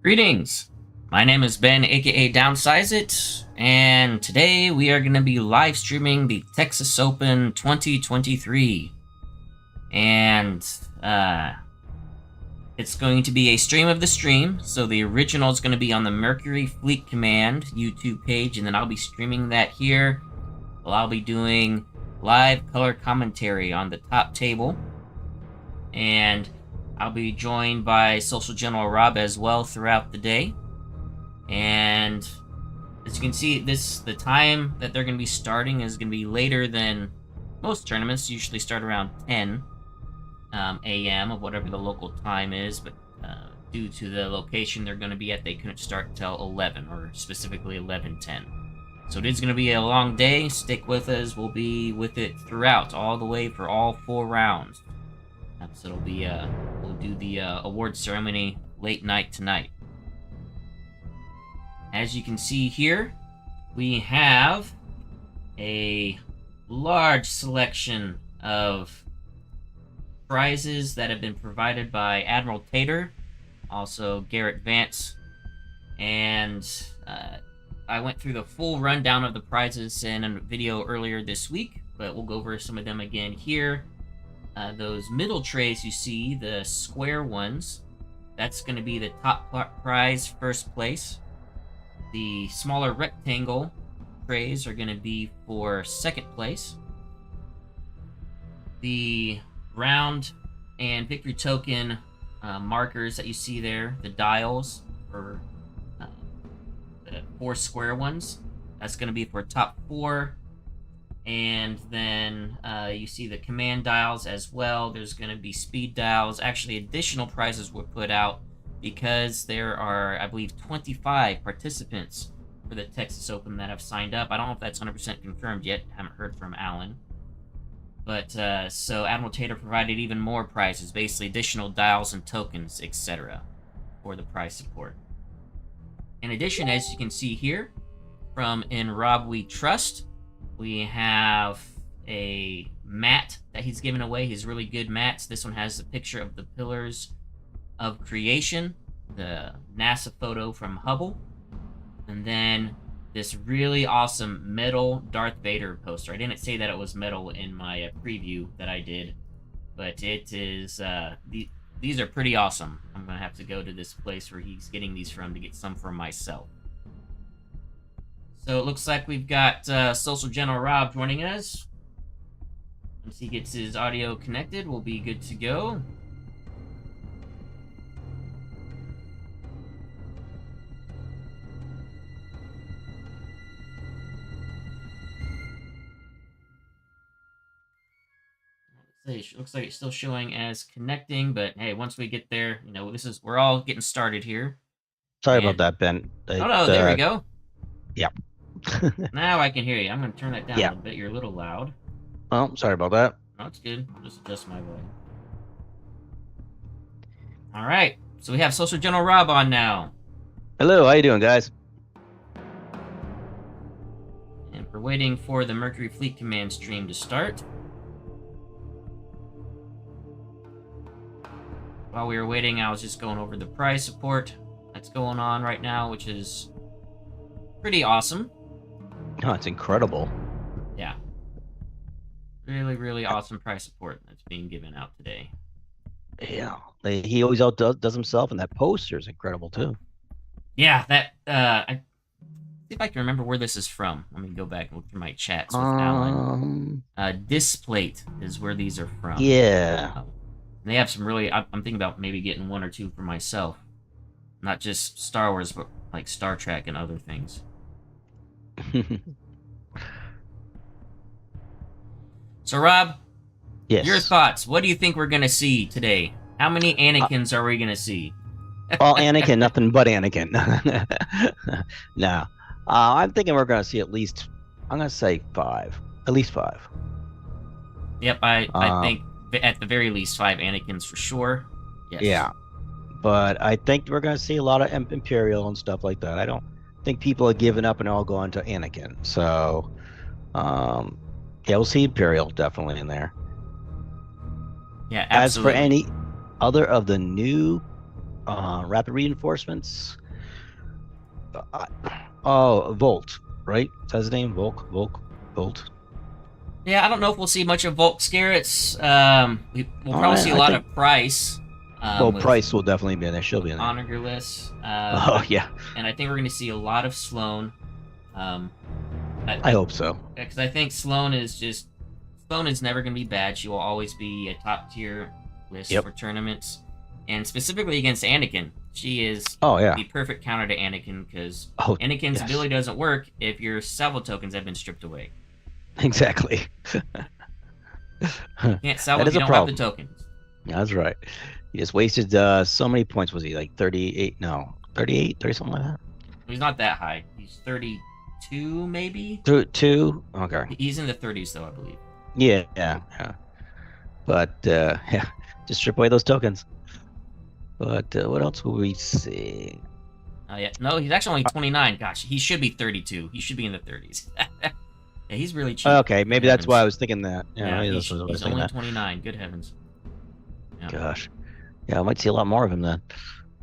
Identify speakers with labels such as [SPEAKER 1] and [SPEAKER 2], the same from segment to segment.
[SPEAKER 1] Greetings! My name is Ben, aka Downsizeit, and today we are going to be live streaming the Texas Open 2023. And it's going to be a stream of the stream, so the original is going to be on the Mercury Fleet Command YouTube page, and then I'll be streaming that here. Well, I'll be doing live color commentary on the top table, and I'll be joined by Social General Rob as well throughout the day. And as you can see, the time that they're going to be starting is going to be later than most tournaments. Usually start around 10 a.m. of whatever the local time is, but due to the location they're going to be at, they couldn't start till 11, or specifically 11:10. So it is going to be a long day. Stick with us. We'll be with it throughout, all the way for all 4 rounds. So it'll be, we'll do the award ceremony late night tonight. As you can see here, we have a large selection of prizes that have been provided by Admiral Tater, also Garrett, Vance, and I went through the full rundown of the prizes in a video earlier this week, but we'll go over some of them again here. Those middle trays you see, the square ones, that's going to be the top prize, first place. The smaller rectangle trays are going to be for second place. The round and victory token markers that you see there, the dials for the 4 square ones, that's going to be for top 4. And then you see the command dials as well. There's going to be speed dials. Actually, additional prizes were put out because there are, I believe, 25 participants for the Texas Open that have signed up. I don't know if that's 100% confirmed yet. Haven't heard from Alan. But so Admiral Tater provided even more prizes, basically additional dials and tokens, etc. for the prize support. In addition, as you can see here, from In Rob We Trust, we have a mat that he's given away. His really good mats. This one has the picture of the Pillars of Creation, the NASA photo from Hubble, and then this really awesome metal Darth Vader poster. I didn't say that it was metal in my preview that I did, but it is. These are pretty awesome. I'm gonna have to go to this place where he's getting these from to get some for myself. So it looks like we've got Social General Rob joining us. Once he gets his audio connected, we'll be good to go. Looks like it's still showing as connecting, but hey, once we get there, you know, we're all getting started here.
[SPEAKER 2] Sorry about that, Ben.
[SPEAKER 1] No, there we go.
[SPEAKER 2] Yeah.
[SPEAKER 1] Now I can hear you. I'm going to turn that down a little bit. You're a little loud.
[SPEAKER 2] Oh, sorry about that.
[SPEAKER 1] No, it's good. I'll just adjust my volume. All right. So we have Social General Rob on now.
[SPEAKER 2] Hello, how you doing, guys?
[SPEAKER 1] And we're waiting for the Mercury Fleet Command stream to start. While we were waiting, I was just going over the prize support that's going on right now, which is pretty awesome.
[SPEAKER 2] Oh, it's incredible.
[SPEAKER 1] Yeah. Really, really awesome prize support that's being given out today.
[SPEAKER 2] Yeah. He always outdoes himself, and that poster is incredible, too.
[SPEAKER 1] Yeah, that, I see if I can remember where this is from. Let me go back and look through my chats with Alan. Displate is where these are from.
[SPEAKER 2] Yeah.
[SPEAKER 1] They have some really, I'm thinking about maybe getting 1 or 2 for myself. Not just Star Wars, but like Star Trek and other things. So, Rob,
[SPEAKER 2] yes.
[SPEAKER 1] Your thoughts. What do you think we're going to see today? How many Anakins are we going to see?
[SPEAKER 2] Well, Anakin, nothing but Anakin. No. I'm thinking we're going to see at least, I'm going to say 5. At least 5.
[SPEAKER 1] Yep, I think at the very least 5 Anakins for sure. Yes.
[SPEAKER 2] Yeah. But I think we're going to see a lot of Imperial and stuff like that. I don't think people are giving up and all going to Anakin. So, yeah, we'll see Imperial definitely in there.
[SPEAKER 1] Yeah, absolutely.
[SPEAKER 2] As for any other of the new Rapid reinforcements. Volt, right? That's his name. Volt.
[SPEAKER 1] Yeah, I don't know if we'll see much of Volk's Garrett's. We'll
[SPEAKER 2] All
[SPEAKER 1] probably
[SPEAKER 2] right,
[SPEAKER 1] see a
[SPEAKER 2] I
[SPEAKER 1] lot
[SPEAKER 2] think.
[SPEAKER 1] of Price.
[SPEAKER 2] Well,
[SPEAKER 1] With
[SPEAKER 2] Price will definitely be in there. She'll be in there.
[SPEAKER 1] Honorless.
[SPEAKER 2] Oh yeah,
[SPEAKER 1] And I think we're going to see a lot of Sloan.
[SPEAKER 2] I hope so.
[SPEAKER 1] Because I think Sloan is never going to be bad. She will always be a top tier list
[SPEAKER 2] Yep.
[SPEAKER 1] for tournaments, and specifically against Anakin, she is
[SPEAKER 2] Oh yeah.
[SPEAKER 1] the perfect counter to Anakin because
[SPEAKER 2] Oh
[SPEAKER 1] Anakin's
[SPEAKER 2] yes.
[SPEAKER 1] ability doesn't work if your salvo tokens have been stripped away.
[SPEAKER 2] Exactly.
[SPEAKER 1] You can't salvo
[SPEAKER 2] That
[SPEAKER 1] if
[SPEAKER 2] is
[SPEAKER 1] you
[SPEAKER 2] a
[SPEAKER 1] don't have the
[SPEAKER 2] problem.
[SPEAKER 1] tokens.
[SPEAKER 2] That's right. He just wasted so many points. Was he like 38? No, 38, 30 something like that.
[SPEAKER 1] He's not that high. He's 32, maybe.
[SPEAKER 2] Two. Okay.
[SPEAKER 1] He's in the 30s, though, I believe.
[SPEAKER 2] Yeah. But yeah, just strip away those tokens. But what else will we see?
[SPEAKER 1] Yeah, no, he's actually only 29. Gosh, he should be 32. He should be in the 30s. Yeah, he's really cheap.
[SPEAKER 2] Okay, maybe
[SPEAKER 1] Good
[SPEAKER 2] that's why I
[SPEAKER 1] heavens.
[SPEAKER 2] was thinking that.
[SPEAKER 1] Yeah,
[SPEAKER 2] maybe
[SPEAKER 1] he's
[SPEAKER 2] that's what I was thinking
[SPEAKER 1] only
[SPEAKER 2] that.
[SPEAKER 1] 29. Good heavens. Yeah.
[SPEAKER 2] Gosh. Yeah, I might see a lot more of him then.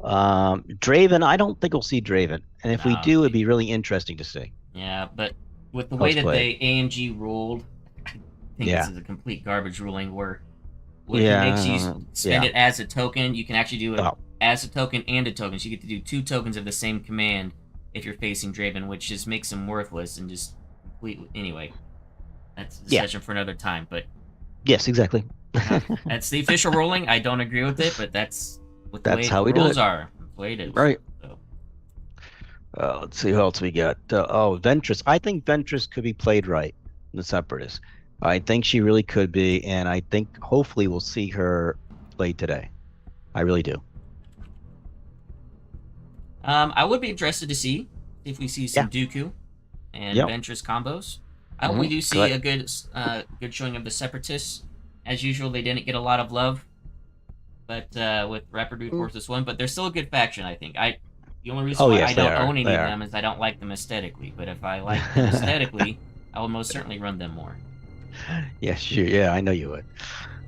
[SPEAKER 2] Draven, I don't think we'll see Draven. And if we
[SPEAKER 1] No,
[SPEAKER 2] do, it'd be really interesting to see.
[SPEAKER 1] yeah, but with the way that they AMG ruled, I think
[SPEAKER 2] Yeah.
[SPEAKER 1] this is a complete garbage ruling where if
[SPEAKER 2] Yeah,
[SPEAKER 1] it makes you spend
[SPEAKER 2] yeah.
[SPEAKER 1] it as a token, you can actually do it
[SPEAKER 2] Oh.
[SPEAKER 1] as a token and a token. So you get to do 2 tokens of the same command if you're facing Draven, which just makes him worthless and just completely. Anyway, that's a discussion for another time. But
[SPEAKER 2] Yes, exactly.
[SPEAKER 1] that's the official ruling. I don't agree with it, but that's what the
[SPEAKER 2] That's
[SPEAKER 1] way
[SPEAKER 2] how
[SPEAKER 1] the
[SPEAKER 2] we do
[SPEAKER 1] rules
[SPEAKER 2] it.
[SPEAKER 1] are. That's the way it is.
[SPEAKER 2] Right.
[SPEAKER 1] So,
[SPEAKER 2] Let's see who else we got. Ventress. I think Ventress could be played right in the Separatists. I think she really could be, and I think hopefully we'll see her played today. I really do.
[SPEAKER 1] I would be interested to see if we see some Dooku and
[SPEAKER 2] Yep.
[SPEAKER 1] Ventress combos. I hope we do see
[SPEAKER 2] Good.
[SPEAKER 1] a good showing of the Separatists. As usual, they didn't get a lot of love, but with Rapid Reinforcements 1, but they're still a good faction, I think. The only reason why
[SPEAKER 2] yes,
[SPEAKER 1] I
[SPEAKER 2] they
[SPEAKER 1] don't
[SPEAKER 2] are.
[SPEAKER 1] own any
[SPEAKER 2] They
[SPEAKER 1] of
[SPEAKER 2] are.
[SPEAKER 1] them is I don't like them aesthetically. But if I like them aesthetically, I will most certainly run them more.
[SPEAKER 2] Yes, sure. Yeah, I know you would.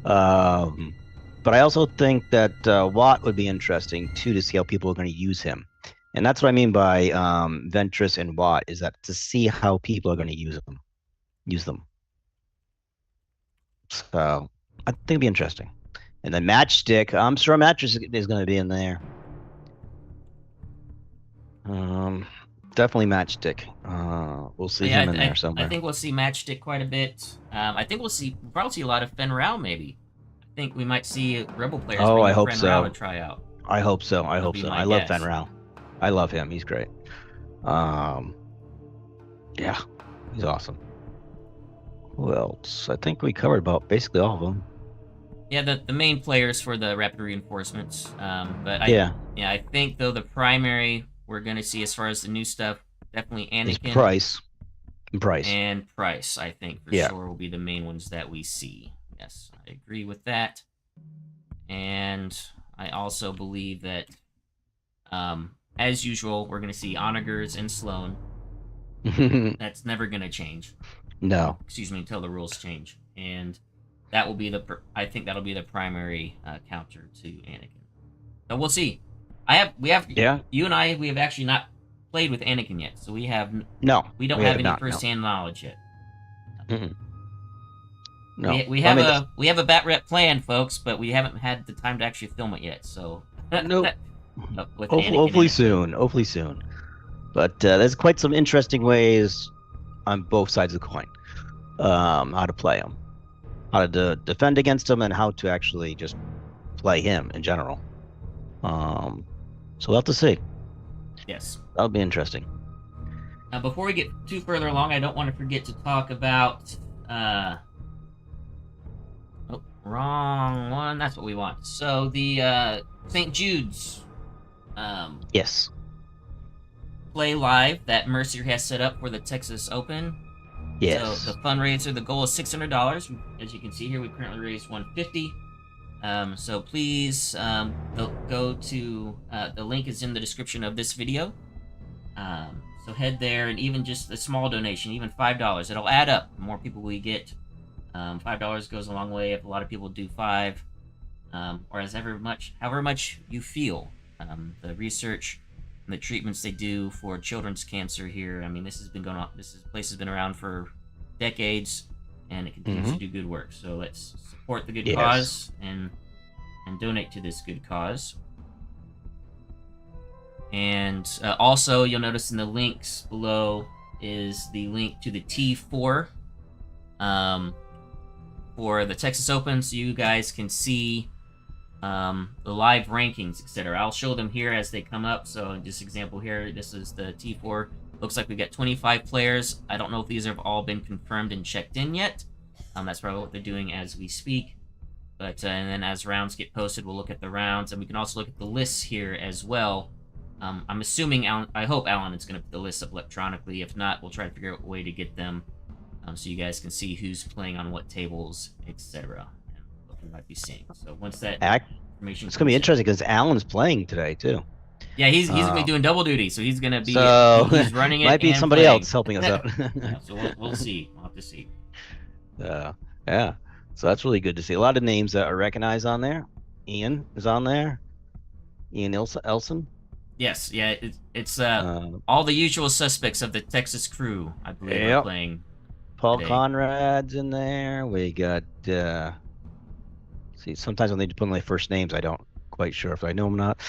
[SPEAKER 2] But I also think that Watt would be interesting too to see how people are going to use him, and that's what I mean by Ventress and Watt is that to see how people are going to use them. So I think it'd be interesting. And then Matchstick, I'm sure Mattress is going to be in there. Definitely Matchstick. We'll see him in there somewhere.
[SPEAKER 1] I think we'll see Matchstick quite a bit. I think we'll probably see a lot of Fen Rao maybe. I think we might see Rebel players bring
[SPEAKER 2] I hope
[SPEAKER 1] Fen
[SPEAKER 2] so.
[SPEAKER 1] Rao to try out.
[SPEAKER 2] I hope so. I
[SPEAKER 1] That'll
[SPEAKER 2] hope
[SPEAKER 1] be
[SPEAKER 2] so.
[SPEAKER 1] my
[SPEAKER 2] I love
[SPEAKER 1] guess.
[SPEAKER 2] Van Rao. I love him. He's great. Yeah, he's awesome. Who else? I think we covered about basically all of them.
[SPEAKER 1] Yeah, the main players for the Rapid Reinforcements. But I think though the primary we're gonna see as far as the new stuff, definitely Anakin,
[SPEAKER 2] Price,
[SPEAKER 1] and Price. I think for sure will be the main ones that we see. Yes, I agree with that. And I also believe that, as usual, we're gonna see Onagers and Sloan. That's never gonna change.
[SPEAKER 2] No.
[SPEAKER 1] Excuse me, until the rules change, and that will be I think that'll be the primary counter to Anakin. So we'll see. We have you and I. We have actually not played with Anakin yet, so we have we don't have any first-hand knowledge yet.
[SPEAKER 2] No,
[SPEAKER 1] we have a bat rep plan, folks, but we haven't had the time to actually film it yet. So
[SPEAKER 2] nope.
[SPEAKER 1] Hopefully
[SPEAKER 2] soon. But there's quite some interesting ways on both sides of the coin. How to play him, how to defend against him, and how to actually just play him in general. So we'll have to see.
[SPEAKER 1] Yes,
[SPEAKER 2] that'll be interesting.
[SPEAKER 1] Now, before we get too further along, I don't want to forget to talk about. Wrong one. That's what we want. So the St. Jude's.
[SPEAKER 2] Yes.
[SPEAKER 1] Play live that Mercier has set up for the Texas Open.
[SPEAKER 2] Yes.
[SPEAKER 1] So the fundraiser, the goal is $600. As you can see here, we currently raised $150. So please go to the link is in the description of this video. So head there, and even just a small donation, even $5, it'll add up. The more people we get, $5 goes a long way. If a lot of people do $5, or however much you feel. The research and the treatments they do for children's cancer here. I mean, this has been going on. This place has been around for decades, and it continues to do good work. So let's support the good cause and donate to this good cause. And also, you'll notice in the links below is the link to the T4 for the Texas Open, so you guys can see the live rankings, etc. I'll show them here as they come up. So in this example here, this is the T4. Looks like we've got 25 players. I don't know if these have all been confirmed and checked in yet. That's probably what they're doing as we speak. But and then as rounds get posted, we'll look at the rounds, and we can also look at the lists here as well. I'm assuming I hope Alan is going to put the lists up electronically. If not, we'll try to figure out a way to get them so you guys can see who's playing on what tables, etc. And what we might be seeing. So once that information,
[SPEAKER 2] it's going to be interesting because Alan's playing today too.
[SPEAKER 1] Yeah, he's going to be doing double duty, so he's going to be he's running it.
[SPEAKER 2] Might be
[SPEAKER 1] and
[SPEAKER 2] somebody
[SPEAKER 1] playing.
[SPEAKER 2] else helping us out.
[SPEAKER 1] Yeah, so we'll see. We'll have to see.
[SPEAKER 2] Yeah. So that's really good to see. A lot of names that are recognized on there. Ian is on there. Ian Elson.
[SPEAKER 1] Yes, yeah, it's all the usual suspects of the Texas crew, I believe, are playing.
[SPEAKER 2] Paul
[SPEAKER 1] today.
[SPEAKER 2] Conrad's in there. We got see, sometimes when they put in their first names, I don't quite sure if I know them or not.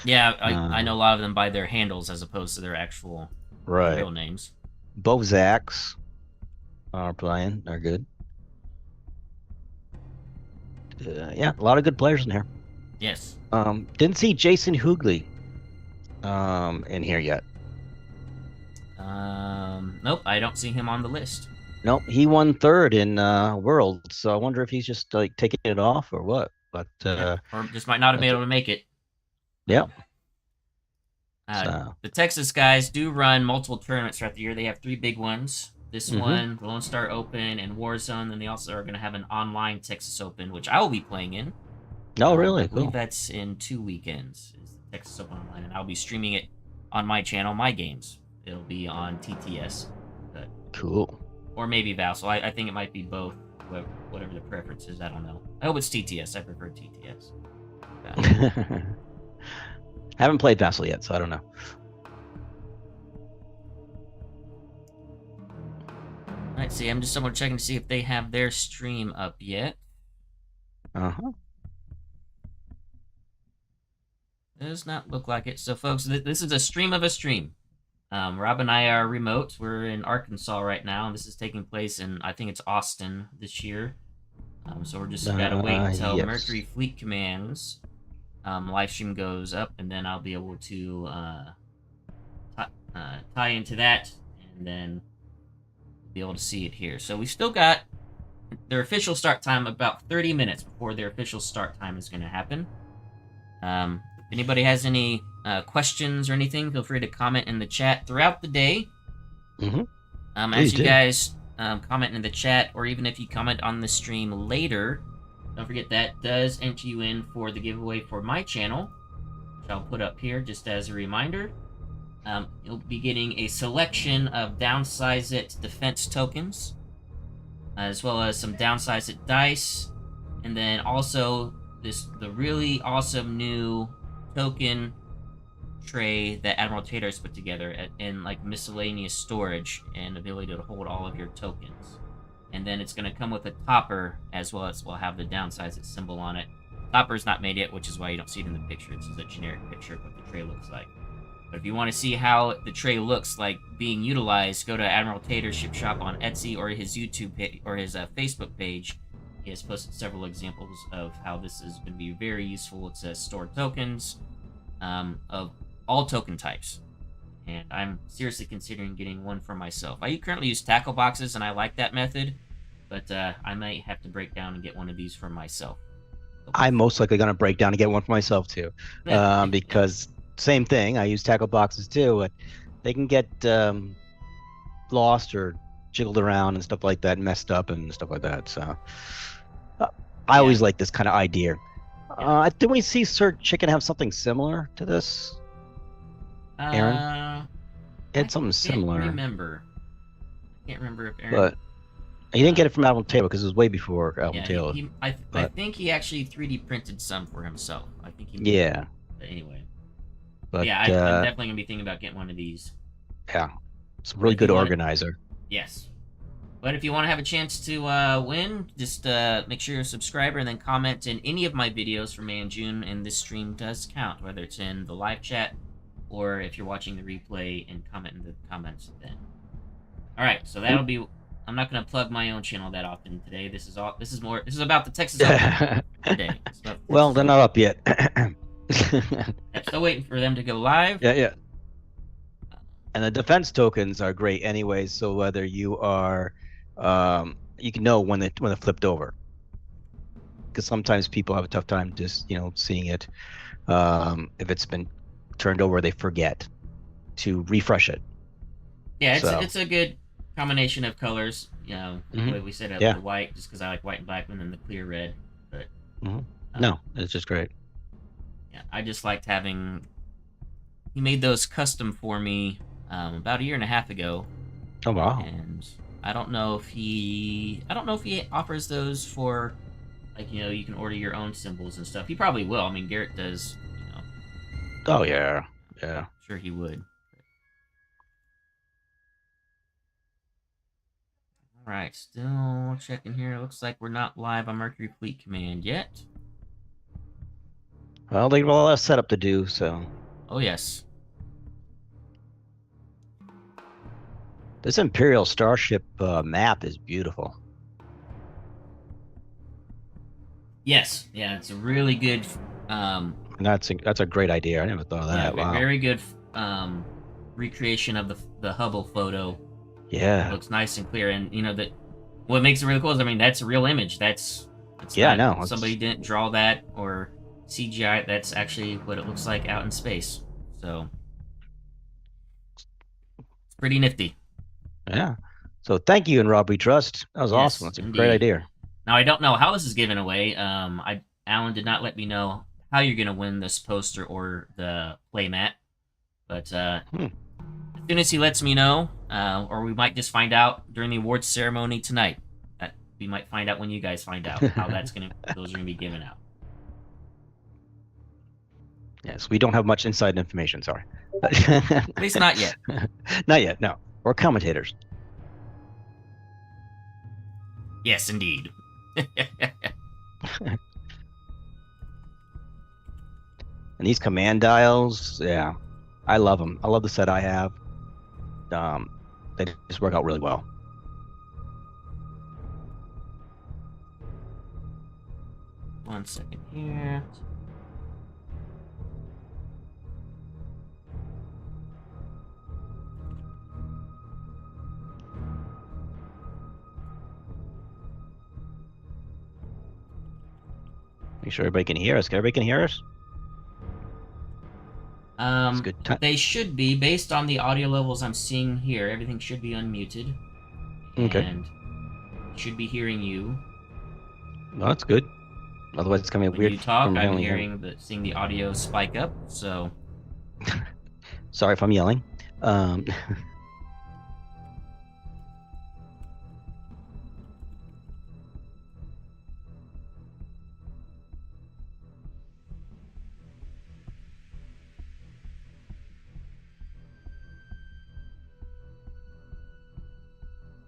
[SPEAKER 1] Yeah, I know a lot of them by their handles as opposed to their actual real names.
[SPEAKER 2] Bo Zacks are playing, are good. Yeah, a lot of good players in here.
[SPEAKER 1] Yes.
[SPEAKER 2] Didn't see Jason Hoogley in here yet.
[SPEAKER 1] Nope, I don't see him on the list.
[SPEAKER 2] Nope, he won third in World, so I wonder if he's just like taking it off or what. But
[SPEAKER 1] or just might not have been able to make it.
[SPEAKER 2] Yeah.
[SPEAKER 1] The Texas guys do run multiple tournaments throughout the year. They have 3 big ones. This one, the Lone Star Open, and Warzone. Then they also are going to have an online Texas Open, which I will be playing in.
[SPEAKER 2] Oh, really?
[SPEAKER 1] I believe that's in 2 weekends. Is the Texas Open online, and I'll be streaming it on my channel, my games. It'll be on TTS. But,
[SPEAKER 2] cool.
[SPEAKER 1] Or maybe Vassal. I think it might be both. Whatever the preference is, I don't know. I hope it's TTS. I prefer TTS.
[SPEAKER 2] Haven't played Vassal yet, so I don't know.
[SPEAKER 1] Let's see. I'm just double checking to see if they have their stream up yet. Does not look like it. So, folks, this is a stream of a stream. Rob and I are remote. We're in Arkansas right now, and this is taking place in, I think it's Austin this year. So we're just gotta wait until Mercury Fleet Command's live stream goes up, and then I'll be able to tie into that, and then be able to see it here. So we still got their official start time about 30 minutes before their official start time is going to happen. If anybody has any questions or anything, feel free to comment in the chat throughout the day. As you guys comment in the chat, or even if you comment on the stream later, don't forget that does enter you in for the giveaway for my channel, which I'll put up here just as a reminder. You'll be getting a selection of downsizeit defense tokens, as well as some downsizeit dice, and then also the really awesome new token tray that Admiral Tater has put together in like miscellaneous storage and ability to hold all of your tokens. And then it's going to come with a topper as well as will have the downsizeit symbol on it. Topper's not made yet, which is why you don't see it in the picture. It's just a generic picture of what the tray looks like. But if you want to see how the tray looks like being utilized, go to Admiral Tater's ship shop on Etsy or his YouTube page, or his Facebook page. He has posted several examples of how this is going to be very useful. It says store tokens of all token types. And I'm seriously considering getting one for myself. I currently use tackle boxes, and I like that method. But I might have to break down and get one of these for myself.
[SPEAKER 2] I'm most likely going to break down and get one for myself, too. Because same thing, I use tackle boxes, too. But they can get lost or jiggled around and stuff like that, messed up and stuff like that. So I always like this kind of idea. Did we see Sir Chicken have something similar to this? Aaron? It had something similar.
[SPEAKER 1] I can't remember if Aaron...
[SPEAKER 2] But he didn't get it from Admiral Taylor because it was way before Admiral Taylor.
[SPEAKER 1] I think he actually 3D printed some for himself. I think he But anyway,
[SPEAKER 2] But
[SPEAKER 1] yeah, I'm definitely gonna be thinking about getting one of these.
[SPEAKER 2] yeah, it's a really good organizer.
[SPEAKER 1] Yes. But if you want to have a chance to win, just make sure you're a subscriber and then comment in any of my videos for May and June, and this stream does count, whether it's in the live chat or if you're watching the replay and comment in the comments then. All right, so that'll be. I'm not going to plug my own channel that often today. This is about the Texas Open today.
[SPEAKER 2] Well, they're not up yet.
[SPEAKER 1] I'm still waiting for them to go live.
[SPEAKER 2] Yeah. And the defense tokens are great anyway. So whether you are, you can know when they flipped over, because sometimes people have a tough time just seeing it. If it's been turned over, they forget to refresh it.
[SPEAKER 1] Yeah, it's a good combination of colors. The way we set up the white, just because I like white and black, and then the clear red. But
[SPEAKER 2] no, it's just great.
[SPEAKER 1] Yeah, I just liked having. He made those custom for me about a year and a half ago.
[SPEAKER 2] Oh wow!
[SPEAKER 1] And I don't know if he offers those for, like, you can order your own symbols and stuff. He probably will. I mean, Garrett does.
[SPEAKER 2] Oh yeah.
[SPEAKER 1] I'm sure he would. All right, still checking here. Looks like we're not live on Mercury Fleet Command yet.
[SPEAKER 2] Well, they have a lot of setup to do, so.
[SPEAKER 1] Oh yes.
[SPEAKER 2] This Imperial Starship map is beautiful.
[SPEAKER 1] Yes, yeah, it's a really good.
[SPEAKER 2] And that's a great idea. I never thought of that.
[SPEAKER 1] Yeah,
[SPEAKER 2] wow.
[SPEAKER 1] Very good recreation of the Hubble photo.
[SPEAKER 2] Yeah.
[SPEAKER 1] It looks nice and clear, and that what makes it really cool is, I mean, that's a real image. That's
[SPEAKER 2] yeah, no,
[SPEAKER 1] somebody didn't draw that or CGI. That's actually what it looks like out in space. So it's pretty nifty.
[SPEAKER 2] Yeah. So thank you, and Rob, we trust. That was awesome. That's a great idea.
[SPEAKER 1] Now I don't know how this is given away. Alan did not let me know how you're gonna win this poster or the playmat, but as soon as he lets me know, or we might just find out during the awards ceremony tonight. We might find out when you guys find out how those are gonna be given out.
[SPEAKER 2] Yes, we don't have much inside information. Sorry.
[SPEAKER 1] At least not yet.
[SPEAKER 2] Not yet. No, we're commentators.
[SPEAKER 1] Yes, indeed.
[SPEAKER 2] And these command dials, yeah, I love them. I love the set I have. They just work out really well.
[SPEAKER 1] One second here.
[SPEAKER 2] Make sure everybody can hear us. Everybody can hear us?
[SPEAKER 1] Good they should be, based on the audio levels I'm seeing here. Everything should be unmuted.
[SPEAKER 2] Okay.
[SPEAKER 1] And should be hearing you.
[SPEAKER 2] Well, that's good. Otherwise, it's coming
[SPEAKER 1] when
[SPEAKER 2] weird.
[SPEAKER 1] You talk. I'm seeing the audio spike up. So.
[SPEAKER 2] Sorry if I'm yelling.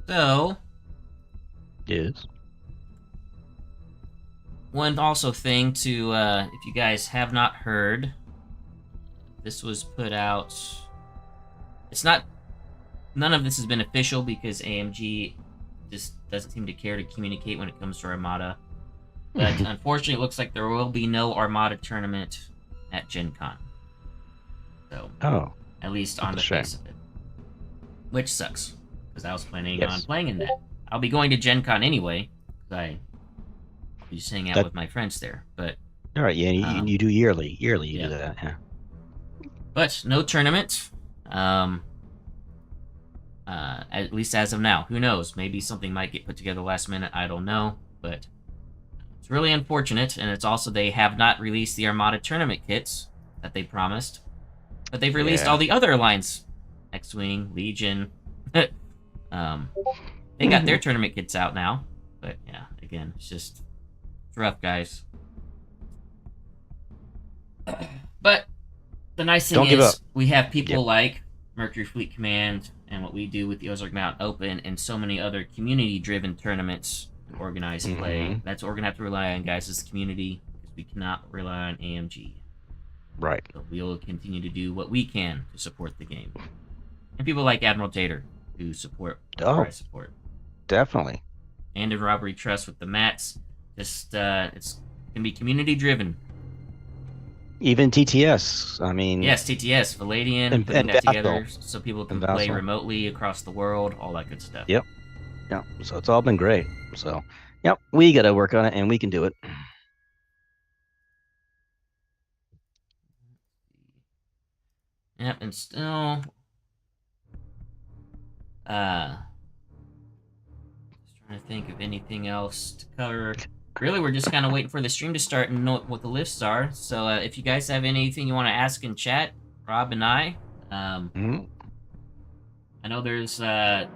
[SPEAKER 1] So,
[SPEAKER 2] yes.
[SPEAKER 1] One also thing to, if you guys have not heard, this was put out. None of this has been official because AMG just doesn't seem to care to communicate when it comes to Armada. But unfortunately, it looks like there will be no Armada tournament at Gen Con. So, at least on the face of it, which sucks. Because I was planning on playing in that. I'll be going to Gen Con anyway, because I'll be just hanging out with my friends there. But
[SPEAKER 2] all right, yeah, you do yearly. Yearly, you do that, yeah.
[SPEAKER 1] But no tournament. At least as of now. Who knows? Maybe something might get put together last minute. I don't know. But it's really unfortunate, and it's also they have not released the Armada tournament kits that they promised. But they've released all the other alliance, X-Wing, Legion. They got their tournament kits out now, but yeah, again, it's rough, guys. But the nice thing
[SPEAKER 2] Don't give up.
[SPEAKER 1] is we have people
[SPEAKER 2] Yep.
[SPEAKER 1] like Mercury Fleet Command and what we do with the Ozark Mountain Open and so many other community-driven tournaments to organize play. That's what we're gonna have to rely on, guys, is the community, because we cannot rely on AMG.
[SPEAKER 2] Right.
[SPEAKER 1] So we will continue to do what we can to support the game, and people like Admiral Tater who support what I support,
[SPEAKER 2] Definitely.
[SPEAKER 1] and the Robbery Trust with the mats. Just it's gonna be community-driven.
[SPEAKER 2] Even TTS. I mean,
[SPEAKER 1] Yes, TTS, Palladian,
[SPEAKER 2] and
[SPEAKER 1] putting that together
[SPEAKER 2] Vassal.
[SPEAKER 1] so people can
[SPEAKER 2] And
[SPEAKER 1] play
[SPEAKER 2] Vassal.
[SPEAKER 1] remotely across the world, all that good stuff.
[SPEAKER 2] Yep. Yeah. So it's all been great. So, yep, we got to work on it, and we can do it.
[SPEAKER 1] Yep, and still, just trying to think of anything else to cover. Really, we're just kind of waiting for the stream to start and know what the lifts are. So if you guys have anything you want to ask in chat, Rob and I know there's I've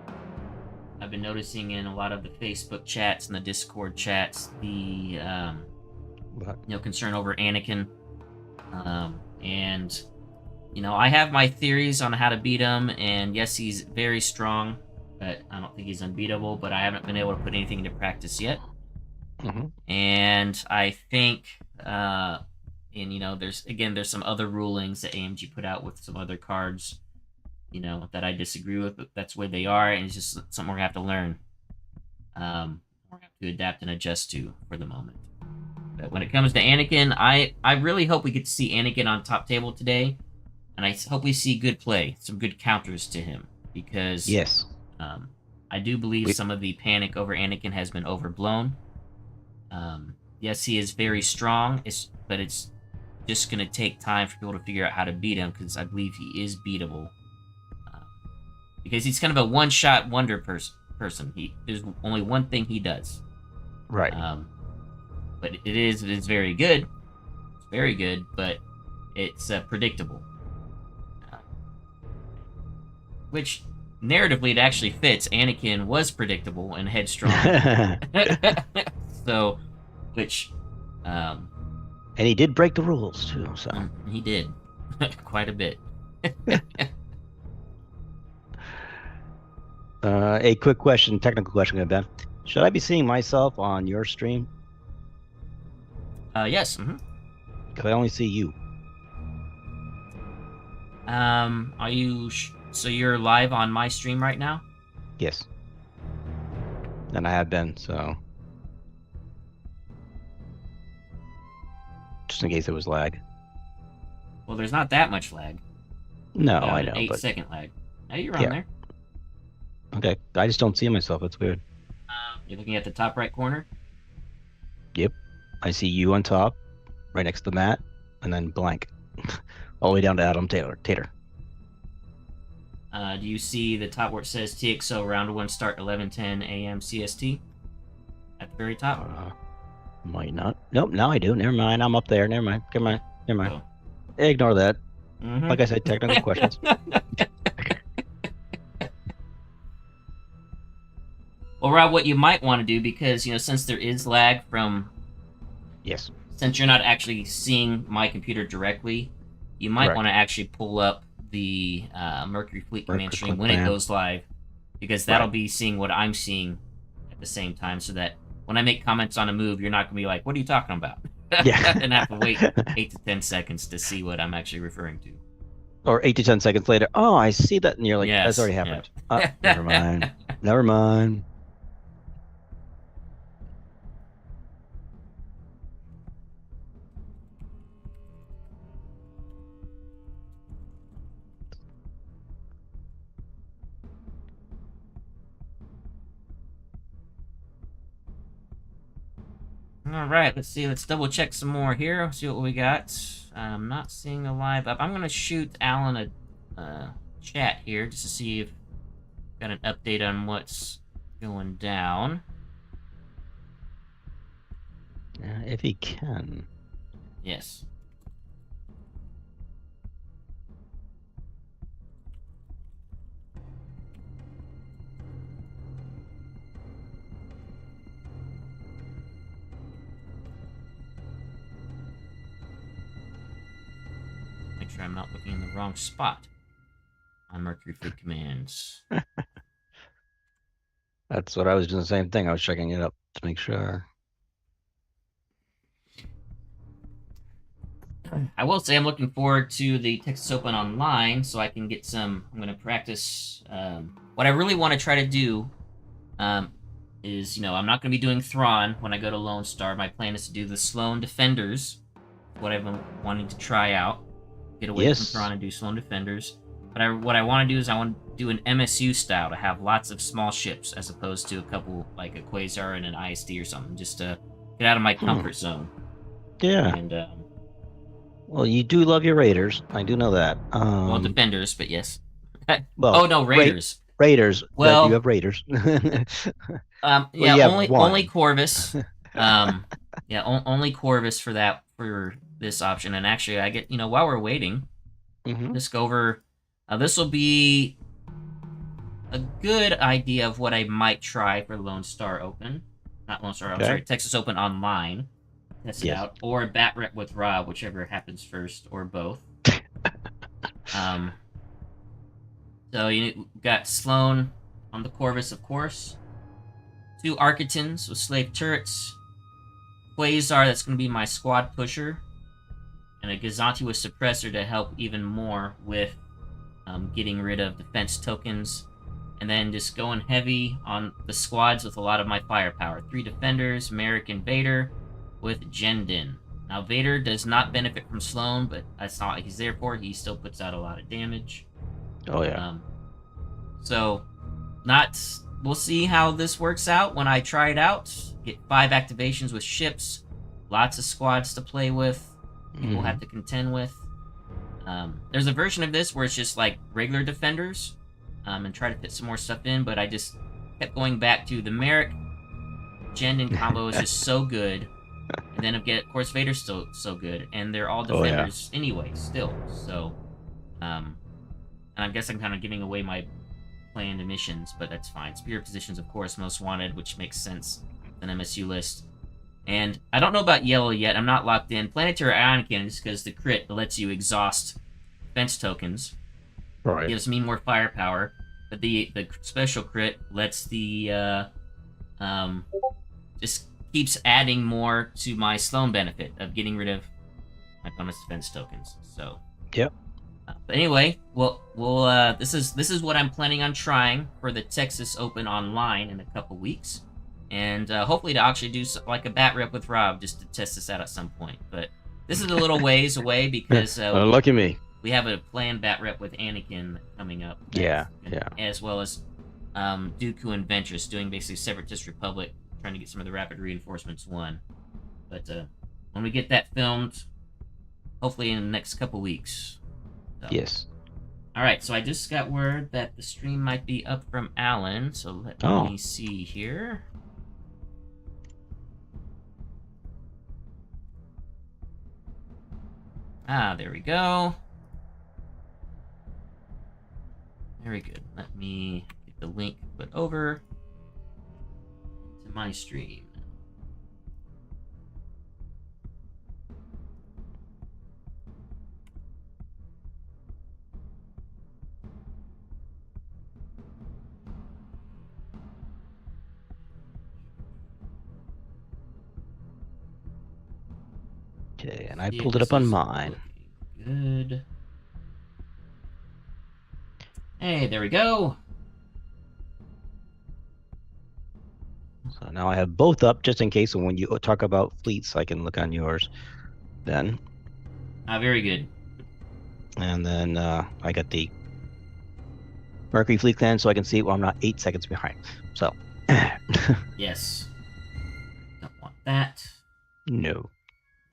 [SPEAKER 1] been noticing in a lot of the Facebook chats and the Discord chats the concern over Anakin, and I have my theories on how to beat him. And yes, he's very strong, but I don't think he's unbeatable. But I haven't been able to put anything into practice yet. And I think, there's some other rulings that AMG put out with some other cards, that I disagree with, but that's where they are, and it's just something we're gonna have to learn. We're gonna have to adapt and adjust to for the moment. But when it comes to Anakin, I really hope we get to see Anakin on top table today, and I hope we see good play, some good counters to him, because
[SPEAKER 2] yes,
[SPEAKER 1] I do believe some of the panic over Anakin has been overblown. Yes, he is very strong, but it's just going to take time for people to figure out how to beat him, because I believe he is beatable. Because he's kind of a one-shot wonder person. There's only one thing he does.
[SPEAKER 2] right.
[SPEAKER 1] But it is very good. It's very good, but it's predictable. Which, narratively, it actually fits. Anakin was predictable and headstrong. So, and
[SPEAKER 2] he did break the rules too. So
[SPEAKER 1] he did quite a bit.
[SPEAKER 2] A quick question, technical question, Ben. Should I be seeing myself on your stream?
[SPEAKER 1] Yes.
[SPEAKER 2] Because I only see you.
[SPEAKER 1] Are you? So you're live on my stream right now?
[SPEAKER 2] Yes. And I have been, so just in case it was lag.
[SPEAKER 1] Well, there's not that much lag.
[SPEAKER 2] No, I know.
[SPEAKER 1] An 8-second lag. Now you're on there.
[SPEAKER 2] Okay, I just don't see myself. That's weird.
[SPEAKER 1] You're looking at the top right corner?
[SPEAKER 2] Yep. I see you on top, right next to the mat, and then blank. All the way down to Adam Tater.
[SPEAKER 1] Do you see the top where it says TXO round 1 start 11:10 a.m. CST? At the very top?
[SPEAKER 2] Might not. Nope, now I do. Never mind. I'm up there. Never mind.
[SPEAKER 1] Oh.
[SPEAKER 2] Ignore that. Like I said, technical questions.
[SPEAKER 1] Well, Rob, what you might want to do, because, since there is lag from...
[SPEAKER 2] Yes.
[SPEAKER 1] Since you're not actually seeing my computer directly, you might want to actually pull up the Mercury Fleet Command stream when it goes live, because that'll be seeing what I'm seeing at the same time, so that when I make comments on a move, you're not going to be like, what are you talking about?
[SPEAKER 2] Yeah.
[SPEAKER 1] And have to wait 8 to 10 seconds to see what I'm actually referring to.
[SPEAKER 2] Or 8 to 10 seconds later, oh, I see that, and you're like, that's already happened. Yeah. Never mind. Never mind.
[SPEAKER 1] All right, let's see. Let's double check some more here. See what we got. I'm not seeing a live up. I'm gonna shoot Alan a chat here just to see if got an update on what's going down.
[SPEAKER 2] If he can.
[SPEAKER 1] Yes. make sure I'm not looking in the wrong spot on Mercury Fleet commands.
[SPEAKER 2] That's what I was doing. The same thing. I was checking it up to make sure.
[SPEAKER 1] I will say I'm looking forward to the Texas Open online, so I can get some. I'm going to practice. What I really want to try to do is, I'm not going to be doing Thrawn when I go to Lone Star. My plan is to do the Sloan Defenders. What I've been wanting to try out. Get away from Thrawn and do Sloan Defenders. But what I want to do is I want to do an MSU style to have lots of small ships as opposed to a couple like a Quasar and an ISD or something, just to get out of my comfort zone.
[SPEAKER 2] Yeah.
[SPEAKER 1] And
[SPEAKER 2] well, you do love your Raiders. I do know that.
[SPEAKER 1] well, Defenders, but yes.
[SPEAKER 2] Well,
[SPEAKER 1] oh no, Raiders.
[SPEAKER 2] Raiders.
[SPEAKER 1] Well,
[SPEAKER 2] you have Raiders.
[SPEAKER 1] yeah, only Corvus. Yeah, only Corvus for this option. And actually, I get while we're waiting, let's go over. This will be a good idea of what I might try for Lone Star Open. Not Lone Star, I'm sorry, Texas Open Online. Test it out. Or Bat Rep with Rob, whichever happens first, or both. So you got Sloan on the Corvus, of course. 2 Architons with Slave Turrets. Quasar, that's going to be my squad pusher. And a Gazanti with Suppressor to help even more with getting rid of defense tokens. And then just going heavy on the squads with a lot of my firepower. 3 Defenders, Merrick and Vader with Jendin. Now, Vader does not benefit from Sloan, but that's not what he's there for. He still puts out a lot of damage.
[SPEAKER 2] Oh, yeah.
[SPEAKER 1] We'll see how this works out when I try it out. Get 5 activations with ships. Lots of squads to play with. People have to contend with. There's a version of this where it's just like regular Defenders. And try to fit some more stuff in, but I just kept going back to the Merrick Jendin combo is just so good. And then of course Vader's still so good. And they're all Defenders anyway, still. So and I guess I'm kind of giving away my planned missions, but that's fine. Spirit positions, of course, most wanted, which makes sense. An MSU list. And I don't know about yellow yet. I'm not locked in. Planetary Ion Cannon is because the crit lets you exhaust defense tokens.
[SPEAKER 2] Right.
[SPEAKER 1] Gives me more firepower. But the special crit lets the just keeps adding more to my Sloan benefit of getting rid of my bonus defense tokens. So
[SPEAKER 2] yep.
[SPEAKER 1] But anyway, we'll this is what I'm planning on trying for the Texas Open online in a couple weeks, and hopefully to actually do like a bat rep with Rob just to test this out at some point. But this is a little ways away because
[SPEAKER 2] lucky me.
[SPEAKER 1] We have a planned bat rep with Anakin coming up.
[SPEAKER 2] Yeah.
[SPEAKER 1] As well as Dooku and Ventress doing basically Separatist Republic, trying to get some of the rapid reinforcements won. But when we get that filmed, hopefully in the next couple weeks. So.
[SPEAKER 2] Yes.
[SPEAKER 1] All right, so I just got word that the stream might be up from Alan, so let me see here. There we go. Very good. Let me get the link put over to my stream.
[SPEAKER 2] Okay, and I pulled it up on mine.
[SPEAKER 1] Good. Hey, there we go.
[SPEAKER 2] So now I have both up just in case when you talk about fleets, I can look on yours then.
[SPEAKER 1] Very good.
[SPEAKER 2] And then I got the Mercury Fleet Clan so I can see I'm not 8 seconds behind. So.
[SPEAKER 1] Yes. Don't want that.
[SPEAKER 2] No.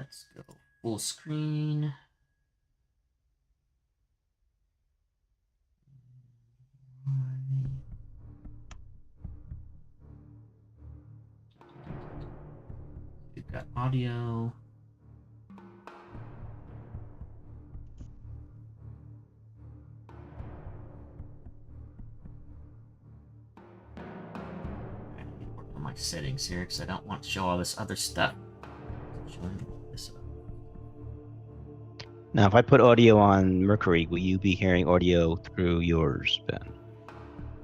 [SPEAKER 1] Let's go full screen. We've got audio. I need to work on my settings here because I don't want to show all this other stuff.
[SPEAKER 2] Now, if I put audio on Mercury, will you be hearing audio through yours, Ben?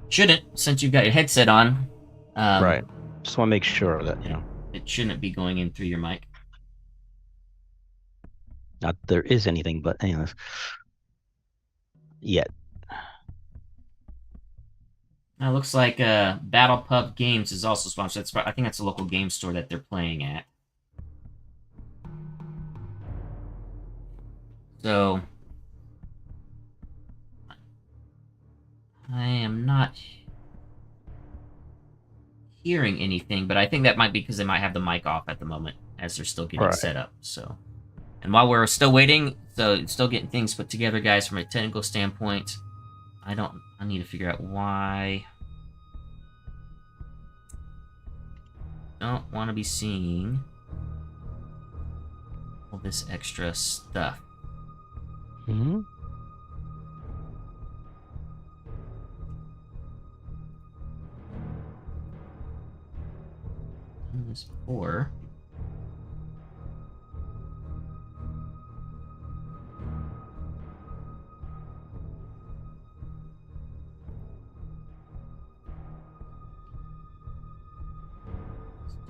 [SPEAKER 1] Shouldn't, since you've got your headset on.
[SPEAKER 2] Right. Just want to make sure that,
[SPEAKER 1] It shouldn't be going in through your mic.
[SPEAKER 2] not that there is anything, but anyways. Yet.
[SPEAKER 1] Now, it looks like Battle Pub Games is also sponsored. I think that's a local game store that they're playing at. So, I am not hearing anything, but I think that might be because they might have the mic off at the moment as they're still getting set up. So, and while we're still waiting, so still getting things put together, guys, from a technical standpoint, I need to figure out why. Don't want to be seeing all this extra stuff.
[SPEAKER 2] Mm-hmm.
[SPEAKER 1] Done this before.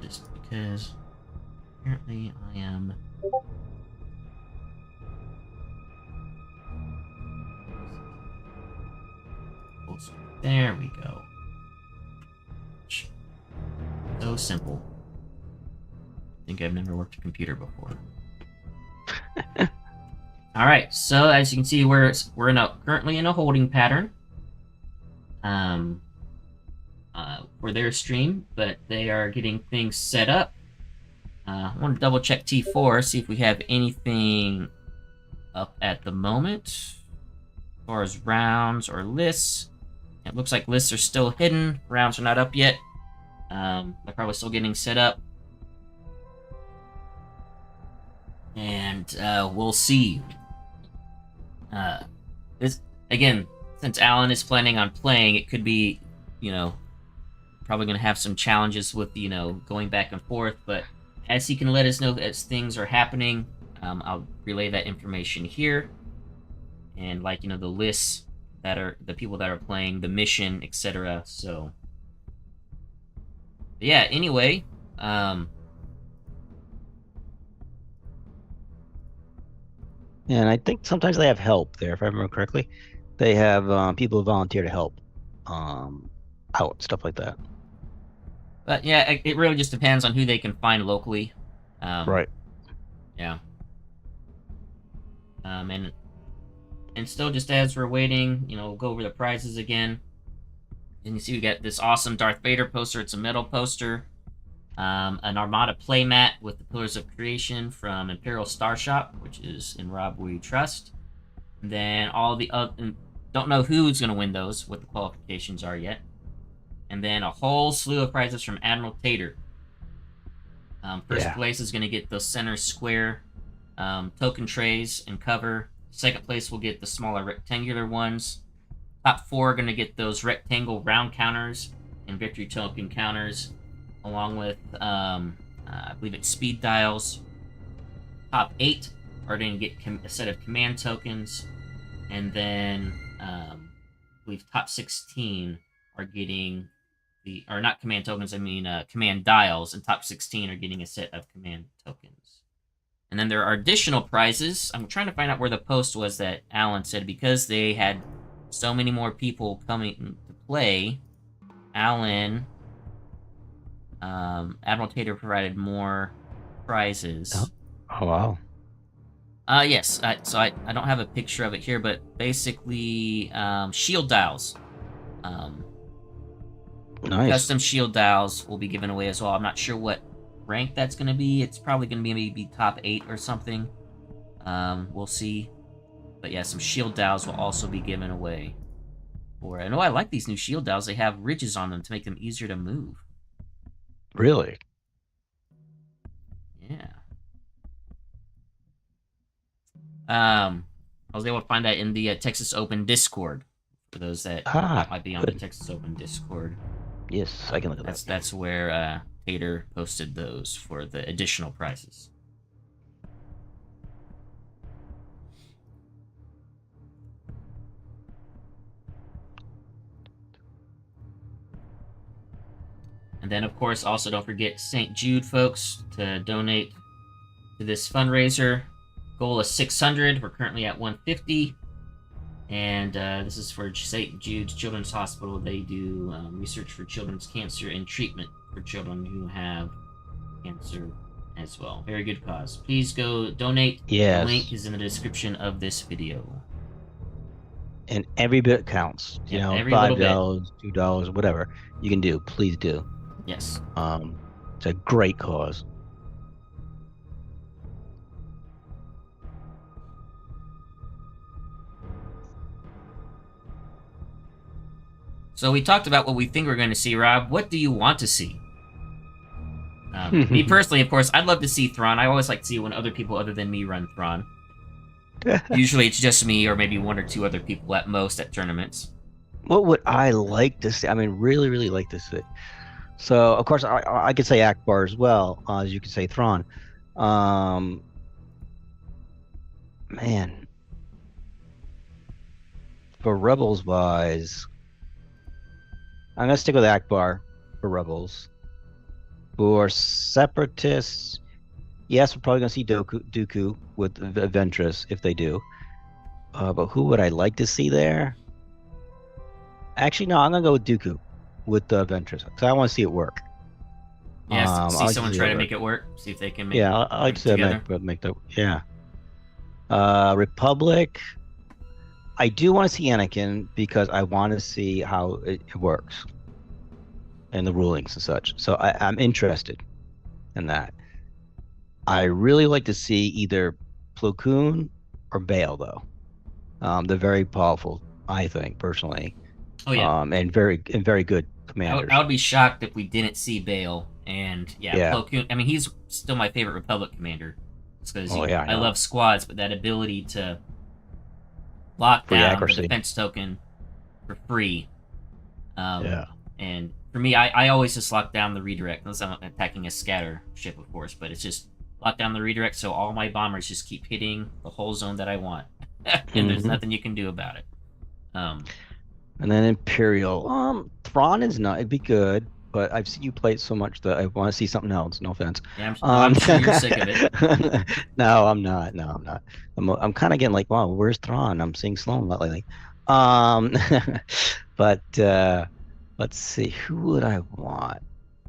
[SPEAKER 1] Just because apparently I am. There we go. So simple. I think I've never worked a computer before. All right, so as you can see, we're currently in a holding pattern. For their stream, but they are getting things set up. I want to double check T4, see if we have anything up at the moment as far as rounds or lists. It looks like lists are still hidden. Rounds are not up yet. They're probably still getting set up. And we'll see. This again, since Alan is planning on playing, it could be, probably going to have some challenges with, going back and forth. But as he can let us know as things are happening, I'll relay that information here. And like, the lists that are the people that are playing, the mission, etc. So, yeah, anyway,
[SPEAKER 2] And I think sometimes they have help there, if I remember correctly. They have people who volunteer to help out, stuff like that.
[SPEAKER 1] But yeah, it really just depends on who they can find locally.
[SPEAKER 2] Right.
[SPEAKER 1] Yeah. And still, just as we're waiting, we'll go over the prizes again. And you see we got this awesome Darth Vader poster. It's a metal poster. An Armada playmat with the Pillars of Creation from Imperial Star Shop, which is in Rob We Trust. And then all the other... Don't know who's going to win those, what the qualifications are yet. And then a whole slew of prizes from Admiral Tater. First place is going to get those center square token trays and cover. Second place will get the smaller rectangular ones. Top 4 are going to get those rectangle round counters and victory token counters, along with, I believe it's speed dials. Top 8 are going to get a set of command tokens. And then, I believe top 16 are getting or not command tokens, I mean command dials, and top 16 are getting a set of command tokens. And then there are additional prizes. I'm trying to find out where the post was that Alan said, because they had so many more people coming to play. Alan, Admiral Tater provided more prizes.
[SPEAKER 2] Oh wow.
[SPEAKER 1] Yes. So I don't have a picture of it here, but basically, shield dials.
[SPEAKER 2] Nice.
[SPEAKER 1] Custom shield dials will be given away as well. I'm not sure what rank that's going to be. It's probably going to be maybe top 8 or something. We'll see. But yeah, some shield dials will also be given away. I know I like these new shield dials. They have ridges on them to make them easier to move.
[SPEAKER 2] Really?
[SPEAKER 1] Yeah. I was able to find that in the Texas Open Discord. For those that might be on the Texas Open Discord.
[SPEAKER 2] Yes, I can look at that.
[SPEAKER 1] That's where Tater posted those for the additional prizes. And then, of course, also don't forget St. Jude, folks, to donate to this fundraiser. Goal is 600. We're currently at 150. And this is for St. Jude's Children's Hospital. They do research for children's cancer and treatment for children who have cancer as well. Very good cause. Please go donate.
[SPEAKER 2] Yes.
[SPEAKER 1] The link is in the description of this video.
[SPEAKER 2] And every bit counts. You know, $5, $2, whatever you can do. Please do.
[SPEAKER 1] Yes.
[SPEAKER 2] It's a great cause.
[SPEAKER 1] So we talked about what we think we're going to see, Rob. What do you want to see? Me personally, of course, I'd love to see Thrawn. I always like to see when other people other than me run Thrawn. Usually it's just me or maybe one or two other people at most at tournaments.
[SPEAKER 2] What would I like to see? I mean, really, really like to see. So, of course, I could say Akbar as well, as you could say Thrawn. Man. For Rebels-wise, I'm going to stick with Akbar for Rebels. For Separatists, yes, we're probably going to see Dooku with Ventress if they do. But who would I like to see there? Actually, no, I'm going to go with Dooku with Ventress because I want to see it work.
[SPEAKER 1] Yeah, see someone try to make it work. See if they can make
[SPEAKER 2] I like to see make that. Yeah. Republic, I do want to see Anakin because I want to see how it works and the rulings and such. So I'm interested in that. I really like to see either Plo Koon or Bail, though. They're very powerful, I think, personally.
[SPEAKER 1] Oh yeah.
[SPEAKER 2] And very good commanders.
[SPEAKER 1] I would be shocked if we didn't see Bail. And Plo Koon. I mean, he's still my favorite Republic commander. Because I love squads, but that ability to lock down the defense token for free. And for me, I always just lock down the redirect, unless I'm attacking a scatter ship, of course. But it's just lock down the redirect, so all my bombers just keep hitting the whole zone that I want, and there's nothing you can do about it.
[SPEAKER 2] And then Imperial, Thrawn is not. It'd be good, but I've seen you play it so much that I want to see something else. No offense.
[SPEAKER 1] Yeah, I'm sure you're sick of it.
[SPEAKER 2] No, I'm not. I'm kind of getting like, wow, where's Thrawn? I'm seeing Sloan a lot lately. But let's see, who would I want?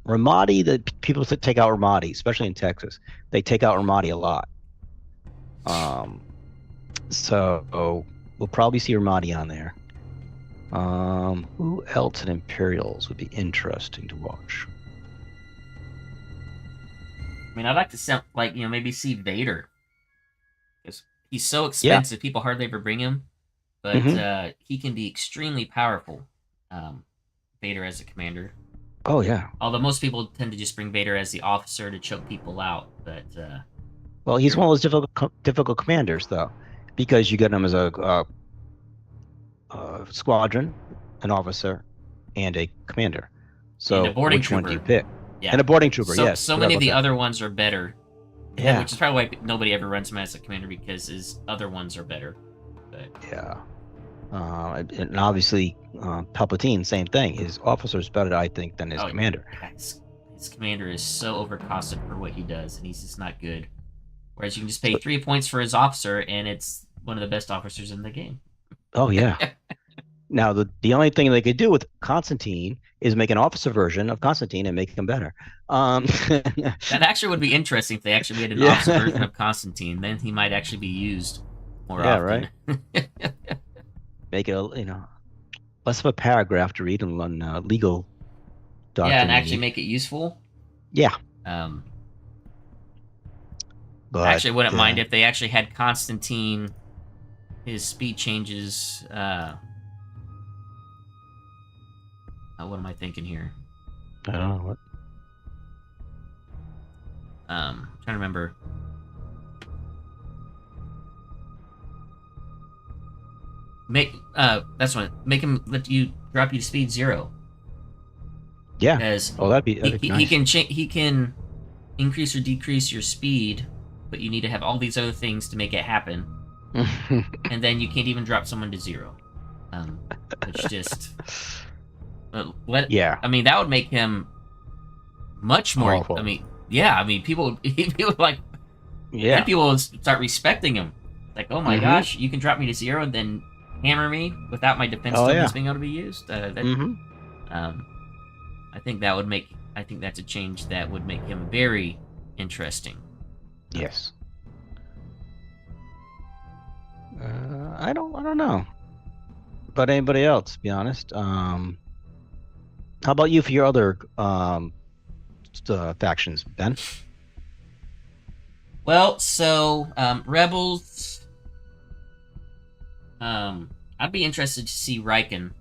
[SPEAKER 2] Ramadi. The people that take out Ramadi, especially in Texas, they take out Ramadi a lot. So we'll probably see Ramadi on there. Who else in Imperials would be interesting to watch?
[SPEAKER 1] I mean, I'd like to maybe see Vader. Because he's so expensive, people hardly ever bring him. But he can be extremely powerful. Vader as a commander.
[SPEAKER 2] Oh yeah.
[SPEAKER 1] Although most people tend to just bring Vader as the officer to choke people out, but
[SPEAKER 2] well, he's one of those difficult commanders, though, because you get him as a squadron, an officer, and a commander. So which one do you pick? Yeah. And a boarding trooper. Yes.
[SPEAKER 1] So many of the other ones are better. Yeah. Which is probably why nobody ever runs him as a commander, because his other ones are better. But
[SPEAKER 2] yeah. And obviously, Palpatine, same thing. His officer is better, I think, than his commander.
[SPEAKER 1] His commander is so overcosted for what he does, and he's just not good. Whereas you can just pay 3 points for his officer, and it's one of the best officers in the game.
[SPEAKER 2] Oh, yeah. Now, the only thing they could do with Constantine is make an officer version of Constantine and make him better.
[SPEAKER 1] That actually would be interesting if they actually made an officer version of Constantine. Then he might actually be used more often.
[SPEAKER 2] Right. Make it, less of a paragraph to read on legal documents.
[SPEAKER 1] Yeah, and actually make it useful.
[SPEAKER 2] Yeah.
[SPEAKER 1] But actually, I wouldn't mind if they actually had Constantine. His speed changes. What am I thinking here?
[SPEAKER 2] I don't know what.
[SPEAKER 1] Trying to remember. That's one. Make him drop you to speed 0.
[SPEAKER 2] Yeah.
[SPEAKER 1] Because
[SPEAKER 2] that'd be nice.
[SPEAKER 1] He can increase or decrease your speed, but you need to have all these other things to make it happen. And then you can't even drop someone to 0. Which just I mean, that would make him much more.
[SPEAKER 2] Awful.
[SPEAKER 1] I mean, yeah. I mean, people like.
[SPEAKER 2] Yeah.
[SPEAKER 1] Then people will start respecting him. Like, oh my gosh, you can drop me to 0 and then hammer me without my defense tokens being able to be used. I think that would make. I think that's a change that would make him very interesting.
[SPEAKER 2] Yes. I don't know. But anybody else, to be honest. How about you for your other factions, Ben?
[SPEAKER 1] Well, so Rebels. I'd be interested to see Riken,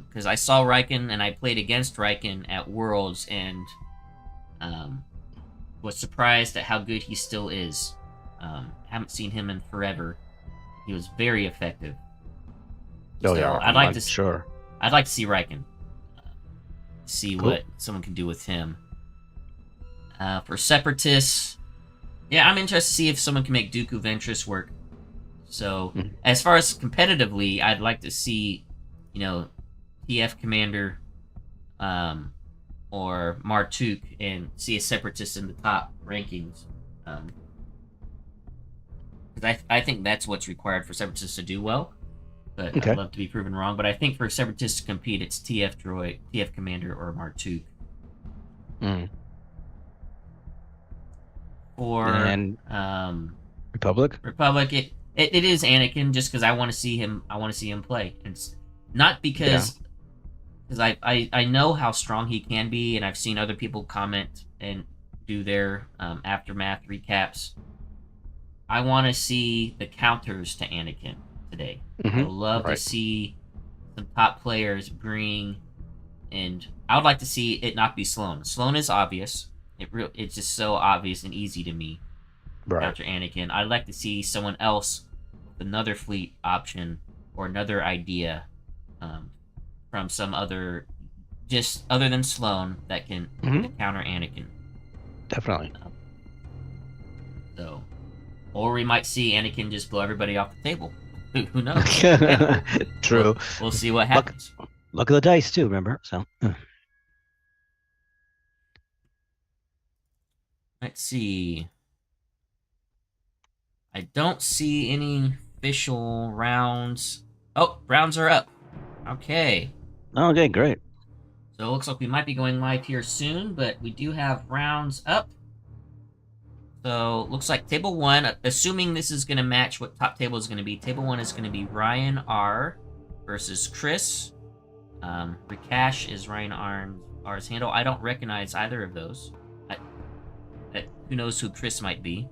[SPEAKER 1] because I saw Riken and I played against Riken at Worlds and was surprised at how good he still is. Haven't seen him in forever. He was very effective.
[SPEAKER 2] Oh
[SPEAKER 1] So
[SPEAKER 2] yeah,
[SPEAKER 1] I'd like to
[SPEAKER 2] sure.
[SPEAKER 1] I'd like to see Riken. See what someone can do with him. For Separatists, yeah, I'm interested to see if someone can make Dooku Ventress work. So, as far as competitively, I'd like to see, TF Commander, or Martuk, and see a Separatist in the top rankings. Because I think that's what's required for Separatists to do well. But I'd love to be proven wrong. But I think for Separatists to compete, it's TF Droid, TF Commander, or Martuk. For
[SPEAKER 2] Republic,
[SPEAKER 1] it is Anakin, just because I want to see him. I want to see him play. It's not because I know how strong he can be, and I've seen other people comment and do their aftermath recaps. I want to see the counters to Anakin today. I would love to see some top players bring, and I would like to see it not be Sloane. Sloane is obvious. It's just so obvious and easy to me. Counter Anakin. I'd like to see someone else with another fleet option or another idea from some other, just other than Sloane, that can counter Anakin.
[SPEAKER 2] Definitely.
[SPEAKER 1] So, or we might see Anakin just blow everybody off the table. Who knows?
[SPEAKER 2] True.
[SPEAKER 1] We'll see what happens.
[SPEAKER 2] Luck of the dice too. Remember, so.
[SPEAKER 1] Let's see. I don't see any official rounds. Oh, rounds are up. Okay.
[SPEAKER 2] Okay, great.
[SPEAKER 1] So it looks like we might be going live here soon, but we do have rounds up. So looks like table 1, assuming this is going to match what top table is going to be. Table 1 is going to be Ryan R versus Chris. Rikash is Ryan R's handle. I don't recognize either of those. Who knows who Chris might be?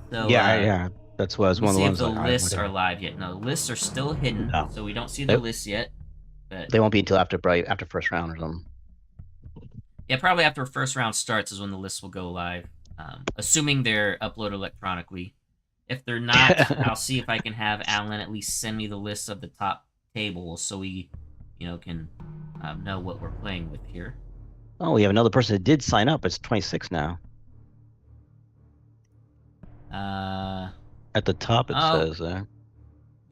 [SPEAKER 1] So,
[SPEAKER 2] yeah. That's what I was one of the ones.
[SPEAKER 1] See if the lists are live yet. No, the lists are still hidden, so we don't see the lists yet. But
[SPEAKER 2] they won't be until after first round or something.
[SPEAKER 1] Yeah, probably after first round starts is when the lists will go live. Assuming they're uploaded electronically. If they're not, I'll see if I can have Alan at least send me the list of the top tables so we, can know what we're playing with here.
[SPEAKER 2] Oh, we have another person that did sign up. It's 26 now. At the top it says.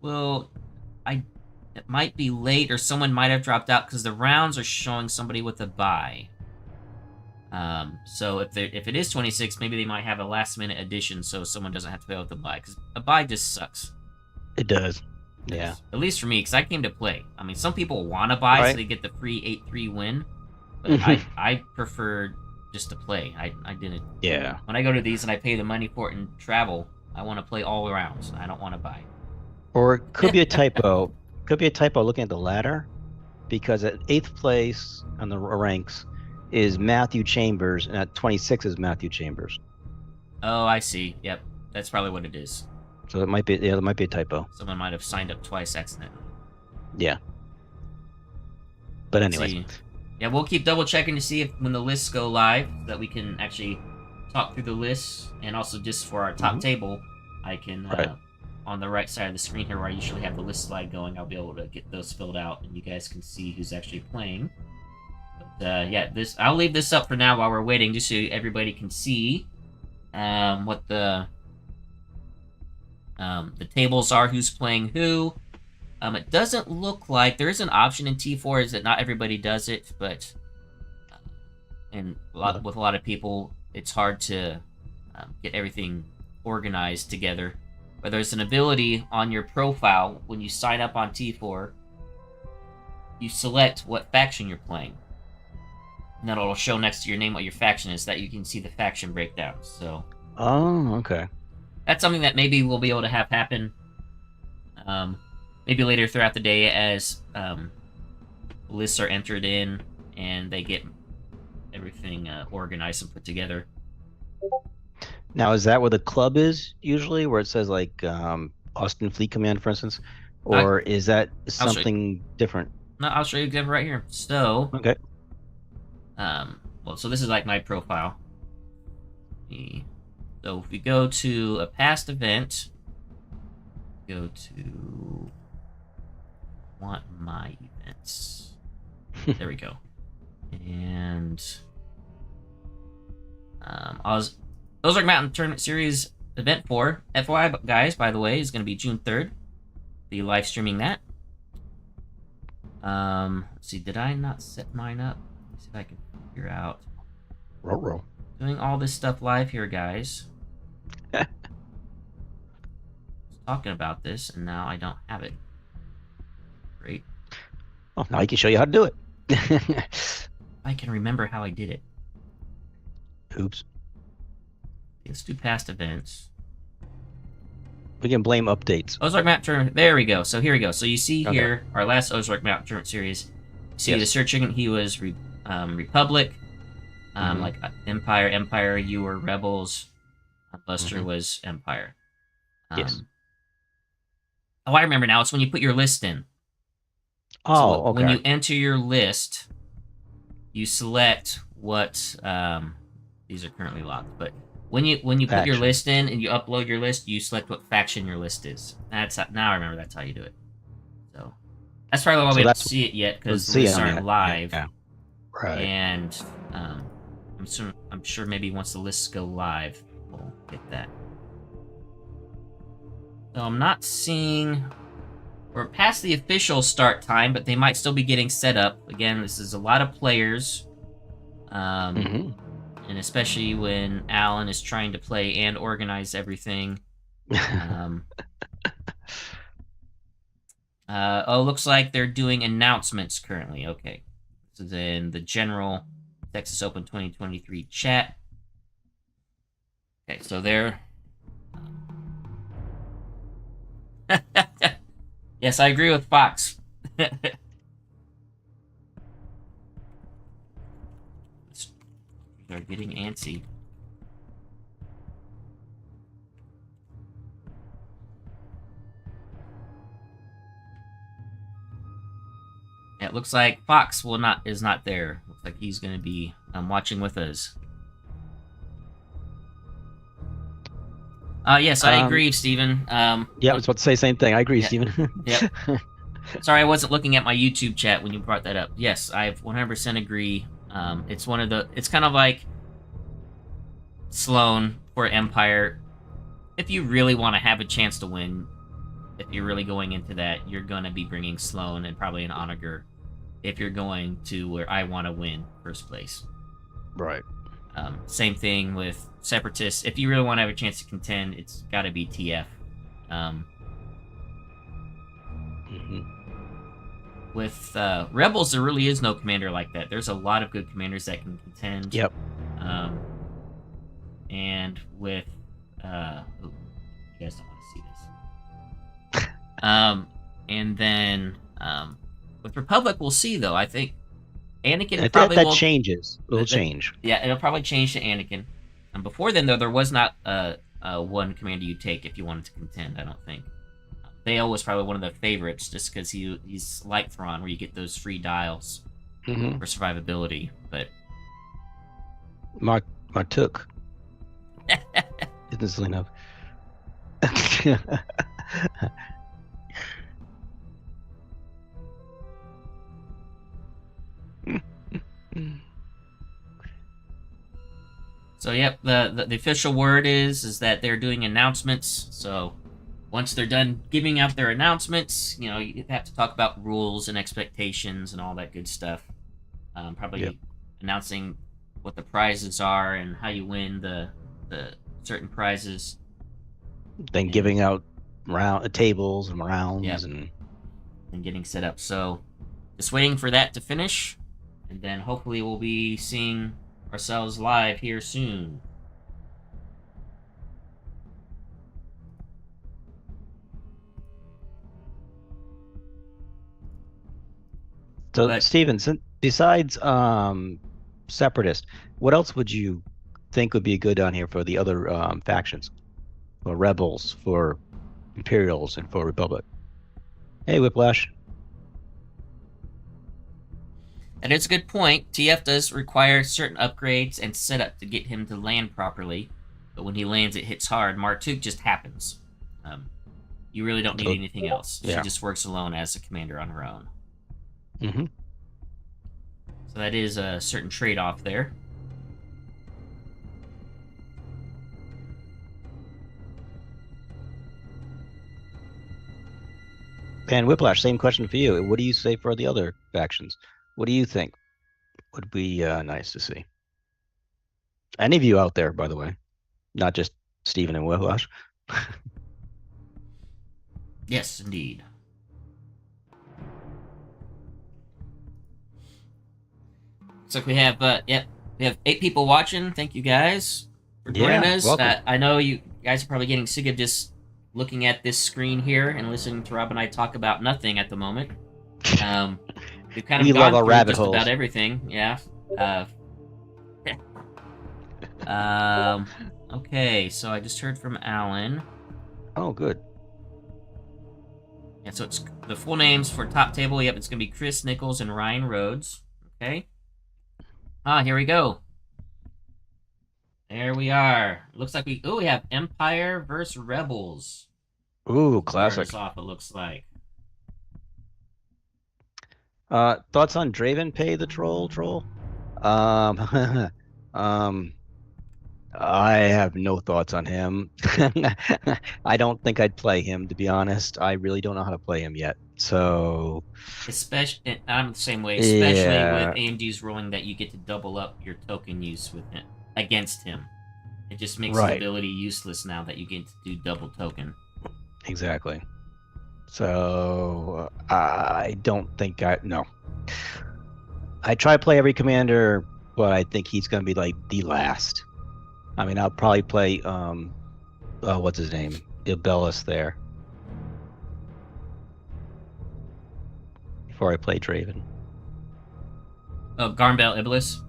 [SPEAKER 1] Well, it might be late, or someone might have dropped out because the rounds are showing somebody with a bye. So if it is 26, maybe they might have a last minute addition, so someone doesn't have to play with a bye, because a bye just sucks.
[SPEAKER 2] It does. Yeah.
[SPEAKER 1] At least for me, because I came to play. I mean, some people want to buy so they get the free 8-3 win, but I prefer just to play. I didn't.
[SPEAKER 2] Yeah.
[SPEAKER 1] When I go to these and I pay the money for it and travel, I want to play all rounds. I don't want to buy.
[SPEAKER 2] Or it could be a typo. Could be a typo looking at the ladder, because at 8th place on the ranks is Matthew Chambers, and at 26 is Matthew Chambers.
[SPEAKER 1] Oh, I see. Yep, that's probably what it is.
[SPEAKER 2] So it might be, it might be a typo.
[SPEAKER 1] Someone might have signed up twice accidentally.
[SPEAKER 2] Yeah. But anyway.
[SPEAKER 1] Yeah, we'll keep double checking to see if when the lists go live that we can actually talk through the lists, and also just for our top table, I can on the right side of the screen here where I usually have the list slide going, I'll be able to get those filled out, and you guys can see who's actually playing. But yeah, I'll leave this up for now while we're waiting, just so everybody can see what the tables are, who's playing who. It doesn't look like there is an option in T4 is that not everybody does it, but and
[SPEAKER 2] Yeah.
[SPEAKER 1] with a lot of people, it's hard to get everything organized together. But there's an ability on your profile when you sign up on T4. You select what faction you're playing, and then it'll show next to your name what your faction is, so that you can see the faction breakdown. So,
[SPEAKER 2] Oh, okay.
[SPEAKER 1] that's something that maybe we'll be able to have happen maybe later throughout the day as lists are entered in and they get everything organized and put together.
[SPEAKER 2] Now, is that where the club is usually, where it says like Austin Fleet Command, for instance, or is that something different?
[SPEAKER 1] No, I'll show you an example right here. So,
[SPEAKER 2] Okay.
[SPEAKER 1] well, so this is like my profile. So if we go to a past event, go to want my events. There we go. And Ozark Mountain Tournament Series Event 4, FYI, guys, by the way, is going to be June 3rd. Be live streaming that. Let's see, did I not set mine up? Let's see if I can figure out.
[SPEAKER 2] Roll.
[SPEAKER 1] Doing all this stuff live here, guys. I was talking about this, and now I don't have it. Great.
[SPEAKER 2] Oh, now I can show you how to do it.
[SPEAKER 1] I can remember how I did it.
[SPEAKER 2] Oops.
[SPEAKER 1] Let's do past events.
[SPEAKER 2] We can blame updates.
[SPEAKER 1] Ozark Mountain Tournament. There we go. So here we go. So you see here our last Ozark Mountain Tournament series. You see the searching. He was Republic, like Empire. You were Rebels. Buster was Empire.
[SPEAKER 2] Yes.
[SPEAKER 1] Oh, I remember now. It's when you put your list in.
[SPEAKER 2] Oh,
[SPEAKER 1] so
[SPEAKER 2] okay.
[SPEAKER 1] When you enter your list, you select what. These are currently locked, but when you put your list in and you upload your list, you select what faction your list is. Now I remember that's how you do it. So that's probably why we don't see it yet, because the lists aren't live.
[SPEAKER 2] Yeah. Right.
[SPEAKER 1] And I'm sure maybe once the lists go live, we'll get that. So I'm not seeing. We're past the official start time, but they might still be getting set up. Again, this is a lot of players. And especially when Alan is trying to play and organize everything. Looks like they're doing announcements currently. Okay. This is in the general Texas Open 2023 chat. Okay, so they're... Yes, I agree with Fox. They're getting antsy. Yeah, it looks like Fox is not there. Looks like he's going to be watching with us. Yes, I agree, Steven.
[SPEAKER 2] Yeah, I was about to say the same thing. I agree, Steven.
[SPEAKER 1] Yep. Sorry, I wasn't looking at my YouTube chat when you brought that up. Yes, I 100% agree. It's kind of like Sloan for Empire. If you really want to have a chance to win, if you're really going into that, you're going to be bringing Sloan and probably an Onager if you're going to where I want to win first place.
[SPEAKER 2] Right.
[SPEAKER 1] Same thing with Separatists. If you really want to have a chance to contend, it's got to be TF. With Rebels, there really is no commander like that. There's a lot of good commanders that can contend.
[SPEAKER 2] Yep.
[SPEAKER 1] And with... you guys don't want to see this. And then with Republic, we'll see, though. I think Anakin probably will...
[SPEAKER 2] changes. It'll change.
[SPEAKER 1] Yeah, it'll probably change to Anakin. And before then, though, there was not one commander you take if you wanted to contend, I don't think. Bale was probably one of the favorites, just because he's like Thrawn, where you get those free dials for survivability. But
[SPEAKER 2] Mark took. Isn't enough.
[SPEAKER 1] So yep, the official word is that they're doing announcements. So once they're done giving out their announcements, you have to talk about rules and expectations and all that good stuff. Probably announcing what the prizes are and how you win the certain prizes.
[SPEAKER 2] Then giving out tables and rounds
[SPEAKER 1] Yep. and getting set up. So just waiting for that to finish, and then hopefully we'll be seeing ourselves live here soon.
[SPEAKER 2] So,
[SPEAKER 1] But-
[SPEAKER 2] Steven, besides Separatist, what else would you think would be good on here for the other factions? For Rebels, for Imperials, and for Republic? Hey, Whiplash.
[SPEAKER 1] And it's a good point. TF does require certain upgrades and setup to get him to land properly. But when he lands, it hits hard. Martuk just happens. You really don't need anything else.
[SPEAKER 2] Yeah.
[SPEAKER 1] She just works alone as a commander on her own.
[SPEAKER 2] Mm-hmm.
[SPEAKER 1] So that is a certain trade-off there.
[SPEAKER 2] And Whiplash, same question for you. What do you say for the other factions? What do you think would be nice to see? Any of you out there, by the way, not just Steven and Whiplash.
[SPEAKER 1] Yes, indeed. Looks like we have, we have 8 people watching. Thank you guys for joining us.
[SPEAKER 2] Welcome.
[SPEAKER 1] I know you guys are probably getting sick of just looking at this screen here and listening to Rob and I talk about nothing at the moment. We've kind of
[SPEAKER 2] We
[SPEAKER 1] gone
[SPEAKER 2] love our
[SPEAKER 1] through
[SPEAKER 2] rabbit
[SPEAKER 1] just
[SPEAKER 2] holes.
[SPEAKER 1] about everything. Yeah. Okay, so I just heard from Alan.
[SPEAKER 2] Oh, good.
[SPEAKER 1] Yeah, so it's the full names for top table. Yep, it's gonna be Chris Nichols and Ryan Rhodes. Okay. Here we go. There we are. Looks like we have Empire versus Rebels.
[SPEAKER 2] Ooh,
[SPEAKER 1] Start
[SPEAKER 2] classic.
[SPEAKER 1] us off, it looks like.
[SPEAKER 2] Thoughts on Draven Pay the Troll? I have no thoughts on him. I don't think I'd play him, to be honest. I really don't know how to play him yet. So,
[SPEAKER 1] Especially, I'm the same way. Especially
[SPEAKER 2] Yeah.
[SPEAKER 1] with AMD's ruling that you get to double up your token use with him against him. It just makes
[SPEAKER 2] Right.
[SPEAKER 1] the ability useless now that you get to do double token.
[SPEAKER 2] exactly. So, I don't think no. I try to play every commander, but I think he's going to be like the last. I mean, I'll probably play, what's his name? Ibellis there. Before I play Draven.
[SPEAKER 1] Oh, Garmbel Iblis.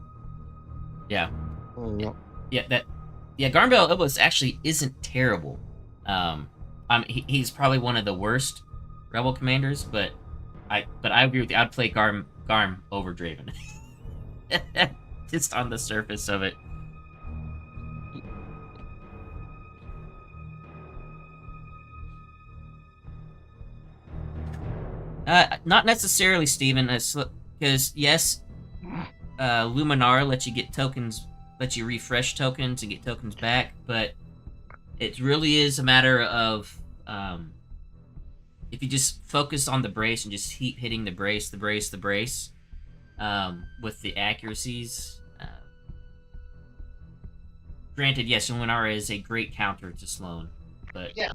[SPEAKER 1] Yeah.
[SPEAKER 2] Oh,
[SPEAKER 1] Garmbel Iblis actually isn't terrible. He's probably one of the worst rebel commanders, but I agree with you. I'd play Garm over Draven. Just on the surface of it. Not necessarily, Steven, because yes, Luminar lets you get tokens, lets you refresh tokens and get tokens back, but it really is a matter of if you just focus on the brace and just keep hitting the brace, with the accuracies. Granted, yes, Luminar is a great counter to Sloan, but
[SPEAKER 3] Yeah.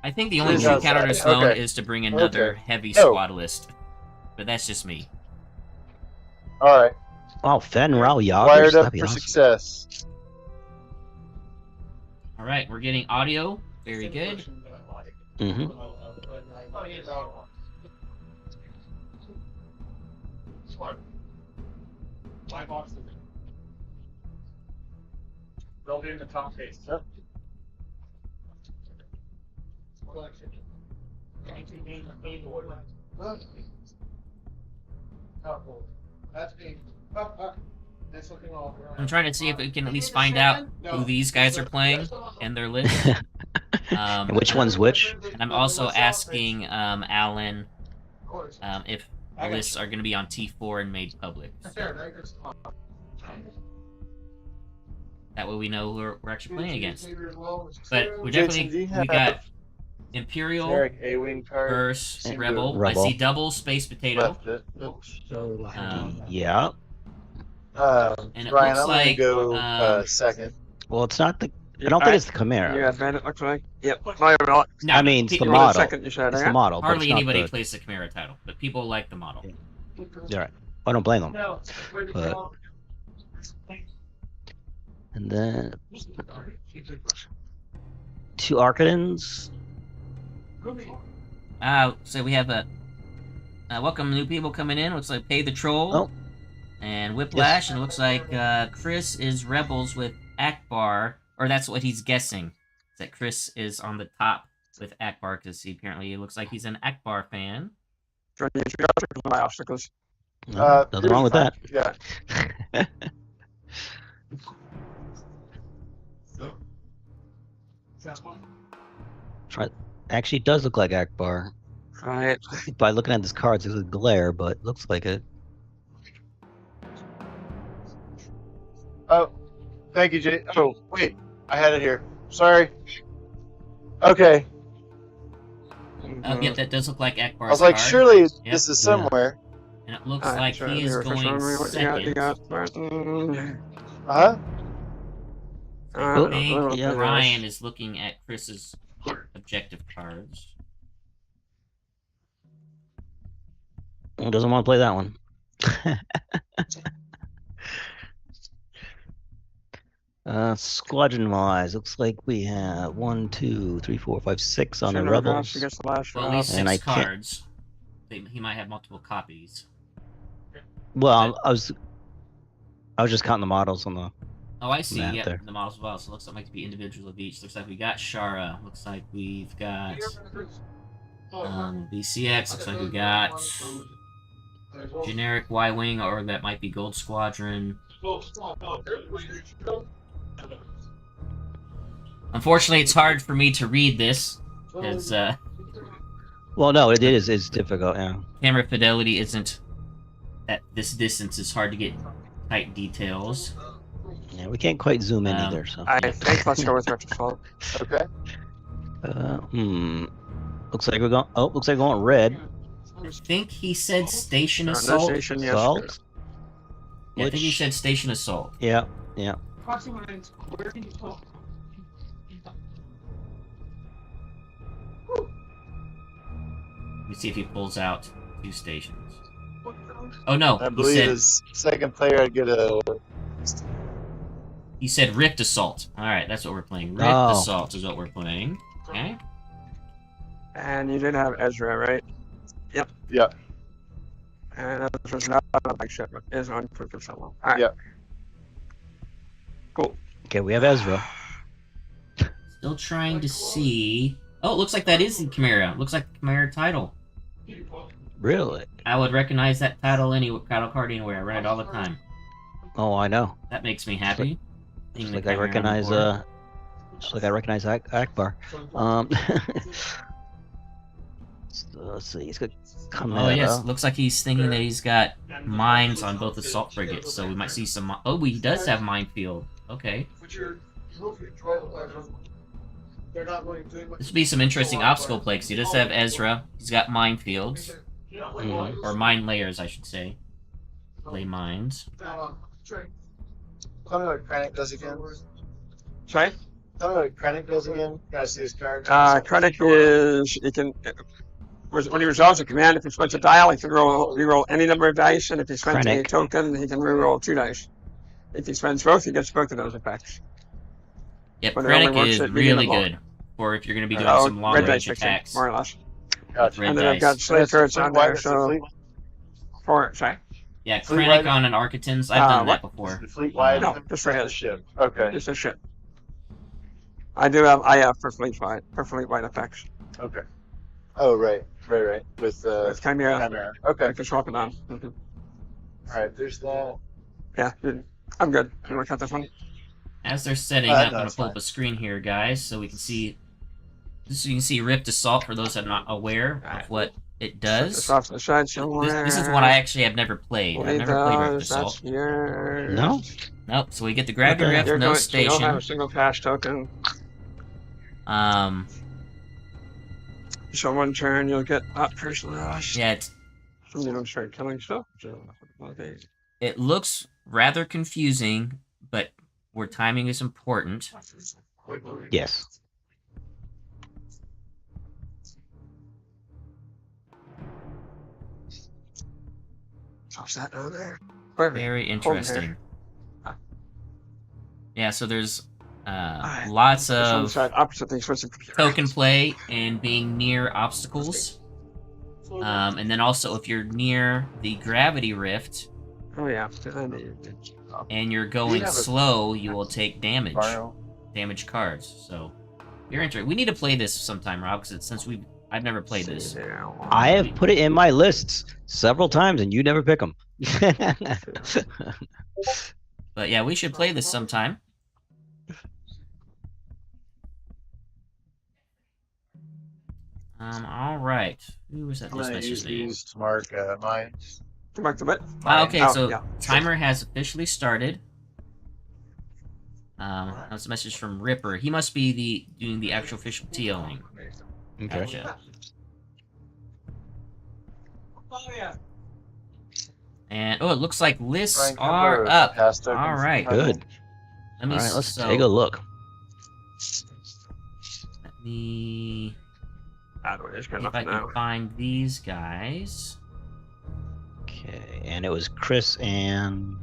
[SPEAKER 1] I think the only
[SPEAKER 3] Who's
[SPEAKER 1] true
[SPEAKER 3] outside?
[SPEAKER 1] counter to Sloan
[SPEAKER 3] Okay.
[SPEAKER 1] is to bring another
[SPEAKER 3] Okay.
[SPEAKER 1] heavy
[SPEAKER 3] Oh.
[SPEAKER 1] squad list. But that's just me.
[SPEAKER 3] All right.
[SPEAKER 2] Oh, Fen Rao Yagers?
[SPEAKER 3] Wired up
[SPEAKER 2] That'd be
[SPEAKER 3] for
[SPEAKER 2] awesome.
[SPEAKER 3] success.
[SPEAKER 1] All right, we're getting audio. Very good.
[SPEAKER 2] Mm-hmm.
[SPEAKER 4] Build in the top case.
[SPEAKER 3] Yep.
[SPEAKER 1] I'm trying to see if we can at least find out who these guys are playing and their list.
[SPEAKER 2] And which one's which?
[SPEAKER 1] And I'm also asking Alan if the lists are going to be on T4 and made public. That way we know who we're actually playing against. But we
[SPEAKER 3] Jason, do
[SPEAKER 1] definitely
[SPEAKER 3] you
[SPEAKER 1] we got
[SPEAKER 3] have
[SPEAKER 1] Imperial
[SPEAKER 3] generic A-wing card?
[SPEAKER 1] versus
[SPEAKER 3] Seem to
[SPEAKER 1] Rebel.
[SPEAKER 2] Rebel.
[SPEAKER 1] I see double Space Potato.
[SPEAKER 3] Left it. Oops.
[SPEAKER 1] Um,
[SPEAKER 2] Yeah.
[SPEAKER 1] And it
[SPEAKER 3] Ryan,
[SPEAKER 1] looks
[SPEAKER 3] I'm
[SPEAKER 1] like,
[SPEAKER 3] gonna go second.
[SPEAKER 2] Well, it's not the. I don't think it's the Chimera.
[SPEAKER 4] Yeah, Bandit looks like. Yep. No, you're not.
[SPEAKER 1] no,
[SPEAKER 2] I mean, it's the
[SPEAKER 1] people-
[SPEAKER 4] You wanted
[SPEAKER 2] model.
[SPEAKER 4] second, you said,
[SPEAKER 2] It's
[SPEAKER 4] yeah?
[SPEAKER 2] the model, but
[SPEAKER 1] Hardly
[SPEAKER 2] it's not
[SPEAKER 1] anybody
[SPEAKER 2] the.
[SPEAKER 1] plays the Chimera title, but people like the model.
[SPEAKER 2] You're right. I don't blame them. But and then 2 Arcadans.
[SPEAKER 1] So we have a welcome new people coming in. Looks like Pay the Troll
[SPEAKER 2] Oh.
[SPEAKER 1] and Whiplash, and it looks like Chris is Rebels with Akbar, or that's what he's guessing. That Chris is on the top with Akbar because he apparently looks like he's an Akbar fan.
[SPEAKER 4] Trying to use your obstacles, my obstacles.
[SPEAKER 2] No, nothing wrong with that.
[SPEAKER 3] Yeah.
[SPEAKER 2] Actually, it does look like Akbar.
[SPEAKER 4] Right.
[SPEAKER 2] By looking at his cards, there's a glare, but it looks like it.
[SPEAKER 3] Oh, thank you, Jay. Oh, wait, I had it here. Sorry. Okay.
[SPEAKER 1] Yep, that does look like Akbar's
[SPEAKER 3] I was like,
[SPEAKER 1] card.
[SPEAKER 3] surely
[SPEAKER 1] Yep.
[SPEAKER 3] this is somewhere.
[SPEAKER 1] And it looks
[SPEAKER 4] Alright,
[SPEAKER 1] like
[SPEAKER 4] so
[SPEAKER 1] he is
[SPEAKER 4] here, first
[SPEAKER 1] going
[SPEAKER 4] one, what
[SPEAKER 1] second.
[SPEAKER 4] you got, Martin.
[SPEAKER 3] Huh?
[SPEAKER 2] Oh,
[SPEAKER 1] I think
[SPEAKER 2] yeah.
[SPEAKER 1] Ryan is looking at Chris's objective cards.
[SPEAKER 2] Doesn't want to play that one. Squadron wise, looks like we have 1, 2, 3, 4, 5, 6 on the Rebels.
[SPEAKER 4] She gets the last
[SPEAKER 1] Well, at
[SPEAKER 4] drop.
[SPEAKER 1] least
[SPEAKER 2] And
[SPEAKER 1] 6
[SPEAKER 2] I can't-
[SPEAKER 1] cards. He might have multiple copies.
[SPEAKER 2] Well, I was just counting the models on the.
[SPEAKER 1] Oh, I see.
[SPEAKER 2] Map
[SPEAKER 1] Yeah,
[SPEAKER 2] there.
[SPEAKER 1] the models as well. So it looks like it might be individuals of each. Looks like we got Shara. Looks like we've got BCX. Looks like we got generic Y-wing, or that might be Gold Squadron. Unfortunately, it's hard for me to read this because
[SPEAKER 2] Well, no, it is. It's difficult. Yeah.
[SPEAKER 1] camera fidelity isn't at this distance. It's hard to get tight details.
[SPEAKER 2] Yeah, we can't quite zoom in
[SPEAKER 1] Um,
[SPEAKER 2] either. So.
[SPEAKER 4] I think let's go with Richard's fault.
[SPEAKER 3] Okay.
[SPEAKER 2] Looks like we're going. Oh, looks like we're going red.
[SPEAKER 1] I think he said Station
[SPEAKER 4] No
[SPEAKER 1] Assault.
[SPEAKER 4] station, yes.
[SPEAKER 2] Salt.
[SPEAKER 1] Yeah, I think he
[SPEAKER 2] Which-
[SPEAKER 1] said Station Assault.
[SPEAKER 2] Yeah. Yeah.
[SPEAKER 1] Let me see if he pulls out 2 stations. Oh no,
[SPEAKER 3] I believe as second player, I'd get a.
[SPEAKER 1] he said Rift Assault. Alright, that's what we're playing. Rift
[SPEAKER 2] Oh.
[SPEAKER 1] Assault is what we're playing. Okay.
[SPEAKER 4] And you did have Ezra, right?
[SPEAKER 3] Yeah.
[SPEAKER 4] And Ezra's not on a big ship, but is on Proof of Solo. Alright.
[SPEAKER 3] Yeah.
[SPEAKER 4] Cool.
[SPEAKER 2] Okay, we have Ezra.
[SPEAKER 1] Still trying to see. Oh, it looks like that is the Chimera. Looks like the Chimera title.
[SPEAKER 2] Really?
[SPEAKER 1] I would recognize that title card anywhere. I run it all the time.
[SPEAKER 2] Oh, I know.
[SPEAKER 1] That makes me happy. Seeing
[SPEAKER 2] Just
[SPEAKER 1] the
[SPEAKER 2] like I
[SPEAKER 1] Chimera on the
[SPEAKER 2] recognize.
[SPEAKER 1] board.
[SPEAKER 2] Just like I recognize Akbar. Let's see. He's got Chimera.
[SPEAKER 1] Oh yes, looks like he's thinking that he's got mines on both assault frigates, so we might see some. Oh, he does have minefield. Okay, this would be some interesting obstacle play. 'Cause he does have Ezra. He's got minefields,
[SPEAKER 2] Mhm.
[SPEAKER 1] or mine layers, I should say. Lay mines.
[SPEAKER 3] Tell me what Krennic does again.
[SPEAKER 4] Sorry?
[SPEAKER 3] Tell me what Krennic does again. Can I see his card?
[SPEAKER 4] Krennic is, he can, when he resolves a command, if he spends a dial, he can reroll any number of dice, and if he spends a
[SPEAKER 2] Krennic.
[SPEAKER 4] token, he can reroll 2 dice. If he spends both, he gets both of those effects.
[SPEAKER 1] Yep,
[SPEAKER 4] But it only
[SPEAKER 1] Krennic
[SPEAKER 4] works
[SPEAKER 1] is
[SPEAKER 4] at medium
[SPEAKER 1] really
[SPEAKER 4] and long.
[SPEAKER 1] good for if you're going to be doing
[SPEAKER 4] Oh,
[SPEAKER 1] some long
[SPEAKER 4] red
[SPEAKER 1] range
[SPEAKER 4] dice fixing,
[SPEAKER 1] attacks.
[SPEAKER 4] more or less.
[SPEAKER 3] Gotcha.
[SPEAKER 1] Red
[SPEAKER 4] And then I've got
[SPEAKER 1] dice.
[SPEAKER 4] slave turrets on there,
[SPEAKER 3] It's the
[SPEAKER 4] so
[SPEAKER 3] fleet,
[SPEAKER 4] 4, sorry?
[SPEAKER 1] Yeah,
[SPEAKER 3] Fleet
[SPEAKER 1] Krennic
[SPEAKER 3] wide-
[SPEAKER 1] on an Architans. I've done that
[SPEAKER 4] what?
[SPEAKER 1] before.
[SPEAKER 3] the fleet wide.
[SPEAKER 4] No, just for
[SPEAKER 3] the
[SPEAKER 4] his.
[SPEAKER 3] ship. Okay.
[SPEAKER 4] It's a ship. I have for fleet wide effects.
[SPEAKER 3] Okay. Oh right. With
[SPEAKER 4] With Chimera,
[SPEAKER 3] Chimera. Okay.
[SPEAKER 4] I can swap it on. Mhm.
[SPEAKER 3] All right. There's that.
[SPEAKER 4] Yeah, I'm good. You want to cut this one?
[SPEAKER 1] As they're setting
[SPEAKER 3] No,
[SPEAKER 1] up, I'm going
[SPEAKER 3] it's
[SPEAKER 1] to pull
[SPEAKER 3] fine.
[SPEAKER 1] up a screen here, guys, so we can see. So you can see Rift Assault for those that are not aware of what it
[SPEAKER 4] This
[SPEAKER 1] does.
[SPEAKER 4] off to the side somewhere.
[SPEAKER 1] This is one I actually have never played. I've never played Rift
[SPEAKER 4] That's
[SPEAKER 1] Assault.
[SPEAKER 4] yours.
[SPEAKER 2] No.
[SPEAKER 1] Nope. So we get the grab your
[SPEAKER 2] Okay.
[SPEAKER 1] Rift,
[SPEAKER 4] You're
[SPEAKER 1] no
[SPEAKER 4] going, so you don't have
[SPEAKER 1] station.
[SPEAKER 4] a single cash token. So one turn, you'll get up first loss.
[SPEAKER 1] Yeah, it's,
[SPEAKER 4] Somebody don't start killing stuff. So, okay.
[SPEAKER 1] It looks rather confusing, but where timing is important.
[SPEAKER 2] Yes.
[SPEAKER 4] How's that over there? Perfect.
[SPEAKER 1] Very
[SPEAKER 4] Hold
[SPEAKER 1] interesting.
[SPEAKER 4] there.
[SPEAKER 1] Yeah, so there's
[SPEAKER 4] Alright.
[SPEAKER 1] lots
[SPEAKER 4] Just on the
[SPEAKER 1] of
[SPEAKER 4] side, opposite things. Switch the computer.
[SPEAKER 1] token play and being near obstacles. And then also if you're near the gravity rift
[SPEAKER 4] Oh yeah.
[SPEAKER 1] and you're
[SPEAKER 3] You
[SPEAKER 1] going
[SPEAKER 3] have a-
[SPEAKER 1] slow, you will take damage.
[SPEAKER 3] Mario.
[SPEAKER 1] Damage cards. So you're interested. We need to play this sometime, Rob, because I've never played this.
[SPEAKER 2] I have put it in my lists several times, and you never pick them.
[SPEAKER 1] But yeah, we should play this sometime. All right. Who was that?
[SPEAKER 3] I'm
[SPEAKER 1] This
[SPEAKER 3] gonna
[SPEAKER 1] message
[SPEAKER 3] use
[SPEAKER 1] name?
[SPEAKER 3] these to mark mine.
[SPEAKER 4] Come back to what?
[SPEAKER 1] Okay,
[SPEAKER 4] Oh,
[SPEAKER 1] so
[SPEAKER 4] yeah.
[SPEAKER 1] timer has officially started. That's a message from Ripper. He must be doing the actual official TOing.
[SPEAKER 2] Okay.
[SPEAKER 1] Gotcha. And it looks like lists
[SPEAKER 3] Brian
[SPEAKER 1] are
[SPEAKER 3] Kemper,
[SPEAKER 1] up.
[SPEAKER 3] past tokens.
[SPEAKER 1] All right.
[SPEAKER 2] Good.
[SPEAKER 1] Let me.
[SPEAKER 2] All right, let's
[SPEAKER 1] so,
[SPEAKER 2] take a look.
[SPEAKER 1] Let me.
[SPEAKER 4] Just
[SPEAKER 1] See
[SPEAKER 4] good
[SPEAKER 1] if
[SPEAKER 4] enough
[SPEAKER 1] I
[SPEAKER 4] now.
[SPEAKER 1] can find these guys.
[SPEAKER 2] Okay, and it was Chris and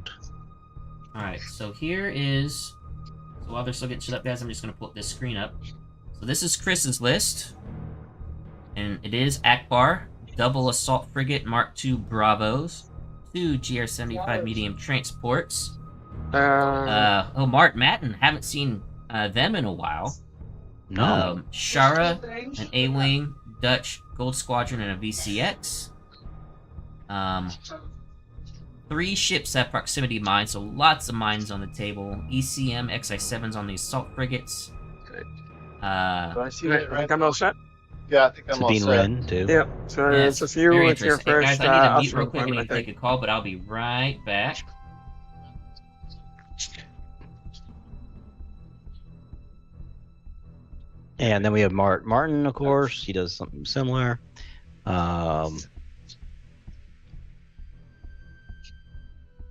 [SPEAKER 1] All right. So here is. So while they're still getting shit up, guys, I'm just gonna put this screen up. So this is Chris's list, and it is Akbar, double assault frigate Mark II Bravos, 2 GR-75 medium transports. Mark Matten, haven't seen them in a while.
[SPEAKER 2] no.
[SPEAKER 1] Shara, an A-wing, Dutch Gold Squadron, and a VCX. 3 ships have proximity mines, so lots of mines on the table. ECM XI-7s on the assault frigates.
[SPEAKER 3] Do I see that
[SPEAKER 4] I
[SPEAKER 3] right?
[SPEAKER 4] think I'm all set.
[SPEAKER 3] Yeah, I think I'm all
[SPEAKER 2] Sabine
[SPEAKER 3] set.
[SPEAKER 2] Wren too.
[SPEAKER 4] Yeah. So
[SPEAKER 1] Yeah,
[SPEAKER 4] it's a few.
[SPEAKER 1] very
[SPEAKER 4] It's your
[SPEAKER 1] interesting. Hey,
[SPEAKER 4] first
[SPEAKER 1] guys, I need to mute
[SPEAKER 4] optional
[SPEAKER 1] real quick. I need
[SPEAKER 4] requirement,
[SPEAKER 1] to
[SPEAKER 4] I
[SPEAKER 1] take
[SPEAKER 4] think.
[SPEAKER 1] a call, but I'll be right back.
[SPEAKER 2] And then we have Martin, of course. He does something similar.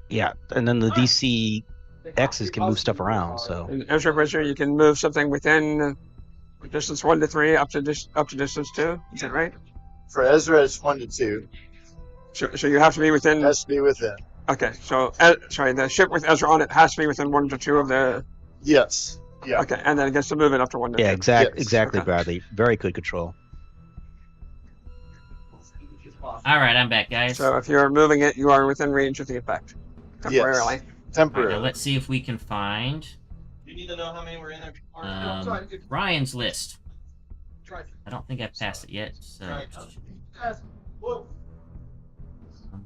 [SPEAKER 2] Yeah, and then the VCXs can move stuff around. So
[SPEAKER 4] And as your pressure, you can move something within distance 1 to 3 up to distance 2. Is that right?
[SPEAKER 3] For Ezra, it's 1 to 2.
[SPEAKER 4] So you have to be
[SPEAKER 3] It
[SPEAKER 4] within.
[SPEAKER 3] has to be within.
[SPEAKER 4] Okay. So sorry, the ship with Ezra on it has to be within 1 to 2 of the.
[SPEAKER 3] Yes. Yeah.
[SPEAKER 4] Okay, and then it gets to move it up to 1 to 2.
[SPEAKER 2] yeah,
[SPEAKER 3] Yes.
[SPEAKER 2] exactly,
[SPEAKER 4] Okay.
[SPEAKER 2] Bradley. Very good control.
[SPEAKER 1] All right, I'm back, guys.
[SPEAKER 4] So if you're moving it, you are within range of the effect temporarily.
[SPEAKER 1] All right,
[SPEAKER 3] Temporary.
[SPEAKER 1] now let's see if we can find
[SPEAKER 5] You need to know how many were in there.
[SPEAKER 1] Ryan's list. I don't think I've passed it yet, so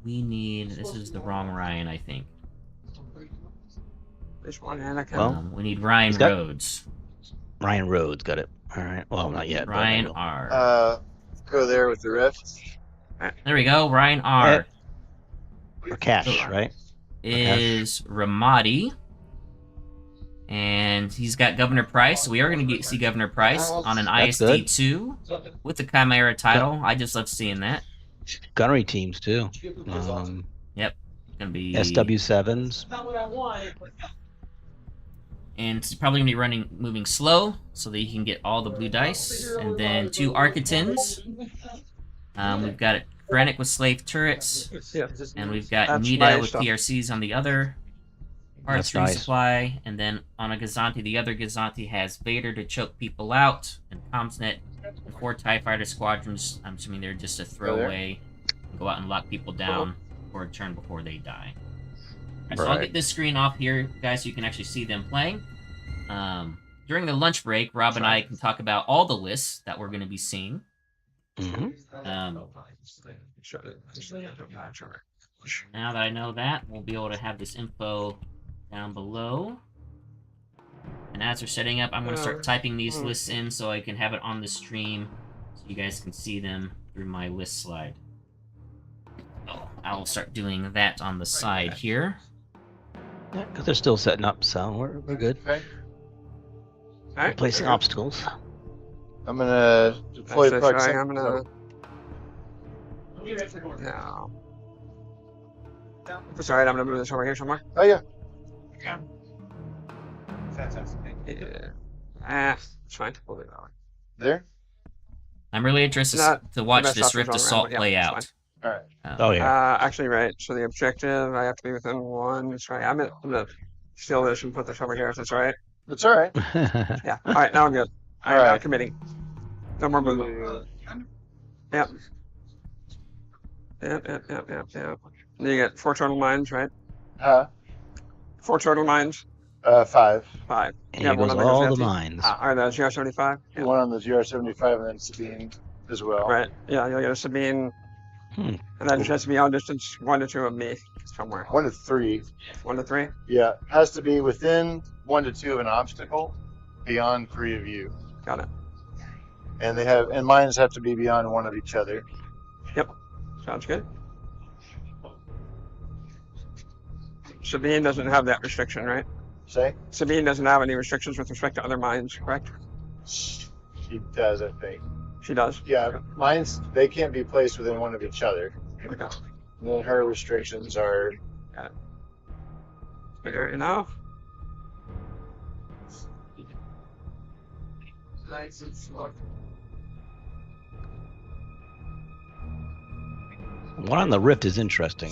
[SPEAKER 1] we need. This is the wrong Ryan, I think.
[SPEAKER 4] This one, Anakin.
[SPEAKER 2] Well,
[SPEAKER 1] We need Ryan
[SPEAKER 2] he's got-
[SPEAKER 1] Rhodes.
[SPEAKER 2] Ryan Rhodes got it. All right. Well, not yet. but
[SPEAKER 1] Ryan
[SPEAKER 2] I will.
[SPEAKER 1] R.
[SPEAKER 3] Go there with the rift.
[SPEAKER 1] There we go. Ryan R.
[SPEAKER 2] Or Cash, right?
[SPEAKER 1] is Ramadi. And he's got Governor Price. So we are going to see Governor Price on an
[SPEAKER 2] That's good.
[SPEAKER 1] ISD2 with the Chimera title. I just love seeing that.
[SPEAKER 2] Gunnery teams too.
[SPEAKER 1] Going to be
[SPEAKER 2] SW7s.
[SPEAKER 1] And it's probably going to be moving slow so that you can get all the blue dice. And then 2 Architins. We've got a Krennic with slave turrets.
[SPEAKER 4] Yeah.
[SPEAKER 1] And we've got
[SPEAKER 4] That's
[SPEAKER 1] Nita
[SPEAKER 4] nice
[SPEAKER 1] with
[SPEAKER 4] stuff.
[SPEAKER 1] PRCs on the other.
[SPEAKER 2] That's
[SPEAKER 1] Parts
[SPEAKER 2] nice.
[SPEAKER 1] resupply. And then on a Gazanti, the other Gazanti has Vader to choke people out. And Comsnet and 4 TIE fighter squadrons. I'm assuming they're just a throwaway. Go out and lock people down for a turn before they die. Alright, so I'll
[SPEAKER 2] Right.
[SPEAKER 1] get this screen off here, guys, so you can actually see them playing. During the lunch break, Rob and I can talk about all the lists that we're going to be seeing.
[SPEAKER 2] Mhm.
[SPEAKER 1] Now that I know that, we'll be able to have this info down below. And as we're setting up, I'm going to start typing these lists in so I can have it on the stream so you guys can see them through my list slide. So I'll start doing that on the side here.
[SPEAKER 2] Yeah, because they're still setting up, so we're good.
[SPEAKER 3] Okay.
[SPEAKER 4] Alright.
[SPEAKER 2] Placing obstacles.
[SPEAKER 3] I'm gonna deploy
[SPEAKER 4] That's it,
[SPEAKER 3] proximity.
[SPEAKER 4] I'm gonna. No. That's all right. I'm gonna move this over here somewhere.
[SPEAKER 3] Oh yeah.
[SPEAKER 5] Fantastic.
[SPEAKER 4] Yeah. It's fine. We'll leave that one.
[SPEAKER 3] There.
[SPEAKER 1] I'm really interested
[SPEAKER 4] Not
[SPEAKER 1] to watch
[SPEAKER 4] best
[SPEAKER 1] this
[SPEAKER 4] options
[SPEAKER 1] Rift
[SPEAKER 4] all around,
[SPEAKER 1] Assault
[SPEAKER 4] but yeah,
[SPEAKER 1] play
[SPEAKER 4] it's
[SPEAKER 1] out.
[SPEAKER 3] All right.
[SPEAKER 2] Oh yeah.
[SPEAKER 4] Actually, right. So the objective, I have to be within one. That's right. I'm gonna steal this and put this over here. If that's all right.
[SPEAKER 3] That's all right.
[SPEAKER 4] Yeah. All right. Now I'm good. All right.
[SPEAKER 3] All
[SPEAKER 4] Now
[SPEAKER 3] right.
[SPEAKER 4] committing. No more movement. Yep. Yep. You get 4 total mines, right?
[SPEAKER 3] Huh?
[SPEAKER 4] 4 total mines.
[SPEAKER 3] 5.
[SPEAKER 4] 5.
[SPEAKER 2] And
[SPEAKER 4] Yeah,
[SPEAKER 2] here
[SPEAKER 4] one
[SPEAKER 2] goes
[SPEAKER 4] on there
[SPEAKER 2] all
[SPEAKER 4] goes
[SPEAKER 2] the
[SPEAKER 4] empty.
[SPEAKER 2] mines.
[SPEAKER 4] Are those GR75? Yeah.
[SPEAKER 3] One on the GR75 and then Sabine as well.
[SPEAKER 4] Right. Yeah, you'll get a Sabine. And that just has to be on distance 1 to 2 of me somewhere.
[SPEAKER 3] 1 to 3.
[SPEAKER 4] 1 to 3?
[SPEAKER 3] Yeah, has to be within 1 to 2 of an obstacle, beyond 3 of you.
[SPEAKER 4] Got it.
[SPEAKER 3] And mines have to be beyond 1 of each other.
[SPEAKER 4] Yep. Sounds good. Sabine doesn't have that restriction, right?
[SPEAKER 3] Say?
[SPEAKER 4] Sabine doesn't have any restrictions with respect to other mines, correct?
[SPEAKER 3] She does, I think.
[SPEAKER 4] She does.
[SPEAKER 3] Yeah, mines, they can't be placed within 1 of each other.
[SPEAKER 4] Okay.
[SPEAKER 3] And then her restrictions are...
[SPEAKER 4] Fair enough.
[SPEAKER 2] One on the Rift is interesting.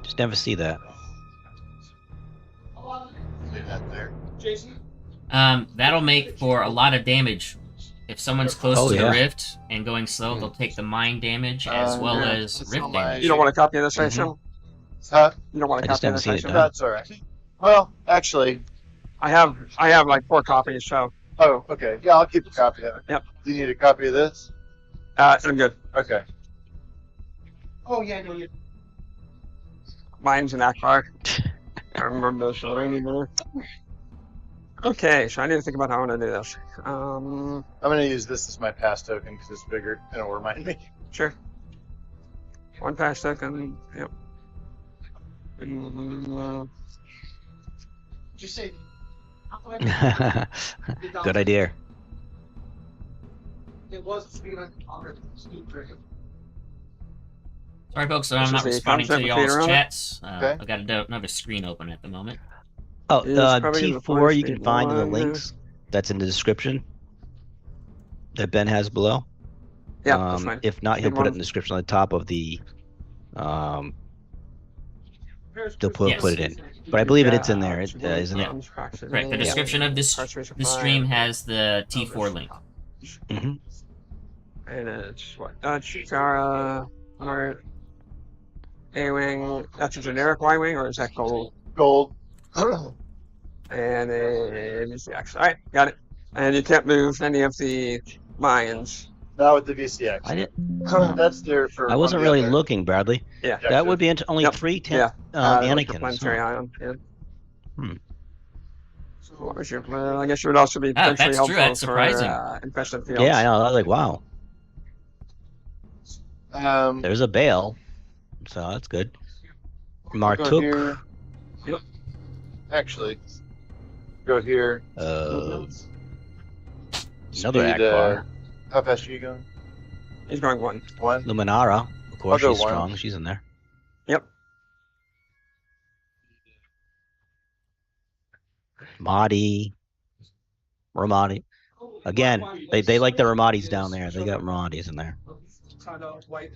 [SPEAKER 2] Just never see that.
[SPEAKER 3] Leave that there.
[SPEAKER 1] That'll make for a lot of damage. If someone's close
[SPEAKER 2] Oh,
[SPEAKER 1] to
[SPEAKER 2] yeah.
[SPEAKER 1] the rift and going slow, they'll take the mine damage as well
[SPEAKER 3] Yeah,
[SPEAKER 1] as
[SPEAKER 3] that's
[SPEAKER 1] rift
[SPEAKER 3] not my-
[SPEAKER 1] damage.
[SPEAKER 4] You don't want a copy of this, I assume?
[SPEAKER 3] Huh?
[SPEAKER 4] You don't want a
[SPEAKER 2] I just
[SPEAKER 4] copy of
[SPEAKER 2] haven't
[SPEAKER 4] this,
[SPEAKER 2] seen
[SPEAKER 4] I
[SPEAKER 2] it
[SPEAKER 4] assume?
[SPEAKER 2] done.
[SPEAKER 3] That's all right. Well, actually...
[SPEAKER 4] I have like 4 copies, so
[SPEAKER 3] Oh, okay. Yeah, I'll keep a copy of it.
[SPEAKER 4] Yep.
[SPEAKER 3] Do you need a copy of this?
[SPEAKER 4] I'm good.
[SPEAKER 3] Okay.
[SPEAKER 5] Oh, yeah, no, you.
[SPEAKER 4] Mine's in Akbar. I remember those anymore. Okay, so I need to think about how I want to do this.
[SPEAKER 3] I'm going to use this as my pass token because it's bigger and it'll remind me.
[SPEAKER 4] Sure. 1 pass token. Yep. Mm,
[SPEAKER 5] Just say.
[SPEAKER 2] Good idea.
[SPEAKER 5] It was speed on speed trigger.
[SPEAKER 1] Sorry, folks, that
[SPEAKER 4] This
[SPEAKER 1] I'm
[SPEAKER 4] is
[SPEAKER 1] not
[SPEAKER 4] the
[SPEAKER 1] responding to
[SPEAKER 4] concept
[SPEAKER 1] y'all's
[SPEAKER 4] feeder on it?
[SPEAKER 1] chats.
[SPEAKER 3] Okay.
[SPEAKER 1] I've got another screen open at the moment.
[SPEAKER 2] Oh,
[SPEAKER 4] It's probably the
[SPEAKER 2] T4 you
[SPEAKER 4] first
[SPEAKER 2] can find in the
[SPEAKER 4] one.
[SPEAKER 2] links. That's in the description that Ben has below.
[SPEAKER 4] yeah, that's fine.
[SPEAKER 2] If not, he'll
[SPEAKER 4] Good
[SPEAKER 2] put it
[SPEAKER 4] one.
[SPEAKER 2] in the description on the top of the. They'll
[SPEAKER 1] Yes.
[SPEAKER 2] put it in, but I believe it's in there, isn't it?
[SPEAKER 1] Right, the description of this stream has the T4 link.
[SPEAKER 2] hmm
[SPEAKER 4] And it's what? Dutch, Gara, Mart, A-Wing. That's a generic Y-Wing, or is that gold?
[SPEAKER 3] Gold.
[SPEAKER 4] And a VCX. Alright, got it. And you can't move any of the mines.
[SPEAKER 3] Not with the VCX.
[SPEAKER 2] I didn't.
[SPEAKER 3] That's there for.
[SPEAKER 2] I wasn't
[SPEAKER 3] one of the
[SPEAKER 2] really
[SPEAKER 3] other
[SPEAKER 2] looking, Bradley.
[SPEAKER 4] Yeah.
[SPEAKER 2] That
[SPEAKER 3] objectives.
[SPEAKER 2] would be only
[SPEAKER 4] Yep.
[SPEAKER 2] 3
[SPEAKER 4] Yeah.
[SPEAKER 2] Anakin's.
[SPEAKER 4] Planetary
[SPEAKER 2] huh?
[SPEAKER 4] ion. Yeah.
[SPEAKER 2] Hmm.
[SPEAKER 4] So what was your plan? I guess it would also be
[SPEAKER 1] Ah,
[SPEAKER 4] potentially
[SPEAKER 1] that's true,
[SPEAKER 4] helpful
[SPEAKER 1] that's surprising.
[SPEAKER 4] for infested fields.
[SPEAKER 2] Yeah, I know. I was like, wow,
[SPEAKER 3] Um,
[SPEAKER 2] there's a bale, so that's good.
[SPEAKER 3] go
[SPEAKER 2] Martuk.
[SPEAKER 3] here.
[SPEAKER 4] Yep.
[SPEAKER 3] Actually, go here.
[SPEAKER 2] Another
[SPEAKER 3] Speed,
[SPEAKER 2] Akbar.
[SPEAKER 3] how fast are you going?
[SPEAKER 4] He's going 1.
[SPEAKER 3] 1?
[SPEAKER 2] Luminara, of course,
[SPEAKER 3] I'll go
[SPEAKER 2] she's
[SPEAKER 3] 1.
[SPEAKER 2] strong. She's in there.
[SPEAKER 4] Yep.
[SPEAKER 2] Mahdi, Ramadi. Again, they like the Ramadis down there. They got Ramadis in there.
[SPEAKER 5] Kind of white.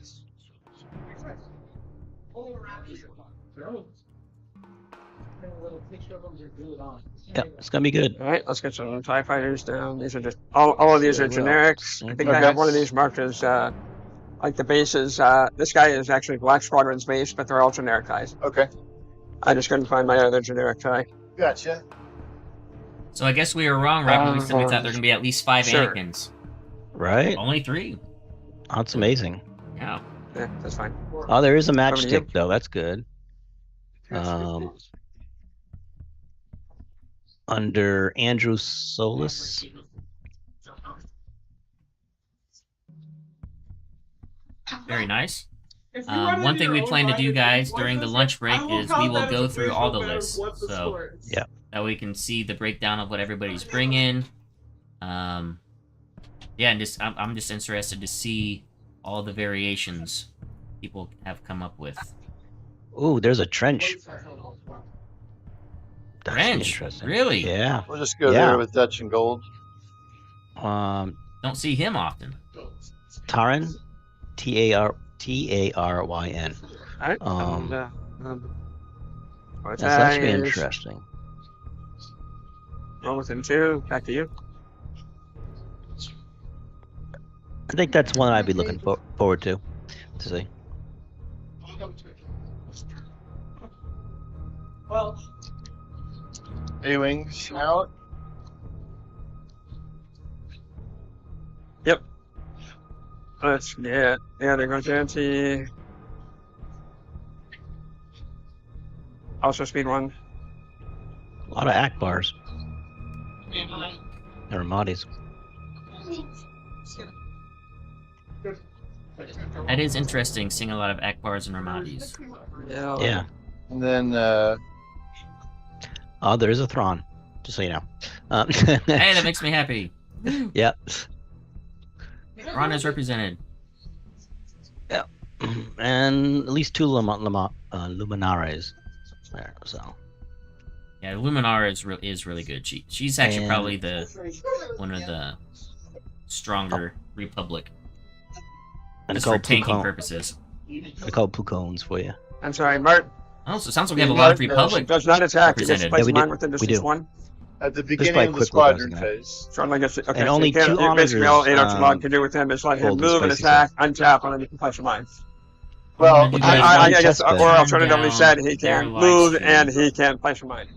[SPEAKER 2] Yep, it's gonna be good.
[SPEAKER 4] Alright, let's get some TIE fighters down. These are just all of these are generics. I think I
[SPEAKER 3] Okay.
[SPEAKER 4] have one of these marked as like the bases. This guy is actually Black Squadron's base, but they're all generic ties.
[SPEAKER 3] Okay.
[SPEAKER 4] I just couldn't find my other generic tie.
[SPEAKER 3] Gotcha.
[SPEAKER 1] So I guess we were wrong, right? When we said we thought there were going to be at least 5
[SPEAKER 4] Sure.
[SPEAKER 1] Anakins.
[SPEAKER 2] Right?
[SPEAKER 1] Only 3.
[SPEAKER 2] That's amazing.
[SPEAKER 1] Yeah.
[SPEAKER 4] Yeah, that's fine.
[SPEAKER 2] Oh, there is a
[SPEAKER 4] Over to you.
[SPEAKER 2] matchstick though. That's good. Under Andrew Solis.
[SPEAKER 1] Very nice. One thing we plan to do, guys, during the lunch break is we will go through all the lists. So
[SPEAKER 2] Yeah.
[SPEAKER 1] that we can see the breakdown of what everybody's bringing. Yeah, and I'm just interested to see all the variations people have come up with.
[SPEAKER 2] Ooh, there's a trench. That's
[SPEAKER 1] Trench?
[SPEAKER 2] interesting.
[SPEAKER 1] Really?
[SPEAKER 2] Yeah.
[SPEAKER 3] We'll just go
[SPEAKER 2] Yeah.
[SPEAKER 3] there with Dutch and Gold.
[SPEAKER 2] Um,
[SPEAKER 1] Don't see him often.
[SPEAKER 2] Taran, Taryn.
[SPEAKER 4] Alright.
[SPEAKER 2] Yes, that should be interesting.
[SPEAKER 4] One within 2. Back to you.
[SPEAKER 2] I think that's one I'd be looking forward to see.
[SPEAKER 5] Well,
[SPEAKER 3] A-Wings out.
[SPEAKER 4] Yep. Let's get the other Gorganti. Also speed 1.
[SPEAKER 2] A lot of Akbars and Armadis.
[SPEAKER 1] That is interesting, seeing a lot of Akbars and Ramadis.
[SPEAKER 2] Yeah.
[SPEAKER 3] And then,
[SPEAKER 2] Oh, there is a Thrawn, just so you know.
[SPEAKER 1] Hey, that makes me happy.
[SPEAKER 2] Yep.
[SPEAKER 1] Ron is represented.
[SPEAKER 2] Yep. And at least 2 Luminares there, so.
[SPEAKER 1] Yeah, Luminar is really good. She's actually
[SPEAKER 2] And-
[SPEAKER 1] probably one of the stronger Republic.
[SPEAKER 2] And
[SPEAKER 1] Just
[SPEAKER 2] a
[SPEAKER 1] for
[SPEAKER 2] couple
[SPEAKER 1] tanking
[SPEAKER 2] Pucon-
[SPEAKER 1] purposes.
[SPEAKER 2] a couple Pucones for you.
[SPEAKER 4] I'm sorry, Mart.
[SPEAKER 1] Oh, so it sounds like we have a lot of Republic.
[SPEAKER 4] Does not attack. It gets
[SPEAKER 1] represented.
[SPEAKER 4] placed
[SPEAKER 2] Yeah, we
[SPEAKER 4] mine
[SPEAKER 2] do.
[SPEAKER 4] within
[SPEAKER 2] We
[SPEAKER 4] distance
[SPEAKER 2] do.
[SPEAKER 4] 1.
[SPEAKER 3] at the
[SPEAKER 2] by
[SPEAKER 3] beginning of the
[SPEAKER 2] quick look, I was
[SPEAKER 3] squadron
[SPEAKER 2] gonna-
[SPEAKER 3] phase.
[SPEAKER 4] So I guess, okay,
[SPEAKER 2] And
[SPEAKER 4] so
[SPEAKER 2] only
[SPEAKER 4] you can't,
[SPEAKER 2] 2
[SPEAKER 4] basically all
[SPEAKER 2] onagers,
[SPEAKER 4] Admiral can do with him is let him
[SPEAKER 2] hold the
[SPEAKER 4] move and
[SPEAKER 2] spicy
[SPEAKER 4] attack, untap, and then you can place your mine.
[SPEAKER 3] Well,
[SPEAKER 1] I'm gonna do that.
[SPEAKER 4] I guess,
[SPEAKER 2] test bed.
[SPEAKER 4] or alternatively
[SPEAKER 1] Turn
[SPEAKER 4] said,
[SPEAKER 1] down
[SPEAKER 4] he
[SPEAKER 1] their
[SPEAKER 4] can
[SPEAKER 1] live
[SPEAKER 4] move
[SPEAKER 1] stream.
[SPEAKER 4] and he can place your mine.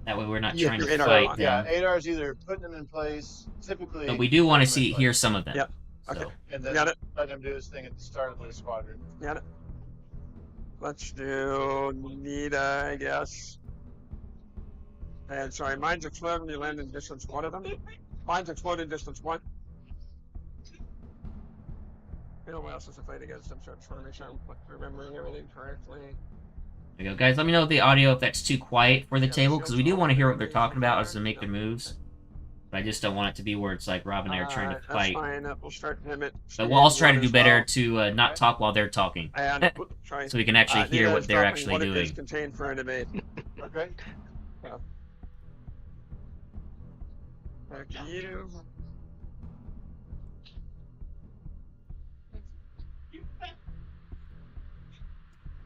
[SPEAKER 1] That way we're not
[SPEAKER 3] Yeah,
[SPEAKER 1] trying to
[SPEAKER 4] you're
[SPEAKER 1] fight
[SPEAKER 4] in
[SPEAKER 1] them.
[SPEAKER 3] yeah, Adar's either putting them in place, typically.
[SPEAKER 1] But we do want to hear some of them.
[SPEAKER 4] Yep. Okay.
[SPEAKER 1] So,
[SPEAKER 3] And then
[SPEAKER 4] Got it.
[SPEAKER 3] let him do his thing at the start of the squadron.
[SPEAKER 4] Got it. Let's do Nita, I guess. And sorry, mine's exploding. You land in distance 1 of them. Mine's exploding distance 1. You know what else is to fight against? I'm trying to make sure I'm remembering everything correctly.
[SPEAKER 1] there you go, guys. Let me know the audio if that's too quiet for the table, because we do want to hear what they're talking about as they make their moves. But I just don't want it to be where it's like Rob and I are trying to
[SPEAKER 4] That's
[SPEAKER 1] fight.
[SPEAKER 4] fine. We'll start him at.
[SPEAKER 1] But we'll also try to do
[SPEAKER 4] as
[SPEAKER 1] better
[SPEAKER 4] well.
[SPEAKER 1] to not talk while they're talking,
[SPEAKER 4] And try.
[SPEAKER 1] so we can actually hear
[SPEAKER 4] Nita
[SPEAKER 1] what
[SPEAKER 4] is
[SPEAKER 1] they're
[SPEAKER 4] dropping
[SPEAKER 1] actually
[SPEAKER 4] one of his
[SPEAKER 1] doing.
[SPEAKER 4] contained for a debate.
[SPEAKER 3] Okay.
[SPEAKER 4] Back to you.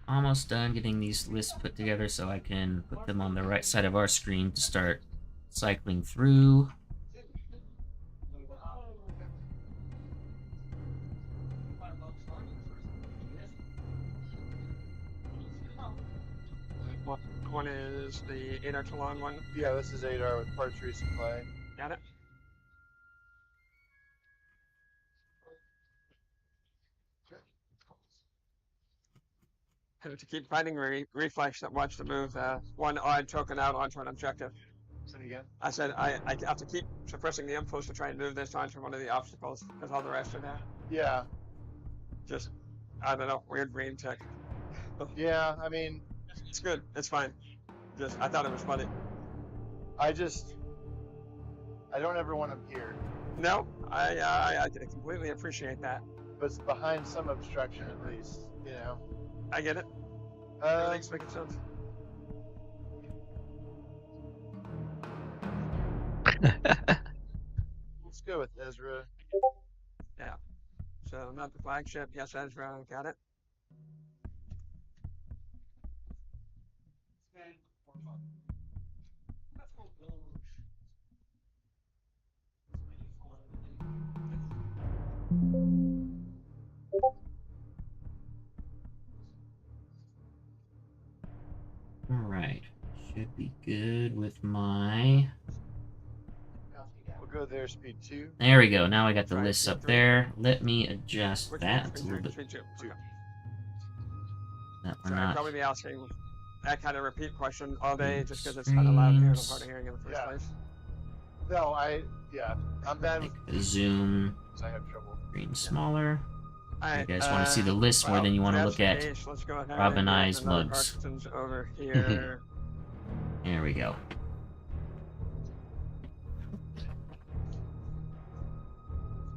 [SPEAKER 1] Almost done getting these lists put together so I can put them on the right side of our screen to start cycling through.
[SPEAKER 4] One is the Adar Talon one.
[SPEAKER 3] Yeah, this is Adar with parts resupply.
[SPEAKER 4] Got it. And to keep fighting reflex that watch the move, 1 odd token out onto an objective.
[SPEAKER 3] Say it again.
[SPEAKER 4] I said I have to keep suppressing the impulse to try and move this onto one of the obstacles because all the rest are there.
[SPEAKER 3] Yeah.
[SPEAKER 4] Just, I don't know, weird brain tech.
[SPEAKER 3] Yeah, I mean,
[SPEAKER 4] It's good. It's fine. Just, I thought it was funny.
[SPEAKER 3] I don't ever want him here,
[SPEAKER 4] No, I completely appreciate that.
[SPEAKER 3] but it's behind some obstruction at least, you know.
[SPEAKER 4] I get it.
[SPEAKER 3] Uh,
[SPEAKER 4] Everything's making sense.
[SPEAKER 3] let's go with Ezra.
[SPEAKER 4] So, not the flagship. Yes, Ezra, got it.
[SPEAKER 1] Alright. Should be good with my...
[SPEAKER 3] We'll go there, speed 2.
[SPEAKER 1] There we go. Now I got the
[SPEAKER 4] Right,
[SPEAKER 1] lists
[SPEAKER 4] yeah,
[SPEAKER 1] up
[SPEAKER 4] 3.
[SPEAKER 1] there. Let me adjust
[SPEAKER 4] Which
[SPEAKER 1] that.
[SPEAKER 4] one?
[SPEAKER 1] It's a little bit...
[SPEAKER 4] Speed 2. Okay.
[SPEAKER 1] That we're
[SPEAKER 4] So I'd
[SPEAKER 1] not...
[SPEAKER 4] probably be asking that kind of repeat question all day just because it's kind of loud here and I'm hard of hearing in the first
[SPEAKER 3] Yeah.
[SPEAKER 4] place.
[SPEAKER 3] No, I'm bad
[SPEAKER 1] Make
[SPEAKER 3] with
[SPEAKER 1] the zoom
[SPEAKER 3] I have trouble.
[SPEAKER 1] screen smaller.
[SPEAKER 4] Alright,
[SPEAKER 1] You guys want to see the list more than you want to look at.
[SPEAKER 4] Let's go ahead
[SPEAKER 1] Rob and
[SPEAKER 4] get
[SPEAKER 1] I's
[SPEAKER 4] another
[SPEAKER 1] mugs.
[SPEAKER 4] Parkinson's over here.
[SPEAKER 1] There we go.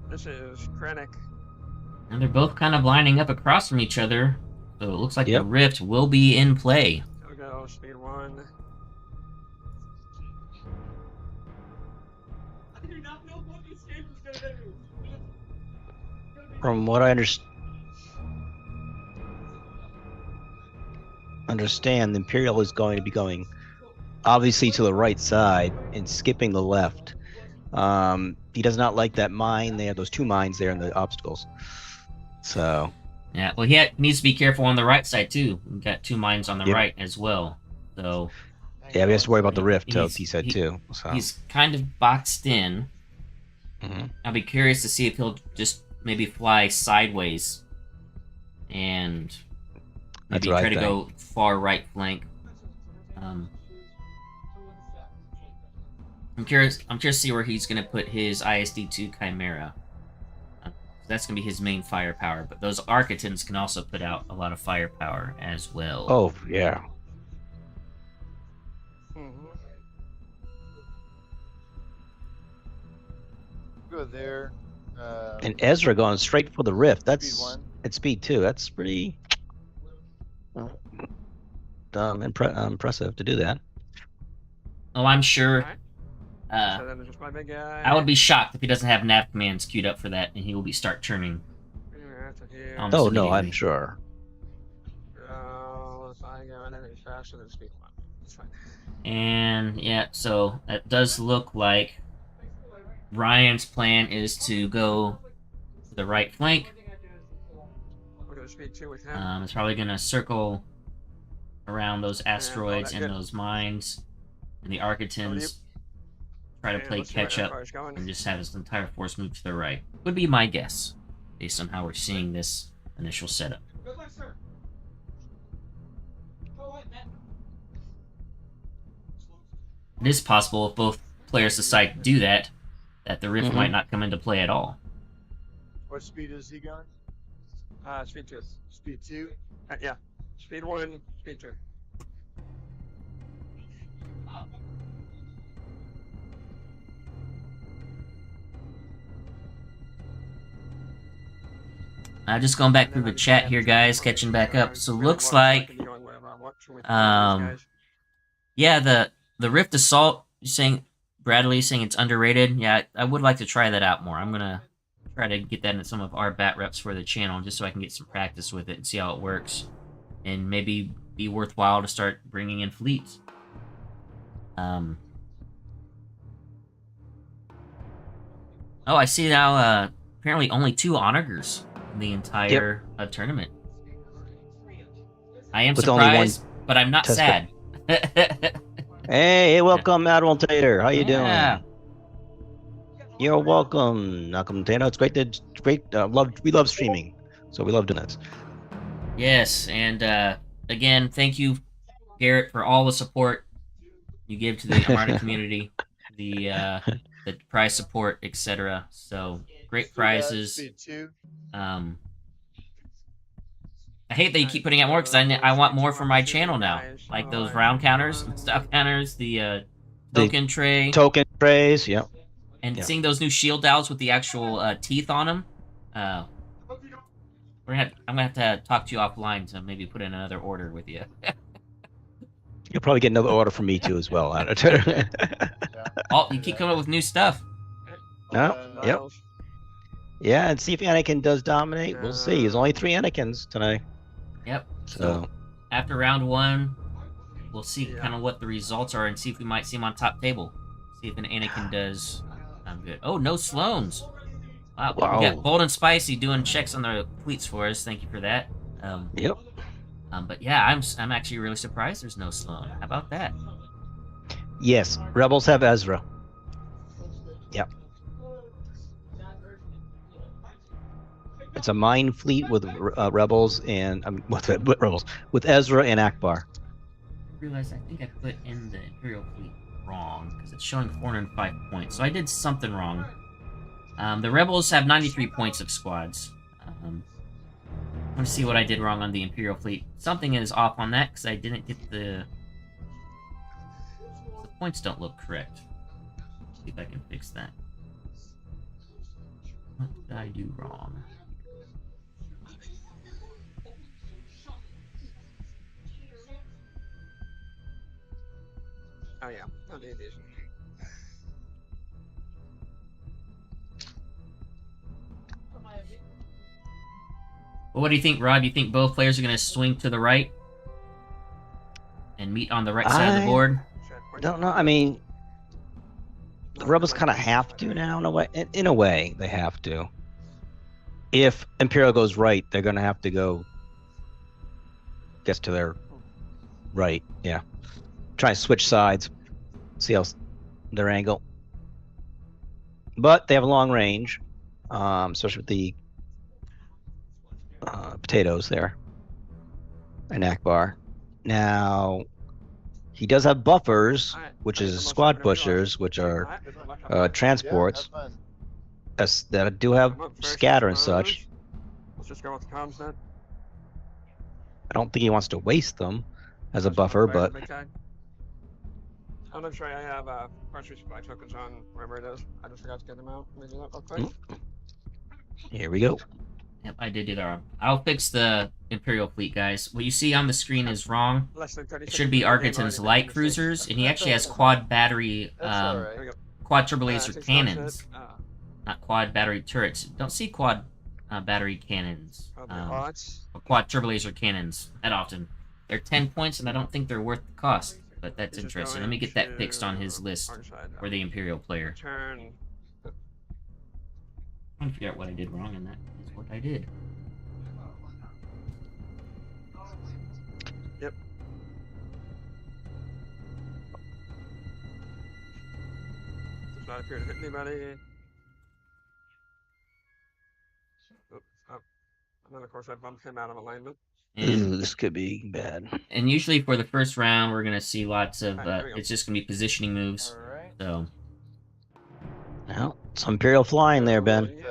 [SPEAKER 4] This is Krennic.
[SPEAKER 1] And they're both kind of lining up across from each other. So it looks like
[SPEAKER 2] Yep.
[SPEAKER 1] the rift will be in play.
[SPEAKER 4] There we go. Speed 1. I do not know what this game is gonna do.
[SPEAKER 2] From what I understand, the Imperial is going to be going obviously to the right side and skipping the left. He does not like that mine there, those 2 mines there in the obstacles. So,
[SPEAKER 1] Yeah, well, he needs to be careful on the right side too. We've got 2 mines on the
[SPEAKER 2] Yep.
[SPEAKER 1] right as well. So
[SPEAKER 2] yeah, we have to worry about the rift,
[SPEAKER 1] He's-
[SPEAKER 2] he said too. So,
[SPEAKER 1] he's kind of boxed in.
[SPEAKER 2] Mhm.
[SPEAKER 1] I'll be curious to see if he'll just maybe fly sideways and
[SPEAKER 2] That's
[SPEAKER 1] maybe
[SPEAKER 2] what I
[SPEAKER 1] try to
[SPEAKER 2] think.
[SPEAKER 1] go far right flank. I'm curious to see where he's going to put his ISD-2 Chimera. That's going to be his main firepower, but those Architans can also put out a lot of firepower as well.
[SPEAKER 2] Oh, yeah.
[SPEAKER 3] Go there.
[SPEAKER 2] And Ezra going straight for the rift.
[SPEAKER 3] Speed
[SPEAKER 2] That's
[SPEAKER 3] 1.
[SPEAKER 2] at speed 2. That's pretty impressive to do that.
[SPEAKER 1] Oh, I'm sure.
[SPEAKER 4] Alright.
[SPEAKER 1] Uh,
[SPEAKER 4] So then there's just my big guy.
[SPEAKER 1] I would be shocked if he doesn't have nav commands queued up for that, and he will be start turning.
[SPEAKER 4] Yeah, to here.
[SPEAKER 1] Almost
[SPEAKER 2] Oh, no, I'm
[SPEAKER 1] immediately.
[SPEAKER 2] sure.
[SPEAKER 4] If I go anything faster than speed 1. It's fine.
[SPEAKER 1] And yeah, so that does look like Ryan's plan is to go to the right flank.
[SPEAKER 4] We'll go speed 2 with him.
[SPEAKER 1] It's probably gonna circle around those asteroids
[SPEAKER 4] that
[SPEAKER 1] and
[SPEAKER 4] good.
[SPEAKER 1] those mines, and the Architans try to
[SPEAKER 4] Yeah,
[SPEAKER 1] play
[SPEAKER 4] let's see where
[SPEAKER 1] catch
[SPEAKER 4] that
[SPEAKER 1] up
[SPEAKER 4] car's going.
[SPEAKER 1] and just have his entire force move to the right. Would be my guess, based on how we're seeing this initial setup.
[SPEAKER 5] Good luck, sir. Go ahead, Matt.
[SPEAKER 1] It is possible if both players decide to do that, that the rift
[SPEAKER 2] Mhm.
[SPEAKER 1] might not come into play at all.
[SPEAKER 3] What speed is he going?
[SPEAKER 4] Speed 2.
[SPEAKER 3] Speed 2.
[SPEAKER 4] Yeah. Speed 1, speed 2.
[SPEAKER 1] Just going back through the chat here, guys, catching back up. So looks like, yeah, the Rift Assault. You're saying Bradley saying it's underrated. Yeah, I would like to try that out more. I'm gonna try to get that in some of our bat reps for the channel, just so I can get some practice with it and see how it works, and maybe be worthwhile to start bringing in fleets. Oh, I see now. Apparently, only 2 onagers in the entire tournament. I am
[SPEAKER 2] With only one
[SPEAKER 1] surprised, but I'm not
[SPEAKER 2] test
[SPEAKER 1] sad.
[SPEAKER 2] Hey, welcome, Admiral Tater. How you
[SPEAKER 1] Yeah.
[SPEAKER 2] doing? You're welcome, Malcolm Tater. It's great. We love streaming, so we love doing this.
[SPEAKER 1] Yes, and again, thank you, Garrett, for all the support you give to the Armada community, the prize support, etc. So great prizes.
[SPEAKER 3] Speed 2.
[SPEAKER 1] I hate that you keep putting out more because I want more for my channel now, like those round counters, stuff counters, the token tray,
[SPEAKER 2] Token trays, yep.
[SPEAKER 1] and
[SPEAKER 2] yeah.
[SPEAKER 1] seeing those new shield dials with the actual teeth on them. I'm gonna have to talk to you offline to maybe put in another order with you.
[SPEAKER 2] You'll probably get another order from me too as well.
[SPEAKER 1] You keep coming up with new stuff.
[SPEAKER 2] Yep. Yeah, and see if Anakin does dominate. We'll see. There's only 3 Anakins tonight.
[SPEAKER 1] Yep.
[SPEAKER 2] So
[SPEAKER 1] After round 1, we'll see
[SPEAKER 4] Yeah.
[SPEAKER 1] kind of what the results are and see if we might see him on top table. See if an Anakin does. I'm good. Oh, no Sloanes. Wow. We
[SPEAKER 2] Wow.
[SPEAKER 1] got Bold and Spicy doing checks on their fleets for us. Thank you for that.
[SPEAKER 2] yep.
[SPEAKER 1] But yeah, I'm actually really surprised there's no Sloane. How about that?
[SPEAKER 2] Yes, Rebels have Ezra. Yep. It's a mine fleet with rebels and with rebels with Ezra and Akbar.
[SPEAKER 1] I realized I think I put in the Imperial fleet wrong because it's showing 405 points. So I did something wrong. The Rebels have 93 points of squads. I'm gonna see what I did wrong on the Imperial fleet. Something is off on that because I didn't get the points don't look correct. See if I can fix that. What did I do wrong?
[SPEAKER 4] Oh yeah, I'll need these.
[SPEAKER 1] Well, what do you think, Rob? You think both players are going to swing to the right and meet on the right side of the board?
[SPEAKER 2] Don't know. I mean, the rebels kind of have to now in a way. In a way, they have to. If Imperial goes right, they're gonna have to go. Gets to their right. Yeah. Try and switch sides. See how their angle. But they have a long range, especially with the potatoes there. And Akbar. Now, he does have buffers, which is squad pushers, which are transports.
[SPEAKER 3] Yeah, have fun.
[SPEAKER 2] That do have scatter and such.
[SPEAKER 4] Let's just go with the comms then.
[SPEAKER 2] I don't think he wants to waste them as a buffer, but
[SPEAKER 4] I'm not sure I have parts resupply tokens on wherever it is. I just forgot to get them out. Let me do that real quick.
[SPEAKER 2] Here we go.
[SPEAKER 1] Yep, I did do that wrong. I'll fix the Imperial fleet, guys. What you see on the screen is wrong.
[SPEAKER 4] Less than 30
[SPEAKER 1] It should be Arkaton's light cruisers, and he actually has quad battery,
[SPEAKER 3] That's alright.
[SPEAKER 1] quad turbo laser cannons, not quad battery turrets. Don't see quad battery cannons, or quad turbo laser cannons that often. They're 10 points, and I don't think they're worth the cost. But that's interesting. Let me get that fixed on his list for the Imperial player.
[SPEAKER 4] Turn.
[SPEAKER 1] I'm trying to figure out what I did wrong, and that is what I did.
[SPEAKER 4] Yep. Does not appear to hit anybody. Oops, up. And then of course I bumped him out of alignment.
[SPEAKER 1] And,
[SPEAKER 2] This could be bad.
[SPEAKER 1] and usually for the first round, we're gonna see lots of.
[SPEAKER 4] Alright, there we go.
[SPEAKER 1] It's just gonna be positioning moves.
[SPEAKER 3] Alright.
[SPEAKER 1] So
[SPEAKER 2] Now, some Imperial flying there, Ben.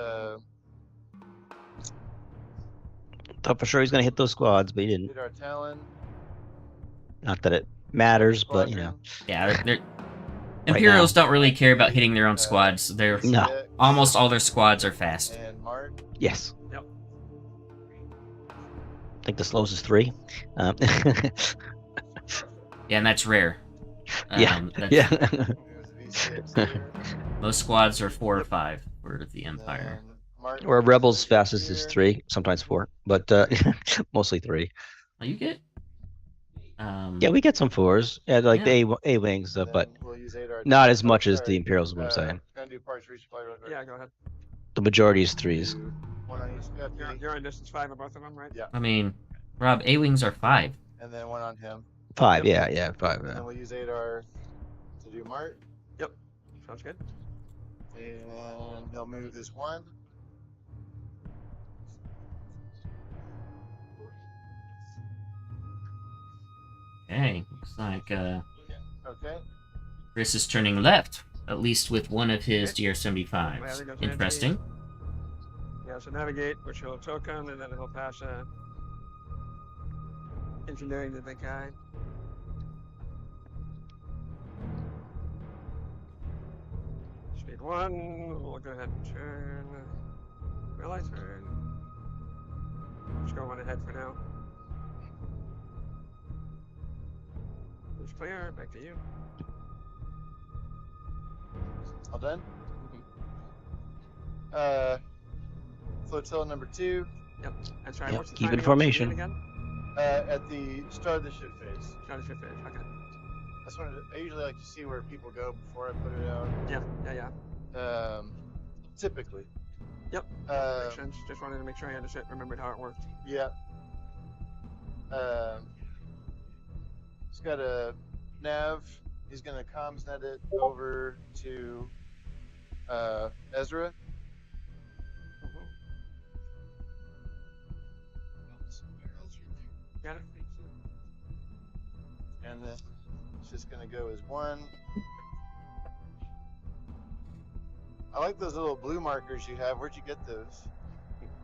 [SPEAKER 2] Thought for sure he's gonna hit those squads, but he didn't.
[SPEAKER 3] Hit our Talon.
[SPEAKER 2] Not that it matters, but you know.
[SPEAKER 1] yeah, Imperials don't really care about hitting their own squads. They're
[SPEAKER 2] No.
[SPEAKER 1] almost all their squads are fast.
[SPEAKER 3] And Mark.
[SPEAKER 2] Yes.
[SPEAKER 4] Yep.
[SPEAKER 2] I think the slowest is 3.
[SPEAKER 1] Yeah, and that's rare.
[SPEAKER 2] Yeah.
[SPEAKER 1] That's-
[SPEAKER 2] Yeah.
[SPEAKER 3] There's a V6 here.
[SPEAKER 1] Most squads are 4 or 5 for the Empire.
[SPEAKER 3] Then Mark
[SPEAKER 2] Or Rebels
[SPEAKER 3] is
[SPEAKER 2] fastest is
[SPEAKER 3] here.
[SPEAKER 2] 3, sometimes 4, but mostly 3.
[SPEAKER 1] Oh, you get.
[SPEAKER 2] Yeah, we get some 4s. Yeah, like
[SPEAKER 1] Yeah.
[SPEAKER 2] the A-wings,
[SPEAKER 3] Then
[SPEAKER 2] but
[SPEAKER 3] we'll use 8 RT.
[SPEAKER 2] not as much as
[SPEAKER 3] Sorry.
[SPEAKER 2] the Imperials, is what I'm saying.
[SPEAKER 3] Gonna do parts resupply real quick.
[SPEAKER 4] Yeah, go ahead.
[SPEAKER 2] The majority is 3s.
[SPEAKER 3] Do one on each
[SPEAKER 4] You're,
[SPEAKER 3] deputy,
[SPEAKER 4] you're on distance 5 of both of them, right?
[SPEAKER 3] Yeah.
[SPEAKER 1] I mean, Rob, A-wings are 5.
[SPEAKER 3] and then one on him.
[SPEAKER 2] 5, yeah, 5.
[SPEAKER 3] And then we'll use 8R to do Mart.
[SPEAKER 4] Sounds good.
[SPEAKER 3] And he'll move this one.
[SPEAKER 1] Okay, looks like
[SPEAKER 3] Okay.
[SPEAKER 1] Chris is turning left, at least with one of his
[SPEAKER 4] Okay.
[SPEAKER 1] GR75s.
[SPEAKER 4] Well, there goes
[SPEAKER 1] Interesting.
[SPEAKER 4] Yeah, so navigate, which he'll token, and then he'll pass engineering to the guy. Speed 1, we'll go ahead and turn. Will I turn? Just go one ahead for now. It's clear, back to you.
[SPEAKER 3] All done? Flotilla number 2.
[SPEAKER 4] And sorry,
[SPEAKER 2] Yep,
[SPEAKER 4] what's the
[SPEAKER 2] keep
[SPEAKER 4] timing
[SPEAKER 2] in
[SPEAKER 4] on the speed
[SPEAKER 2] formation.
[SPEAKER 4] again?
[SPEAKER 3] At the start of the ship phase.
[SPEAKER 4] Try to shift phase, okay.
[SPEAKER 3] I usually like to see where people go before I put it out.
[SPEAKER 4] Yeah.
[SPEAKER 3] Typically.
[SPEAKER 4] Yep.
[SPEAKER 3] Uh,
[SPEAKER 4] Makes sense. Just wanted to make sure I understood, remembered how it worked.
[SPEAKER 3] yeah. He's got a nav. He's gonna comms net it over to Ezra.
[SPEAKER 4] Got it?
[SPEAKER 3] And then it's just gonna go as 1. I like those little blue markers you have. Where'd you get those?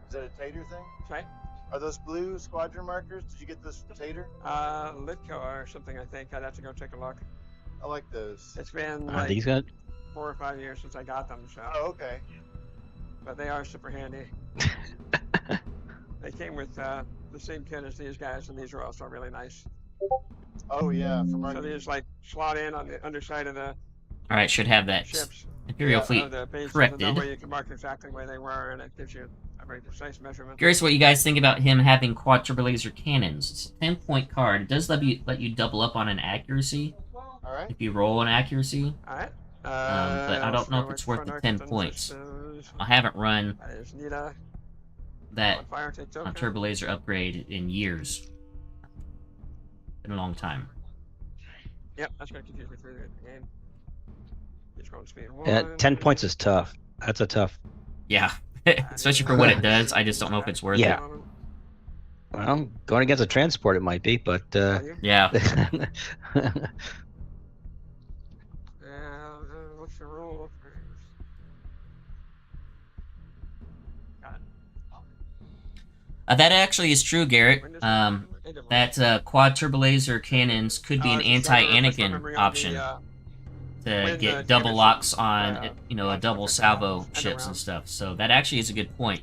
[SPEAKER 3] Is that a Tater thing?
[SPEAKER 4] Right?
[SPEAKER 3] Are those blue squadron markers? Did you get those from Tater?
[SPEAKER 4] Litco or something, I think. I'd have to go take a look.
[SPEAKER 3] I like those.
[SPEAKER 4] It's been
[SPEAKER 2] I
[SPEAKER 4] like
[SPEAKER 2] think he's got.
[SPEAKER 4] 4 or 5 years since I got them, so.
[SPEAKER 3] Oh, okay.
[SPEAKER 4] But they are super handy. They came with the same kit as these guys, and these are also really nice.
[SPEAKER 3] Oh yeah, from our
[SPEAKER 4] So they just like slot in on the underside of the
[SPEAKER 1] All right, should have that
[SPEAKER 4] ships.
[SPEAKER 1] Imperial
[SPEAKER 3] Yeah,
[SPEAKER 1] fleet
[SPEAKER 4] Of the bases, and
[SPEAKER 1] corrected.
[SPEAKER 4] that way you can mark exactly where they were, and it gives you a very precise measurement.
[SPEAKER 1] Curious what you guys think about him having quad turbo laser cannons. It's a 10-point card. It does let you double up on an accuracy
[SPEAKER 3] all right.
[SPEAKER 1] if you roll an accuracy.
[SPEAKER 4] All right.
[SPEAKER 1] But I don't know if it's worth the 10 points. I haven't run
[SPEAKER 4] That is Nita.
[SPEAKER 1] that
[SPEAKER 4] On fire, take token.
[SPEAKER 1] turbo laser upgrade in years. Been a long time.
[SPEAKER 4] Yep, that's going to confuse me through the game. Just going speed 1.
[SPEAKER 2] Yeah, 10 points is tough. That's a tough.
[SPEAKER 1] Yeah, especially for what it does. I just don't know if it's worth
[SPEAKER 2] Yeah.
[SPEAKER 1] it.
[SPEAKER 2] Well, going against a transport, it might be, but
[SPEAKER 1] Yeah.
[SPEAKER 4] What's the rule?
[SPEAKER 1] That actually is true, Garrett. That quad turbo laser cannons could be an anti-Anakin option to get double locks on, a double salvo ships and stuff. So that actually is a good point.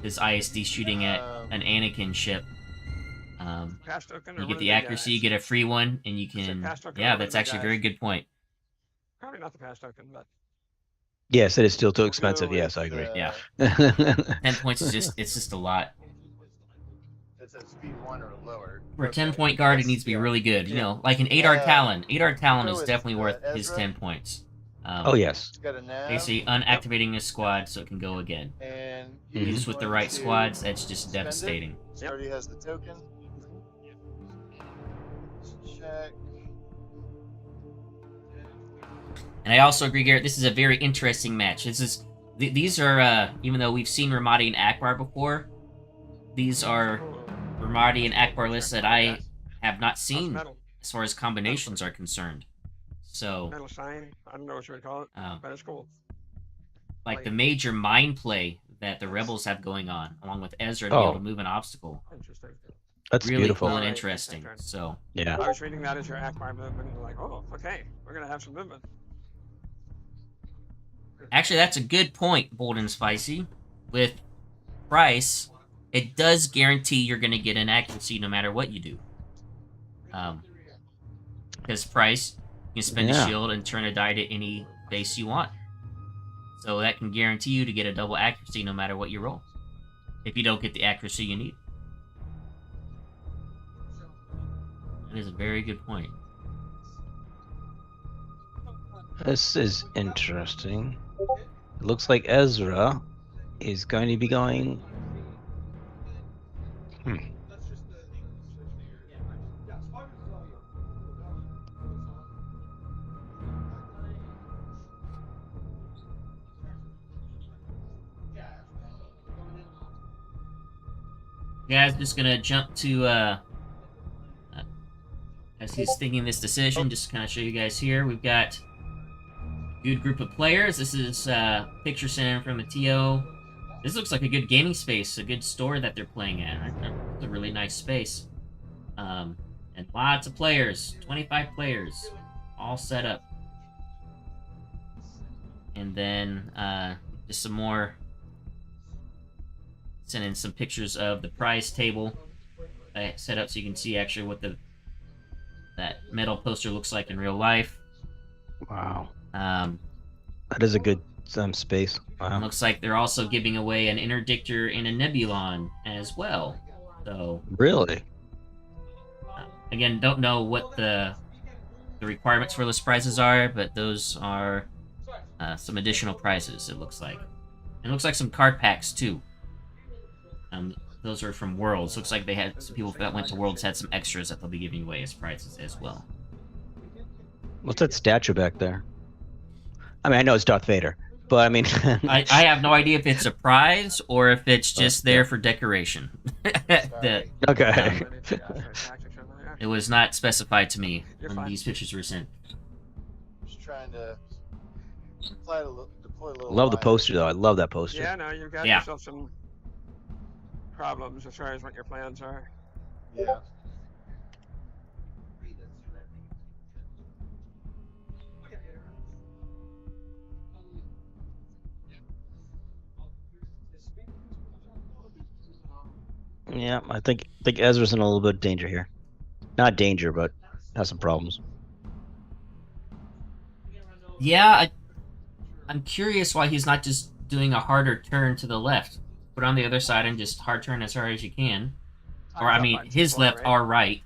[SPEAKER 1] Is ISD shooting at an Anakin ship? You get the accuracy, you get a free one, and you can. Yeah, that's actually a very good point.
[SPEAKER 4] Probably not the pass token, but
[SPEAKER 2] yes, it is still too
[SPEAKER 3] We'll
[SPEAKER 2] expensive.
[SPEAKER 3] go
[SPEAKER 2] Yes,
[SPEAKER 3] with,
[SPEAKER 2] I agree.
[SPEAKER 1] Yeah. 10 points is just a lot.
[SPEAKER 3] It's at speed 1 or lower.
[SPEAKER 1] For a 10-point guard, it needs to be really good. Like an 8R Talon. 8R Talon is definitely worth his 10 points.
[SPEAKER 2] Oh yes.
[SPEAKER 3] It's got a nav.
[SPEAKER 1] Basically, unactivating a squad so it can go again.
[SPEAKER 3] And
[SPEAKER 1] Just with the right squads, that's just devastating.
[SPEAKER 3] It already has the token. Check.
[SPEAKER 1] And I also agree, Garrett, this is a very interesting match. These are, even though we've seen Ramadi and Akbar before, these are Ramadi and Akbar lists that I have not seen as far as combinations are concerned. So,
[SPEAKER 4] metal sign. I don't know what you would call it, but it's cool.
[SPEAKER 1] like the major mind play that the Rebels have going on, along with Ezra to be able to move an obstacle.
[SPEAKER 4] Interesting.
[SPEAKER 2] That's
[SPEAKER 1] Really
[SPEAKER 2] beautiful.
[SPEAKER 1] cool and interesting. So,
[SPEAKER 2] Yeah.
[SPEAKER 4] I was reading that as your Akbar movement, and like, oh, okay, we're gonna have some movement.
[SPEAKER 1] actually, that's a good point, Bold and Spicy. With Price, it does guarantee you're going to get an accuracy no matter what you do. Because Price, you can spend a shield and turn a die to any base you want. So that can guarantee you to get a double accuracy no matter what you roll. If you don't get the accuracy you need. That is a very good point.
[SPEAKER 2] This is interesting. It looks like Ezra is going to be going.
[SPEAKER 1] Guys, just gonna jump to as he's thinking this decision, just to kind of show you guys here. We've got a good group of players. This is picture sent in from a TO. This looks like a good gaming space, a good store that they're playing at. It's a really nice space. And lots of players, 25 players, all set up. And then just some more. Send in some pictures of the prize table I set up so you can see actually what that metal poster looks like in real life.
[SPEAKER 2] Wow. That is a good space. Wow.
[SPEAKER 1] Looks like they're also giving away an interdictor and a nebulon as well. So
[SPEAKER 2] really,
[SPEAKER 1] again, don't know what the requirements for those prizes are, but those are some additional prizes. It looks like. It looks like some card packs too. Those are from Worlds. Looks like they had some people that went to Worlds had some extras that they'll be giving away as prizes as well.
[SPEAKER 2] What's that statue back there? I mean, I know it's Darth Vader, but I mean,
[SPEAKER 1] I have no idea if it's a prize or if it's just there for decoration.
[SPEAKER 2] Okay.
[SPEAKER 1] It was not specified to me when these pictures were sent.
[SPEAKER 3] Just trying to deploy a little.
[SPEAKER 2] Love the
[SPEAKER 3] light.
[SPEAKER 2] poster though. I love that poster.
[SPEAKER 4] Yeah, no, you've got yourself some problems as far as what your plans are.
[SPEAKER 3] Yeah.
[SPEAKER 2] Yeah, I think Ezra's in a little bit of danger here. Not danger, but has some problems.
[SPEAKER 1] Yeah, I'm curious why he's not just doing a harder turn to the left. Put on the other side and just hard turn as hard as you can. Or, I mean, his left or right.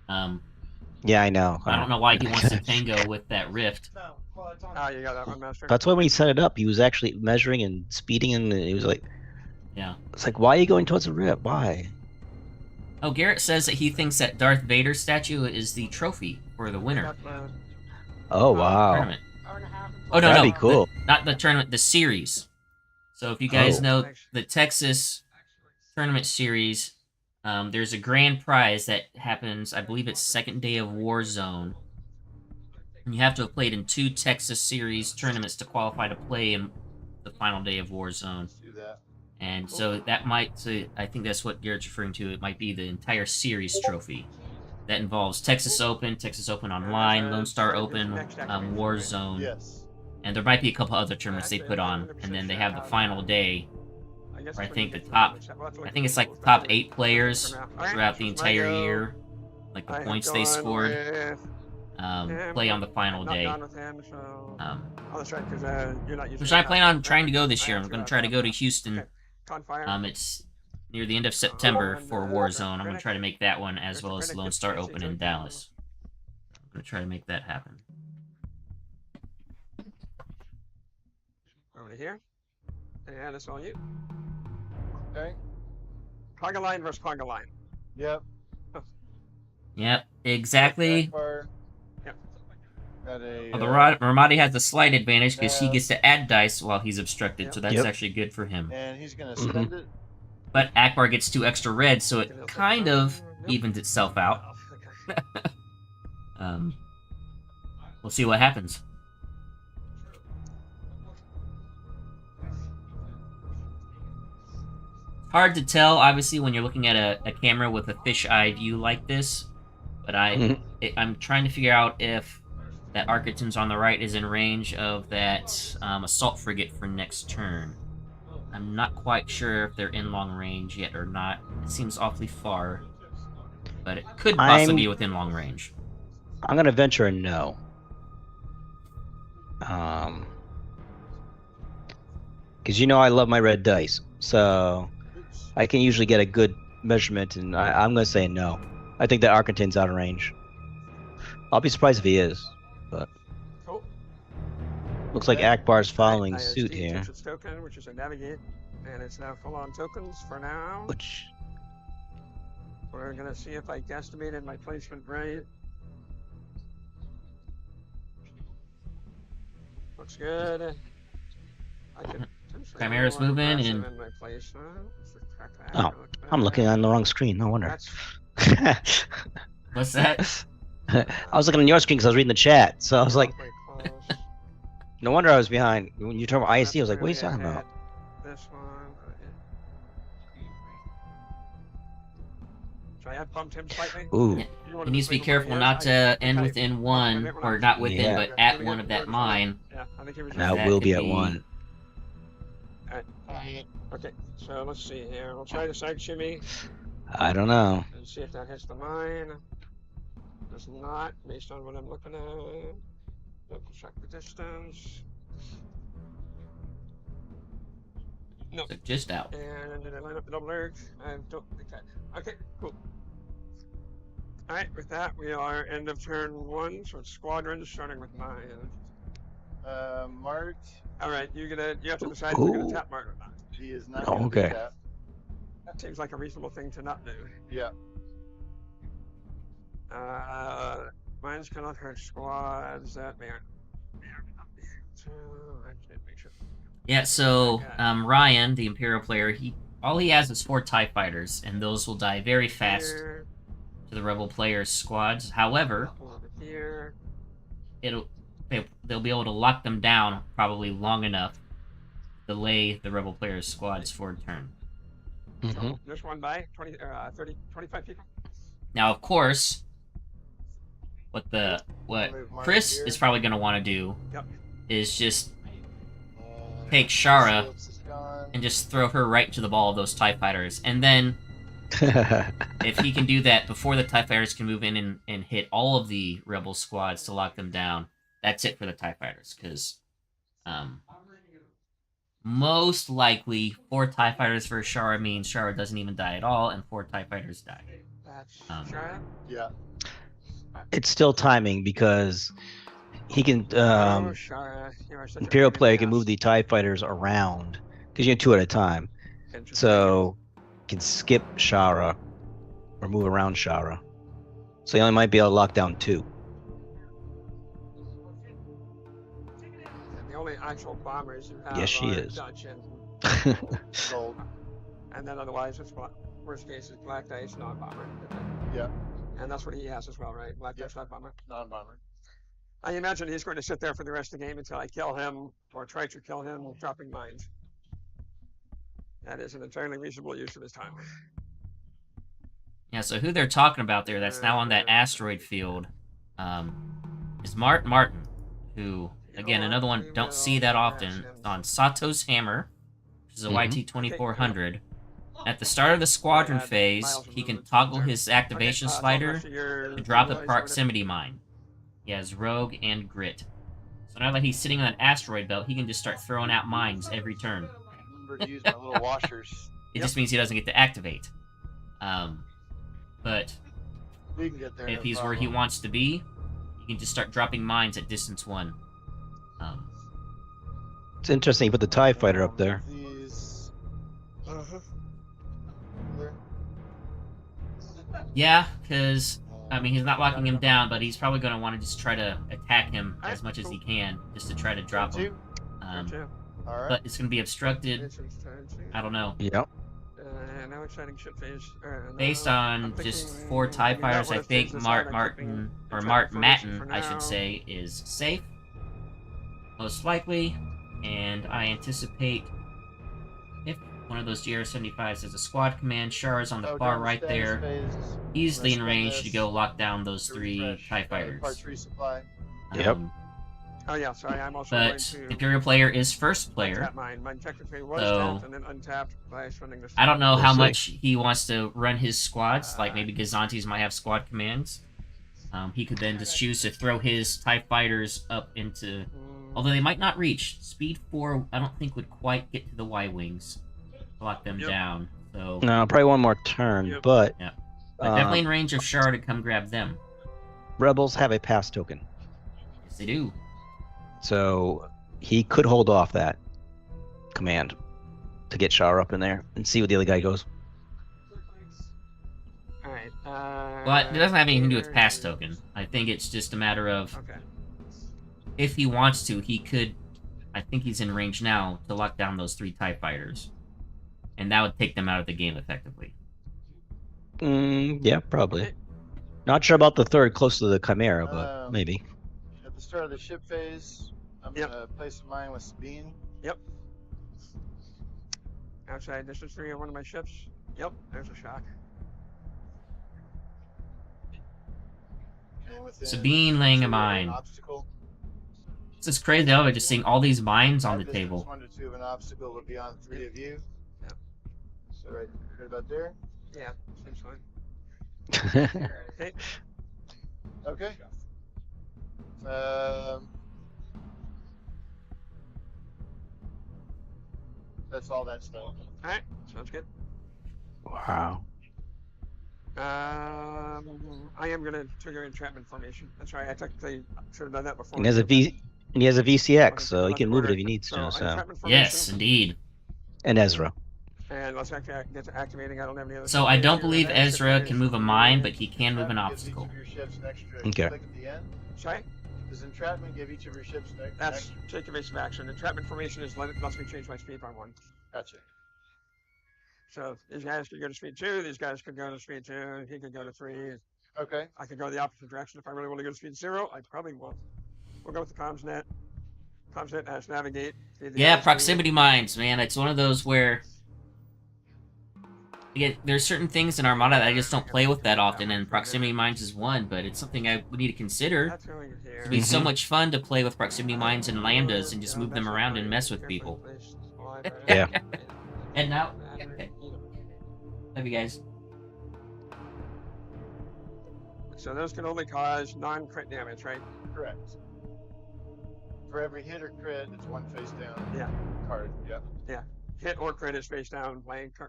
[SPEAKER 2] Yeah, I know.
[SPEAKER 1] I don't know why he wants to tango with that rift.
[SPEAKER 4] Oh, you got that one, Master?
[SPEAKER 2] That's why when he set it up, he was actually measuring and speeding, and he was like,
[SPEAKER 1] Yeah.
[SPEAKER 2] It's like, why are you going towards the rip? Why?
[SPEAKER 1] Oh, Garrett says that he thinks that Darth Vader statue is the trophy for the winner
[SPEAKER 2] Oh, wow.
[SPEAKER 1] tournament. Oh, no,
[SPEAKER 2] That'd
[SPEAKER 1] no.
[SPEAKER 2] be cool.
[SPEAKER 1] Not the tournament, the series. So if you guys
[SPEAKER 2] Oh.
[SPEAKER 1] know the Texas tournament series, there's a grand prize that happens, I believe it's second day of Warzone. And you have to have played in 2 Texas series tournaments to qualify to play in the final day of Warzone.
[SPEAKER 3] Let's do that.
[SPEAKER 1] And so that might, so I think that's what Garrett's referring to. It might be the entire series trophy. That involves Texas Open Online, Lone Star Open, Warzone.
[SPEAKER 3] Yes.
[SPEAKER 1] And there might be a couple other tournaments they put on. And then they have the final day, where I think it's like the top 8 players throughout the entire year. Like the points they scored. Play on the final day. Which I plan on trying to go this year. I'm going to try to go to Houston. It's near the end of September for Warzone. I'm going to try to make that one as well as Lone Star Open in Dallas. I'm going to try to make that happen.
[SPEAKER 4] Over here. And it's all you.
[SPEAKER 3] Okay.
[SPEAKER 4] Conga line versus conga line.
[SPEAKER 3] Yep.
[SPEAKER 1] Yep, exactly.
[SPEAKER 3] Yep. Got a,
[SPEAKER 1] Well, the Ramadi has the slight advantage because he gets to add dice while he's obstructed, so that's actually good for him.
[SPEAKER 3] and he's gonna spend it.
[SPEAKER 1] But Akbar gets 2 extra reds, so it kind of evens itself out. We'll see what happens. Hard to tell, obviously, when you're looking at a camera with a fisheye view like this. But I'm trying to figure out if that Architon's on the right is in range of that assault frigate for next turn. I'm not quite sure if they're in long range yet or not. It seems awfully far, but it could possibly be within long range.
[SPEAKER 2] I'm gonna venture a no. Because you know I love my red dice, so I can usually get a good measurement, and I'm gonna say no. I think that Architon's out of range. I'll be surprised if he is, but looks like Akbar's following suit here.
[SPEAKER 4] Token, which is a navigate, and it's now full on tokens for now.
[SPEAKER 2] Which
[SPEAKER 4] We're gonna see if I guesstimated my placement right. Looks good. I could
[SPEAKER 1] Chimera's moving and
[SPEAKER 4] in my placement.
[SPEAKER 2] Oh, I'm looking on the wrong screen. No wonder.
[SPEAKER 1] What's that?
[SPEAKER 2] I was looking on your screen because I was reading the chat, so I was like, no wonder I was behind. When you talk about IC, I was like, what are you talking about?
[SPEAKER 4] This one. So I have bumped him slightly.
[SPEAKER 2] Ooh.
[SPEAKER 1] He needs to be careful not to end within 1, or not within, but at 1 of that mine.
[SPEAKER 4] Yeah, I think he was
[SPEAKER 2] Now
[SPEAKER 1] That
[SPEAKER 2] we'll
[SPEAKER 1] could
[SPEAKER 2] be at
[SPEAKER 1] be-
[SPEAKER 2] 1.
[SPEAKER 4] Okay, so let's see here. We'll try the side shimmy
[SPEAKER 2] I don't know.
[SPEAKER 4] and see if that hits the mine. Does not, based on what I'm looking at. Double check the distance. No.
[SPEAKER 1] So just out.
[SPEAKER 4] And did I line up the double erg? I don't think that. Okay, cool. Alright, with that, we are end of turn 1, so it's squadron starting with mine.
[SPEAKER 3] Mark.
[SPEAKER 4] Alright, you have to decide if you're gonna
[SPEAKER 2] Ooh.
[SPEAKER 4] tap Mark or not.
[SPEAKER 3] He is not.
[SPEAKER 2] Oh,
[SPEAKER 3] gonna do
[SPEAKER 2] okay.
[SPEAKER 3] that.
[SPEAKER 4] That seems like a reasonable thing to not do.
[SPEAKER 3] Yeah.
[SPEAKER 4] Mines cannot hurt squads. That may or not be. So I did make sure.
[SPEAKER 1] Yeah, so Ryan, the Imperial player, all he has is 4 TIE fighters, and those will die very fast
[SPEAKER 4] Here,
[SPEAKER 1] to the Rebel players' squads. However,
[SPEAKER 4] over here.
[SPEAKER 1] they'll be able to lock them down probably long enough to delay the Rebel players' squad's forward turn.
[SPEAKER 4] So this one by 20, 30, 25 people.
[SPEAKER 1] Now, of course, what
[SPEAKER 3] Move Mark
[SPEAKER 1] Chris
[SPEAKER 3] here.
[SPEAKER 1] is probably going to want to do
[SPEAKER 4] Yep.
[SPEAKER 1] is just take Shara
[SPEAKER 3] Phillips is gone.
[SPEAKER 1] and just throw her right to the ball of those TIE fighters. And then If he can do that before the TIE Fighters can move in and hit all of the Rebel squads to lock them down, that's it for the TIE Fighters. Because most likely, 4 TIE Fighters for Shara means Shara doesn't even die at all, and 4 TIE Fighters die.
[SPEAKER 4] That's
[SPEAKER 1] Shara?
[SPEAKER 3] Yeah.
[SPEAKER 2] It's still timing because he can.
[SPEAKER 4] Oh, Shara, you are such a
[SPEAKER 2] Imperial
[SPEAKER 4] pain in
[SPEAKER 2] player
[SPEAKER 4] the
[SPEAKER 2] can
[SPEAKER 4] ass.
[SPEAKER 2] move the TIE fighters around because you do 2 at a time.
[SPEAKER 4] Interesting.
[SPEAKER 2] So can skip Shara or move around Shara. So you only might be able to lock down 2.
[SPEAKER 4] And the only actual bombers you have
[SPEAKER 2] Yes, she
[SPEAKER 4] are
[SPEAKER 2] is.
[SPEAKER 4] Dutch and
[SPEAKER 3] Gold.
[SPEAKER 4] and then otherwise it's worst case is Black Dice non-bomber.
[SPEAKER 3] Yeah.
[SPEAKER 4] And that's what he has as well, right? Black Dice non-bomber.
[SPEAKER 3] Non-bomber.
[SPEAKER 4] I imagine he's going to sit there for the rest of the game until I kill him or try to kill him dropping mines. That is an entirely reasonable use of his time.
[SPEAKER 1] Yeah, so who they're talking about there that's now on that asteroid field is Martin, who, again, another one don't see that often. It's on Sato's Hammer, which is a YT-2400. At the start of the squadron phase, he can toggle his activation slider to drop a proximity mine. He has Rogue and Grit. So now that he's sitting on that asteroid belt, he can just start throwing out mines every turn.
[SPEAKER 3] Remember to use my little washers.
[SPEAKER 1] It just means he doesn't get to activate. But
[SPEAKER 3] We can get there.
[SPEAKER 1] if
[SPEAKER 3] no
[SPEAKER 1] he's where he
[SPEAKER 3] problem.
[SPEAKER 1] wants to be, he can just start dropping mines at distance 1.
[SPEAKER 2] It's interesting you put the TIE fighter up there.
[SPEAKER 3] These.
[SPEAKER 1] Yeah, because, I mean, he's not locking him down, but he's probably going to want to just try to attack him as much as he can, just to try to drop him.
[SPEAKER 3] All right.
[SPEAKER 1] But it's going to be obstructed. I don't know.
[SPEAKER 2] Yep.
[SPEAKER 4] Now exciting ship phase.
[SPEAKER 1] Based on just 4 TIE Fighters, I think Martin, I should say, is safe. Most likely. And I anticipate if one of those GR-75s has a squad command, Shara's on the far right there, easily in range to go lock down those 3 TIE Fighters.
[SPEAKER 3] Part resupply.
[SPEAKER 2] Yep.
[SPEAKER 4] Oh yeah, sorry, I'm also going
[SPEAKER 1] But
[SPEAKER 4] to
[SPEAKER 1] Imperial player is first player.
[SPEAKER 4] untap mine. Mine technically was
[SPEAKER 1] So-
[SPEAKER 4] tapped and then untapped by spending this.
[SPEAKER 1] I don't know how
[SPEAKER 2] We'll see.
[SPEAKER 1] much he wants to run his squads. Like maybe Gazantes might have squad commands. He could then just choose to throw his TIE Fighters up into... Although they might not reach. Speed 4, I don't think would quite get to the Y-Wings. Lock them
[SPEAKER 4] Yep.
[SPEAKER 1] down. So
[SPEAKER 2] No, probably one more turn,
[SPEAKER 4] Yep.
[SPEAKER 2] but
[SPEAKER 1] Yeah. definitely in range of Shara to come grab them.
[SPEAKER 2] Rebels have a pass token.
[SPEAKER 1] Yes, they do.
[SPEAKER 2] So he could hold off that command to get Shara up in there and see what the other guy goes.
[SPEAKER 4] All right.
[SPEAKER 1] But it doesn't have anything to do with pass token. I think it's just a matter of
[SPEAKER 4] Okay.
[SPEAKER 1] if he wants to, he could. I think he's in range now to lock down those 3 TIE Fighters. And that would take them out of the game effectively.
[SPEAKER 2] Yeah, probably. Not sure about the third close to the Chimera, but maybe.
[SPEAKER 3] At the start of the ship phase, I'm
[SPEAKER 4] Yep.
[SPEAKER 3] gonna place a mine with Sabine.
[SPEAKER 4] Outside distance 3 of one of my ships. Yep. There's a shock.
[SPEAKER 3] And within
[SPEAKER 1] Sabine laying a
[SPEAKER 3] 2 of an
[SPEAKER 1] mine.
[SPEAKER 3] Obstacle.
[SPEAKER 1] It's just crazy though, just seeing all these mines on the
[SPEAKER 3] Distance
[SPEAKER 1] table.
[SPEAKER 3] 1 to 2 of an obstacle would be on 3 of you.
[SPEAKER 4] Yep.
[SPEAKER 3] So right about there.
[SPEAKER 4] Yeah. Seems fine.
[SPEAKER 3] Okay. That's all that stuff.
[SPEAKER 4] All right. Sounds good.
[SPEAKER 2] Wow.
[SPEAKER 4] I am gonna trigger entrapment formation. That's right. I technically should have done that before.
[SPEAKER 2] And he has a VCX, so he can move it if he needs to. So
[SPEAKER 4] entrapment
[SPEAKER 1] Yes,
[SPEAKER 4] formation,
[SPEAKER 1] indeed.
[SPEAKER 2] and Ezra.
[SPEAKER 4] And let's actually get to activating. I don't have any other.
[SPEAKER 1] So I don't believe
[SPEAKER 4] Ship phase.
[SPEAKER 1] Ezra can move a mine, but he can move an
[SPEAKER 3] Entrapment gives
[SPEAKER 1] obstacle.
[SPEAKER 3] each of your ships an extra
[SPEAKER 2] Okay.
[SPEAKER 3] click at the end.
[SPEAKER 4] Sorry.
[SPEAKER 3] Does entrapment give each of your ships an
[SPEAKER 4] That's
[SPEAKER 3] extra?
[SPEAKER 4] take evasive action. Entrapment formation is lets me change my speed by 1.
[SPEAKER 3] Gotcha.
[SPEAKER 4] So these guys could go to speed 2. These guys could go to speed 2. He could go to 3.
[SPEAKER 3] Okay.
[SPEAKER 4] I could go the opposite direction if I really want to go to speed 0. I probably will. We'll go with the comms net. Comms net has navigate.
[SPEAKER 1] Yeah, proximity mines, man. It's one of those where again, there's certain things in Armada that I just don't play with that often, and proximity mines is one, but it's something I would need to consider.
[SPEAKER 4] That's going here.
[SPEAKER 1] It'd be so much fun to play with proximity mines and lambdas and just move them around and mess with people.
[SPEAKER 2] Yeah.
[SPEAKER 1] And now, love you guys.
[SPEAKER 4] So those can only cause non-crit damage, right?
[SPEAKER 3] Correct. For every hit or crit, it's one face down
[SPEAKER 4] Yeah.
[SPEAKER 3] card. Yep.
[SPEAKER 4] Hit or crit is face down,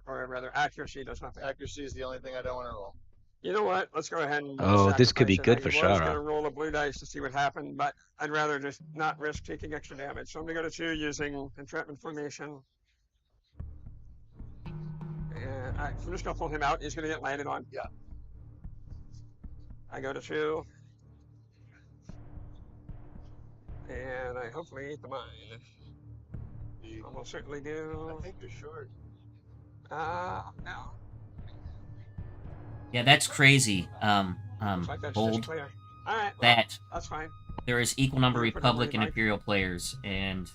[SPEAKER 4] or rather accuracy does nothing.
[SPEAKER 3] Accuracy is the only thing I don't want to roll.
[SPEAKER 4] You know what? Let's go ahead and
[SPEAKER 2] Oh, this could be
[SPEAKER 4] sacrifice it.
[SPEAKER 2] good for
[SPEAKER 4] I was going
[SPEAKER 2] Shara.
[SPEAKER 4] to roll a blue dice to see what happened, but I'd rather just not risk taking extra damage. So I'm going to go to 2 using entrapment formation. And I'm just going to pull him out. He's going to get landed on.
[SPEAKER 3] Yeah.
[SPEAKER 4] I go to 2. And I hopefully eat the mine. Almost certainly do.
[SPEAKER 3] I think you're short.
[SPEAKER 4] No.
[SPEAKER 1] Yeah, that's crazy.
[SPEAKER 4] Looks like that's just
[SPEAKER 1] Bold.
[SPEAKER 4] clear. All right. Well,
[SPEAKER 1] That
[SPEAKER 4] that's fine.
[SPEAKER 1] there is equal number
[SPEAKER 4] You put
[SPEAKER 1] Republic
[SPEAKER 4] everybody
[SPEAKER 1] and
[SPEAKER 4] like-
[SPEAKER 1] Imperial players, and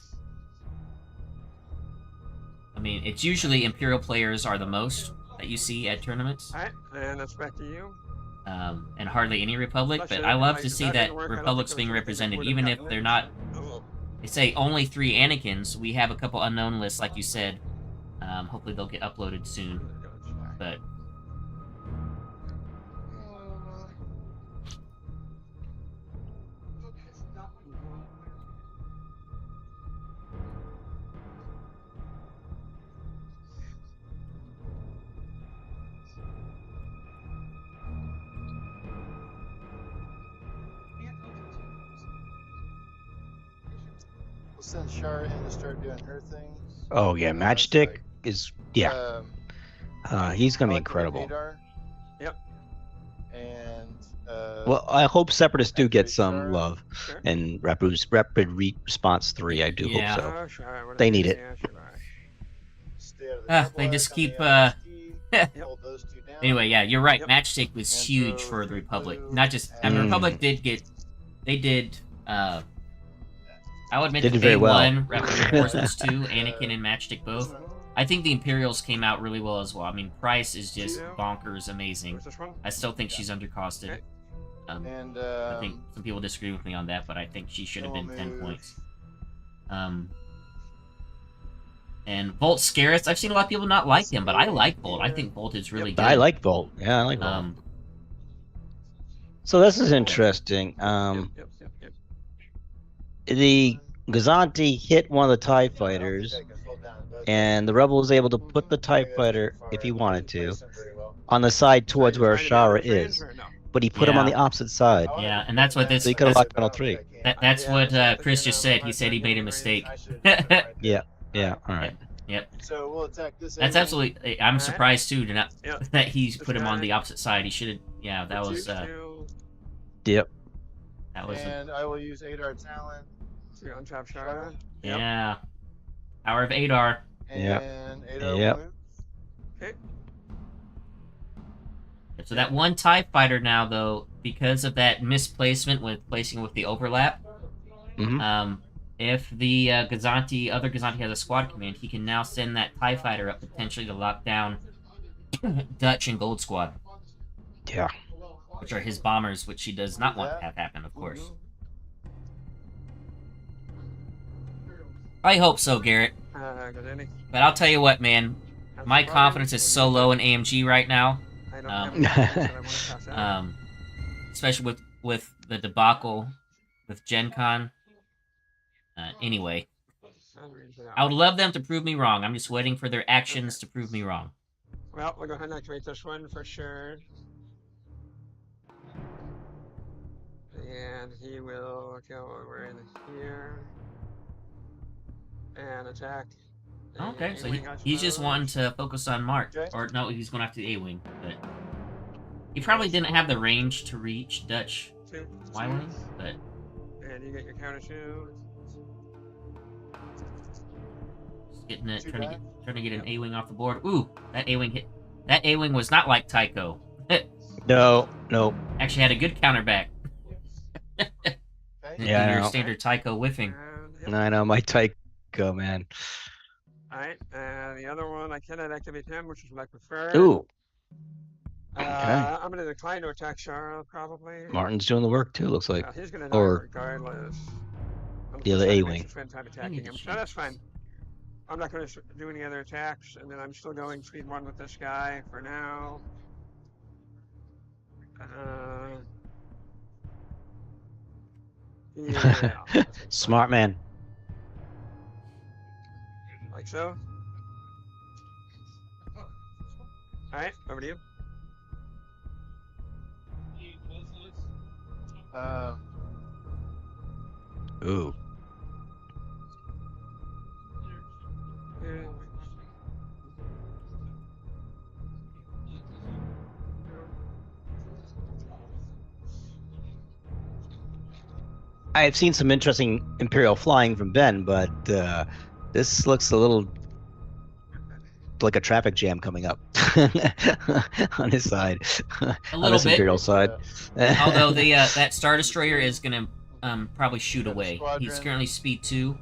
[SPEAKER 1] I mean, it's usually Imperial players are the most that you see at tournaments,
[SPEAKER 4] All right. And that's back to you.
[SPEAKER 1] and hardly any Republic.
[SPEAKER 4] Bless
[SPEAKER 1] But
[SPEAKER 4] you.
[SPEAKER 1] I love
[SPEAKER 4] Like,
[SPEAKER 1] to
[SPEAKER 4] if
[SPEAKER 1] see
[SPEAKER 4] that
[SPEAKER 1] that
[SPEAKER 4] didn't work, I don't
[SPEAKER 1] Republic's
[SPEAKER 4] think
[SPEAKER 1] being
[SPEAKER 4] there was anything
[SPEAKER 1] represented,
[SPEAKER 4] we would've
[SPEAKER 1] even if
[SPEAKER 4] gotten
[SPEAKER 1] they're
[SPEAKER 4] in.
[SPEAKER 1] not.
[SPEAKER 4] Oh.
[SPEAKER 1] They say only 3 Anakins. We have a couple unknown lists, like you said. Hopefully they'll get uploaded soon. But
[SPEAKER 3] We'll send Shara in to start doing her things.
[SPEAKER 2] Oh yeah, Matchstick is yeah. He's gonna be incredible.
[SPEAKER 3] Adar.
[SPEAKER 4] Yep.
[SPEAKER 3] And
[SPEAKER 2] Well, I hope Separatists do get some
[SPEAKER 3] Sure.
[SPEAKER 2] love
[SPEAKER 4] Sure.
[SPEAKER 2] and rapid response 3. I do
[SPEAKER 1] Yeah.
[SPEAKER 2] hope so.
[SPEAKER 4] Oh, sure. What
[SPEAKER 2] They
[SPEAKER 4] is
[SPEAKER 2] need
[SPEAKER 4] this?
[SPEAKER 2] it.
[SPEAKER 4] Yeah, sure, all right.
[SPEAKER 3] stay out of the
[SPEAKER 1] they
[SPEAKER 3] double
[SPEAKER 1] just
[SPEAKER 3] arc on
[SPEAKER 1] keep,
[SPEAKER 3] the LST, hold those two down.
[SPEAKER 1] anyway, yeah, you're right.
[SPEAKER 4] Yep.
[SPEAKER 1] Matchstick was
[SPEAKER 3] And
[SPEAKER 1] huge
[SPEAKER 3] so
[SPEAKER 1] for the
[SPEAKER 3] blue,
[SPEAKER 1] Republic. Not just. I mean,
[SPEAKER 2] Mm.
[SPEAKER 1] Republic did get. They did. I would admit
[SPEAKER 2] Did
[SPEAKER 1] the
[SPEAKER 2] very well.
[SPEAKER 1] A1 Rapid Reinforcements 2, Anakin and Matchstick both. I think the Imperials came out really well as well. I mean, Price is just
[SPEAKER 4] Yeah.
[SPEAKER 1] bonkers amazing.
[SPEAKER 4] Where's this one?
[SPEAKER 1] I still think she's undercosted.
[SPEAKER 4] Okay.
[SPEAKER 3] And
[SPEAKER 1] I think some people disagree with me on that, but I think she should have been 10 points. And Volt Scarus, I've seen a lot of people not like him, but I like Volt. I think Volt is really good.
[SPEAKER 2] I like Volt. Yeah, I like Volt. So this is interesting.
[SPEAKER 4] Yep.
[SPEAKER 2] The Gazanti hit one of the TIE fighters, and the Rebel was able to put the TIE fighter, if he wanted to, on the side towards where Shara is. But he put him on the opposite side.
[SPEAKER 1] Yeah, and that's what this.
[SPEAKER 2] So he could have
[SPEAKER 1] That's,
[SPEAKER 2] locked on 3.
[SPEAKER 1] that's what Chris just said. He said he made a mistake.
[SPEAKER 2] Yeah, alright.
[SPEAKER 3] So we'll attack this.
[SPEAKER 1] That's
[SPEAKER 3] enemy.
[SPEAKER 1] absolutely. I'm surprised too to not
[SPEAKER 4] Yeah.
[SPEAKER 1] that he put him on the opposite side. He should have. Yeah, that was.
[SPEAKER 2] Yep.
[SPEAKER 1] That was.
[SPEAKER 3] And I will use Adar Talent.
[SPEAKER 4] Untap Shara.
[SPEAKER 1] Yeah. Power of Adar.
[SPEAKER 3] And Adar
[SPEAKER 2] Yep.
[SPEAKER 3] will move.
[SPEAKER 4] Okay.
[SPEAKER 1] So that one TIE fighter now, though, because of that misplacement with placing with the overlap,
[SPEAKER 2] Mhm.
[SPEAKER 1] if the other Gazanti has a squad command, he can now send that TIE fighter up potentially to lock down Dutch and Gold Squad,
[SPEAKER 2] Yeah.
[SPEAKER 1] which are his bombers, which he does not want to have happen, of course. I hope so, Garrett.
[SPEAKER 4] Got any?
[SPEAKER 1] But I'll tell you what, man. My confidence is so low in AMG right now.
[SPEAKER 4] I don't have any cards that I want to pass out.
[SPEAKER 1] Especially with the debacle with Gen Con. Anyway, I would love them to prove me wrong. I'm just waiting for their actions to prove me wrong.
[SPEAKER 4] Well, we'll go ahead and activate this one for sure. And he will go over in here and attack. the
[SPEAKER 1] Okay, so
[SPEAKER 4] A-wing, I
[SPEAKER 1] he's just
[SPEAKER 4] suppose.
[SPEAKER 1] wanting to focus on Mark.
[SPEAKER 3] Okay.
[SPEAKER 1] Or no, he's going after the A-Wing. But he probably didn't have the range to reach Dutch
[SPEAKER 4] Two,
[SPEAKER 1] Y-Wing, but
[SPEAKER 4] and you get your counter 2.
[SPEAKER 1] just getting it,
[SPEAKER 3] Too
[SPEAKER 1] trying to get an A-Wing off the board. Ooh, that A-Wing hit. That A-Wing was not like Tycho.
[SPEAKER 2] No.
[SPEAKER 1] Actually had a good counter back.
[SPEAKER 3] Okay.
[SPEAKER 2] Yeah, I
[SPEAKER 1] Your
[SPEAKER 2] know.
[SPEAKER 1] standard Tycho whiffing.
[SPEAKER 2] I know, my Tycho, man.
[SPEAKER 4] Alright, and the other one, I cannot activate him, which is what I prefer.
[SPEAKER 2] Ooh,
[SPEAKER 4] I'm going to decline to attack Shara, probably.
[SPEAKER 2] Martin's doing the work too, looks like.
[SPEAKER 4] He's going to die
[SPEAKER 2] or
[SPEAKER 4] regardless.
[SPEAKER 2] the other
[SPEAKER 4] Unless I
[SPEAKER 2] A-wing.
[SPEAKER 4] spend time
[SPEAKER 1] need
[SPEAKER 4] attacking
[SPEAKER 1] to
[SPEAKER 4] him. So
[SPEAKER 1] change
[SPEAKER 4] that's fine. I'm not going to do any other attacks, and then I'm still going speed 1 with this guy for now. Yeah.
[SPEAKER 2] Smart man.
[SPEAKER 4] Like so. Alright, over to you.
[SPEAKER 2] Ooh. I have seen some interesting Imperial flying from Ben, but this looks a little like a traffic jam coming up on his side.
[SPEAKER 1] A
[SPEAKER 2] on
[SPEAKER 1] little
[SPEAKER 2] this
[SPEAKER 1] bit.
[SPEAKER 2] Imperial side.
[SPEAKER 1] Although the that Star Destroyer is gonna probably shoot
[SPEAKER 3] Got
[SPEAKER 1] away.
[SPEAKER 3] squadron.
[SPEAKER 1] He's currently speed 2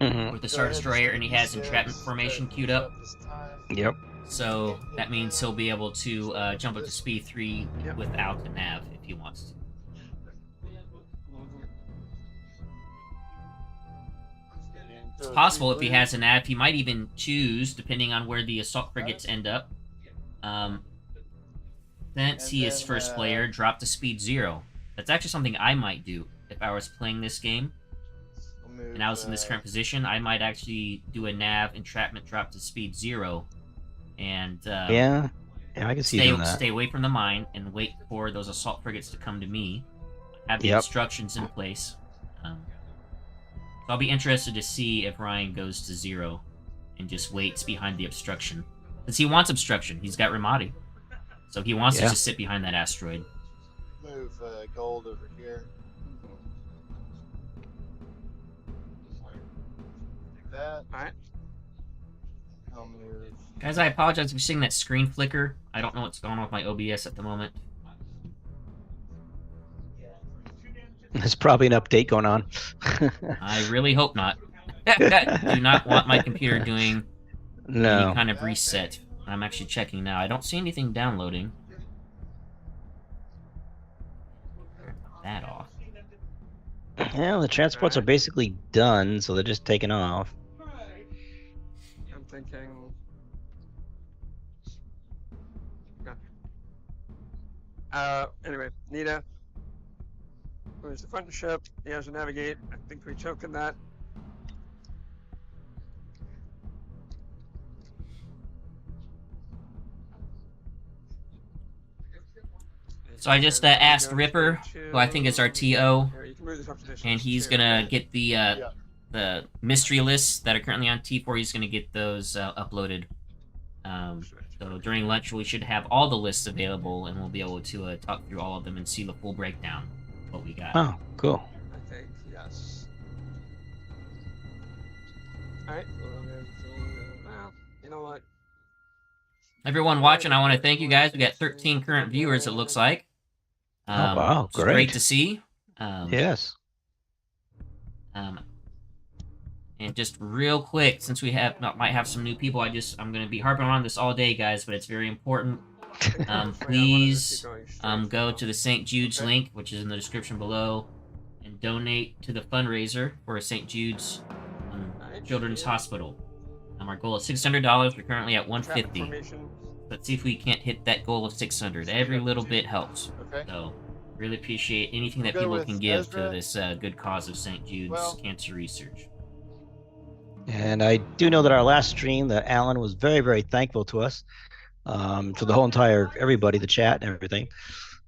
[SPEAKER 2] Mhm.
[SPEAKER 1] with the Star Destroyer, and he has entrapment formation queued up.
[SPEAKER 2] Yep.
[SPEAKER 1] So that means he'll be able to jump up to speed 3
[SPEAKER 4] Yep.
[SPEAKER 1] without a nav if he wants to. It's possible if he has a nav, he might even choose, depending on where the assault frigates end up. Vance, he is first player, drop to speed 0. That's actually something I might do if I was playing this game and I was in this current position. I might actually do a nav entrapment drop to speed 0 and
[SPEAKER 2] Yeah, I can see doing that.
[SPEAKER 1] stay away from the mine and wait for those assault frigates to come to me. Have the
[SPEAKER 2] Yep.
[SPEAKER 1] instructions in place. So I'll be interested to see if Ryan goes to 0 and just waits behind the obstruction. Because he wants obstruction. He's got Ramadi. So he wants to
[SPEAKER 2] Yeah.
[SPEAKER 1] just sit behind that asteroid.
[SPEAKER 3] Move gold over here. Take that.
[SPEAKER 4] Alright.
[SPEAKER 3] I'll move.
[SPEAKER 1] Guys, I apologize if you're seeing that screen flicker. I don't know what's going on with my OBS at the moment.
[SPEAKER 2] There's probably an update going on.
[SPEAKER 1] I really hope not. Do not want my computer doing
[SPEAKER 2] No.
[SPEAKER 1] any kind of reset. I'm actually checking now. I don't see anything downloading. Turn that off.
[SPEAKER 2] Yeah, the transports are basically done, so they're just taking off.
[SPEAKER 4] I'm thinking. Anyway, Nita. Who's the front ship? He has to navigate. I think we token that.
[SPEAKER 1] So I just asked Ripper, who I think is our TO,
[SPEAKER 4] Here, you can move this up to this
[SPEAKER 1] and he's
[SPEAKER 4] tier.
[SPEAKER 1] gonna get the mystery lists that are currently on T4. He's gonna get those uploaded. So during lunch, we should have all the lists available, and we'll be able to talk through all of them and see the full breakdown of what we got.
[SPEAKER 2] Oh, cool.
[SPEAKER 4] I think, yes. Alright, well, you know what?
[SPEAKER 1] Everyone watching, I want to thank you guys. We got 13 current viewers, it looks like.
[SPEAKER 2] Wow,
[SPEAKER 1] it's
[SPEAKER 2] great.
[SPEAKER 1] great to see.
[SPEAKER 2] Yes.
[SPEAKER 1] And just real quick, since we might have some new people, I'm going to be harping on this all day, guys, but it's very important. Please go to the St. Jude's link, which is in the description below, and donate to the fundraiser for St. Jude's Children's Hospital. Our goal is $600. We're currently at $150. Let's see if we can't hit that goal of $600. Every little bit helps.
[SPEAKER 3] Okay.
[SPEAKER 1] So, really appreciate anything that
[SPEAKER 3] Go
[SPEAKER 1] people
[SPEAKER 3] with
[SPEAKER 1] can give to
[SPEAKER 3] Ezra.
[SPEAKER 1] this good cause of St. Jude's cancer research.
[SPEAKER 2] And I do know that our last stream, that Alan was very, very thankful to us, to the whole entire everybody, the chat and everything,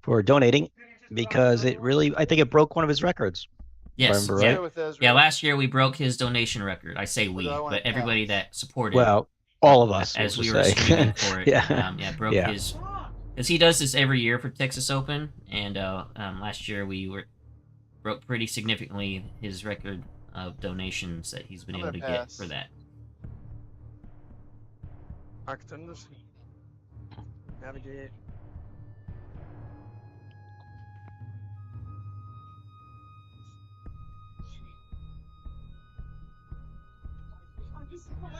[SPEAKER 2] for donating, because it really, I think it broke one of his records.
[SPEAKER 1] Yes.
[SPEAKER 2] Remember,
[SPEAKER 1] Yeah.
[SPEAKER 2] right?
[SPEAKER 3] Go with Ezra.
[SPEAKER 1] Yeah, last year we broke his donation record. I say we,
[SPEAKER 3] But I want
[SPEAKER 1] but everybody
[SPEAKER 3] pounds.
[SPEAKER 1] that supported
[SPEAKER 2] Well, all of us,
[SPEAKER 1] as
[SPEAKER 2] we'll
[SPEAKER 1] we were
[SPEAKER 2] just say.
[SPEAKER 1] streaming for it.
[SPEAKER 2] Yeah.
[SPEAKER 1] Broke
[SPEAKER 2] Yeah.
[SPEAKER 1] his... Because he does this every year for Texas Open, and last year we broke pretty significantly his record of donations that he's been
[SPEAKER 3] I'm
[SPEAKER 1] able to
[SPEAKER 3] gonna
[SPEAKER 1] get
[SPEAKER 3] pass.
[SPEAKER 1] for that.
[SPEAKER 4] Arctons. Navigate.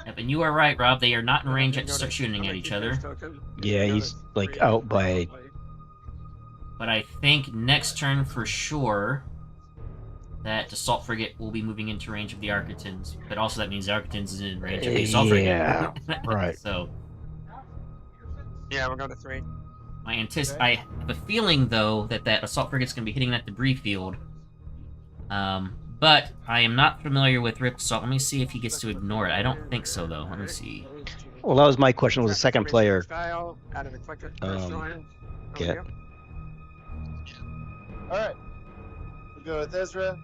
[SPEAKER 1] Yep, and you are right, Rob. They are not in range yet to start shooting at each other.
[SPEAKER 2] Yeah, he's like out by.
[SPEAKER 1] But I think next turn for sure that assault frigate will be moving into range of the Architons. But also that means the Architons is in range of the assault frigate.
[SPEAKER 2] Yeah, right.
[SPEAKER 1] So
[SPEAKER 4] Yeah, we're going to 3.
[SPEAKER 1] I have a feeling though that assault frigate's gonna be hitting that debris field. But I am not familiar with Rift Assault. Let me see if he gets to ignore it. I don't think so, though. Let me see.
[SPEAKER 2] Well, that was my question. Was the second player
[SPEAKER 4] Style, added a clicker,
[SPEAKER 2] get?
[SPEAKER 3] Alright. We'll go with Ezra.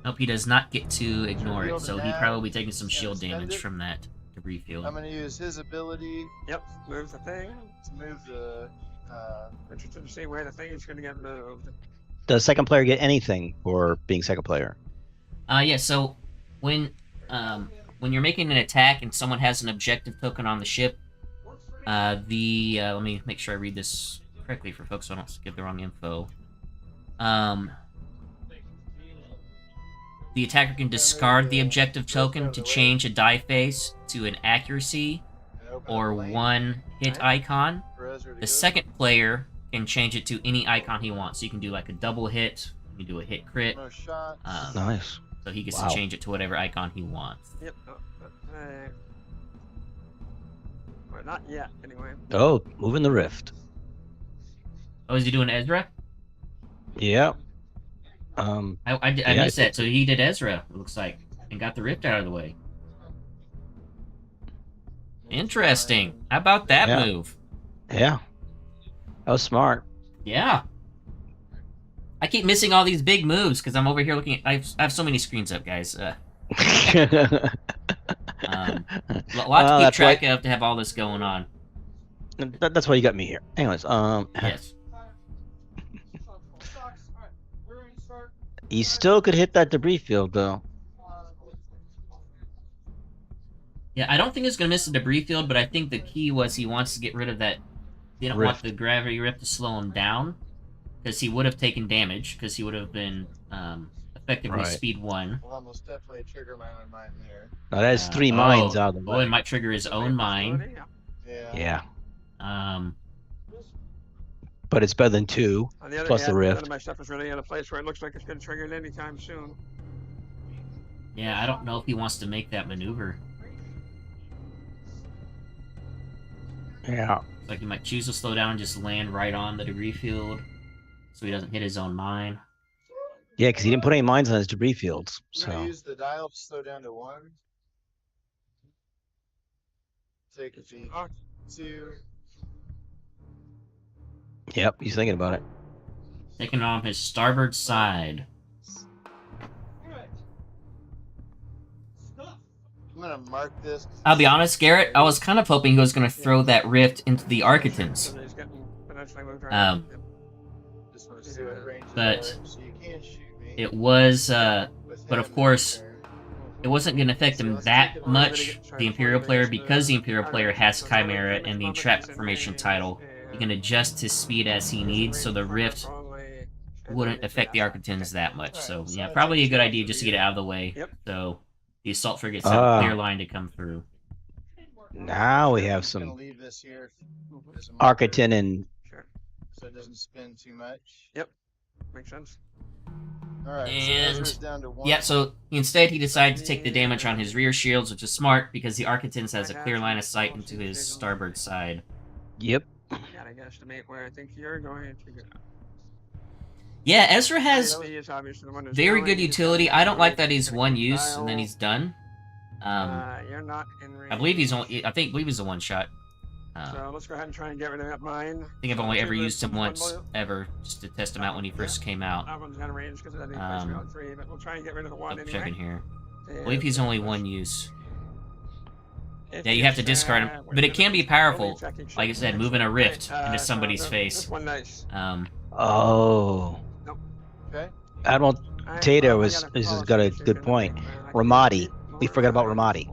[SPEAKER 1] Nope, he does not get to ignore it, so he probably be taking some shield damage from that debris field.
[SPEAKER 3] I'm going to use his ability
[SPEAKER 4] Yep, move the thing.
[SPEAKER 3] to move the.
[SPEAKER 4] Interested to see where the thing is going to get moved.
[SPEAKER 2] Does second player get anything for being second player?
[SPEAKER 1] Yeah, so when you're making an attack and someone has an objective token on the ship, let me make sure I read this correctly for folks so I don't give the wrong info. The attacker can discard the objective token to change a die face to an accuracy or one hit icon. The second player can change it to any icon he wants. So you can do like a double hit, you can do a hit crit.
[SPEAKER 3] No shot.
[SPEAKER 2] Nice.
[SPEAKER 1] So he gets
[SPEAKER 2] Wow.
[SPEAKER 1] to change it to whatever icon he wants.
[SPEAKER 4] Yep. Well, not yet, anyway.
[SPEAKER 2] Oh, moving the rift.
[SPEAKER 1] Oh, is he doing Ezra?
[SPEAKER 2] Yeah.
[SPEAKER 1] I
[SPEAKER 2] Yeah,
[SPEAKER 1] missed that. So he did Ezra, it looks like, and got the rift out of the way. Interesting. How about that
[SPEAKER 2] Yeah.
[SPEAKER 1] move?
[SPEAKER 2] Yeah. That was smart.
[SPEAKER 1] Yeah. I keep missing all these big moves because I'm over here looking at. I have so many screens up, guys. Lot to keep track of to have all this going on.
[SPEAKER 2] That's why you got me here. Anyways,
[SPEAKER 1] Yes.
[SPEAKER 2] he still could hit that debris field though.
[SPEAKER 1] Yeah, I don't think it's gonna miss the debris field, but I think the key was he wants to get rid of that. They don't want
[SPEAKER 2] Rift.
[SPEAKER 1] the gravity rift to slow him down, because he would have taken damage, because he would have been effectively
[SPEAKER 2] Right.
[SPEAKER 1] speed 1.
[SPEAKER 3] Will almost definitely trigger my own mind there.
[SPEAKER 2] Now that's 3 mines out of the
[SPEAKER 1] Oh,
[SPEAKER 2] way.
[SPEAKER 1] it might trigger his own mine.
[SPEAKER 3] Yeah.
[SPEAKER 2] Yeah, but it's better than 2.
[SPEAKER 4] On the other
[SPEAKER 2] Plus
[SPEAKER 4] hand,
[SPEAKER 2] the rift.
[SPEAKER 4] none of my stuff is really in a place where it looks like it's going to trigger it anytime soon.
[SPEAKER 1] Yeah, I don't know if he wants to make that maneuver.
[SPEAKER 2] Yeah.
[SPEAKER 1] It's like he might choose to slow down and just land right on the debris field, so he doesn't hit his own mine.
[SPEAKER 2] Yeah, because he didn't put any mines on his debris fields.
[SPEAKER 3] I'm going to
[SPEAKER 2] So
[SPEAKER 3] use the dial to slow down to 1. Take a feet. 2.
[SPEAKER 2] yep, he's thinking about it.
[SPEAKER 1] Taking on his starboard side.
[SPEAKER 3] I'm going to mark this.
[SPEAKER 1] I'll be honest, Garrett, I was kind of hoping he was going to throw that rift into the Architans.
[SPEAKER 4] So he's getting potentially moved around. Yep.
[SPEAKER 3] Just want to see what range
[SPEAKER 1] But
[SPEAKER 3] is. So you can shoot me.
[SPEAKER 1] It was,
[SPEAKER 3] with
[SPEAKER 1] but
[SPEAKER 3] him
[SPEAKER 1] of course,
[SPEAKER 3] there.
[SPEAKER 1] it wasn't going to affect him that much, the Imperial player, because the Imperial player has Chimera and the Entrapment Formation title. He can adjust his speed as he needs, so the rift wouldn't affect the Architans that much. So, yeah, probably a good idea just to get it out of the way.
[SPEAKER 4] Yep.
[SPEAKER 1] So the Assault Frigates have a clear line to come through.
[SPEAKER 2] Now we have
[SPEAKER 3] I'm just gonna
[SPEAKER 2] some
[SPEAKER 3] leave this here as a marker,
[SPEAKER 2] Architon and
[SPEAKER 4] Sure.
[SPEAKER 3] so it doesn't spin too much.
[SPEAKER 4] Makes sense.
[SPEAKER 3] All right.
[SPEAKER 1] And-
[SPEAKER 3] so Ezra's down to 1.
[SPEAKER 1] Yeah, so instead he decided to take the damage on his rear shields, which is smart because the Architans has a clear line of sight into his starboard side.
[SPEAKER 2] yep.
[SPEAKER 4] Gotta guesstimate where I think you're going to go.
[SPEAKER 1] Yeah, Ezra has
[SPEAKER 4] He is obviously the one who's
[SPEAKER 1] very
[SPEAKER 4] going.
[SPEAKER 1] good
[SPEAKER 4] He's
[SPEAKER 1] utility.
[SPEAKER 4] gonna
[SPEAKER 1] I don't like
[SPEAKER 4] go
[SPEAKER 1] that he's
[SPEAKER 4] to
[SPEAKER 1] one
[SPEAKER 4] the
[SPEAKER 1] use and then
[SPEAKER 4] dial.
[SPEAKER 1] he's done.
[SPEAKER 4] You're not in range.
[SPEAKER 1] I believe he's only. I believe he's a one shot.
[SPEAKER 4] So let's go ahead and try and get rid of that mine.
[SPEAKER 1] I think I've only ever used him once, ever, just to test him out when he first came out.
[SPEAKER 4] That one's out of range because I think that's about 3, but we'll try and get rid of the one
[SPEAKER 1] I'm
[SPEAKER 4] anyway.
[SPEAKER 1] checking here. I
[SPEAKER 4] And
[SPEAKER 1] believe he's only one use.
[SPEAKER 4] if
[SPEAKER 1] Yeah, you have to
[SPEAKER 4] it's,
[SPEAKER 1] discard him,
[SPEAKER 4] we're
[SPEAKER 1] but it
[SPEAKER 4] gonna
[SPEAKER 1] can be
[SPEAKER 4] only
[SPEAKER 1] powerful.
[SPEAKER 4] attacking ships
[SPEAKER 1] Like I said,
[SPEAKER 4] next
[SPEAKER 1] moving a
[SPEAKER 4] turn.
[SPEAKER 1] rift
[SPEAKER 4] Right,
[SPEAKER 1] into
[SPEAKER 4] so
[SPEAKER 1] somebody's
[SPEAKER 4] this
[SPEAKER 1] face.
[SPEAKER 4] one nice.
[SPEAKER 2] Oh,
[SPEAKER 3] Okay.
[SPEAKER 2] Admiral Tater has got a good point. Ramadi. We forgot about Ramadi.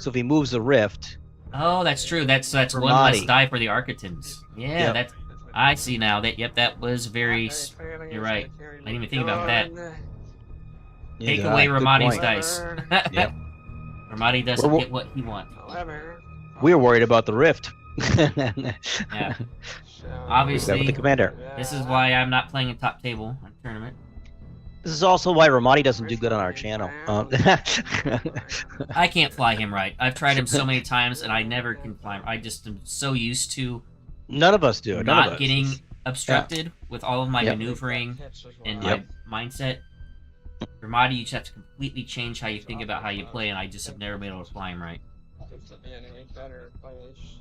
[SPEAKER 2] So if he moves the rift,
[SPEAKER 1] Oh, that's true. That's one
[SPEAKER 2] Ramadi.
[SPEAKER 1] less die for the Architans. Yeah,
[SPEAKER 2] Yep.
[SPEAKER 1] that's. I see now. That was very. You're right. I didn't even think about that. Take
[SPEAKER 2] yeah,
[SPEAKER 1] away
[SPEAKER 2] good
[SPEAKER 1] Ramadi's
[SPEAKER 2] point.
[SPEAKER 1] dice.
[SPEAKER 2] Yep.
[SPEAKER 1] Ramadi doesn't
[SPEAKER 2] We're-
[SPEAKER 1] get what he wants.
[SPEAKER 4] However,
[SPEAKER 2] We're worried about the rift.
[SPEAKER 1] Yeah.
[SPEAKER 4] so-
[SPEAKER 1] Obviously-
[SPEAKER 2] With the commander.
[SPEAKER 1] This is why I'm not playing a top table on tournament.
[SPEAKER 2] This is also why Ramadi doesn't do good on our channel.
[SPEAKER 1] I can't fly him right. I've tried him so many times and I never can fly him. I just am so used to
[SPEAKER 2] None of us do. None of
[SPEAKER 1] not
[SPEAKER 2] us.
[SPEAKER 1] getting obstructed with all of my
[SPEAKER 2] Yep.
[SPEAKER 1] maneuvering and
[SPEAKER 2] Yep.
[SPEAKER 1] my mindset. Armada, you just have to completely change how you think about how you play, and I just have never been able to fly him right.
[SPEAKER 4] To be in a better place.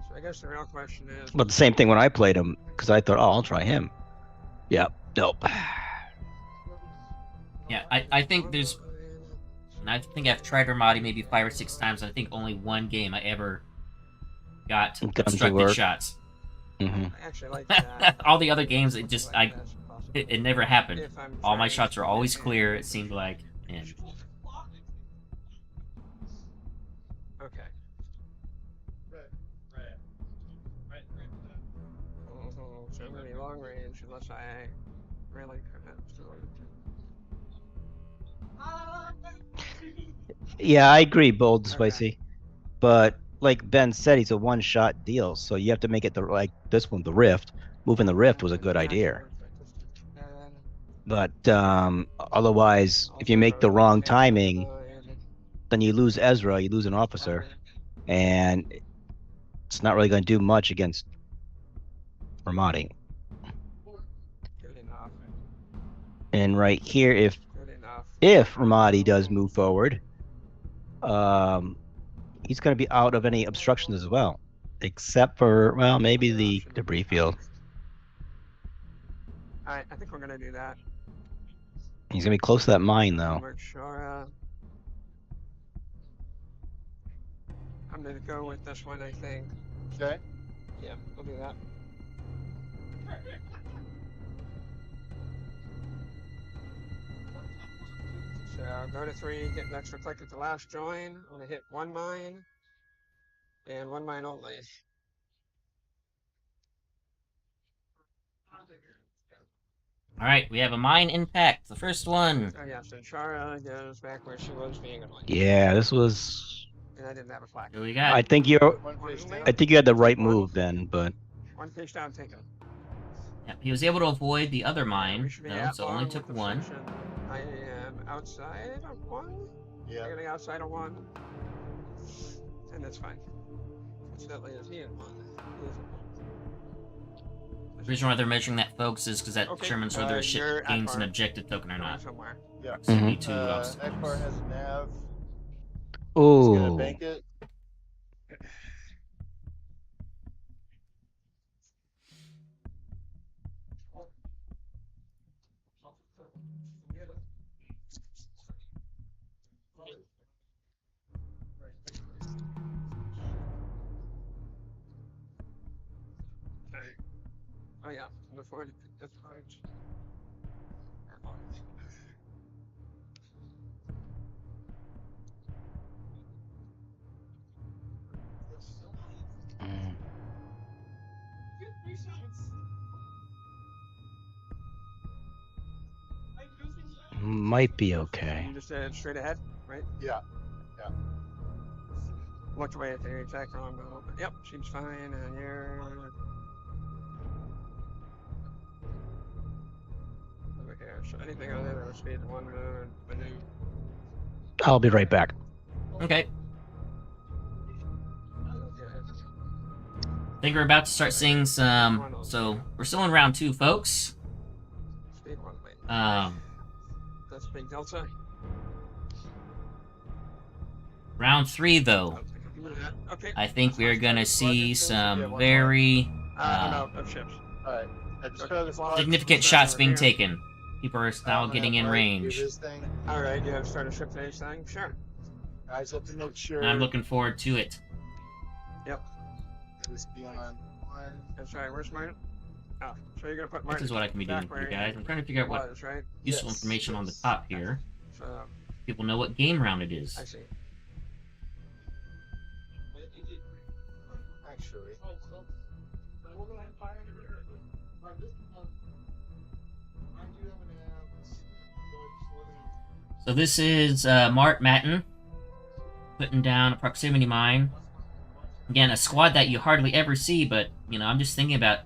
[SPEAKER 4] So I guess the real question is.
[SPEAKER 2] But the same thing when I played him, because I thought, oh, I'll try him. Yep. Nope.
[SPEAKER 1] Yeah, I think there's... And I think I've tried Armada maybe 5 or 6 times, and I think only one game I ever got
[SPEAKER 2] It comes to
[SPEAKER 1] obstructed
[SPEAKER 2] work.
[SPEAKER 1] shots.
[SPEAKER 2] Hmm.
[SPEAKER 4] I actually like that.
[SPEAKER 1] All the other games, it just...
[SPEAKER 4] Like that's possible.
[SPEAKER 1] It never happened.
[SPEAKER 4] If I'm
[SPEAKER 1] All my
[SPEAKER 4] trying
[SPEAKER 1] shots
[SPEAKER 4] to
[SPEAKER 1] were always
[SPEAKER 4] make
[SPEAKER 1] clear, it seemed like. And
[SPEAKER 4] Okay. So really long range unless I really commit to it.
[SPEAKER 2] Yeah, I agree, bold and
[SPEAKER 4] Okay.
[SPEAKER 2] spicy. But like Ben said, he's a one-shot deal, so you have to make it like this one, the Rift. Moving the Rift was a good idea. But otherwise, if you make the wrong timing, then you lose Ezra, you lose an officer, and it's not really going to do much against Armada.
[SPEAKER 4] Good enough.
[SPEAKER 2] And right here,
[SPEAKER 4] Good enough.
[SPEAKER 2] if Ramadi does move forward, he's going to be out of any obstructions as well, except for, well, maybe the debris field.
[SPEAKER 4] Alright, I think we're gonna do that.
[SPEAKER 2] He's going to be close to that mine, though.
[SPEAKER 4] Make sure, I'm gonna go with this one, I think.
[SPEAKER 3] Okay.
[SPEAKER 4] Yeah, we'll do that. So go to 3, get an extra click at the last join. I'm gonna hit 1 mine and 1 mine only.
[SPEAKER 1] alright, we have a mine impact. The first one.
[SPEAKER 4] Oh yeah, so Chara goes back where she was being annoying.
[SPEAKER 2] Yeah, this was.
[SPEAKER 4] And I didn't have a flag.
[SPEAKER 1] Who we got?
[SPEAKER 2] I think you had the right move, Ben, but
[SPEAKER 4] 1 face down, taken.
[SPEAKER 1] Yeah, he was able to avoid the other
[SPEAKER 4] We
[SPEAKER 1] mine,
[SPEAKER 4] should be
[SPEAKER 1] though,
[SPEAKER 4] at
[SPEAKER 1] so
[SPEAKER 4] par
[SPEAKER 1] only
[SPEAKER 4] with
[SPEAKER 1] took
[SPEAKER 4] the
[SPEAKER 1] 1.
[SPEAKER 4] position. I am outside of 1.
[SPEAKER 3] Yeah.
[SPEAKER 4] I'm getting outside of 1. And that's fine. Incidentally, is he in 1? He is in 1.
[SPEAKER 1] The reason why they're measuring that, folks, is because that
[SPEAKER 4] Okay,
[SPEAKER 1] determines whether a
[SPEAKER 4] you're
[SPEAKER 1] ship
[SPEAKER 4] at
[SPEAKER 1] gains an
[SPEAKER 4] par.
[SPEAKER 1] objective token or
[SPEAKER 4] Going
[SPEAKER 1] not.
[SPEAKER 4] somewhere.
[SPEAKER 3] Yeah.
[SPEAKER 1] Proximity
[SPEAKER 2] Mhm.
[SPEAKER 1] to obstacles.
[SPEAKER 3] That car has a nav. He's gonna
[SPEAKER 2] oh,
[SPEAKER 3] bank it.
[SPEAKER 4] Oh yeah, before you pick this part.
[SPEAKER 2] mm, might be okay.
[SPEAKER 4] You just straight ahead, right?
[SPEAKER 3] Yeah.
[SPEAKER 4] Looked away at the exact wrong middle, but yep, seems fine, and you're over here. So anything other than speed 1 maneuver.
[SPEAKER 2] I'll be right back.
[SPEAKER 1] Okay. I think we're about to start seeing some... So, we're still in round 2, folks.
[SPEAKER 4] Speed 1 lane. That's big delta.
[SPEAKER 1] Round 3, though.
[SPEAKER 4] Okay.
[SPEAKER 1] I think we're gonna see some very
[SPEAKER 4] I'm out of ships.
[SPEAKER 3] Alright. I just found this
[SPEAKER 1] significant shots being taken. People are now getting in range.
[SPEAKER 4] All right, you have to start a ship phase thing. Sure.
[SPEAKER 3] Guys have to make sure.
[SPEAKER 1] And I'm looking forward to it.
[SPEAKER 4] Yep.
[SPEAKER 3] This beyond 1.
[SPEAKER 4] That's right. Where's Martin? Oh, so you're gonna put Martin.
[SPEAKER 1] This is what I can be doing
[SPEAKER 4] back
[SPEAKER 1] for you
[SPEAKER 4] where
[SPEAKER 1] guys. I'm trying to figure out what
[SPEAKER 4] was, right?
[SPEAKER 1] useful
[SPEAKER 3] Yes,
[SPEAKER 1] information on the
[SPEAKER 3] yes.
[SPEAKER 1] top here.
[SPEAKER 4] So
[SPEAKER 1] People know what game round it is.
[SPEAKER 4] I see.
[SPEAKER 3] Actually.
[SPEAKER 1] So this is Mart Matten putting down a proximity mine. Again, a squad that you hardly ever see, but, you know, I'm just thinking about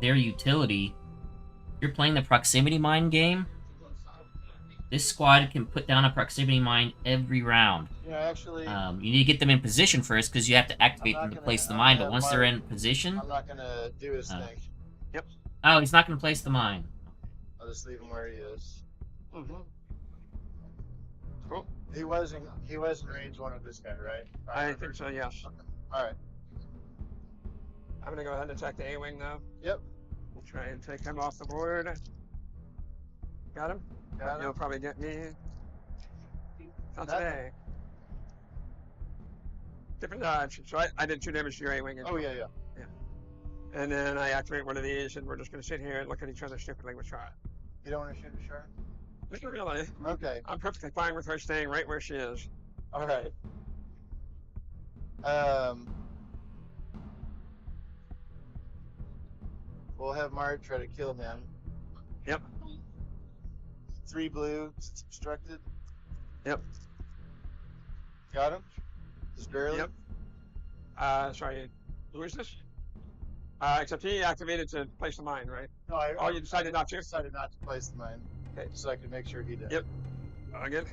[SPEAKER 1] their utility. If you're playing the proximity mine game, this squad can put down a proximity mine every round.
[SPEAKER 3] Yeah, actually,
[SPEAKER 1] You need to get them in position first because you have to activate them to place the mine. But once they're in position,
[SPEAKER 3] I'm not gonna do his
[SPEAKER 1] Oh.
[SPEAKER 3] thing.
[SPEAKER 1] oh, he's not going to place the mine.
[SPEAKER 3] I'll just leave him where he is.
[SPEAKER 4] Mm-hmm. Cool.
[SPEAKER 3] He was in range one of this guy, right?
[SPEAKER 4] I think so, yes.
[SPEAKER 3] All right.
[SPEAKER 4] I'm gonna go ahead and attack the A-wing now.
[SPEAKER 3] Yep.
[SPEAKER 4] We'll try and take him off the board. Got him?
[SPEAKER 3] Got
[SPEAKER 4] You'll
[SPEAKER 3] him.
[SPEAKER 4] probably get me. Not
[SPEAKER 3] Nothing.
[SPEAKER 4] today. Different dodge. So I did 2 damage to your A-wing.
[SPEAKER 3] Oh yeah, yeah.
[SPEAKER 4] And then I activate one of these, and we're just gonna sit here and look at each other stupidly with Shara.
[SPEAKER 3] You don't want to shoot a shark?
[SPEAKER 4] Not really.
[SPEAKER 3] Okay.
[SPEAKER 4] I'm perfectly fine with her staying right where she is.
[SPEAKER 3] All right. We'll have Mark try to kill him.
[SPEAKER 4] Yep.
[SPEAKER 3] 3 blue, it's obstructed.
[SPEAKER 4] Yep.
[SPEAKER 3] Got him? Just barely?
[SPEAKER 4] Yep. Sorry, who is this? Except he activated to place the mine, right?
[SPEAKER 3] No,
[SPEAKER 4] Oh, you decided not to?
[SPEAKER 3] decided not to place the mine.
[SPEAKER 4] Okay.
[SPEAKER 3] So I could make sure he did.
[SPEAKER 4] Yep. All good.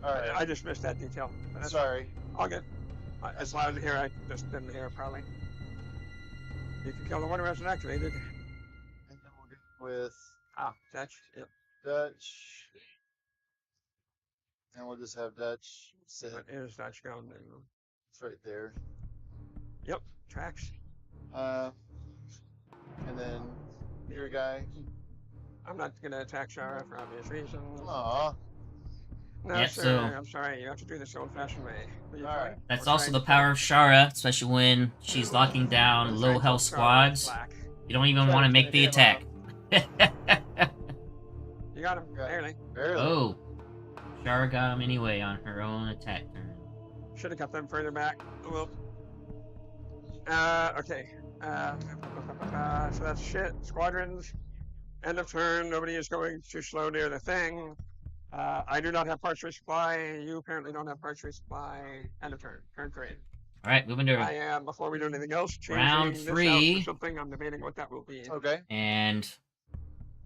[SPEAKER 3] All right.
[SPEAKER 4] I just missed that detail. But that's
[SPEAKER 3] Sorry.
[SPEAKER 4] all good. As loud here, I just didn't hear probably. You can kill the one who hasn't activated.
[SPEAKER 3] And then we'll go with
[SPEAKER 4] Dutch. Yep.
[SPEAKER 3] Dutch. And we'll just have Dutch sit.
[SPEAKER 4] What is Dutch going to?
[SPEAKER 3] It's right there.
[SPEAKER 4] Yep. Tracks.
[SPEAKER 3] And then your guy.
[SPEAKER 4] I'm not gonna attack Shara for obvious reasons.
[SPEAKER 3] Aw.
[SPEAKER 4] No,
[SPEAKER 1] Yep,
[SPEAKER 4] sir.
[SPEAKER 1] so-
[SPEAKER 4] I'm sorry. You have to do this the old-fashioned way. Will you
[SPEAKER 3] All
[SPEAKER 4] try?
[SPEAKER 3] right.
[SPEAKER 1] That's
[SPEAKER 4] We're
[SPEAKER 1] also
[SPEAKER 4] trying
[SPEAKER 1] the
[SPEAKER 4] to-
[SPEAKER 1] power of Shara, especially when she's locking down
[SPEAKER 4] we're
[SPEAKER 1] low
[SPEAKER 4] trying to
[SPEAKER 1] health
[SPEAKER 4] kill Shara with
[SPEAKER 1] squads.
[SPEAKER 4] black.
[SPEAKER 1] You don't even
[SPEAKER 3] Try
[SPEAKER 1] want to
[SPEAKER 3] to
[SPEAKER 1] make the
[SPEAKER 3] him
[SPEAKER 1] attack.
[SPEAKER 4] You got him.
[SPEAKER 3] Got
[SPEAKER 4] Barely.
[SPEAKER 3] Barely.
[SPEAKER 1] Oh, Shara got him anyway on her own attack turn.
[SPEAKER 4] Should have got them further back. Well. Okay. So that's shit. Squadrons. End of turn. Nobody is going too slow near the thing. I do not have parts resupply. You apparently don't have parts resupply. End of turn. Turn 3.
[SPEAKER 1] All right, moving to
[SPEAKER 4] I am, before we do anything else, changing
[SPEAKER 1] Round
[SPEAKER 4] this out
[SPEAKER 1] 3.
[SPEAKER 4] for something. I'm debating what that will be.
[SPEAKER 3] Okay.
[SPEAKER 1] and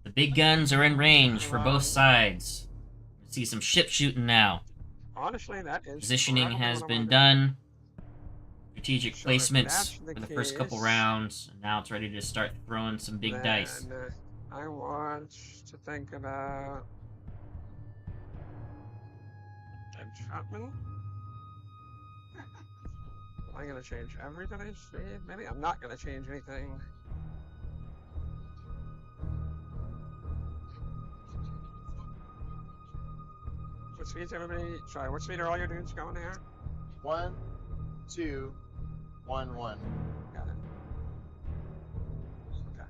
[SPEAKER 1] the big guns are in range for both sides. See some ship shooting now.
[SPEAKER 4] Honestly, that is
[SPEAKER 1] Positioning
[SPEAKER 4] probably
[SPEAKER 1] has
[SPEAKER 4] what I
[SPEAKER 1] been
[SPEAKER 4] wanna
[SPEAKER 1] done. Strategic
[SPEAKER 4] So if
[SPEAKER 1] placements
[SPEAKER 4] that's the
[SPEAKER 1] for the first couple
[SPEAKER 4] case,
[SPEAKER 1] rounds. And now it's ready to start throwing some
[SPEAKER 4] do.
[SPEAKER 1] big dice.
[SPEAKER 4] Then, I want to think about entrapment. Am I gonna change everybody's speed? Maybe I'm not gonna change anything. What speed's everybody? Sorry, what speed are all your dudes going here?
[SPEAKER 3] 1, 2, 1, 1.
[SPEAKER 4] Got it. Okay.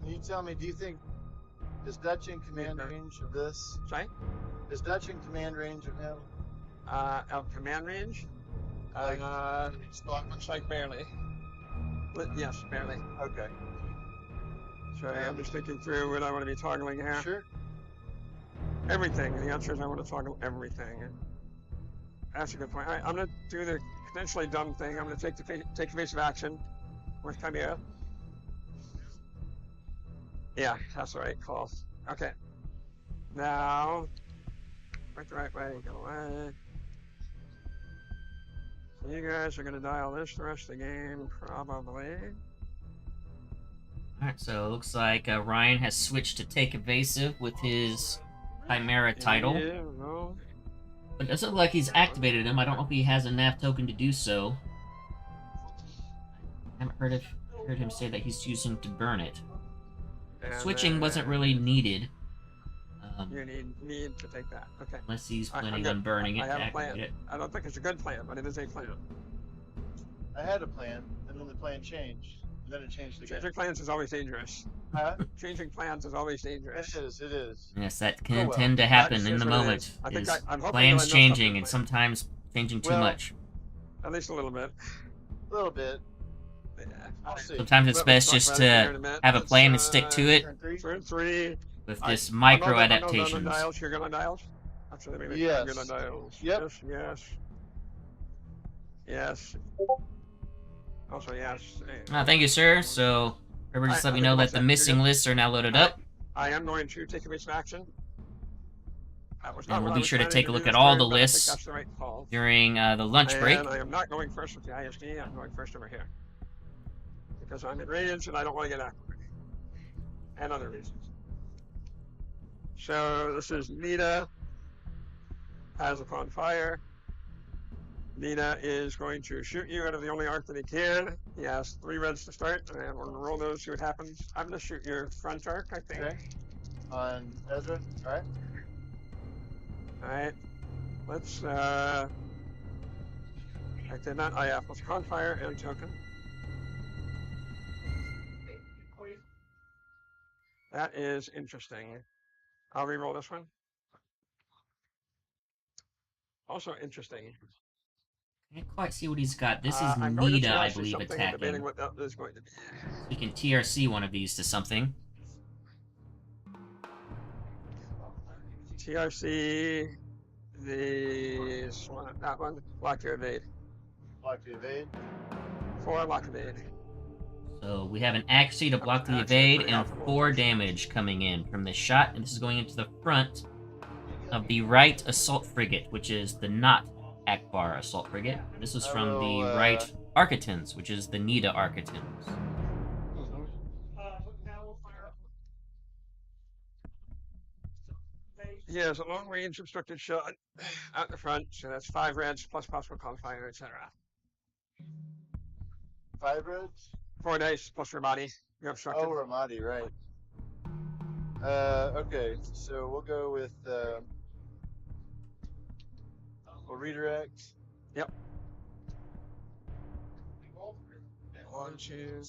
[SPEAKER 3] Can you tell me, do you think, is Dutch in command range of this?
[SPEAKER 4] Sorry?
[SPEAKER 3] Is Dutch in command range of him?
[SPEAKER 4] Of command range?
[SPEAKER 3] Like,
[SPEAKER 4] Looks like barely. Yes, barely.
[SPEAKER 3] Okay.
[SPEAKER 4] Sorry, I'm just thinking through what I want to be toggling here.
[SPEAKER 3] Sure.
[SPEAKER 4] Everything. The answer is I want to toggle everything. That's a good point. All right, I'm gonna do the potentially dumb thing. I'm gonna take evasive action with Chimera. Yeah, that's the right call. Okay. Now, right the right way. Go away. So you guys are gonna dial this the rest of the game, probably.
[SPEAKER 1] Alright, so it looks like Ryan has switched to take evasive with his Chimera title.
[SPEAKER 4] Yeah, no.
[SPEAKER 1] But it doesn't look like he's activated him. I don't know if he has a NAV token to do so. I haven't heard him say that he's using to burn it.
[SPEAKER 4] And
[SPEAKER 1] Switching wasn't
[SPEAKER 4] then
[SPEAKER 1] really needed.
[SPEAKER 4] You need to take that. Okay.
[SPEAKER 1] Unless he's
[SPEAKER 4] I'm
[SPEAKER 1] planning
[SPEAKER 4] good.
[SPEAKER 1] on burning it
[SPEAKER 4] I
[SPEAKER 1] to
[SPEAKER 4] have a
[SPEAKER 1] activate
[SPEAKER 4] plan.
[SPEAKER 1] it.
[SPEAKER 4] I don't think it's a good plan, but it is a plan.
[SPEAKER 3] I had a plan, and then the plan changed. And then it changed again.
[SPEAKER 4] Changing plans is always dangerous.
[SPEAKER 3] Huh?
[SPEAKER 4] Changing plans is always dangerous.
[SPEAKER 3] It is.
[SPEAKER 1] Yes, that can
[SPEAKER 3] Oh, well.
[SPEAKER 1] tend to
[SPEAKER 4] That
[SPEAKER 1] happen
[SPEAKER 4] is
[SPEAKER 1] in the
[SPEAKER 4] what it
[SPEAKER 1] moment.
[SPEAKER 4] is. I think
[SPEAKER 1] Is
[SPEAKER 4] I'm hoping
[SPEAKER 1] plans
[SPEAKER 4] that I know
[SPEAKER 1] changing
[SPEAKER 4] something
[SPEAKER 1] and
[SPEAKER 4] like-
[SPEAKER 1] sometimes changing too
[SPEAKER 3] Well,
[SPEAKER 1] much.
[SPEAKER 4] At least a little bit.
[SPEAKER 3] A little bit.
[SPEAKER 4] Yeah.
[SPEAKER 3] I'll see.
[SPEAKER 1] Sometimes it's
[SPEAKER 4] We'll
[SPEAKER 1] best
[SPEAKER 4] talk
[SPEAKER 1] just
[SPEAKER 4] about it here in
[SPEAKER 1] to
[SPEAKER 4] a minute.
[SPEAKER 1] have a
[SPEAKER 4] Let's,
[SPEAKER 1] plan and stick to it
[SPEAKER 3] Turn 3?
[SPEAKER 4] Turn 3.
[SPEAKER 1] with
[SPEAKER 4] I-
[SPEAKER 1] this micro
[SPEAKER 4] I'm on
[SPEAKER 1] adaptations.
[SPEAKER 4] dials. You're good on dials? Absolutely.
[SPEAKER 3] Yes.
[SPEAKER 4] Good on dials.
[SPEAKER 3] Yep.
[SPEAKER 4] Yes. Yes. Yes. Also, yes.
[SPEAKER 1] Thank you, sir. So, everybody just let me know that the missing lists are now loaded up.
[SPEAKER 4] I am going to take a action. That was not
[SPEAKER 1] And
[SPEAKER 4] what
[SPEAKER 1] we'll
[SPEAKER 4] I
[SPEAKER 1] be
[SPEAKER 4] was
[SPEAKER 1] sure to
[SPEAKER 4] planning
[SPEAKER 1] take a
[SPEAKER 4] do
[SPEAKER 1] look
[SPEAKER 4] this
[SPEAKER 1] at all
[SPEAKER 4] turn,
[SPEAKER 1] the
[SPEAKER 4] but I think
[SPEAKER 1] lists
[SPEAKER 4] that's the right call.
[SPEAKER 1] during the lunch break.
[SPEAKER 4] And I am not going first with the ISD. I'm going first over here because I'm in radiance and I don't want to get activated, and other reasons. So this is Nita as upon fire. Nita is going to shoot you out of the only arc that he can. He has 3 reds to start, and we're going to roll those, see what happens. I'm going to shoot your front arc, I think.
[SPEAKER 3] Okay. On Ezra. All right.
[SPEAKER 4] Alright. Let's, I did not, let's Confire and Token. That is interesting. I'll re-roll this one. Also interesting.
[SPEAKER 1] Can't quite see what he's got. This is
[SPEAKER 4] I'm going to
[SPEAKER 1] Nita, I
[SPEAKER 4] TRC
[SPEAKER 1] believe,
[SPEAKER 4] something and debating
[SPEAKER 1] attacking.
[SPEAKER 4] what that is going to be.
[SPEAKER 1] We can TRC one of these to something.
[SPEAKER 4] TRC this one, that one, block to evade.
[SPEAKER 3] Block to evade.
[SPEAKER 4] 4 block evade.
[SPEAKER 1] So we have an accuracy to block the evade and 4 damage coming in from this shot, and this is going into the front of the right assault frigate, which is the not Akbar assault frigate. This was from the right Architans, which is the Nida Architans.
[SPEAKER 4] He has a long range obstructed shot out the front, so that's 5 reds plus possible Confire, etc.
[SPEAKER 3] 5 reds.
[SPEAKER 4] 4 dice plus Ramadi. You're obstructed.
[SPEAKER 3] Oh, Ramadi, right. Okay, so we'll go with, we'll redirect.
[SPEAKER 4] Yep.
[SPEAKER 3] 1, 2,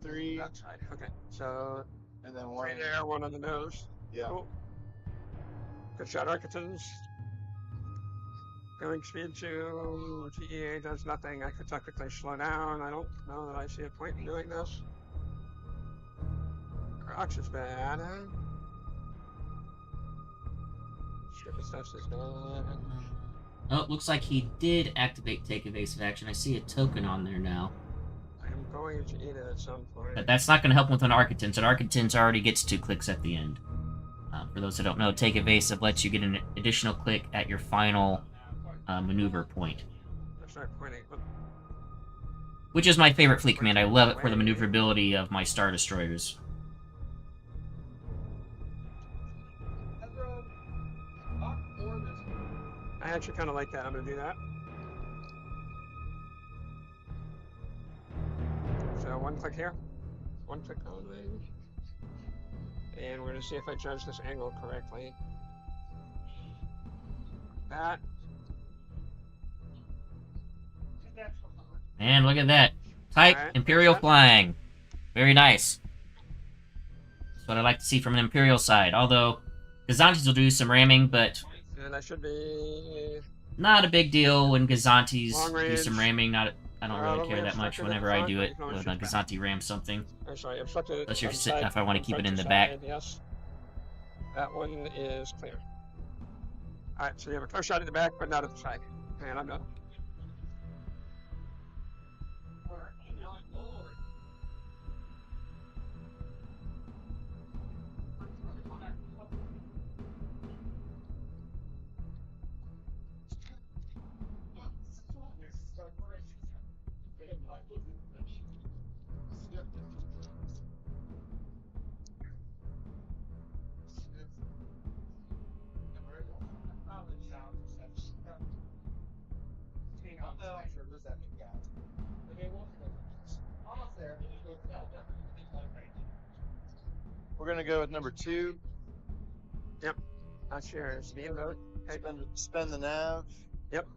[SPEAKER 3] 3.
[SPEAKER 4] That's right. Okay, so
[SPEAKER 3] And then
[SPEAKER 4] 3
[SPEAKER 3] 1.
[SPEAKER 4] there, 1 on the nose.
[SPEAKER 3] Yeah.
[SPEAKER 4] Cool. Good shot, Architans. Going speed 2, TEA does nothing. I could technically slow down. I don't know that I see a point in doing this. Crocs is bad. Stupid stuff is bad.
[SPEAKER 1] Oh, looks like he did activate Take Evasive Action. I see a token on there now.
[SPEAKER 4] I'm going to eat it at some point.
[SPEAKER 1] But that's not going to help with an Architans. An Architans already gets 2 clicks at the end. For those that don't know, Take Evasive lets you get an additional click at your final maneuver point.
[SPEAKER 4] Start pointing.
[SPEAKER 1] Which is my favorite fleet command. I love it for the maneuverability of my Star Destroyers.
[SPEAKER 4] I actually kind of like that. I'm going to do that. So 1 click here. 1 click only. And we're going to see if I judge this angle correctly. That.
[SPEAKER 1] And look at that. Type
[SPEAKER 4] Alright,
[SPEAKER 1] Imperial
[SPEAKER 4] that.
[SPEAKER 1] flying. Very nice. That's what I like to see from an Imperial side. Although, Gazantes will do some ramming, but
[SPEAKER 4] And that should be...
[SPEAKER 1] not a big deal when Gazantes
[SPEAKER 4] Long
[SPEAKER 1] do
[SPEAKER 4] range.
[SPEAKER 1] some ramming. I don't really
[SPEAKER 4] Long
[SPEAKER 1] care
[SPEAKER 4] range
[SPEAKER 1] that much
[SPEAKER 4] structure
[SPEAKER 1] whenever
[SPEAKER 4] in
[SPEAKER 1] I
[SPEAKER 4] the
[SPEAKER 1] do
[SPEAKER 4] front,
[SPEAKER 1] it
[SPEAKER 4] but you
[SPEAKER 1] when
[SPEAKER 4] can
[SPEAKER 1] a
[SPEAKER 4] always
[SPEAKER 1] Gazanti rams something.
[SPEAKER 4] I'm sorry, obstructed.
[SPEAKER 1] Unless you're
[SPEAKER 4] on
[SPEAKER 1] sitting,
[SPEAKER 4] side,
[SPEAKER 1] if I want to keep it in the
[SPEAKER 4] front
[SPEAKER 1] back.
[SPEAKER 4] side, yes. That one is clear. Alright, so you have a close shot at the back, but not at the side. And I'm done.
[SPEAKER 3] We're gonna go with number 2.
[SPEAKER 4] That's your speed vote. Okay.
[SPEAKER 3] Spend the nav.
[SPEAKER 4] Yep.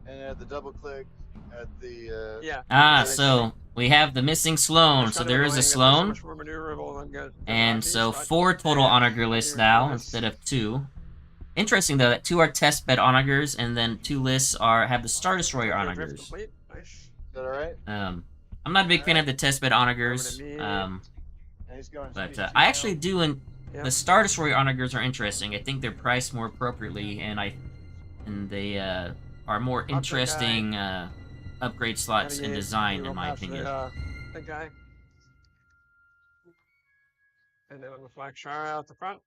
[SPEAKER 3] And add the double click at the.
[SPEAKER 4] Yeah.
[SPEAKER 1] So we have the missing Sloane. So there is a Sloane. And so 4 total Onager lists now instead of 2. Interesting though that 2 are test bed Onagers, and then 2 lists have the Star Destroyer Onagers.
[SPEAKER 4] Nice.
[SPEAKER 3] Is that alright?
[SPEAKER 1] I'm not a big fan of the test bed Onagers,
[SPEAKER 3] And he's going
[SPEAKER 1] but
[SPEAKER 3] speed 2
[SPEAKER 1] I actually
[SPEAKER 3] now.
[SPEAKER 1] do
[SPEAKER 4] Yep.
[SPEAKER 1] The Star Destroyer onagers are interesting. I think they're priced more appropriately, and they are more
[SPEAKER 4] I'll take
[SPEAKER 1] interesting upgrade slots and
[SPEAKER 4] Navigate,
[SPEAKER 1] design,
[SPEAKER 4] we will
[SPEAKER 1] in my
[SPEAKER 4] pass
[SPEAKER 1] opinion.
[SPEAKER 4] The big guy. And then we'll flag Shara out the front.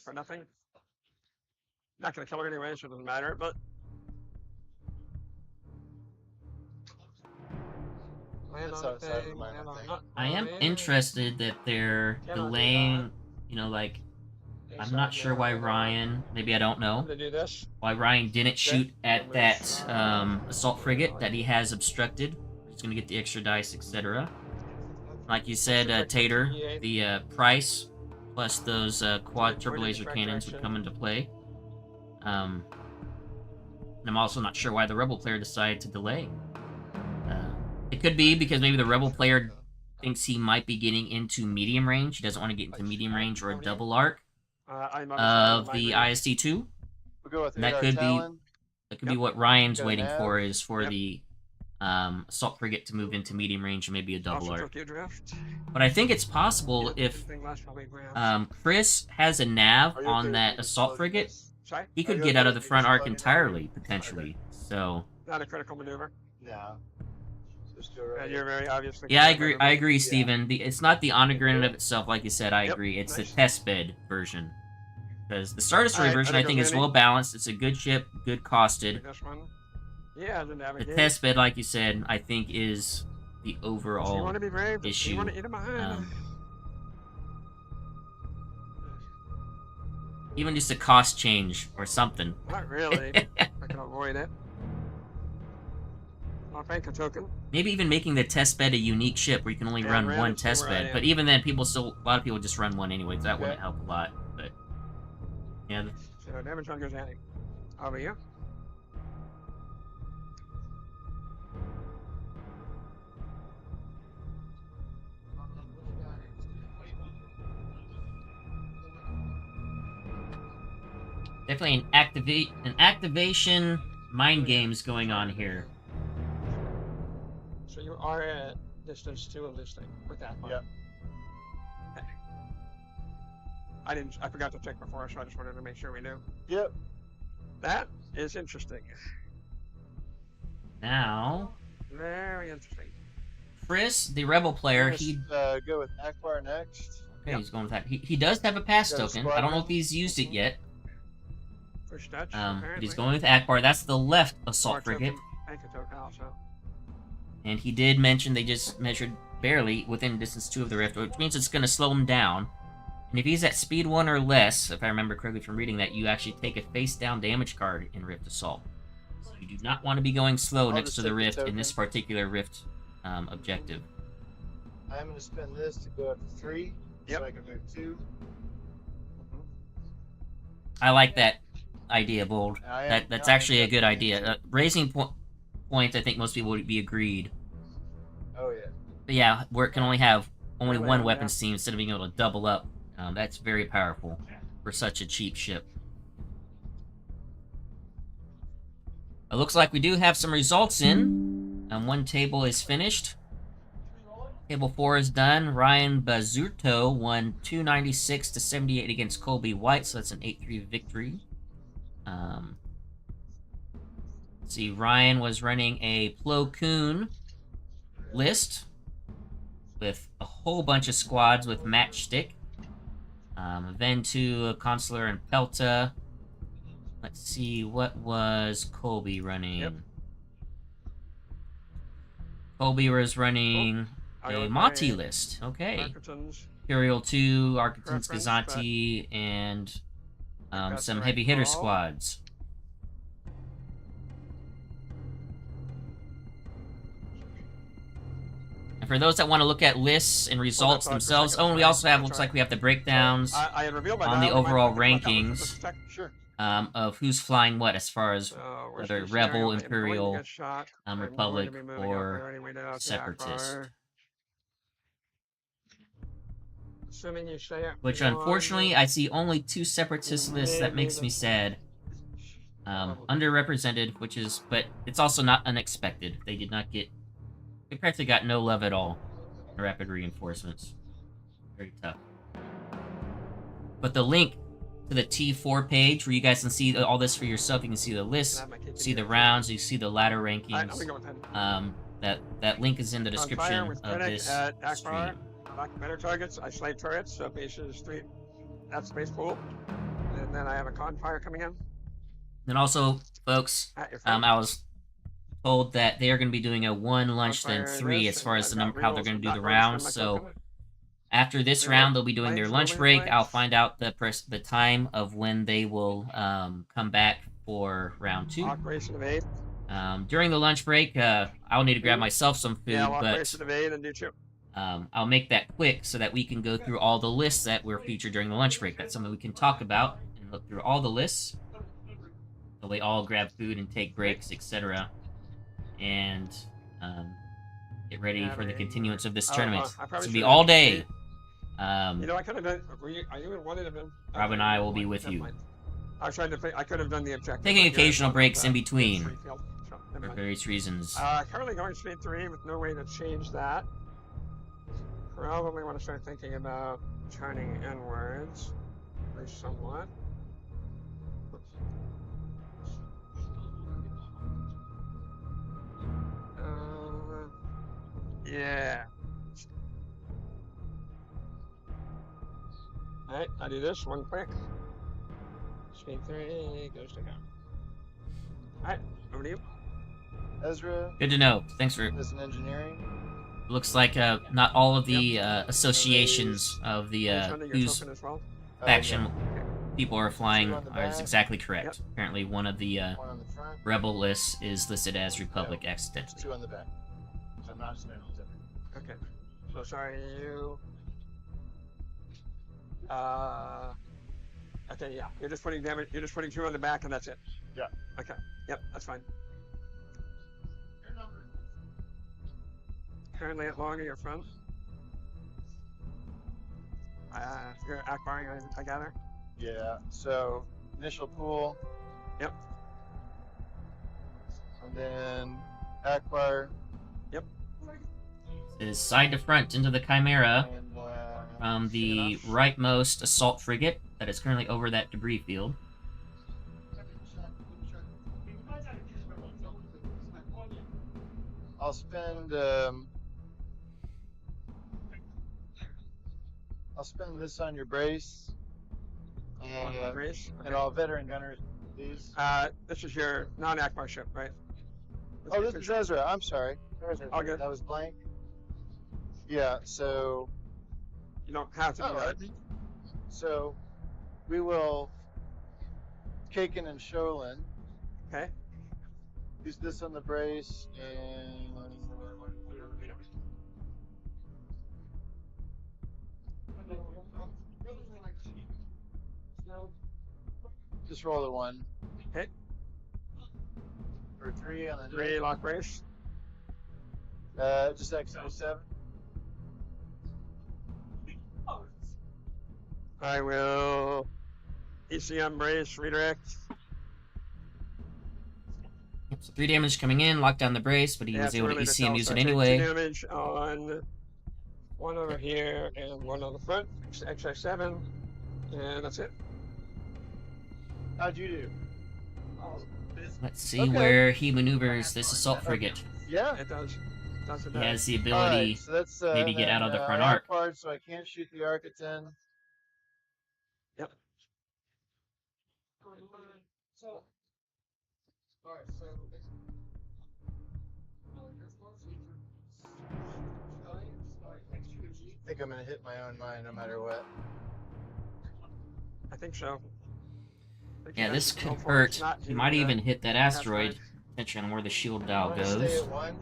[SPEAKER 4] For nothing. Not gonna kill her anyway, so it doesn't matter, but land
[SPEAKER 3] That's
[SPEAKER 4] on the
[SPEAKER 3] outside of
[SPEAKER 4] thing,
[SPEAKER 3] mine, I
[SPEAKER 4] land on
[SPEAKER 3] think.
[SPEAKER 4] not
[SPEAKER 1] I am
[SPEAKER 4] on it.
[SPEAKER 1] interested that they're
[SPEAKER 4] Cannot do
[SPEAKER 1] delaying, you know, like, I'm not sure why Ryan, maybe I don't
[SPEAKER 4] I'm
[SPEAKER 1] know,
[SPEAKER 4] gonna do this.
[SPEAKER 1] why Ryan didn't shoot at that assault frigate that he has obstructed. He's gonna get the extra dice, etc. Like you said, Tater, the price plus those quad turbo laser cannons would come into play. And I'm also not sure why the Rebel player decided to delay. It could be because maybe the Rebel player thinks he might be getting into medium range. He doesn't want to get into medium range or a double arc of the IST-2.
[SPEAKER 3] We'll go with
[SPEAKER 1] That
[SPEAKER 3] radar
[SPEAKER 1] could be
[SPEAKER 3] Talon.
[SPEAKER 1] be what Ryan's
[SPEAKER 3] Got a
[SPEAKER 1] waiting
[SPEAKER 3] nav.
[SPEAKER 1] for, is for
[SPEAKER 4] Yep.
[SPEAKER 1] the assault frigate to move into medium range and maybe a double
[SPEAKER 4] Also
[SPEAKER 1] arc.
[SPEAKER 4] Tokyo Drift.
[SPEAKER 1] But I think it's possible if
[SPEAKER 4] Thing last probably grams.
[SPEAKER 1] Chris has a nav
[SPEAKER 3] Are you
[SPEAKER 1] on
[SPEAKER 3] okay
[SPEAKER 1] that
[SPEAKER 3] with me
[SPEAKER 1] assault
[SPEAKER 3] plugging
[SPEAKER 1] frigate,
[SPEAKER 3] this?
[SPEAKER 4] Sorry?
[SPEAKER 1] he
[SPEAKER 3] Are
[SPEAKER 1] could
[SPEAKER 3] you
[SPEAKER 1] get
[SPEAKER 3] okay
[SPEAKER 1] out of
[SPEAKER 3] with
[SPEAKER 1] the
[SPEAKER 3] me
[SPEAKER 1] front
[SPEAKER 3] just
[SPEAKER 1] arc
[SPEAKER 3] plugging it in?
[SPEAKER 1] entirely, potentially. So,
[SPEAKER 4] Not a critical maneuver.
[SPEAKER 3] No. Just do it right
[SPEAKER 4] And you're
[SPEAKER 3] here.
[SPEAKER 4] very obviously.
[SPEAKER 1] yeah, I
[SPEAKER 4] clear
[SPEAKER 1] agree.
[SPEAKER 4] about
[SPEAKER 1] I
[SPEAKER 4] it.
[SPEAKER 1] agree, Steven. It's not the onager in and of itself, like you said. I
[SPEAKER 4] Yep,
[SPEAKER 1] agree. It's
[SPEAKER 4] nice.
[SPEAKER 1] the test bed version. Because the Star Destroyer
[SPEAKER 4] Alright,
[SPEAKER 1] version,
[SPEAKER 4] I
[SPEAKER 1] I
[SPEAKER 4] think
[SPEAKER 1] think,
[SPEAKER 4] I'm
[SPEAKER 1] is
[SPEAKER 4] ready.
[SPEAKER 1] well balanced. It's a good ship, good costed.
[SPEAKER 4] This one. Yeah, the
[SPEAKER 1] The
[SPEAKER 4] navigate.
[SPEAKER 1] test bed, like you said, I think is the
[SPEAKER 4] You
[SPEAKER 1] overall
[SPEAKER 4] want to be brave, but
[SPEAKER 1] issue.
[SPEAKER 4] you want to eat a mine.
[SPEAKER 1] Um, even just a cost change or something.
[SPEAKER 4] Not really. I can avoid it. I'll bank a token.
[SPEAKER 1] Maybe even making the test bed a unique ship where you can only
[SPEAKER 4] Yeah,
[SPEAKER 1] run
[SPEAKER 4] random,
[SPEAKER 1] one
[SPEAKER 4] see
[SPEAKER 1] test
[SPEAKER 4] where I
[SPEAKER 1] bed. But
[SPEAKER 4] am.
[SPEAKER 1] even then, a lot of people just run one anyway, so that
[SPEAKER 3] Okay.
[SPEAKER 1] wouldn't help a lot. But yeah,
[SPEAKER 4] So damage on goes Annie. Over you.
[SPEAKER 1] definitely an activation mind games going on here.
[SPEAKER 4] So you are at distance 2 of this thing with that one.
[SPEAKER 3] Yep.
[SPEAKER 4] Okay. I forgot to check before, so I just wanted to make sure we knew.
[SPEAKER 3] Yep.
[SPEAKER 4] That is interesting.
[SPEAKER 1] Now,
[SPEAKER 4] Very interesting.
[SPEAKER 1] Chris, the rebel player,
[SPEAKER 3] Let's,
[SPEAKER 1] he
[SPEAKER 3] go with Akbar next.
[SPEAKER 1] okay, he's going with that. He does have a pass
[SPEAKER 3] Got a
[SPEAKER 1] token. I don't know
[SPEAKER 3] squadron.
[SPEAKER 1] if he's used it yet.
[SPEAKER 4] Push Dutch,
[SPEAKER 1] But
[SPEAKER 4] apparently.
[SPEAKER 1] he's going with Akbar. That's the left
[SPEAKER 4] Or
[SPEAKER 1] assault frigate.
[SPEAKER 4] token, bank a token also.
[SPEAKER 1] And he did mention they just measured barely within distance 2 of the rift, which means it's going to slow him down. And if he's at speed 1 or less, if I remember correctly from reading that, you actually take a face-down damage card in Rift Assault. So you do not want to be going slow
[SPEAKER 3] I'll
[SPEAKER 1] next
[SPEAKER 3] just
[SPEAKER 1] to the
[SPEAKER 3] take the
[SPEAKER 1] rift in
[SPEAKER 3] token.
[SPEAKER 1] this particular rift objective.
[SPEAKER 3] I'm going to spend this to go up to 3,
[SPEAKER 4] Yep.
[SPEAKER 3] so I can move 2.
[SPEAKER 1] I like that idea, Bold.
[SPEAKER 3] And I am
[SPEAKER 1] That's
[SPEAKER 3] not
[SPEAKER 1] actually a good
[SPEAKER 3] accepting
[SPEAKER 1] idea. Raising points, I think most people would be agreed.
[SPEAKER 3] Oh, yeah.
[SPEAKER 1] But yeah, where it can only have only
[SPEAKER 4] Yeah,
[SPEAKER 1] one
[SPEAKER 4] yeah.
[SPEAKER 1] weapon steam instead of being able to double up, that's very powerful for such a cheap ship. It looks like we do have some results in. One table is finished. Table 4 is done. Ryan Bazurto won 296 to 78 against Colby White, so that's an 8-3 victory. Let's see, Ryan was running a Plo Koon list with a whole bunch of squads with Matchstick. Ventu, Consular, and Pelta. Let's see, what was Colby running?
[SPEAKER 4] Yep.
[SPEAKER 1] Colby was running
[SPEAKER 4] I
[SPEAKER 1] a
[SPEAKER 4] would
[SPEAKER 1] Monty
[SPEAKER 4] play
[SPEAKER 1] list. Okay.
[SPEAKER 4] Architons.
[SPEAKER 1] Imperial 2, Architons,
[SPEAKER 4] Preference,
[SPEAKER 1] Gazanti, and
[SPEAKER 4] that's
[SPEAKER 1] some
[SPEAKER 4] the right
[SPEAKER 1] heavy hitter
[SPEAKER 4] call.
[SPEAKER 1] squads. And for those that want to look at lists and results
[SPEAKER 4] that's
[SPEAKER 1] themselves,
[SPEAKER 4] 5%,
[SPEAKER 1] oh, and we
[SPEAKER 4] right?
[SPEAKER 1] also have,
[SPEAKER 4] That's
[SPEAKER 1] looks
[SPEAKER 4] right.
[SPEAKER 1] like we have the breakdowns
[SPEAKER 4] I had revealed my
[SPEAKER 1] on the
[SPEAKER 4] dial, we might
[SPEAKER 1] overall
[SPEAKER 4] have to look at
[SPEAKER 1] rankings.
[SPEAKER 4] this. Check.
[SPEAKER 3] Sure.
[SPEAKER 1] Of who's flying what as far as
[SPEAKER 4] So, worst
[SPEAKER 1] whether
[SPEAKER 4] case
[SPEAKER 1] Rebel,
[SPEAKER 4] scenario, I'm going to
[SPEAKER 1] Imperial,
[SPEAKER 4] get shot. I'm going to
[SPEAKER 1] Republic,
[SPEAKER 4] be moving
[SPEAKER 1] or
[SPEAKER 4] up there anyway now to
[SPEAKER 1] Separatist.
[SPEAKER 4] Akbar. Assuming you stay at
[SPEAKER 1] Which,
[SPEAKER 4] one,
[SPEAKER 1] unfortunately, I see only 2 separatist lists. That makes me sad. Underrepresented, which is, but it's also not unexpected. They did not get, they practically got no love at all in rapid reinforcements. Very tough. But the link to the T4 page where you guys can see all this for yourself, you can see the list, see the rounds, you see the ladder
[SPEAKER 4] Alright, I'm
[SPEAKER 1] rankings.
[SPEAKER 4] gonna go with him.
[SPEAKER 1] That link is in the
[SPEAKER 4] On
[SPEAKER 1] description
[SPEAKER 4] fire with
[SPEAKER 1] of
[SPEAKER 4] Krennic
[SPEAKER 1] this
[SPEAKER 4] at Akbar.
[SPEAKER 1] stream.
[SPEAKER 4] Knock better targets. I slay turrets, so bases 3. That's the base pool. And then I have a con fire coming in
[SPEAKER 1] And also, folks,
[SPEAKER 4] at your front.
[SPEAKER 1] I was told that they are going to be doing a 1 lunch then
[SPEAKER 4] Bonfire
[SPEAKER 1] 3
[SPEAKER 4] this,
[SPEAKER 1] as far
[SPEAKER 4] and
[SPEAKER 1] as the
[SPEAKER 4] I've got
[SPEAKER 1] number how they're
[SPEAKER 4] reels
[SPEAKER 1] going
[SPEAKER 4] of
[SPEAKER 1] to do the
[SPEAKER 4] not bonus on
[SPEAKER 1] rounds.
[SPEAKER 4] my
[SPEAKER 1] So
[SPEAKER 4] token.
[SPEAKER 1] after this
[SPEAKER 4] Yeah,
[SPEAKER 1] round, they'll be doing their
[SPEAKER 4] flanks,
[SPEAKER 1] lunch
[SPEAKER 4] rolling
[SPEAKER 1] break.
[SPEAKER 4] flanks.
[SPEAKER 1] I'll find out the time of when they will come back for round 2.
[SPEAKER 4] Lock race and evade.
[SPEAKER 1] During the lunch break, I'll need to grab myself some food,
[SPEAKER 4] Yeah, lock
[SPEAKER 1] but
[SPEAKER 4] race and evade and do 2.
[SPEAKER 1] I'll make that quick so that we can go through all the lists that were featured during the lunch break. That's something we can talk about and look through all the lists. So we all grab food and take breaks, etc. And get ready for the continuance of this tournament.
[SPEAKER 4] I
[SPEAKER 1] It's
[SPEAKER 4] probably
[SPEAKER 1] going to
[SPEAKER 4] should
[SPEAKER 1] be
[SPEAKER 4] have
[SPEAKER 1] all
[SPEAKER 4] actually-
[SPEAKER 1] day.
[SPEAKER 4] You know, I could have done. Are you in one of them?
[SPEAKER 1] Rob and I will be with
[SPEAKER 4] Never
[SPEAKER 1] you.
[SPEAKER 4] mind. I was trying to think. I could have done the objective.
[SPEAKER 1] Taking
[SPEAKER 4] but you're
[SPEAKER 1] occasional
[SPEAKER 4] one of
[SPEAKER 1] breaks
[SPEAKER 4] the-
[SPEAKER 1] in between.
[SPEAKER 4] free field, so never
[SPEAKER 1] For
[SPEAKER 4] mind.
[SPEAKER 1] various reasons.
[SPEAKER 4] Currently going speed 3 with no way to change that. Probably want to start thinking about turning inwards, at least somewhat. Yeah. Alright, I do this one quick. Speed 3 goes to go. Alright, over to you.
[SPEAKER 3] Ezra
[SPEAKER 1] Good to know. Thanks for...
[SPEAKER 3] is in engineering.
[SPEAKER 1] Looks like not all of the associations of the
[SPEAKER 4] Sending your
[SPEAKER 1] whose
[SPEAKER 4] token as well.
[SPEAKER 1] faction people are flying
[SPEAKER 3] Two on the
[SPEAKER 1] is
[SPEAKER 3] back.
[SPEAKER 1] exactly correct.
[SPEAKER 4] Yep.
[SPEAKER 1] Apparently one of the
[SPEAKER 3] One on the front,
[SPEAKER 1] rebel lists is listed as Republic accidentally.
[SPEAKER 3] 2 on the back. So I'm not spending it.
[SPEAKER 4] Okay. So sorry, you. Okay, yeah. You're just putting damage. You're just putting 2 on the back, and that's it.
[SPEAKER 3] Yeah.
[SPEAKER 4] Okay. Yep, that's fine. Currently at long of your front. You're Akbaring, I gather.
[SPEAKER 3] Yeah, so initial pool.
[SPEAKER 4] Yep.
[SPEAKER 3] And then Akbar.
[SPEAKER 1] It is side to front into the Chimera
[SPEAKER 3] And,
[SPEAKER 1] from the
[SPEAKER 4] enough.
[SPEAKER 1] rightmost assault frigate that is currently over that debris field.
[SPEAKER 3] I'll spend this on your brace.
[SPEAKER 4] Race.
[SPEAKER 3] And all veteran gunners, please.
[SPEAKER 4] This is your non-Akbar ship, right?
[SPEAKER 3] Oh, this is Ezra. I'm sorry.
[SPEAKER 4] All good.
[SPEAKER 3] That was blank. Yeah, so
[SPEAKER 4] You don't have to do that.
[SPEAKER 3] so we will Kaken and Sholin.
[SPEAKER 4] Okay.
[SPEAKER 3] Use this on the brace and just roll the 1.
[SPEAKER 4] Okay.
[SPEAKER 3] For 3 on the
[SPEAKER 4] 3 lock race.
[SPEAKER 3] just X07.
[SPEAKER 4] I will ECM brace redirect.
[SPEAKER 1] Yep, so 3 damage coming in, locked down the brace, but he was
[SPEAKER 4] it's
[SPEAKER 1] able to
[SPEAKER 4] early
[SPEAKER 1] ECM
[SPEAKER 4] tell,
[SPEAKER 1] use
[SPEAKER 4] so
[SPEAKER 1] it
[SPEAKER 4] I take 2
[SPEAKER 1] anyway.
[SPEAKER 4] damage on 1 over here and 1 on the front. XI7, and that's it.
[SPEAKER 3] How'd you do?
[SPEAKER 1] Let's see
[SPEAKER 3] Okay.
[SPEAKER 1] where he maneuvers this assault frigate.
[SPEAKER 3] Yeah.
[SPEAKER 4] It does. Does it
[SPEAKER 1] He has the
[SPEAKER 3] All
[SPEAKER 1] ability.
[SPEAKER 3] right, so that's
[SPEAKER 1] maybe
[SPEAKER 3] and
[SPEAKER 1] get out
[SPEAKER 3] then,
[SPEAKER 1] of the front
[SPEAKER 3] I
[SPEAKER 1] arc.
[SPEAKER 3] Part, so I can't shoot the arc at 10.
[SPEAKER 4] Yep.
[SPEAKER 5] So, alright, so.
[SPEAKER 3] I think I'm gonna hit my own mine no matter what.
[SPEAKER 4] I think so. I think
[SPEAKER 1] Yeah,
[SPEAKER 4] you
[SPEAKER 1] this
[SPEAKER 4] have to
[SPEAKER 1] could
[SPEAKER 4] go for it. It's
[SPEAKER 1] hurt.
[SPEAKER 4] not
[SPEAKER 1] He might
[SPEAKER 4] even,
[SPEAKER 1] even hit that asteroid,
[SPEAKER 4] right.
[SPEAKER 1] depending on where the shield
[SPEAKER 3] I'm
[SPEAKER 1] dial
[SPEAKER 3] gonna stay
[SPEAKER 1] goes.
[SPEAKER 3] at 1.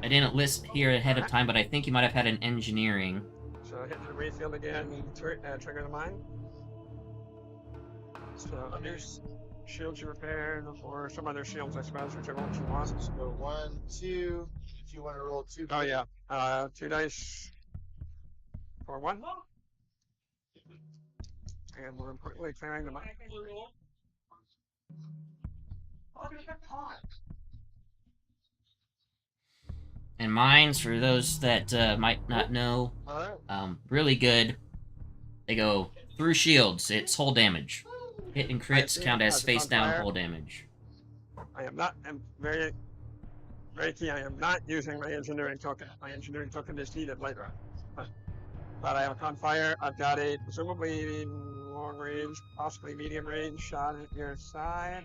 [SPEAKER 1] I didn't list here ahead of time, but I think he might have had an engineering.
[SPEAKER 4] So hit the refield again, trigger the mine. So there's shields you repaired, or some other shields, I suppose, whichever ones you want.
[SPEAKER 3] So 1, 2. If you want to roll 2.
[SPEAKER 4] Oh yeah, 2 dice for 1. And more importantly, clearing the mine.
[SPEAKER 1] And mines, for those that might not know,
[SPEAKER 3] Alright.
[SPEAKER 1] really good. They go through shields. It's hull damage. Hit and crits count as face down hull damage.
[SPEAKER 4] I am not. I'm very, very key. I am not using my engineering token. My engineering token is needed later on. But I have a Confire. I've got a presumably long range, possibly medium range shot at your side.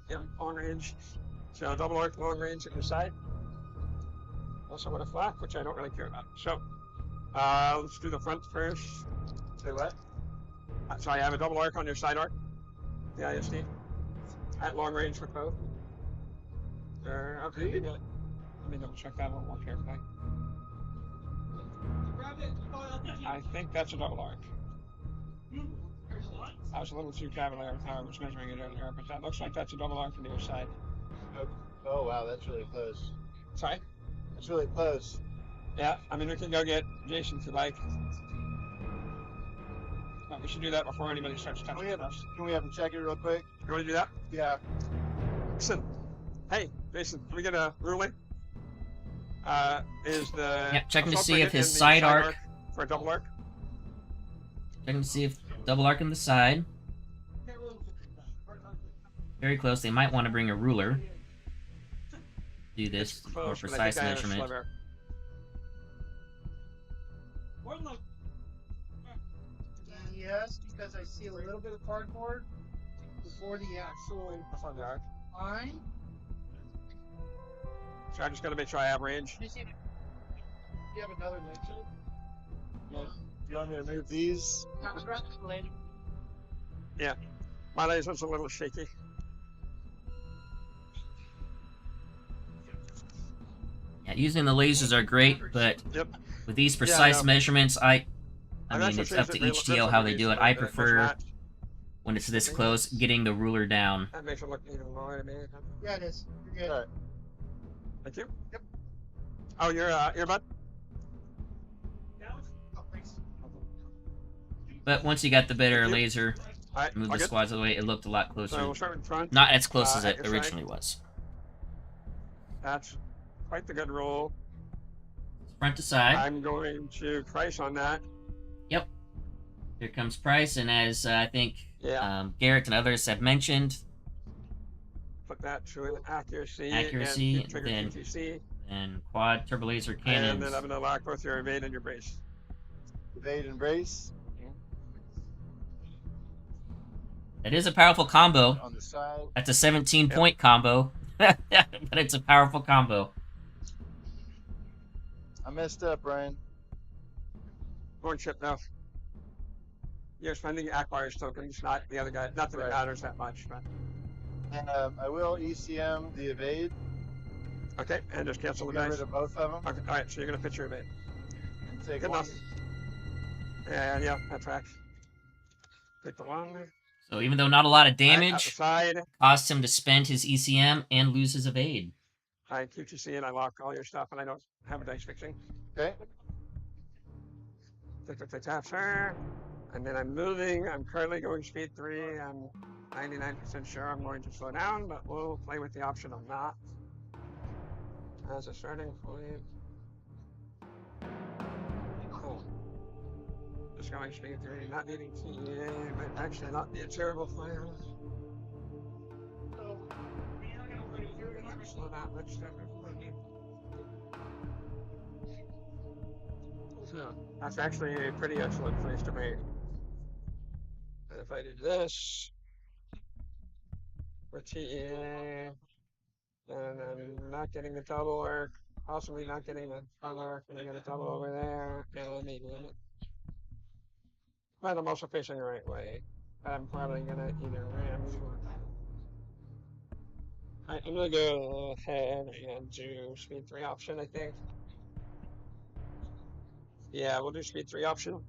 [SPEAKER 4] Yep, long range. So double arc long range at your side. Also with a flak, which I don't really care about. So let's do the front first.
[SPEAKER 3] Say what?
[SPEAKER 4] So I have a double arc on your side arc. The ISD. At long range for both. Okay. Let me double check that one more carefully. I think that's a double arc. I was a little too cavalier with how I was measuring it earlier, but that looks like that's a double arc from the other side.
[SPEAKER 3] Oh wow, that's really close.
[SPEAKER 4] Sorry?
[SPEAKER 3] That's really close.
[SPEAKER 4] Yeah, I mean, we can go get Jason if you like. But we should do that before anybody starts touching us.
[SPEAKER 3] Can we have him check it real quick?
[SPEAKER 4] You want to do that?
[SPEAKER 3] Yeah.
[SPEAKER 4] Listen. Hey, Jason, can we get a ruling? Is the...
[SPEAKER 1] Yep, checking to
[SPEAKER 4] assault
[SPEAKER 1] see if
[SPEAKER 4] frigate
[SPEAKER 1] his
[SPEAKER 4] in the
[SPEAKER 1] side arc...
[SPEAKER 4] for a double arc?
[SPEAKER 1] Checking to see if double arc in the side. Very close. They might want to bring a ruler. Do this for
[SPEAKER 4] Close, but I
[SPEAKER 1] precise
[SPEAKER 4] think I have a
[SPEAKER 1] measurement.
[SPEAKER 4] sliver.
[SPEAKER 5] Yes, because I see a little bit of cardboard before the actual
[SPEAKER 4] That's on the arc.
[SPEAKER 5] line.
[SPEAKER 4] So I just got to make sure I have range.
[SPEAKER 5] Do you have another laser?
[SPEAKER 3] Do you want me to move these?
[SPEAKER 4] My laser's a little shaky.
[SPEAKER 1] Yeah, using the lasers are great, but
[SPEAKER 4] Yep.
[SPEAKER 1] with these precise
[SPEAKER 4] know.
[SPEAKER 1] measurements, I
[SPEAKER 4] I'm
[SPEAKER 1] mean,
[SPEAKER 4] actually
[SPEAKER 1] it's up to
[SPEAKER 4] changing
[SPEAKER 1] each
[SPEAKER 4] the
[SPEAKER 1] TL how they do it. I
[SPEAKER 4] resolution, but it
[SPEAKER 1] prefer,
[SPEAKER 4] was not-
[SPEAKER 1] when it's this close, getting the ruler down.
[SPEAKER 4] That makes it look even more to me.
[SPEAKER 5] Yeah, it is. You're good.
[SPEAKER 3] Alright.
[SPEAKER 4] Thank you. Yep. Oh, you're earbud?
[SPEAKER 5] Oh, thanks.
[SPEAKER 1] But once you got the better
[SPEAKER 4] Thank you.
[SPEAKER 1] laser,
[SPEAKER 4] All right.
[SPEAKER 1] move
[SPEAKER 4] all
[SPEAKER 1] the
[SPEAKER 4] good?
[SPEAKER 1] squads away, it looked a lot
[SPEAKER 4] So
[SPEAKER 1] closer.
[SPEAKER 4] we'll start with front.
[SPEAKER 1] Not as close as
[SPEAKER 4] at
[SPEAKER 1] it
[SPEAKER 4] your side.
[SPEAKER 1] originally was.
[SPEAKER 4] That's quite the good roll.
[SPEAKER 1] Front to side.
[SPEAKER 4] I'm going to price on that.
[SPEAKER 1] Here comes Price, and as I think
[SPEAKER 4] Yeah.
[SPEAKER 1] Garrett and others have mentioned,
[SPEAKER 4] Put that to an accuracy.
[SPEAKER 1] Accuracy,
[SPEAKER 4] and trigger
[SPEAKER 1] then
[SPEAKER 4] TTC.
[SPEAKER 1] and quad turbo laser
[SPEAKER 4] And
[SPEAKER 1] cannons.
[SPEAKER 4] then I'm going to lock both your evade and your brace.
[SPEAKER 3] Evade and brace
[SPEAKER 1] That is a powerful combo.
[SPEAKER 3] on the side.
[SPEAKER 1] That's a 17-point combo, but it's a powerful combo.
[SPEAKER 3] I messed up, Brian.
[SPEAKER 4] Going chip now. You're spending Akbar's tokens, not the other guy. Not that it
[SPEAKER 3] Right.
[SPEAKER 4] matters that much, but
[SPEAKER 3] And I will ECM the evade.
[SPEAKER 4] okay. And just cancel the
[SPEAKER 3] Get
[SPEAKER 4] dice.
[SPEAKER 3] rid of both of them.
[SPEAKER 4] Okay. All right. So you're going to pitch your evade.
[SPEAKER 3] And take
[SPEAKER 4] Good
[SPEAKER 3] one.
[SPEAKER 4] enough. And yeah, that tracks. Take the one.
[SPEAKER 1] So even though not a lot of
[SPEAKER 4] At the
[SPEAKER 1] damage,
[SPEAKER 4] side.
[SPEAKER 1] costs him to spend his ECM and lose his evade.
[SPEAKER 4] I QTC and I lock all your stuff, and I don't have a dice fixing.
[SPEAKER 3] Okay.
[SPEAKER 4] Tick, sir. And then I'm moving. I'm currently going speed 3. I'm 99% sure I'm going to slow down, but we'll play with the option of not. As a starting point. Cool. Just going speed 3, not needing TEA, but actually not be a terrible player. Slow down, let's step it. So, that's actually a pretty excellent place to be. And if I did this for TEA, and I'm not getting the double arc, possibly not getting the front arc, and I got a double over there, and maybe limit. But I'm also facing the right way. I'm probably gonna either ram. I'm gonna go ahead and do speed 3 option, I think. Yeah, we'll do speed 3 option.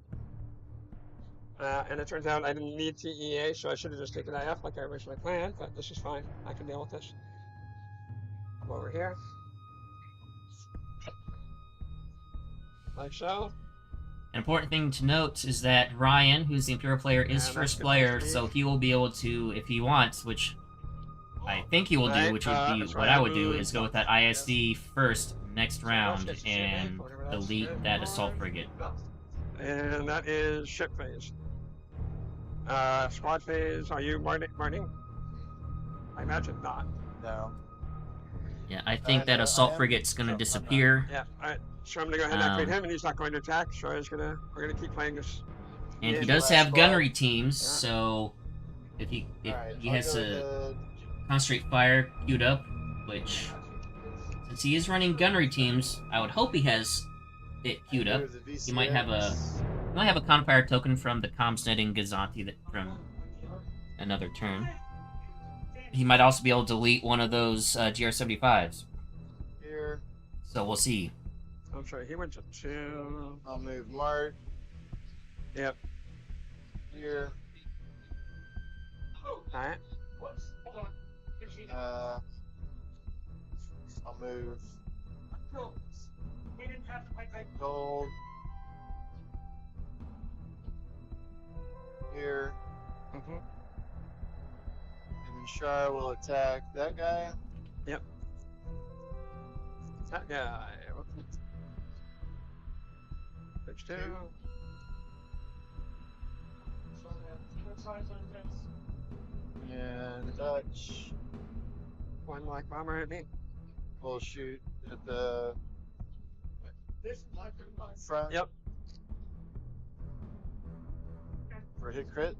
[SPEAKER 4] And it turns out I didn't need TEA, so I should have just taken IF like I originally planned, but this is fine. I can deal with this. Come over here. Like so.
[SPEAKER 1] An important thing to note is that Ryan, who's the Imperial player, is
[SPEAKER 4] Yeah, that's
[SPEAKER 1] first
[SPEAKER 4] good
[SPEAKER 1] player,
[SPEAKER 4] for me.
[SPEAKER 1] so he will be able to, if he wants, which I think he will do,
[SPEAKER 4] Right,
[SPEAKER 1] which would be
[SPEAKER 4] that's
[SPEAKER 1] what
[SPEAKER 4] right,
[SPEAKER 1] I would do,
[SPEAKER 4] move.
[SPEAKER 1] is go with that ISD first next round
[SPEAKER 4] Yes,
[SPEAKER 1] and
[SPEAKER 4] whatever that's
[SPEAKER 1] delete
[SPEAKER 4] good
[SPEAKER 1] that
[SPEAKER 4] for.
[SPEAKER 1] assault frigate.
[SPEAKER 4] And that is ship phase. Squad phase, are you marking? I imagine not.
[SPEAKER 3] No.
[SPEAKER 1] Yeah, I think that
[SPEAKER 3] I
[SPEAKER 1] assault
[SPEAKER 3] am.
[SPEAKER 1] frigate's gonna
[SPEAKER 3] So, I'm not.
[SPEAKER 1] disappear.
[SPEAKER 4] Yeah, alright. So I'm gonna go ahead and activate
[SPEAKER 1] Um,
[SPEAKER 4] him, and he's not going to attack, so we're gonna keep playing this.
[SPEAKER 1] And he
[SPEAKER 4] Yeah.
[SPEAKER 1] does
[SPEAKER 3] Last
[SPEAKER 1] have
[SPEAKER 3] squad.
[SPEAKER 1] gunnery teams,
[SPEAKER 4] Yeah.
[SPEAKER 1] so if he
[SPEAKER 3] Alright,
[SPEAKER 1] he
[SPEAKER 3] I'll
[SPEAKER 1] has
[SPEAKER 3] go
[SPEAKER 1] a
[SPEAKER 3] ahead.
[SPEAKER 1] concentrate fire queued up, which since he is running gunnery teams, I would hope he has it queued up.
[SPEAKER 3] Move the
[SPEAKER 1] He might have a confire token from the Comsnet Gazanti that from another turn. He might also be able to delete one of those GR75s.
[SPEAKER 3] Here.
[SPEAKER 1] So we'll see.
[SPEAKER 4] I'm sorry, he went to 2.
[SPEAKER 3] I'll move Mark.
[SPEAKER 4] Yep.
[SPEAKER 3] Here.
[SPEAKER 4] Alright.
[SPEAKER 3] I'll move Gold. Here.
[SPEAKER 4] Mm-hmm.
[SPEAKER 3] And then Shar will attack that guy.
[SPEAKER 4] That guy. Pitch 2.
[SPEAKER 3] And Dutch
[SPEAKER 4] One black bomber at me.
[SPEAKER 3] will shoot at the front.
[SPEAKER 4] Yep.
[SPEAKER 3] For hit crit.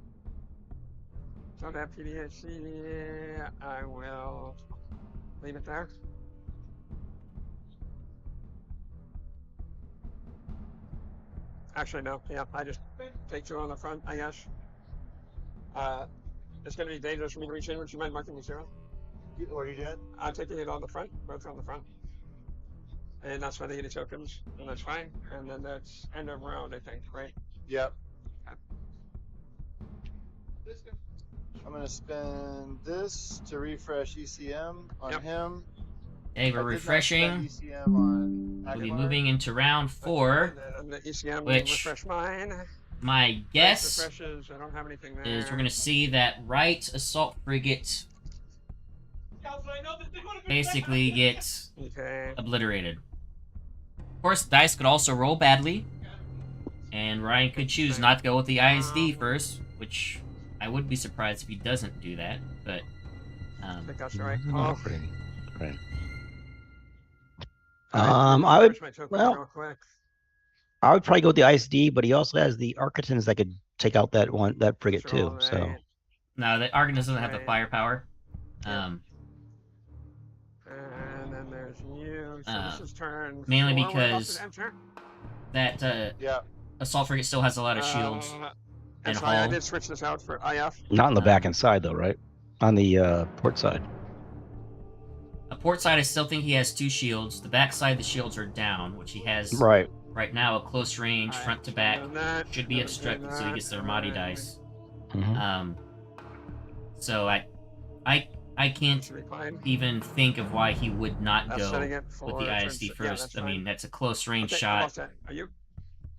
[SPEAKER 4] Don't have PDHC. I will leave it there. Actually, no. Yeah, I just take 2 on the front, I guess. It's going to be dangerous for me to reach in. Would you mind marking me 0?
[SPEAKER 3] What are you doing?
[SPEAKER 4] I'm taking it on the front, both on the front. And that's why they get the tokens, and that's fine. And then that's end of round, I think, right?
[SPEAKER 3] Yep. I'm gonna spend this to refresh ECM on
[SPEAKER 4] Yep.
[SPEAKER 3] him.
[SPEAKER 1] Okay,
[SPEAKER 3] I
[SPEAKER 1] we're
[SPEAKER 3] did not
[SPEAKER 1] refreshing.
[SPEAKER 3] spend ECM on
[SPEAKER 1] We'll be
[SPEAKER 3] Admiral.
[SPEAKER 1] moving into round 4.
[SPEAKER 4] And the ECM
[SPEAKER 1] which-
[SPEAKER 4] refresh mine.
[SPEAKER 1] My guess
[SPEAKER 4] Refreshes, I don't have anything there.
[SPEAKER 1] is we're going to see that right assault frigate basically gets
[SPEAKER 4] Okay.
[SPEAKER 1] obliterated. Of course, dice could also roll badly, and Ryan could choose not to go with the ISD first, which I would be surprised if he doesn't do that, but
[SPEAKER 4] I think that's the right
[SPEAKER 2] Mm,
[SPEAKER 4] call.
[SPEAKER 2] pretty- right.
[SPEAKER 4] Alright,
[SPEAKER 2] I would.
[SPEAKER 4] refresh my tokens
[SPEAKER 2] well-
[SPEAKER 4] real quick.
[SPEAKER 2] I would probably go with the ISD, but he also has the Architans that could take out that frigate
[SPEAKER 4] That's
[SPEAKER 2] too.
[SPEAKER 4] all
[SPEAKER 2] So
[SPEAKER 4] right.
[SPEAKER 1] no, the Argon doesn't have the
[SPEAKER 4] Right.
[SPEAKER 1] firepower.
[SPEAKER 4] And then there's you. So this is turn
[SPEAKER 1] mainly
[SPEAKER 4] 4. We're about
[SPEAKER 1] because-
[SPEAKER 4] to enter.
[SPEAKER 1] That
[SPEAKER 3] Yeah.
[SPEAKER 1] assault frigate still has a lot of shields.
[SPEAKER 4] And
[SPEAKER 1] and
[SPEAKER 4] so I
[SPEAKER 1] hull.
[SPEAKER 4] did switch this out for IF.
[SPEAKER 2] not on the
[SPEAKER 1] Um,
[SPEAKER 2] back and side though, right? On the port side.
[SPEAKER 1] A port side, I still think he has 2 shields. The back side, the shields are down, which he has
[SPEAKER 2] Right.
[SPEAKER 1] right now a close range,
[SPEAKER 4] Alright,
[SPEAKER 1] front to back.
[SPEAKER 4] and that,
[SPEAKER 1] Should be
[SPEAKER 4] and
[SPEAKER 1] obstructed, so he gets the Armada
[SPEAKER 4] that,
[SPEAKER 1] dice.
[SPEAKER 2] Mhm.
[SPEAKER 1] So I can't
[SPEAKER 4] Recline.
[SPEAKER 1] even think of why he would not
[SPEAKER 4] That's
[SPEAKER 1] go
[SPEAKER 4] setting it for
[SPEAKER 1] with the
[SPEAKER 4] turn
[SPEAKER 1] ISD
[SPEAKER 4] six.
[SPEAKER 1] first.
[SPEAKER 4] Yeah, that's
[SPEAKER 1] I mean,
[SPEAKER 4] fine.
[SPEAKER 1] that's a close range
[SPEAKER 4] Okay, I'm all
[SPEAKER 1] shot.
[SPEAKER 4] set. Are you?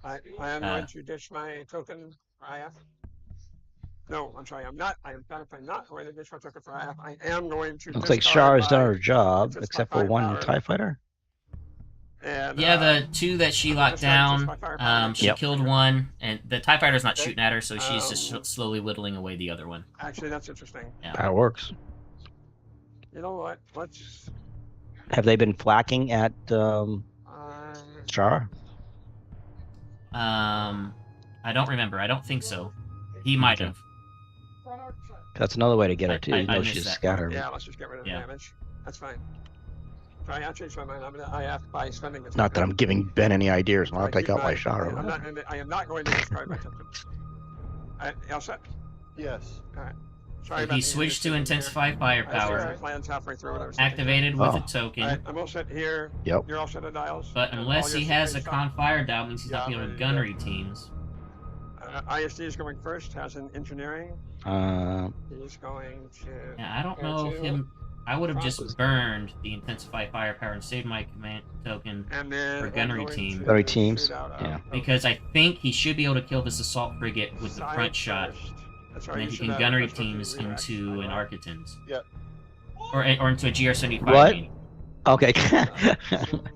[SPEAKER 4] I am
[SPEAKER 1] Uh,
[SPEAKER 4] going to ditch my token for IF. No, I'm sorry, I'm not. I am not going to ditch my token for IF. I am going to.
[SPEAKER 2] Looks like
[SPEAKER 4] discard
[SPEAKER 2] Shar has done
[SPEAKER 4] my-
[SPEAKER 2] her job,
[SPEAKER 4] it's
[SPEAKER 2] except for one
[SPEAKER 4] firepower.
[SPEAKER 2] TIE fighter.
[SPEAKER 4] And,
[SPEAKER 1] Yeah, the 2 that she
[SPEAKER 4] I'm
[SPEAKER 1] locked
[SPEAKER 4] gonna start just
[SPEAKER 1] down,
[SPEAKER 4] my firepower.
[SPEAKER 1] she
[SPEAKER 2] Yep.
[SPEAKER 1] killed one, and the TIE fighter's not
[SPEAKER 4] Okay.
[SPEAKER 1] shooting at her, so she's just
[SPEAKER 4] Um,
[SPEAKER 1] slowly whittling away the other one.
[SPEAKER 4] Actually, that's interesting.
[SPEAKER 2] That works.
[SPEAKER 4] You know what? Let's.
[SPEAKER 2] Have they been flacking at Shar?
[SPEAKER 1] I don't remember. I don't think so. He might
[SPEAKER 2] Okay.
[SPEAKER 1] have.
[SPEAKER 2] That's another way to get her
[SPEAKER 1] I-
[SPEAKER 2] too.
[SPEAKER 1] I-
[SPEAKER 2] You
[SPEAKER 1] I
[SPEAKER 2] know
[SPEAKER 1] missed
[SPEAKER 2] she's
[SPEAKER 1] that
[SPEAKER 2] scattered.
[SPEAKER 4] Yeah, let's just get rid of the
[SPEAKER 1] Yeah.
[SPEAKER 4] damage. That's fine. Sorry, I changed my mind. I'm gonna IF by spending the
[SPEAKER 2] Not that I'm giving Ben any ideas. I'll
[SPEAKER 4] I
[SPEAKER 2] take
[SPEAKER 4] keep
[SPEAKER 2] out my Shar.
[SPEAKER 4] I am not going to discard my token. All set.
[SPEAKER 3] Yes.
[SPEAKER 4] Sorry about
[SPEAKER 1] He
[SPEAKER 4] the
[SPEAKER 1] switched to
[SPEAKER 4] inconvenience here.
[SPEAKER 1] intensify
[SPEAKER 4] I switched my
[SPEAKER 1] firepower,
[SPEAKER 4] plans halfway through what I was thinking.
[SPEAKER 1] activated with
[SPEAKER 2] Oh.
[SPEAKER 1] a token.
[SPEAKER 4] Alright, I'm all set here.
[SPEAKER 2] Yep.
[SPEAKER 4] You're all set on dials.
[SPEAKER 1] But
[SPEAKER 4] And
[SPEAKER 1] unless
[SPEAKER 4] all
[SPEAKER 1] he
[SPEAKER 4] your
[SPEAKER 1] has a
[SPEAKER 4] shipmates
[SPEAKER 1] con fire dial, means he's not
[SPEAKER 3] Yeah,
[SPEAKER 1] dealing
[SPEAKER 3] I'm
[SPEAKER 1] with
[SPEAKER 3] ready to
[SPEAKER 1] gunnery teams.
[SPEAKER 4] ISD is going first. Has an engineering. He's going to.
[SPEAKER 1] Yeah, I don't
[SPEAKER 4] There
[SPEAKER 1] know if
[SPEAKER 4] too.
[SPEAKER 1] him. I would have
[SPEAKER 2] Process.
[SPEAKER 1] just burned the intensify firepower and saved my command token
[SPEAKER 4] And then
[SPEAKER 1] For
[SPEAKER 4] I'm
[SPEAKER 1] gunnery
[SPEAKER 4] going
[SPEAKER 1] team.
[SPEAKER 4] to
[SPEAKER 2] Gunnery teams,
[SPEAKER 4] shoot out,
[SPEAKER 2] yeah.
[SPEAKER 1] because I think he should be able to kill this assault frigate with the
[SPEAKER 4] side
[SPEAKER 1] front shot,
[SPEAKER 4] first. That's
[SPEAKER 1] and
[SPEAKER 4] right,
[SPEAKER 1] then
[SPEAKER 4] you
[SPEAKER 1] he
[SPEAKER 4] should
[SPEAKER 1] can
[SPEAKER 4] have
[SPEAKER 1] gunnery
[SPEAKER 4] refreshed
[SPEAKER 1] teams
[SPEAKER 4] the react.
[SPEAKER 1] into an Architans. or into a GR75.
[SPEAKER 2] What?
[SPEAKER 1] I mean.
[SPEAKER 2] Okay.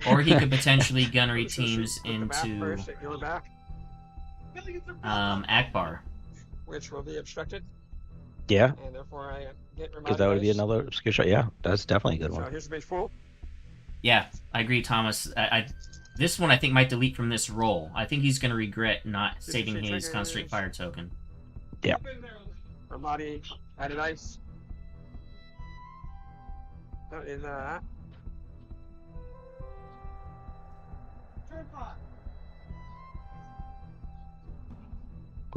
[SPEAKER 1] Or he could potentially gunnery
[SPEAKER 4] Should we
[SPEAKER 1] teams
[SPEAKER 4] put the map
[SPEAKER 1] into
[SPEAKER 4] first at your back,
[SPEAKER 1] Akbar.
[SPEAKER 4] which will be obstructed,
[SPEAKER 2] Yeah,
[SPEAKER 4] and therefore I get
[SPEAKER 2] because that would be
[SPEAKER 4] remodernized.
[SPEAKER 2] another skill shot. Yeah, that's definitely a good
[SPEAKER 4] So
[SPEAKER 2] one.
[SPEAKER 4] here's the base pool.
[SPEAKER 1] Yeah, I agree, Thomas. This one I think might delete from this roll. I think he's going to regret not saving his
[SPEAKER 4] triggers.
[SPEAKER 1] concentrate fire token.
[SPEAKER 4] Armada added ice. That is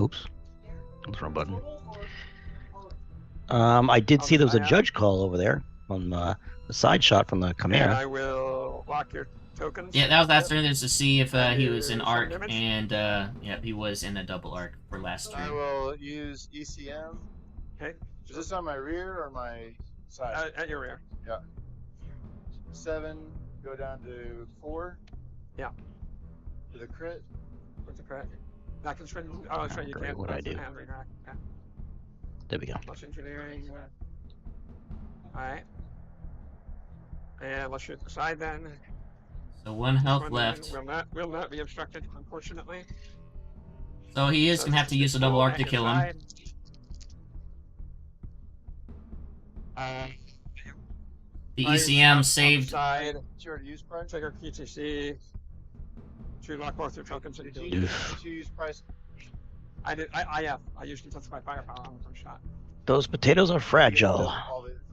[SPEAKER 2] Oops, that's the wrong button. I did see there was a judge call over there on the side shot from the
[SPEAKER 4] and
[SPEAKER 2] Chimera.
[SPEAKER 4] I will lock your tokens.
[SPEAKER 1] Yeah, that was last turn. There's to see if he was in
[SPEAKER 4] Some
[SPEAKER 1] arc,
[SPEAKER 4] damage?
[SPEAKER 1] and yeah, he was in a double arc for last
[SPEAKER 3] I
[SPEAKER 1] turn.
[SPEAKER 3] will use ECM.
[SPEAKER 4] Okay.
[SPEAKER 3] Is this on my rear or my side?
[SPEAKER 4] At your rear.
[SPEAKER 3] 7, go down to 4.
[SPEAKER 4] Yeah.
[SPEAKER 3] To the crit.
[SPEAKER 4] With the crit. That can swing. Oh, that's right. You
[SPEAKER 2] Great,
[SPEAKER 4] can't.
[SPEAKER 2] what'd I
[SPEAKER 4] that's
[SPEAKER 2] do?
[SPEAKER 4] a hand retract. Yeah.
[SPEAKER 2] There we go.
[SPEAKER 4] Plus engineering. Alright. And let's shoot the side then.
[SPEAKER 1] So 1 health
[SPEAKER 4] One
[SPEAKER 1] left.
[SPEAKER 4] will not be obstructed, unfortunately.
[SPEAKER 1] So he is going to have to use a double arc to kill him. The ECM saved.
[SPEAKER 4] Side.
[SPEAKER 3] Did you already use price?
[SPEAKER 4] Trigger QTC. To lock both your tokens into.
[SPEAKER 3] Did you use price?
[SPEAKER 4] I did. I used intensify firepower on the first shot.
[SPEAKER 2] Those potatoes are fragile.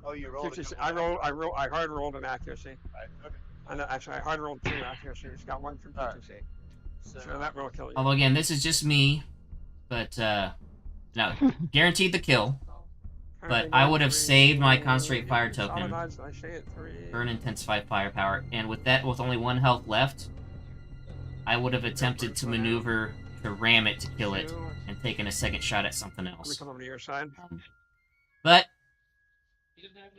[SPEAKER 3] Oh, you rolled it.
[SPEAKER 4] QTC, I hard rolled an accuracy.
[SPEAKER 3] Right, okay.
[SPEAKER 4] And actually, I hard rolled 2 accuracies. Got 1 from
[SPEAKER 3] Alright.
[SPEAKER 4] QTC.
[SPEAKER 3] So,
[SPEAKER 4] So that will kill you.
[SPEAKER 1] Although again, this is just me, but no, guaranteed the kill. But I would have saved my concentrate fire token
[SPEAKER 4] Solid odds, I say it 3.
[SPEAKER 1] for an intensify firepower, and with that, with only 1 health left, I would have attempted to maneuver to ram it to kill it, and taken a second shot at something
[SPEAKER 4] Let me
[SPEAKER 1] else.
[SPEAKER 4] come over to your side.
[SPEAKER 1] But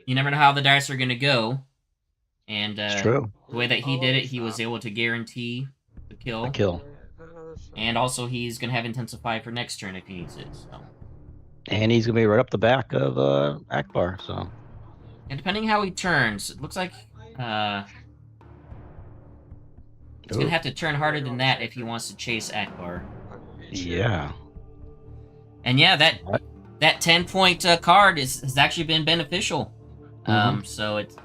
[SPEAKER 1] you never know how the dice are going to go, and
[SPEAKER 2] It's true.
[SPEAKER 1] the way that he did it, he was able to guarantee the kill,
[SPEAKER 2] A kill.
[SPEAKER 1] and also he's going to have intensify for next turn if he needs it. So.
[SPEAKER 2] And he's gonna be right up the back of Akbar. So
[SPEAKER 1] And depending how he turns, it looks like he's
[SPEAKER 2] Ooh.
[SPEAKER 1] gonna have to turn harder than that if he wants to chase Akbar.
[SPEAKER 2] yeah.
[SPEAKER 1] And yeah, that
[SPEAKER 2] What?
[SPEAKER 1] 10-point card has actually been beneficial.
[SPEAKER 2] Mhm.
[SPEAKER 1] So it's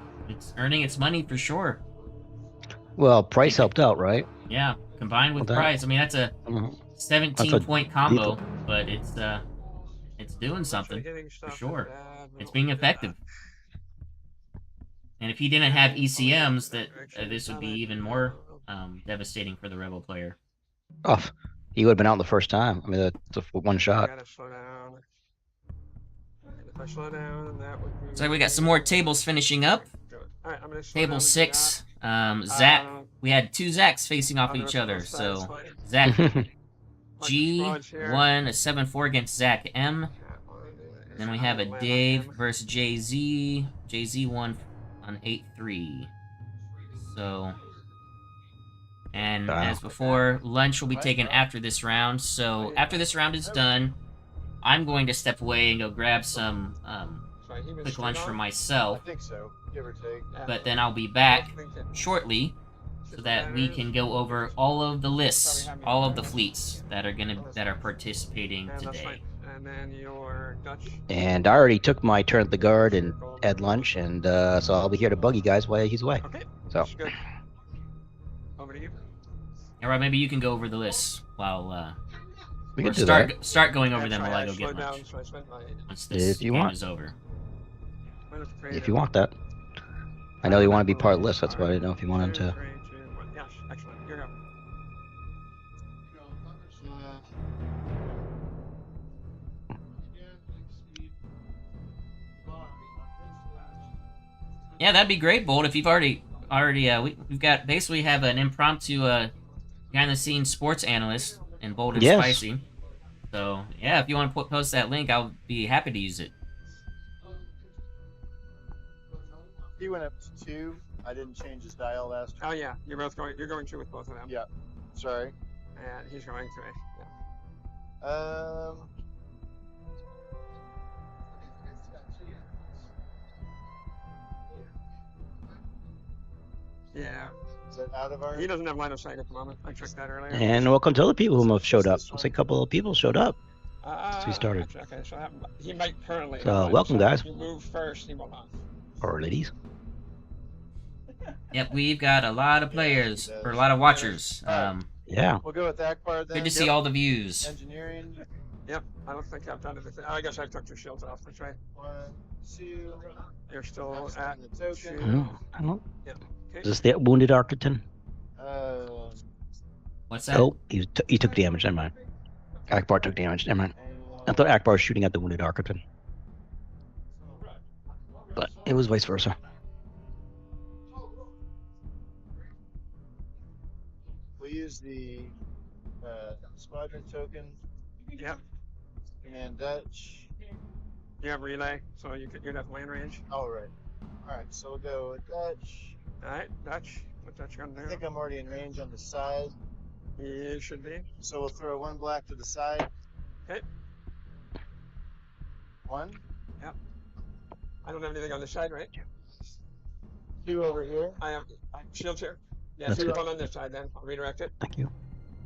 [SPEAKER 1] earning its money for sure.
[SPEAKER 2] Well, price helped out, right?
[SPEAKER 1] Yeah, combined with
[SPEAKER 2] Well, that-
[SPEAKER 1] price. I mean, that's a
[SPEAKER 2] Mhm.
[SPEAKER 1] 17-point combo, but it's doing something.
[SPEAKER 4] For
[SPEAKER 1] sure. It's being effective. And if he didn't have ECMs, that this would be even more devastating for the Rebel player.
[SPEAKER 2] Oh, he would have been out the first time. I mean, that's a 1
[SPEAKER 4] I
[SPEAKER 2] shot.
[SPEAKER 4] gotta slow down. And if I slow down, that would be.
[SPEAKER 1] So we got some more tables finishing up.
[SPEAKER 4] Alright, I'm gonna slow
[SPEAKER 1] Table
[SPEAKER 4] down
[SPEAKER 1] 6.
[SPEAKER 4] that.
[SPEAKER 1] Zach. We had 2 Zacks facing off
[SPEAKER 4] I'll do
[SPEAKER 1] each
[SPEAKER 4] it
[SPEAKER 1] other.
[SPEAKER 4] both sides,
[SPEAKER 1] So
[SPEAKER 4] fine.
[SPEAKER 1] Zach
[SPEAKER 4] Bunch of
[SPEAKER 1] G
[SPEAKER 4] squads here.
[SPEAKER 1] won a 7-4 against Zach M. Then we have a
[SPEAKER 4] Land on
[SPEAKER 1] Dave
[SPEAKER 4] him.
[SPEAKER 1] versus JZ. JZ won on 8-3. So, and
[SPEAKER 2] Wow.
[SPEAKER 1] as before, lunch will be taken after this round. So after this round is done, I'm going to step away and go grab some
[SPEAKER 4] Sorry, he was
[SPEAKER 1] quick
[SPEAKER 4] straight
[SPEAKER 1] lunch for
[SPEAKER 4] on?
[SPEAKER 3] I
[SPEAKER 1] myself.
[SPEAKER 3] think so, give or take.
[SPEAKER 4] Yeah.
[SPEAKER 1] But then I'll be back
[SPEAKER 4] Linked it.
[SPEAKER 1] shortly so that we can go over all of the lists, all of the fleets that are participating
[SPEAKER 4] And that's
[SPEAKER 1] today.
[SPEAKER 4] fine. And then your Dutch.
[SPEAKER 2] And I already took my turn at the guard and had lunch, and so I'll be here to bug you guys while he's away.
[SPEAKER 4] Okay.
[SPEAKER 2] So
[SPEAKER 4] That's good. Over to you.
[SPEAKER 1] All right, maybe you can go over the lists while
[SPEAKER 2] we
[SPEAKER 1] or
[SPEAKER 2] can do that.
[SPEAKER 1] start going over
[SPEAKER 4] Yeah,
[SPEAKER 1] them
[SPEAKER 4] sorry,
[SPEAKER 1] while I go
[SPEAKER 4] slowed
[SPEAKER 1] get
[SPEAKER 4] down,
[SPEAKER 1] lunch
[SPEAKER 4] so I spent my
[SPEAKER 1] once this
[SPEAKER 2] If you
[SPEAKER 1] game
[SPEAKER 2] want.
[SPEAKER 1] is over.
[SPEAKER 4] minus
[SPEAKER 2] If you want that. I know you want to be part of the list. That's why I didn't know if you wanted to.
[SPEAKER 4] 3, 2, 1. Yes, excellent. Here you go.
[SPEAKER 1] Yeah, that'd be great, Bolt. If you've already we've got basically have an impromptu behind the scenes sports analyst in Bold and
[SPEAKER 2] Yes.
[SPEAKER 1] Spicy. So yeah, if you want to post that link, I'll be happy to use it.
[SPEAKER 3] He went up to 2. I didn't change his dial last
[SPEAKER 4] Oh yeah, you're both going. You're going to with both of them.
[SPEAKER 3] Yeah. Sorry.
[SPEAKER 4] And he's going to. Yeah. Yeah.
[SPEAKER 3] Is that out of our?
[SPEAKER 4] He doesn't have line of sight at the moment. I checked that earlier.
[SPEAKER 2] And welcome to all the people who have showed up. Looks like a couple of people showed up. since we started.
[SPEAKER 4] Actually, okay, so he might currently.
[SPEAKER 2] So,
[SPEAKER 4] have line of
[SPEAKER 2] welcome,
[SPEAKER 4] sight.
[SPEAKER 2] guys.
[SPEAKER 4] If you move first, he will not.
[SPEAKER 2] Or ladies.
[SPEAKER 1] Yep, we've got a lot of players, or a lot of watchers.
[SPEAKER 2] Yeah.
[SPEAKER 3] We'll go with Akbar then.
[SPEAKER 1] Good to see all the views.
[SPEAKER 3] Engineering.
[SPEAKER 4] Yep, I don't think I've done anything. I guess I took your shields off. That's right.
[SPEAKER 3] 1, 2.
[SPEAKER 4] You're still
[SPEAKER 3] Next
[SPEAKER 4] at
[SPEAKER 3] on the token.
[SPEAKER 2] I don't.
[SPEAKER 4] Yep.
[SPEAKER 2] Is this the wounded Architon?
[SPEAKER 1] What's that?
[SPEAKER 2] Oh, he took damage. Never mind. Akbar took damage. Never mind. I thought Akbar was shooting at the wounded Architon. But it was vice versa.
[SPEAKER 3] We'll use the squadron token.
[SPEAKER 4] Yep.
[SPEAKER 3] And Dutch.
[SPEAKER 4] You have relay, so you'd have land range.
[SPEAKER 3] All right. All right. So we'll go with Dutch.
[SPEAKER 4] All right, Dutch. What's Dutch gonna do?
[SPEAKER 3] I think I'm already in range on the side.
[SPEAKER 4] You should be.
[SPEAKER 3] So we'll throw 1 black to the side.
[SPEAKER 4] Okay.
[SPEAKER 3] 1.
[SPEAKER 4] I don't have anything on this side, right?
[SPEAKER 3] 2 over here.
[SPEAKER 4] I have shields here. Yeah,
[SPEAKER 2] That's
[SPEAKER 4] 2
[SPEAKER 2] good.
[SPEAKER 4] on this side then. I'll redirect it.
[SPEAKER 2] Thank you.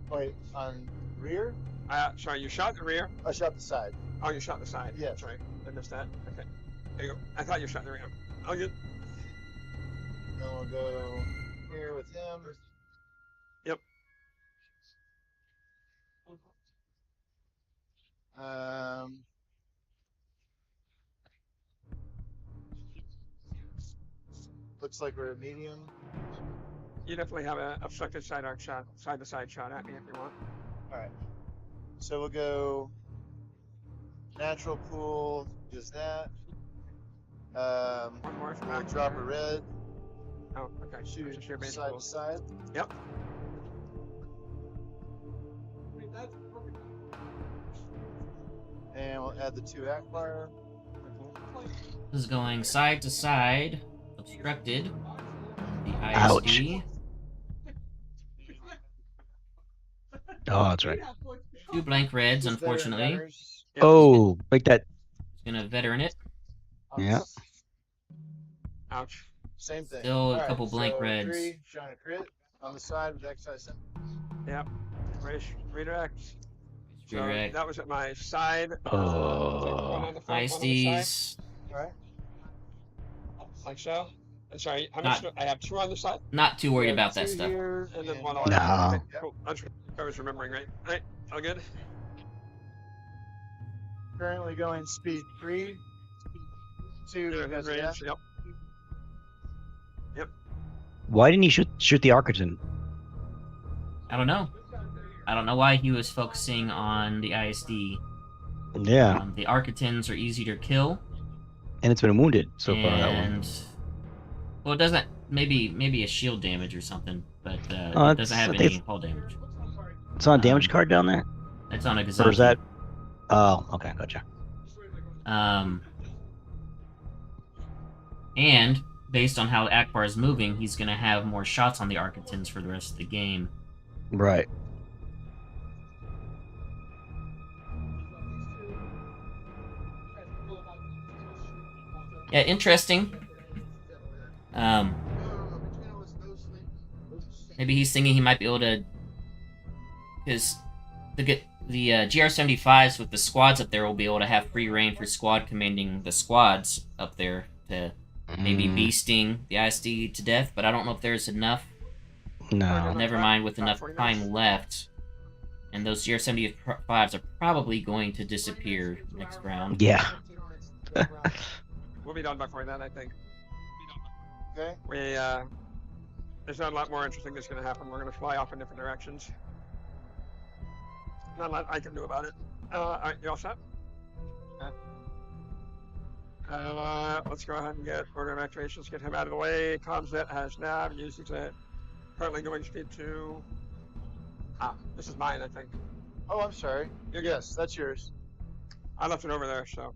[SPEAKER 3] Wait, on rear?
[SPEAKER 4] Sorry, you shot the rear.
[SPEAKER 3] I shot the side.
[SPEAKER 4] Oh, you shot the side.
[SPEAKER 3] Yes.
[SPEAKER 4] That's right. I missed that. Okay. There you go. I thought you shot the rear. Oh, good.
[SPEAKER 3] Then we'll go here with him.
[SPEAKER 4] Yep.
[SPEAKER 3] Looks like we're at medium.
[SPEAKER 4] You definitely have a obstructed side arc shot, side to side shot at me if you want.
[SPEAKER 3] All right. So we'll go natural pool, just that.
[SPEAKER 4] One more from
[SPEAKER 3] We'll
[SPEAKER 4] back
[SPEAKER 3] drop a
[SPEAKER 4] there.
[SPEAKER 3] red,
[SPEAKER 4] Oh, okay.
[SPEAKER 3] shoot
[SPEAKER 4] Just your base
[SPEAKER 3] side
[SPEAKER 4] pool.
[SPEAKER 3] to side.
[SPEAKER 4] Yep.
[SPEAKER 3] And we'll add the 2 Akbar.
[SPEAKER 1] This is going side to side, obstructed. The
[SPEAKER 2] Ouch.
[SPEAKER 1] ISD.
[SPEAKER 2] Oh, that's right.
[SPEAKER 1] 2 blank reds,
[SPEAKER 3] Just veteran
[SPEAKER 1] unfortunately.
[SPEAKER 3] gunners.
[SPEAKER 4] Yep.
[SPEAKER 2] Oh, like that.
[SPEAKER 1] Gonna veteran it.
[SPEAKER 2] Yeah.
[SPEAKER 4] Ouch.
[SPEAKER 3] Same thing.
[SPEAKER 1] Still a
[SPEAKER 3] Alright,
[SPEAKER 1] couple blank
[SPEAKER 3] so
[SPEAKER 1] reds.
[SPEAKER 3] 3, shine a crit on the side with excise.
[SPEAKER 4] Yep. Redirect. So
[SPEAKER 1] Redirect.
[SPEAKER 4] that was at my side.
[SPEAKER 2] Oh.
[SPEAKER 4] One on the front, one on the side,
[SPEAKER 1] ISDs.
[SPEAKER 3] Alright.
[SPEAKER 4] like so. And sorry, how much? I have 2 on the side,
[SPEAKER 1] Not too worried
[SPEAKER 3] Yeah,
[SPEAKER 1] about that
[SPEAKER 3] 2
[SPEAKER 1] stuff.
[SPEAKER 3] here,
[SPEAKER 4] and then
[SPEAKER 3] and
[SPEAKER 4] 1
[SPEAKER 3] one
[SPEAKER 4] on.
[SPEAKER 2] No.
[SPEAKER 4] Okay, cool. I was remembering right. All right, all good.
[SPEAKER 3] Currently going speed 3. 2
[SPEAKER 4] You're
[SPEAKER 3] because
[SPEAKER 4] in
[SPEAKER 3] of
[SPEAKER 4] range.
[SPEAKER 3] that.
[SPEAKER 4] Yep.
[SPEAKER 2] Why didn't he shoot the Architon?
[SPEAKER 1] I don't know. I don't know why he was focusing on the ISD.
[SPEAKER 2] Yeah.
[SPEAKER 1] The Architons are easy to kill.
[SPEAKER 2] And it's been wounded so far, that one.
[SPEAKER 1] And well, it doesn't. Maybe a shield damage or something, but
[SPEAKER 2] Oh,
[SPEAKER 1] it doesn't have
[SPEAKER 2] it's-
[SPEAKER 1] any hull damage.
[SPEAKER 2] It's on a damage card down there?
[SPEAKER 1] It's on a
[SPEAKER 2] Or is
[SPEAKER 1] Gazaki.
[SPEAKER 2] that? Oh, okay, gotcha.
[SPEAKER 1] And based on how Akbar is moving, he's gonna have more shots on the Architons for the rest of the game.
[SPEAKER 2] Right.
[SPEAKER 1] Yeah, interesting. Maybe he's thinking he might be able to, because the GR75s with the squads up there will be able to have free reign for squad commanding the squads up there to maybe beasting the ISD to death. But I don't know if there's enough.
[SPEAKER 2] No.
[SPEAKER 1] Never mind, with enough time left, and those GR75s are probably going to disappear next round.
[SPEAKER 2] Yeah.
[SPEAKER 4] We'll be done before then, I think.
[SPEAKER 3] Okay.
[SPEAKER 4] There's not a lot more interesting that's going to happen. We're going to fly off in different directions. Not a lot I can do about it. All right, you all set? Let's go ahead and get order of activations, get him out of the way. Comsnet has nav, uses it. Currently going speed 2. This is mine, I think.
[SPEAKER 3] Oh, I'm sorry.
[SPEAKER 4] You're good.
[SPEAKER 3] Yes, that's yours.
[SPEAKER 4] I left it over there, so.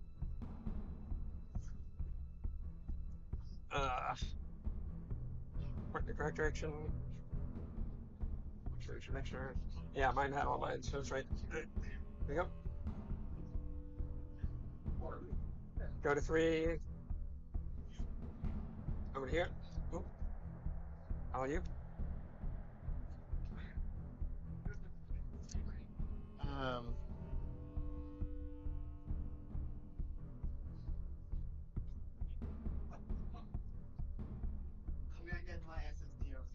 [SPEAKER 4] Point in the correct direction. Make sure. Yeah, mine had all mine, so it's right. There you go. Go to 3. Over here. Oh. All you.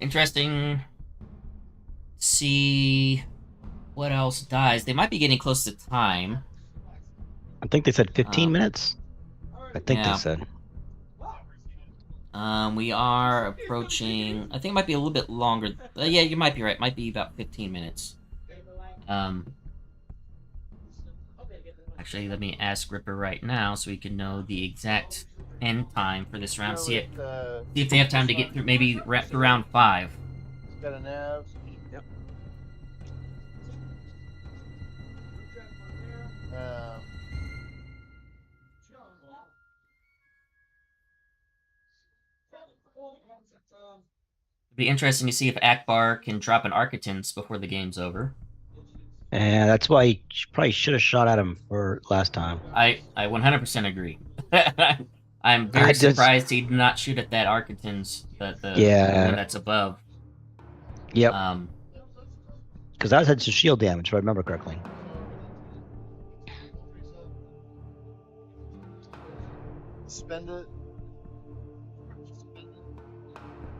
[SPEAKER 1] Interesting. See what else dies. They might be getting close to time.
[SPEAKER 2] I think they said 15 minutes. I think
[SPEAKER 1] yeah.
[SPEAKER 2] they said.
[SPEAKER 1] We are approaching. I think it might be a little bit longer. Yeah, you might be right. Might be about 15 minutes. Actually, let me ask Ripper right now so we can know the exact end time for this round. See if they have time to get through. Maybe through round 5.
[SPEAKER 3] It's got a nav.
[SPEAKER 4] Yep.
[SPEAKER 1] It'd be interesting to see if Akbar can drop an Architans before the game's over.
[SPEAKER 2] And that's why he probably should have shot at him for last time.
[SPEAKER 1] I 100% agree. I'm very surprised he did not shoot at that Architans, the one that's above.
[SPEAKER 2] Yep. Because that had some shield damage, if I remember correctly.
[SPEAKER 3] Spend it.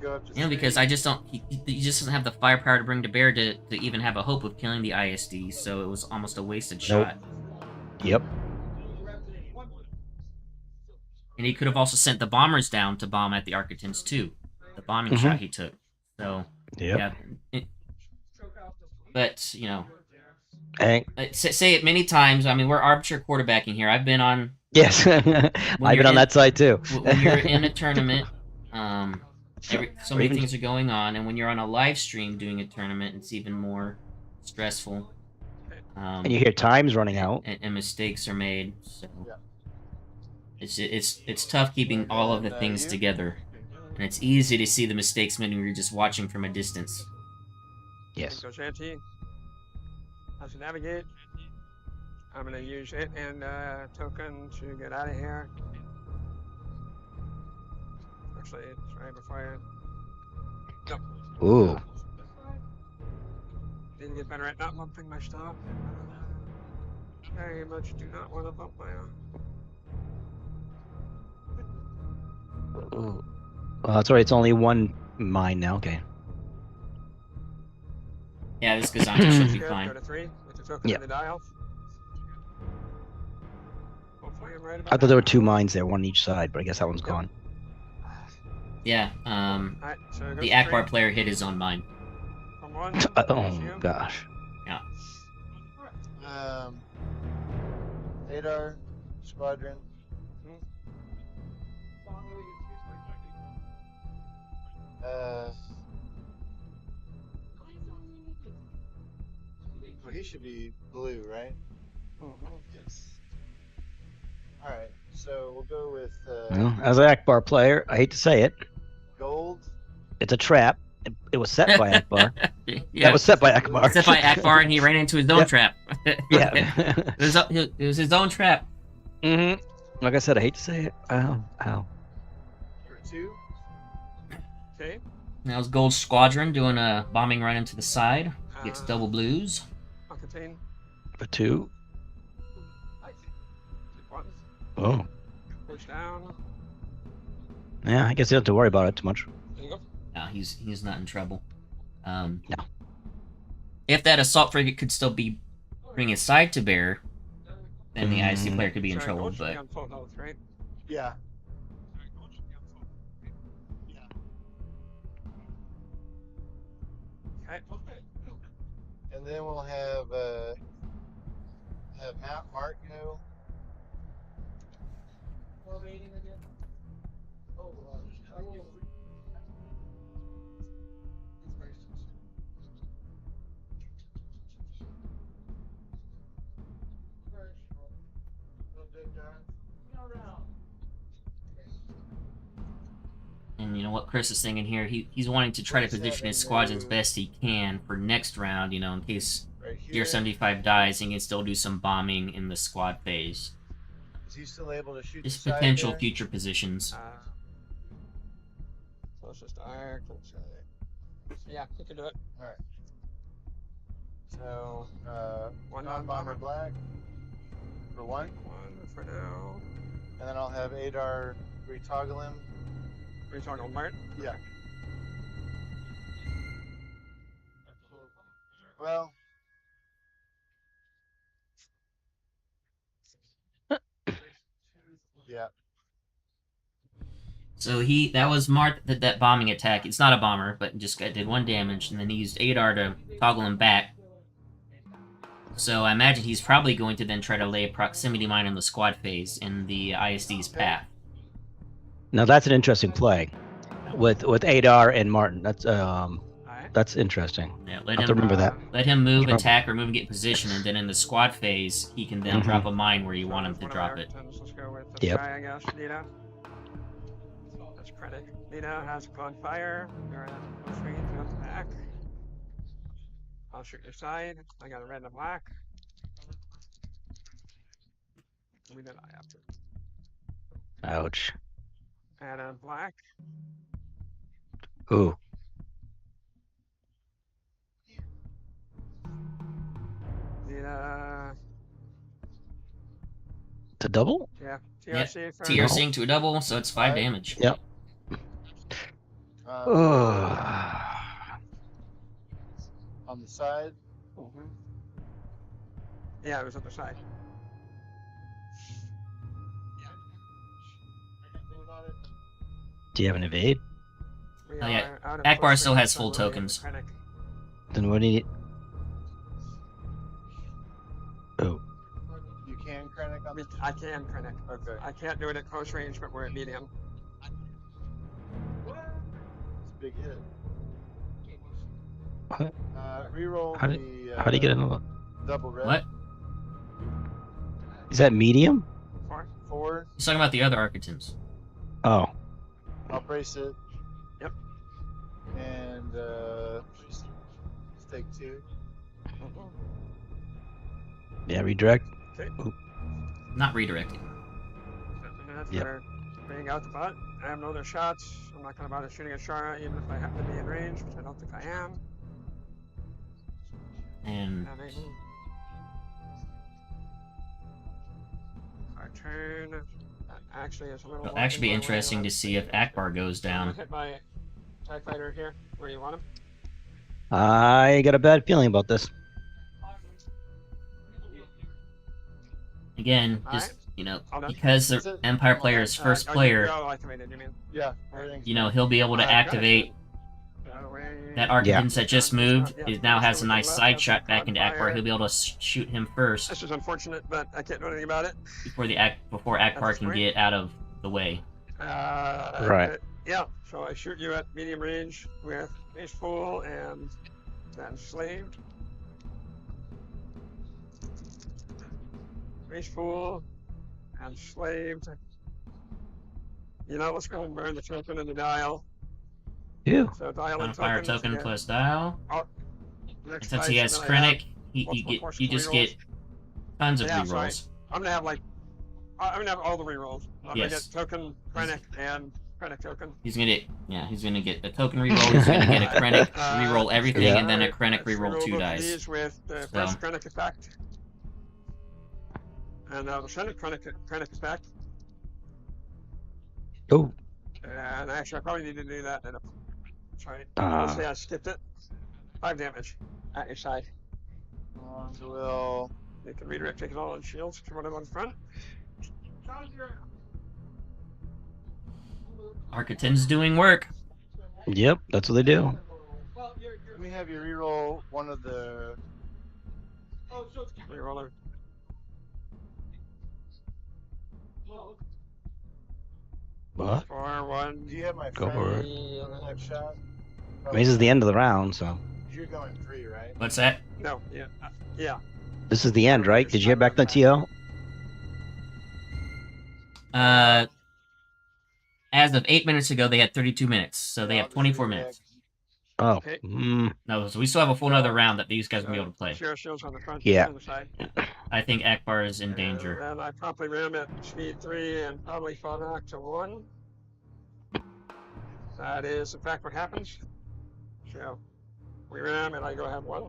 [SPEAKER 3] Go up to
[SPEAKER 1] because I just don't. He just doesn't have the firepower to bring to bear to even have a hope of killing the ISD. So it was almost a wasted shot.
[SPEAKER 2] Yep.
[SPEAKER 1] And he could have also sent the bombers down to bomb at the Architans too. The bombing shot he took. So yeah. But you know, say it many times. I mean, we're arbitrary quarterbacking here. I've been on.
[SPEAKER 2] Yes, I've been on that side too.
[SPEAKER 1] When you're in a tournament, so many things are going on, and when you're on a live stream doing a tournament, it's even more stressful.
[SPEAKER 2] And you hear times running out,
[SPEAKER 1] and mistakes are made. So it's tough keeping all of the things together, and it's easy to see the mistakes made when you're just watching from a distance.
[SPEAKER 2] Yes.
[SPEAKER 4] Go Shanty. How to navigate. I'm gonna use it and token to get out of here. Actually, it's right before I... Nope.
[SPEAKER 2] Ooh.
[SPEAKER 4] Didn't get better at not bumping my stuff. Very much do not want to bump my own.
[SPEAKER 2] Ooh. Well, that's right. It's only one mine now. Okay.
[SPEAKER 1] Yeah, this Gazanti should be fine.
[SPEAKER 4] Go to 3 with the token in the dial. Hopefully I'm right about
[SPEAKER 2] I thought there were 2 mines there, one on each side, but I guess that one's gone.
[SPEAKER 1] Yeah,
[SPEAKER 4] right, so
[SPEAKER 1] the Akbar player hit his own mine.
[SPEAKER 4] From 1,
[SPEAKER 2] oh gosh.
[SPEAKER 1] Yeah.
[SPEAKER 3] Tater, squadron. Well, he should be blue, right? Yes. All right, so we'll go with.
[SPEAKER 2] Well, as an Akbar player, I hate to say it.
[SPEAKER 3] Gold.
[SPEAKER 2] It's a trap. It was set by Akbar. Yeah. That was set by Akbar.
[SPEAKER 1] Set by Akbar, and he ran into his own trap.
[SPEAKER 2] Yeah.
[SPEAKER 1] it was his own trap.
[SPEAKER 2] Mm-hmm. Like I said, I hate to say it. Ow.
[SPEAKER 3] For 2.
[SPEAKER 4] Okay.
[SPEAKER 1] That was Gold Squadron doing a bombing run into the side. Gets double blues.
[SPEAKER 4] I'll contain.
[SPEAKER 2] For 2.
[SPEAKER 4] 1.
[SPEAKER 2] Oh.
[SPEAKER 4] Push down.
[SPEAKER 2] Yeah, I guess you don't have to worry about it too much.
[SPEAKER 4] There you go.
[SPEAKER 1] No, he's not in trouble.
[SPEAKER 2] No.
[SPEAKER 1] If that assault frigate could still be bring his side to bear, then the IC player could be in
[SPEAKER 4] Sorry,
[SPEAKER 1] trouble.
[SPEAKER 4] Gold should be
[SPEAKER 1] But
[SPEAKER 4] on full health, right?
[SPEAKER 3] Yeah.
[SPEAKER 4] Okay.
[SPEAKER 3] And then we'll have Mount Marco.
[SPEAKER 1] and you know what Chris is thinking here, he's wanting to try to position his squadron as best he can for next round. You know, in case Gear 75 dies, he can still do some bombing in the squad phase.
[SPEAKER 3] Is he still able to shoot?
[SPEAKER 1] Just
[SPEAKER 3] the side
[SPEAKER 1] potential
[SPEAKER 3] there?
[SPEAKER 1] future positions.
[SPEAKER 4] So it's just arc. Yeah, you can do it.
[SPEAKER 3] All right.
[SPEAKER 4] So, one
[SPEAKER 3] non-bomber black for one,
[SPEAKER 4] one for now.
[SPEAKER 3] and then I'll have Adar retoggle him.
[SPEAKER 4] Retoggle Martin.
[SPEAKER 3] Yeah. Well. Yeah.
[SPEAKER 1] So that was Mart that bombing attack. It's not a bomber, but just did 1 damage, and then he used Adar to toggle him back. So I imagine he's probably going to then try to lay a proximity mine in the squad phase in the ISD's path.
[SPEAKER 2] Now that's an interesting play with Adar and Martin. That's interesting.
[SPEAKER 1] Yeah,
[SPEAKER 2] I have to remember that.
[SPEAKER 1] Let him move,
[SPEAKER 2] Sure.
[SPEAKER 1] attack, or move and get position, and then in the squad phase, he can then
[SPEAKER 2] Mhm.
[SPEAKER 1] drop a mine where you want him to drop it.
[SPEAKER 4] Let's go with this
[SPEAKER 2] Yep.
[SPEAKER 4] guy, I guess. Nita. That's credit. Nita has on fire. You're in close range. You have to back. I'll shoot your side. I got a red and a black. We did I have to.
[SPEAKER 2] Ouch.
[SPEAKER 4] And a black.
[SPEAKER 2] Ooh.
[SPEAKER 4] Nita.
[SPEAKER 2] To double?
[SPEAKER 4] Yeah. TRC for
[SPEAKER 1] TRCing to a double, so it's 5 damage.
[SPEAKER 2] Yep.
[SPEAKER 3] On the side.
[SPEAKER 4] Mhm. Yeah, it was on the side.
[SPEAKER 2] Do you have an evade?
[SPEAKER 4] We
[SPEAKER 1] Oh, yeah.
[SPEAKER 4] are out of
[SPEAKER 1] Akbar
[SPEAKER 4] close
[SPEAKER 1] still
[SPEAKER 4] range,
[SPEAKER 1] has
[SPEAKER 4] so
[SPEAKER 1] full
[SPEAKER 4] we're gonna get
[SPEAKER 1] tokens.
[SPEAKER 4] the credit.
[SPEAKER 2] Then what do you? Oh.
[SPEAKER 3] You can Krennic on the.
[SPEAKER 4] I can credit.
[SPEAKER 3] Okay.
[SPEAKER 4] I can't do it at close range, but we're at medium.
[SPEAKER 3] It's a big hit.
[SPEAKER 2] What?
[SPEAKER 3] Reroll
[SPEAKER 2] How did-
[SPEAKER 3] the.
[SPEAKER 2] How do you get another?
[SPEAKER 3] Double red.
[SPEAKER 1] What?
[SPEAKER 2] Is that medium?
[SPEAKER 3] 4.
[SPEAKER 1] He's talking about the other Architans.
[SPEAKER 2] Oh.
[SPEAKER 3] I'll brace it.
[SPEAKER 4] Yep.
[SPEAKER 3] And stake 2.
[SPEAKER 2] Yeah. Redirect.
[SPEAKER 1] Not redirecting.
[SPEAKER 2] Yep.
[SPEAKER 4] For being out the butt. I have no other shots. I'm not going to bother shooting at Shara, even if I happen to be in range, which I don't think I am.
[SPEAKER 1] And
[SPEAKER 4] Our turn. That actually is a little.
[SPEAKER 1] it'll actually be interesting to see if Akbar goes down.
[SPEAKER 4] Hit my TIE fighter here. Where you want him?
[SPEAKER 2] I got a bad feeling about this.
[SPEAKER 1] Again, just,
[SPEAKER 4] Alright.
[SPEAKER 1] you know,
[SPEAKER 4] All done.
[SPEAKER 1] because
[SPEAKER 3] Is
[SPEAKER 1] the
[SPEAKER 3] it-
[SPEAKER 1] Empire player's first player,
[SPEAKER 4] Oh, activated, you mean?
[SPEAKER 3] Yeah. Everything's
[SPEAKER 1] you know, he'll be able to activate that Architans that just moved. It now has a nice side shot back into Akbar. He'll be able to shoot him first
[SPEAKER 4] This is unfortunate, but I can't do anything about it.
[SPEAKER 1] before Akbar
[SPEAKER 4] That's
[SPEAKER 1] can
[SPEAKER 4] right.
[SPEAKER 1] get out of the way.
[SPEAKER 2] Right.
[SPEAKER 4] Yeah, so I shoot you at medium range with Ace Fool and then Slaved. Ace Fool and Slaved. You know, let's go and burn the token in the dial.
[SPEAKER 2] Ew.
[SPEAKER 4] So dial
[SPEAKER 1] On
[SPEAKER 4] and
[SPEAKER 1] fire
[SPEAKER 4] tokens
[SPEAKER 1] token
[SPEAKER 4] get
[SPEAKER 1] plus dial.
[SPEAKER 4] next
[SPEAKER 1] And since he
[SPEAKER 4] dice,
[SPEAKER 1] has
[SPEAKER 4] and then I have
[SPEAKER 1] Krennic, you
[SPEAKER 4] multiple
[SPEAKER 1] just
[SPEAKER 4] rerolls.
[SPEAKER 1] get tons of
[SPEAKER 4] Yeah, so
[SPEAKER 1] rerolls.
[SPEAKER 4] I'm gonna have I'm gonna have all the rerolls. I'm
[SPEAKER 1] Yes.
[SPEAKER 4] gonna get token, Krennic, and Krennic token.
[SPEAKER 1] He's gonna get a token reroll. He's gonna get a Krennic reroll everything,
[SPEAKER 2] Yeah.
[SPEAKER 1] and then a Krennic
[SPEAKER 4] Let's
[SPEAKER 1] reroll
[SPEAKER 4] roll
[SPEAKER 1] 2
[SPEAKER 4] both of
[SPEAKER 1] dice.
[SPEAKER 4] These with the first Krennic effect. And the second Krennic effect.
[SPEAKER 2] Oh.
[SPEAKER 4] And actually, I probably need to do that. Sorry.
[SPEAKER 2] Ah.
[SPEAKER 4] Let's say I skipped it. 5 damage at your side.
[SPEAKER 3] Will.
[SPEAKER 4] You can redirect, take it all on shields to run them on front.
[SPEAKER 1] Architans doing work.
[SPEAKER 2] Yep. That's what they do.
[SPEAKER 3] Let me have you reroll one of the.
[SPEAKER 4] Reroller.
[SPEAKER 2] What?
[SPEAKER 4] 4, 1.
[SPEAKER 3] Do you have my
[SPEAKER 2] Go
[SPEAKER 3] friend
[SPEAKER 2] for
[SPEAKER 3] on the next shot?
[SPEAKER 2] I mean, this is the end of the round, so
[SPEAKER 3] You're going 3, right?
[SPEAKER 1] What's that?
[SPEAKER 4] No, yeah. Yeah.
[SPEAKER 2] this is the end, right? Did you get back the TL?
[SPEAKER 1] As of 8 minutes ago, they had 32 minutes, so they
[SPEAKER 3] Yeah,
[SPEAKER 1] have
[SPEAKER 3] I'll just
[SPEAKER 1] 24
[SPEAKER 3] redirect.
[SPEAKER 1] minutes.
[SPEAKER 2] Oh.
[SPEAKER 4] Okay.
[SPEAKER 1] No, so we still have a full another round that these guys will be able to play.
[SPEAKER 4] Share shields on the front.
[SPEAKER 2] Yeah.
[SPEAKER 4] On the side.
[SPEAKER 1] I think Akbar is in danger.
[SPEAKER 4] And I promptly ram at speed 3 and probably fall back to 1. That is, in fact, what happens. So we ram and I go ahead 1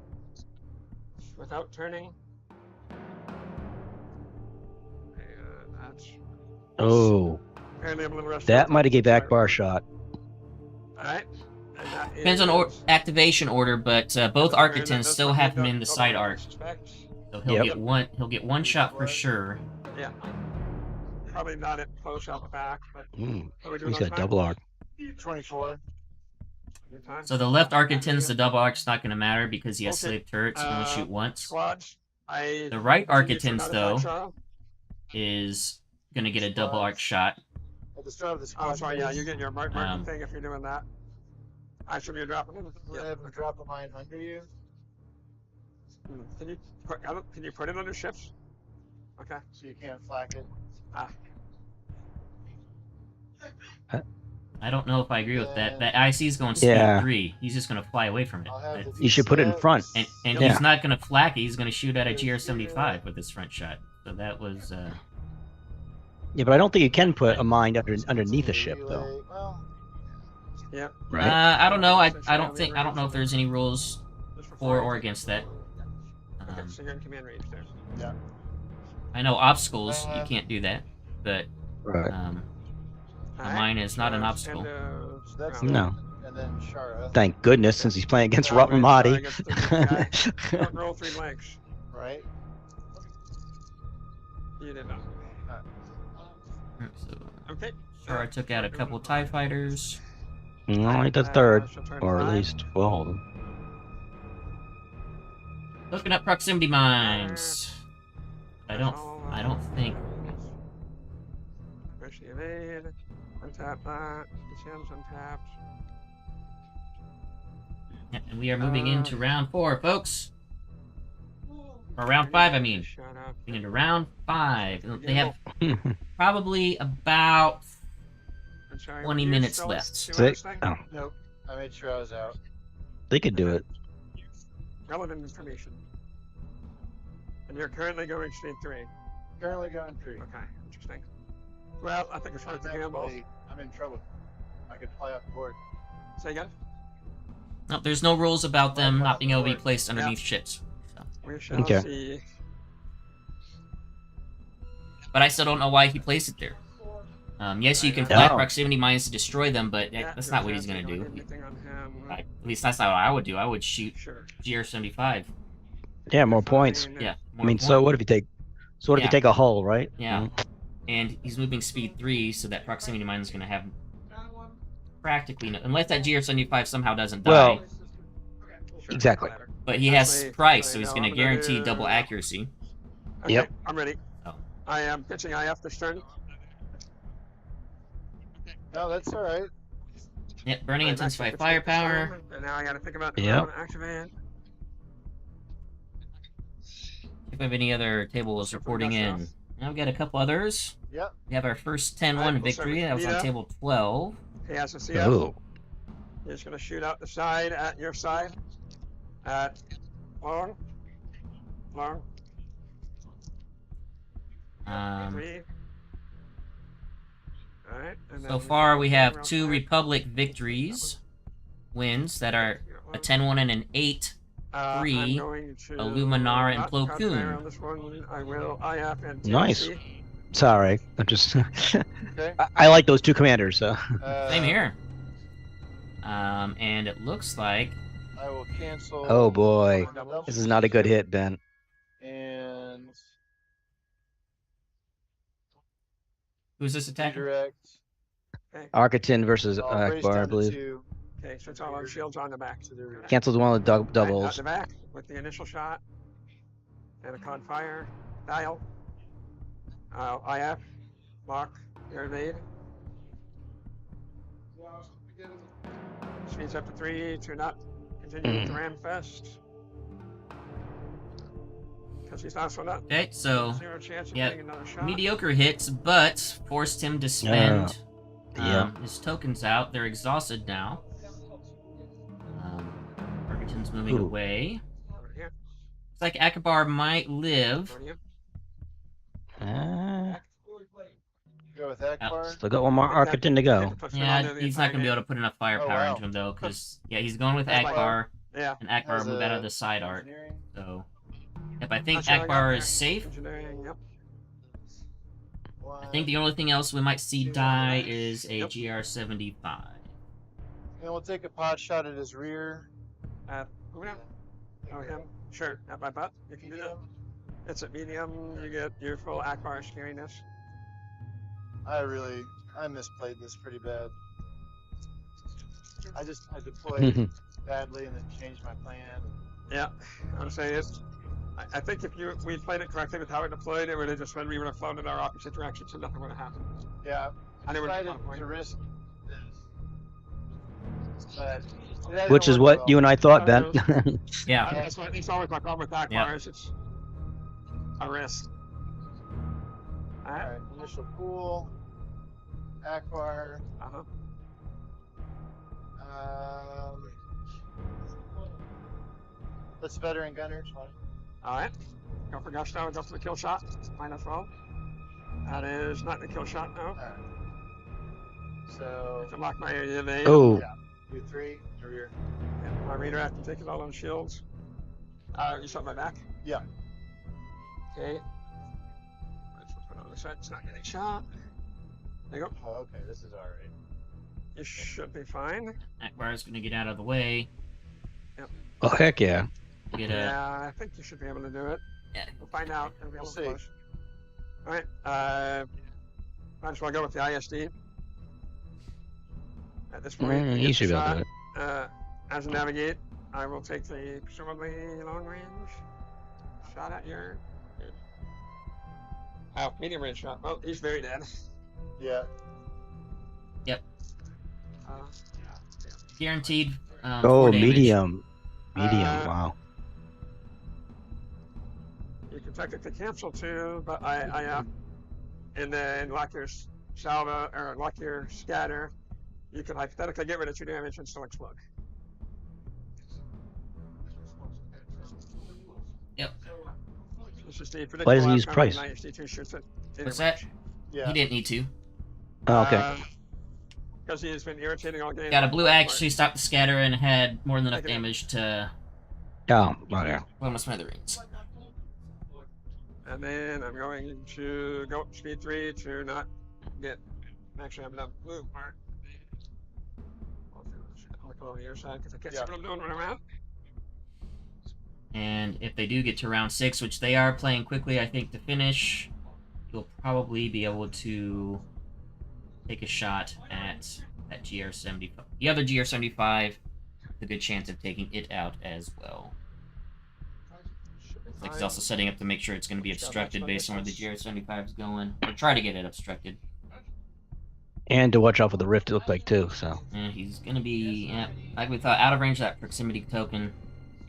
[SPEAKER 4] without turning. And that's
[SPEAKER 2] Oh,
[SPEAKER 4] apparently I'm a little rushed.
[SPEAKER 2] that might have gave back bar shot.
[SPEAKER 4] Alright. And that
[SPEAKER 1] Depends on
[SPEAKER 4] is-
[SPEAKER 1] activation order, but both
[SPEAKER 4] and that
[SPEAKER 1] Architons
[SPEAKER 4] does
[SPEAKER 1] still
[SPEAKER 4] not
[SPEAKER 1] have
[SPEAKER 4] mean
[SPEAKER 1] him
[SPEAKER 4] that
[SPEAKER 1] in the
[SPEAKER 4] double
[SPEAKER 1] side
[SPEAKER 4] arc, I
[SPEAKER 1] arc.
[SPEAKER 4] suspect.
[SPEAKER 1] So he'll
[SPEAKER 2] Yep.
[SPEAKER 1] get one. He'll get one shot for sure.
[SPEAKER 4] Yeah. Probably not at close out the back, but
[SPEAKER 2] Mm,
[SPEAKER 4] what are we doing
[SPEAKER 2] he's
[SPEAKER 4] on
[SPEAKER 2] got
[SPEAKER 4] time?
[SPEAKER 2] double arc.
[SPEAKER 3] 24.
[SPEAKER 4] Good time.
[SPEAKER 1] So the left Architons, the double arc's not going to matter because he has
[SPEAKER 4] Okay.
[SPEAKER 1] slave turrets. He can only
[SPEAKER 4] Uh,
[SPEAKER 1] shoot once.
[SPEAKER 4] Squads. I
[SPEAKER 1] The right
[SPEAKER 4] continue to
[SPEAKER 1] Architons,
[SPEAKER 4] notify
[SPEAKER 1] though,
[SPEAKER 4] Charles.
[SPEAKER 1] is going to get a double arc shot.
[SPEAKER 3] At the start of the
[SPEAKER 4] Oh,
[SPEAKER 3] squad.
[SPEAKER 4] sorry, yeah, you get your marking
[SPEAKER 1] Um,
[SPEAKER 4] thing if you're doing that. I should be dropping them.
[SPEAKER 3] I have them drop a mine under you.
[SPEAKER 4] Can you put it under ships? Okay.
[SPEAKER 3] So you can't flak it.
[SPEAKER 4] Ah.
[SPEAKER 1] I don't know if I agree with that. That IC is going speed
[SPEAKER 2] Yeah.
[SPEAKER 1] 3. He's just going to fly away from it.
[SPEAKER 3] I'll have the
[SPEAKER 2] You should put it in front.
[SPEAKER 1] And
[SPEAKER 2] Yeah.
[SPEAKER 1] he's not going to flak it. He's going to shoot at a GR-75 with his front shot. So that was.
[SPEAKER 2] Yeah, but I don't think you can put a mine underneath a ship, though.
[SPEAKER 3] Well,
[SPEAKER 4] Yep.
[SPEAKER 2] Right?
[SPEAKER 1] I don't know. I don't know if there's any rules
[SPEAKER 4] Just for
[SPEAKER 1] for
[SPEAKER 4] flying.
[SPEAKER 1] or against that.
[SPEAKER 4] Okay, so you're in command range there.
[SPEAKER 3] yeah.
[SPEAKER 1] I know obstacles you can't do that, but
[SPEAKER 2] Right.
[SPEAKER 4] Alright,
[SPEAKER 1] mine is not an
[SPEAKER 4] so
[SPEAKER 1] obstacle.
[SPEAKER 4] end of
[SPEAKER 3] So that's
[SPEAKER 4] round.
[SPEAKER 2] No.
[SPEAKER 3] And then Shara,
[SPEAKER 2] Thank goodness, since he's playing against
[SPEAKER 4] Well,
[SPEAKER 2] Ramadi.
[SPEAKER 4] I guess the guy- Don't roll 3 blanks.
[SPEAKER 3] right?
[SPEAKER 4] You did not.
[SPEAKER 1] So,
[SPEAKER 4] Okay.
[SPEAKER 1] sure, I took out a couple TIE fighters.
[SPEAKER 2] Only the third,
[SPEAKER 4] she'll turn
[SPEAKER 2] or at
[SPEAKER 4] 5.
[SPEAKER 2] least, well, hold on.
[SPEAKER 1] Looking at proximity mines. I don't think.
[SPEAKER 4] Especially evade. Untap that. DCM's untapped.
[SPEAKER 1] Yeah, and we are moving into round 4, folks. Or round 5, I mean.
[SPEAKER 4] Shut up.
[SPEAKER 1] Moving into round 5. They have probably about
[SPEAKER 4] I'm sorry,
[SPEAKER 1] 20
[SPEAKER 4] were you
[SPEAKER 1] minutes
[SPEAKER 4] still
[SPEAKER 1] left.
[SPEAKER 4] doing this
[SPEAKER 2] Six.
[SPEAKER 4] thing?
[SPEAKER 2] Oh,
[SPEAKER 3] Nope. I made sure I was out.
[SPEAKER 2] they could do it.
[SPEAKER 4] Relevant information. And you're currently going speed 3.
[SPEAKER 3] Currently going 3.
[SPEAKER 4] Okay, interesting. Well, I think it's worth the gamble.
[SPEAKER 3] Definitely, I'm in trouble. I could fly off the board.
[SPEAKER 4] Say again?
[SPEAKER 1] No, there's no rules about them not being able to be placed underneath ships. So.
[SPEAKER 4] We shall
[SPEAKER 2] Okay.
[SPEAKER 4] see.
[SPEAKER 1] But I still don't know why he placed it there. Yes, you can fly
[SPEAKER 2] Oh.
[SPEAKER 1] proximity mines to destroy them, but
[SPEAKER 4] Yeah,
[SPEAKER 1] that's
[SPEAKER 4] your
[SPEAKER 1] not what he's
[SPEAKER 4] chance
[SPEAKER 1] gonna
[SPEAKER 4] of
[SPEAKER 1] do.
[SPEAKER 4] anything on him.
[SPEAKER 1] At least that's not what I would do. I would shoot
[SPEAKER 4] Sure.
[SPEAKER 1] GR-75.
[SPEAKER 2] Yeah, more points.
[SPEAKER 4] Fine.
[SPEAKER 1] Yeah.
[SPEAKER 2] I mean, so what if you take? So what if
[SPEAKER 1] Yeah.
[SPEAKER 2] you take a hull, right?
[SPEAKER 1] Yeah. And he's moving speed 3, so that proximity mine is gonna have practically no, unless that GR-75 somehow doesn't die.
[SPEAKER 2] Well,
[SPEAKER 4] Sure.
[SPEAKER 2] exactly.
[SPEAKER 1] But he has
[SPEAKER 4] Actually,
[SPEAKER 1] price, so
[SPEAKER 4] I
[SPEAKER 1] he's
[SPEAKER 4] know
[SPEAKER 1] gonna
[SPEAKER 4] I'm
[SPEAKER 1] guarantee
[SPEAKER 4] do-
[SPEAKER 1] double accuracy.
[SPEAKER 4] Okay,
[SPEAKER 2] Yep.
[SPEAKER 4] I'm ready.
[SPEAKER 1] Oh.
[SPEAKER 4] I am pitching IF this turn.
[SPEAKER 3] No, that's alright.
[SPEAKER 1] Yep, burning
[SPEAKER 4] I'm
[SPEAKER 1] intensify
[SPEAKER 4] actually pitching it this
[SPEAKER 1] firepower.
[SPEAKER 4] time, And now I gotta think about
[SPEAKER 2] Yep.
[SPEAKER 4] how to activate.
[SPEAKER 1] If we have any other tables reporting in. Now we've got a couple others.
[SPEAKER 3] Yep.
[SPEAKER 1] We have our first 10-1
[SPEAKER 4] Alright, we'll
[SPEAKER 1] victory.
[SPEAKER 4] start
[SPEAKER 1] That
[SPEAKER 4] with
[SPEAKER 1] was on
[SPEAKER 4] Vita.
[SPEAKER 1] table 12.
[SPEAKER 4] He has a CF.
[SPEAKER 2] Oh,
[SPEAKER 4] He's gonna shoot out the side at your side. At long. Long. 3. Alright. and
[SPEAKER 1] So
[SPEAKER 4] then
[SPEAKER 1] far, we have
[SPEAKER 4] round
[SPEAKER 1] 2
[SPEAKER 4] five.
[SPEAKER 1] Republic victories, wins that are a 10-1 and an 8.
[SPEAKER 4] I'm
[SPEAKER 1] 3,
[SPEAKER 4] going to
[SPEAKER 1] Luminara, and
[SPEAKER 4] not
[SPEAKER 1] Plo
[SPEAKER 4] cut
[SPEAKER 1] Koon.
[SPEAKER 4] fire on this one. I will IF and
[SPEAKER 2] Nice.
[SPEAKER 4] TNC.
[SPEAKER 2] sorry. I'm just.
[SPEAKER 3] Okay.
[SPEAKER 2] I like those two commanders. So.
[SPEAKER 1] Same here. And it looks like
[SPEAKER 3] I will cancel.
[SPEAKER 2] Oh boy,
[SPEAKER 3] double
[SPEAKER 2] this is not a good hit, Ben.
[SPEAKER 3] And
[SPEAKER 1] who's this attacking?
[SPEAKER 3] redirect.
[SPEAKER 2] Architon versus
[SPEAKER 3] I'll raise
[SPEAKER 2] Akbar, I
[SPEAKER 3] down to
[SPEAKER 2] believe.
[SPEAKER 3] 2
[SPEAKER 4] Okay, so it's all on shields on the back.
[SPEAKER 3] to the rear.
[SPEAKER 2] Canceled one of the
[SPEAKER 4] Right, out
[SPEAKER 2] doubles.
[SPEAKER 4] the back with the initial shot. And a con fire. Dial. IF. Lock. Air evade. Speeds up to 3 to not continue with the ram fest. Because he's also not
[SPEAKER 1] Okay, so
[SPEAKER 4] 0 chance of
[SPEAKER 1] yeah,
[SPEAKER 4] getting another shot.
[SPEAKER 1] mediocre hits, but forced him to spend
[SPEAKER 2] yeah.
[SPEAKER 1] his tokens out. They're exhausted now. Architon's moving
[SPEAKER 2] Ooh.
[SPEAKER 1] away.
[SPEAKER 4] Over here.
[SPEAKER 1] Looks like Akbar might live.
[SPEAKER 4] Over here.
[SPEAKER 3] Go with Akbar.
[SPEAKER 2] Still got one more Architon to go.
[SPEAKER 1] Yeah, he's not gonna be able to put enough firepower
[SPEAKER 3] wow.
[SPEAKER 1] into him though, because yeah, he's going with
[SPEAKER 4] That's
[SPEAKER 1] Akbar,
[SPEAKER 4] Yeah.
[SPEAKER 1] and Akbar
[SPEAKER 3] Has
[SPEAKER 1] moved
[SPEAKER 3] a
[SPEAKER 1] out of the side art.
[SPEAKER 3] engineering.
[SPEAKER 1] So, yep, I think
[SPEAKER 4] That's what I got
[SPEAKER 1] Akbar
[SPEAKER 4] there.
[SPEAKER 1] is safe.
[SPEAKER 4] Engineering, yep.
[SPEAKER 1] I think the only thing else we might see die is a
[SPEAKER 4] Yep.
[SPEAKER 1] GR-75.
[SPEAKER 3] And we'll take a pot shot at his rear.
[SPEAKER 4] Who now? Oh, him? Sure. At my butt. You can do that. It's at medium. You get your full Akbar scariness.
[SPEAKER 3] I misplayed this pretty bad. I deployed badly and then changed my plan.
[SPEAKER 4] Yeah. I'm saying it. I think if we played it correctly with how it deployed, it would have just been we would have flown in our opposite direction, so nothing would have happened.
[SPEAKER 3] Yeah,
[SPEAKER 4] And it would have
[SPEAKER 3] decided
[SPEAKER 4] been a point.
[SPEAKER 3] to risk this. But it hasn't
[SPEAKER 2] Which is
[SPEAKER 3] worked
[SPEAKER 2] what you and I thought, Ben.
[SPEAKER 1] Yeah.
[SPEAKER 4] That's what it's always my problem with Akbar
[SPEAKER 1] Yeah.
[SPEAKER 4] is it's a risk.
[SPEAKER 3] Alright, initial pool. Akbar.
[SPEAKER 4] Uh-huh.
[SPEAKER 3] Let's veteran gunners.
[SPEAKER 4] Alright. Go for Gusto, go for the kill shot. -12. That is not the kill shot, no.
[SPEAKER 3] Alright. So,
[SPEAKER 4] To lock my area there.
[SPEAKER 2] Oh,
[SPEAKER 3] yeah. Do 3 to rear.
[SPEAKER 4] Yeah, my redirect and take it all on shields. You shot my back?
[SPEAKER 3] Yeah.
[SPEAKER 4] Okay. Let's put on the side. It's not getting shot. There you go.
[SPEAKER 3] Oh, okay, this is alright.
[SPEAKER 4] You should be fine.
[SPEAKER 1] Akbar's gonna get out of the way.
[SPEAKER 2] oh heck yeah.
[SPEAKER 1] Get a
[SPEAKER 4] Yeah, I think you should be able to do it.
[SPEAKER 1] yeah.
[SPEAKER 4] We'll find out. It'll be a
[SPEAKER 3] We'll
[SPEAKER 4] little
[SPEAKER 3] see.
[SPEAKER 4] close. Alright, might as well go with the ISD. At this point,
[SPEAKER 2] Mm,
[SPEAKER 4] you
[SPEAKER 2] he
[SPEAKER 4] get
[SPEAKER 2] should
[SPEAKER 4] the
[SPEAKER 2] be able to
[SPEAKER 4] shot.
[SPEAKER 2] do it.
[SPEAKER 4] As a navigate, I will take the presumably long range shot at your. Oh, medium range shot. Well, he's very dead.
[SPEAKER 3] Yeah.
[SPEAKER 1] Guaranteed.
[SPEAKER 2] Oh,
[SPEAKER 1] 4 damage.
[SPEAKER 2] medium. Medium,
[SPEAKER 4] Uh,
[SPEAKER 2] wow.
[SPEAKER 4] You can technically cancel too, but and then lock your salvo or lock your scatter. You can hypothetically get rid of 2 damage and still explode.
[SPEAKER 1] Yep.
[SPEAKER 4] This is the predictable
[SPEAKER 2] Why doesn't he use
[SPEAKER 4] outcome when
[SPEAKER 2] price?
[SPEAKER 4] ISD2 shoots it.
[SPEAKER 1] What's that?
[SPEAKER 3] Yeah.
[SPEAKER 1] He didn't need to.
[SPEAKER 2] Oh, okay.
[SPEAKER 4] Because he has been irritating all game.
[SPEAKER 1] Got a blue actually stopped the scatter and had more than enough
[SPEAKER 4] Take it in.
[SPEAKER 1] damage to
[SPEAKER 2] Oh, okay.
[SPEAKER 1] blow my smithereens.
[SPEAKER 4] And then I'm going to go up speed 3 to not get. Actually, I'm enough blue part. I'll go on the other side because I can't see
[SPEAKER 3] Yeah.
[SPEAKER 4] what I'm doing when I'm out.
[SPEAKER 1] And if they do get to round 6, which they are playing quickly, I think, to finish, you'll probably be able to take a shot at that GR-75. The other GR-75, a good chance of taking it out as well. Like he's also setting up to make sure it's going to be obstructed based on where the GR-75 is going. Or try to get it obstructed.
[SPEAKER 2] And to watch out for the rift, it looked like, too, so.
[SPEAKER 1] And he's going to be, yeah, like we thought, out of range of that proximity token.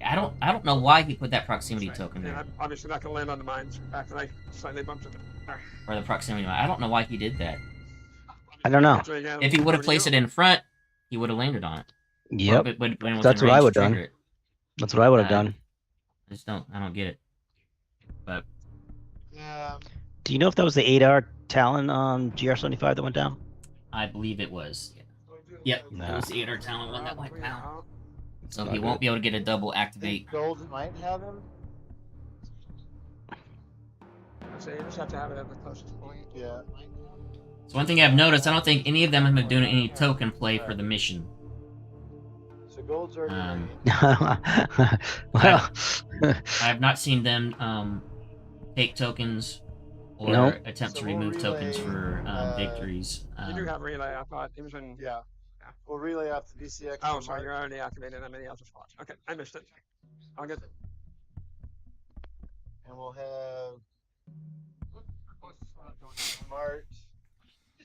[SPEAKER 1] I don't know why he put that proximity token
[SPEAKER 4] And
[SPEAKER 1] there.
[SPEAKER 4] I'm obviously not going to land on the mines. In fact, I slightly bumped it.
[SPEAKER 1] Or the proximity mine. I don't know why he did that.
[SPEAKER 2] I don't know.
[SPEAKER 1] If he would have placed it in front, he would have landed on it.
[SPEAKER 2] Yep.
[SPEAKER 1] That's
[SPEAKER 2] what I would've done. That's what I would have done.
[SPEAKER 1] I don't get it. But
[SPEAKER 3] Yeah.
[SPEAKER 2] Do you know if that was the 8-hour Talon GR-75 that went down?
[SPEAKER 1] I believe it was. Yep,
[SPEAKER 2] No.
[SPEAKER 1] it was the 8-hour talent one that went down.
[SPEAKER 4] Out.
[SPEAKER 1] So
[SPEAKER 2] Not
[SPEAKER 1] he won't
[SPEAKER 2] good.
[SPEAKER 1] be able to get a double
[SPEAKER 3] I
[SPEAKER 1] activate.
[SPEAKER 3] think Gold might have him.
[SPEAKER 4] So you just have to have it at the closest point.
[SPEAKER 3] Yeah.
[SPEAKER 1] So one thing I've noticed, I don't think any of them have been doing any token play for the mission.
[SPEAKER 3] So Gold's already
[SPEAKER 1] Um,
[SPEAKER 3] ready.
[SPEAKER 2] Well,
[SPEAKER 1] I have not seen them take tokens or
[SPEAKER 2] Nope.
[SPEAKER 1] attempt
[SPEAKER 3] So
[SPEAKER 1] to
[SPEAKER 3] we'll
[SPEAKER 1] remove tokens
[SPEAKER 3] relay,
[SPEAKER 1] for victories.
[SPEAKER 4] You do have relay, I thought. He was in.
[SPEAKER 3] Yeah. We'll relay off the DCX.
[SPEAKER 4] Oh,
[SPEAKER 3] to
[SPEAKER 4] sorry,
[SPEAKER 3] Mark.
[SPEAKER 4] you're already activated on the other spots. Okay, I missed it. I'll get it.
[SPEAKER 3] And we'll have Mart.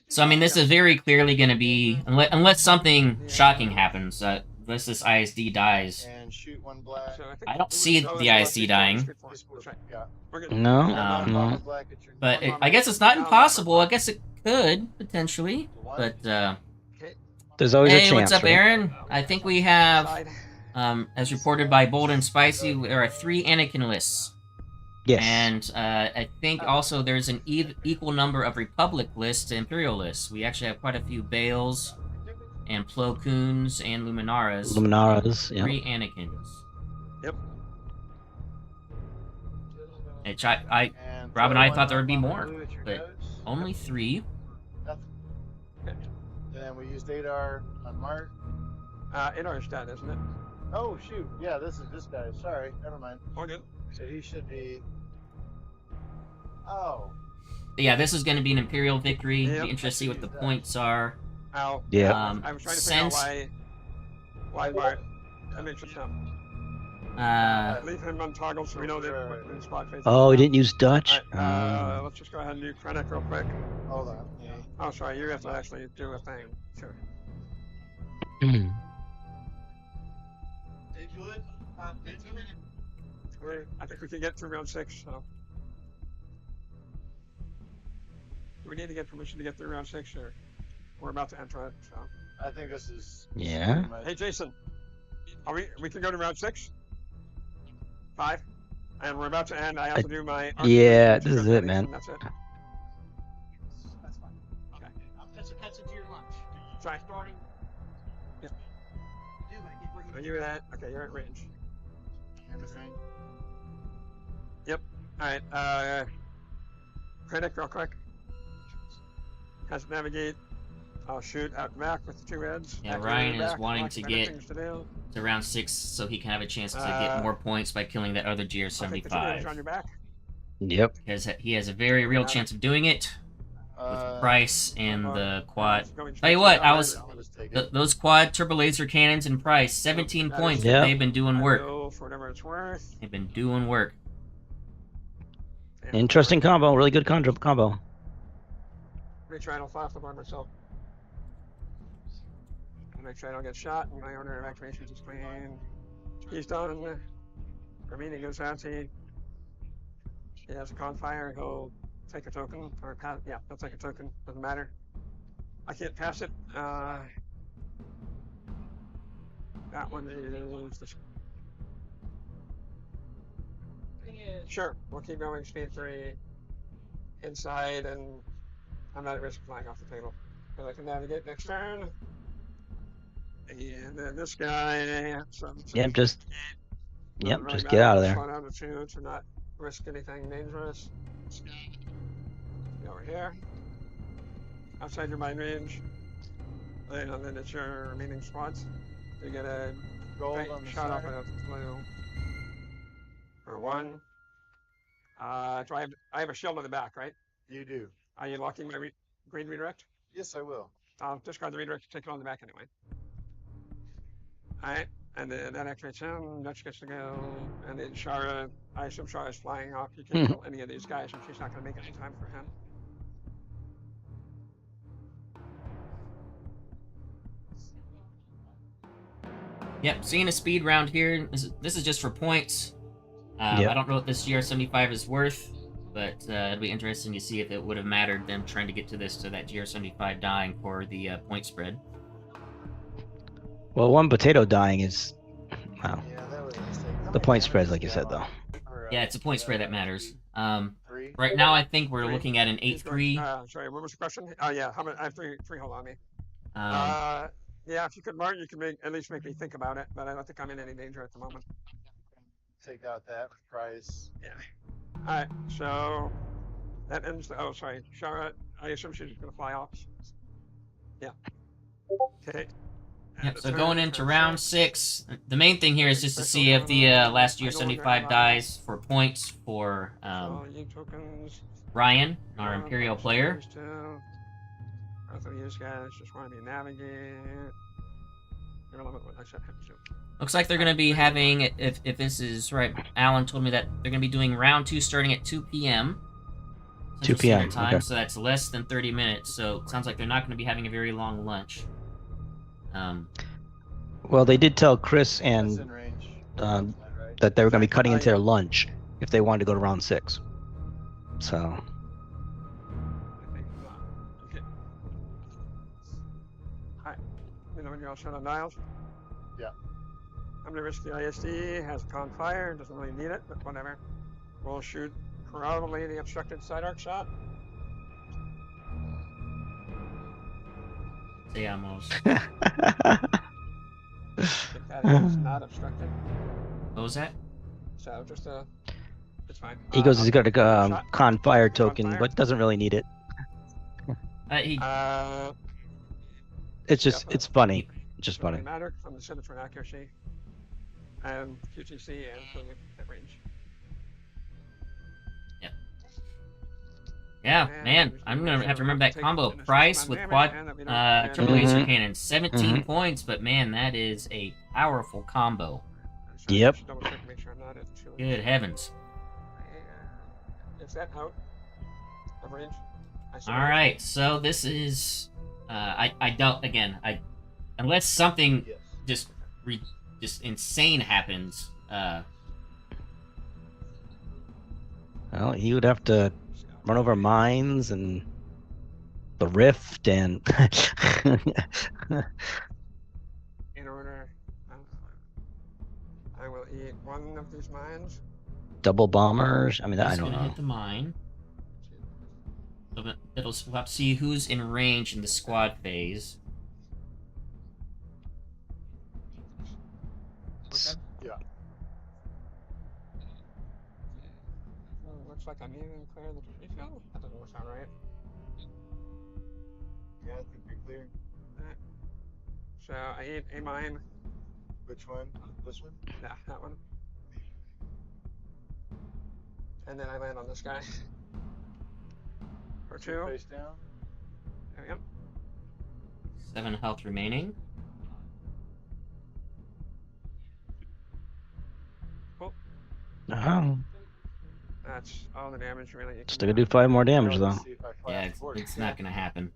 [SPEAKER 1] So I mean, this is very clearly going to be, unless something shocking happens, unless this ISD dies.
[SPEAKER 3] And shoot one black.
[SPEAKER 4] So think
[SPEAKER 1] I don't
[SPEAKER 4] it
[SPEAKER 1] see
[SPEAKER 4] was-
[SPEAKER 1] the ISD dying.
[SPEAKER 3] This will- Yeah.
[SPEAKER 4] We're good.
[SPEAKER 2] no,
[SPEAKER 1] Um,
[SPEAKER 2] no.
[SPEAKER 3] Black at your
[SPEAKER 1] But
[SPEAKER 3] normal.
[SPEAKER 1] I guess it's not impossible. I guess it could potentially. But
[SPEAKER 4] Okay.
[SPEAKER 2] There's always a
[SPEAKER 1] hey,
[SPEAKER 2] chance.
[SPEAKER 1] what's up,
[SPEAKER 2] right?
[SPEAKER 1] Aaron? I think we have,
[SPEAKER 4] Side.
[SPEAKER 1] as reported by Bold and Spicy, there are 3 Anakin lists.
[SPEAKER 2] Yes.
[SPEAKER 1] And I think also there's an equal number of Republic lists to Imperial lists. We actually have quite a few Bales and Plo Koons and Luminaras.
[SPEAKER 2] Luminaras,
[SPEAKER 1] and
[SPEAKER 2] yeah.
[SPEAKER 1] 3 Anakins.
[SPEAKER 4] Yep.
[SPEAKER 1] Which Rob and I thought there would be more, but only 3.
[SPEAKER 3] Then we used Adar on Mark.
[SPEAKER 4] Adar's dead, isn't it?
[SPEAKER 3] Oh shoot! Yeah, this is this guy. Sorry, never mind.
[SPEAKER 4] Oh, good.
[SPEAKER 3] So he should be. Oh.
[SPEAKER 1] But yeah, this is going to be an Imperial victory.
[SPEAKER 4] Yep.
[SPEAKER 1] Be interested to see what the points are.
[SPEAKER 4] Ow.
[SPEAKER 2] Yeah.
[SPEAKER 4] I was trying to figure out why Bart. That makes sense. Leave him on toggle so we know that what the spot face.
[SPEAKER 2] Oh, we didn't use Dutch.
[SPEAKER 4] Alright, let's just go ahead and do Krennic real quick.
[SPEAKER 3] Hold on.
[SPEAKER 4] Oh, sorry, you have to actually do a thing. Sure. I think we can get through round 6, so. Do we need to get permission to get through round 6, or we're about to enter it, so.
[SPEAKER 3] I think this is.
[SPEAKER 2] Yeah.
[SPEAKER 4] Hey, Jason, are we can go to round 6? 5? And we're about to end. I have to do my.
[SPEAKER 2] Yeah, this is it, man.
[SPEAKER 4] That's it.
[SPEAKER 5] That's fine.
[SPEAKER 4] Okay.
[SPEAKER 5] That's into your lunch.
[SPEAKER 4] Sorry.
[SPEAKER 5] Starting.
[SPEAKER 4] Yeah.
[SPEAKER 5] You do, I get where
[SPEAKER 4] Are you at? Okay, you're at range.
[SPEAKER 3] Everything.
[SPEAKER 4] Alright, Krennic real quick. Has to navigate. I'll shoot out back with the 2 reds.
[SPEAKER 1] Yeah,
[SPEAKER 4] Activate
[SPEAKER 1] Ryan
[SPEAKER 4] back,
[SPEAKER 1] is wanting
[SPEAKER 4] lots
[SPEAKER 1] to
[SPEAKER 4] of
[SPEAKER 1] get
[SPEAKER 4] things to do.
[SPEAKER 1] to round 6 so he can have a chance to get more points by killing that other
[SPEAKER 4] I'll take the 2 reds
[SPEAKER 1] GR75.
[SPEAKER 4] on your back.
[SPEAKER 2] Yep.
[SPEAKER 1] Because he has a very real chance of doing it with Price and the quad. Tell you what,
[SPEAKER 3] I'll just take it.
[SPEAKER 1] those quad turbo laser cannons and Price, 17 points.
[SPEAKER 2] Yeah.
[SPEAKER 1] They've been doing work.
[SPEAKER 4] For whatever it's worth.
[SPEAKER 1] They've been doing work.
[SPEAKER 2] Interesting combo. Really good combo.
[SPEAKER 4] Retry and I'll file the bar myself. I'll make sure I don't get shot and my order of activations is clean. He's done. Remaining goes out. He has a confire. He'll take a token or pass. Yeah, he'll take a token. Doesn't matter. I can't pass it. That one is the. Sure, we'll keep going. Speed 3 inside, and I'm not at risk of flying off the table because I can navigate next turn. And then this guy.
[SPEAKER 2] Yep, just
[SPEAKER 4] Really
[SPEAKER 2] get out of there.
[SPEAKER 4] Slow down the 2 to not risk anything dangerous. Go over here. Outside your mind range. And then it's your remaining squads. You get a
[SPEAKER 3] Gold on the
[SPEAKER 4] shot off
[SPEAKER 3] side.
[SPEAKER 4] of blue. For 1. Do I have a shield on the back, right?
[SPEAKER 3] You do.
[SPEAKER 4] Are you locking my green redirect?
[SPEAKER 3] Yes, I will.
[SPEAKER 4] I'll discard the redirect to take it on the back anyway. Alright, and then that activates him. Dutch gets to go. And then Shara, I assume Shara's flying off. You can't kill any of these guys, and she's not going to make any time for him.
[SPEAKER 1] Yep, seeing a speed round here. This is just for points.
[SPEAKER 2] Yep.
[SPEAKER 1] I don't know what this GR75 is worth, but it'd be interesting to see if it would have mattered them trying to get to that GR75 dying for the point spread.
[SPEAKER 2] Well, 1 potato dying is, well,
[SPEAKER 3] Yeah, that was a mistake. How
[SPEAKER 2] the
[SPEAKER 3] many
[SPEAKER 2] point
[SPEAKER 3] damage
[SPEAKER 2] spread,
[SPEAKER 3] does
[SPEAKER 2] like you
[SPEAKER 3] he
[SPEAKER 2] said,
[SPEAKER 3] have
[SPEAKER 2] though.
[SPEAKER 3] on- or,
[SPEAKER 1] Yeah, it's a point spread that matters.
[SPEAKER 3] 3.
[SPEAKER 1] Right now, I think we're
[SPEAKER 4] 3.
[SPEAKER 1] looking at an 8-3.
[SPEAKER 4] Sorry, what was the question? Oh yeah, how many? I have three hold on me.
[SPEAKER 1] Um,
[SPEAKER 4] Yeah, if you could mark, you can at least make me think about it, but I don't think I'm in any danger at the moment.
[SPEAKER 3] Take out that price.
[SPEAKER 4] Alright, so that ends the, oh sorry, Shara, I assume she's just gonna fly off. Yeah. Okay.
[SPEAKER 1] Yep, so going into round 6, the main thing here is just to see if the last GR75 dies for points for
[SPEAKER 4] So, you tokens.
[SPEAKER 1] Ryan, our Imperial player.
[SPEAKER 4] Both of you guys just want to be navigate. I said have to.
[SPEAKER 1] Looks like they're going to be having, if this is right, Alan told me that they're going to be doing round 2 starting at 2 p.m.
[SPEAKER 2] 2 p.m.,
[SPEAKER 1] Standard Time,
[SPEAKER 2] okay.
[SPEAKER 1] so that's less than 30 minutes. So it sounds like they're not going to be having a very long lunch.
[SPEAKER 2] Well, they did tell Chris
[SPEAKER 3] That's
[SPEAKER 2] and
[SPEAKER 3] in range.
[SPEAKER 2] um,
[SPEAKER 3] Right?
[SPEAKER 2] that they were going to be cutting into their lunch if they wanted to go to round 6. So,
[SPEAKER 4] I think not. Okay. Alright. You know when you're all set on dials?
[SPEAKER 3] Yeah.
[SPEAKER 4] I'm gonna risk the ISD, has a con fire, doesn't really need it, but whatever. We'll shoot probably the obstructed side arc shot.
[SPEAKER 1] Say almost.
[SPEAKER 4] I think that is not obstructed.
[SPEAKER 1] What was that?
[SPEAKER 4] So just it's fine.
[SPEAKER 2] He goes, he's got a
[SPEAKER 4] shot.
[SPEAKER 2] con fire token,
[SPEAKER 4] fire.
[SPEAKER 2] but doesn't really need it.
[SPEAKER 1] He
[SPEAKER 2] It's just,
[SPEAKER 4] Yeah,
[SPEAKER 2] it's funny. It's just
[SPEAKER 4] doesn't
[SPEAKER 2] funny.
[SPEAKER 4] really matter. I'm set it for an accuracy and QTC and for the range.
[SPEAKER 1] Yeah,
[SPEAKER 4] And
[SPEAKER 1] man,
[SPEAKER 4] we
[SPEAKER 1] I'm
[SPEAKER 4] should
[SPEAKER 1] gonna
[SPEAKER 4] make
[SPEAKER 1] have to
[SPEAKER 4] sure
[SPEAKER 1] remember
[SPEAKER 4] we
[SPEAKER 1] that
[SPEAKER 4] take
[SPEAKER 1] combo.
[SPEAKER 4] an assist
[SPEAKER 1] Price
[SPEAKER 4] on
[SPEAKER 1] with
[SPEAKER 4] damage
[SPEAKER 1] quad
[SPEAKER 4] and that we don't
[SPEAKER 1] triple laser
[SPEAKER 2] Mhm.
[SPEAKER 1] cannon, 17
[SPEAKER 4] Mm-hmm.
[SPEAKER 1] points, but man, that is a powerful combo.
[SPEAKER 4] So I
[SPEAKER 2] Yep.
[SPEAKER 4] should double check to make sure I'm not at 2.
[SPEAKER 1] Good heavens.
[SPEAKER 4] Is that out of range?
[SPEAKER 1] All right, so this is I don't unless something
[SPEAKER 3] Yes.
[SPEAKER 1] just insane happens.
[SPEAKER 2] Well, he would have to run over mines and the rift and
[SPEAKER 4] In order, I will eat one of these mines.
[SPEAKER 2] double bombers. I mean, I
[SPEAKER 1] Who's
[SPEAKER 2] don't
[SPEAKER 1] gonna
[SPEAKER 2] know.
[SPEAKER 1] hit the mine? So we'll have to see who's in range in the squad phase.
[SPEAKER 4] Okay.
[SPEAKER 3] Yeah.
[SPEAKER 4] Looks like I'm even clear the refill. That doesn't sound right.
[SPEAKER 3] Yeah, I think you're clear.
[SPEAKER 4] So I eat a mine.
[SPEAKER 3] Which one? This one?
[SPEAKER 4] Yeah, that one. And then I land on this guy. For 2.
[SPEAKER 3] Face down.
[SPEAKER 4] There we go.
[SPEAKER 1] 7 health remaining.
[SPEAKER 2] Oh,
[SPEAKER 4] That's all the damage really. You can
[SPEAKER 2] still gonna do 5 more damage though.
[SPEAKER 3] Let's see if I flash
[SPEAKER 1] Yeah,
[SPEAKER 3] the board.
[SPEAKER 1] it's not gonna happen.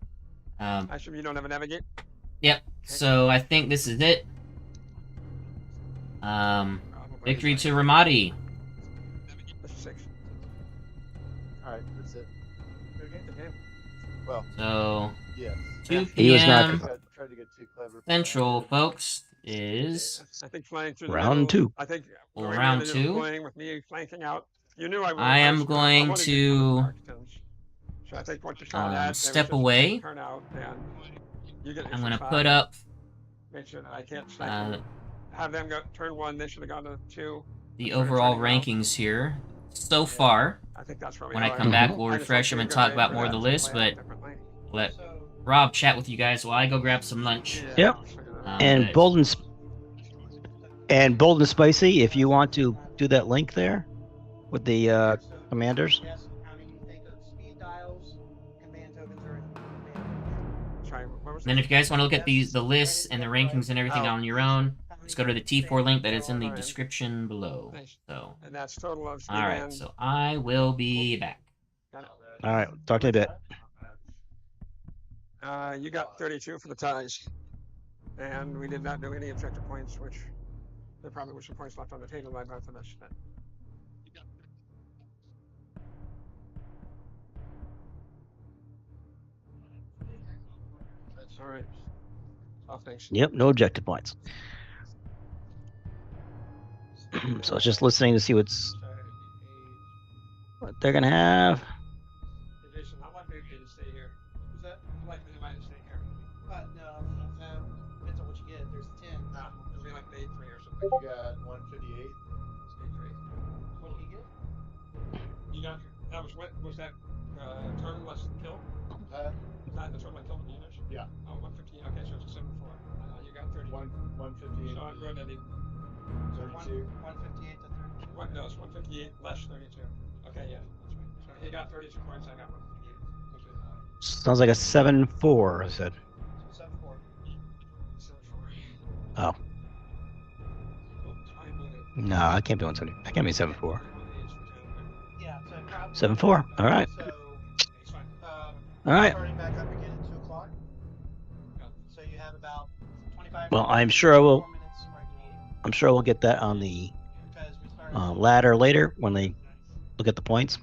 [SPEAKER 4] I assume you don't have a navigate.
[SPEAKER 1] Yep. So I think this is it.
[SPEAKER 4] Probably
[SPEAKER 1] Victory
[SPEAKER 4] not.
[SPEAKER 1] to Ramadi.
[SPEAKER 4] This is 6.
[SPEAKER 3] Alright, that's it.
[SPEAKER 4] Good game.
[SPEAKER 3] Well,
[SPEAKER 1] So
[SPEAKER 3] yes.
[SPEAKER 1] 2
[SPEAKER 2] He was not
[SPEAKER 1] p.m.
[SPEAKER 3] Tried to get too clever.
[SPEAKER 1] Central, folks, is
[SPEAKER 4] I think flying through the
[SPEAKER 2] Round
[SPEAKER 4] middle,
[SPEAKER 2] 2.
[SPEAKER 4] I think
[SPEAKER 1] Well,
[SPEAKER 4] going
[SPEAKER 1] round
[SPEAKER 4] in and
[SPEAKER 1] 2.
[SPEAKER 4] playing with me flanking out. You knew I would.
[SPEAKER 1] I am
[SPEAKER 4] was
[SPEAKER 1] going
[SPEAKER 4] wanted
[SPEAKER 1] to,
[SPEAKER 4] get Arctons. So I think once you saw that, there was
[SPEAKER 1] step
[SPEAKER 4] just
[SPEAKER 1] away.
[SPEAKER 4] Turn out and you get.
[SPEAKER 1] I'm gonna
[SPEAKER 4] extra
[SPEAKER 1] put
[SPEAKER 4] time.
[SPEAKER 1] up
[SPEAKER 4] Make sure that I can't snipe them. Have them go turn 1. They should have gone to 2.
[SPEAKER 1] the
[SPEAKER 4] That's what I'm
[SPEAKER 1] overall
[SPEAKER 4] trying to
[SPEAKER 1] rankings here. So far,
[SPEAKER 4] I think that's probably
[SPEAKER 1] when I
[SPEAKER 4] how
[SPEAKER 1] come back,
[SPEAKER 2] Mhm.
[SPEAKER 1] we'll
[SPEAKER 4] I just
[SPEAKER 1] refresh them
[SPEAKER 4] want
[SPEAKER 1] and
[SPEAKER 4] you to
[SPEAKER 1] talk
[SPEAKER 4] go
[SPEAKER 1] about
[SPEAKER 4] for
[SPEAKER 1] more of the
[SPEAKER 4] that,
[SPEAKER 1] list,
[SPEAKER 4] play it
[SPEAKER 1] but
[SPEAKER 4] differently.
[SPEAKER 1] let
[SPEAKER 5] So,
[SPEAKER 1] Rob chat with you guys while I go grab some lunch.
[SPEAKER 4] Yeah,
[SPEAKER 2] Yep.
[SPEAKER 4] I'll figure that out.
[SPEAKER 2] And
[SPEAKER 1] But-
[SPEAKER 2] bold and spicy. If you want to do that link there with the
[SPEAKER 5] so
[SPEAKER 2] commanders.
[SPEAKER 5] yes, how many you think of speed dials, command tokens are in command.
[SPEAKER 4] Sorry, what was
[SPEAKER 1] And then
[SPEAKER 4] that?
[SPEAKER 1] if you guys want to look at the lists and the rankings and everything
[SPEAKER 4] Oh.
[SPEAKER 1] on your own,
[SPEAKER 5] How many
[SPEAKER 1] just go to the
[SPEAKER 5] you think
[SPEAKER 1] T4 link that is in the
[SPEAKER 4] Alright.
[SPEAKER 1] description below.
[SPEAKER 4] Nice.
[SPEAKER 1] So,
[SPEAKER 4] And that's total of speed
[SPEAKER 1] alright,
[SPEAKER 4] and-
[SPEAKER 1] so I will be back.
[SPEAKER 4] Got it.
[SPEAKER 2] All right, talk to you in a bit.
[SPEAKER 4] You got 32 for the ties, and we did not do any objective points, which there probably were some points left on the table by both of us. But... All right. Oh, thanks.
[SPEAKER 2] Yep, no objective points. So it's just listening to see what they're gonna have.
[SPEAKER 4] Jason, how likely is it to stay here?
[SPEAKER 5] Is that?
[SPEAKER 4] How likely am I to stay here?
[SPEAKER 5] No, depends on what you get. There's 10.
[SPEAKER 4] It'll be like day 3 or something.
[SPEAKER 3] You got 158.
[SPEAKER 4] Day 3.
[SPEAKER 5] What do you get?
[SPEAKER 4] You got that was that turn less kill?
[SPEAKER 3] Huh?
[SPEAKER 4] Was that the turn less kill in the units?
[SPEAKER 3] Yeah.
[SPEAKER 4] Oh, 115. Okay, so it's a 7-4. You got 30.
[SPEAKER 3] 158.
[SPEAKER 4] So I'm going to need
[SPEAKER 3] 32.
[SPEAKER 5] 158 to 32.
[SPEAKER 4] what? No, it's 158 less 32. Okay, yeah, that's right. So he got 32 points. I got 158.
[SPEAKER 2] Sounds like a 7-4. I said.
[SPEAKER 5] So 7-4.
[SPEAKER 4] 7-4.
[SPEAKER 2] Oh. No, I can't be 170. I can't be 7-4.
[SPEAKER 5] Yeah, so crowd.
[SPEAKER 2] 7-4. All right.
[SPEAKER 5] So,
[SPEAKER 4] It's fine.
[SPEAKER 2] All right.
[SPEAKER 5] starting back up again at 2 o'clock. So you have about 25.
[SPEAKER 2] Well, I'm sure I will.
[SPEAKER 5] 4 minutes right meeting,
[SPEAKER 2] I'm sure we'll get that on the
[SPEAKER 5] because we started.
[SPEAKER 2] ladder later when they look at the points.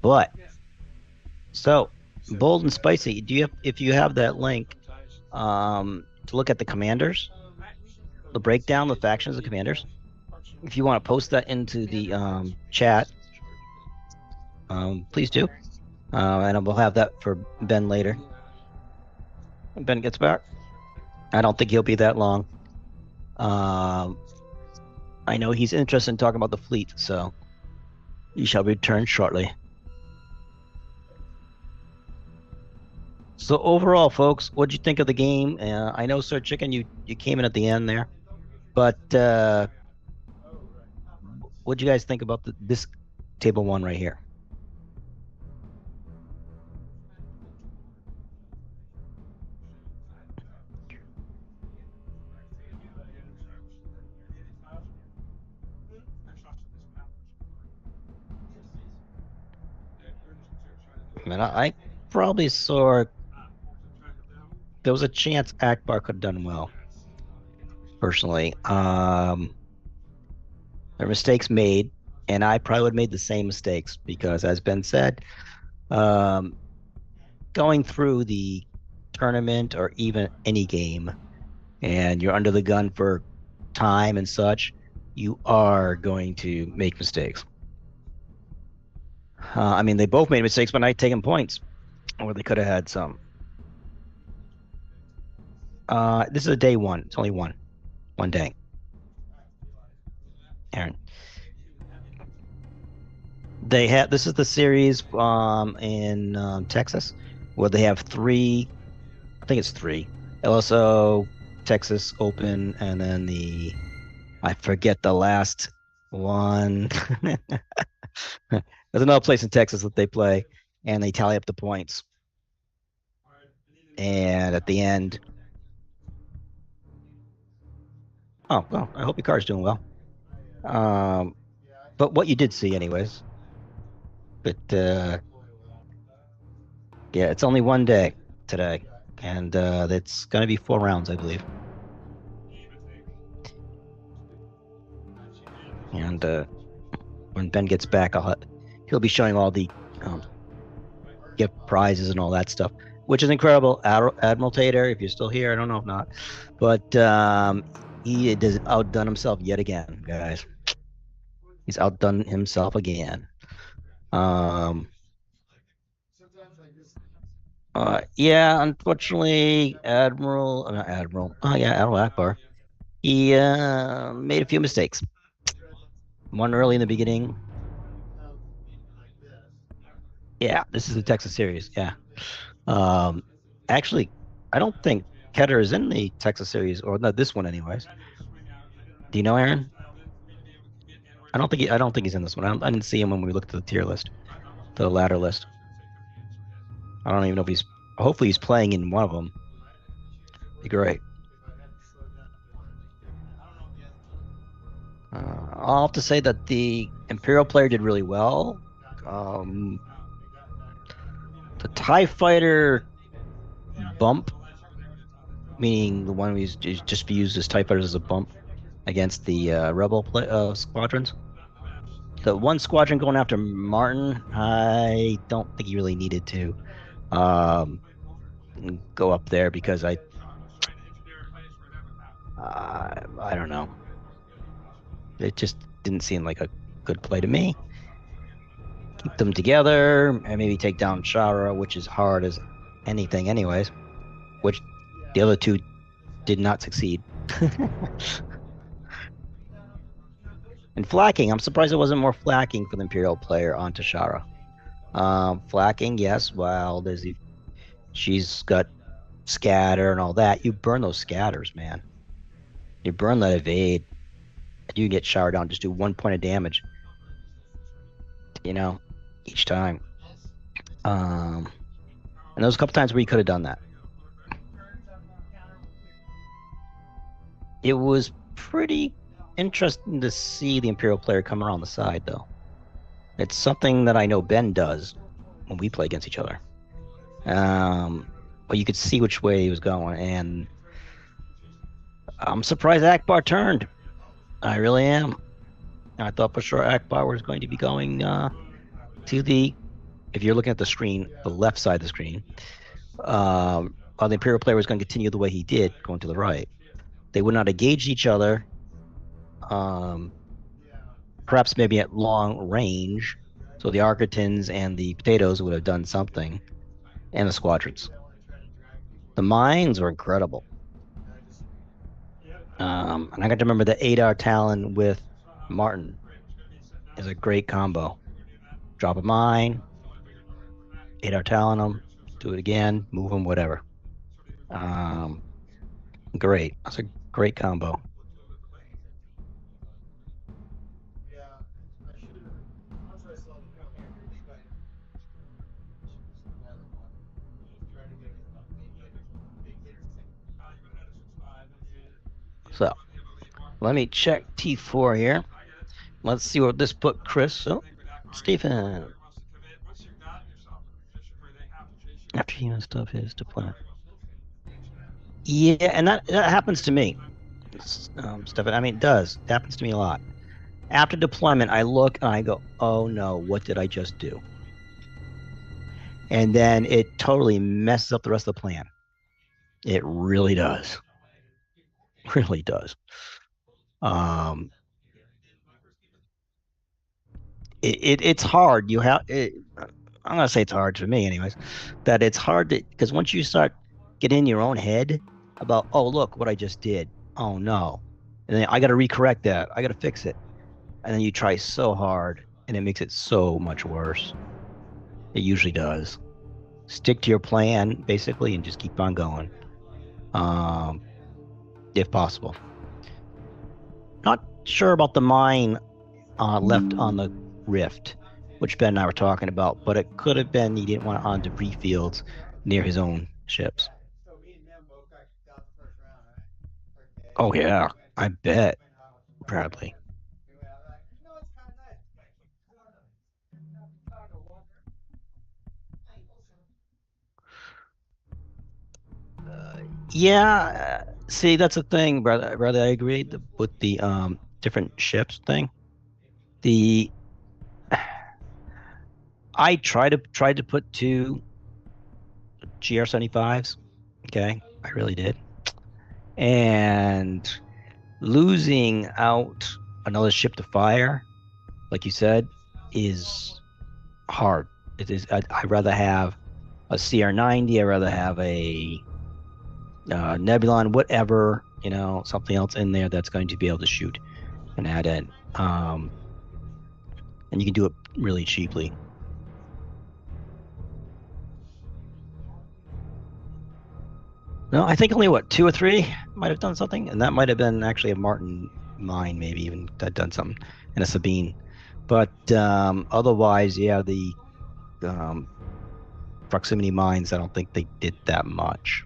[SPEAKER 2] But so bold and spicy. Do you have, if you have that link, to look at the commanders, the breakdown, the factions of commanders? if you want to post that into the chat, please do. And we'll have that for Ben later. When Ben gets back. I don't think he'll be that long. I know he's interested in talking about the fleet, so he shall return shortly. So overall, folks, what'd you think of the game? I know, Sir Chicken, you came in at the end there, but what'd you guys think about this table 1 right here? I mean, I probably saw there was a chance Akbar could have done well. Personally, there were mistakes made, and I probably would have made the same mistakes because, as Ben said, going through the tournament or even any game, and you're under the gun for time and such, you are going to make mistakes. I mean, they both made mistakes, but not taking points, or they could have had some. This is a day 1. It's only one day. Aaron. They have, this is the series in Texas where they have 3, I think it's 3, LSO, Texas Open, and then I forget the last one. There's another place in Texas that they play, and they tally up the points. And at the end, oh, well, I hope your car's doing well. But what you did see anyways. But yeah, it's only one day today, and it's going to be 4 rounds, I believe. And when Ben gets back, he'll be showing all the gift prizes and all that stuff, which is incredible. Admiral Tater, if you're still here, I don't know if not, but he has outdone himself yet again, guys. He's outdone himself again. Yeah, unfortunately, Admiral Akbar, he made a few mistakes. One early in the beginning. Yeah, this is the Texas series. Yeah. Actually, I don't think Ketter is in the Texas series, or not this one, anyways. Do you know, Aaron? I don't think he's in this one. I didn't see him when we looked at the tier list, the ladder list. I don't even know if he's. Hopefully, he's playing in one of them. Be great. I'll have to say that the Imperial player did really well. The TIE fighter bump, meaning the one who's just used as TIE fighters as a bump against the Rebel squadrons. The one squadron going after Martin, I don't think he really needed to go up there because I don't know. It just didn't seem like a good play to me. Keep them together and maybe take down Shara, which is hard as anything anyways, which the other 2 did not succeed. And flacking, I'm surprised there wasn't more flacking for the Imperial player onto Shara. Flacking, yes, well, she's got scatter and all that. You burn those scatters, man. You burn that evade. You get Shara down, just do 1 point of damage. Each time. And there was a couple times where you could have done that. It was pretty interesting to see the Imperial player come around the side, though. It's something that I know Ben does when we play against each other. But you could see which way he was going, and I'm surprised Akbar turned. I really am. I thought for sure Akbar was going to be going to the, if you're looking at the screen, the left side of the screen, while the Imperial player was going to continue the way he did, going to the right. They would not engage each other. perhaps maybe at long range. So the Architans and the Potatoes would have done something, and the Squadrons. The mines were incredible. And I got to remember the Adar Talon with Martin is a great combo. Drop a mine, Adar Talon them, do it again, move them, whatever. Great. That's a great combo. So let me check T4 here. Let's see what this put Chris. Oh, Stephen. After human stuff is deployment. Yeah, and that happens to me, Stephen. I mean, it does. It happens to me a lot. After deployment, I look and I go, oh no, what did I just do? And then it totally messes up the rest of the plan. It really does. Really does. It's hard. You have it, I'm gonna say it's hard for me, anyways. That it's hard to, because once you start getting in your own head about, oh look what I just did. Oh no, and then I got to recorrect that. I got to fix it, and then you try so hard, and it makes it so much worse. It usually does. Stick to your plan basically, and just keep on going, if possible. Not sure about the mine left on the rift, which Ben and I were talking about, but it could have been he didn't want it on debris fields near his own ships. Oh yeah, I bet. Probably. Yeah, see, that's the thing, brother. I agree with the different ships thing. I tried to put 2 GR-75s. Okay, I really did. And losing out another ship to fire, like you said, is hard. It is. I'd rather have a CR-90. I'd rather have a Nebulon, whatever, something else in there that's going to be able to shoot and add in. And you can do it really cheaply. No, I think only 2 or 3 might have done something, and that might have been actually a Martin mine, maybe even that done something, and a Sabine. But otherwise, yeah, the proximity mines, I don't think they did that much.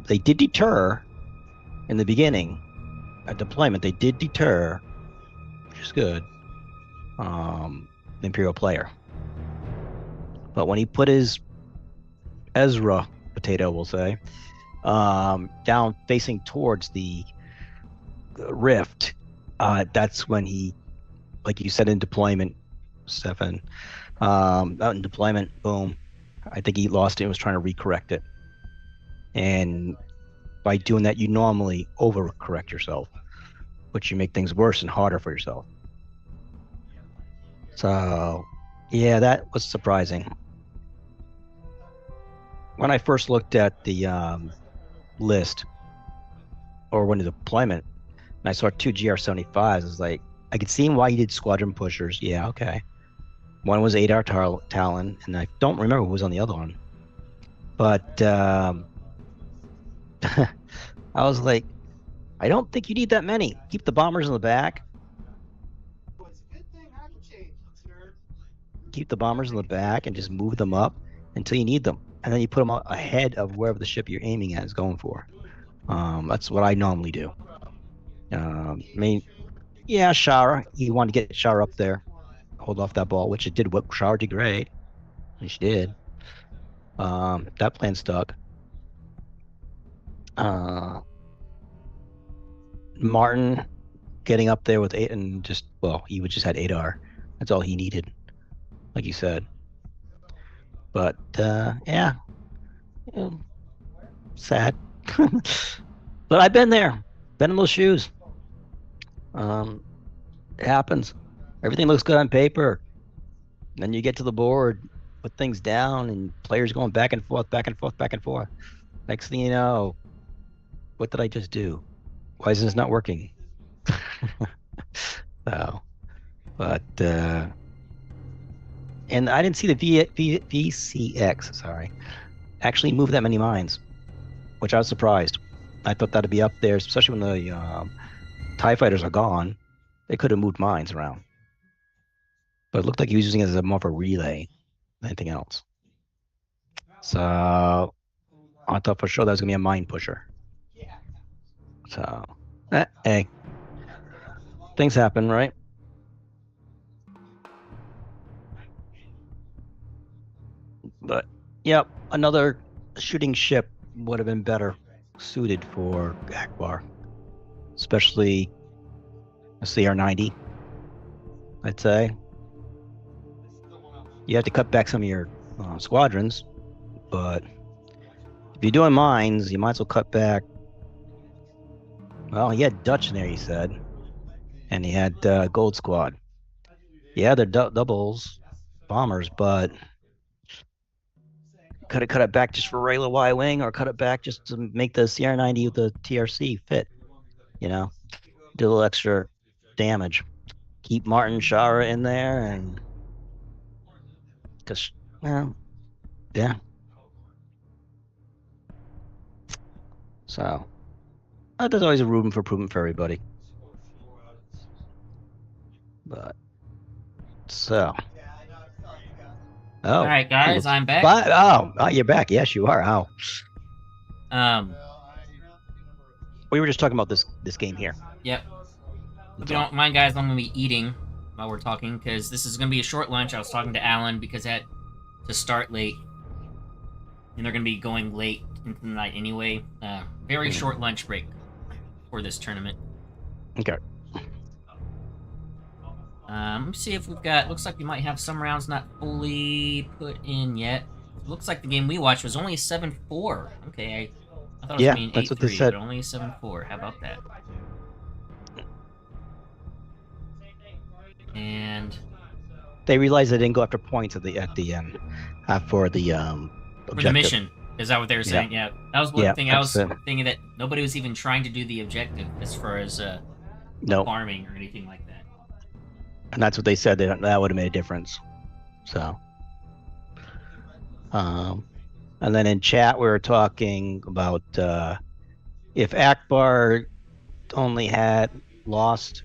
[SPEAKER 2] They did deter in the beginning at deployment. They did deter, which is good. The Imperial player, but when he put his Ezra potato, we'll say, down facing towards the rift, that's when he, like you said, in deployment, Stefan, out in deployment, boom, I think he lost it and was trying to recorrect it. And by doing that, you normally overcorrect yourself, which you make things worse and harder for yourself. So, yeah, that was surprising. When I first looked at the list, or when the deployment, and I saw 2 GR-75s, I was like, I could see why you did squadron pushers. Yeah, okay. One was Adar Talon, and I don't remember who was on the other one. But I was like, I don't think you need that many. Keep the bombers in the back. Keep the bombers in the back and just move them up until you need them. And then you put them ahead of wherever the ship you're aiming at is going for. That's what I normally do. I mean, yeah, Shara, you want to get Shara up there, hold off that ball, which it did. What Shara did great, and she did. That plan stuck. Martin getting up there with 8 and just, well, he just had Adar. That's all he needed, like you said. But yeah, sad. But I've been there, been in those shoes. It happens. Everything looks good on paper. Then you get to the board, put things down, and players going back and forth, back and forth, back and forth. Next thing you know, what did I just do? Why is this not working? So, but and I didn't see the VCX, sorry, actually move that many mines, which I was surprised. I thought that'd be up there, especially when the TIE fighters are gone. They could have moved mines around. But it looked like he was using it as more of a relay than anything else. So I thought for sure that was going to be a mine pusher. So, hey, things happen, right? But, yep, another shooting ship would have been better suited for Akbar, especially a CR-90, I'd say. You have to cut back some of your squadrons, but if you're doing mines, you might as well cut back. Well, he had Dutch in there, he said, and he had Gold Squad. Yeah, they're doubles, bombers, but could have cut it back just for regular Y-wing, or cut it back just to make the CR-90 with the TRC fit. You know, do a little extra damage. Keep Martin Shara in there, and because, well, yeah. So there's always a room for improvement for everybody. But so. Oh,
[SPEAKER 1] All right, guys, I'm back.
[SPEAKER 2] Oh, you're back. Yes, you are. How? We were just talking about this game here.
[SPEAKER 1] Yep. If you don't mind, guys, I'm going to be eating while we're talking, because this is going to be a short lunch. I was talking to Alan because I had to start late, and they're going to be going late into the night anyway. Very short lunch break for this tournament.
[SPEAKER 2] Okay.
[SPEAKER 1] Let's see if we've got... Looks like we might have some rounds not fully put in yet. It looks like the game we watched was only 7-4. Okay, I thought it was
[SPEAKER 2] yeah,
[SPEAKER 1] being 8-3,
[SPEAKER 2] that's what they said.
[SPEAKER 1] but only 7-4. How about that? And
[SPEAKER 2] they realized they didn't go after points at the end for the objective.
[SPEAKER 1] For the mission. Is that what they were saying? Yeah. That was one thing I was thinking, that nobody was even trying to do the objective as far as farming or anything like that.
[SPEAKER 2] And that's what they said. That would have made a difference. So, and then in chat we were talking about if Akbar only had replaced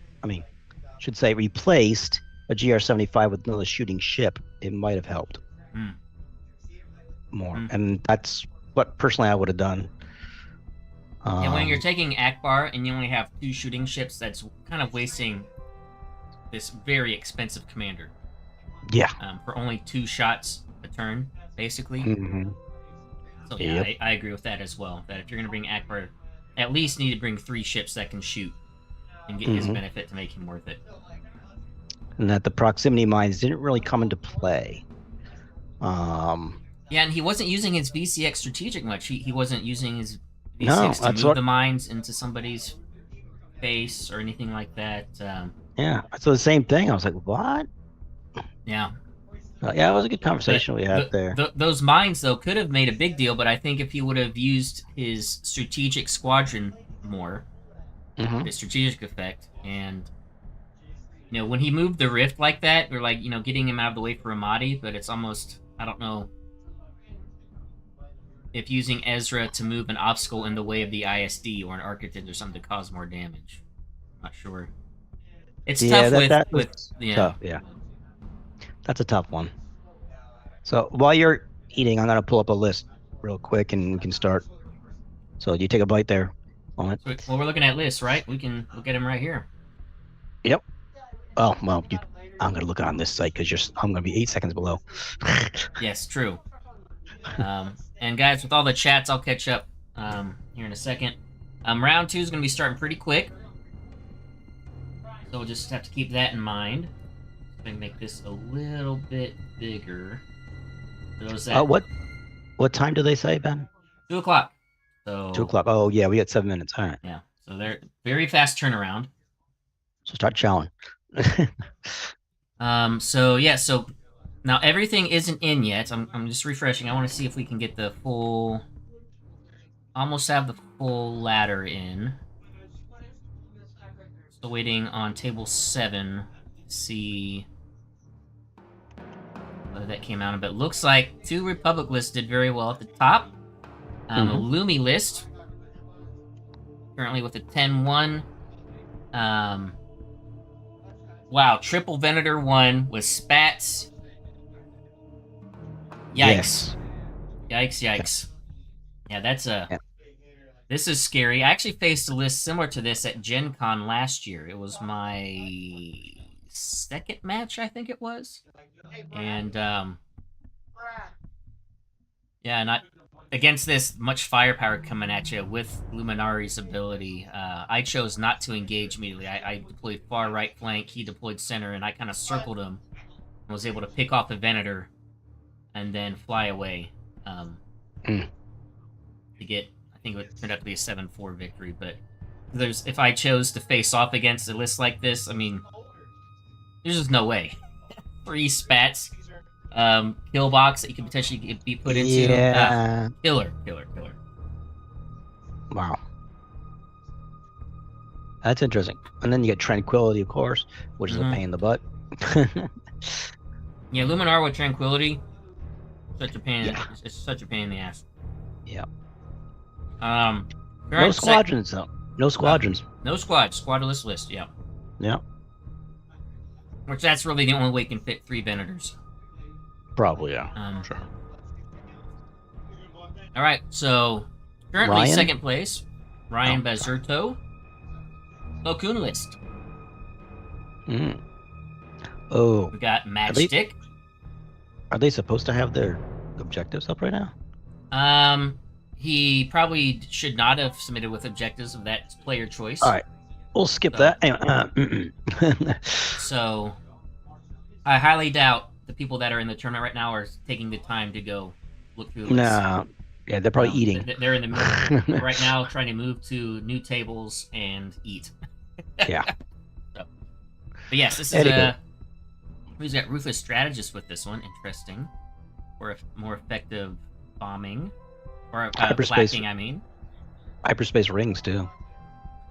[SPEAKER 2] a GR-75 with another shooting ship, it might have helped more. And that's what personally I would have done.
[SPEAKER 1] And when you're taking Akbar and you only have 2 shooting ships, that's kind of wasting this very expensive commander.
[SPEAKER 2] Yeah.
[SPEAKER 1] For only 2 shots a turn, basically. So yeah, I agree with that as well. That if you're going to bring Akbar, at least need to bring 3 ships that can shoot and get his benefit to make him worth it.
[SPEAKER 2] And that the proximity mines didn't really come into play.
[SPEAKER 1] Yeah, and he wasn't using his VCX strategic much. He wasn't using his VCX to move the mines into somebody's face or anything like that.
[SPEAKER 2] Yeah, so the same thing. I was like, what?
[SPEAKER 1] Yeah.
[SPEAKER 2] Yeah, it was a good conversation we had there.
[SPEAKER 1] Those mines, though, could have made a big deal, but I think if he would have used his strategic squadron more, the strategic effect, and, you know, when he moved the rift like that, we're like, you know, getting him out of the way for Ramadi, but it's almost, I don't know if using Ezra to move an obstacle in the way of the ISD or an architect or something to cause more damage. I'm not sure. It's tough
[SPEAKER 2] tough, yeah. That's a tough one. So while you're eating, I'm gonna pull up a list real quick and we can start. So you take a bite there. Moment.
[SPEAKER 1] Well, we're looking at lists, right? We can look at them right here.
[SPEAKER 2] Yep. Oh well, I'm gonna look on this site because I'm gonna be 8 seconds below.
[SPEAKER 1] Yes, true. And guys, with all the chats, I'll catch up here in a second. Round 2 is gonna be starting pretty quick. So we'll just have to keep that in mind. I'm going to make this a little bit bigger. For those that...
[SPEAKER 2] What time do they say, Ben?
[SPEAKER 1] 2 o'clock. So
[SPEAKER 2] 2 o'clock. Oh, yeah, we got 7 minutes. All right.
[SPEAKER 1] Yeah. So they're very fast turnaround.
[SPEAKER 2] So start chowing.
[SPEAKER 1] So yeah, so now everything isn't in yet. I'm just refreshing. I want to see if we can get the full. Almost have the full ladder in. Still waiting on table 7 to see whether that came out. But looks like 2 Republic lists did very well at the top. A Lumi list currently with a 10-1. Wow, triple Venator 1 with spats. Yikes.
[SPEAKER 2] Yes.
[SPEAKER 1] Yikes. Yeah, that's a... This is scary. I actually faced a list similar to this at Gen Con last year. It was my second match, I think it was. And, yeah, not against this much firepower coming at you with Luminari's ability. I chose not to engage immediately. I deployed far right flank, he deployed center, and I kind of circled him and was able to pick off the Venator and then fly away to get... I think it turned out to be a 7-4 victory, but if I chose to face off against a list like this, I mean, there's just no way. 3 spats, kill box that you could potentially be put into.
[SPEAKER 2] Yeah.
[SPEAKER 1] Killer.
[SPEAKER 2] Wow. That's interesting. And then you get Tranquility, of course, which is a pain in the butt.
[SPEAKER 1] Yeah, Luminar with Tranquility, such a pain. Yeah. It's such a pain in the ass.
[SPEAKER 2] Yeah.
[SPEAKER 1] No
[SPEAKER 2] squadrons though. No squadrons.
[SPEAKER 1] No squads. Squadless list. Yeah.
[SPEAKER 2] Yeah.
[SPEAKER 1] Which that's really the only way you can fit 3 Venators.
[SPEAKER 2] Probably, yeah. Sure.
[SPEAKER 1] All right. So currently
[SPEAKER 2] Ryan?
[SPEAKER 1] second place, Ryan Bazerto. Cocoon list.
[SPEAKER 2] Oh.
[SPEAKER 1] We got Matchstick.
[SPEAKER 2] Are they supposed to have their objectives up right now?
[SPEAKER 1] He probably should not have submitted with objectives of that player choice.
[SPEAKER 2] All right, we'll skip that. Anyway,
[SPEAKER 1] so, I highly doubt the people that are in the tournament right now are taking the time to go look through the list.
[SPEAKER 2] No, yeah, they're probably eating.
[SPEAKER 1] They're in the middle right now, trying to move to new tables and eat.
[SPEAKER 2] Yeah.
[SPEAKER 1] But yes, this is we've got Ruthless Strategist with this one. Interesting. For a more effective bombing. Or flacking, I mean.
[SPEAKER 2] Hyperspace rings, too.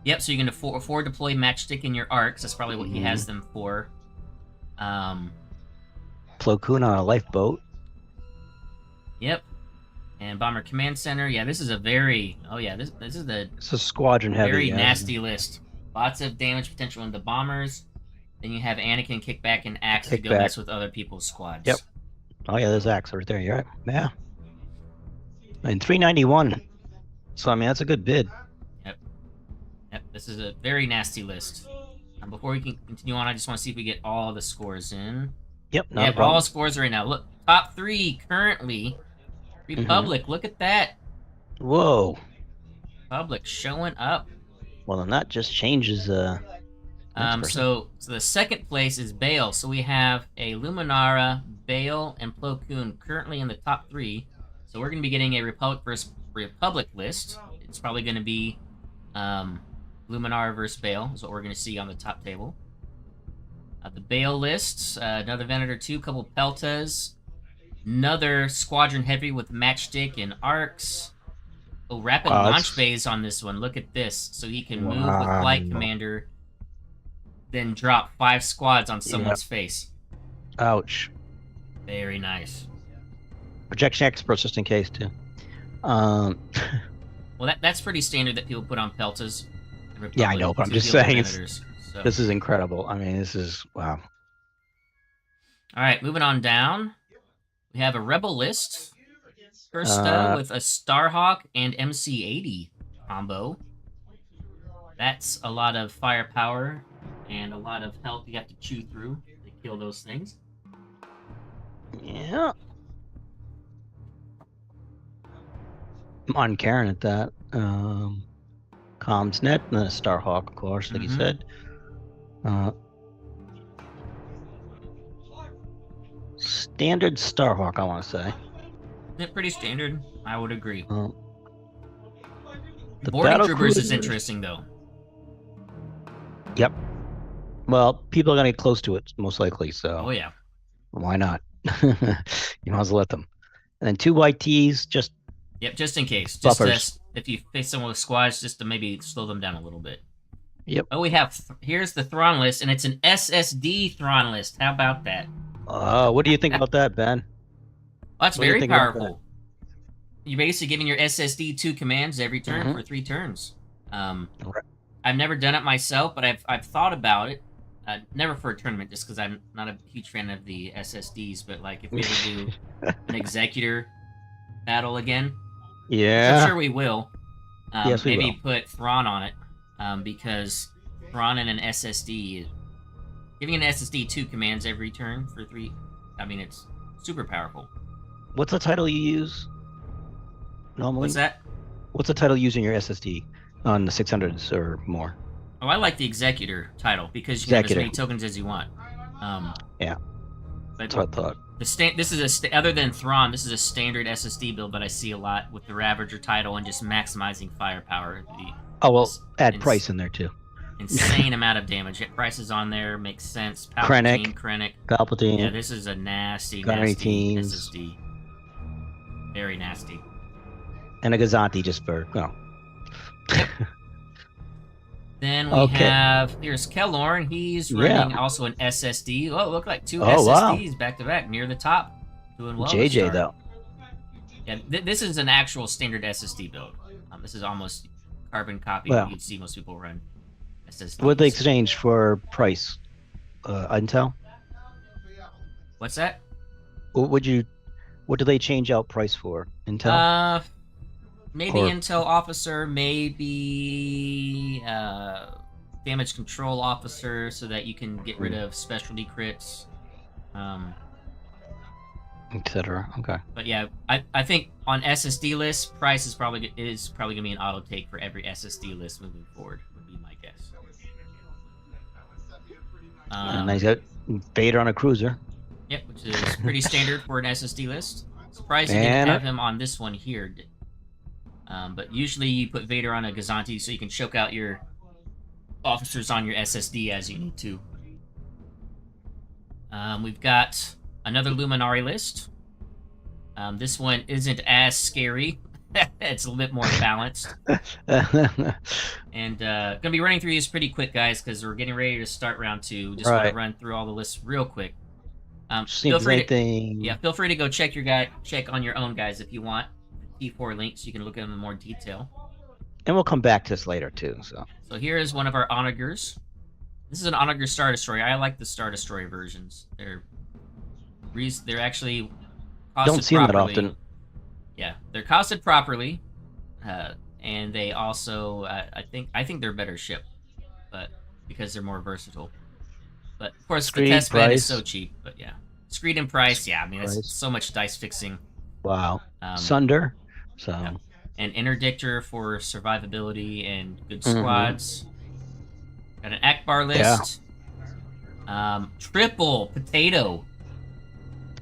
[SPEAKER 1] Yep, so you can afford deploy Matchstick in your arcs. That's probably what he has them for.
[SPEAKER 2] Plo Koon on a lifeboat.
[SPEAKER 1] Yep. And Bomber Command Center. Yeah, this is a very... Oh, yeah, this is the...
[SPEAKER 2] It's a squadron heavy.
[SPEAKER 1] Very nasty list. Lots of damage potential in the bombers. Then you have Anakin kick back and Axe to go mess with other people's squads.
[SPEAKER 2] Yep. Oh, yeah, there's Axe right there. You're right. Yeah. And 391. So, I mean, that's a good bid.
[SPEAKER 1] Yep. This is a very nasty list. Before we can continue on, I just want to see if we get all the scores in.
[SPEAKER 2] Yep,
[SPEAKER 1] all scores are in now. Look, top 3 currently. Republic, look at that.
[SPEAKER 2] Whoa.
[SPEAKER 1] Republic showing up.
[SPEAKER 2] Well, then that just changes.
[SPEAKER 1] So the second place is Bale. So we have a Luminara, Bale, and Plo Koon currently in the top 3. So we're going to be getting a Republic versus Republic list. It's probably going to be Luminara versus Bale is what we're going to see on the top table. The Bale list, another Venator 2, couple Peltas, another Squadron Heavy with Matchstick and Arcs. Oh, Rapid Launch Bays on this one. Look at this. So he can move with Flight Commander, then drop 5 squads on someone's face.
[SPEAKER 2] Ouch.
[SPEAKER 1] Very nice.
[SPEAKER 2] Projection experts just in case too.
[SPEAKER 1] Well, that's pretty standard that people put on Peltas.
[SPEAKER 2] Yeah, I know, but I'm just saying this is incredible. I mean, this is wow.
[SPEAKER 1] All right, moving on down. We have a Rebel list. First with a Starhawk and MC-80 combo. That's a lot of firepower and a lot of health you have to chew through to kill those things.
[SPEAKER 2] Yeah. I'm on Karen at that. Comsnet and then a Starhawk, of course, like you said. Standard Starhawk, I want to say.
[SPEAKER 1] Yeah, pretty standard. I would agree.
[SPEAKER 2] The
[SPEAKER 1] Boarding Troopers is interesting, though.
[SPEAKER 2] Yep. Well, people are gonna get close to it most likely, so
[SPEAKER 1] Oh yeah.
[SPEAKER 2] why not? You might as well let them. And then 2 white tees, just
[SPEAKER 1] Yep, just in case. Just
[SPEAKER 2] buffers.
[SPEAKER 1] if you face someone with squads, just to maybe slow them down a little bit.
[SPEAKER 2] Yep.
[SPEAKER 1] Oh, we have here's the Thrawn list, and it's an SSD Thrawn list. How about that?
[SPEAKER 2] What do you think about that, Ben?
[SPEAKER 1] Well, that's
[SPEAKER 2] What do you
[SPEAKER 1] very
[SPEAKER 2] think about
[SPEAKER 1] powerful. You're basically giving your SSD 2 commands every turn
[SPEAKER 2] Mhm.
[SPEAKER 1] for 3 turns.
[SPEAKER 2] Right.
[SPEAKER 1] I've never done it myself, but I've thought about it. Never for a tournament, just because I'm not a huge fan of the SSDs. But like, if we ever do an Executor battle again,
[SPEAKER 2] Yeah.
[SPEAKER 1] I'm sure we will.
[SPEAKER 2] Yes, we
[SPEAKER 1] maybe
[SPEAKER 2] will.
[SPEAKER 1] put Thrawn on it, because Thrawn and an SSD, giving an SSD 2 commands every turn for 3. I mean, it's super powerful.
[SPEAKER 2] What's the title you use normally?
[SPEAKER 1] What's that?
[SPEAKER 2] What's the title using your SSD on the 600s or more?
[SPEAKER 1] Oh, I like the Executor title because you can have as many
[SPEAKER 2] Executor.
[SPEAKER 1] tokens as you want.
[SPEAKER 2] Yeah.
[SPEAKER 1] But
[SPEAKER 2] That's what I thought.
[SPEAKER 1] this is other than Thrawn, this is a standard SSD build that I see a lot with the Ravager title and just maximizing firepower.
[SPEAKER 2] Oh well,
[SPEAKER 1] this
[SPEAKER 2] add price in there too.
[SPEAKER 1] Insane amount of damage. Hit prices on there makes sense.
[SPEAKER 2] Krennic.
[SPEAKER 1] Krennic.
[SPEAKER 2] Palpatine.
[SPEAKER 1] Yeah, this is a nasty
[SPEAKER 2] Teams.
[SPEAKER 1] SSD. Very nasty.
[SPEAKER 2] And a Gazanti just for
[SPEAKER 1] Then we have here's Kellorn. He's running also an SSD. Oh, look like 2 SSDs back to back near the top. Doing well.
[SPEAKER 2] JJ though.
[SPEAKER 1] Yeah, this is an actual standard SSD build. This is almost carbon copy
[SPEAKER 2] Well,
[SPEAKER 1] you'd see most people run SSDs.
[SPEAKER 2] What they exchange for price? Intel?
[SPEAKER 1] What's that?
[SPEAKER 2] What do they change out price for? Intel?
[SPEAKER 1] Maybe Intel officer, maybe damage control officer, so that you can get rid of specialty crits,
[SPEAKER 2] etc. Okay.
[SPEAKER 1] But yeah, I think on SSD lists, price is probably gonna be an auto take for every SSD list moving forward. Would be my guess.
[SPEAKER 2] And he's got Vader on a cruiser.
[SPEAKER 1] Yep, which is pretty standard for an SSD list. Surprised you didn't have him on this one here. But usually you put Vader on a Gazanti so you can choke out your officers on your SSD as you need to. We've got another Luminari list. This one isn't as scary. It's a little bit more balanced. And gonna be running through these pretty quick, guys, because we're getting ready to start round 2. Just want to run through all the lists real quick. Feel free to go check on your own, guys, if you want. T4 links, you can look at them in more detail.
[SPEAKER 2] And we'll come back to this later too. So
[SPEAKER 1] here is one of our Onagers. This is an Onager Star Destroyer. I like the Star Destroyer versions. They're actually costed
[SPEAKER 2] don't see them that often.
[SPEAKER 1] Yeah, they're costed properly, and they also I think they're better shipped, but because they're more versatile. But of course, the test bed is so cheap. But yeah, Screed and price. Yeah, I mean it's so much dice fixing.
[SPEAKER 2] Wow. Sunder. So.
[SPEAKER 1] Yeah. An interdictor for survivability and good squads. Got an Akbar list. Yeah. Triple potato.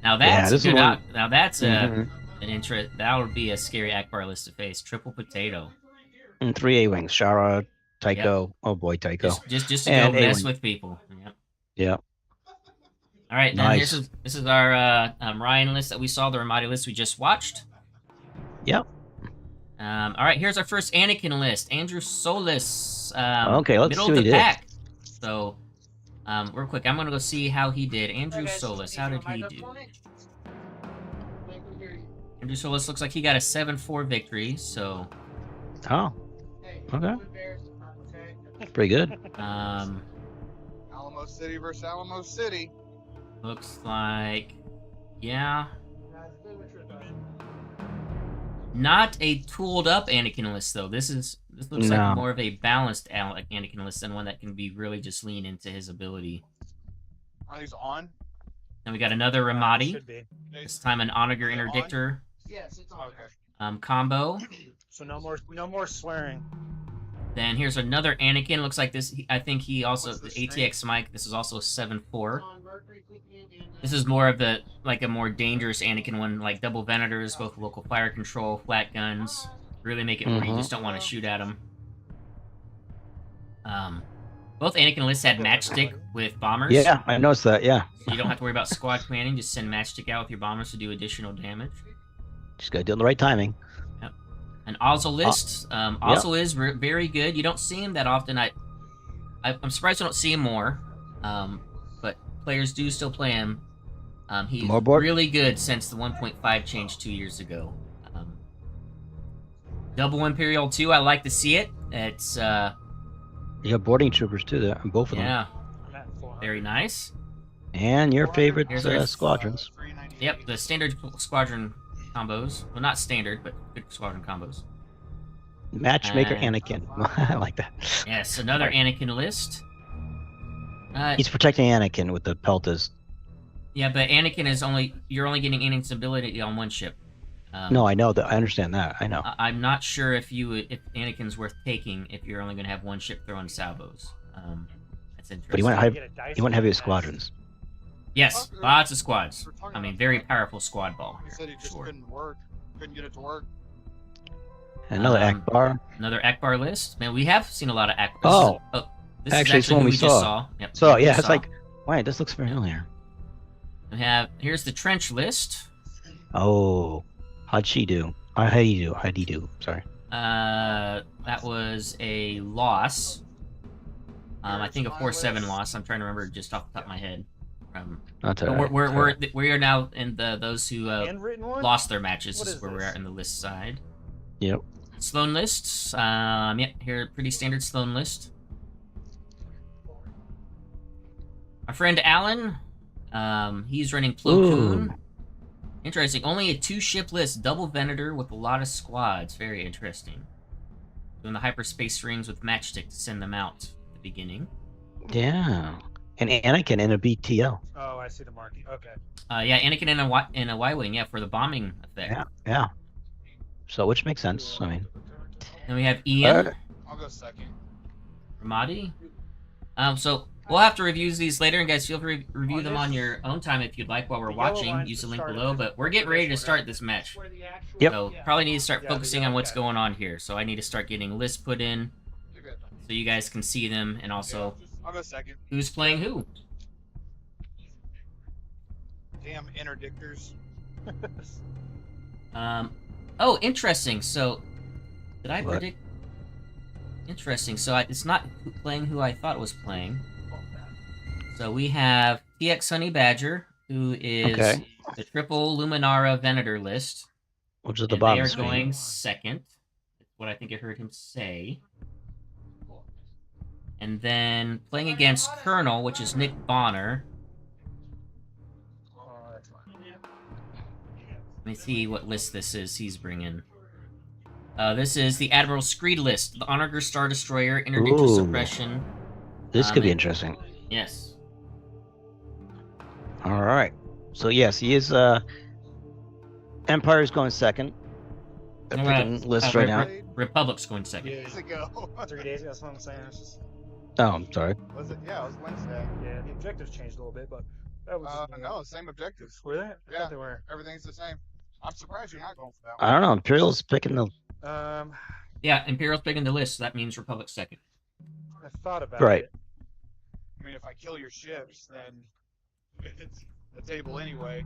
[SPEAKER 1] Now that's a good. Now that's an interest. That would be a scary Akbar list to face. Triple potato.
[SPEAKER 2] And 3 A-wings. Shara, Tycho. Yep. Oh boy, Tycho.
[SPEAKER 1] Just to go mess with people. Yep.
[SPEAKER 2] Yep.
[SPEAKER 1] All right. Now this is our Ryan list that we saw. The Armada list we just watched.
[SPEAKER 2] Yep.
[SPEAKER 1] All right, here's our first Anakin list. Andrew Solis.
[SPEAKER 2] Okay, let's
[SPEAKER 1] middle
[SPEAKER 2] see
[SPEAKER 1] of
[SPEAKER 2] what
[SPEAKER 1] the
[SPEAKER 2] he
[SPEAKER 1] pack. So, real quick, I'm gonna go see how he did. Andrew Solis, how did he do? Andrew Solis looks like he got a 7-4 victory. So.
[SPEAKER 2] Oh. Okay. Pretty good.
[SPEAKER 3] Alamo City versus Alamo City.
[SPEAKER 1] Looks like, yeah. Not a tooled up Anakin list though. This looks like more of a balanced Anakin list than one that can be really just lean into his ability.
[SPEAKER 3] Are these on?
[SPEAKER 1] Then we got another Ramadi. This time an Onager interdictor.
[SPEAKER 5] Yes, it's on.
[SPEAKER 3] Okay.
[SPEAKER 1] Combo.
[SPEAKER 5] So no more swearing.
[SPEAKER 1] Then here's another Anakin. Looks like this. I think he also the ATX Mike. This is also 7-4. This is more of a more dangerous Anakin one, like double Venators, both local fire control, flat guns. Really make it where you just don't want to shoot at them. Both Anakin lists had matchstick with bombers.
[SPEAKER 2] Yeah, I noticed that. Yeah,
[SPEAKER 1] So you don't have to worry about squad commanding. Just send matchstick out with your bombers to do additional damage.
[SPEAKER 2] just gotta do it in the right timing.
[SPEAKER 1] Yep. An Ozzel list. Ozzel is very good. You don't see him that often. I'm surprised I don't see him more. But players do still play him. He's
[SPEAKER 2] More board?
[SPEAKER 1] really good since the 1.5 change 2 years ago. Double Imperial 2, I like to see it. It's
[SPEAKER 2] You got boarding troopers too, there, both of them.
[SPEAKER 1] yeah,
[SPEAKER 4] I'm at 400.
[SPEAKER 1] very nice.
[SPEAKER 2] And your favorite
[SPEAKER 1] Here's our-
[SPEAKER 2] squadrons.
[SPEAKER 1] Yep, the standard squadron combos. Well, not standard, but good squadron combos.
[SPEAKER 2] Matchmaker
[SPEAKER 1] And-
[SPEAKER 2] Anakin. I like that.
[SPEAKER 1] Yes, another Anakin list.
[SPEAKER 2] He's protecting Anakin with the peltas.
[SPEAKER 1] Yeah, but Anakin is you're only getting Anakin's ability on one ship.
[SPEAKER 2] No, I know that. I understand that. I know.
[SPEAKER 1] I'm not sure if Anakin's worth taking if you're only going to have one ship throwing salvos. That's interesting.
[SPEAKER 2] But he went heavy with squadrons.
[SPEAKER 1] Yes, lots of squads. I mean, very powerful squad ball.
[SPEAKER 3] He said he just
[SPEAKER 1] Sure.
[SPEAKER 3] couldn't work. Couldn't get it to work.
[SPEAKER 2] Another Akbar.
[SPEAKER 1] Another Akbar list. Man, we have seen a lot of Akbar.
[SPEAKER 2] Oh.
[SPEAKER 1] This
[SPEAKER 2] Actually,
[SPEAKER 1] is
[SPEAKER 2] it's one
[SPEAKER 1] who
[SPEAKER 2] we
[SPEAKER 1] just
[SPEAKER 2] saw.
[SPEAKER 1] saw. Yep,
[SPEAKER 2] So
[SPEAKER 1] we
[SPEAKER 2] yeah,
[SPEAKER 1] just
[SPEAKER 2] it's
[SPEAKER 1] saw.
[SPEAKER 2] like, wait, this looks familiar.
[SPEAKER 1] Here's the trench list.
[SPEAKER 2] Oh, how'd she do? How'd he do? How'd he do? Sorry.
[SPEAKER 1] That was a loss. I think a 4-7 loss. I'm trying to remember just off the top of my head.
[SPEAKER 2] That's all
[SPEAKER 1] But
[SPEAKER 2] right.
[SPEAKER 1] we are now in those who
[SPEAKER 4] Handwritten one?
[SPEAKER 1] lost their matches.
[SPEAKER 4] What
[SPEAKER 1] This is
[SPEAKER 4] is
[SPEAKER 1] where we're
[SPEAKER 4] this?
[SPEAKER 1] at in the list side.
[SPEAKER 2] Yep.
[SPEAKER 1] Sloan lists. Here, pretty standard Sloan list. Our friend Alan, he's running Plo Koon. Interesting. Only a 2-ship list, double Venator with a lot of squads. Very interesting. Doing the hyperspace rings with matchstick to send them out at the beginning.
[SPEAKER 2] Yeah. And Anakin in a BTL.
[SPEAKER 4] Oh, I see the marking. Okay.
[SPEAKER 1] Yeah, Anakin in a Y-wing. Yeah, for the bombing effect.
[SPEAKER 2] Yeah. Yeah. So which makes sense. I mean.
[SPEAKER 1] Then we have Ian.
[SPEAKER 3] I'll go second.
[SPEAKER 1] Ramadi. So we'll have to review these later, and guys, feel free to review them on your own time if you'd like while we're
[SPEAKER 4] The yellow
[SPEAKER 1] watching.
[SPEAKER 4] line's
[SPEAKER 1] Use the
[SPEAKER 4] the
[SPEAKER 1] link
[SPEAKER 4] start of
[SPEAKER 1] below,
[SPEAKER 4] it.
[SPEAKER 1] but we're getting ready to start this match.
[SPEAKER 2] Yep.
[SPEAKER 1] So probably need to start
[SPEAKER 4] Yeah, the
[SPEAKER 1] focusing on
[SPEAKER 4] yellow
[SPEAKER 1] what's
[SPEAKER 4] guy.
[SPEAKER 1] going on here. So I need to start getting lists put in
[SPEAKER 3] You're good.
[SPEAKER 1] so you guys can see them, and also
[SPEAKER 3] I'll go second.
[SPEAKER 1] who's playing who.
[SPEAKER 3] Damn interdictors.
[SPEAKER 1] Oh, interesting. So did I
[SPEAKER 2] What?
[SPEAKER 1] predict? Interesting. So it's not playing who I thought it was playing. So we have TX Honey Badger, who is
[SPEAKER 2] Okay.
[SPEAKER 1] the triple Luminara Venator list.
[SPEAKER 2] Which is at the
[SPEAKER 1] And
[SPEAKER 2] bottom
[SPEAKER 1] they
[SPEAKER 2] of
[SPEAKER 1] are
[SPEAKER 2] the screen.
[SPEAKER 1] going second. That's what I think I heard him say. And then playing against Colonel, which is Nick Bonner.
[SPEAKER 4] Oh, that's fine.
[SPEAKER 1] Let me see what list this is he's bringing. This is the Admiral Screed list. The Onager Star Destroyer, Interdiction
[SPEAKER 2] Ooh.
[SPEAKER 1] Suppression.
[SPEAKER 2] This could be
[SPEAKER 1] and-
[SPEAKER 2] interesting.
[SPEAKER 1] Yes.
[SPEAKER 2] All right. So yes, he is. Empire's going second. I'm
[SPEAKER 1] All right.
[SPEAKER 2] picking lists right now.
[SPEAKER 1] Republic's going second.
[SPEAKER 4] Yeah,
[SPEAKER 3] Days ago.
[SPEAKER 4] 3 days ago, that's what I'm saying. It's just,
[SPEAKER 2] Oh, I'm sorry.
[SPEAKER 3] Was it? Yeah, it was Wednesday.
[SPEAKER 4] yeah, the objectives changed a little bit, but that was.
[SPEAKER 3] No, same objectives.
[SPEAKER 4] Were they? I
[SPEAKER 3] Yeah.
[SPEAKER 4] thought they were.
[SPEAKER 3] Everything's the same. I'm surprised you're not going for that
[SPEAKER 2] I
[SPEAKER 3] one.
[SPEAKER 2] don't know. Imperial's picking the
[SPEAKER 1] Yeah, Imperial's picking the list, so that means Republic's second.
[SPEAKER 4] I thought about
[SPEAKER 2] Right.
[SPEAKER 4] it.
[SPEAKER 3] I mean, if I kill your ships, then it's the table anyway.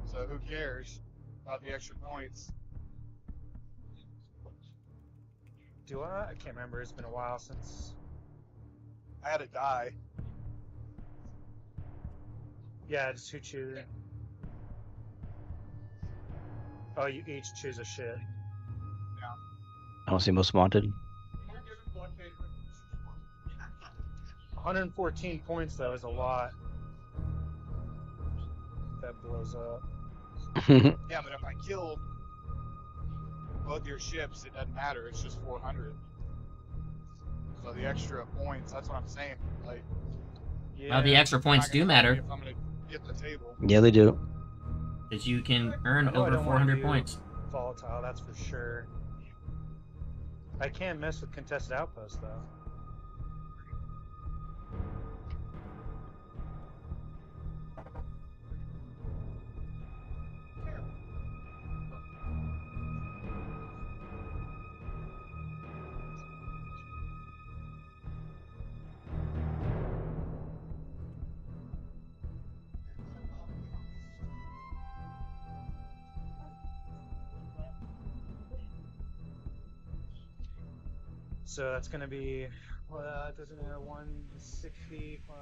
[SPEAKER 3] So who cares about the extra points?
[SPEAKER 4] Do I? I can't remember. It's been a while since.
[SPEAKER 3] I had to die.
[SPEAKER 4] Yeah, just who choose. Oh, you each choose a ship.
[SPEAKER 2] I don't see most wanted.
[SPEAKER 4] 114 points though is a lot. That blows up.
[SPEAKER 3] Yeah, but if I kill both your ships, it doesn't matter. It's just 400. So the extra points, that's what I'm saying. Like,
[SPEAKER 4] Yeah.
[SPEAKER 1] Well, the extra points
[SPEAKER 3] not
[SPEAKER 1] do
[SPEAKER 3] gonna
[SPEAKER 1] matter,
[SPEAKER 3] if I'm gonna get the table.
[SPEAKER 2] Yeah, they do.
[SPEAKER 1] because you can earn
[SPEAKER 4] I know I
[SPEAKER 1] over
[SPEAKER 4] don't wanna
[SPEAKER 1] 400
[SPEAKER 4] do-
[SPEAKER 1] points.
[SPEAKER 4] volatile, that's for sure. I can't mess with contested outposts though.
[SPEAKER 6] So that's going to be, it doesn't matter, 160 plus.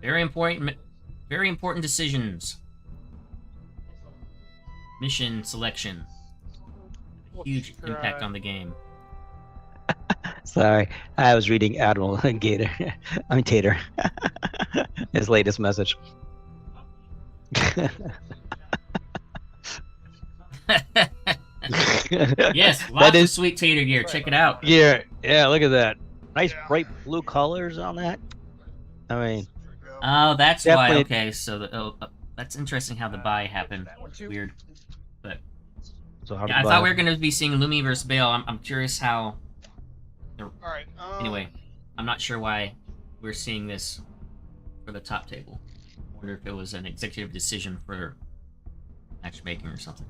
[SPEAKER 1] Very important decisions. Mission selection. Huge impact on the game.
[SPEAKER 2] Sorry, I was reading Admiral Gator. I mean Tater. His latest message.
[SPEAKER 1] Yes,
[SPEAKER 2] That
[SPEAKER 1] lots of
[SPEAKER 2] is
[SPEAKER 1] sweet tater gear. Check it out.
[SPEAKER 2] yeah. Look at that. Nice bright blue colors on that. I mean,
[SPEAKER 1] Oh, that's why.
[SPEAKER 2] Definitely-
[SPEAKER 1] Okay, so that's interesting how the buy happened. Weird, but
[SPEAKER 2] so how
[SPEAKER 1] yeah, I
[SPEAKER 2] did
[SPEAKER 1] thought we were going to be seeing Lumi versus Bale. I'm curious how.
[SPEAKER 3] Alright,
[SPEAKER 1] Anyway, I'm not sure why we're seeing this for the top table. I wonder if it was an executive decision for matchmaking or something.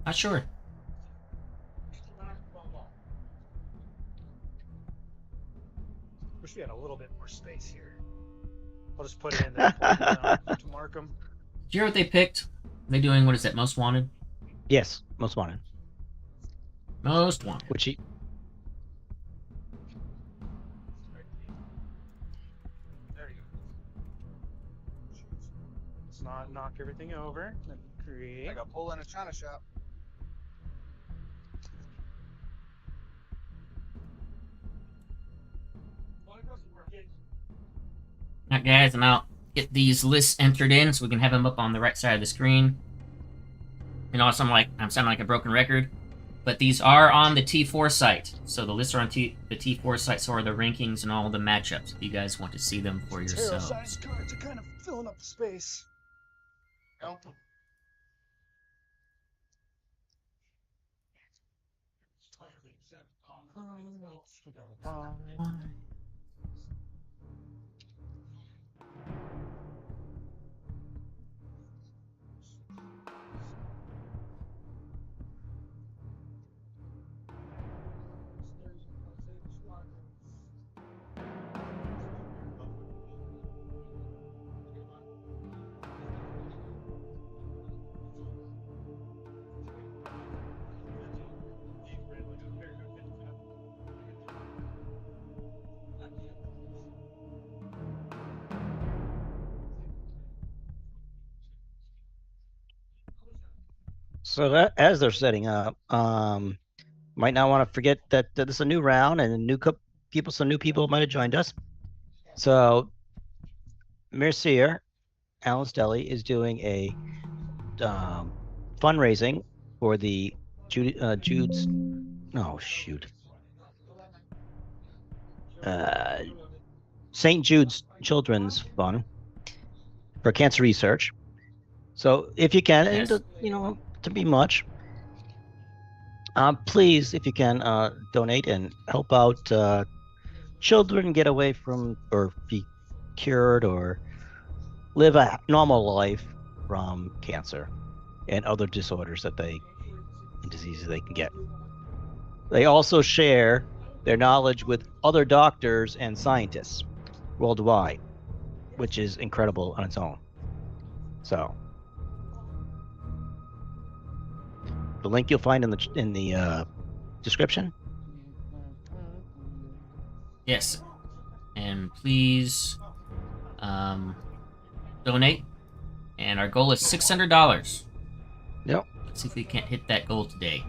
[SPEAKER 1] Not sure.
[SPEAKER 6] Wish we had a little bit more space here. I'll just put it in there to mark them.
[SPEAKER 1] Do you hear what they picked? They doing, what is that, Most Wanted?
[SPEAKER 2] Yes, most wanted.
[SPEAKER 1] Most Wanted.
[SPEAKER 2] Which he
[SPEAKER 6] There you go. Let's not knock everything over. Then create.
[SPEAKER 3] I got pull in a China shop.
[SPEAKER 1] Alright, guys, and I'll get these lists entered in so we can have them up on the right side of the screen. You know, I'm sounding like a broken record, but these are on the T4 site. So the lists are on the T4 site, so are the rankings and all the matchups. If you guys want to see them for yourselves.
[SPEAKER 6] Size cards are kind of filling up the space.
[SPEAKER 3] No?
[SPEAKER 2] So that as they're setting up, might not want to forget that this is a new round and some new people might have joined us. So Mercier, Alan's Deli is doing a fundraising for the Jude's. Oh shoot. St. Jude's Children's Fund for cancer research. So if you can,
[SPEAKER 1] Yes.
[SPEAKER 2] and to be much, please, if you can, donate and help out children get away from or be cured or live a normal life from cancer and other disorders and diseases they can get. They also share their knowledge with other doctors and scientists worldwide, which is incredible on its own. So the link you'll find in the description.
[SPEAKER 1] Yes. And please donate. And our goal is $600.
[SPEAKER 2] Yep.
[SPEAKER 1] Let's see if we can't hit that goal today.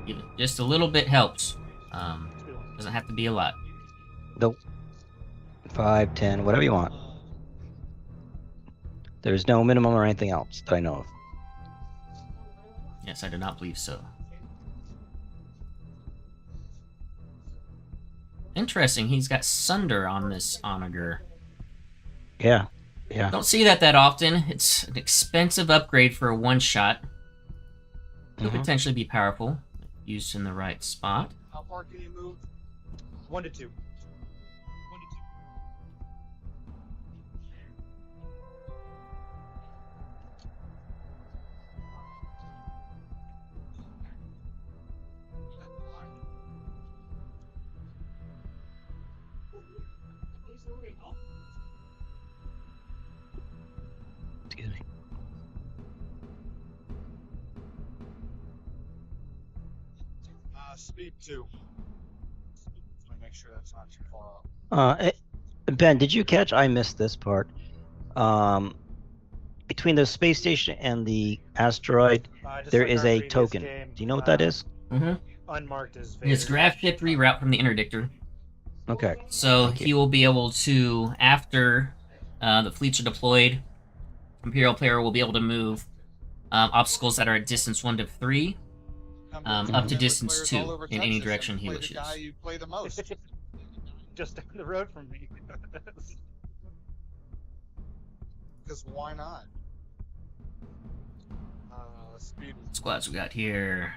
[SPEAKER 1] Even just a little bit helps. Doesn't have to be a lot.
[SPEAKER 2] Nope. 5, 10, whatever you want. There's no minimum or anything else that I know of.
[SPEAKER 1] Yes, I do not believe so. Interesting, he's got Sunder on this Onager.
[SPEAKER 2] Yeah.
[SPEAKER 1] Don't see that often. It's an expensive upgrade for a one-shot. Could
[SPEAKER 2] Mhm.
[SPEAKER 1] potentially be powerful, if used in the right spot.
[SPEAKER 3] How far can you move?
[SPEAKER 6] 1 to 2. 1 to 2.
[SPEAKER 2] Excuse me.
[SPEAKER 3] Speed 2. Let me make sure that's not too far off.
[SPEAKER 2] Ben, did you catch? I missed this part. Between the space station and the asteroid,
[SPEAKER 6] Just
[SPEAKER 2] there
[SPEAKER 6] like
[SPEAKER 2] is
[SPEAKER 6] our
[SPEAKER 2] a
[SPEAKER 6] previous
[SPEAKER 2] token.
[SPEAKER 6] game,
[SPEAKER 2] Do you know what that is?
[SPEAKER 1] Mm-hmm.
[SPEAKER 6] Unmarked is
[SPEAKER 1] It's
[SPEAKER 6] Vader.
[SPEAKER 1] graph ship reroute from the interdictor.
[SPEAKER 2] Okay.
[SPEAKER 1] So
[SPEAKER 2] Thank you.
[SPEAKER 1] he will be able to, after the fleets are deployed, Imperial player will be able to move obstacles that are at distance 1 to 3, up to
[SPEAKER 3] Network
[SPEAKER 1] distance
[SPEAKER 3] players
[SPEAKER 1] 2
[SPEAKER 3] all over
[SPEAKER 1] in any
[SPEAKER 3] Texas,
[SPEAKER 1] direction
[SPEAKER 3] and
[SPEAKER 1] he
[SPEAKER 3] play the
[SPEAKER 1] wishes.
[SPEAKER 3] guy you play the most.
[SPEAKER 6] Just down the road from me.
[SPEAKER 3] Because why not? Speed
[SPEAKER 1] Squads we got here.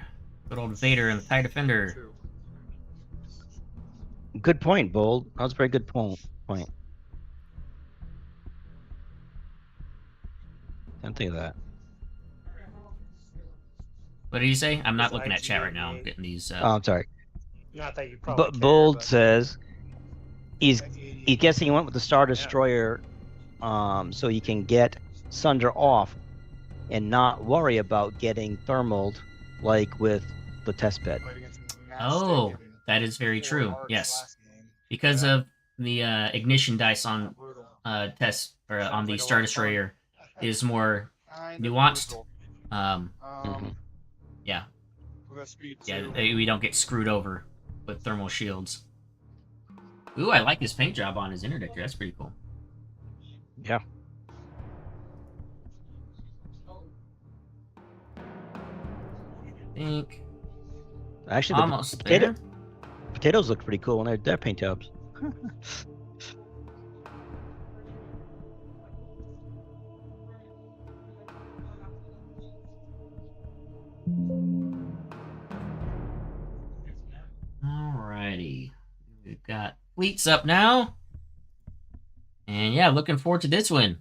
[SPEAKER 1] Good old Vader and the TIE Defender.
[SPEAKER 3] 2.
[SPEAKER 2] Good point, Bold. That was a very good point. Didn't think of that.
[SPEAKER 1] What did you say? I'm not
[SPEAKER 6] It's
[SPEAKER 1] looking at chat right now. I'm
[SPEAKER 6] IG88.
[SPEAKER 1] getting these.
[SPEAKER 2] Oh, I'm sorry.
[SPEAKER 6] Not that you probably
[SPEAKER 2] But
[SPEAKER 6] care,
[SPEAKER 2] Bold
[SPEAKER 6] but
[SPEAKER 2] says he's guessing he went with the Star
[SPEAKER 6] Yeah.
[SPEAKER 2] Destroyer, so he can get Sunder off and not worry about getting thermaled like with the test bed.
[SPEAKER 3] Played against
[SPEAKER 1] Oh,
[SPEAKER 3] Mastic in
[SPEAKER 1] that is very
[SPEAKER 3] 4
[SPEAKER 1] true.
[SPEAKER 3] arcs
[SPEAKER 1] Yes,
[SPEAKER 3] last game.
[SPEAKER 1] because
[SPEAKER 3] Yeah.
[SPEAKER 1] of the ignition dice on
[SPEAKER 3] Brutal.
[SPEAKER 1] test or on the
[SPEAKER 6] Played a
[SPEAKER 1] Star
[SPEAKER 6] lot of fun.
[SPEAKER 1] Destroyer is more
[SPEAKER 3] Kinda
[SPEAKER 1] nuanced.
[SPEAKER 3] brutal.
[SPEAKER 2] Mhm.
[SPEAKER 1] Yeah,
[SPEAKER 3] We got speed
[SPEAKER 1] yeah,
[SPEAKER 3] 2.
[SPEAKER 1] we don't get screwed over with thermal shields. Ooh, I like his paint job on his interdictor. That's pretty cool.
[SPEAKER 2] Yeah.
[SPEAKER 1] I think
[SPEAKER 2] Actually,
[SPEAKER 1] almost there.
[SPEAKER 2] potatoes look pretty cool on their paint jobs.
[SPEAKER 1] Alrighty, we've got fleets up now, and yeah, looking forward to this one.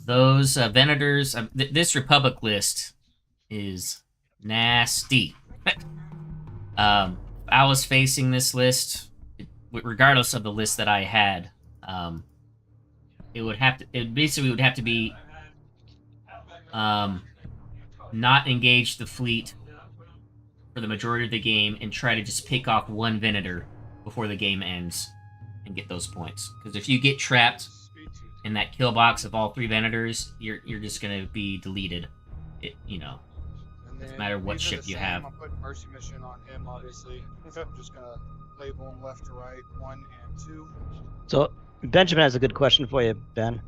[SPEAKER 1] Those Venators, this Republic list is nasty. I was facing this list, regardless of the list that I had. It basically would have to be not engage the fleet for the majority of the game and try to just pick off one Venator before the game ends and get those points. Because if you get trapped
[SPEAKER 3] Speed 2.
[SPEAKER 1] in that kill box of all 3 Venators, you're just gonna be deleted.
[SPEAKER 3] And then
[SPEAKER 1] no matter what
[SPEAKER 3] these are
[SPEAKER 1] ship
[SPEAKER 3] the
[SPEAKER 1] you
[SPEAKER 3] same.
[SPEAKER 1] have.
[SPEAKER 3] I'm putting Mercy Mission on him, obviously. So I'm just gonna label them left to right, 1 and 2.
[SPEAKER 2] So Benjamin has a good question for you, Ben.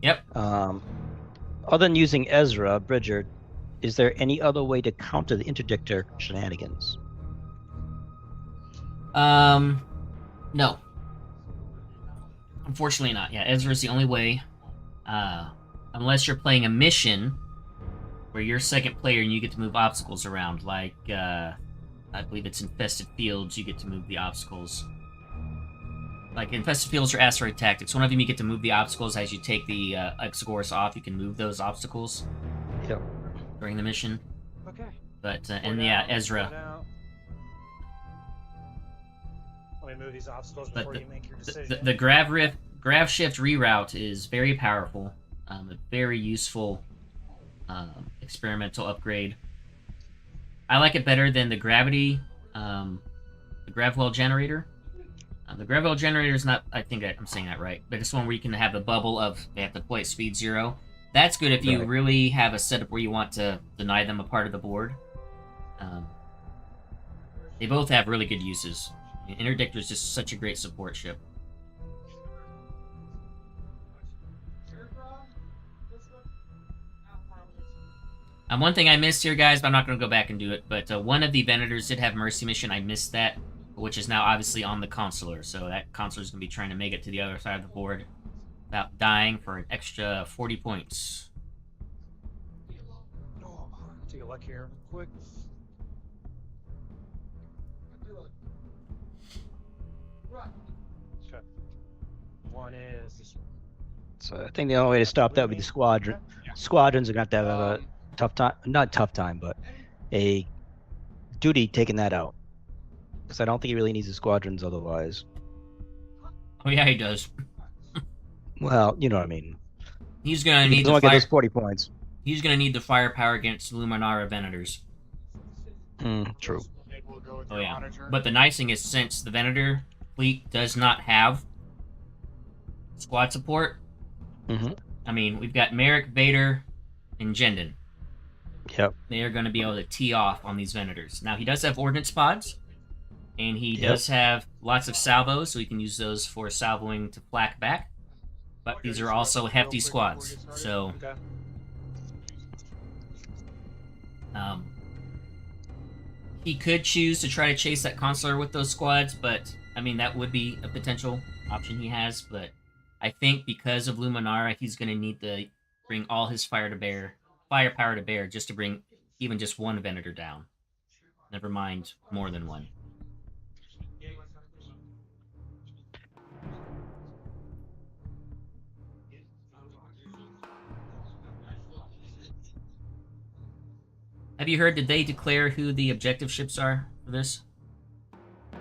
[SPEAKER 1] Yep.
[SPEAKER 2] Other than using Ezra Bridger, is there any other way to counter the interdictor shenanigans?
[SPEAKER 1] No. Unfortunately not. Yeah, Ezra's the only way. Unless you're playing a mission where you're second player and you get to move obstacles around, like, I believe it's Infested Fields, you get to move the obstacles. Like Infested Fields or Asteroid Tactics, one of them you get to move the obstacles as you take the Exogorus off, you can move those obstacles
[SPEAKER 2] Yep.
[SPEAKER 1] during the mission.
[SPEAKER 6] Okay.
[SPEAKER 1] But, and yeah, Ezra.
[SPEAKER 6] Let me move these obstacles
[SPEAKER 1] But
[SPEAKER 6] before you make your decision.
[SPEAKER 1] the grav shift reroute is very powerful, a very useful experimental upgrade. I like it better than the gravity, the gravwell generator. The gravwell generator is not, I think I'm saying that right, but it's one where you can have the bubble of they have to play at speed 0. That's good if you
[SPEAKER 2] Right.
[SPEAKER 1] really have a setup where you want to deny them a part of the board. They both have really good uses. Interdictor is just such a great support ship. One thing I missed here, guys, but I'm not going to go back and do it, but one of the Venators did have Mercy Mission. I missed that, which is now obviously on the Consular, so that Consular is going to be trying to make it to the other side of the board without dying for an extra 40 points.
[SPEAKER 6] Oh, take a look here real quick. Okay. One is this one.
[SPEAKER 2] So I think the only way to stop that would be the squadron. Squadrons are going to have a tough time, not tough time, but a duty taking that out. Because I don't think he really needs the squadrons otherwise.
[SPEAKER 1] Oh yeah, he does.
[SPEAKER 2] Well, you know what I mean.
[SPEAKER 1] He's going to
[SPEAKER 2] He
[SPEAKER 1] need
[SPEAKER 2] doesn't
[SPEAKER 1] the
[SPEAKER 2] want to get
[SPEAKER 1] fire.
[SPEAKER 2] those 40 points.
[SPEAKER 1] he's going to need the firepower against Luminara Venators.
[SPEAKER 2] True.
[SPEAKER 3] Maybe we'll go with
[SPEAKER 1] Oh
[SPEAKER 3] your
[SPEAKER 1] yeah.
[SPEAKER 3] monitor.
[SPEAKER 1] But the nice thing is, since the Venator fleet does not have squad support, I mean, we've got Merrick, Vader, and Jendon.
[SPEAKER 2] Yep.
[SPEAKER 1] They are going to be able to tee off on these Venators. Now, he does have ordnance pods, and he does have lots of salvos, so he can use those for salvoing to flak back. But these are also hefty squads, so
[SPEAKER 6] Okay.
[SPEAKER 1] he could choose to try to chase that consular with those squads, but I mean that would be a potential option he has. But I think because of Luminara, he's going to need to bring all his firepower to bear just to bring even just one Venator down. Never mind more than one. Have you heard, did they declare who the objective ships are for this?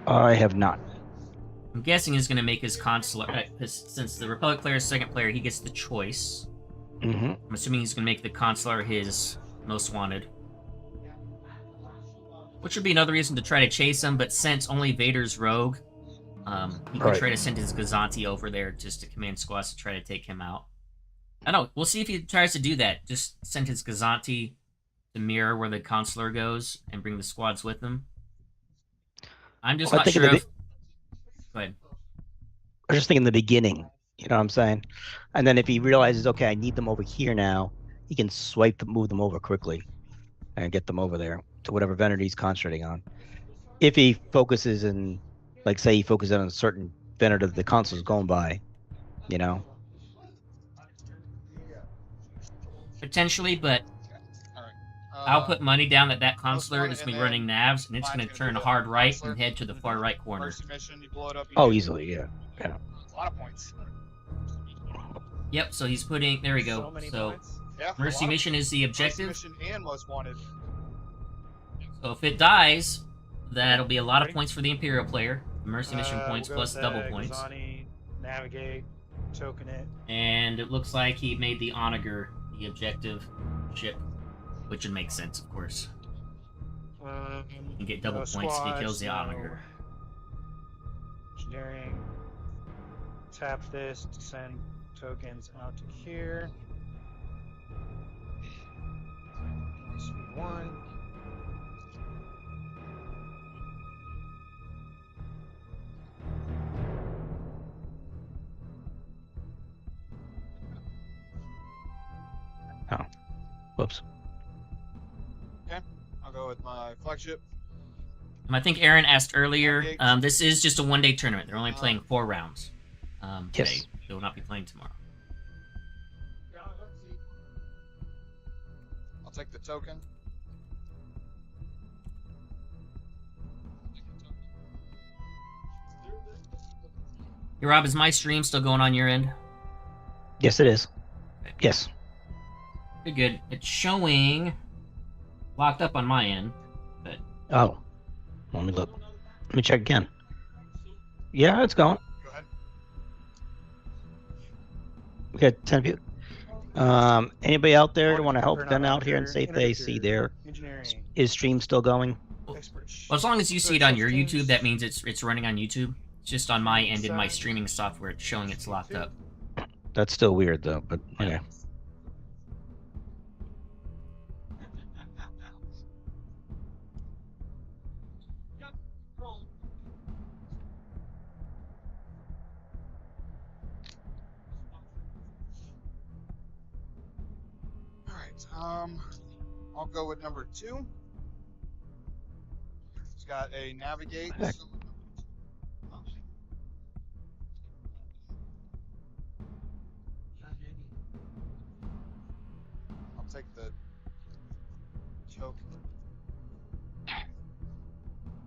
[SPEAKER 2] I have not.
[SPEAKER 1] I'm guessing he's going to make his consular, since the Republic player is second player, he gets the choice. I'm assuming he's going to make the consular his most wanted. Which would be another reason to try to chase him, but since only Vader's rogue, he could try to send his Gazanti over there just to command squads to try to take him out. I don't know, we'll see if he tries to do that. Just send his Gazanti to mirror where the consular goes and bring the squads with him. I'm just not sure if... Go ahead.
[SPEAKER 2] I was just thinking the beginning, you know what I'm saying? And then if he realizes, okay, I need them over here now, he can move them over quickly and get them over there to whatever Venator he's concentrating on. If he focuses in, like, say he focuses on a certain Venator that the consular's going by, you know?
[SPEAKER 1] Potentially, but I'll put money down that that consular is going to be running navs, and it's going to turn hard right and head to the far right corner.
[SPEAKER 3] Mission, you blow it up,
[SPEAKER 2] Oh, easily, yeah.
[SPEAKER 3] A lot of points.
[SPEAKER 1] Yep, so he's putting... There we go.
[SPEAKER 6] So many
[SPEAKER 1] So,
[SPEAKER 6] points.
[SPEAKER 3] Yeah,
[SPEAKER 1] Mercy Mission is the
[SPEAKER 3] Mercy
[SPEAKER 1] objective.
[SPEAKER 3] mission and most wanted.
[SPEAKER 1] So if it dies, that'll be a lot of points for the Imperial player. Mercy Mission points
[SPEAKER 6] We'll go
[SPEAKER 1] plus
[SPEAKER 6] with
[SPEAKER 1] double
[SPEAKER 6] the
[SPEAKER 1] points.
[SPEAKER 6] Gazani, navigate, token it.
[SPEAKER 1] And it looks like he made the Onager the objective ship, which would make sense, of course. You can get double
[SPEAKER 6] no
[SPEAKER 1] points if he kills
[SPEAKER 6] squads,
[SPEAKER 1] the
[SPEAKER 6] no
[SPEAKER 1] Onager.
[SPEAKER 6] Engineering. Tap this to send tokens out to here. Speed 1.
[SPEAKER 2] Oh, whoops.
[SPEAKER 3] Okay, I'll go with my flagship.
[SPEAKER 1] I think Aaron asked earlier, this is just a one-day tournament. They're only playing 4 rounds today.
[SPEAKER 2] Yes.
[SPEAKER 1] They will not be playing tomorrow.
[SPEAKER 3] I'll take the token.
[SPEAKER 1] Hey, Rob, is my stream still going on your end?
[SPEAKER 2] Yes, it is. Yes.
[SPEAKER 1] Good, good. It's showing locked up on my end, but...
[SPEAKER 2] Oh. Let me look. Let me check again. Yeah, it's going.
[SPEAKER 3] Go ahead.
[SPEAKER 2] We got 10 views. Anybody out there want to help Ben out here and see if they see his stream still going?
[SPEAKER 1] Well, as long as you see it on your YouTube, that means it's running on YouTube. It's just on my end in my streaming software, it's showing it's locked up.
[SPEAKER 2] That's still weird though, but okay.
[SPEAKER 3] I'll go with number 2. It's got a navigate.
[SPEAKER 2] Heck.
[SPEAKER 3] I'll take the token.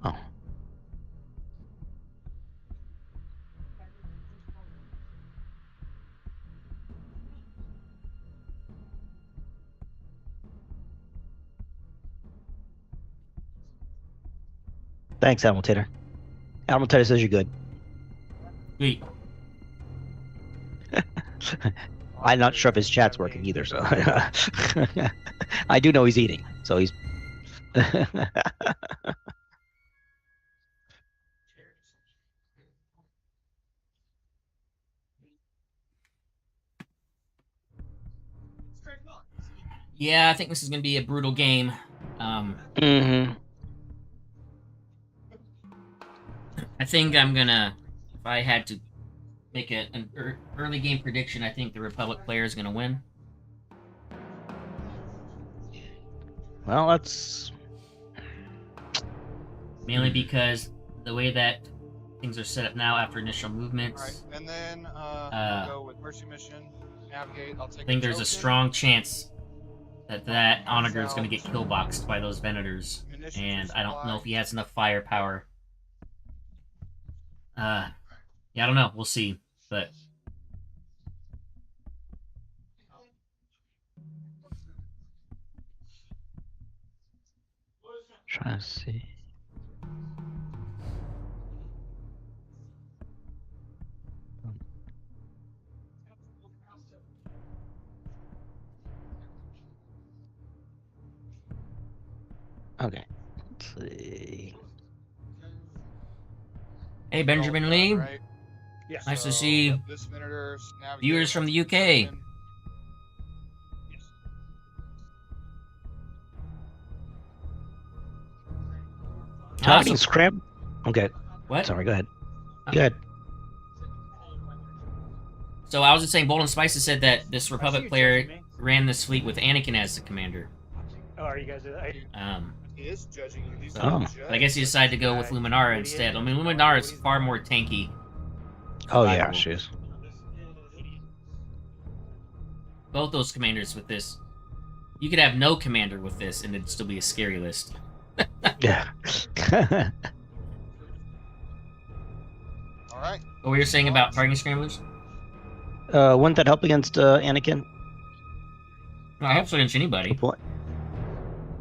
[SPEAKER 2] Oh. Thanks, Admiral Tater. Admiral Tater says you're good.
[SPEAKER 1] Sweet.
[SPEAKER 2] I'm not sure if his chat's working either, so I do know he's eating, so he's.
[SPEAKER 1] Yeah, I think this is going to be a brutal game.
[SPEAKER 2] Mm-hmm.
[SPEAKER 1] I think I'm gonna, if I had to make an early game prediction, I think the Republic player is gonna win.
[SPEAKER 2] Well, that's
[SPEAKER 1] Mainly because the way that things are set up now after initial
[SPEAKER 3] All right,
[SPEAKER 1] movements,
[SPEAKER 3] and then we'll go with Mercy Mission, navigate. I'll take
[SPEAKER 1] I think
[SPEAKER 3] the
[SPEAKER 1] there's a
[SPEAKER 3] token,
[SPEAKER 1] strong chance that Onager is going to get kill boxed by those Venators,
[SPEAKER 3] munitions
[SPEAKER 1] and I don't know
[SPEAKER 3] supply.
[SPEAKER 1] if he has enough firepower. Yeah, I don't know. We'll see, but
[SPEAKER 2] trying to see. Okay, let's see.
[SPEAKER 1] hey, Benjamin Lee,
[SPEAKER 3] Right?
[SPEAKER 6] Yes.
[SPEAKER 1] nice to see
[SPEAKER 3] This Venator's navigate.
[SPEAKER 1] viewers from the UK.
[SPEAKER 6] Yes.
[SPEAKER 2] Targeting
[SPEAKER 1] Awesome.
[SPEAKER 2] scram. Okay,
[SPEAKER 1] What?
[SPEAKER 2] sorry. Go ahead. Go ahead.
[SPEAKER 1] So I was just saying, Bold and Spices said that this
[SPEAKER 6] I see
[SPEAKER 1] Republic
[SPEAKER 6] you
[SPEAKER 1] player
[SPEAKER 6] judging me.
[SPEAKER 1] ran this fleet with Anakin as the commander.
[SPEAKER 6] Oh, are you guys?
[SPEAKER 3] He is judging you. He's
[SPEAKER 1] So,
[SPEAKER 3] not a
[SPEAKER 2] Oh.
[SPEAKER 3] judge.
[SPEAKER 1] but I guess he decided to go with Luminara instead. I mean, Luminara is far more tanky.
[SPEAKER 2] Oh yeah,
[SPEAKER 1] survivable.
[SPEAKER 2] she is.
[SPEAKER 1] Both those commanders with this. You could have no commander with this, and it'd still be a scary list.
[SPEAKER 2] Yeah.
[SPEAKER 3] All right.
[SPEAKER 1] What were you saying about targeting scramblers?
[SPEAKER 2] Wouldn't that help against Anakin?
[SPEAKER 1] No, I hope so against anybody.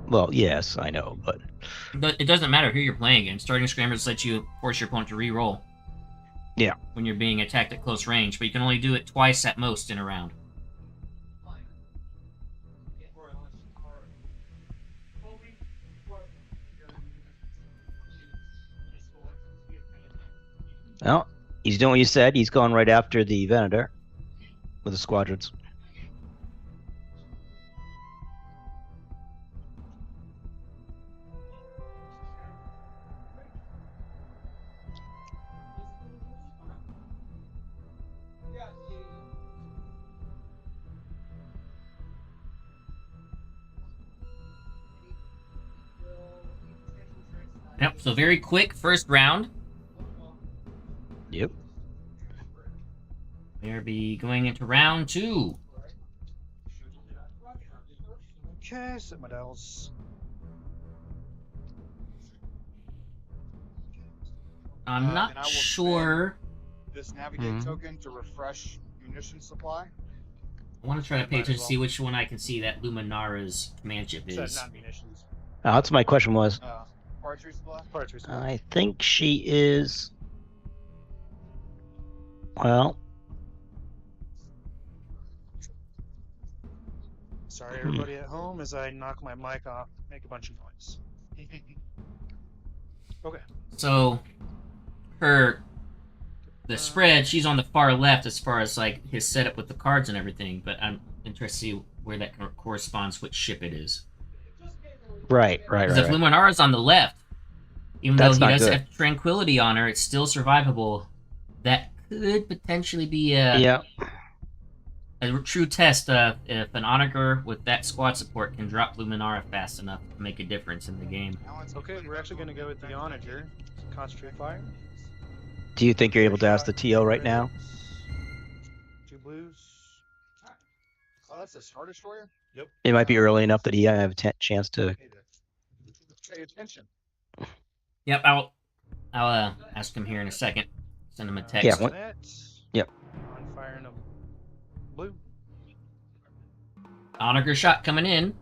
[SPEAKER 2] Well, yes, I know, but
[SPEAKER 1] But it doesn't matter who you're playing against. Targeting scramblers lets you force your opponent to re-roll.
[SPEAKER 2] Yeah.
[SPEAKER 1] When you're being attacked at close range, but you can only do it twice at most in a round.
[SPEAKER 2] well, he's doing what you said. He's going right after the Venator with the squadrons.
[SPEAKER 1] Yep, so very quick first round.
[SPEAKER 2] Yep.
[SPEAKER 1] We'll be going into round 2.
[SPEAKER 6] Okay, set my dials.
[SPEAKER 1] I'm not
[SPEAKER 3] and I will
[SPEAKER 1] sure.
[SPEAKER 3] This navigate
[SPEAKER 2] Mhm.
[SPEAKER 3] token to refresh munition supply.
[SPEAKER 1] I want to try to pay
[SPEAKER 6] Might as
[SPEAKER 1] attention to
[SPEAKER 6] well.
[SPEAKER 1] see which one I can see that Luminara's command ship
[SPEAKER 6] Set
[SPEAKER 1] is.
[SPEAKER 6] non-munitions.
[SPEAKER 2] That's my question was.
[SPEAKER 3] Archery supply.
[SPEAKER 6] Parts respect.
[SPEAKER 2] I think she is. Well,
[SPEAKER 6] Sorry, everybody at home, as I knock my mic off, make a bunch of noise. Okay.
[SPEAKER 1] So, the spread, she's on the far left as far as like his setup with the cards and everything, but I'm interested to see where that corresponds, which ship it is.
[SPEAKER 2] right.
[SPEAKER 1] Because if Luminara's on the left, even
[SPEAKER 2] That's
[SPEAKER 1] though he
[SPEAKER 2] not
[SPEAKER 1] does
[SPEAKER 2] good.
[SPEAKER 1] have Tranquility on her, it's still survivable. That could potentially be a true test of if an Onager with that squad support can drop Luminara fast enough to make a difference in the game.
[SPEAKER 6] Okay, we're actually going to go with the Onager. Concentrate fire.
[SPEAKER 2] Do you think you're able to ask the TO right now?
[SPEAKER 6] 2 blues.
[SPEAKER 3] Oh, that's a Star Destroyer?
[SPEAKER 6] Yep.
[SPEAKER 2] It might be early enough that he have a chance to.
[SPEAKER 3] Pay attention.
[SPEAKER 1] Yep, I'll ask him here in a second. Send him a text.
[SPEAKER 2] Yeah, what- Yep.
[SPEAKER 6] On fire and a blue.
[SPEAKER 1] Onager shot coming in.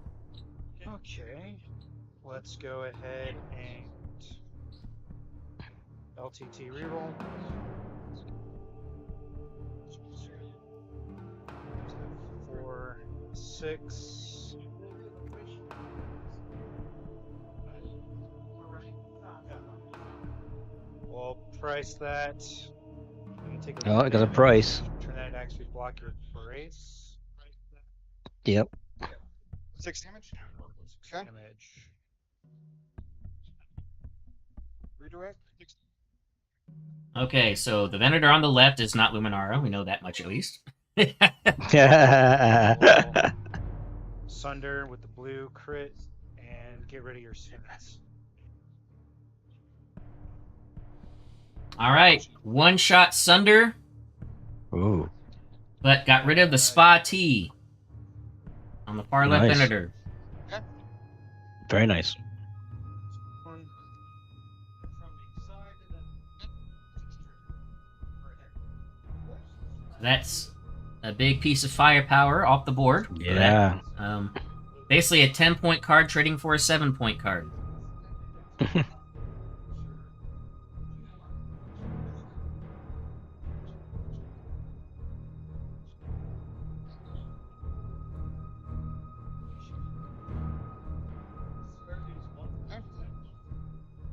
[SPEAKER 6] Okay. Let's go ahead and LTT reroll. 6. We'll price that. You can take a
[SPEAKER 2] Oh,
[SPEAKER 6] little
[SPEAKER 2] it got a
[SPEAKER 6] damage.
[SPEAKER 2] price.
[SPEAKER 6] Turn that to actually block your brace.
[SPEAKER 2] Yep.
[SPEAKER 3] 6 damage.
[SPEAKER 6] 6
[SPEAKER 3] Okay.
[SPEAKER 6] damage.
[SPEAKER 3] Redirect.
[SPEAKER 1] Okay, so the Venator on the left is not Luminara. We know that much at least.
[SPEAKER 6] We'll Sunder with the blue crit and get rid of your spins.
[SPEAKER 1] All right, one shot Sunder,
[SPEAKER 2] Ooh,
[SPEAKER 1] but got rid of the Spa T on the far left
[SPEAKER 2] Nice.
[SPEAKER 1] Venator.
[SPEAKER 2] very nice.
[SPEAKER 6] One.
[SPEAKER 1] That's a big piece of firepower off the board. for
[SPEAKER 2] Yeah.
[SPEAKER 1] that. Basically a 10-point card trading for a 7-point card.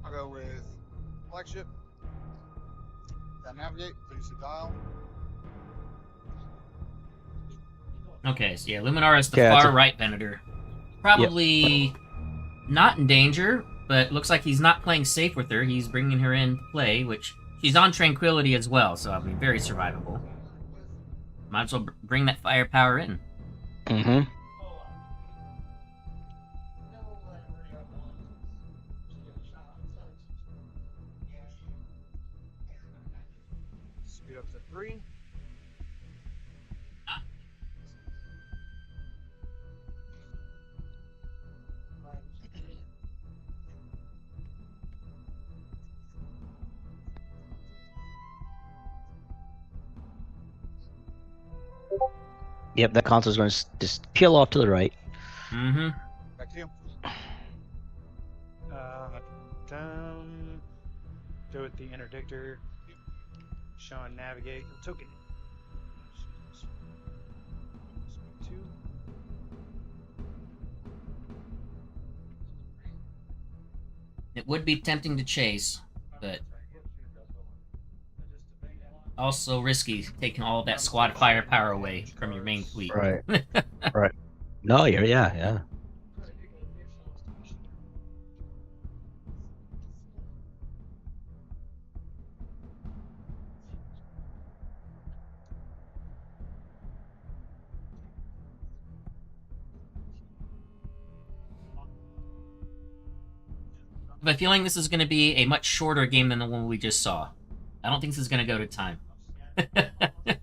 [SPEAKER 3] I'll go with flagship. Got navigate. Please the dial.
[SPEAKER 1] Okay, so yeah, Luminara is the
[SPEAKER 2] Okay, that's
[SPEAKER 1] far
[SPEAKER 2] a-
[SPEAKER 1] right Venator. Probably not in danger, but looks like he's not playing safe with her. He's bringing her in play, which she's on Tranquility as well, so I mean, very survivable. Might as well bring that firepower in.
[SPEAKER 2] Mm-hmm.
[SPEAKER 3] Speed up to 3.
[SPEAKER 2] Yep, that console's going to just peel off to the right.
[SPEAKER 1] Mm-hmm.
[SPEAKER 3] Back to you.
[SPEAKER 6] Down. Do with the interdictor. Sean navigate. Token. 2.
[SPEAKER 1] It would be tempting to chase, but also risky taking all of that squad firepower away from your main fleet.
[SPEAKER 2] Right. Right. No, yeah.
[SPEAKER 1] I have a feeling this is going to be a much shorter game than the one we just saw. I don't think this is going to go to time. I think this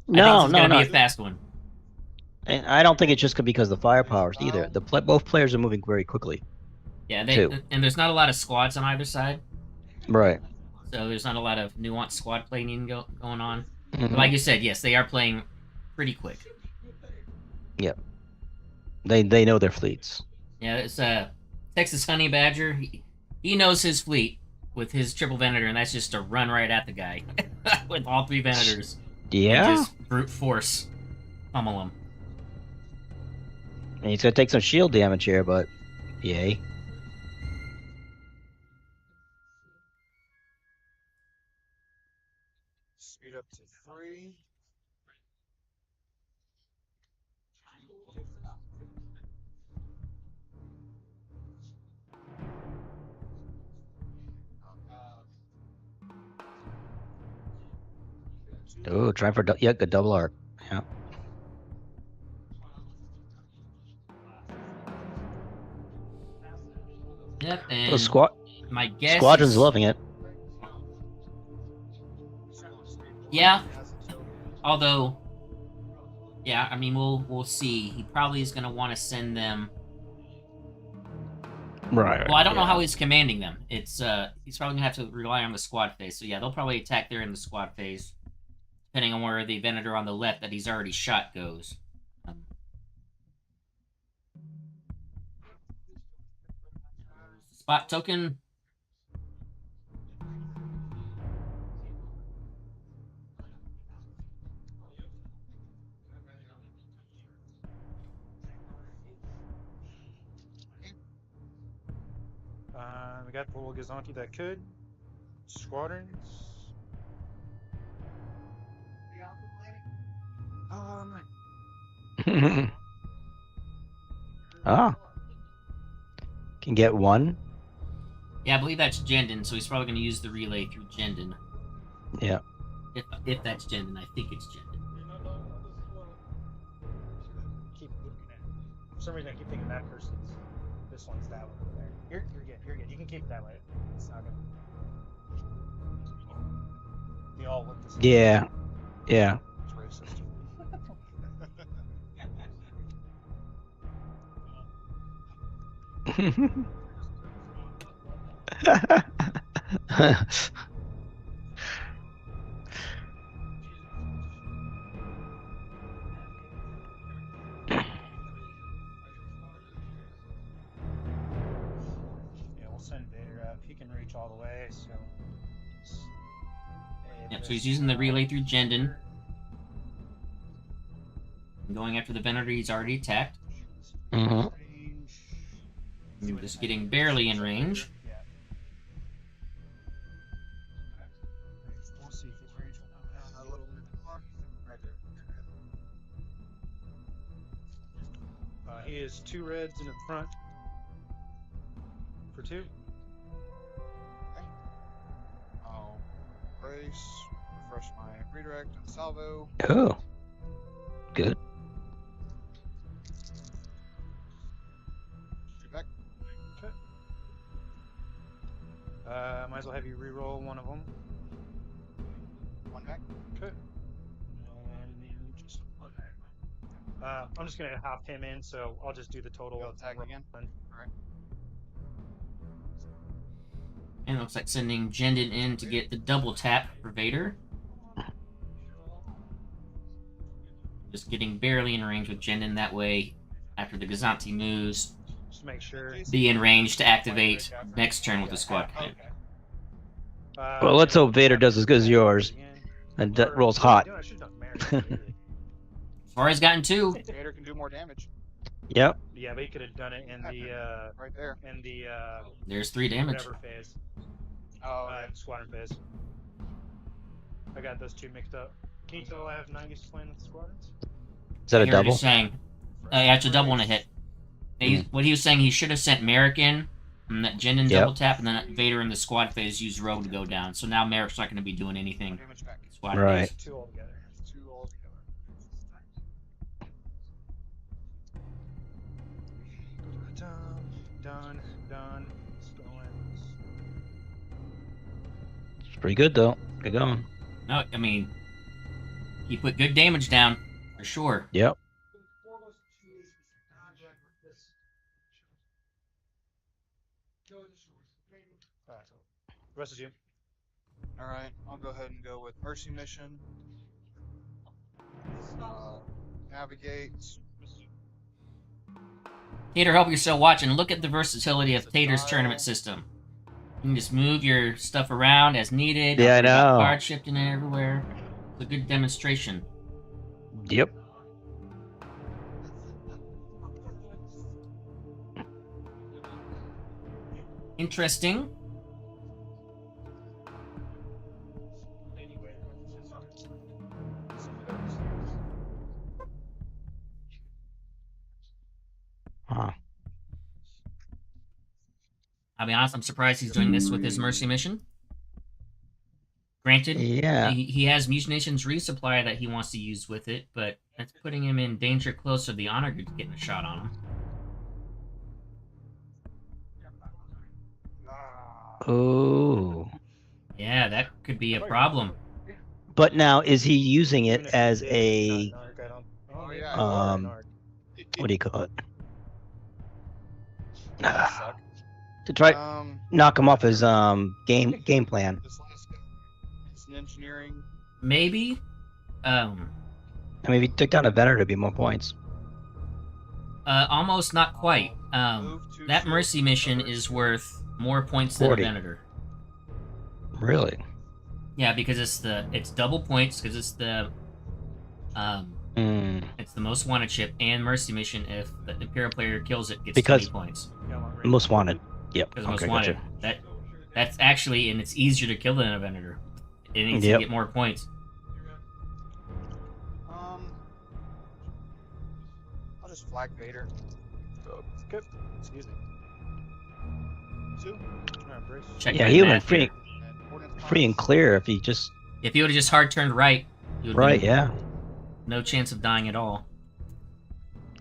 [SPEAKER 1] is going to be a fast one.
[SPEAKER 2] And I don't think it's just because of the firepowers either. Both players are moving very quickly.
[SPEAKER 1] Yeah,
[SPEAKER 2] Too.
[SPEAKER 1] and there's not a lot of squads on either side,
[SPEAKER 2] Right.
[SPEAKER 1] so there's not a lot of nuanced squad playing going on.
[SPEAKER 2] Mhm.
[SPEAKER 1] But like you said, yes, they are playing pretty quick.
[SPEAKER 2] Yep. They know their fleets.
[SPEAKER 1] Yeah, it's Texas Honey Badger. He knows his fleet with his triple Venator, and that's just to run right at the guy with all 3 Venators.
[SPEAKER 2] Yeah.
[SPEAKER 1] And just brute force pummel him.
[SPEAKER 2] And he's gonna take some shield damage here, but yay.
[SPEAKER 3] Speed up to 3.
[SPEAKER 2] Oh, trying for good double arc. Yeah.
[SPEAKER 1] Yep,
[SPEAKER 2] The
[SPEAKER 1] and my guess
[SPEAKER 2] squadron's
[SPEAKER 1] is,
[SPEAKER 2] loving it.
[SPEAKER 1] Yeah, although, yeah, I mean we'll see. He probably is gonna want to send them.
[SPEAKER 2] Right.
[SPEAKER 1] Well, I don't know how he's commanding them. It's he's probably gonna have to rely on the squad phase. So yeah, they'll probably attack there in the squad phase, depending on where the Venator on the left that he's already shot goes. Spot token.
[SPEAKER 6] We got the little Gazanti that could. Squadrons.
[SPEAKER 2] Ah, can get one.
[SPEAKER 1] Yeah, I believe that's Jendon, so he's probably going to use the relay through Jendon.
[SPEAKER 2] Yeah.
[SPEAKER 1] If that's Jendon, I think it's Jendon.
[SPEAKER 6] Keep looking at it. For some reason, I keep thinking that person's. This one's that one over there. You're good. You're good. You can keep it that way. It's not gonna. They all look the same.
[SPEAKER 2] Yeah. Yeah.
[SPEAKER 3] It's racist.
[SPEAKER 6] Yeah, we'll send Vader up. He can reach all the way, so.
[SPEAKER 1] Yep, so he's using the relay through Jendon. Going after the Venator he's already attacked.
[SPEAKER 2] Mm-hmm.
[SPEAKER 1] Just getting barely in range.
[SPEAKER 6] Yeah. We'll see if his range will
[SPEAKER 3] A little bit more. Right there.
[SPEAKER 6] He is 2 reds in the front. For 2.
[SPEAKER 3] I'll brace, refresh my redirect and salvo.
[SPEAKER 2] Oh. Good.
[SPEAKER 3] Shoot back.
[SPEAKER 6] Okay. Might as well have you re-roll one of them.
[SPEAKER 3] One back.
[SPEAKER 6] Okay. And then just I'm just gonna hop him in, so I'll just do the total.
[SPEAKER 3] Go attack again. Alright.
[SPEAKER 1] And it looks like sending Jendon in to get the double tap for Vader. Just getting barely in range with Jendon, that way, after the Gazanti moves,
[SPEAKER 6] Just make sure.
[SPEAKER 1] be in range to activate next turn with the squad command.
[SPEAKER 6] Okay.
[SPEAKER 2] Well, let's hope Vader does as good as yours. And that rolls hot.
[SPEAKER 6] I should have done Mary.
[SPEAKER 1] As far as gotten 2.
[SPEAKER 3] Tater can do more damage.
[SPEAKER 2] Yep.
[SPEAKER 6] Yeah, but he could have done it in the
[SPEAKER 3] Right there.
[SPEAKER 1] There's 3 damage.
[SPEAKER 6] whatever phase.
[SPEAKER 3] Oh,
[SPEAKER 6] Squadron phase. I got those 2 mixed up. Can you tell I have 90 playing with the squadrons?
[SPEAKER 2] Is that a
[SPEAKER 1] I hear what
[SPEAKER 2] double?
[SPEAKER 1] you're saying. Yeah, it's a double and a hit. What he was saying, he should have sent Merrick in, and that Jendon double tap, and then Vader in the squad phase used Rogue to go down. So now Merrick's not going to be doing anything.
[SPEAKER 3] damage back.
[SPEAKER 1] Squad
[SPEAKER 2] Right.
[SPEAKER 1] phase.
[SPEAKER 6] 2 altogether.
[SPEAKER 3] 2 altogether.
[SPEAKER 6] Done. Stones.
[SPEAKER 2] It's pretty good though. Good going.
[SPEAKER 1] No, I mean, he put good damage down, for sure.
[SPEAKER 2] Yep.
[SPEAKER 6] Alright. The rest is you.
[SPEAKER 3] Alright, I'll go ahead and go with Mercy Mission. Navigate.
[SPEAKER 1] Tater, hope you're still watching. Look at the versatility of Tater's tournament system. You can just move your stuff around as needed.
[SPEAKER 2] Yeah, I
[SPEAKER 1] You got
[SPEAKER 2] know.
[SPEAKER 1] Card shifting everywhere. It's a good demonstration.
[SPEAKER 2] Yep.
[SPEAKER 1] Interesting.
[SPEAKER 2] Huh.
[SPEAKER 1] I'll be honest, I'm surprised he's doing this with his Mercy Mission. Granted,
[SPEAKER 2] Yeah.
[SPEAKER 1] he has Mutilation's resupply that he wants to use with it, but that's putting him in danger close to the honor group getting a shot on him.
[SPEAKER 2] Oh.
[SPEAKER 1] Yeah, that could be a problem.
[SPEAKER 2] But now, is he using it as a
[SPEAKER 3] Oh, yeah.
[SPEAKER 2] what do you call it?
[SPEAKER 3] Suck.
[SPEAKER 2] To try knock him off his game plan.
[SPEAKER 3] This last guy. It's an engineering.
[SPEAKER 1] Maybe.
[SPEAKER 2] I mean, if he took down a Venator, it'd be more points.
[SPEAKER 1] Almost not quite.
[SPEAKER 3] Move to
[SPEAKER 1] That
[SPEAKER 3] short
[SPEAKER 1] Mercy Mission
[SPEAKER 3] cover.
[SPEAKER 1] is worth more points than a
[SPEAKER 2] 40.
[SPEAKER 1] Venator.
[SPEAKER 2] Really?
[SPEAKER 1] Yeah, because it's double points because it's the it's the most wanted ship and Mercy Mission. If the Imperial player kills it, gets
[SPEAKER 2] Because-
[SPEAKER 1] 20 points.
[SPEAKER 2] Most wanted. Yep.
[SPEAKER 1] Because most
[SPEAKER 2] Okay,
[SPEAKER 1] wanted.
[SPEAKER 2] gotcha.
[SPEAKER 1] That's actually, and it's easier to kill than a Venator. It needs
[SPEAKER 2] Yep.
[SPEAKER 1] to get more points.
[SPEAKER 3] I'll just flag Vader.
[SPEAKER 6] Good. Excuse me.
[SPEAKER 3] 2.
[SPEAKER 6] Alright, brace.
[SPEAKER 1] Check
[SPEAKER 2] Yeah,
[SPEAKER 1] my
[SPEAKER 2] he
[SPEAKER 1] math
[SPEAKER 2] went free,
[SPEAKER 1] here.
[SPEAKER 3] And ordnance
[SPEAKER 2] free and
[SPEAKER 3] marks.
[SPEAKER 2] clear if he just
[SPEAKER 1] If you would have just hard turned right, you would
[SPEAKER 2] right.
[SPEAKER 1] be
[SPEAKER 2] Yeah.
[SPEAKER 1] no chance of dying at all.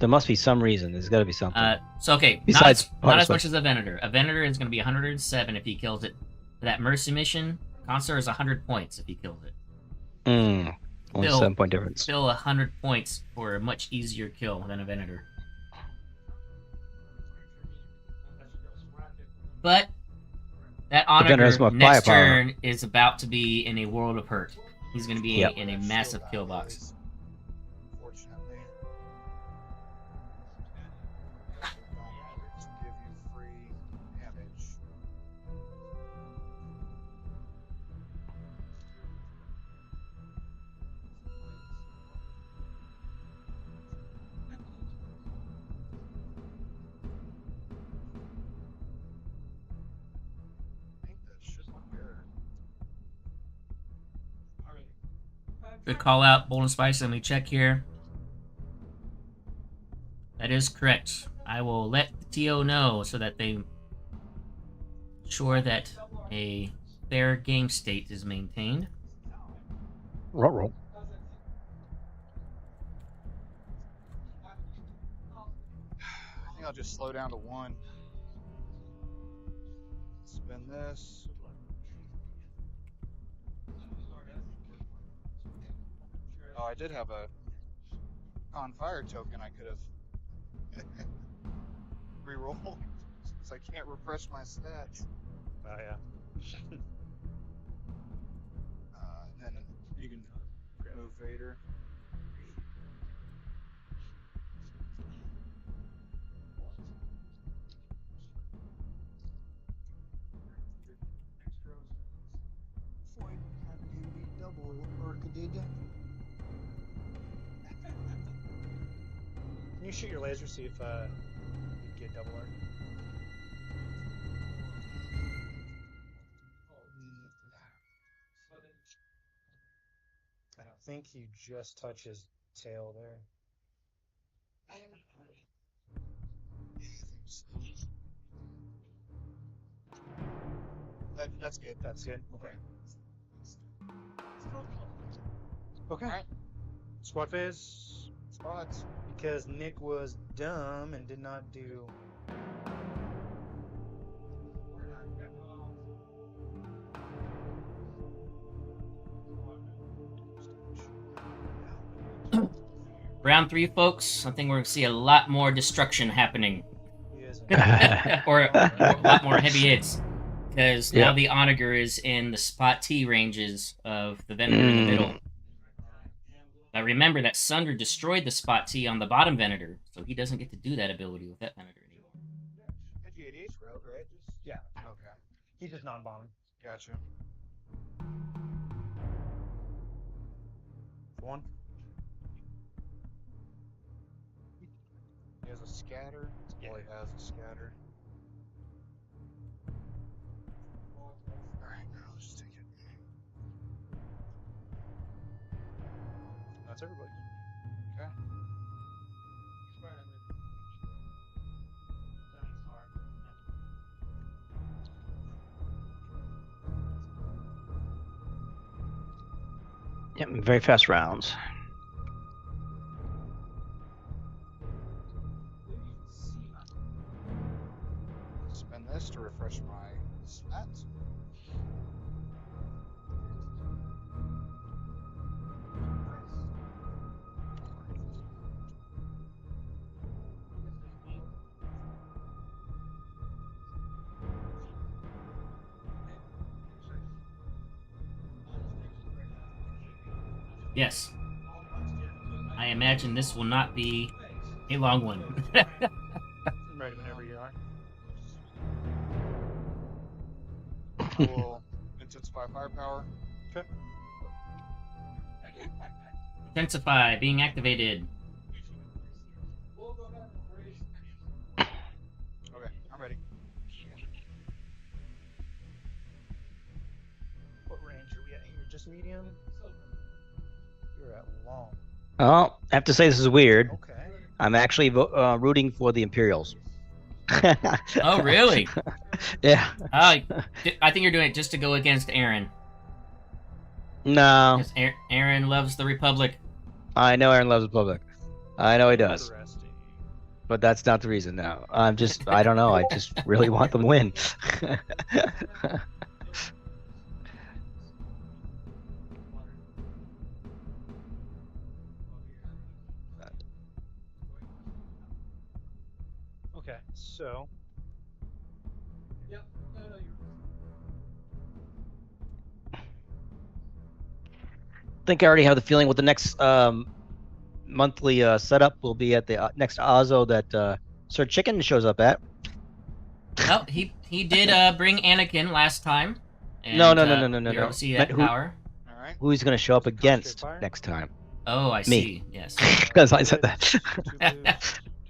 [SPEAKER 2] There must be some reason. There's got to be something.
[SPEAKER 1] So okay,
[SPEAKER 2] Besides
[SPEAKER 1] not
[SPEAKER 2] hard
[SPEAKER 1] as much
[SPEAKER 2] switch.
[SPEAKER 1] as a Venator. A Venator is going to be 107 if he kills it. For that Mercy mission, Consort is 100 points if he kills it.
[SPEAKER 2] Only
[SPEAKER 1] Still-
[SPEAKER 2] 7-point difference.
[SPEAKER 1] Still 100 points for a much easier kill than a Venator. But that
[SPEAKER 2] Venator's more
[SPEAKER 1] Onager next
[SPEAKER 2] firepower.
[SPEAKER 1] turn is about to be in a world of hurt. He's going to be
[SPEAKER 2] Yep.
[SPEAKER 1] in a massive kill box.
[SPEAKER 3] Unfortunately. To give you free damage. I think that should be Garrett.
[SPEAKER 1] Good call out, Bold and Spicy. Let me check here. That is correct. I will let the TO know so that they ensure that a fair game state is maintained.
[SPEAKER 2] Roll.
[SPEAKER 3] I think I'll just slow down to 1. Spin this. Oh, I did have a on fire token I could have reroll. Because I can't refresh my stats.
[SPEAKER 6] Oh, yeah.
[SPEAKER 3] And then you can move Vader.
[SPEAKER 5] Avoid having him be double orchided.
[SPEAKER 6] Can you shoot your laser, see if you get double arc? I think you just touch his tail there.
[SPEAKER 3] That's good.
[SPEAKER 6] That's good. Okay. Okay.
[SPEAKER 3] Alright.
[SPEAKER 6] Squad phase.
[SPEAKER 3] Spots.
[SPEAKER 6] Because Nick was dumb and did not do.
[SPEAKER 1] Round 3, folks. I think we're going to see a lot more destruction happening.
[SPEAKER 6] He isn't.
[SPEAKER 1] or a lot more heavy hits. Because now
[SPEAKER 2] Yeah.
[SPEAKER 1] the Onager is in the spot T ranges of the Venator in the middle. Now remember that Sunder destroyed the spot T on the bottom Venator, so he doesn't get to do that ability with that Venator anymore.
[SPEAKER 3] Had you 88 rogue, right?
[SPEAKER 6] Yeah.
[SPEAKER 3] Okay.
[SPEAKER 6] He's just non-bombing.
[SPEAKER 3] Gotcha.
[SPEAKER 6] 1.
[SPEAKER 3] He has a scatter.
[SPEAKER 6] Yeah.
[SPEAKER 3] Well, he has a scatter. Alright, now let's just take it.
[SPEAKER 6] That's everybody.
[SPEAKER 3] Okay.
[SPEAKER 2] Yep, very fast rounds.
[SPEAKER 3] Spin this to refresh my stats.
[SPEAKER 1] Yes. I imagine this will not be a long one.
[SPEAKER 6] I'm ready whenever you are.
[SPEAKER 3] I will intensify firepower.
[SPEAKER 6] Okay.
[SPEAKER 1] Intensify, being activated.
[SPEAKER 3] Okay, I'm ready.
[SPEAKER 6] medium. You're at long.
[SPEAKER 2] Oh, I have to say this is weird.
[SPEAKER 6] Okay.
[SPEAKER 2] I'm actually rooting for the Imperials.
[SPEAKER 1] Oh, really?
[SPEAKER 2] Yeah.
[SPEAKER 1] I think you're doing it just to go against Aaron.
[SPEAKER 2] No.
[SPEAKER 1] Because Aaron loves the Republic.
[SPEAKER 2] I know Aaron loves the Republic. I know he does.
[SPEAKER 6] Interesting.
[SPEAKER 2] But that's not the reason, no. I don't know. I just really want them to win.
[SPEAKER 6] Okay, so
[SPEAKER 2] I think I already have the feeling what the next monthly setup will be at the next Ozo that Sir Chicken shows up at.
[SPEAKER 1] Oh, he did bring Anakin last time. And,
[SPEAKER 2] No.
[SPEAKER 1] You're able to see that
[SPEAKER 2] Who-
[SPEAKER 1] power.
[SPEAKER 3] All right.
[SPEAKER 2] Who he's going to show up against
[SPEAKER 6] fire?
[SPEAKER 2] next time?
[SPEAKER 1] Oh, I
[SPEAKER 2] Me.
[SPEAKER 1] see. Yes.
[SPEAKER 2] Because I said that.
[SPEAKER 6] two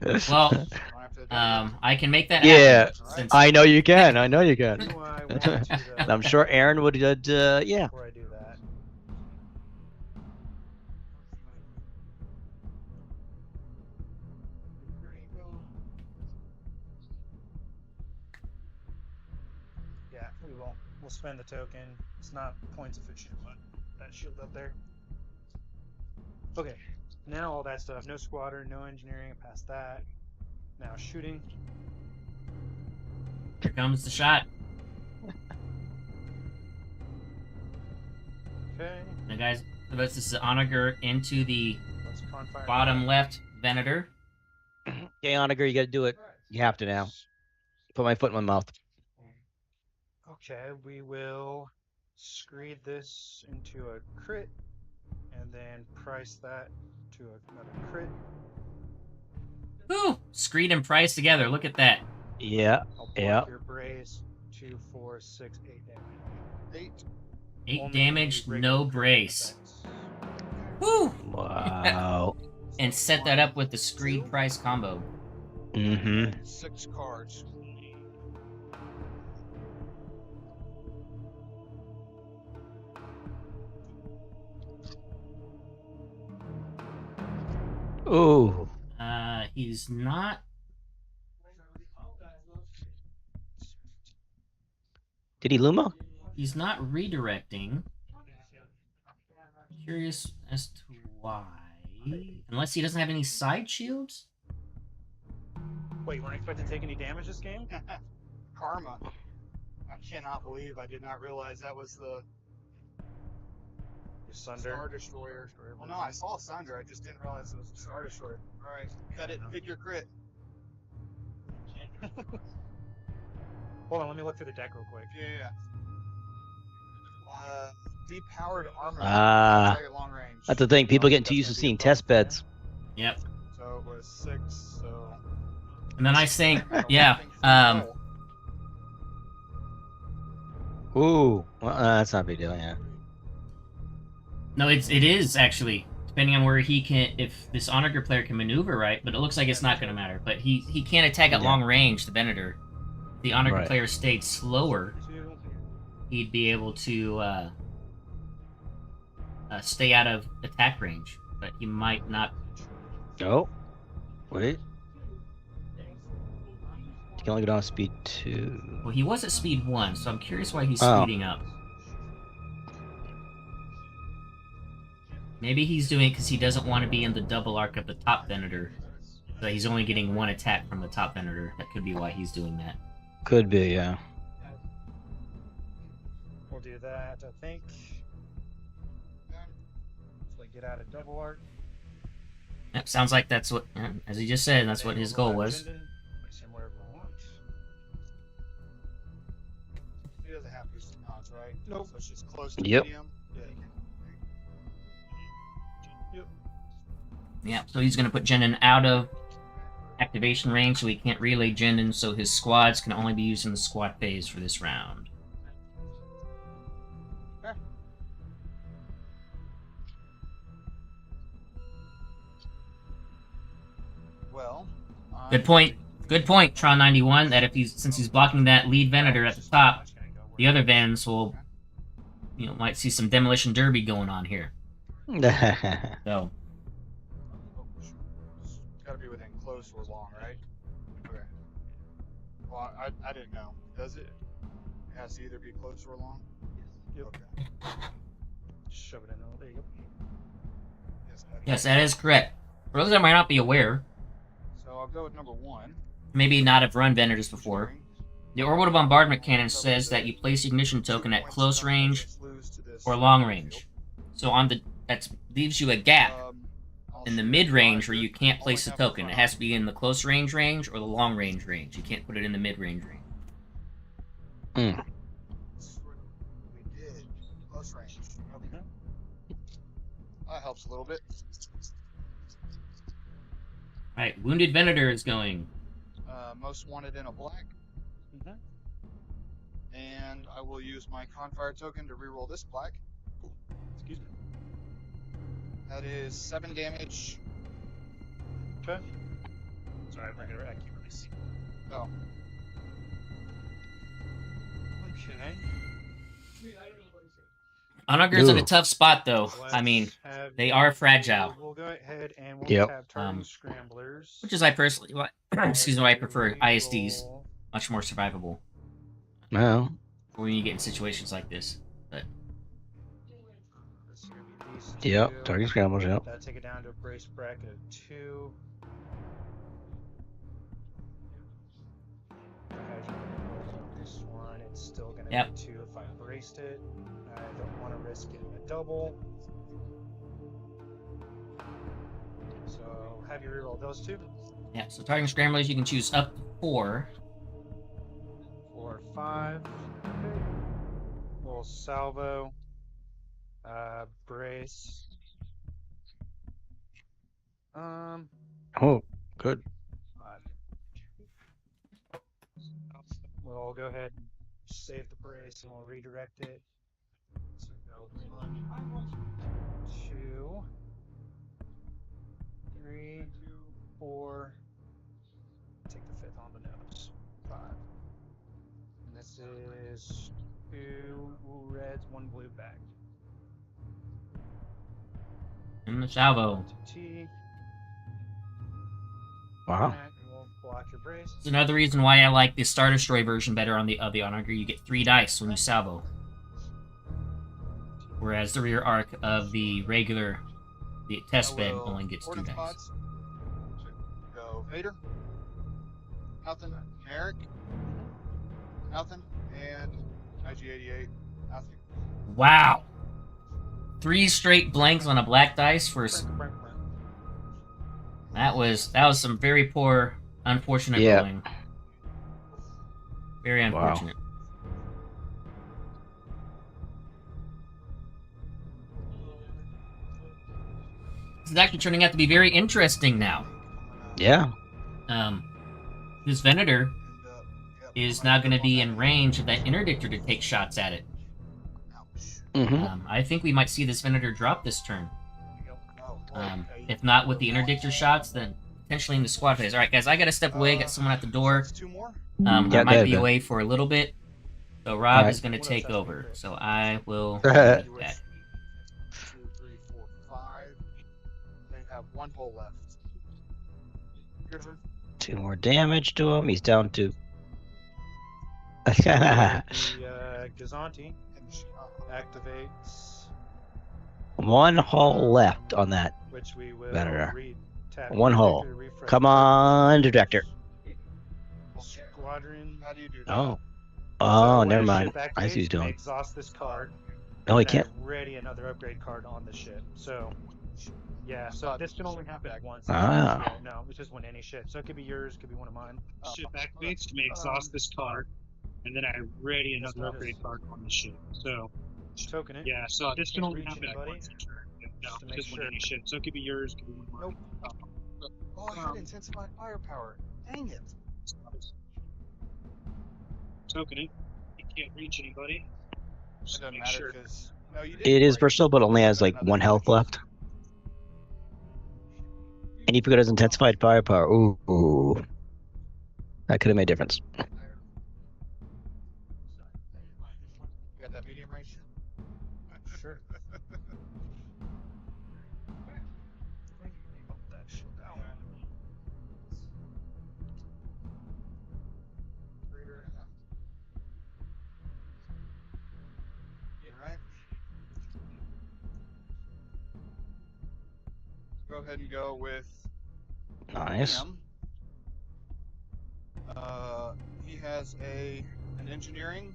[SPEAKER 6] blues.
[SPEAKER 1] Well,
[SPEAKER 3] Don't have to do it.
[SPEAKER 1] I can make that
[SPEAKER 2] Yeah,
[SPEAKER 1] happen. Since
[SPEAKER 2] I know you can. I know you
[SPEAKER 6] What
[SPEAKER 2] can.
[SPEAKER 6] do I want to
[SPEAKER 2] And I'm sure Aaron would. Yeah.
[SPEAKER 6] before I do that? Yeah, we won't. We'll spend the token. It's not points if it should, but that shield up there. Okay, now all that stuff. No squadron, no engineering, past that. Now shooting.
[SPEAKER 1] here comes the shot.
[SPEAKER 6] Okay,
[SPEAKER 1] Now, guys, this is Onager into the
[SPEAKER 6] let's fire.
[SPEAKER 1] bottom left Venator.
[SPEAKER 2] Okay, Onager, you got to do it. You have to now. Put my foot in my mouth.
[SPEAKER 6] Okay, we will screed this into a crit, and then price that to another crit.
[SPEAKER 1] Woo! Screed and Price together. Look at that.
[SPEAKER 2] Yeah.
[SPEAKER 6] I'll block
[SPEAKER 2] Yeah.
[SPEAKER 6] your brace. 2, 4, 6, 8 damage.
[SPEAKER 3] 8.
[SPEAKER 1] 8
[SPEAKER 6] Only
[SPEAKER 1] damage,
[SPEAKER 6] regular
[SPEAKER 1] no
[SPEAKER 6] crit
[SPEAKER 1] brace.
[SPEAKER 6] effects.
[SPEAKER 1] Woo!
[SPEAKER 2] Wow.
[SPEAKER 1] And set that up with the Screed Price combo.
[SPEAKER 2] Mm-hmm.
[SPEAKER 3] 6 cards.
[SPEAKER 2] Ooh.
[SPEAKER 1] He's not.
[SPEAKER 2] Did he Luma?
[SPEAKER 1] He's not redirecting. Curious as to why. Unless he doesn't have any side shields?
[SPEAKER 6] Wait, you weren't expected to take any damage this game?
[SPEAKER 3] Karma. I cannot believe I did not realize that was the
[SPEAKER 6] You Sunder.
[SPEAKER 3] Star Destroyer. Well, no, I saw Sunder. I just didn't realize it was the Star Destroyer. All right, cut it. Pick your crit.
[SPEAKER 6] Hold on, let me look through the deck real quick.
[SPEAKER 3] Yeah. Depowered armor.
[SPEAKER 2] Ah.
[SPEAKER 3] Attack at long range.
[SPEAKER 2] That's the thing. People
[SPEAKER 3] So
[SPEAKER 2] getting too
[SPEAKER 3] that's
[SPEAKER 2] used to
[SPEAKER 3] gonna be
[SPEAKER 2] seeing
[SPEAKER 3] a
[SPEAKER 2] test
[SPEAKER 3] problem.
[SPEAKER 2] beds.
[SPEAKER 1] Yep.
[SPEAKER 3] So it was 6. So.
[SPEAKER 1] And the nice thing,
[SPEAKER 3] I don't
[SPEAKER 1] yeah,
[SPEAKER 3] think so.
[SPEAKER 2] Ooh. Well, that's not a big deal, yeah.
[SPEAKER 1] no, it is actually, depending on where he can, if this Onager player can maneuver right, but it looks like it's not going to matter. But he can't attack at
[SPEAKER 2] Yeah.
[SPEAKER 1] long range, the Venator. If the Onager
[SPEAKER 2] Right.
[SPEAKER 1] player stayed slower,
[SPEAKER 6] 2.
[SPEAKER 1] he'd be able to stay out of attack range. But he might not.
[SPEAKER 2] Oh. Wait. You can only go down to speed 2.
[SPEAKER 1] Well, he was at speed 1, so I'm curious why he's
[SPEAKER 2] Oh.
[SPEAKER 1] speeding up. Maybe he's doing it because he doesn't want to be in the double arc of the top Venator. So he's only getting 1 attack from the top Venator. That could be why he's doing that.
[SPEAKER 2] Could be, yeah.
[SPEAKER 6] We'll do that, I think. So get out of double arc.
[SPEAKER 1] Yep, sounds like that's what, as he just said, that's what his goal was.
[SPEAKER 6] Place him wherever we want.
[SPEAKER 3] He doesn't have boost nods, right?
[SPEAKER 6] Nope.
[SPEAKER 3] So it's just close to
[SPEAKER 2] Yep.
[SPEAKER 3] medium.
[SPEAKER 1] Yeah, so he's going to put Jendon out of activation range, so he can't relay Jendon, so his squads can only be used in the squad phase for this round.
[SPEAKER 3] Well.
[SPEAKER 1] Good point. Good point, Tron91, that if he's, since he's blocking that lead Venator at the top, the other Vans will you know, might see some demolition derby going on here. So,
[SPEAKER 3] It's gotta be within close or long, right? Okay. Well, I didn't know. Does it? It has to either be close or long?
[SPEAKER 6] Yep.
[SPEAKER 3] Okay.
[SPEAKER 6] Shove it in there. There you go.
[SPEAKER 1] yes, that is correct. For those that might not be aware,
[SPEAKER 3] So I'll go with number 1.
[SPEAKER 1] maybe not have run Vendors before, the orbital bombardment cannon says that you place the ignition token at close range or long range. So on the that leaves you a gap in the mid range where you can't place the token. It has to be in the close range or the long range. You can't put it in the mid range.
[SPEAKER 2] Mm.
[SPEAKER 3] We did close range. Okay. That helps a little bit.
[SPEAKER 1] Alright, Wounded Venator is going.
[SPEAKER 3] Most wanted in a black. And I will use my Confire token to reroll this black.
[SPEAKER 6] Excuse me.
[SPEAKER 3] That is 7 damage.
[SPEAKER 6] Okay. Sorry, I can't really see.
[SPEAKER 3] Oh.
[SPEAKER 6] Okay.
[SPEAKER 1] Onagers in a
[SPEAKER 2] Ooh.
[SPEAKER 1] tough spot though. I mean, they are fragile.
[SPEAKER 6] We'll go ahead and we'll
[SPEAKER 2] Yep.
[SPEAKER 6] have targeting scramblers.
[SPEAKER 1] Which is I personally, excuse me, I prefer ISDs.
[SPEAKER 6] Reroll.
[SPEAKER 1] Much more survivable
[SPEAKER 2] Well,
[SPEAKER 1] when you get in situations like this. But
[SPEAKER 6] This is gonna be these
[SPEAKER 2] yep.
[SPEAKER 6] two.
[SPEAKER 2] Target scrambles. Yep.
[SPEAKER 6] That'll take it down to a brace bracket of 2. This one, it's still gonna
[SPEAKER 1] Yep.
[SPEAKER 6] be 2 if I braced it. I don't want to risk getting a double. So have you reroll those 2.
[SPEAKER 1] yeah, so targeting scramblers you can choose up to 4.
[SPEAKER 6] 4, 5. We'll salvo. Brace.
[SPEAKER 2] Oh, good.
[SPEAKER 6] 5. We'll go ahead and save the brace and we'll redirect it. So go 2, 3, 4. Take the 5th on the nose. 5. And this is 2 reds, 1 blue back.
[SPEAKER 1] In the salvo.
[SPEAKER 6] T.
[SPEAKER 2] Wow.
[SPEAKER 6] And we'll pull out your brace.
[SPEAKER 1] It's another reason why I like the Star Destroy version better on the Onager. You get 3 dice when you salvo. Whereas the rear arc of the regular, the test bed only gets 2 dice.
[SPEAKER 3] Spots. Go Tater. Nothing. Eric. Nothing. And IG-88. Nothing.
[SPEAKER 1] Wow! 3 straight blanks on a black dice for that was some very poor, unfortunate
[SPEAKER 2] Yeah.
[SPEAKER 1] rolling. Very
[SPEAKER 2] Wow.
[SPEAKER 1] unfortunate. This is actually turning out to be very interesting now.
[SPEAKER 2] Yeah.
[SPEAKER 1] This Venator is now going to be in range of that interdictor to take shots at it.
[SPEAKER 2] Mm-hmm.
[SPEAKER 1] I think we might see this Venator drop this turn. If not with the interdictor shots, then potentially in the squad phase. All right, guys, I got to step away. Got someone at the door.
[SPEAKER 3] That's 2 more.
[SPEAKER 1] I
[SPEAKER 2] Yeah,
[SPEAKER 1] might
[SPEAKER 2] go
[SPEAKER 1] be
[SPEAKER 2] ahead.
[SPEAKER 1] away for a little bit. So Rob
[SPEAKER 2] Alright.
[SPEAKER 1] is going to take over. So I will.
[SPEAKER 2] Go ahead.
[SPEAKER 1] do that.
[SPEAKER 3] 2, 3, 4, 5. They have 1 hole left. Your turn.
[SPEAKER 2] 2 more damage to him. He's down to.
[SPEAKER 6] The Gazanti activates,
[SPEAKER 2] 1 hole left on that.
[SPEAKER 6] which we will
[SPEAKER 2] Venator.
[SPEAKER 6] tap
[SPEAKER 2] 1 hole.
[SPEAKER 6] to refresh.
[SPEAKER 2] Come on, Director.
[SPEAKER 6] Squadron.
[SPEAKER 3] How do you do that?
[SPEAKER 2] Oh.
[SPEAKER 6] So
[SPEAKER 2] Oh,
[SPEAKER 6] when
[SPEAKER 2] never
[SPEAKER 6] a
[SPEAKER 2] mind.
[SPEAKER 6] ship
[SPEAKER 2] I see what
[SPEAKER 6] activates,
[SPEAKER 2] he's
[SPEAKER 6] you may
[SPEAKER 2] doing.
[SPEAKER 6] exhaust this card.
[SPEAKER 2] No, he
[SPEAKER 6] and
[SPEAKER 2] can't.
[SPEAKER 6] Ready another upgrade card on the ship. So, yeah. So
[SPEAKER 3] thought
[SPEAKER 6] this can
[SPEAKER 3] this
[SPEAKER 6] only
[SPEAKER 3] was
[SPEAKER 6] happen
[SPEAKER 3] back.
[SPEAKER 6] once.
[SPEAKER 2] Ah.
[SPEAKER 6] Yeah, no, it's just when any ship. So it could be yours, could be one of mine.
[SPEAKER 7] Ship activates, you may exhaust this card, and then I ready another upgrade card on the ship. So,
[SPEAKER 6] Token it.
[SPEAKER 7] yeah, so this can only
[SPEAKER 6] Reach
[SPEAKER 7] happen
[SPEAKER 6] anybody?
[SPEAKER 7] once a turn. No,
[SPEAKER 6] Just to make
[SPEAKER 7] just when
[SPEAKER 6] sure.
[SPEAKER 7] any ship. So it could be yours, could be one of mine.
[SPEAKER 3] Oh, I had intensified firepower. Dang it.
[SPEAKER 7] Token it. You can't reach anybody.
[SPEAKER 3] It
[SPEAKER 7] Just
[SPEAKER 3] doesn't
[SPEAKER 7] make
[SPEAKER 3] matter
[SPEAKER 7] sure.
[SPEAKER 3] because no, you didn't
[SPEAKER 2] It is
[SPEAKER 3] break.
[SPEAKER 2] versatile, but only has like
[SPEAKER 3] Another
[SPEAKER 2] 1 health
[SPEAKER 3] damage.
[SPEAKER 2] left. And you forgot his intensified firepower. Ooh. That could have made a difference.
[SPEAKER 3] You got that medium range? go ahead and go with
[SPEAKER 2] Nice.
[SPEAKER 3] him. He has an engineering.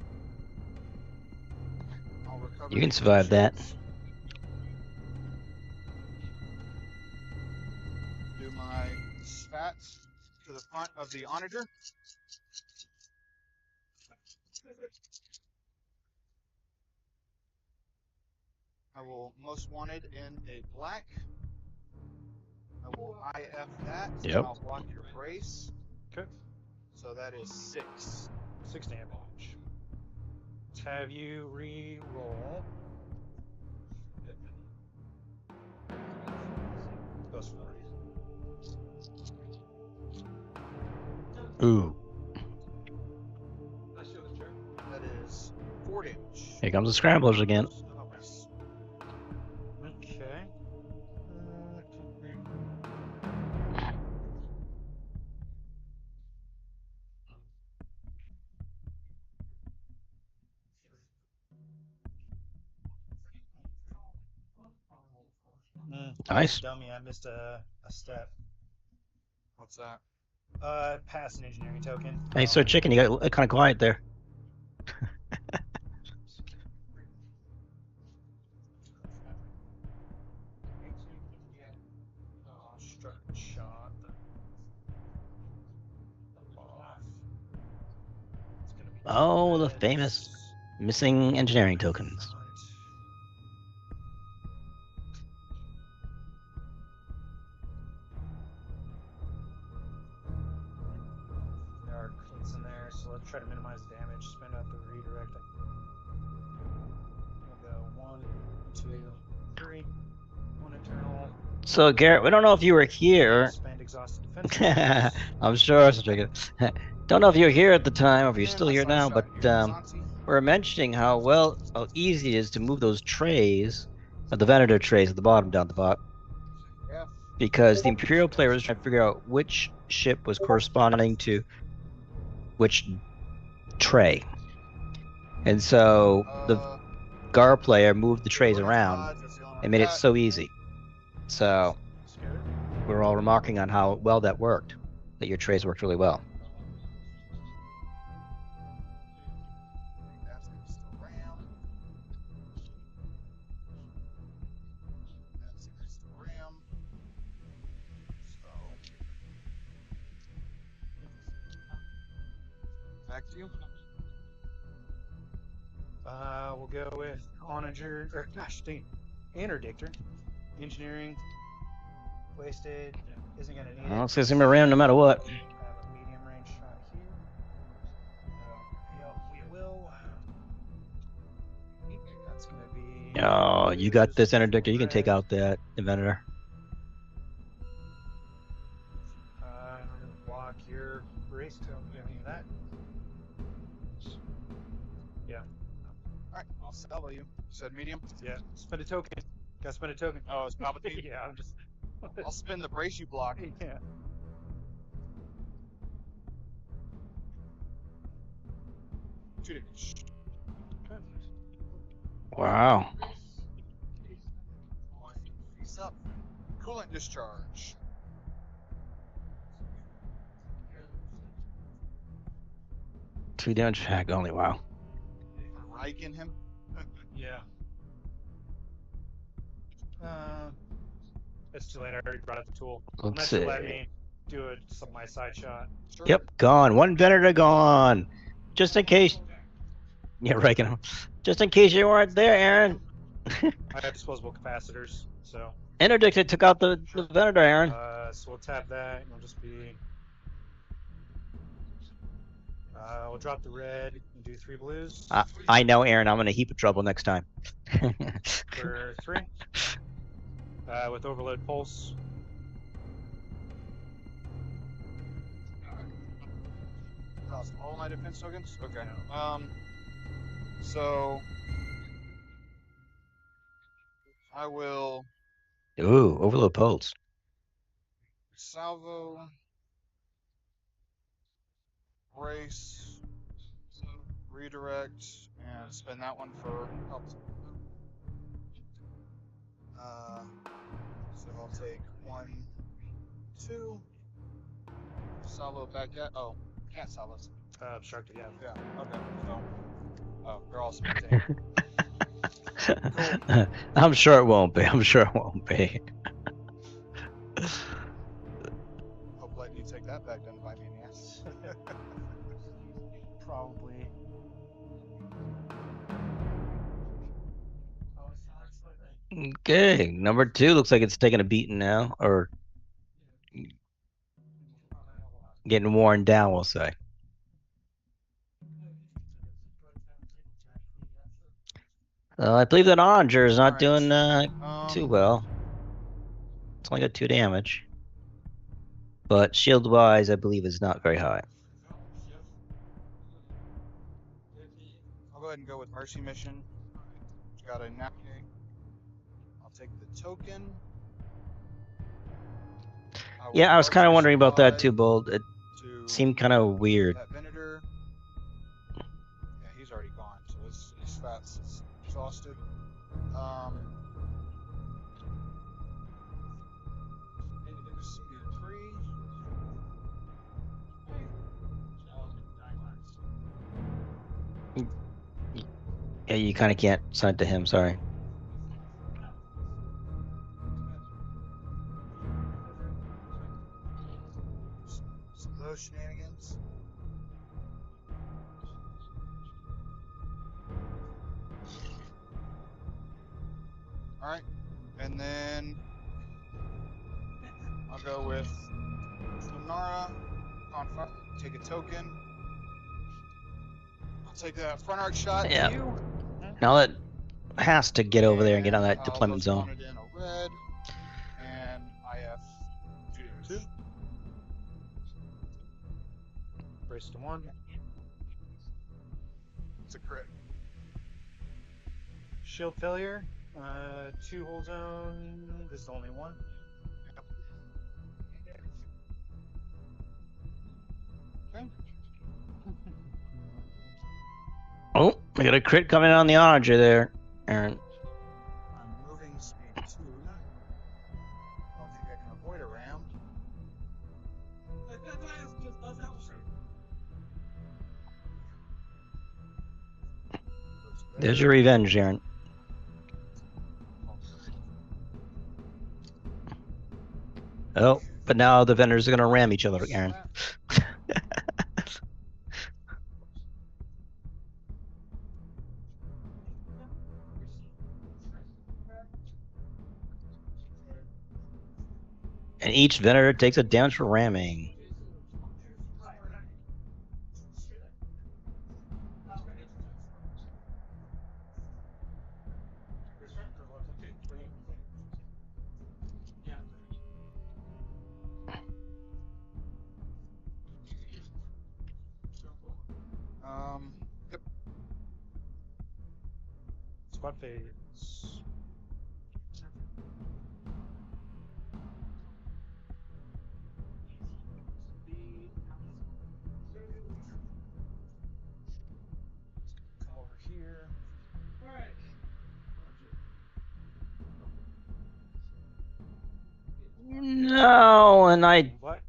[SPEAKER 3] I'll recover
[SPEAKER 2] You can
[SPEAKER 3] these
[SPEAKER 2] survive that.
[SPEAKER 3] ships. Do my spats to the front of the onager. I will most wanted in a black. I will IF that.
[SPEAKER 2] Yep.
[SPEAKER 3] And I'll block your brace.
[SPEAKER 6] Okay.
[SPEAKER 3] So that is 6.
[SPEAKER 6] 6 damage. Let's have you re-roll. Those 4.
[SPEAKER 2] Ooh.
[SPEAKER 3] That is 4 damage.
[SPEAKER 2] Here comes the scramblers again.
[SPEAKER 6] Okay.
[SPEAKER 2] Nice.
[SPEAKER 6] Dummy, I missed a step.
[SPEAKER 3] What's that?
[SPEAKER 6] Pass an engineering token.
[SPEAKER 2] Hey, so chicken, you got kind of quiet there.
[SPEAKER 6] Struck shot.
[SPEAKER 2] Oh, the famous missing engineering tokens.
[SPEAKER 6] There are clicks in there, so let's try to minimize damage. Spend out the redirect. We'll go 1, 2, 3. 1 eternal.
[SPEAKER 2] So Garrett, we don't know if you were here.
[SPEAKER 6] Spend exhausted defense.
[SPEAKER 2] I'm sure. Don't know if you were here at the time or if you're still here now, but we're mentioning how easy it is to move those trays, the Venator trays at the bottom down the bottom.
[SPEAKER 3] Yeah.
[SPEAKER 2] Because the Imperial player was trying to figure out which ship was corresponding to which tray. And so the Gar player moved the trays around and made it so easy. So we're all remarking on how well that worked, that your trays worked really well.
[SPEAKER 3] That's against the ram. That's against the ram. So back to you.
[SPEAKER 6] We'll go with Onager, or gosh dang, Interdictor. Engineering. Wasted. Isn't going to need
[SPEAKER 2] Well,
[SPEAKER 6] it.
[SPEAKER 2] it's gonna be around no matter what.
[SPEAKER 6] Have a medium range shot here. We will. That's going to be.
[SPEAKER 2] Oh, you got this interdictor. You can take out that Inventor.
[SPEAKER 6] Block your brace to any of that. Yeah.
[SPEAKER 3] Alright, I'll salvo you. You said medium?
[SPEAKER 6] Yeah. Spend a token. Gotta spend a token.
[SPEAKER 3] Oh, it's Palpatine?
[SPEAKER 6] Yeah, I'm just.
[SPEAKER 3] I'll spin the brace you block.
[SPEAKER 6] Yeah.
[SPEAKER 3] Two damage.
[SPEAKER 2] Wow.
[SPEAKER 3] Face up. Coolant discharge.
[SPEAKER 2] Two damage hack only. Wow.
[SPEAKER 3] Riken him.
[SPEAKER 6] Yeah. It's too late. I already brought out the tool.
[SPEAKER 2] Let's
[SPEAKER 6] Unless
[SPEAKER 2] see.
[SPEAKER 6] you let me do my side shot.
[SPEAKER 3] Sure.
[SPEAKER 2] Yep, gone. One Venator gone. Just in case. Yeah, right. Just in case you weren't there, Aaron.
[SPEAKER 6] I have disposable capacitors, so.
[SPEAKER 2] Interdictor took out the Venator, Aaron.
[SPEAKER 6] So we'll tap that, and it'll just be. We'll drop the red and do 3 blues
[SPEAKER 2] I know, Aaron. I'm in a heap of trouble next time.
[SPEAKER 6] for 3. With overload pulse.
[SPEAKER 3] Cost all my defense tokens? Okay. So I will
[SPEAKER 2] Ooh, overload pulse.
[SPEAKER 3] salvo, brace, redirect, and spend that one for help. So I'll take 1, 2. Solo back at. Oh, can't solos.
[SPEAKER 6] Obstructed, yeah.
[SPEAKER 3] Yeah. Okay. So. Oh, they're all sprinting.
[SPEAKER 2] I'm sure it won't be. I'm sure it won't be.
[SPEAKER 3] Hope letting you take that back doesn't bite me in the ass.
[SPEAKER 6] Probably.
[SPEAKER 2] Okay, number 2 looks like it's taking a beating now, or getting worn down, we'll say. I believe that Onager is not
[SPEAKER 3] Alright.
[SPEAKER 2] doing too well. It's only got 2 damage. But shield-wise, I believe is not very high.
[SPEAKER 3] I'll go ahead and go with Mercy Mission. Got a napkin. I'll take the token.
[SPEAKER 2] Yeah, I was kind of wondering about that too, Bold. It
[SPEAKER 3] to
[SPEAKER 2] seemed kind of weird.
[SPEAKER 3] that Venator. Yeah, he's already gone, so his fats is exhausted. Speed 3.
[SPEAKER 2] Yeah, you kind of can't send it to him, sorry.
[SPEAKER 3] Some of those shenanigans. Alright, and then I'll go with Lunara, take a token. I'll take that front arc shot
[SPEAKER 2] Yeah.
[SPEAKER 3] at you.
[SPEAKER 2] Now that has to get over there and get on that deployment zone.
[SPEAKER 3] It in a red, and IF 2.
[SPEAKER 6] Brace to 1.
[SPEAKER 3] It's a crit.
[SPEAKER 6] Shield failure. 2 hull zone. This is only 1.
[SPEAKER 3] Okay.
[SPEAKER 2] Oh, we got a crit coming on the Onager there, Aaron.
[SPEAKER 3] I'm moving speed 2. I don't think I can avoid a ram.
[SPEAKER 2] There's your revenge, Aaron. Oh, but now the vendors are going to ram each other, Aaron. And each vendor takes a damage for ramming.
[SPEAKER 3] Yep.
[SPEAKER 6] Squad phase. Come over here.
[SPEAKER 2] No, and I
[SPEAKER 6] What?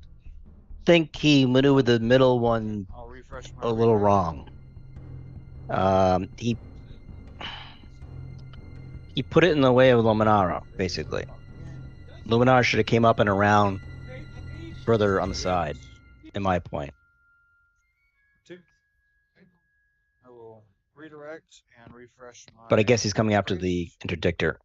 [SPEAKER 2] think he maneuvered the middle one
[SPEAKER 3] I'll refresh my
[SPEAKER 2] a little
[SPEAKER 3] reader.
[SPEAKER 2] wrong. He put it in the way of Luminara, basically. Luminara should have came up and around further on the side, in my point.
[SPEAKER 6] 2.
[SPEAKER 3] I will redirect and refresh my.
[SPEAKER 2] But I guess he's coming after the interdictor.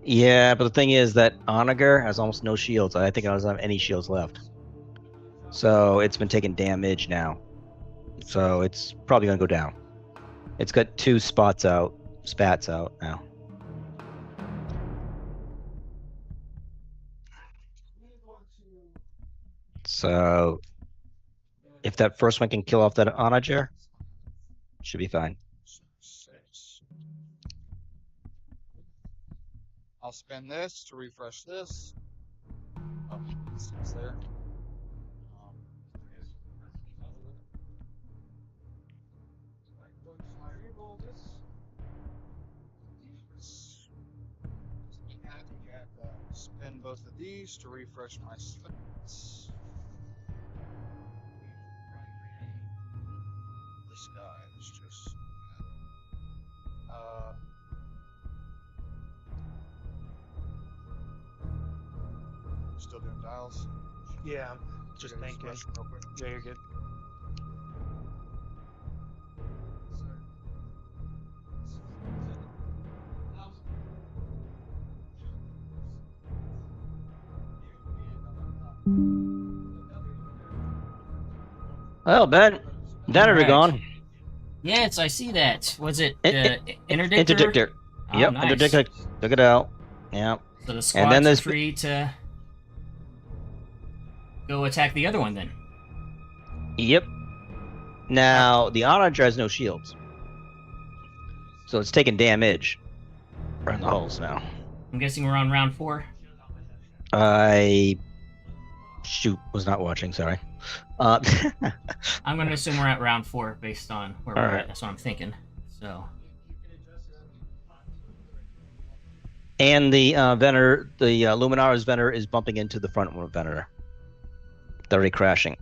[SPEAKER 2] Yeah, but the thing is that Onager has almost no shields. I think it doesn't have any shields left. So it's been taking damage now. So it's probably going to go down. It's got 2 spats out now. So if that first one can kill off that Onager, should be fine.
[SPEAKER 3] I'll spend this to refresh this. Oh, it's there. Spin both of these to refresh my slots. This guy is just still doing dials.
[SPEAKER 6] Yeah, I'm just
[SPEAKER 3] Okay,
[SPEAKER 6] thinking.
[SPEAKER 3] refresh real quick.
[SPEAKER 6] Yeah, you're good.
[SPEAKER 2] Well, Ben, that are
[SPEAKER 1] Alright.
[SPEAKER 2] gone.
[SPEAKER 1] Yes, I see that. Was it interdictor?
[SPEAKER 2] Interdictor.
[SPEAKER 1] Oh,
[SPEAKER 2] Yep,
[SPEAKER 1] nice.
[SPEAKER 2] interdictor. Took it out. Yeah.
[SPEAKER 1] So the
[SPEAKER 2] then
[SPEAKER 1] squads are
[SPEAKER 2] there's-
[SPEAKER 1] free to go attack the other one then.
[SPEAKER 2] Yep. Now the Onager has no shields, so it's taking damage around the holes now.
[SPEAKER 1] I'm guessing we're on round 4.
[SPEAKER 2] I was not watching. Sorry.
[SPEAKER 1] I'm going to assume we're at round 4 based on where we're
[SPEAKER 2] Alright.
[SPEAKER 1] at. That's what I'm thinking. So,
[SPEAKER 2] And the Venator, the Luminara's Venator is bumping into the front one Venator. They're already crashing.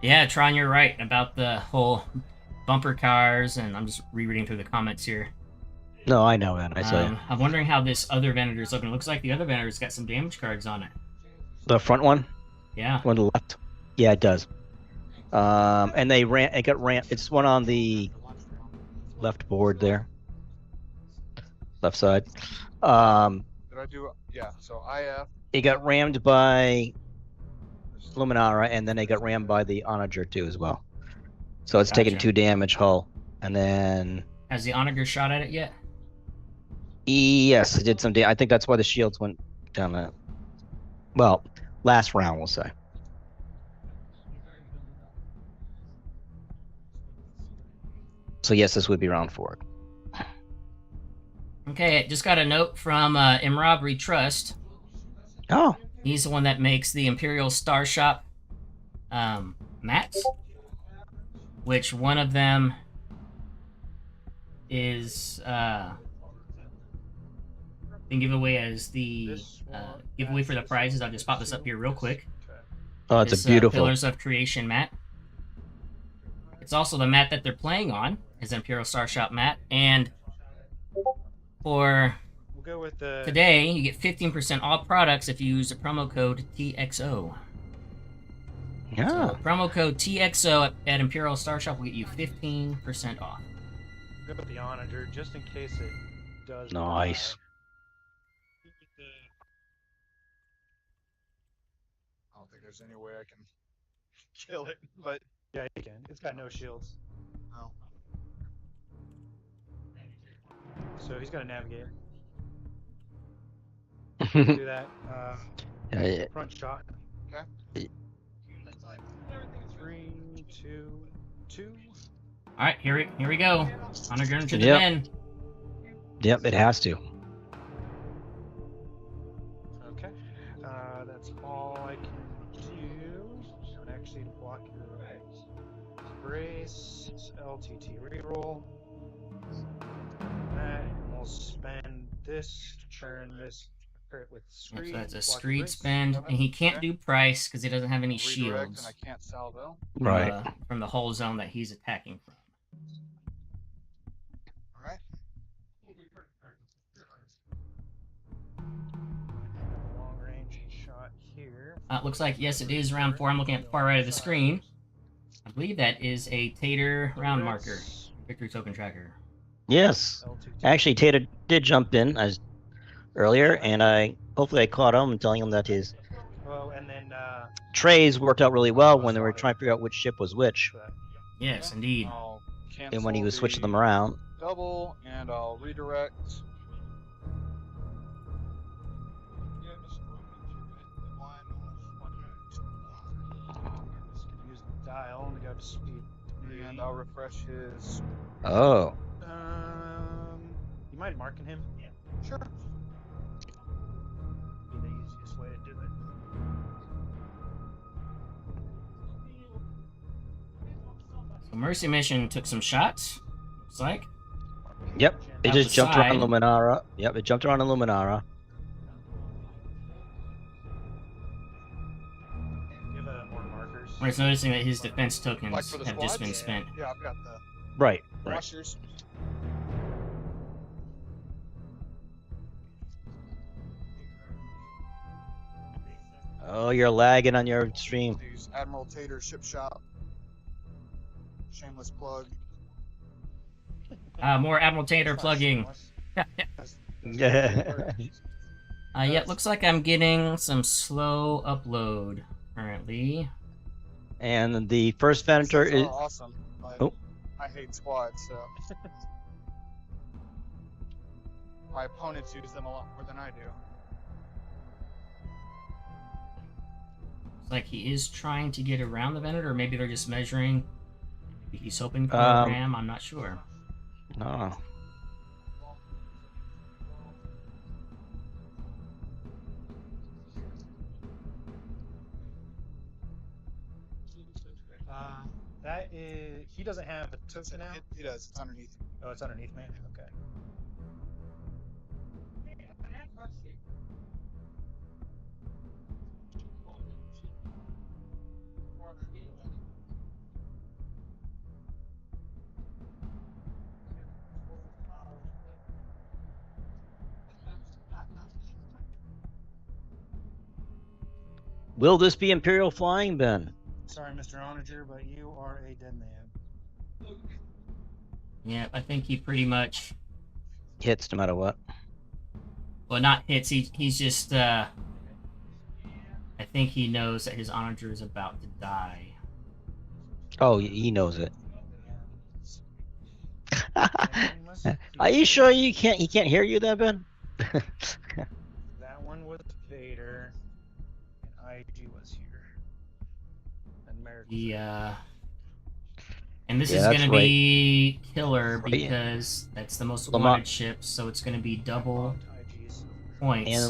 [SPEAKER 1] yeah, Tron, you're right about the whole bumper cars, and I'm just rereading through the comments here.
[SPEAKER 2] No, I know, man. I saw you.
[SPEAKER 1] I'm wondering how this other Venator's looking. It looks like the other Venator's got some damage cards on it.
[SPEAKER 2] The front one,
[SPEAKER 1] Yeah.
[SPEAKER 2] one to the left. Yeah, it does. And they ran. It got ran. It's one on the left board there, left side.
[SPEAKER 3] Did I do? Yeah. So IF.
[SPEAKER 2] It got rammed by Luminara, and then they got rammed by the Onager too as well. So it's taking
[SPEAKER 1] Gotcha.
[SPEAKER 2] 2 damage hull, and then
[SPEAKER 1] Has the Onager shot at it yet?
[SPEAKER 2] yes, it did some damage. I think that's why the shields went down that. Well, last round we'll say. So yes, this would be round 4.
[SPEAKER 1] Okay, just got a note from Imrob Retrust.
[SPEAKER 2] Oh,
[SPEAKER 1] He's the one that makes the Imperial Star Shop mats, which one of them is being given away as the giveaway for the prizes. I'll just pop this up here real quick.
[SPEAKER 2] oh, it's
[SPEAKER 1] This,
[SPEAKER 2] a beautiful.
[SPEAKER 1] Pillars of Creation mat. It's also the mat that they're playing on, is Imperial Star Shop mat, and for
[SPEAKER 6] We'll go with the.
[SPEAKER 1] today, you get 15% off products if you use the promo code TXO.
[SPEAKER 2] Yeah.
[SPEAKER 1] So, promo code TXO at Imperial Star Shop will get you 15% off.
[SPEAKER 6] Go with the Onager just in case it does.
[SPEAKER 2] Nice.
[SPEAKER 3] I don't think there's any way I can kill it, but
[SPEAKER 6] Yeah, you can. It's got no shields,
[SPEAKER 3] no.
[SPEAKER 6] so he's got a navigator. Do that.
[SPEAKER 2] Yeah.
[SPEAKER 6] Front shot.
[SPEAKER 3] Okay.
[SPEAKER 6] 3, 2, 2.
[SPEAKER 1] All right, here we go. Onager to the
[SPEAKER 2] Yep.
[SPEAKER 1] men.
[SPEAKER 2] Yep, it has to.
[SPEAKER 6] Okay. That's all I can do. And actually block your brace, LTT reroll. That, and we'll spend this to turn this crit with
[SPEAKER 1] So
[SPEAKER 6] screed.
[SPEAKER 1] that's a
[SPEAKER 6] block your
[SPEAKER 1] screed
[SPEAKER 6] brace.
[SPEAKER 1] spend, and he can't do price because he doesn't have any
[SPEAKER 3] Redirect
[SPEAKER 1] shields
[SPEAKER 3] and I can't salvo.
[SPEAKER 2] Right.
[SPEAKER 1] from the whole zone that he's attacking from.
[SPEAKER 3] All right.
[SPEAKER 6] Long range shot here.
[SPEAKER 1] Looks like, yes, it is round 4. I'm looking at the far right of the screen. I believe that is a Tater round marker. Victory token tracker.
[SPEAKER 2] Yes.
[SPEAKER 6] L2T.
[SPEAKER 2] Actually, Tater did jump in as earlier, and hopefully I caught him and telling him that his
[SPEAKER 6] Oh, and then
[SPEAKER 2] trays worked out really well when they were trying to figure out which ship was which,
[SPEAKER 1] Yes, indeed.
[SPEAKER 3] I'll
[SPEAKER 2] and when he
[SPEAKER 3] cancel
[SPEAKER 2] was switching
[SPEAKER 3] the
[SPEAKER 2] them around.
[SPEAKER 3] double, and I'll redirect.
[SPEAKER 6] dial. Let me go to speed.
[SPEAKER 3] And I'll refresh his.
[SPEAKER 2] Oh.
[SPEAKER 6] You mind marking him? Yeah.
[SPEAKER 3] Sure.
[SPEAKER 6] Be the easiest way to do it.
[SPEAKER 1] So Mercy Mission took some shots. Looks like.
[SPEAKER 2] Yep. It
[SPEAKER 1] Out
[SPEAKER 2] just
[SPEAKER 1] the
[SPEAKER 2] jumped around
[SPEAKER 1] side.
[SPEAKER 2] Luminara. Yep, it jumped around the Luminara.
[SPEAKER 6] Give more markers.
[SPEAKER 1] We're just noticing that his defense tokens
[SPEAKER 3] Like for the
[SPEAKER 1] have just
[SPEAKER 3] squad?
[SPEAKER 1] been spent.
[SPEAKER 3] Yeah, I've got the
[SPEAKER 2] Right.
[SPEAKER 3] washers.
[SPEAKER 2] Oh, you're lagging on your stream.
[SPEAKER 3] Use Admiral Tater ship shop. Shameless plug.
[SPEAKER 1] More Admiral Tater plugging.
[SPEAKER 2] Yeah.
[SPEAKER 1] Yeah, it looks like I'm getting some slow upload currently.
[SPEAKER 2] And the first Venator
[SPEAKER 3] These
[SPEAKER 2] is.
[SPEAKER 3] are awesome. But
[SPEAKER 2] Oh.
[SPEAKER 3] I hate squads, so. My opponents use them a lot more than I do.
[SPEAKER 1] Looks like he is trying to get around the Venator, or maybe they're just measuring. Maybe he's hoping for a ram, I'm not sure.
[SPEAKER 2] Oh.
[SPEAKER 6] That is. He doesn't have a token now?
[SPEAKER 3] He does. It's underneath.
[SPEAKER 6] Oh, it's underneath me? Okay.
[SPEAKER 2] Will this be Imperial flying, Ben?
[SPEAKER 6] Sorry, Mr. Onager, but you are a dead man.
[SPEAKER 1] Yeah, I think he pretty much.
[SPEAKER 2] Hits no matter what.
[SPEAKER 1] Well, not hits. He's just. I think he knows that his onager is about to die.
[SPEAKER 2] Oh, he knows it. Are you sure he can't hear you there, Ben?
[SPEAKER 6] That one was Vader, and IG was here. And Merrick was there.
[SPEAKER 1] And this
[SPEAKER 2] Yeah,
[SPEAKER 1] is
[SPEAKER 2] that's
[SPEAKER 1] going to be killer
[SPEAKER 2] Right.
[SPEAKER 1] because that's the most
[SPEAKER 2] Lamar-
[SPEAKER 1] wanted ship, so it's going to be double
[SPEAKER 6] IGs.
[SPEAKER 1] points.
[SPEAKER 2] And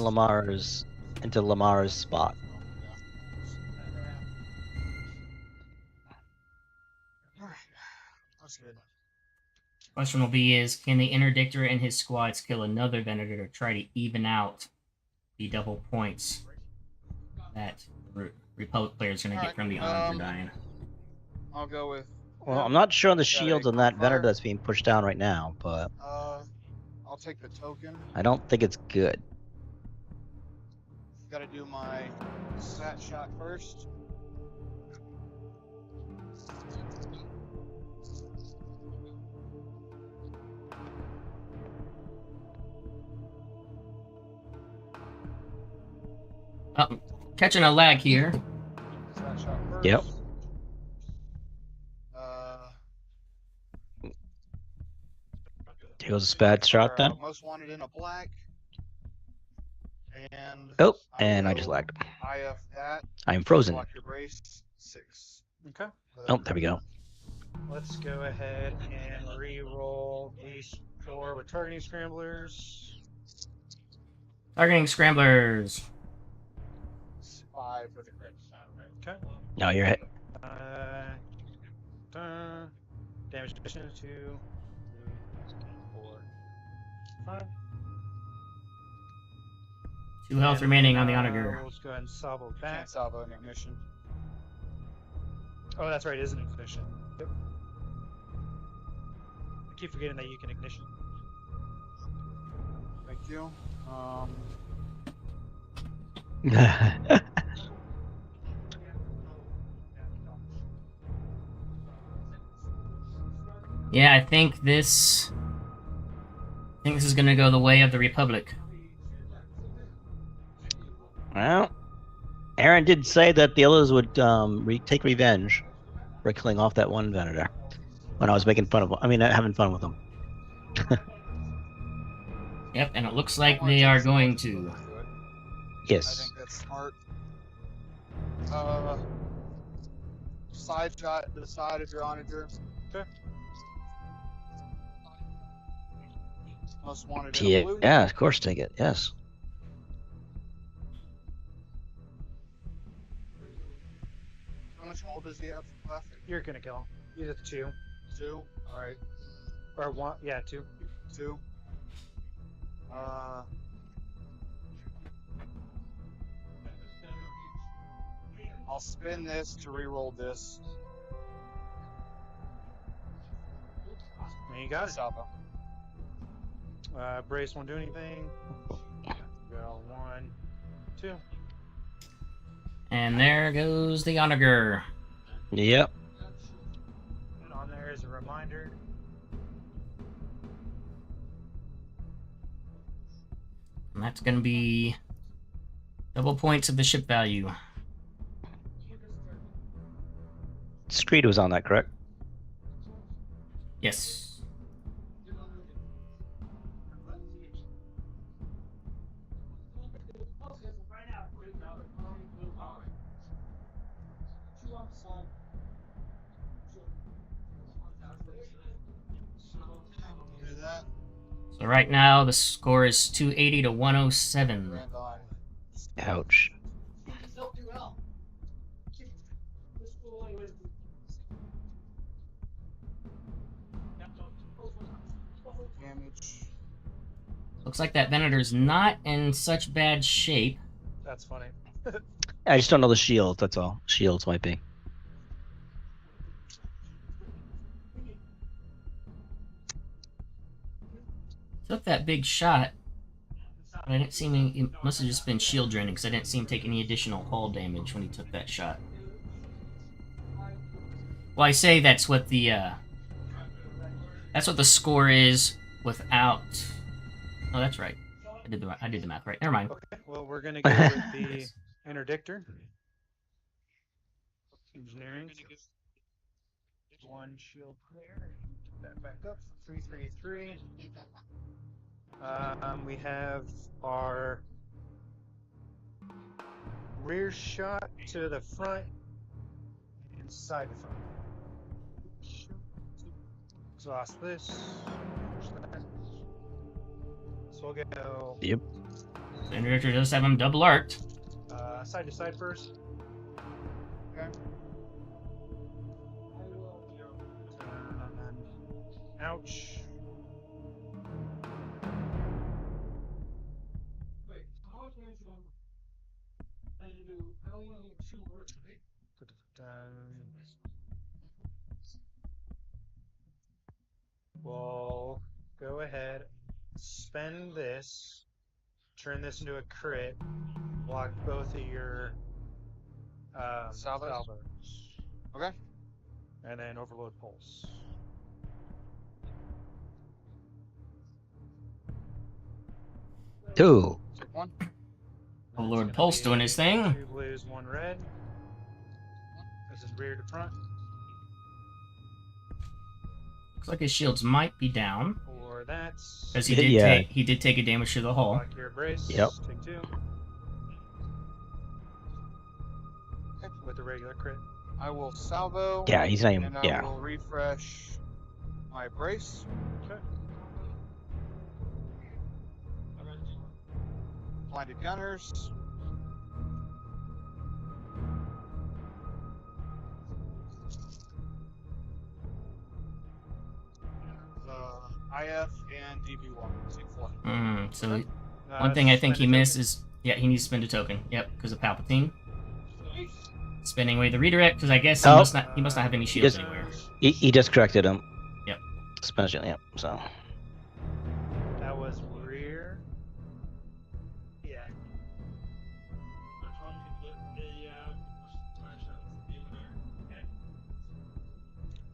[SPEAKER 2] into Lamara's spot.
[SPEAKER 3] Alright. That's good.
[SPEAKER 1] Question will be is, can the interdictor and his squads kill another Venator to try to even out the double points that the Republic player is going to get
[SPEAKER 3] Alright,
[SPEAKER 1] from the onager dying?
[SPEAKER 3] I'll go with.
[SPEAKER 2] Well, I'm not sure on the
[SPEAKER 3] Got
[SPEAKER 2] shields
[SPEAKER 3] a
[SPEAKER 2] on that
[SPEAKER 3] gunfire.
[SPEAKER 2] Venator that's being pushed down right now, but
[SPEAKER 3] I'll take the token.
[SPEAKER 2] I don't think it's good.
[SPEAKER 3] Gotta do my sat shot first.
[SPEAKER 1] Oh, catching a lag here.
[SPEAKER 3] Sat shot first.
[SPEAKER 2] Yep. Here goes a spad shot then.
[SPEAKER 3] Most wanted in a black. And.
[SPEAKER 2] Oh, and I just lagged.
[SPEAKER 3] IF that.
[SPEAKER 2] I am frozen.
[SPEAKER 3] Block your brace. 6.
[SPEAKER 6] Okay.
[SPEAKER 2] Oh, there we go.
[SPEAKER 6] Let's go ahead and re-roll these 4 with targeting scramblers.
[SPEAKER 1] Targeting scramblers.
[SPEAKER 3] 5 with a crit.
[SPEAKER 6] Okay.
[SPEAKER 2] No, you're hit.
[SPEAKER 6] Damage addition 2, 3, 4, 5.
[SPEAKER 1] 2 health remaining on the
[SPEAKER 6] We'll
[SPEAKER 1] onager.
[SPEAKER 6] just go ahead and salvo back.
[SPEAKER 3] Can't salvo an ignition.
[SPEAKER 6] Oh, that's right, it is an ignition. Yep. I keep forgetting that you can ignition.
[SPEAKER 3] Thank you.
[SPEAKER 1] Yeah, I think this is gonna go the way of the Republic.
[SPEAKER 2] Well, Aaron did say that the others would take revenge for killing off that one Venator when I was making fun of him. I mean, having fun with him.
[SPEAKER 1] Yep, and it looks like they are going to.
[SPEAKER 3] I
[SPEAKER 2] Yes.
[SPEAKER 3] think that's smart. side shot the side of your onager.
[SPEAKER 6] Okay.
[SPEAKER 3] Most wanted in a blue.
[SPEAKER 2] Yeah, of course, take it. Yes.
[SPEAKER 3] How much hold does he have left?
[SPEAKER 6] You're gonna kill him. He's at 2.
[SPEAKER 3] 2. All right.
[SPEAKER 6] Or 1. Yeah, 2.
[SPEAKER 3] 2. I'll spin this to re-roll this.
[SPEAKER 6] And you got it.
[SPEAKER 3] Salvo.
[SPEAKER 6] Brace won't do anything. Go 1, 2.
[SPEAKER 1] And there goes the onager.
[SPEAKER 2] Yep.
[SPEAKER 6] And on there is a reminder.
[SPEAKER 1] And that's going to be double points of the ship value.
[SPEAKER 2] Screed was on that, correct?
[SPEAKER 1] Yes.
[SPEAKER 3] Do that.
[SPEAKER 1] So right now the score is 280 to 107.
[SPEAKER 3] Grand on.
[SPEAKER 2] Ouch.
[SPEAKER 3] Damage.
[SPEAKER 1] Looks like that Venator's not in such bad shape.
[SPEAKER 6] That's funny.
[SPEAKER 2] I just don't know the shields, that's all. Shields might be.
[SPEAKER 1] Took that big shot. But I didn't see him. It must have just been shield draining because I didn't see him take any additional hull damage when he took that shot. Well, I say that's what the score is without. Oh, that's right. I did the math right. Never mind.
[SPEAKER 6] Okay, well, we're gonna go with the interdictor. Engineering. 1 shield clear. Get that back up. 333. We have our rear shot to the front and side to front. Exhaust this. So we'll go
[SPEAKER 2] Yep.
[SPEAKER 1] The Interdictor does have him double arced.
[SPEAKER 6] side to side first.
[SPEAKER 3] Okay.
[SPEAKER 6] Ouch. We'll go ahead, spend this, turn this into a crit, block both of your
[SPEAKER 3] Salvos? Okay.
[SPEAKER 6] and then overload pulse.
[SPEAKER 2] Two.
[SPEAKER 3] Take 1.
[SPEAKER 1] Oh Lord, Pulse doing his thing.
[SPEAKER 6] 2 blues, 1 red. This is rear to front.
[SPEAKER 1] Looks like his shields might be down
[SPEAKER 6] Or that's
[SPEAKER 1] because he
[SPEAKER 2] Yeah.
[SPEAKER 1] did take a damage to the hull.
[SPEAKER 6] block your brace.
[SPEAKER 2] Yep.
[SPEAKER 6] Take 2. With a regular crit.
[SPEAKER 3] I will salvo.
[SPEAKER 2] Yeah, he's not even.
[SPEAKER 3] And I
[SPEAKER 2] Yeah.
[SPEAKER 3] will refresh my brace.
[SPEAKER 6] Okay.
[SPEAKER 3] Blinded gunners. IF and DB1. Take 4.
[SPEAKER 1] So one thing I think he missed is he needs to spend a token. Yep, because of Palpatine. Spending away the redirect because I guess he must not have any shields
[SPEAKER 2] Yes.
[SPEAKER 1] anywhere.
[SPEAKER 2] He just corrected him.
[SPEAKER 1] Yep.
[SPEAKER 2] Especially, yep. So.
[SPEAKER 6] That was rear. Yeah.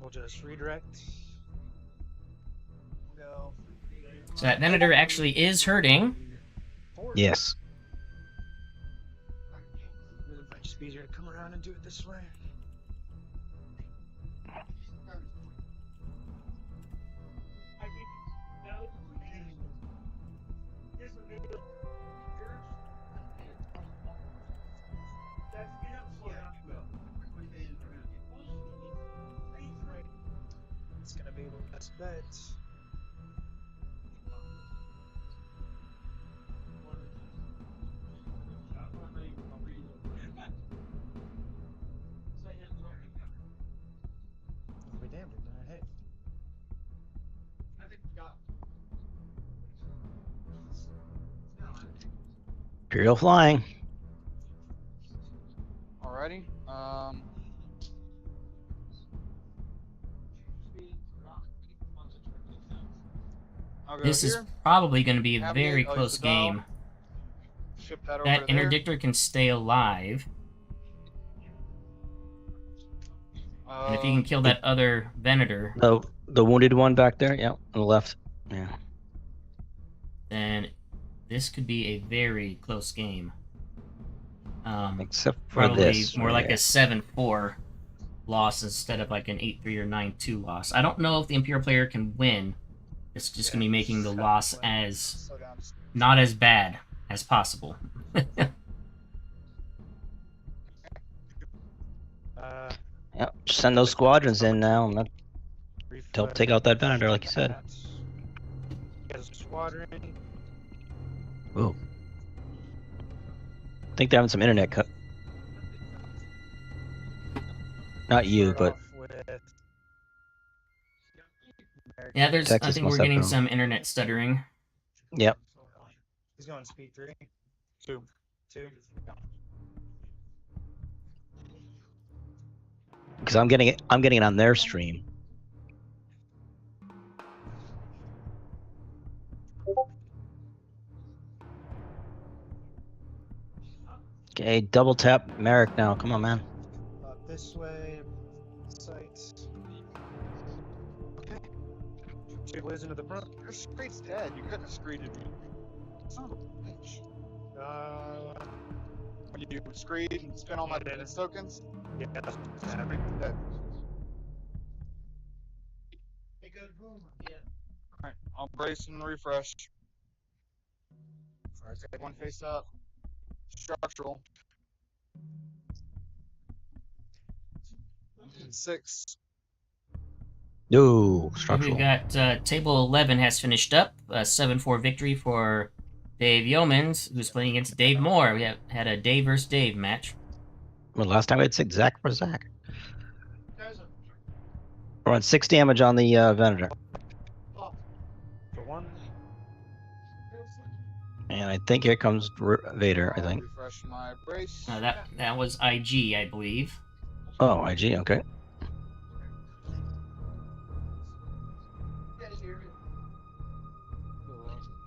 [SPEAKER 6] We'll just redirect. Go.
[SPEAKER 1] So that Venator actually is hurting.
[SPEAKER 6] Forward.
[SPEAKER 2] Yes.
[SPEAKER 6] It might just be easier to come around and do it this way. be the best bet. I'll be damned if I hit.
[SPEAKER 2] Imperial flying.
[SPEAKER 3] Alrighty. I'll go
[SPEAKER 1] This is
[SPEAKER 3] here.
[SPEAKER 1] probably going to be a
[SPEAKER 3] Navigate.
[SPEAKER 1] very
[SPEAKER 3] I'll use
[SPEAKER 1] close
[SPEAKER 3] the dial.
[SPEAKER 1] game.
[SPEAKER 3] Ship that over
[SPEAKER 1] That
[SPEAKER 3] to there.
[SPEAKER 1] interdictor can stay alive. And if you can kill that other Venator,
[SPEAKER 2] The wounded one back there, yeah, on the left. Yeah.
[SPEAKER 1] then this could be a very close game.
[SPEAKER 2] Except for
[SPEAKER 1] Probably
[SPEAKER 2] this.
[SPEAKER 1] more like a
[SPEAKER 2] right?
[SPEAKER 1] 7-4 loss instead of like an 8-3 or 9-2 loss. I don't know if the Imperial player can win. It's just going to be making the loss as
[SPEAKER 3] Slow down.
[SPEAKER 1] not as bad as possible.
[SPEAKER 2] Yep. Send those squadrons in now and help take out that Venator, like you said.
[SPEAKER 6] Get a squadron.
[SPEAKER 2] Ooh. I think they're having some internet cut. Not you,
[SPEAKER 6] Start
[SPEAKER 2] but
[SPEAKER 6] off with
[SPEAKER 1] Yeah, I
[SPEAKER 2] Texas
[SPEAKER 1] think
[SPEAKER 2] must
[SPEAKER 1] we're
[SPEAKER 2] have
[SPEAKER 1] getting
[SPEAKER 2] them.
[SPEAKER 1] some internet stuttering.
[SPEAKER 2] yep.
[SPEAKER 6] He's going speed 3.
[SPEAKER 3] 2.
[SPEAKER 6] 2.
[SPEAKER 2] Because I'm getting it on their stream. Okay, double tap Merrick now. Come on, man.
[SPEAKER 6] This way. Sights. Okay. 2 blues into the front.
[SPEAKER 3] Your screed's dead. You couldn't have screeded me. Son of a bitch. When you screed and spin all my defense tokens,
[SPEAKER 6] Yeah.
[SPEAKER 3] screed's dead. Alright, I'll brace and refresh. Alright, take one face up. Structural. 6.
[SPEAKER 2] No,
[SPEAKER 1] We've
[SPEAKER 2] structural.
[SPEAKER 1] got table 11 has finished up. A 7-4 victory for Dave Yeomans, who's playing against Dave Moore. We had a Dave versus Dave match.
[SPEAKER 2] Well, last time I had 6 Zach for Zach. We're on 6 damage on the Venator.
[SPEAKER 6] For 1.
[SPEAKER 2] And I think here comes Vader, I think.
[SPEAKER 3] Refresh my brace.
[SPEAKER 1] That was IG, I believe.
[SPEAKER 2] Oh, IG, okay.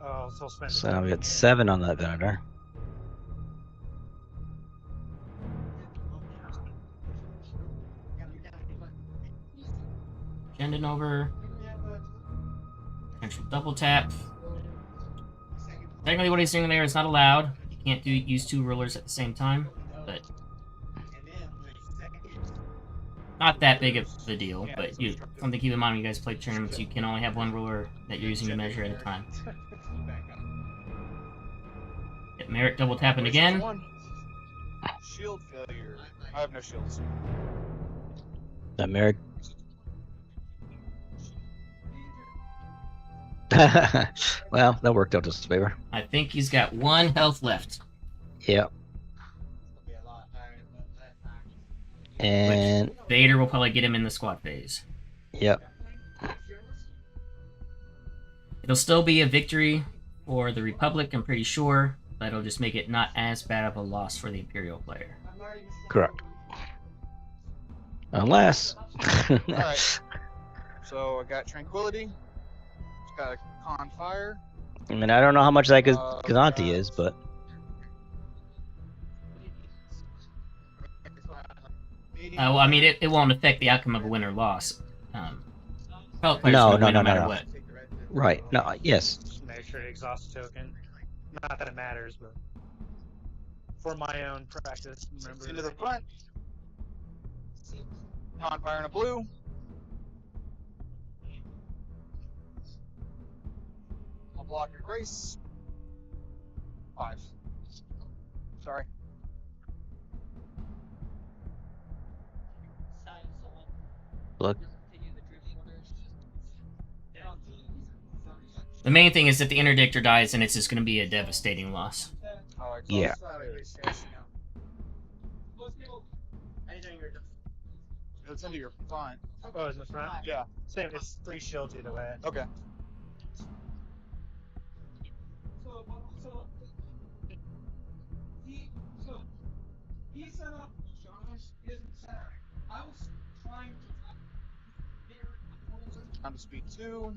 [SPEAKER 6] Oh, so spend the
[SPEAKER 2] So
[SPEAKER 6] token
[SPEAKER 2] we got
[SPEAKER 6] here.
[SPEAKER 2] 7 on that Venator.
[SPEAKER 1] Sending over. Potential double tap. Technically, what he's doing there is not allowed. You can't use 2 rulers at the same time, but not that big of a deal. But something to keep in mind when you guys play tournaments. You can only have 1 ruler that you're using to measure at a time. Get Merritt double tapping again.
[SPEAKER 3] Shield failure. I have no shields.
[SPEAKER 2] That Merrick. Well, that worked out to his favor.
[SPEAKER 1] I think he's got 1 health left.
[SPEAKER 2] Yep. And
[SPEAKER 1] Vader will probably get him in the squad phase.
[SPEAKER 2] yep.
[SPEAKER 1] It'll still be a victory for the Republic, I'm pretty sure, but it'll just make it not as bad of a loss for the Imperial player.
[SPEAKER 2] Correct. Unless.
[SPEAKER 3] Alright. So I got Tranquility. Just got a Con Fire.
[SPEAKER 2] I mean, I don't know how much that Gazanti is, but
[SPEAKER 1] Well, I mean, it won't affect the outcome of a win or loss. Republic player's
[SPEAKER 2] No,
[SPEAKER 1] gonna win
[SPEAKER 2] no,
[SPEAKER 1] matter
[SPEAKER 2] no.
[SPEAKER 1] what.
[SPEAKER 2] right. No, yes.
[SPEAKER 6] Just make sure to exhaust a token. Not that it matters, but for my own practice, remember.
[SPEAKER 3] Into the front. Con Fire in a blue. I'll block your grace. 5. Sorry.
[SPEAKER 2] Look.
[SPEAKER 1] The main thing is that the interdictor dies, and it's just going to be a devastating loss.
[SPEAKER 3] Oh,
[SPEAKER 2] Yeah.
[SPEAKER 3] It's into your front.
[SPEAKER 6] Oh, is it front?
[SPEAKER 3] Yeah.
[SPEAKER 6] Same. It's 3 shields either way.
[SPEAKER 3] Okay. Time to speed 2.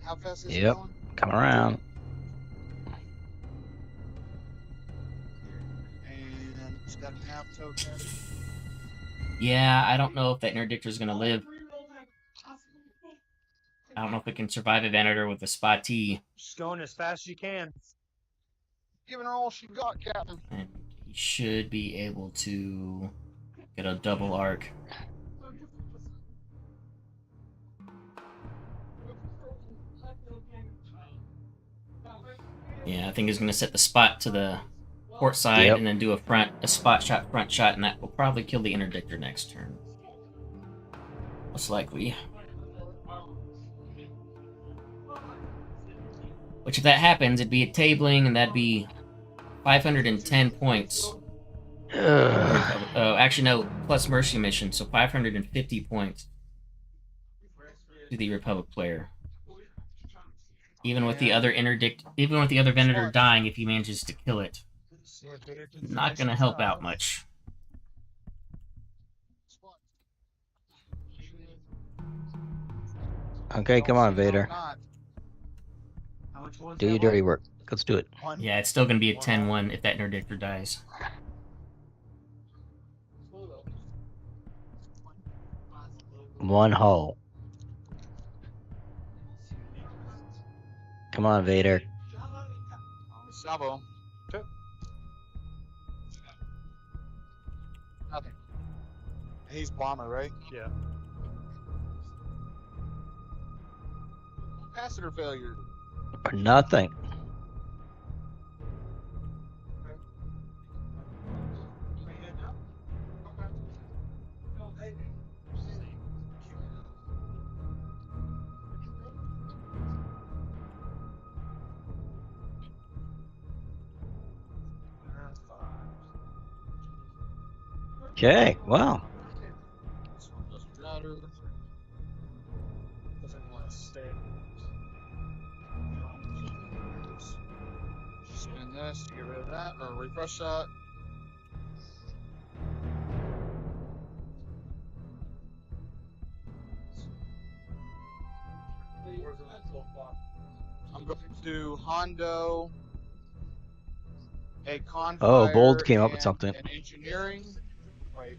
[SPEAKER 3] How fast is it
[SPEAKER 2] Yep.
[SPEAKER 3] going?
[SPEAKER 2] Coming around.
[SPEAKER 3] And it's got a half token.
[SPEAKER 1] Yeah, I don't know if that interdictor is going to live. I don't know if it can survive a Venator with a spot T.
[SPEAKER 6] Just going as fast as you can.
[SPEAKER 3] Giving her all she got, Captain.
[SPEAKER 1] And he should be able to get a double arc. Yeah, I think he's going to set the spot to the port side
[SPEAKER 2] Yep.
[SPEAKER 1] and then do a spot shot, front shot, and that will probably kill the interdictor next turn. Most likely. Which, if that happens, it'd be a tabling, and that'd be 510 points.
[SPEAKER 2] Ugh.
[SPEAKER 1] Oh, actually, no, plus Mercy Mission, so 550 points to the Republic player. Even with the other Venator dying, if he manages to kill it, not gonna help out much.
[SPEAKER 2] Okay, come on, Vader. Do your dirty work. Let's do it.
[SPEAKER 1] Yeah, it's still gonna be a 10-1 if that interdictor dies.
[SPEAKER 2] One hole. Come on, Vader.
[SPEAKER 3] Salvo. Nothing. He's bomber, right?
[SPEAKER 6] Yeah.
[SPEAKER 3] Capacitor failure.
[SPEAKER 2] For nothing. Okay, wow.
[SPEAKER 3] This one doesn't matter.
[SPEAKER 6] Doesn't want to stay.
[SPEAKER 3] Spin this to get rid of that, or refresh shot. I'm going to Hondo, a Confire.
[SPEAKER 2] Oh, Bold came up with
[SPEAKER 3] and
[SPEAKER 2] something.
[SPEAKER 3] An engineering. Wait.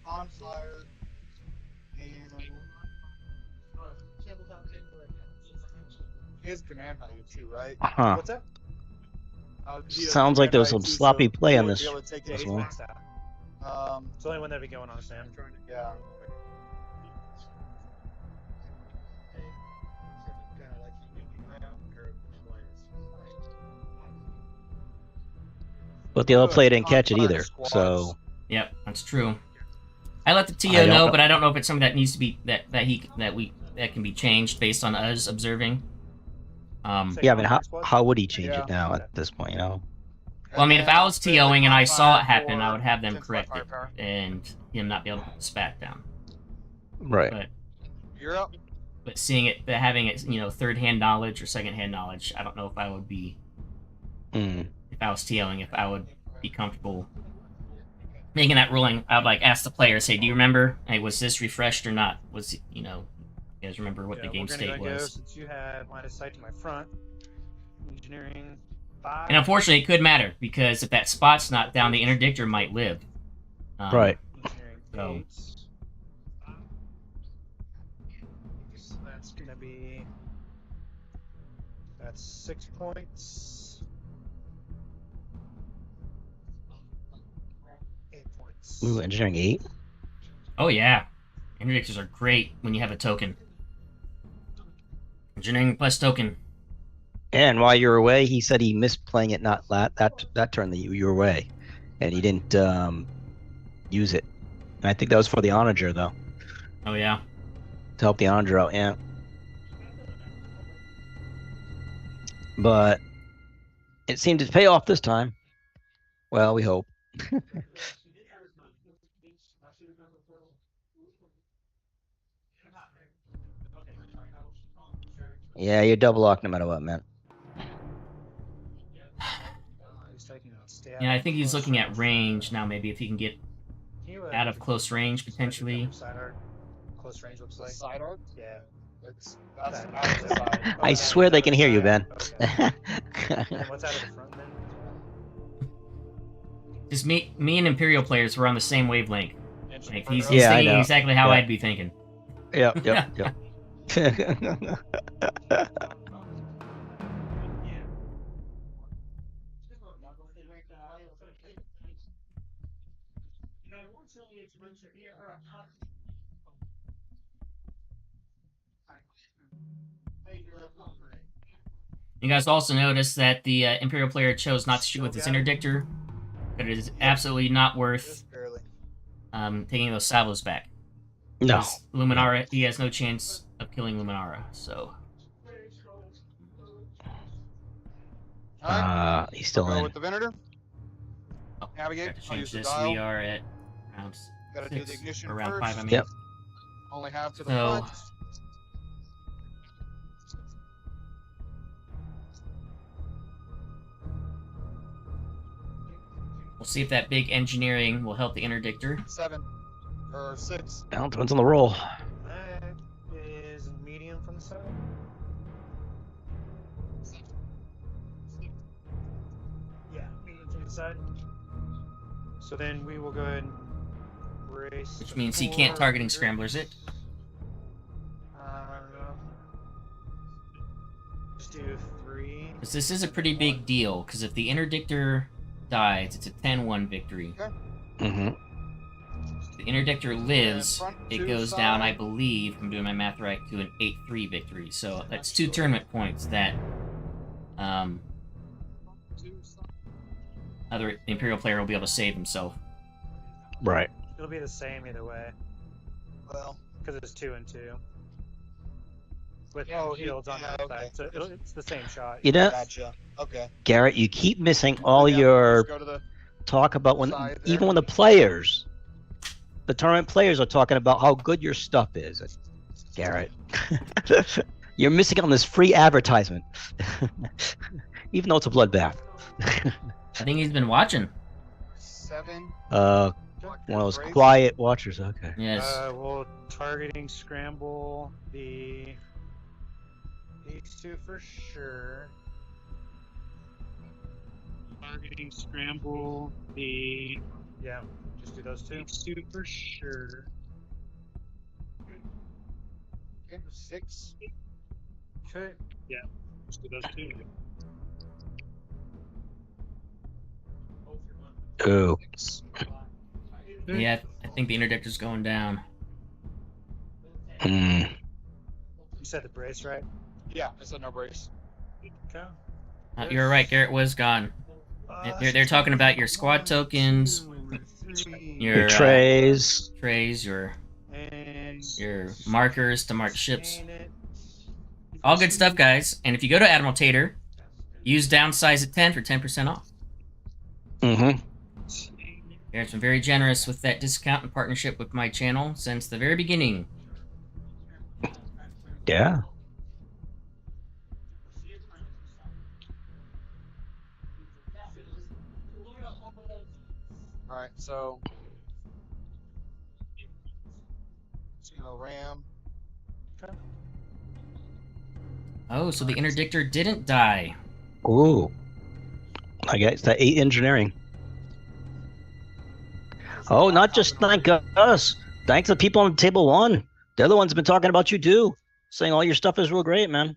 [SPEAKER 3] Confire. And his command value too, right?
[SPEAKER 2] Huh.
[SPEAKER 6] What's that?
[SPEAKER 3] He has
[SPEAKER 2] Sounds like
[SPEAKER 3] command
[SPEAKER 2] there was
[SPEAKER 3] value
[SPEAKER 2] some
[SPEAKER 3] too,
[SPEAKER 2] sloppy
[SPEAKER 3] so
[SPEAKER 2] play
[SPEAKER 3] he
[SPEAKER 2] on
[SPEAKER 3] would
[SPEAKER 2] this.
[SPEAKER 3] be able to take
[SPEAKER 6] Yeah,
[SPEAKER 2] This
[SPEAKER 6] he's
[SPEAKER 2] one.
[SPEAKER 6] maxed out. It's the only one that'd be going on, Sam.
[SPEAKER 3] Yeah.
[SPEAKER 2] But the other player didn't catch it
[SPEAKER 3] Confire
[SPEAKER 2] either.
[SPEAKER 3] squads.
[SPEAKER 2] So
[SPEAKER 1] Yep, that's true. I let the
[SPEAKER 2] I
[SPEAKER 1] TO
[SPEAKER 2] don't
[SPEAKER 1] know,
[SPEAKER 2] know.
[SPEAKER 1] but I don't know if it's something that needs to be that can be changed based on us observing.
[SPEAKER 2] yeah, I mean, how would he change
[SPEAKER 3] Yeah.
[SPEAKER 2] it now at this point? You know.
[SPEAKER 1] Well, I mean, if I was
[SPEAKER 3] And then
[SPEAKER 1] TOing and I saw it happen,
[SPEAKER 3] for
[SPEAKER 1] I would have them
[SPEAKER 3] 10
[SPEAKER 1] correct it
[SPEAKER 3] firepower.
[SPEAKER 1] and him not be able to put the spat down.
[SPEAKER 2] Right.
[SPEAKER 1] But
[SPEAKER 3] You're up.
[SPEAKER 1] seeing it, having it, third-hand knowledge or second-hand knowledge, I don't know if I would be,
[SPEAKER 2] Mm.
[SPEAKER 1] if I was TOing, if I would be comfortable making that ruling. I would ask the player, say, do you remember? Hey, was this refreshed or not? Was you guys remember what the game state
[SPEAKER 6] Go,
[SPEAKER 1] was?
[SPEAKER 6] since you had line of sight to my front. Engineering 5.
[SPEAKER 1] And unfortunately, it could matter because if that spot's not down, the interdictor might live.
[SPEAKER 2] Right.
[SPEAKER 6] Engineering
[SPEAKER 1] So-
[SPEAKER 6] 8. So that's gonna be. That's 6 points. 8 points.
[SPEAKER 2] Ooh, engineering 8.
[SPEAKER 1] Oh yeah, interdictors are great when you have a token. Engineering plus token.
[SPEAKER 2] And while you were away, he said he missed playing it not that turn that you were away. and he didn't use it. And I think that was for the onager though,
[SPEAKER 1] Oh yeah.
[SPEAKER 2] to help the onager out. Yeah. But it seemed to pay off this time. Well, we hope. Yeah, you're double locked no matter what, man.
[SPEAKER 1] Yeah, I think he's looking at range now. Maybe if he can get out of close range potentially.
[SPEAKER 6] Close range looks like.
[SPEAKER 3] Side arc?
[SPEAKER 6] Yeah.
[SPEAKER 3] That's out of the side.
[SPEAKER 2] I swear they can hear you, Ben.
[SPEAKER 6] Okay. And what's out of the front then?
[SPEAKER 1] Just me and Imperial players were on the same wavelength.
[SPEAKER 3] Engine
[SPEAKER 1] Like,
[SPEAKER 3] further
[SPEAKER 1] he's
[SPEAKER 3] up.
[SPEAKER 2] Yeah, I
[SPEAKER 1] thinking
[SPEAKER 2] know.
[SPEAKER 1] exactly how
[SPEAKER 2] Yeah.
[SPEAKER 1] I'd be thinking.
[SPEAKER 2] Yep.
[SPEAKER 1] You guys also noticed that the Imperial player chose not to shoot with his interdictor, but it is absolutely not worth
[SPEAKER 3] Just barely.
[SPEAKER 1] taking those salvos back.
[SPEAKER 2] No.
[SPEAKER 1] Because Luminara, he has no chance of killing Luminara, so...
[SPEAKER 3] Alright,
[SPEAKER 2] He's still
[SPEAKER 3] go
[SPEAKER 2] in.
[SPEAKER 3] with the Venator.
[SPEAKER 1] Oh,
[SPEAKER 3] Navigate.
[SPEAKER 1] got to
[SPEAKER 3] I'll
[SPEAKER 1] change
[SPEAKER 3] use the
[SPEAKER 1] this.
[SPEAKER 3] dial.
[SPEAKER 1] We are at round
[SPEAKER 3] Gotta do the
[SPEAKER 1] 6,
[SPEAKER 3] ignition
[SPEAKER 1] or round
[SPEAKER 3] first.
[SPEAKER 1] 5, I mean.
[SPEAKER 2] Yep.
[SPEAKER 3] Only half to the
[SPEAKER 1] So-
[SPEAKER 3] front.
[SPEAKER 1] We'll see if that big engineering will help the interdictor.
[SPEAKER 3] 7 or 6.
[SPEAKER 2] Well, depends on the roll.
[SPEAKER 6] That is medium from the side. Yeah, medium from the side. So then we will go ahead and brace.
[SPEAKER 1] Which
[SPEAKER 6] the
[SPEAKER 1] means he can't
[SPEAKER 6] 4
[SPEAKER 1] targeting
[SPEAKER 6] group.
[SPEAKER 1] scramblers it.
[SPEAKER 6] Just do 3.
[SPEAKER 1] Because this is a pretty big deal, because if the interdictor dies, it's a 10-1 victory.
[SPEAKER 2] Mm-hmm.
[SPEAKER 1] If the interdictor lives,
[SPEAKER 3] front
[SPEAKER 1] it
[SPEAKER 3] two
[SPEAKER 1] goes down, I
[SPEAKER 3] side.
[SPEAKER 1] believe, if I'm doing my math right, to an 8-3 victory. So that's 2 tournament points that other Imperial player will be able to save himself.
[SPEAKER 2] Right.
[SPEAKER 6] It'll be the same either way,
[SPEAKER 3] Well,
[SPEAKER 6] because it's 2 and 2. With
[SPEAKER 3] Oh,
[SPEAKER 6] shields on
[SPEAKER 3] yeah,
[SPEAKER 6] the
[SPEAKER 3] okay.
[SPEAKER 6] side, so it's the same shot.
[SPEAKER 2] You know,
[SPEAKER 3] gotcha. Okay.
[SPEAKER 2] Garrett, you keep missing all
[SPEAKER 3] Yeah,
[SPEAKER 2] your
[SPEAKER 3] just go to the
[SPEAKER 2] talk about when,
[SPEAKER 3] side
[SPEAKER 2] even
[SPEAKER 3] there.
[SPEAKER 2] when the players, the tournament players are talking about how good your stuff is. Garrett, you're missing on this free advertisement, even though it's a bloodbath.
[SPEAKER 1] I think he's been watching.
[SPEAKER 3] 7.
[SPEAKER 2] One of those quiet watchers. Okay.
[SPEAKER 1] Yes.
[SPEAKER 6] We'll targeting scramble these 2 for sure.
[SPEAKER 7] Targeting scramble the
[SPEAKER 6] Yeah, just do those 2.
[SPEAKER 7] suit for sure.
[SPEAKER 3] Okay, 6.
[SPEAKER 6] Okay.
[SPEAKER 7] Just do those two.
[SPEAKER 2] Ooh.
[SPEAKER 3] 6.
[SPEAKER 1] Yeah, I think the interdictor's going down.
[SPEAKER 2] Mm.
[SPEAKER 6] You said the brace, right?
[SPEAKER 3] Yeah, I said no brace.
[SPEAKER 6] Okay.
[SPEAKER 1] You're right, Garrett was gone. They're talking about your squad tokens, your
[SPEAKER 2] Trays.
[SPEAKER 1] trays, your
[SPEAKER 6] And
[SPEAKER 1] markers to mark ships. All good stuff, guys. And if you go to Admiral Tater, use downsize at 10 for 10% off.
[SPEAKER 2] Mm-hmm.
[SPEAKER 1] Garrett's been very generous with that discount in partnership with my channel since the very beginning.
[SPEAKER 2] Yeah.
[SPEAKER 3] Alright, so. Just gonna ram.
[SPEAKER 1] Oh, so the interdictor didn't die.
[SPEAKER 2] Ooh. I guess that 8 engineering. Oh, not just thank us. Thanks to the people on table 1. They're the ones who've been talking about you too, saying all your stuff is real great, man.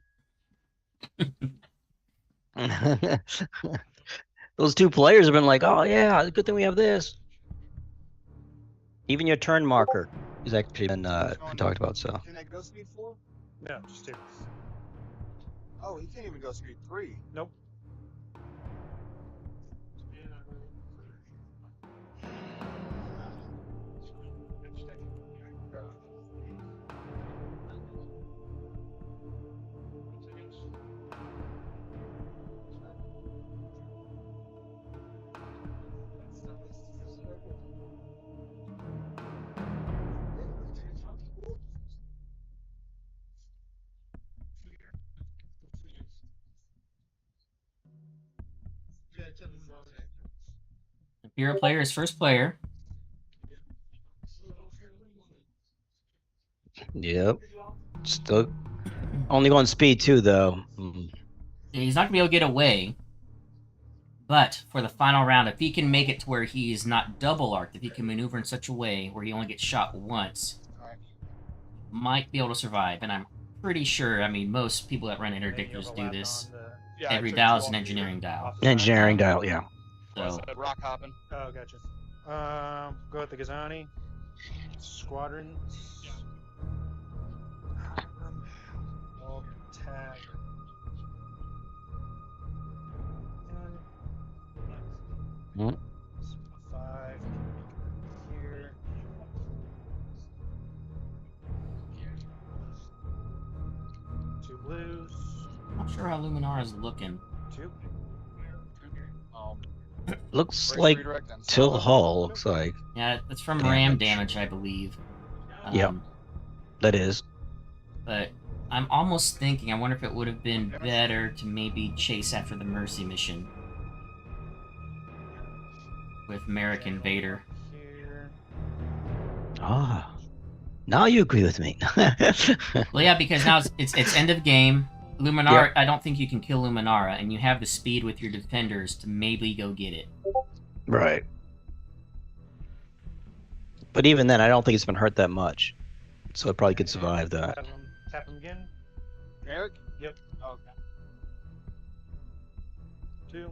[SPEAKER 2] Those 2 players have been like, oh yeah, good thing we have this. Even your turn marker is actually been talked about. So
[SPEAKER 3] Can I go speed 4?
[SPEAKER 6] no, just 2.
[SPEAKER 3] Oh, he can't even go speed 3.
[SPEAKER 6] Nope.
[SPEAKER 1] Imperial player is first player.
[SPEAKER 2] Yep. Still only going speed 2 though.
[SPEAKER 1] He's not gonna be able to get away. But for the final round, if he can make it to where he's not double arced, if he can maneuver in such a way where he only gets shot once, might be able to survive. And I'm pretty sure, I mean, most people that run interdictors do this.
[SPEAKER 3] Yeah,
[SPEAKER 1] Every dial is an engineering dial.
[SPEAKER 2] Engineering dial, yeah.
[SPEAKER 1] So,
[SPEAKER 3] rock hopping.
[SPEAKER 6] Oh, gotcha. Go with the Gazani. Squadrons. All tag.
[SPEAKER 2] Hmm.
[SPEAKER 6] 5 here. Two blues.
[SPEAKER 1] not sure how Luminara's looking.
[SPEAKER 6] 2.
[SPEAKER 2] Looks
[SPEAKER 3] Race
[SPEAKER 2] like
[SPEAKER 3] redirect and
[SPEAKER 2] Till
[SPEAKER 3] salvo.
[SPEAKER 2] Hall, looks like.
[SPEAKER 1] Yeah, it's from
[SPEAKER 2] Damage.
[SPEAKER 1] ram damage, I believe.
[SPEAKER 2] Yep. That is.
[SPEAKER 1] But I'm almost thinking, I wonder if it would have been better to maybe chase after the Mercy mission with Merrick and Vader.
[SPEAKER 6] Here.
[SPEAKER 2] Ah. Now you agree with me.
[SPEAKER 1] Well, yeah, because now it's end of game. Luminara,
[SPEAKER 2] Yep.
[SPEAKER 1] I don't think you can kill Luminara, and you have the speed with your defenders to maybe go get it.
[SPEAKER 2] Right. But even then, I don't think it's been hurt that much. So it probably could survive that.
[SPEAKER 6] Tap him again.
[SPEAKER 3] Eric?
[SPEAKER 6] Yep.
[SPEAKER 3] Okay.
[SPEAKER 6] 2.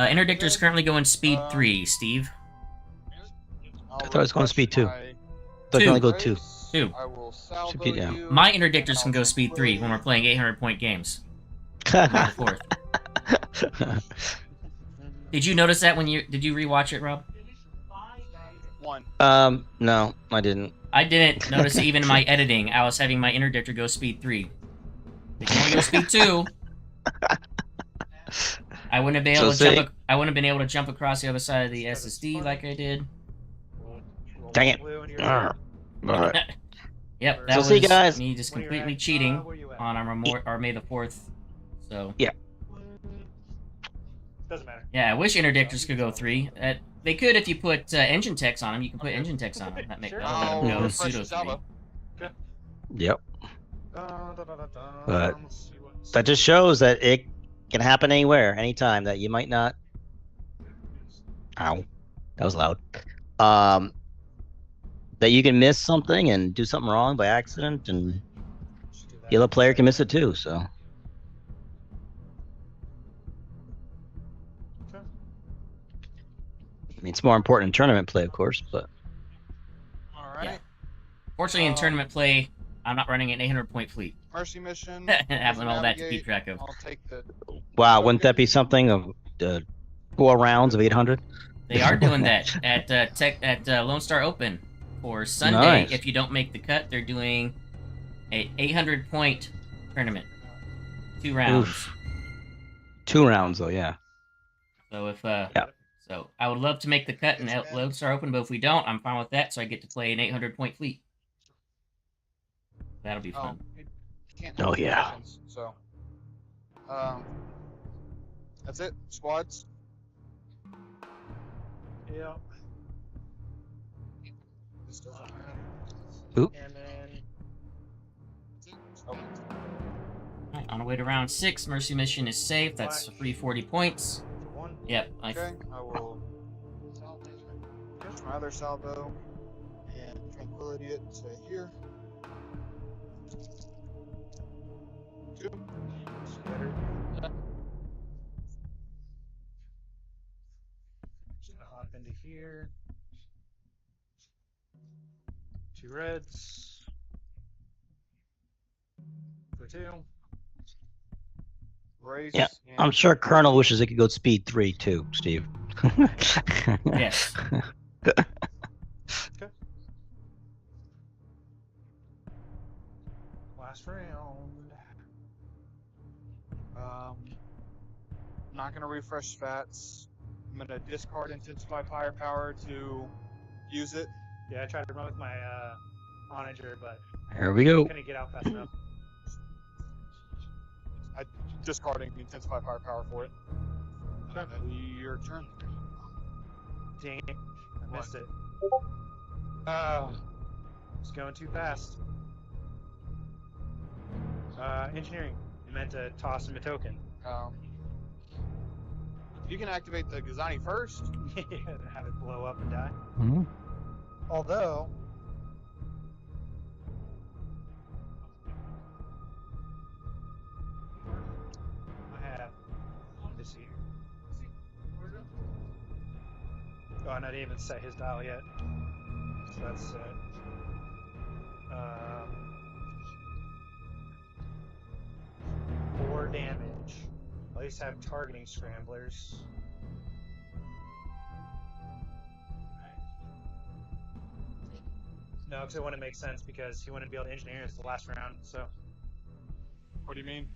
[SPEAKER 1] Interdictor's currently going speed 3, Steve.
[SPEAKER 2] I thought it was going speed 2.
[SPEAKER 3] My
[SPEAKER 2] I thought you
[SPEAKER 1] Two.
[SPEAKER 2] only go 2.
[SPEAKER 1] Two.
[SPEAKER 3] I will salvo
[SPEAKER 2] Should be down.
[SPEAKER 3] you.
[SPEAKER 1] My interdictors can go speed 3 when we're playing 800-point games. I'm on the fourth. Did you notice that when did you rewatch it, Rob?
[SPEAKER 3] 1.
[SPEAKER 2] No, I didn't.
[SPEAKER 1] I didn't notice it even in my editing. I was having my interdictor go speed 3. They can only go speed 2. I wouldn't have been able to jump. I wouldn't have been able to jump across the other side of the SSD like I did.
[SPEAKER 2] Dang it. Alright.
[SPEAKER 1] Yep, that
[SPEAKER 2] So
[SPEAKER 1] was
[SPEAKER 2] see, guys.
[SPEAKER 1] me just
[SPEAKER 6] Where you
[SPEAKER 1] completely
[SPEAKER 6] at?
[SPEAKER 1] cheating
[SPEAKER 6] Where you at?
[SPEAKER 1] on our May the 4th. So
[SPEAKER 6] Doesn't matter.
[SPEAKER 1] yeah, I wish interdictors could go 3. They could if you put engine techs on them. You can put engine techs on them. That make
[SPEAKER 6] Sure.
[SPEAKER 1] that'll let them
[SPEAKER 3] I'll
[SPEAKER 1] go
[SPEAKER 3] refresh
[SPEAKER 1] pseudo
[SPEAKER 3] the
[SPEAKER 1] 3.
[SPEAKER 3] salvo.
[SPEAKER 2] Yep. But
[SPEAKER 6] Let's see what's-
[SPEAKER 2] that just shows that it can happen anywhere, anytime, that you might not. Ow. That was loud. That you can miss something and do something wrong by accident, and
[SPEAKER 6] Just do that.
[SPEAKER 2] the other player can miss it too, so.
[SPEAKER 6] Okay.
[SPEAKER 2] I mean, it's more important in tournament play, of course, but.
[SPEAKER 3] Alright.
[SPEAKER 1] Yeah. Fortunately, in tournament play, I'm not running an 800-point fleet.
[SPEAKER 3] Mercy mission.
[SPEAKER 1] Having all that to keep
[SPEAKER 3] navigate.
[SPEAKER 1] track of.
[SPEAKER 3] I'll take the.
[SPEAKER 2] Wow, wouldn't that be something of 4 rounds of 800?
[SPEAKER 1] They are doing that at Lone Star Open for Sunday.
[SPEAKER 2] Nice.
[SPEAKER 1] If you don't make the cut, they're doing a 800-point tournament, 2 rounds.
[SPEAKER 2] Oof. 2 rounds, though, yeah.
[SPEAKER 1] So if
[SPEAKER 2] Yeah.
[SPEAKER 1] so I would love to make the cut in Lone Star Open, but if we don't, I'm fine with that. So I get to play an 800-point fleet. That'll be
[SPEAKER 3] Oh,
[SPEAKER 1] fun.
[SPEAKER 3] you can't
[SPEAKER 2] Oh,
[SPEAKER 3] have
[SPEAKER 2] yeah.
[SPEAKER 3] missions, so. That's it. Squads.
[SPEAKER 6] Yeah.
[SPEAKER 3] This doesn't matter.
[SPEAKER 6] And then
[SPEAKER 3] Oh,
[SPEAKER 1] Alright, on our way to round 6, Mercy Mission is safe. That's 340 points.
[SPEAKER 6] 1.
[SPEAKER 1] Yep.
[SPEAKER 3] okay. I will. Get my other salvo and tranquility it to here. 2.
[SPEAKER 6] Scatter. Just gonna hop into here. 2 reds. For 2.
[SPEAKER 3] Race.
[SPEAKER 2] Yeah,
[SPEAKER 3] and
[SPEAKER 2] I'm sure Colonel wishes it could go speed 3 too, Steve.
[SPEAKER 1] Yes.
[SPEAKER 6] Last round.
[SPEAKER 3] Not gonna refresh spats. I'm gonna discard intensify firepower to use it.
[SPEAKER 6] Yeah, I tried to run with my onager, but
[SPEAKER 2] Here we go.
[SPEAKER 6] couldn't get out fast enough.
[SPEAKER 3] discarding the intensified firepower for it. Your turn.
[SPEAKER 6] Dang it. I missed it. Oh. It's going too fast. Engineering. I meant to toss him a token.
[SPEAKER 3] You can activate the Gazani first.
[SPEAKER 6] Have it blow up and die.
[SPEAKER 2] Mhm.
[SPEAKER 6] Although, I have this here. Oh, and I didn't even set his dial yet. So that's set. 4 damage. At least have targeting scramblers. No, because it wouldn't make sense because he wouldn't be able to engineer as the last round. So.
[SPEAKER 3] What do you mean?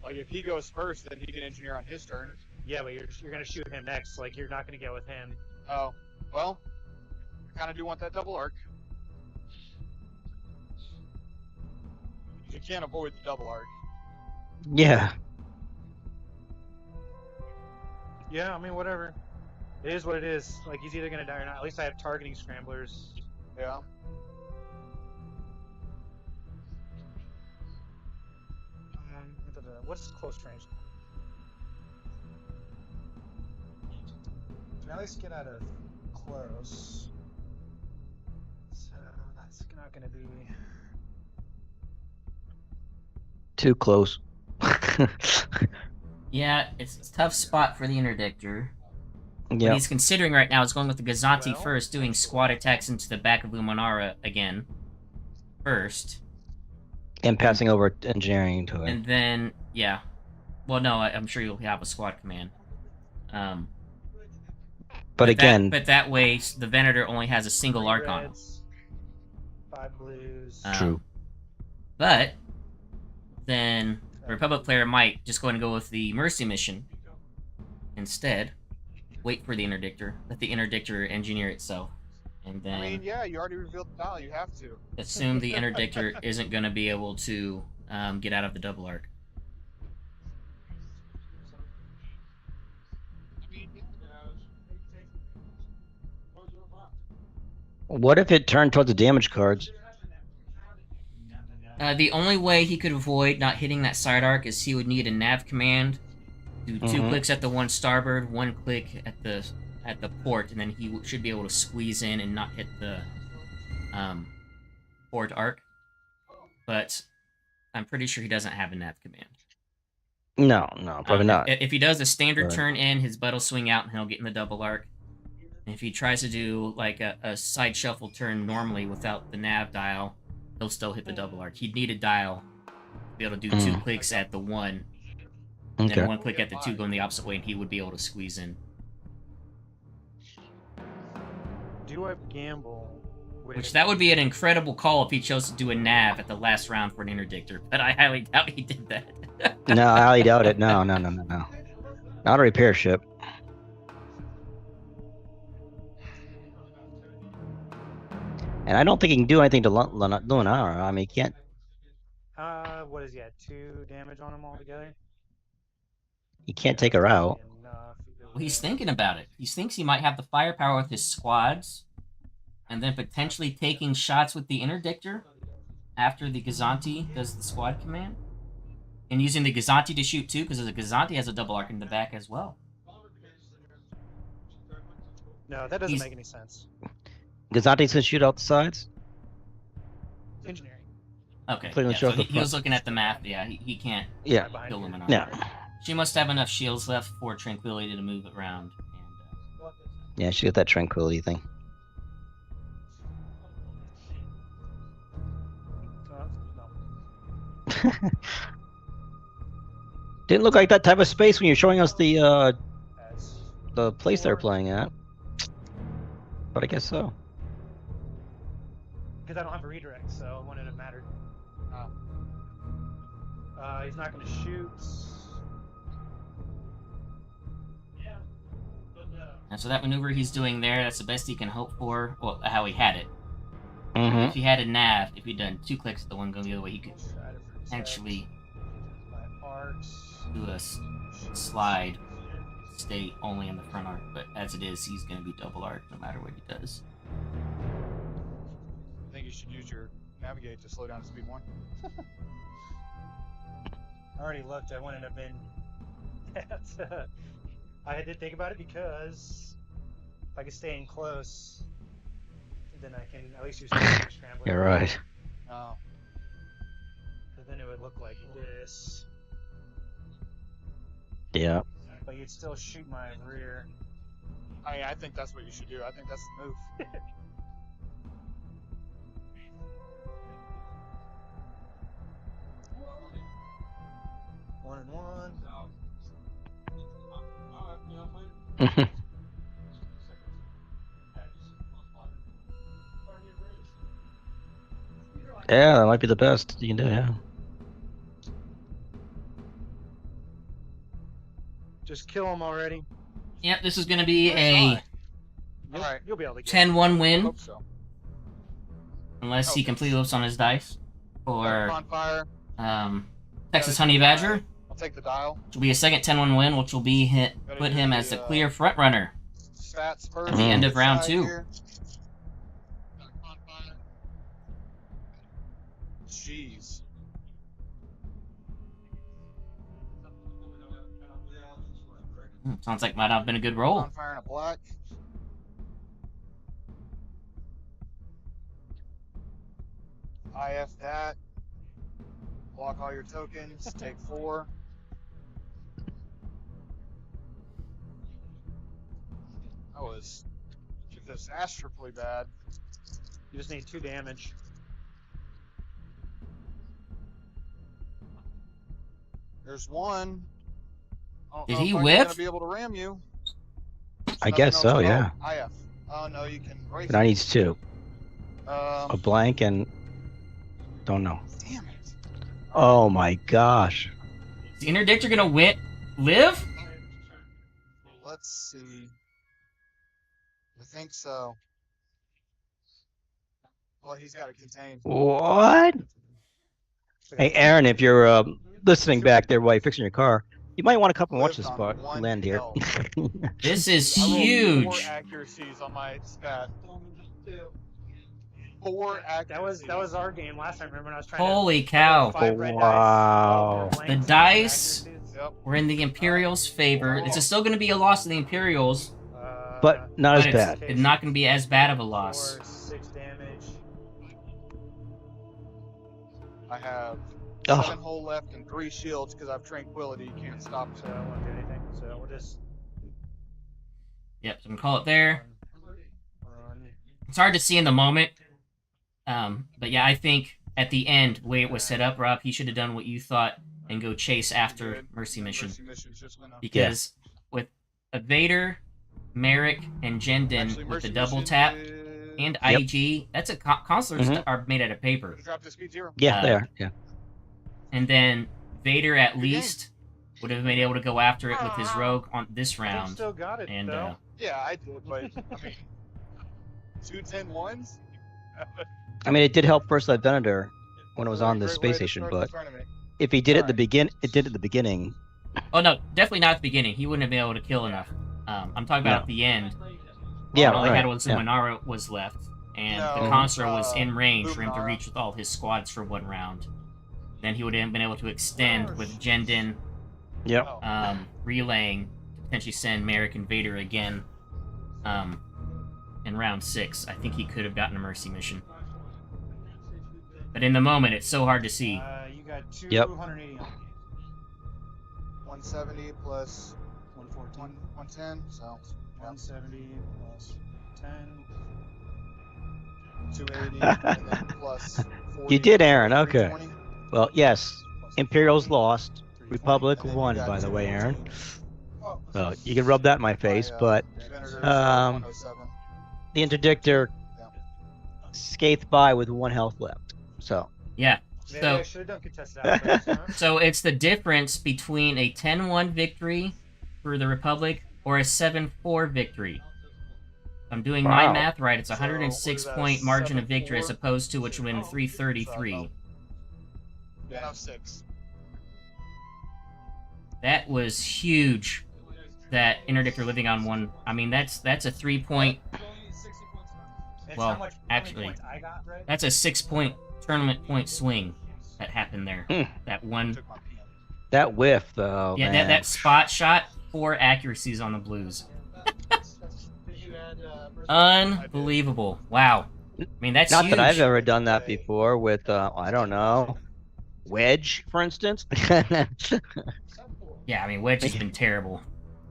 [SPEAKER 3] Like if he goes first, then he can engineer on his turn.
[SPEAKER 6] Yeah, but you're gonna shoot him next. Like you're not gonna get with him.
[SPEAKER 3] Oh, well, I kind of do want that double arc. You can't avoid the double arc.
[SPEAKER 2] Yeah.
[SPEAKER 6] Yeah, I mean whatever. It is what it is. Like he's either gonna die or not. At least I have targeting scramblers.
[SPEAKER 3] Yeah.
[SPEAKER 6] What's close range? Can at least get out of close. So that's not gonna be
[SPEAKER 2] Too close.
[SPEAKER 1] Yeah, it's a tough spot for the interdictor. What
[SPEAKER 2] Yeah.
[SPEAKER 1] he's considering right now is going with the Gazanti
[SPEAKER 6] Well,
[SPEAKER 1] first, doing squad attacks into the back of Luminara again. First.
[SPEAKER 2] And passing over engineering to it.
[SPEAKER 1] And then, yeah. Well, no, I'm sure you'll have a squad command.
[SPEAKER 2] But again,
[SPEAKER 1] but that way, the Venator only has a single
[SPEAKER 6] 3
[SPEAKER 1] arc on him.
[SPEAKER 6] reds, 5 blues.
[SPEAKER 2] True.
[SPEAKER 1] But then the Republic player might just go ahead and go with the Mercy mission instead. Wait for the interdictor. Let the interdictor engineer itself. And then
[SPEAKER 3] I mean, yeah, you already revealed the dial. You have to.
[SPEAKER 1] assume the interdictor isn't going to be able to get out of the double arc.
[SPEAKER 2] What if it turned towards the damage cards?
[SPEAKER 1] The only way he could avoid not hitting that side arc is he would need a nav command. Do 2 clicks at the one starboard, 1 click at the port, and then he should be able to squeeze in and not hit the port arc. But I'm pretty sure he doesn't have a nav command.
[SPEAKER 2] No, probably not.
[SPEAKER 1] If he does a standard
[SPEAKER 2] Right.
[SPEAKER 1] turn in, his butt will swing out and he'll get in the double arc. And if he tries to do like a side shuffle turn normally without the nav dial, he'll still hit the double arc. He'd need a dial to be able to do 2 clicks at the 1, and
[SPEAKER 2] Okay.
[SPEAKER 1] then 1 click at the 2 going the opposite way, and he would be able to squeeze in.
[SPEAKER 6] Do I gamble?
[SPEAKER 1] Which that would be an incredible call if he chose to do a nav at the last round for an interdictor, but I highly doubt he did that.
[SPEAKER 2] No, I highly doubt it. No. Not a repair ship. And I don't think he can do anything to Luminara. I mean, he can't.
[SPEAKER 6] What is he at? 2 damage on him altogether?
[SPEAKER 2] He can't take her out.
[SPEAKER 1] Well, he's thinking about it. He thinks he might have the firepower with his squads, and then potentially taking shots with the interdictor after the Gazanti does the squad command. And using the Gazanti to shoot too, because the Gazanti has a double arc in the back as well.
[SPEAKER 6] No, that doesn't make any sense.
[SPEAKER 2] Gazanti's gonna shoot out the sides?
[SPEAKER 6] Engineering.
[SPEAKER 1] Okay,
[SPEAKER 2] Completely
[SPEAKER 1] yeah,
[SPEAKER 2] show
[SPEAKER 1] so
[SPEAKER 2] up the
[SPEAKER 1] he was
[SPEAKER 2] front.
[SPEAKER 1] looking at the map. Yeah, he can't
[SPEAKER 2] Yeah.
[SPEAKER 6] Behind
[SPEAKER 1] kill
[SPEAKER 6] you.
[SPEAKER 1] Luminara.
[SPEAKER 2] No.
[SPEAKER 1] She must have enough shields left for Tranquility to move it around. And,
[SPEAKER 2] Yeah, she got that tranquility thing.
[SPEAKER 6] No.
[SPEAKER 2] Didn't look like that type of space when you're showing us the
[SPEAKER 6] As
[SPEAKER 2] place they're playing at. But I guess so.
[SPEAKER 6] because I don't have a redirect, so it wouldn't have mattered. He's not going to shoot.
[SPEAKER 1] and so that maneuver he's doing there, that's the best he can hope for. Well, how he had it.
[SPEAKER 2] Mm-hmm.
[SPEAKER 1] If he had a nav, if he'd done 2 clicks at the one going the other way, he could potentially.
[SPEAKER 6] My parts.
[SPEAKER 1] do a slide, stay only in the front arc, but as it is, he's going to be double arc no matter what he does.
[SPEAKER 3] I think you should use your navigate to slow down to speed 1.
[SPEAKER 6] I already looked. I wouldn't have been. I did think about it because if I could stay in close, then I can at least use scrambling.
[SPEAKER 2] You're right.
[SPEAKER 3] Oh.
[SPEAKER 6] But then it would look like this.
[SPEAKER 2] Yeah.
[SPEAKER 6] But you'd still shoot my rear.
[SPEAKER 3] I mean, I think that's what you should do. I think that's the move.
[SPEAKER 6] 1 and 1.
[SPEAKER 2] Yeah, that might be the best you can do, yeah.
[SPEAKER 6] Just kill him already.
[SPEAKER 1] Yep, this is going to be a
[SPEAKER 3] Alright.
[SPEAKER 6] You'll be able to get
[SPEAKER 1] 10-1
[SPEAKER 3] I
[SPEAKER 1] win,
[SPEAKER 3] hope so.
[SPEAKER 1] unless he completely looks on his dice. For
[SPEAKER 3] On fire.
[SPEAKER 1] Texas Honey Badger,
[SPEAKER 3] I'll take the dial.
[SPEAKER 1] which will be a second 10-1 win, which will be put him as the clear front runner.
[SPEAKER 3] Stats first.
[SPEAKER 1] At the end of round 2.
[SPEAKER 3] Here. Jeez.
[SPEAKER 1] Sounds like might not have been a good roll.
[SPEAKER 3] On fire and a black. IF that. Block all your tokens. Take 4. That was disastrously bad.
[SPEAKER 6] You just need 2 damage.
[SPEAKER 3] There's 1.
[SPEAKER 1] Did he
[SPEAKER 3] I'm
[SPEAKER 1] whiff?
[SPEAKER 3] gonna be able to ram you.
[SPEAKER 2] I guess so, yeah.
[SPEAKER 3] IF. Oh no, you can race.
[SPEAKER 2] But I need 2. A blank and... Don't know.
[SPEAKER 3] Damn it.
[SPEAKER 2] Oh my gosh.
[SPEAKER 1] Is the interdictor gonna live?
[SPEAKER 3] Let's see. I think so. Well, he's got to contain.
[SPEAKER 2] What? Hey, Aaron, if you're listening back there while you're fixing your car, you might want to come and watch this part land here.
[SPEAKER 1] This is
[SPEAKER 3] I rolled 4
[SPEAKER 1] huge.
[SPEAKER 3] accuracies on my stat. 4 accuracies.
[SPEAKER 6] That was our game last time. Remember when I was trying
[SPEAKER 1] Holy
[SPEAKER 6] to
[SPEAKER 1] cow.
[SPEAKER 6] 5 red
[SPEAKER 2] Wow.
[SPEAKER 6] dice,
[SPEAKER 1] The
[SPEAKER 6] blanks,
[SPEAKER 1] dice
[SPEAKER 6] accuracies?
[SPEAKER 3] Yep.
[SPEAKER 1] We're in the Imperials' favor. It's still going to be a loss to the Imperials,
[SPEAKER 2] But not as
[SPEAKER 1] but
[SPEAKER 2] bad.
[SPEAKER 1] it's not going to be as bad of a loss.
[SPEAKER 6] 6 damage.
[SPEAKER 3] I have
[SPEAKER 2] Oh.
[SPEAKER 3] 7 hull left and 3 shields because I have tranquility. You can't stop
[SPEAKER 6] So I won't do anything. So we'll just
[SPEAKER 1] Yep, so I'm going to call it there.
[SPEAKER 6] run.
[SPEAKER 1] It's hard to see in the moment. But yeah, I think at the end, the way it was set up, Rob, he should have done what you thought and go chase after Mercy Mission.
[SPEAKER 3] Mercy Mission's just gonna...
[SPEAKER 1] Because with a Vader, Merrick, and Jendon
[SPEAKER 3] Actually,
[SPEAKER 1] with the
[SPEAKER 3] Mercy
[SPEAKER 1] double
[SPEAKER 3] Mission
[SPEAKER 1] tap
[SPEAKER 3] is-
[SPEAKER 1] and IG, that's a consulars
[SPEAKER 2] Mhm.
[SPEAKER 1] are made out of paper.
[SPEAKER 3] Drop to speed 0.
[SPEAKER 2] Yeah, there. Yeah.
[SPEAKER 1] And then Vader at
[SPEAKER 3] Good game.
[SPEAKER 1] least would have been able to go after it with his rogue on this
[SPEAKER 6] You
[SPEAKER 1] round.
[SPEAKER 6] still got it
[SPEAKER 1] And
[SPEAKER 6] though.
[SPEAKER 3] Yeah, I did, but I mean, 2 10-1s?
[SPEAKER 2] I mean, it did help First Light Venator when it was on the space station, but if he did it at the
[SPEAKER 3] Alright.
[SPEAKER 2] beginning.
[SPEAKER 1] Oh no, definitely not at the beginning. He wouldn't have been able to kill enough. I'm talking about
[SPEAKER 2] No.
[SPEAKER 1] at the end.
[SPEAKER 2] Yeah,
[SPEAKER 1] all he
[SPEAKER 2] right.
[SPEAKER 1] had was
[SPEAKER 2] yeah.
[SPEAKER 1] Luminara was left, and the
[SPEAKER 3] No,
[SPEAKER 1] Consular was in range for him to
[SPEAKER 3] Luminara.
[SPEAKER 1] reach with all his squads for 1 round. Then he would have been able to extend with Jendon
[SPEAKER 2] Yep.
[SPEAKER 3] Oh.
[SPEAKER 1] relaying to potentially send Merrick and Vader again in round 6. I think he could have gotten a Mercy Mission. But in the moment, it's so hard to see.
[SPEAKER 6] You got 280
[SPEAKER 2] Yep.
[SPEAKER 6] on
[SPEAKER 3] 170 plus
[SPEAKER 6] 114.
[SPEAKER 3] 110, so
[SPEAKER 6] 170 plus 10.
[SPEAKER 3] 280, and then plus 40.
[SPEAKER 2] You did, Aaron. Okay.
[SPEAKER 3] 320.
[SPEAKER 2] Well, yes. Imperials lost.
[SPEAKER 6] 320.
[SPEAKER 2] Republic
[SPEAKER 3] And then you
[SPEAKER 2] won,
[SPEAKER 3] got
[SPEAKER 2] by the way, Aaron.
[SPEAKER 3] 214.
[SPEAKER 2] You can rub that in my face, but
[SPEAKER 3] Venator's
[SPEAKER 2] um,
[SPEAKER 3] 107.
[SPEAKER 2] the interdictor
[SPEAKER 3] Yeah.
[SPEAKER 2] scathed by with 1 health left. So
[SPEAKER 1] Yeah.
[SPEAKER 6] Maybe
[SPEAKER 1] So-
[SPEAKER 6] I should have done contested outposts, huh?
[SPEAKER 1] So it's the difference between a 10-1 victory for the Republic or a 7-4 victory. If I'm doing my
[SPEAKER 2] Wow.
[SPEAKER 1] math right, it's a
[SPEAKER 3] So, what is
[SPEAKER 1] 106
[SPEAKER 3] that,
[SPEAKER 1] point margin of victory
[SPEAKER 3] 7-4?
[SPEAKER 1] as opposed to which would have been 333.
[SPEAKER 3] Yeah, 6.
[SPEAKER 1] That was huge. That interdictor living on one. I mean, that's a 3-point.
[SPEAKER 6] It's
[SPEAKER 1] Well,
[SPEAKER 6] how much
[SPEAKER 1] actually,
[SPEAKER 6] points I got, right?
[SPEAKER 1] That's a 6-point tournament point swing that happened there. That one.
[SPEAKER 3] Took my PM.
[SPEAKER 2] That whiff, though.
[SPEAKER 1] Yeah,
[SPEAKER 2] man.
[SPEAKER 1] that spot shot, 4 accuracies on the Blues.
[SPEAKER 5] Did you add,
[SPEAKER 1] Unbelievable. Wow. I mean, that's
[SPEAKER 2] Not
[SPEAKER 1] huge.
[SPEAKER 2] that I've ever done that before with, I don't know, wedge, for instance.
[SPEAKER 1] Yeah, I mean, Wedge has been terrible.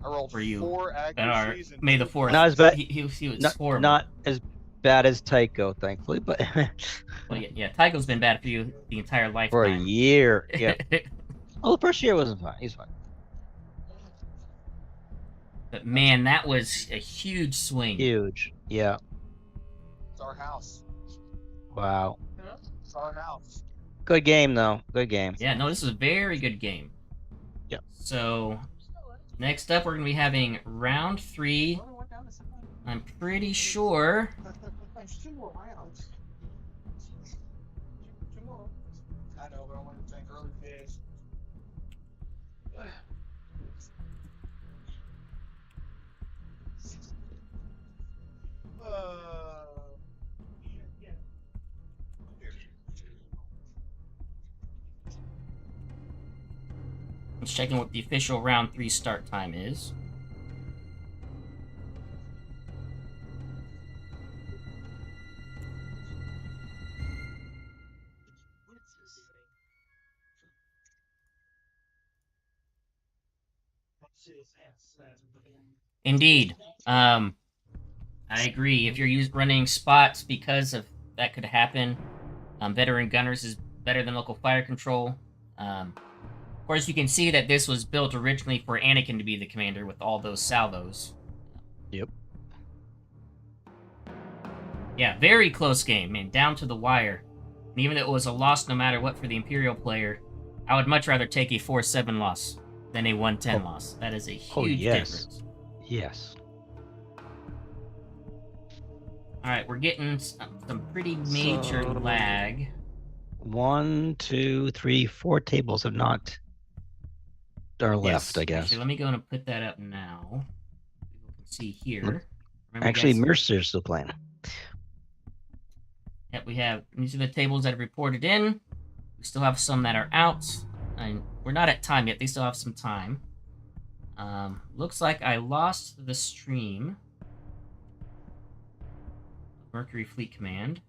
[SPEAKER 3] I rolled
[SPEAKER 1] For you.
[SPEAKER 3] 4
[SPEAKER 1] And our
[SPEAKER 3] accuracies and
[SPEAKER 1] May the
[SPEAKER 3] 2
[SPEAKER 1] 4th.
[SPEAKER 2] Not as bad.
[SPEAKER 1] He was
[SPEAKER 2] not,
[SPEAKER 1] horrible.
[SPEAKER 2] not as bad as Tycho, thankfully, but
[SPEAKER 1] Well, yeah, Tycho's been bad for you the entire lifetime.
[SPEAKER 2] for a year. Yeah. Oh, the first year wasn't fine. He's fine.
[SPEAKER 1] But man, that was a huge swing.
[SPEAKER 2] Huge. Yeah.
[SPEAKER 3] It's our house.
[SPEAKER 2] Wow.
[SPEAKER 3] It's our house.
[SPEAKER 2] Good game, though. Good game.
[SPEAKER 1] Yeah, no, this is a very good game.
[SPEAKER 2] Yep.
[SPEAKER 1] So, next up, we're going to be having round 3. I'm pretty sure.
[SPEAKER 5] There's 2 more rounds. 2 more.
[SPEAKER 3] I know, but I wanted to think early days.
[SPEAKER 1] Let's check in what the official round 3 start time is. Indeed. I agree. If you're running spots because of that could happen, veteran gunners is better than local fire control. Of course, you can see that this was built originally for Anakin to be the commander with all those salvos.
[SPEAKER 2] Yep.
[SPEAKER 1] Yeah, very close game, man, down to the wire. And even though it was a loss no matter what for the Imperial player, I would much rather take a 4-7 loss than a 1-10 loss. That is a huge difference.
[SPEAKER 2] Yes.
[SPEAKER 1] Alright, we're getting some pretty major lag.
[SPEAKER 2] 1, 2, 3, 4 tables have not are left, I guess.
[SPEAKER 1] Actually, let me go and put that up now. People can see here. Remember,
[SPEAKER 2] Actually,
[SPEAKER 1] guys,
[SPEAKER 2] Mercer's still playing.
[SPEAKER 1] Yep, these are the tables that have reported in. We still have some that are out. And we're not at time yet. They still have some time. Looks like I lost the stream. Mercury Fleet Command.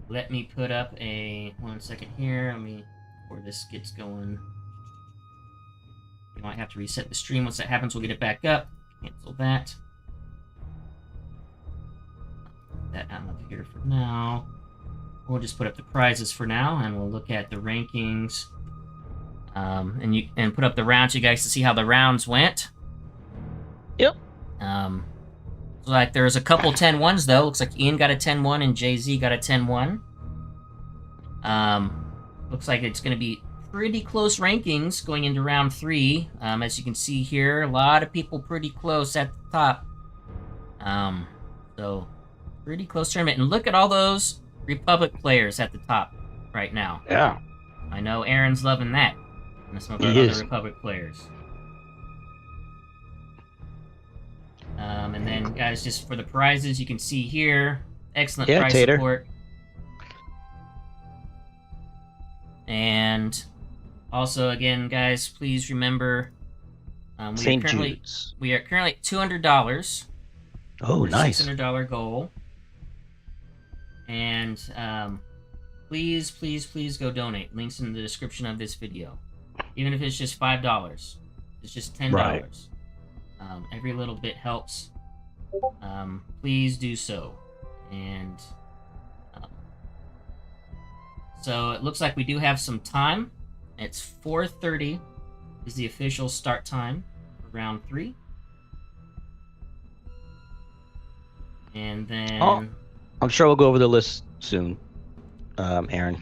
[SPEAKER 1] Let me put up a 1 second here. Before this gets going. We might have to reset the stream. Once that happens, we'll get it back up. Cancel that. Put that out of here for now. We'll just put up the prizes for now, and we'll look at the rankings. And put up the rounds, you guys, to see how the rounds went.
[SPEAKER 2] Yep.
[SPEAKER 1] So like there's a couple 10-1s though. Looks like Ian got a 10-1 and Jay-Z got a 10-1. Looks like it's going to be pretty close rankings going into round 3. As you can see here, a lot of people pretty close at the top. So pretty close tournament. And look at all those Republic players at the top right now.
[SPEAKER 2] Yeah.
[SPEAKER 1] I know Aaron's loving that. And some of our other Republic players. And then, guys, just for the prizes, you can see here, excellent prize
[SPEAKER 2] Tater.
[SPEAKER 1] support. And also, again, guys, please remember,
[SPEAKER 2] St. Jude's.
[SPEAKER 1] we are currently at $200.
[SPEAKER 2] Oh, nice.
[SPEAKER 1] $600 goal. And please, please, please go donate. Links in the description of this video. Even if it's just $5, it's just $10.
[SPEAKER 2] Right.
[SPEAKER 1] Every little bit helps. Please do so. And so it looks like we do have some time. It's 4:30 is the official start time for round 3. And then
[SPEAKER 2] I'm sure we'll go over the list soon, Aaron.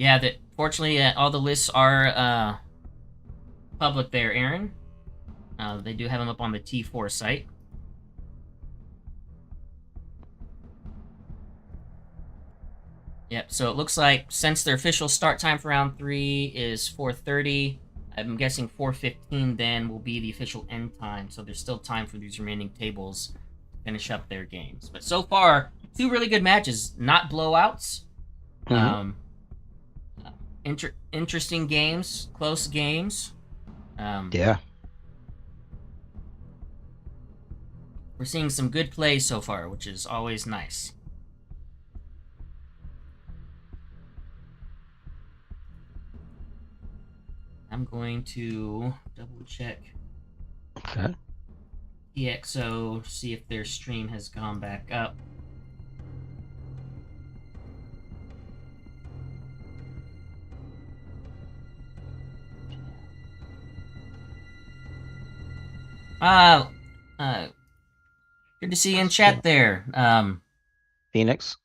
[SPEAKER 1] yeah, that fortunately all the lists are public there, Aaron. They do have them up on the T4 site. Yep, so it looks like since their official start time for round 3 is 4:30, I'm guessing 4:15 then will be the official end time, so there's still time for these remaining tables to finish up their games. But so far, 2 really good matches, not blowouts. Interesting games, close games.
[SPEAKER 2] Yeah.
[SPEAKER 1] We're seeing some good plays so far, which is always nice. I'm going to double check
[SPEAKER 2] Okay.
[SPEAKER 1] EXO, see if their stream has gone back up. Good to see you in chat there.
[SPEAKER 2] Phoenix.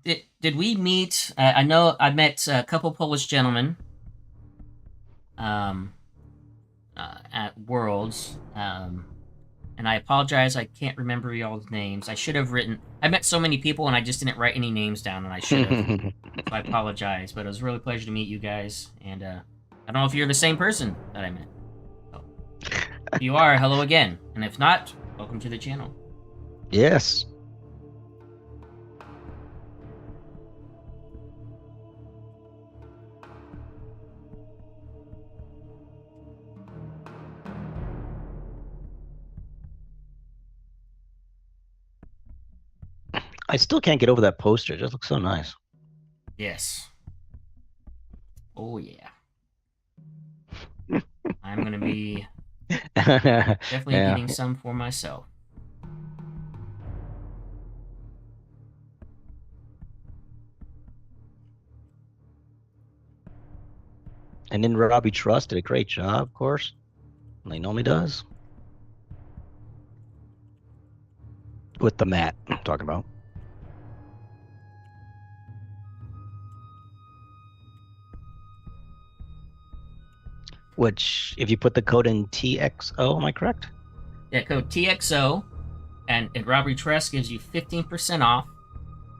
[SPEAKER 1] Did we meet? I know I met a couple Polish gentlemen at Worlds, and I apologize, I can't remember y'all's names. I should have written. I met so many people and I just didn't write any names down, and I should have. So I apologize, but it was really a pleasure to meet you guys, and I don't know if you're the same person that I met. So, if you are, hello again, and if not, welcome to the channel.
[SPEAKER 2] Yes. I still can't get over that poster. It just looks so nice.
[SPEAKER 1] Yes. Oh yeah. I'm gonna be definitely getting some for myself.
[SPEAKER 2] And then Robbie Trust did a great job, of course. Like normally does. With the mat I'm talking about. Which, if you put the code in TXO, am I correct?
[SPEAKER 1] Yeah, code TXO, and Robbery Trust gives you 15% off.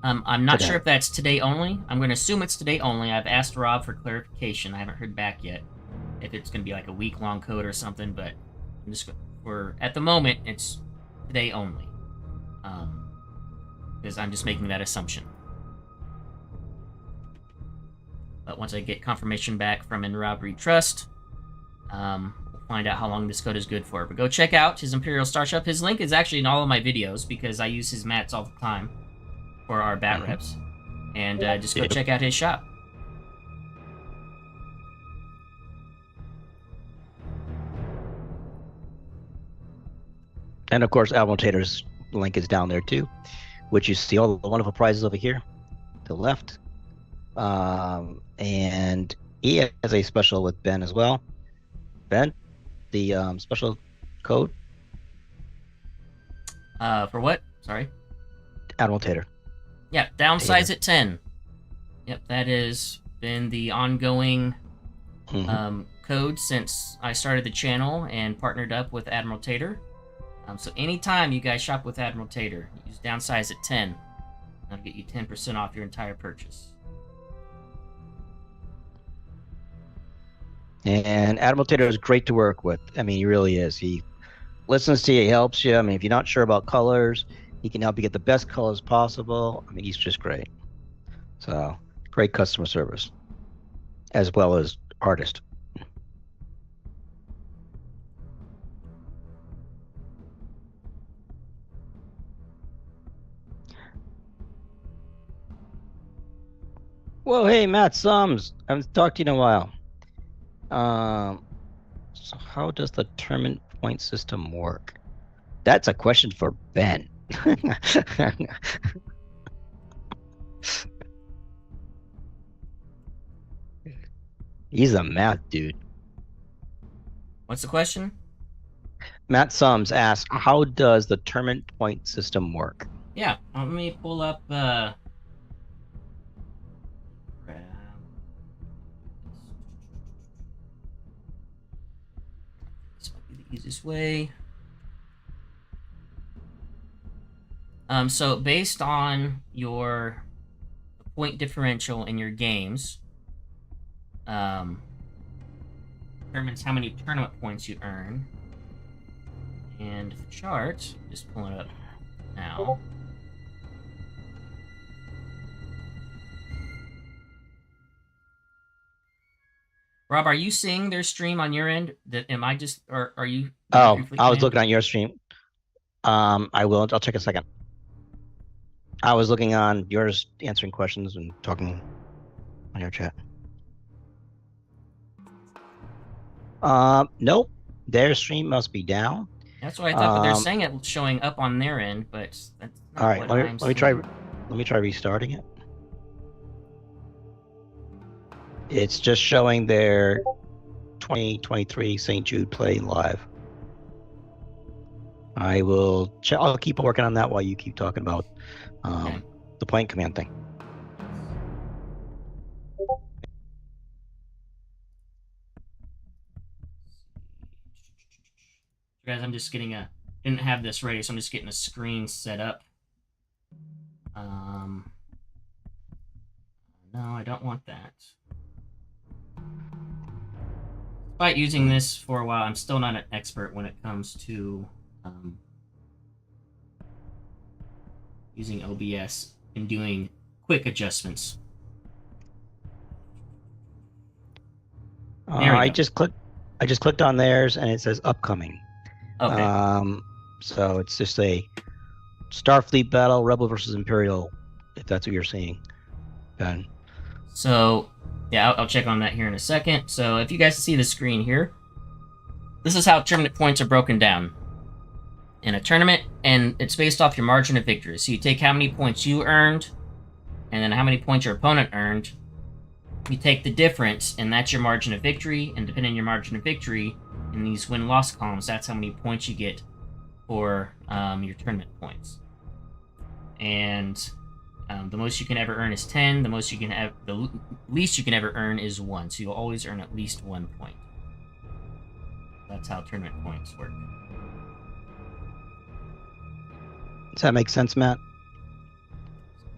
[SPEAKER 1] I'm not sure if that's today only. I'm going to assume it's today only. I've asked Rob for clarification. I haven't heard back yet if it's going to be like a week-long code or something, but I'm just at the moment, it's today only. Because I'm just making that assumption. But once I get confirmation back from Robbery Trust, we'll find out how long this code is good for. But go check out his Imperial Star Shop. His link is actually in all of my videos because I use his mats all the time for our bat reps. And just go check out his shop.
[SPEAKER 2] And of course, Admiral Tater's link is down there too, which you see all the wonderful prizes over here to the left. And he has a special with Ben as well. Ben, the special code?
[SPEAKER 1] For what? Sorry?
[SPEAKER 2] Admiral Tater.
[SPEAKER 1] Yeah, downsize at 10. Yep, that has been the ongoing code since I started the channel and partnered up with Admiral Tater. So anytime you guys shop with Admiral Tater, use downsize at 10. That'll get you 10% off your entire purchase.
[SPEAKER 2] And Admiral Tater is great to work with. I mean, he really is. He listens to you, he helps you. I mean, if you're not sure about colors, he can help you get the best colors possible. I mean, he's just great. So, great customer service, as well as artist. Well, hey, Matt Sums. I haven't talked to you in a while. So how does the tournament point system work? That's a question for Ben. He's a math dude.
[SPEAKER 1] What's the question?
[SPEAKER 2] Matt Sums asks, how does the tournament point system work?
[SPEAKER 1] Yeah, let me pull up easiest way. So based on your point differential in your games, determines how many tournament points you earn. And the chart, just pulling it up now. Rob, are you seeing their stream on your end? Am I just, or are you?
[SPEAKER 2] Oh, I was looking on your stream. I will. I'll check a second. I was looking on yours, answering questions and talking on your chat. Nope. Their stream must be down.
[SPEAKER 1] That's what I thought, but they're saying it showing up on their end, but that's not
[SPEAKER 2] all right.
[SPEAKER 1] what
[SPEAKER 2] Let me try. Let me try restarting it. It's just showing their 2023 St. Jude play live. I will check. I'll keep working on that while you keep talking about
[SPEAKER 1] Okay.
[SPEAKER 2] the point command thing.
[SPEAKER 1] Guys, I'm just getting didn't have this ready, so I'm just getting a screen set up. No, I don't want that. Despite using this for a while, I'm still not an expert when it comes to using OBS and doing quick adjustments.
[SPEAKER 2] I just clicked on theirs and it says upcoming.
[SPEAKER 1] Okay.
[SPEAKER 2] So it's just a Starfleet battle, Rebel versus Imperial, if that's what you're seeing, Ben.
[SPEAKER 1] So, yeah, I'll check on that here in a second. So if you guys see the screen here, this is how tournament points are broken down in a tournament, and it's based off your margin of victory. So you take how many points you earned, and then how many points your opponent earned. You take the difference, and that's your margin of victory, and depending on your margin of victory, in these win-loss columns, that's how many points you get for your tournament points. And the most you can ever earn is 10. The most you can have, the least you can ever earn is 1. So you'll always earn at least 1 point. That's how tournament points work.
[SPEAKER 2] Does that make sense, Matt?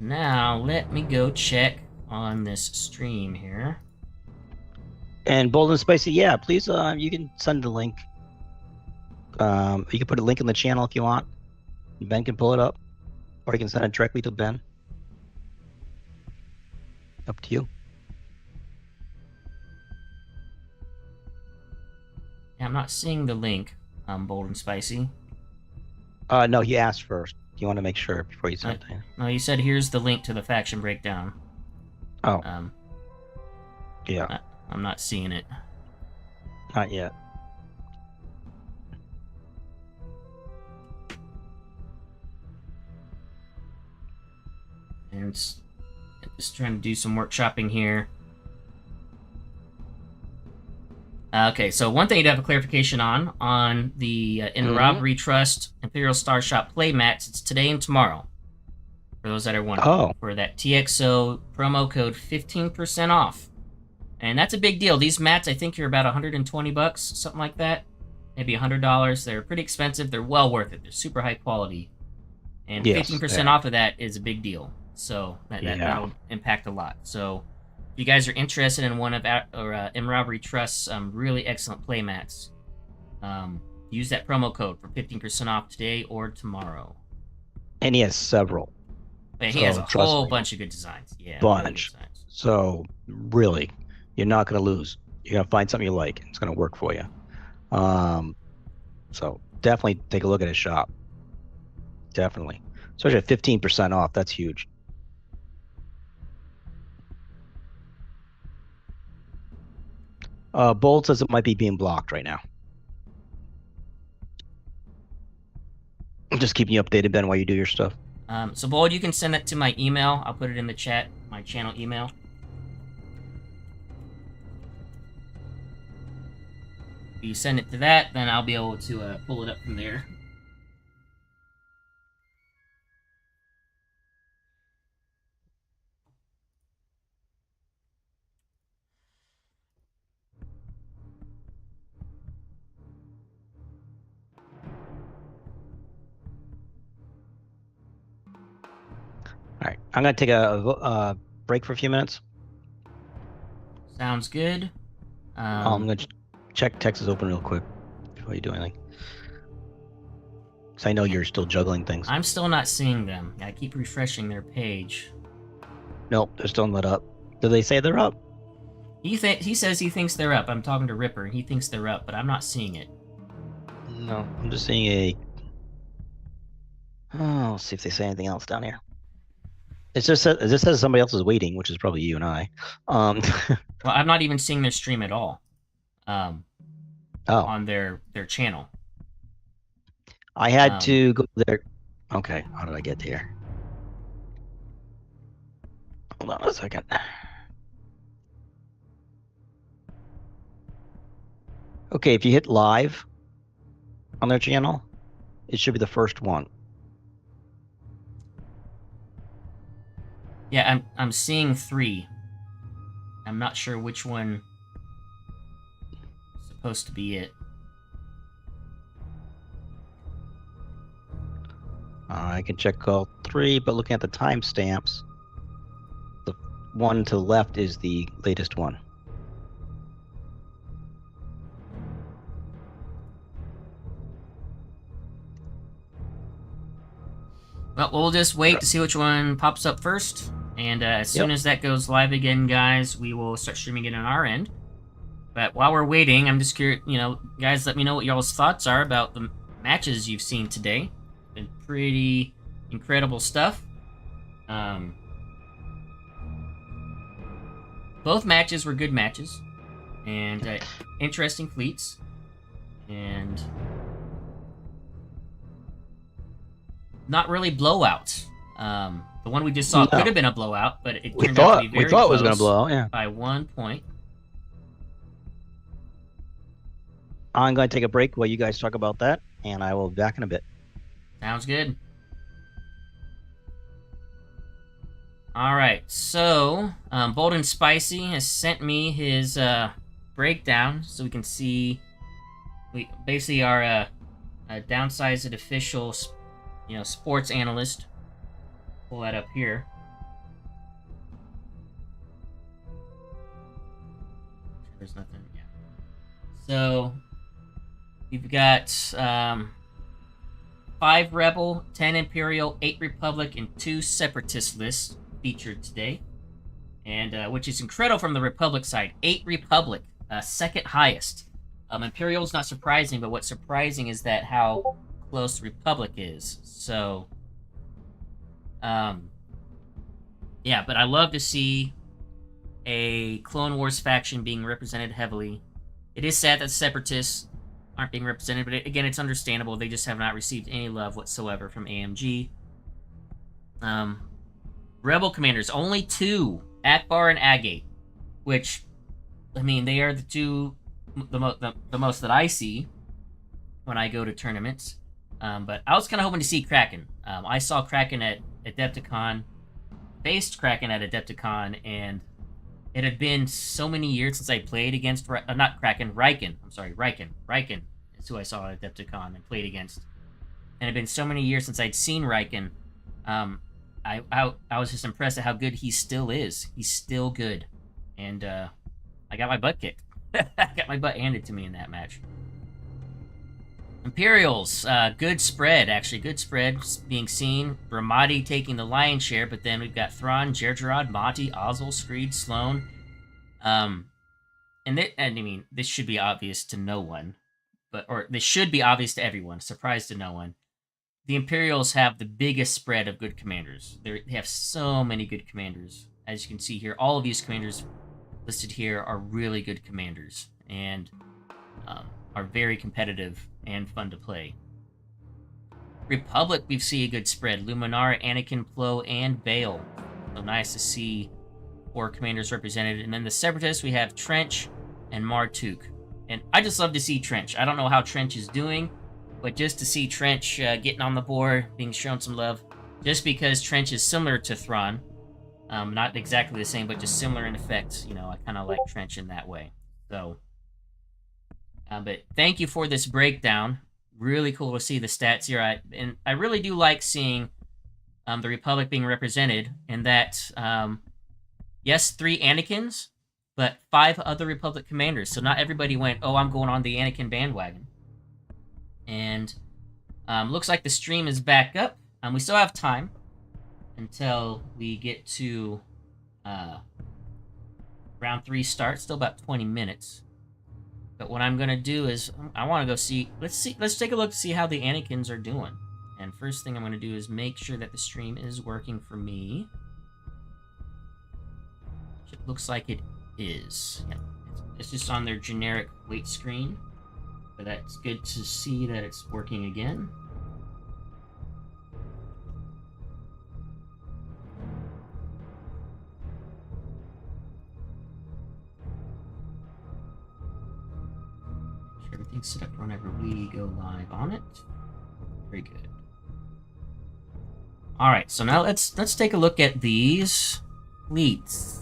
[SPEAKER 1] Now let me go check on this stream here.
[SPEAKER 2] And Bold and Spicy, yeah, please, you can send the link. You can put a link in the channel if you want. Ben can pull it up, or you can send it directly to Ben. Up to you.
[SPEAKER 1] Yeah, I'm not seeing the link, Bold and Spicy.
[SPEAKER 2] No, he asked first. You want to make sure before you send it.
[SPEAKER 1] No, you said here's the link to the faction breakdown.
[SPEAKER 2] Oh. Yeah.
[SPEAKER 1] I'm not seeing it.
[SPEAKER 2] Not yet.
[SPEAKER 1] And just trying to do some workshopping here. Okay, so one thing you'd have a clarification on the In Robbery Trust Imperial Star Shop play mats, it's today and tomorrow. For those that are wondering. For that TXO promo code 15% off. And that's a big deal. These mats, I think, are about 120 bucks, something like that. Maybe $100. They're pretty expensive. They're well worth it. They're super high quality. And 15% off of that is a big deal. So that'll impact a lot. So if you guys are interested in one of M Robbery Trust's really excellent play mats, use that promo code for 15% off today or tomorrow.
[SPEAKER 2] And he has several.
[SPEAKER 1] But he has a whole bunch of good designs. Yeah,
[SPEAKER 2] bunch. So really, you're not going to lose. You're going to find something you like. It's going to work for you. So definitely take a look at his shop. Definitely. Especially at 15% off. That's huge. Bold says it might be being blocked right now. I'm just keeping you updated, Ben, while you do your stuff.
[SPEAKER 1] So Bold, you can send that to my email. I'll put it in the chat, my channel email. If you send it to that, then I'll be able to pull it up from there.
[SPEAKER 2] I'm gonna take a break for a few minutes.
[SPEAKER 1] Sounds good.
[SPEAKER 2] I'm gonna check Texas Open real quick before you do anything. Because I know you're still juggling things.
[SPEAKER 1] I'm still not seeing them. I keep refreshing their page.
[SPEAKER 2] Nope, they're still not up. Do they say they're up?
[SPEAKER 1] He says he thinks they're up. I'm talking to Ripper, and he thinks they're up, but I'm not seeing it.
[SPEAKER 2] No, I'm just seeing a... Oh, let's see if they say anything else down here. It just says somebody else is waiting, which is probably you and I.
[SPEAKER 1] Well, I'm not even seeing their stream at all. On their channel.
[SPEAKER 2] I had to go there. Okay, how did I get here? Hold on a second. Okay, if you hit live on their channel, it should be the first one.
[SPEAKER 1] Yeah, I'm seeing 3. I'm not sure which one is supposed to be it.
[SPEAKER 2] I can check all 3, but looking at the timestamps, the one to the left is the latest one.
[SPEAKER 1] Well, we'll just wait to see which one pops up first. And as soon as that goes live again, guys, we will start streaming it on our end. But while we're waiting, I'm just curious, guys, let me know what y'all's thoughts are about the matches you've seen today. Been pretty incredible stuff. Both matches were good matches. And interesting fleets. And not really blowouts. The one we just saw could have been a blowout, but it turned out to be very
[SPEAKER 2] we thought it was
[SPEAKER 1] close
[SPEAKER 2] going to blow, yeah.
[SPEAKER 1] by 1 point.
[SPEAKER 2] I'm going to take a break while you guys talk about that, and I will be back in a bit.
[SPEAKER 1] Sounds good. Alright, so Bold and Spicy has sent me his breakdown so we can see. We basically are a Downsizeit official, sports analyst. Pull that up here. There's nothing. Yeah. So you've got 5 Rebel, 10 Imperial, 8 Republic, and 2 Separatist lists featured today, and which is incredible from the Republic side. 8 Republic, second highest. Imperial's not surprising, but what's surprising is that how close the Republic is. So, yeah, but I love to see a Clone Wars faction being represented heavily. It is sad that Separatists aren't being represented, but again, it's understandable. They just have not received any love whatsoever from AMG. Rebel commanders, only 2, Akbar and Agate, which, I mean, they are the 2 the most that I see when I go to tournaments. But I was kind of hoping to see Kraken. I saw Kraken at Adepticon, faced Kraken at Adepticon, and it had been so many years since I played against, not Kraken, Riken. I'm sorry, Riken. Riken is who I saw at Adepticon and played against. And it had been so many years since I'd seen Riken. I was just impressed at how good he still is. He's still good. And I got my butt kicked. I got my butt handed to me in that match. Imperials, good spread, actually. Good spread being seen. Ramadi taking the lion's share, but then we've got Thrawn, Jerjerrod, Monty, Ozzel, Screed, Sloane. And I mean, this should be obvious to no one. Or this should be obvious to everyone. Surprise to no one. The Imperials have the biggest spread of good commanders. They have so many good commanders. As you can see here, all of these commanders listed here are really good commanders. And are very competitive and fun to play. Republic, we see a good spread. Luminara, Anakin, Plo, and Bale. So nice to see 4 commanders represented. And then the Separatists, we have Trench and Martuk. And I just love to see Trench. I don't know how Trench is doing, but just to see Trench getting on the board, being shown some love, just because Trench is similar to Thrawn. Not exactly the same, but just similar in effect. I kind of like Trench in that way. So, but thank you for this breakdown. Really cool to see the stats here. And I really do like seeing the Republic being represented, and that, yes, 3 Anakins, but 5 other Republic commanders. So not everybody went, oh, I'm going on the Anakin bandwagon. And looks like the stream is back up. We still have time until we get to round 3 start. Still about 20 minutes. But what I'm gonna do is I want to go see. Let's take a look to see how the Anakins are doing. And first thing I'm gonna do is make sure that the stream is working for me. It looks like it is. Yeah, it's just on their generic wait screen. But that's good to see that it's working again. Make sure everything's set up whenever we go live on it. Very good. Alright, so now let's take a look at these fleets.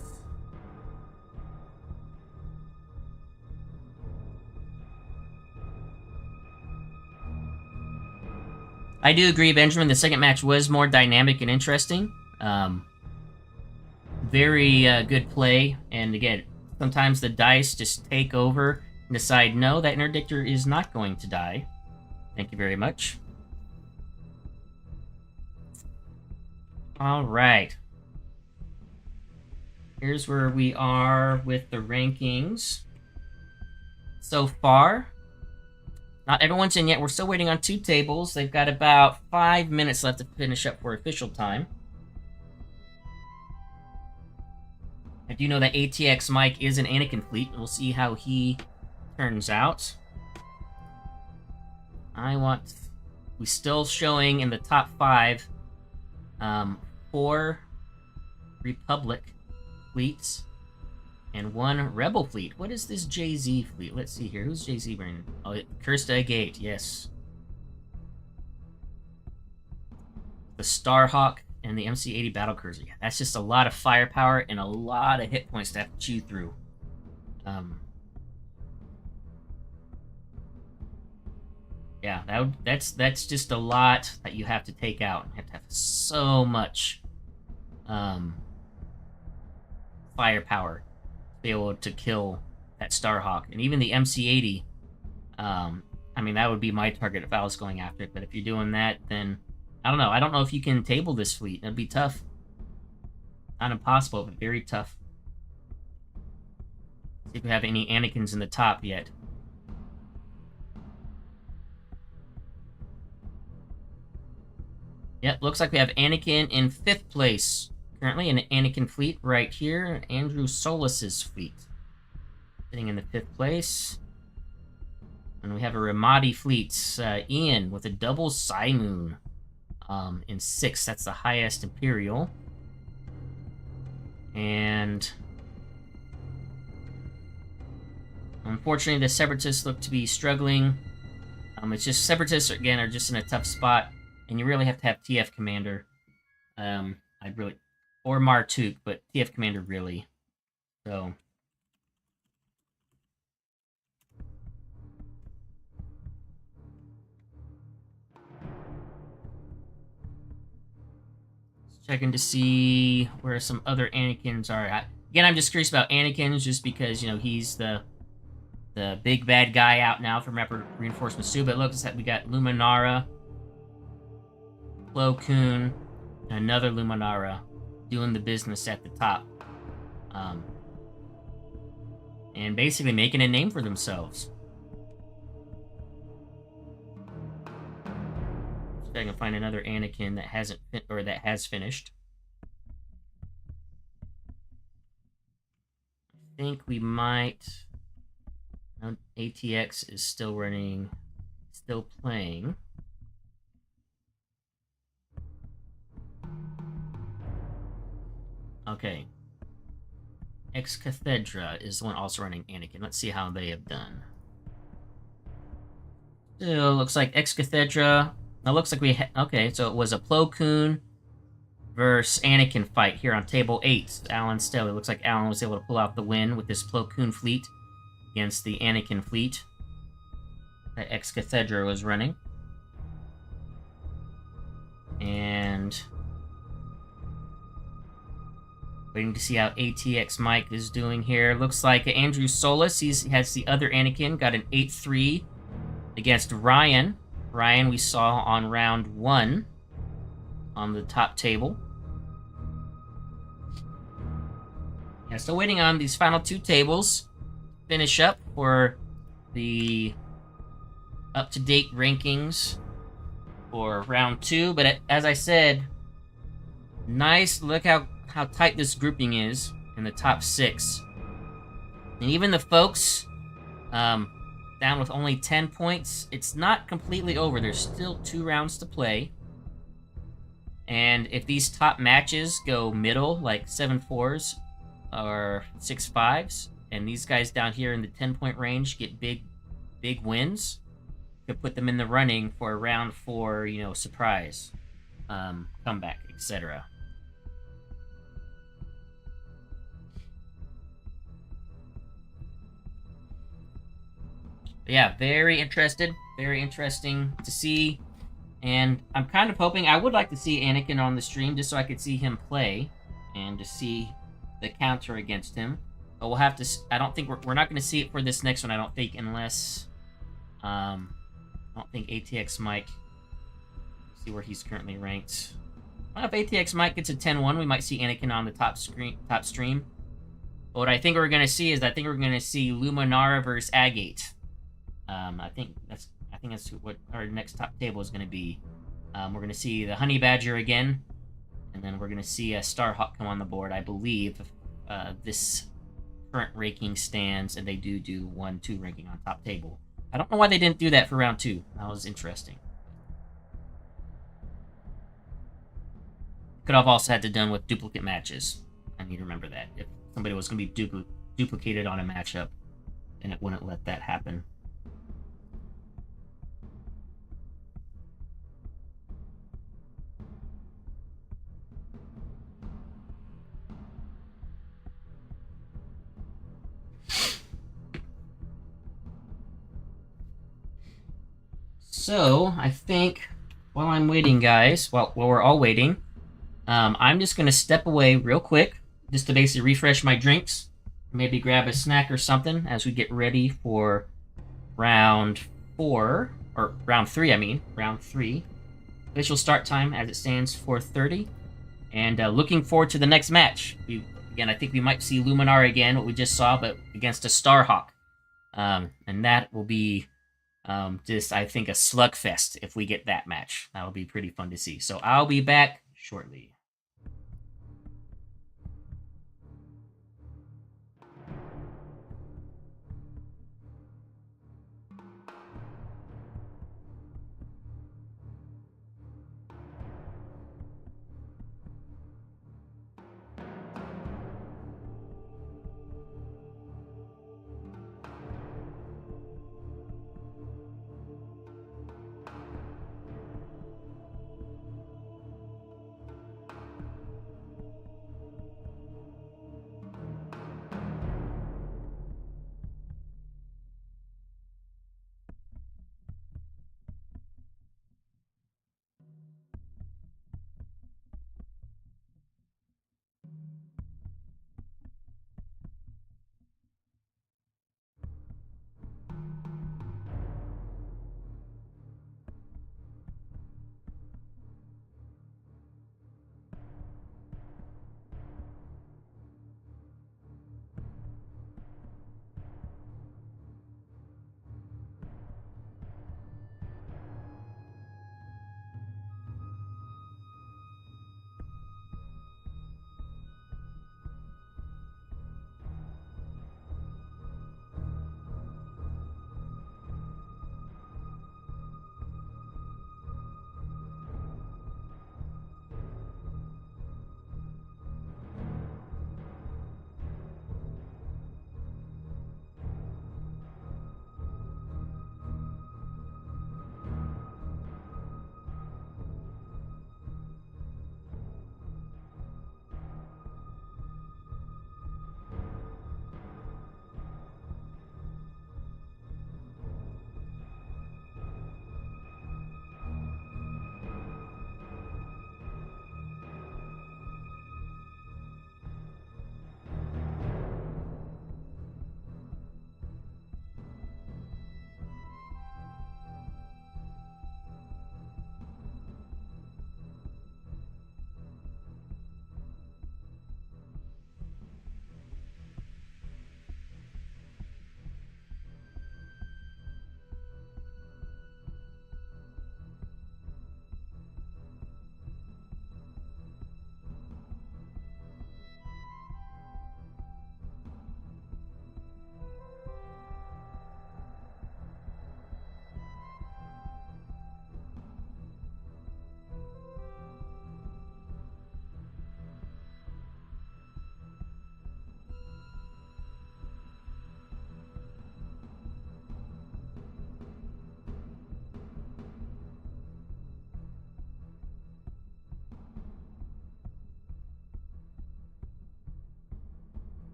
[SPEAKER 1] I do agree, Benjamin. The second match was more dynamic and interesting. Very good play. And again, sometimes the dice just take over and decide, no, that interdictor is not going to die. Thank you very much. All right. Here's where we are with the rankings so far. Not everyone's in yet. We're still waiting on 2 tables. They've got about 5 minutes left to finish up for official time. I do know that ATX Mike is an Anakin fleet. We'll see how he turns out. We're still showing in the top 5 4 Republic fleets and 1 Rebel fleet. What is this JZ fleet? Let's see here. Who's JZ wearing? Oh, Kirsta Gate, yes. The Starhawk and the MC-80 Battlecruiser. Yeah, that's just a lot of firepower and a lot of hit points to have to chew through. Yeah, that's just a lot that you have to take out. You have to have so much firepower to be able to kill that Starhawk. And even the MC-80, I mean, that would be my target if I was going after it. But if you're doing that, then I don't know. I don't know if you can table this fleet. It'd be tough. Not impossible, but very tough. See if we have any Anakins in the top yet. Yep, looks like we have Anakin in 5th place. Currently, an Anakin fleet right here. Andrew Solis's fleet. Sitting in the 5th place. And we have a Ramadi fleet. Ian with a double Simoon in 6th. That's the highest Imperial. And unfortunately, the Separatists look to be struggling. It's just Separatists, again, are just in a tough spot. And you really have to have TF Commander. Or Martuk, but TF Commander really. So. Checking to see where some other Anakins are. Again, I'm just curious about Anakin's just because, you know, he's the big bad guy out now from Rapid Reinforcement 2. But it looks like we got Luminara, Plo Koon, and another Luminara doing the business at the top. And basically making a name for themselves. See if I can find another Anakin that hasn't or that has finished. I think we might. ATX is still running, still playing. Okay. Ex Cathedra is the one also running Anakin. Let's see how they have done. So, looks like Ex Cathedra. It looks like we okay, so it was a Plo Koon versus Anakin fight here on table 8. Alan Stelly. Looks like Alan was able to pull out the win with this Plo Koon fleet against the Anakin fleet that Ex Cathedra was running. And Waiting to see how ATX Mike is doing here. Looks like Andrew Solis, he has the other Anakin, got an 8-3 against Ryan. Ryan we saw on round 1 on the top table. Yeah, still waiting on these final 2 tables to finish up for the up-to-date rankings for round 2. But as I said, nice. Look how tight this grouping is in the top 6. And even the folks down with only 10 points, it's not completely over. There's still 2 rounds to play. And if these top matches go middle, like 7-4s or 6-5s, and these guys down here in the 10-point range get big wins, could put them in the running for a round 4, surprise, comeback, etc. Yeah, very interesting to see. And I'm kind of hoping, I would like to see Anakin on the stream just so I could see him play and to see the counter against him. But we'll have to, I don't think, we're not going to see it for this next one, I don't think, unless, I don't think ATX Mike, see where he's currently ranked. Well, if ATX Mike gets a 10-1, we might see Anakin on the top stream. But what I think we're going to see is, we're going to see Luminara versus Agate. I think that's what our next top table is going to be. We're going to see the Honey Badger again, and then we're going to see a Starhawk come on the board. I believe this current ranking stands, and they do 1-2 ranking on top table. I don't know why they didn't do that for round 2. That was interesting. Could have also had to done with duplicate matches. I need to remember that. If somebody was going to be duplicated on a matchup, then it wouldn't let that happen. So, I think, while I'm waiting, guys, while we're all waiting, I'm just going to step away real quick, just to basically refresh my drinks, maybe grab a snack or something as we get ready for round 3. Official start time, as it stands, 4:30. And looking forward to the next match. Again, I think we might see Luminar again, what we just saw, but against a Starhawk. And that will be... just, I think, a slugfest if we get that match. That'll be pretty fun to see. So I'll be back shortly.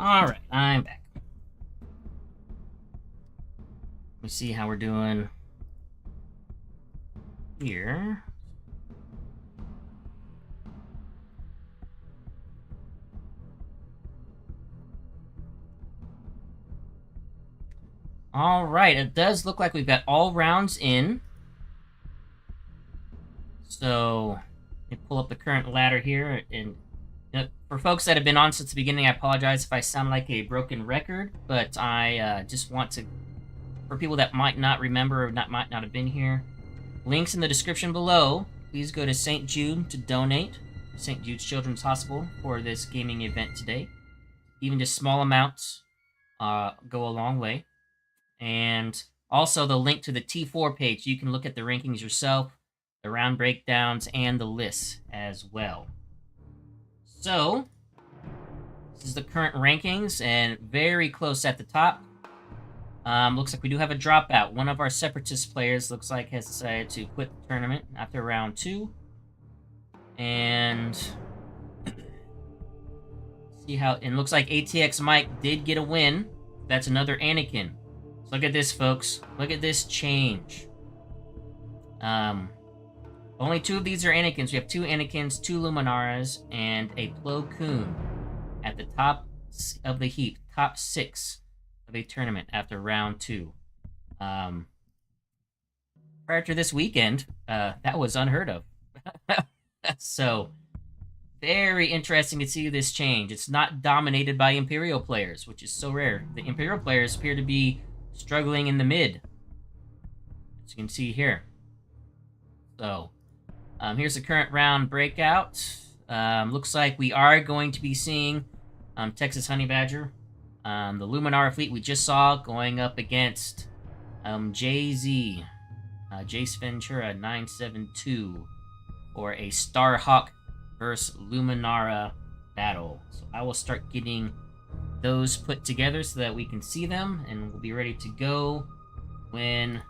[SPEAKER 1] Alright, I'm back. Let's see how we're doing here. Alright, it does look like we've got all rounds in. So, let me pull up the current ladder here. And for folks that have been on since the beginning, I apologize if I sound like a broken record. But I just want to, for people that might not remember or might not have been here, links in the description below. Please go to St. Jude to donate. St. Jude's Children's Hospital for this gaming event today. Even just small amounts go a long way. And also the link to the T4 page. You can look at the rankings yourself, the round breakdowns, and the lists as well. So, this is the current rankings, and very close at the top. Looks like we do have a dropout. One of our Separatist players looks like has decided to quit the tournament after round 2. And see how, and looks like ATX Mike did get a win. That's another Anakin. So look at this, folks. Look at this change. Only 2 of these are Anakins. We have 2 Anakins, 2 Luminaras, and a Plo Koon at the top of the heap. Top 6 of a tournament after round 2. Prior to this weekend, that was unheard of. So, very interesting to see this change. It's not dominated by Imperial players, which is so rare. The Imperial players appear to be struggling in the mid, as you can see here. So, here's the current round breakout. Looks like we are going to be seeing Texas Honey Badger, the Luminara fleet we just saw, going up against JZ, Jace Ventura 972, for a Starhawk versus Luminara battle. So I will start getting those put together so that we can see them, and we'll be ready to go when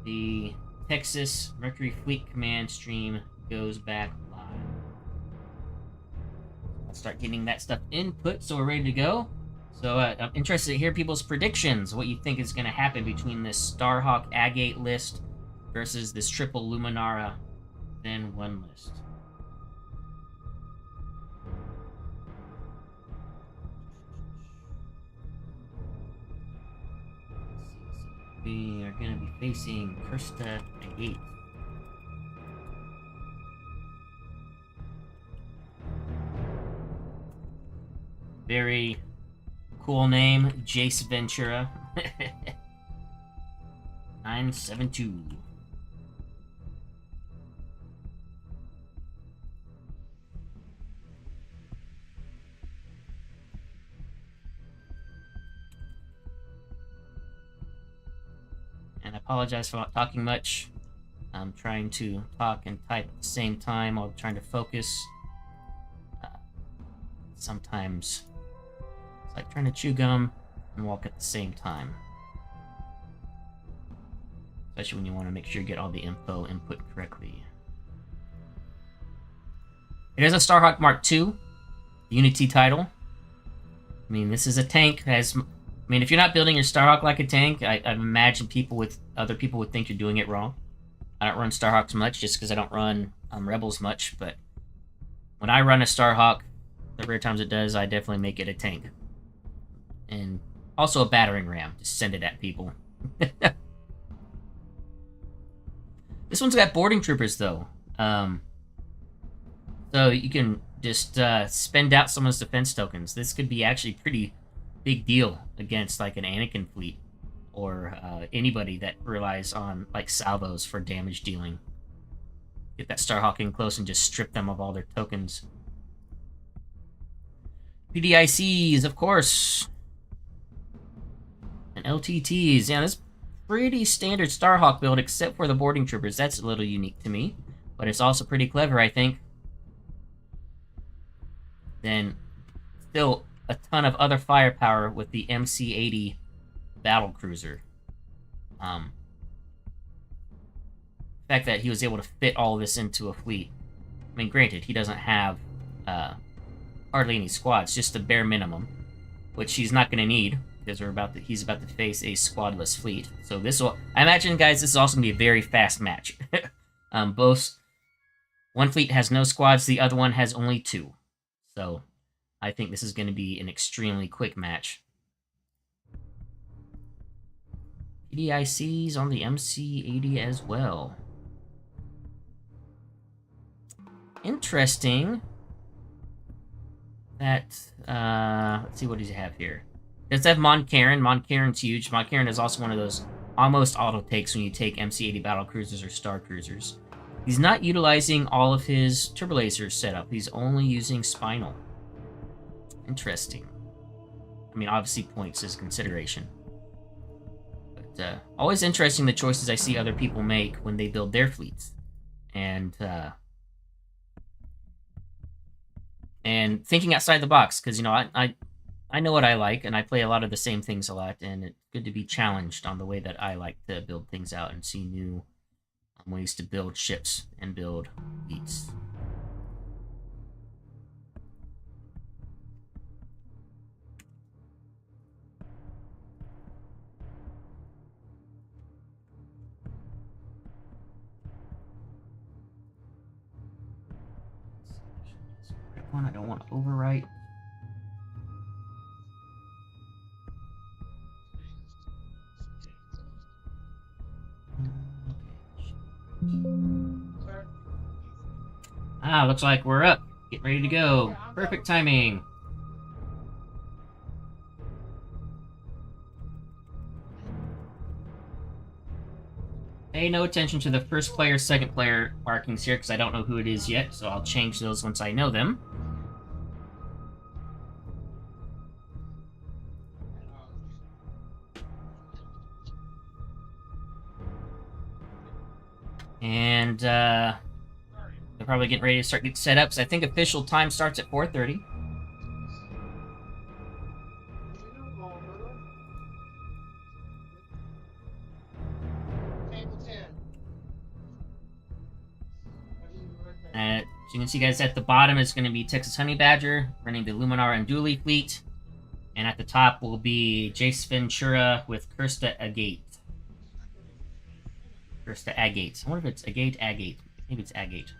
[SPEAKER 1] the Texas Mercury Fleet Command stream goes back live. I'll start getting that stuff input so we're ready to go. So I'm interested to hear people's predictions, what you think is going to happen between this Starhawk Agate list versus this triple Luminara then 1 list. We are going to be facing Kirsta Agate. Very cool name, Jace Ventura. 972. And I apologize for not talking much. I'm trying to talk and type at the same time while trying to focus. Sometimes it's like trying to chew gum and walk at the same time. Especially when you want to make sure you get all the info input correctly. It is a Starhawk Mark II, Unity title. I mean, this is a tank. I mean, if you're not building your Starhawk like a tank, I imagine other people would think you're doing it wrong. I don't run Starhawks much just because I don't run Rebels much, but when I run a Starhawk, the rare times it does, I definitely make it a tank. And also a battering ram, just send it at people. This one's got boarding troopers, though. So you can just spend out someone's defense tokens. This could be actually pretty big deal against like an Anakin fleet or anybody that relies on like salvos for damage dealing. Get that Starhawk in close and just strip them of all their tokens. PDICs, of course. And LTTs. Yeah, this pretty standard Starhawk build except for the boarding troopers. That's a little unique to me, but it's also pretty clever, I think. Then still a ton of other firepower with the MC-80 battle cruiser. The fact that he was able to fit all this into a fleet. I mean, granted, he doesn't have hardly any squads, just the bare minimum. which he's not going to need because he's about to face a squadless fleet. So I imagine, guys, this is also going to be a very fast match. One fleet has no squads, the other one has only 2. So I think this is going to be an extremely quick match. PDICs on the MC-80 as well. Interesting that, let's see what does he have here. Does have Mon Cairn. Mon Cairn's huge. Mon Cairn is also one of those almost auto takes when you take MC-80 battle cruisers or star cruisers. He's not utilizing all of his turbolaser setup. He's only using spinal. Interesting. I mean, obviously points is consideration. But always interesting the choices I see other people make when they build their fleets. And thinking outside the box, because, you know, I know what I like, and I play a lot of the same things a lot, and it's good to be challenged on the way that I like to build things out and see new ways to build ships and build fleets. I don't want to overwrite. Looks like we're up. Get ready to go. Perfect timing. Pay no attention to the first player, second player markings here, because I don't know who it is yet, so I'll change those once I know them. And they're probably getting ready to start getting set up, so I think official time starts at 4:30. As you can see, guys, at the bottom is going to be Texas Honey Badger running the Luminara and Dooley fleet. And at the top will be Jace Ventura with Kirsta Agate. Kirsta Agate. I wonder if it's Agate. Maybe it's Agate.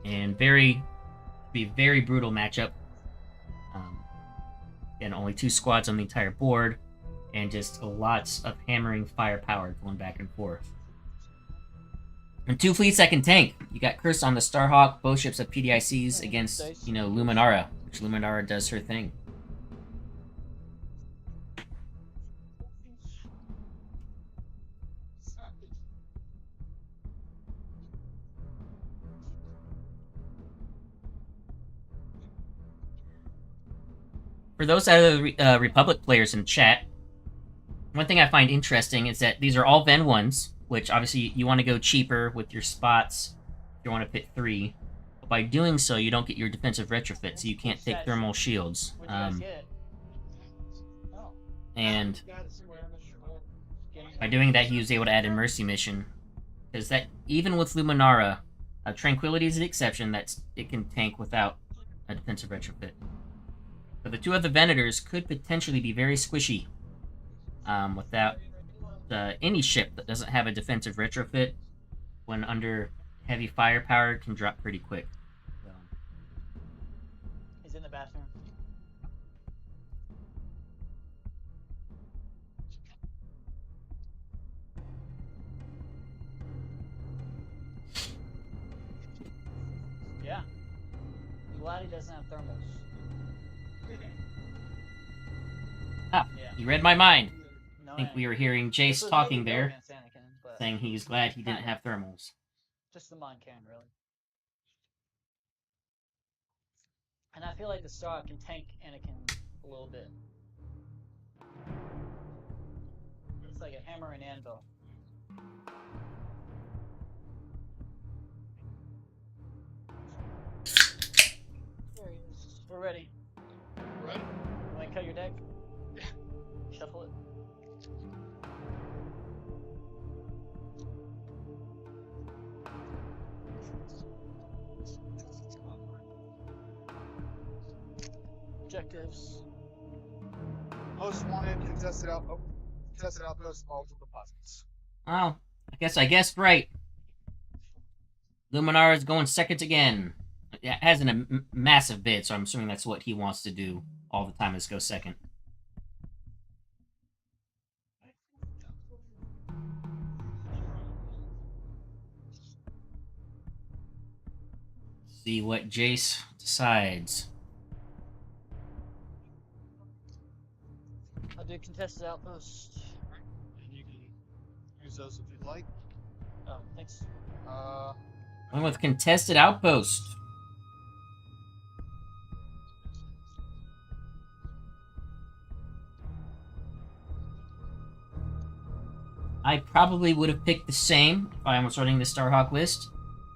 [SPEAKER 1] And be a very brutal matchup. And only 2 squads on the entire board, and just lots of hammering firepower going back and forth. And 2 fleets that can tank. You got Curse on the Starhawk, both ships have PDICs against, you know, Luminara, which Luminara does her thing. For those out of the Republic players in chat, one thing I find interesting is that these are all Ven 1s, which obviously you want to go cheaper with your spots if you want to fit 3. But by doing so, you don't get your defensive retrofit, so you can't take thermal shields. And by doing that, he was able to add a Mercy mission. Because that, even with Luminara, Tranquility is the exception, that it can tank without a defensive retrofit. But the 2 other Venators could potentially be very squishy without any ship that doesn't have a defensive retrofit. When under heavy firepower, can drop pretty quick. So.
[SPEAKER 8] He's in the bathroom. Yeah. Glad he doesn't have thermals.
[SPEAKER 1] Ah, yeah. You read my mind.
[SPEAKER 8] No,
[SPEAKER 1] I think we were hearing Jace talking there,
[SPEAKER 8] Anakin,
[SPEAKER 1] saying he's glad he didn't have thermals.
[SPEAKER 8] Just the Mon Cairn, really. And I feel like the Star can tank Anakin a little bit. It's like a hammer and anvil. There he is. We're ready.
[SPEAKER 3] Ready?
[SPEAKER 8] Want to cut your deck? Shuffle it. objectives.
[SPEAKER 3] Most wanted, contested outpost, multiple deposits.
[SPEAKER 1] Oh, I guessed right. Luminar is going second again. It hasn't a massive bid, so I'm assuming that's what he wants to do all the time, is go second. See what Jace decides.
[SPEAKER 8] I'll do contested outpost.
[SPEAKER 3] And you can use those if you'd like.
[SPEAKER 8] Oh, thanks.
[SPEAKER 1] Going with contested outpost. I probably would have picked the same if I was running the Starhawk list,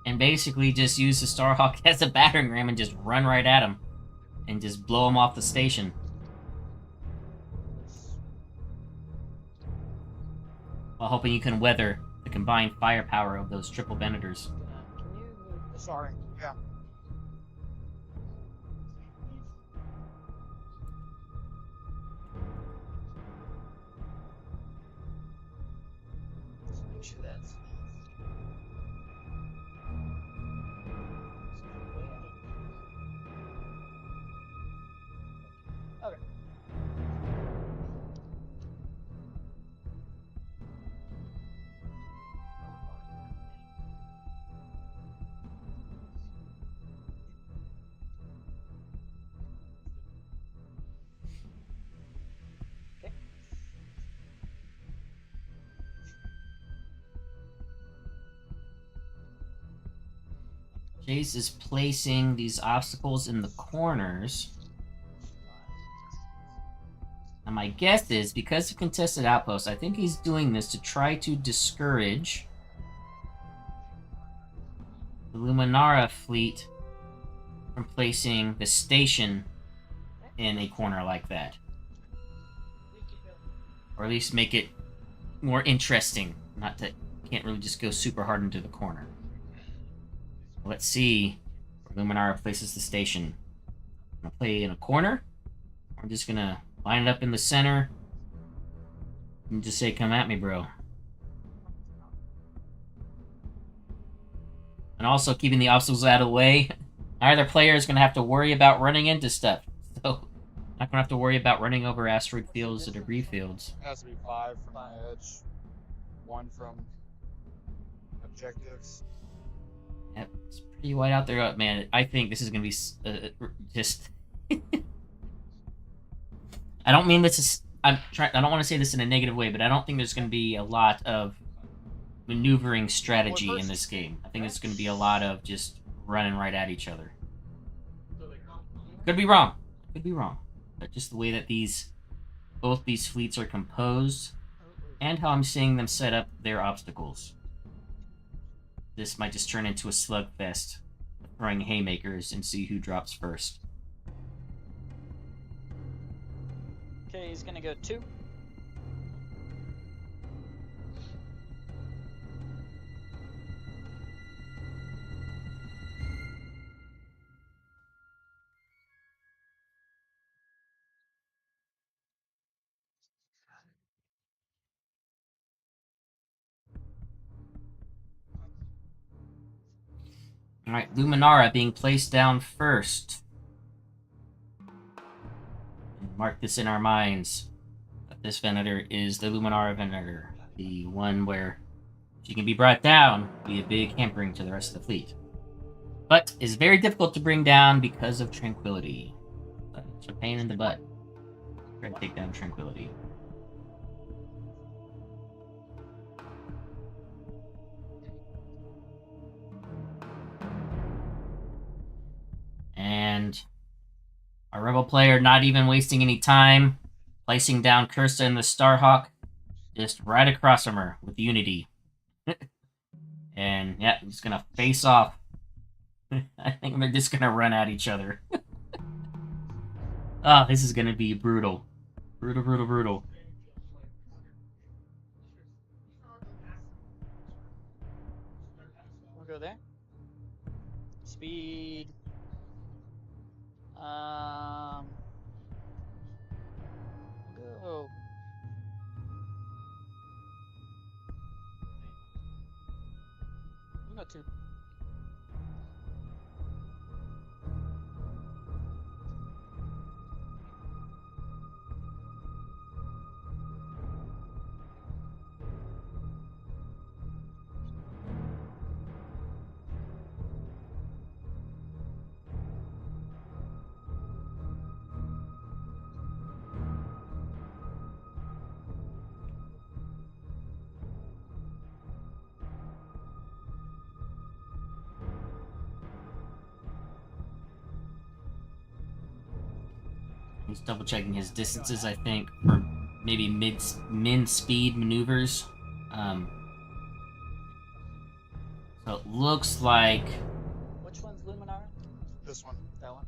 [SPEAKER 1] and basically just use the Starhawk as a battering ram and just run right at him, and just blow him off the station. While hoping you can weather the combined firepower of those triple Venators.
[SPEAKER 8] Can you move? Sorry.
[SPEAKER 3] Yeah.
[SPEAKER 8] Make sure that's. Okay.
[SPEAKER 1] Jace is placing these obstacles in the corners. And my guess is, because of contested outposts, I think he's doing this to try to discourage the Luminara fleet from placing the station in a corner like that. Or at least make it more interesting. Not that can't really just go super hard into the corner. Let's see where Luminara places the station. I'm gonna play in a corner. I'm just gonna line it up in the center and just say, "Come at me, bro." And also keeping the obstacles out of the way. Neither player is gonna have to worry about running into stuff. So, not gonna have to worry about running over asteroid fields or debris fields.
[SPEAKER 3] It has to be 5 from the edge, 1 from objectives.
[SPEAKER 1] Yep, it's pretty wide out there, man. I think this is gonna be just. I don't mean this is. I don't want to say this in a negative way, but I don't think there's gonna be a lot of maneuvering strategy in this game. I think it's gonna be a lot of just running right at each other. Could be wrong. Could be wrong. But just the way that both these fleets are composed, and how I'm seeing them set up their obstacles. This might just turn into a slugfest, throwing haymakers and see who drops first.
[SPEAKER 8] Okay, he's gonna go 2.
[SPEAKER 1] Alright, Luminara being placed down first. Mark this in our minds. That this Venator is the Luminara Venator. The one where she can be brought down, be a big hampering to the rest of the fleet. But is very difficult to bring down because of Tranquility. It's a pain in the butt. Try to take down Tranquility. And our Rebel player not even wasting any time, placing down Kirsta and the Starhawk just right across from her with Unity. And yeah, just gonna face off. I think they're just gonna run at each other. Oh, this is gonna be brutal. Brutal, brutal, brutal.
[SPEAKER 8] We'll go there. Speed. Got 2.
[SPEAKER 1] He's double checking his distances, I think, for maybe min speed maneuvers. So it looks like
[SPEAKER 8] Which one's Luminara?
[SPEAKER 3] This one.
[SPEAKER 8] That one.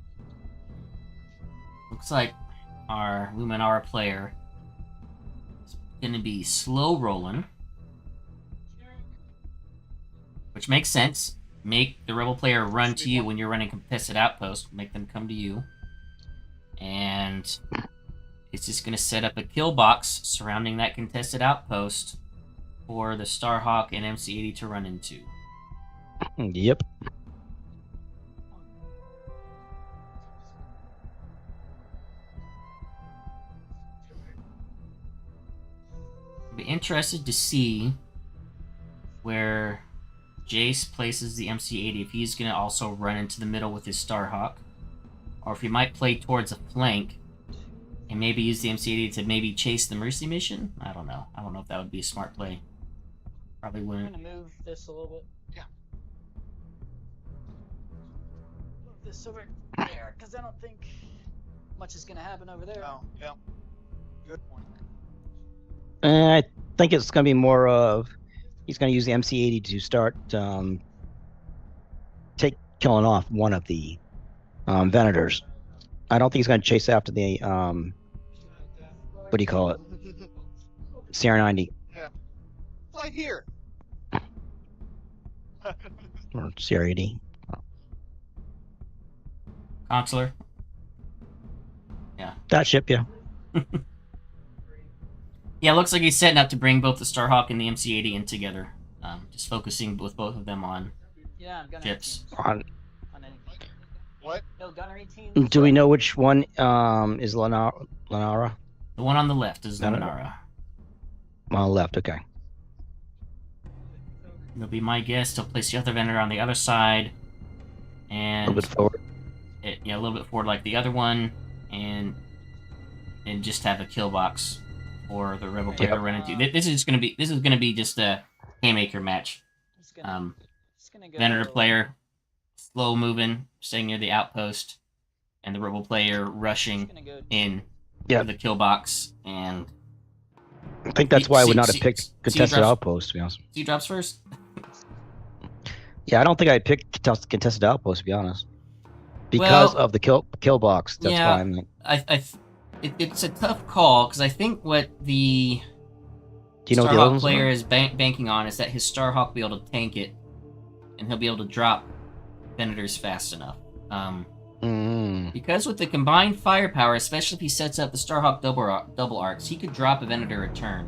[SPEAKER 1] our Luminara player is going to be slow rolling, which makes sense. Make the rebel player run to you when you're running contested outpost. Make them come to you. And it's just going to set up a kill box surrounding that contested outpost for the Starhawk and MC-80 to run into.
[SPEAKER 2] Yep.
[SPEAKER 1] I'd be interested to see where Jace places the MC-80, if he's going to also run into the middle with his Starhawk, or if he might play towards a flank and maybe use the MC-80 to maybe chase the Mercy mission. I don't know. I don't know if that would be a smart play. Probably
[SPEAKER 8] I'm
[SPEAKER 1] wouldn't.
[SPEAKER 8] gonna move this a little bit.
[SPEAKER 3] Yeah.
[SPEAKER 8] Move this over there, because I don't think much is gonna happen over there.
[SPEAKER 3] Oh, yeah. Good point.
[SPEAKER 2] I think it's going to be more of he's going to use the MC-80 to start killing off one of the Venators. I don't think he's going to chase after the what do you call it? CR-90
[SPEAKER 3] Yeah. Right here.
[SPEAKER 2] or CR-80.
[SPEAKER 1] Consular.
[SPEAKER 2] That ship, yeah.
[SPEAKER 1] Yeah, it looks like he's setting up to bring both the Starhawk and the MC-80 in together. Just focusing with both of them on
[SPEAKER 8] Yeah, gunnery
[SPEAKER 1] ships.
[SPEAKER 8] teams.
[SPEAKER 2] On,
[SPEAKER 8] On any.
[SPEAKER 3] What?
[SPEAKER 8] No gunnery teams.
[SPEAKER 2] do we know which one is Lanara?
[SPEAKER 1] The one on the left is
[SPEAKER 2] No, no, no.
[SPEAKER 1] Luminara.
[SPEAKER 2] On the left, okay.
[SPEAKER 1] It'll be my guess. He'll place the other Venator on the other side.
[SPEAKER 2] A
[SPEAKER 1] And
[SPEAKER 2] little bit forward.
[SPEAKER 1] a little bit forward like the other one. And just have a kill box for the rebel player to run into. This is gonna be just a haymaker match.
[SPEAKER 8] Just gonna go.
[SPEAKER 1] Venator player slow moving, staying near the outpost, and the rebel player rushing
[SPEAKER 8] Just gonna go.
[SPEAKER 1] in
[SPEAKER 2] Yeah.
[SPEAKER 1] to the kill box. And
[SPEAKER 2] I think that's why I would not have
[SPEAKER 1] See-
[SPEAKER 2] picked
[SPEAKER 1] see
[SPEAKER 2] contested
[SPEAKER 1] drops-
[SPEAKER 2] outpost, to be honest.
[SPEAKER 1] C drops first.
[SPEAKER 2] Yeah, I don't think I'd pick contested outpost, to be honest. Because
[SPEAKER 1] Well,
[SPEAKER 2] of the kill box. That's
[SPEAKER 1] yeah.
[SPEAKER 2] fine.
[SPEAKER 1] It's a tough call because I think what the
[SPEAKER 2] Do you know what the other
[SPEAKER 1] Starhawk
[SPEAKER 2] ones
[SPEAKER 1] player
[SPEAKER 2] are?
[SPEAKER 1] is banking on is that his Starhawk will be able to tank it, and he'll be able to drop Venators fast enough. Because with the combined firepower, especially if he sets up the Starhawk double arcs, he could drop a Venator a turn.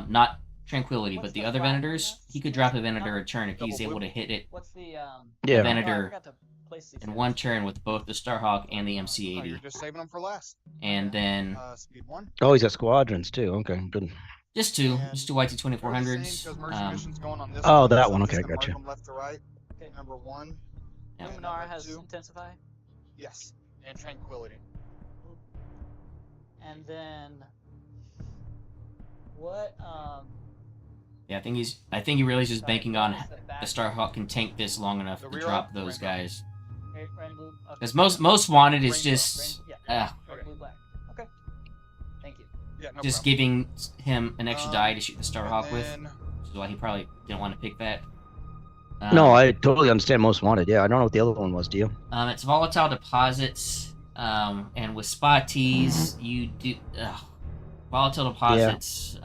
[SPEAKER 1] Not Tranquility, but the other Venators, he could drop a Venator a turn if he's able to hit it
[SPEAKER 8] What's the
[SPEAKER 2] Yeah.
[SPEAKER 8] Oh, I
[SPEAKER 1] Venator
[SPEAKER 8] forgot to place these
[SPEAKER 1] in
[SPEAKER 8] guys.
[SPEAKER 1] one turn with both the Starhawk and the
[SPEAKER 3] Oh,
[SPEAKER 1] MC-80.
[SPEAKER 3] you're just saving them for last.
[SPEAKER 1] And then
[SPEAKER 3] Speed 1.
[SPEAKER 2] Oh, he's got squadrons too. Okay, good.
[SPEAKER 1] just two
[SPEAKER 3] And
[SPEAKER 1] YT-2400s.
[SPEAKER 2] Oh, that one. Okay, gotcha.
[SPEAKER 3] Them left to right.
[SPEAKER 8] Okay.
[SPEAKER 3] Number 1.
[SPEAKER 1] Yeah.
[SPEAKER 3] and
[SPEAKER 8] Luminara
[SPEAKER 3] number
[SPEAKER 8] has
[SPEAKER 3] 2.
[SPEAKER 8] intensify,
[SPEAKER 3] Yes. And Tranquility.
[SPEAKER 8] and then what?
[SPEAKER 1] Yeah, I think he really is just
[SPEAKER 8] sorry,
[SPEAKER 1] banking
[SPEAKER 8] what
[SPEAKER 1] on
[SPEAKER 8] is the back-
[SPEAKER 1] the Starhawk can tank this long enough
[SPEAKER 3] The
[SPEAKER 1] to
[SPEAKER 3] reroll?
[SPEAKER 1] drop those
[SPEAKER 3] Rainbow.
[SPEAKER 1] guys.
[SPEAKER 8] Red, blue. Okay.
[SPEAKER 1] Because most wanted is
[SPEAKER 3] Rainbow,
[SPEAKER 1] just
[SPEAKER 8] Yeah.
[SPEAKER 3] Okay.
[SPEAKER 8] Red, blue, black. Okay. Thank you.
[SPEAKER 3] Yeah, no
[SPEAKER 1] just
[SPEAKER 3] problem.
[SPEAKER 1] giving him an extra die to shoot the
[SPEAKER 3] And
[SPEAKER 1] Starhawk with,
[SPEAKER 3] then-
[SPEAKER 1] which is why he probably didn't want to pick that.
[SPEAKER 2] No, I totally understand most wanted. Yeah, I don't know what the other one was. Do you?
[SPEAKER 1] It's volatile deposits, and with Spotties, you do volatile deposits.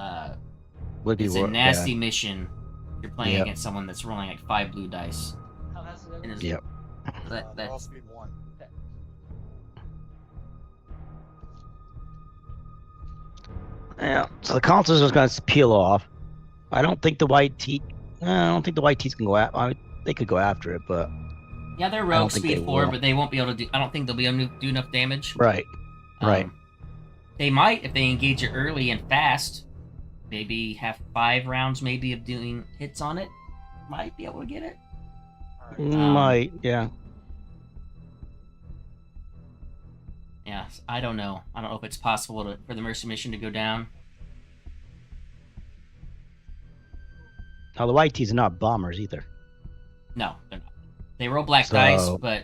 [SPEAKER 2] Would be
[SPEAKER 1] It's a
[SPEAKER 2] wor-
[SPEAKER 1] nasty mission. If you're playing
[SPEAKER 2] Yep.
[SPEAKER 1] against someone that's rolling like 5 blue dice.
[SPEAKER 8] How fast is
[SPEAKER 1] And
[SPEAKER 8] it?
[SPEAKER 1] it's-
[SPEAKER 2] Yep.
[SPEAKER 1] that-
[SPEAKER 3] they're all
[SPEAKER 1] that's
[SPEAKER 3] speed 1.
[SPEAKER 2] Yeah. So the console's just going to peel off. I don't think the I don't think the YTs can go at. They could go after it, but
[SPEAKER 1] Yeah, they're
[SPEAKER 2] I don't
[SPEAKER 1] rogue
[SPEAKER 2] think they
[SPEAKER 1] speed 4,
[SPEAKER 2] will.
[SPEAKER 1] but they won't be able to do. I don't think they'll be able to do enough damage.
[SPEAKER 2] right. Right.
[SPEAKER 1] They might if they engage it early and fast. Maybe have 5 rounds, maybe of doing hits on it. Might be able to get it.
[SPEAKER 2] Might, yeah.
[SPEAKER 1] Yeah, I don't know. I don't know if it's possible for the Mercy mission to go down.
[SPEAKER 2] Now the YTs are not bombers either.
[SPEAKER 1] No, they're not. They roll black dice, but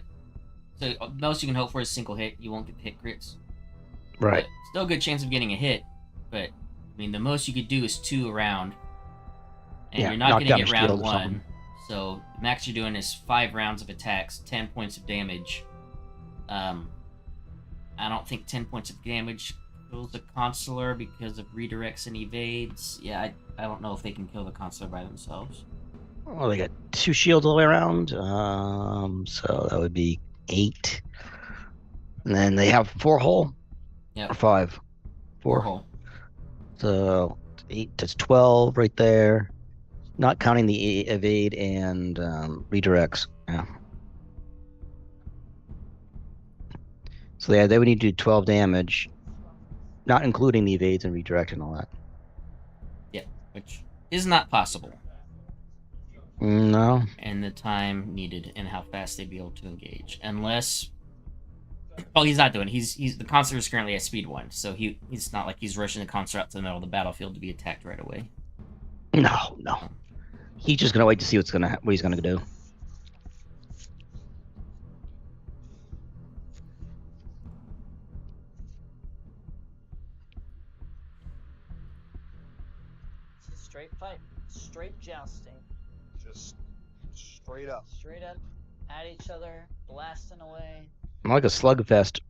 [SPEAKER 1] so most you can hope for is single hit. You won't get hit crits.
[SPEAKER 2] Right.
[SPEAKER 1] But still a good chance of getting a hit. But I mean, the most you could do is 2 a round, and
[SPEAKER 2] Yeah,
[SPEAKER 1] you're not
[SPEAKER 2] knock
[SPEAKER 1] going
[SPEAKER 2] down
[SPEAKER 1] to
[SPEAKER 2] a
[SPEAKER 1] get round
[SPEAKER 2] shield or
[SPEAKER 1] 1.
[SPEAKER 2] something.
[SPEAKER 1] So the max you're doing is 5 rounds of attacks, 10 points of damage. I don't think 10 points of damage kills the consular because of redirects and evades. Yeah, I don't know if they can kill the consular by themselves.
[SPEAKER 2] Well, they got 2 shields all the way around. So that would be 8. And then they have 4 hull.
[SPEAKER 1] Yep.
[SPEAKER 2] Or 5.
[SPEAKER 1] 4 hull.
[SPEAKER 2] So 8. That's 12 right there. Not counting the evade and redirects. Yeah. So they would need to do 12 damage, not including the evades and redirect and all that.
[SPEAKER 1] Yeah, which is not possible.
[SPEAKER 2] No.
[SPEAKER 1] And the time needed and how fast they'd be able to engage, unless. Oh, he's not doing. He's the consular is currently at speed 1, so he's not like he's rushing the consular out to the middle of the battlefield to be attacked right away.
[SPEAKER 2] No. He's just gonna wait to see what he's gonna do.
[SPEAKER 8] Straight fight. Straight jousting.
[SPEAKER 3] Just straight up.
[SPEAKER 8] Straight up at each other, blasting away.
[SPEAKER 2] Like a slugfest.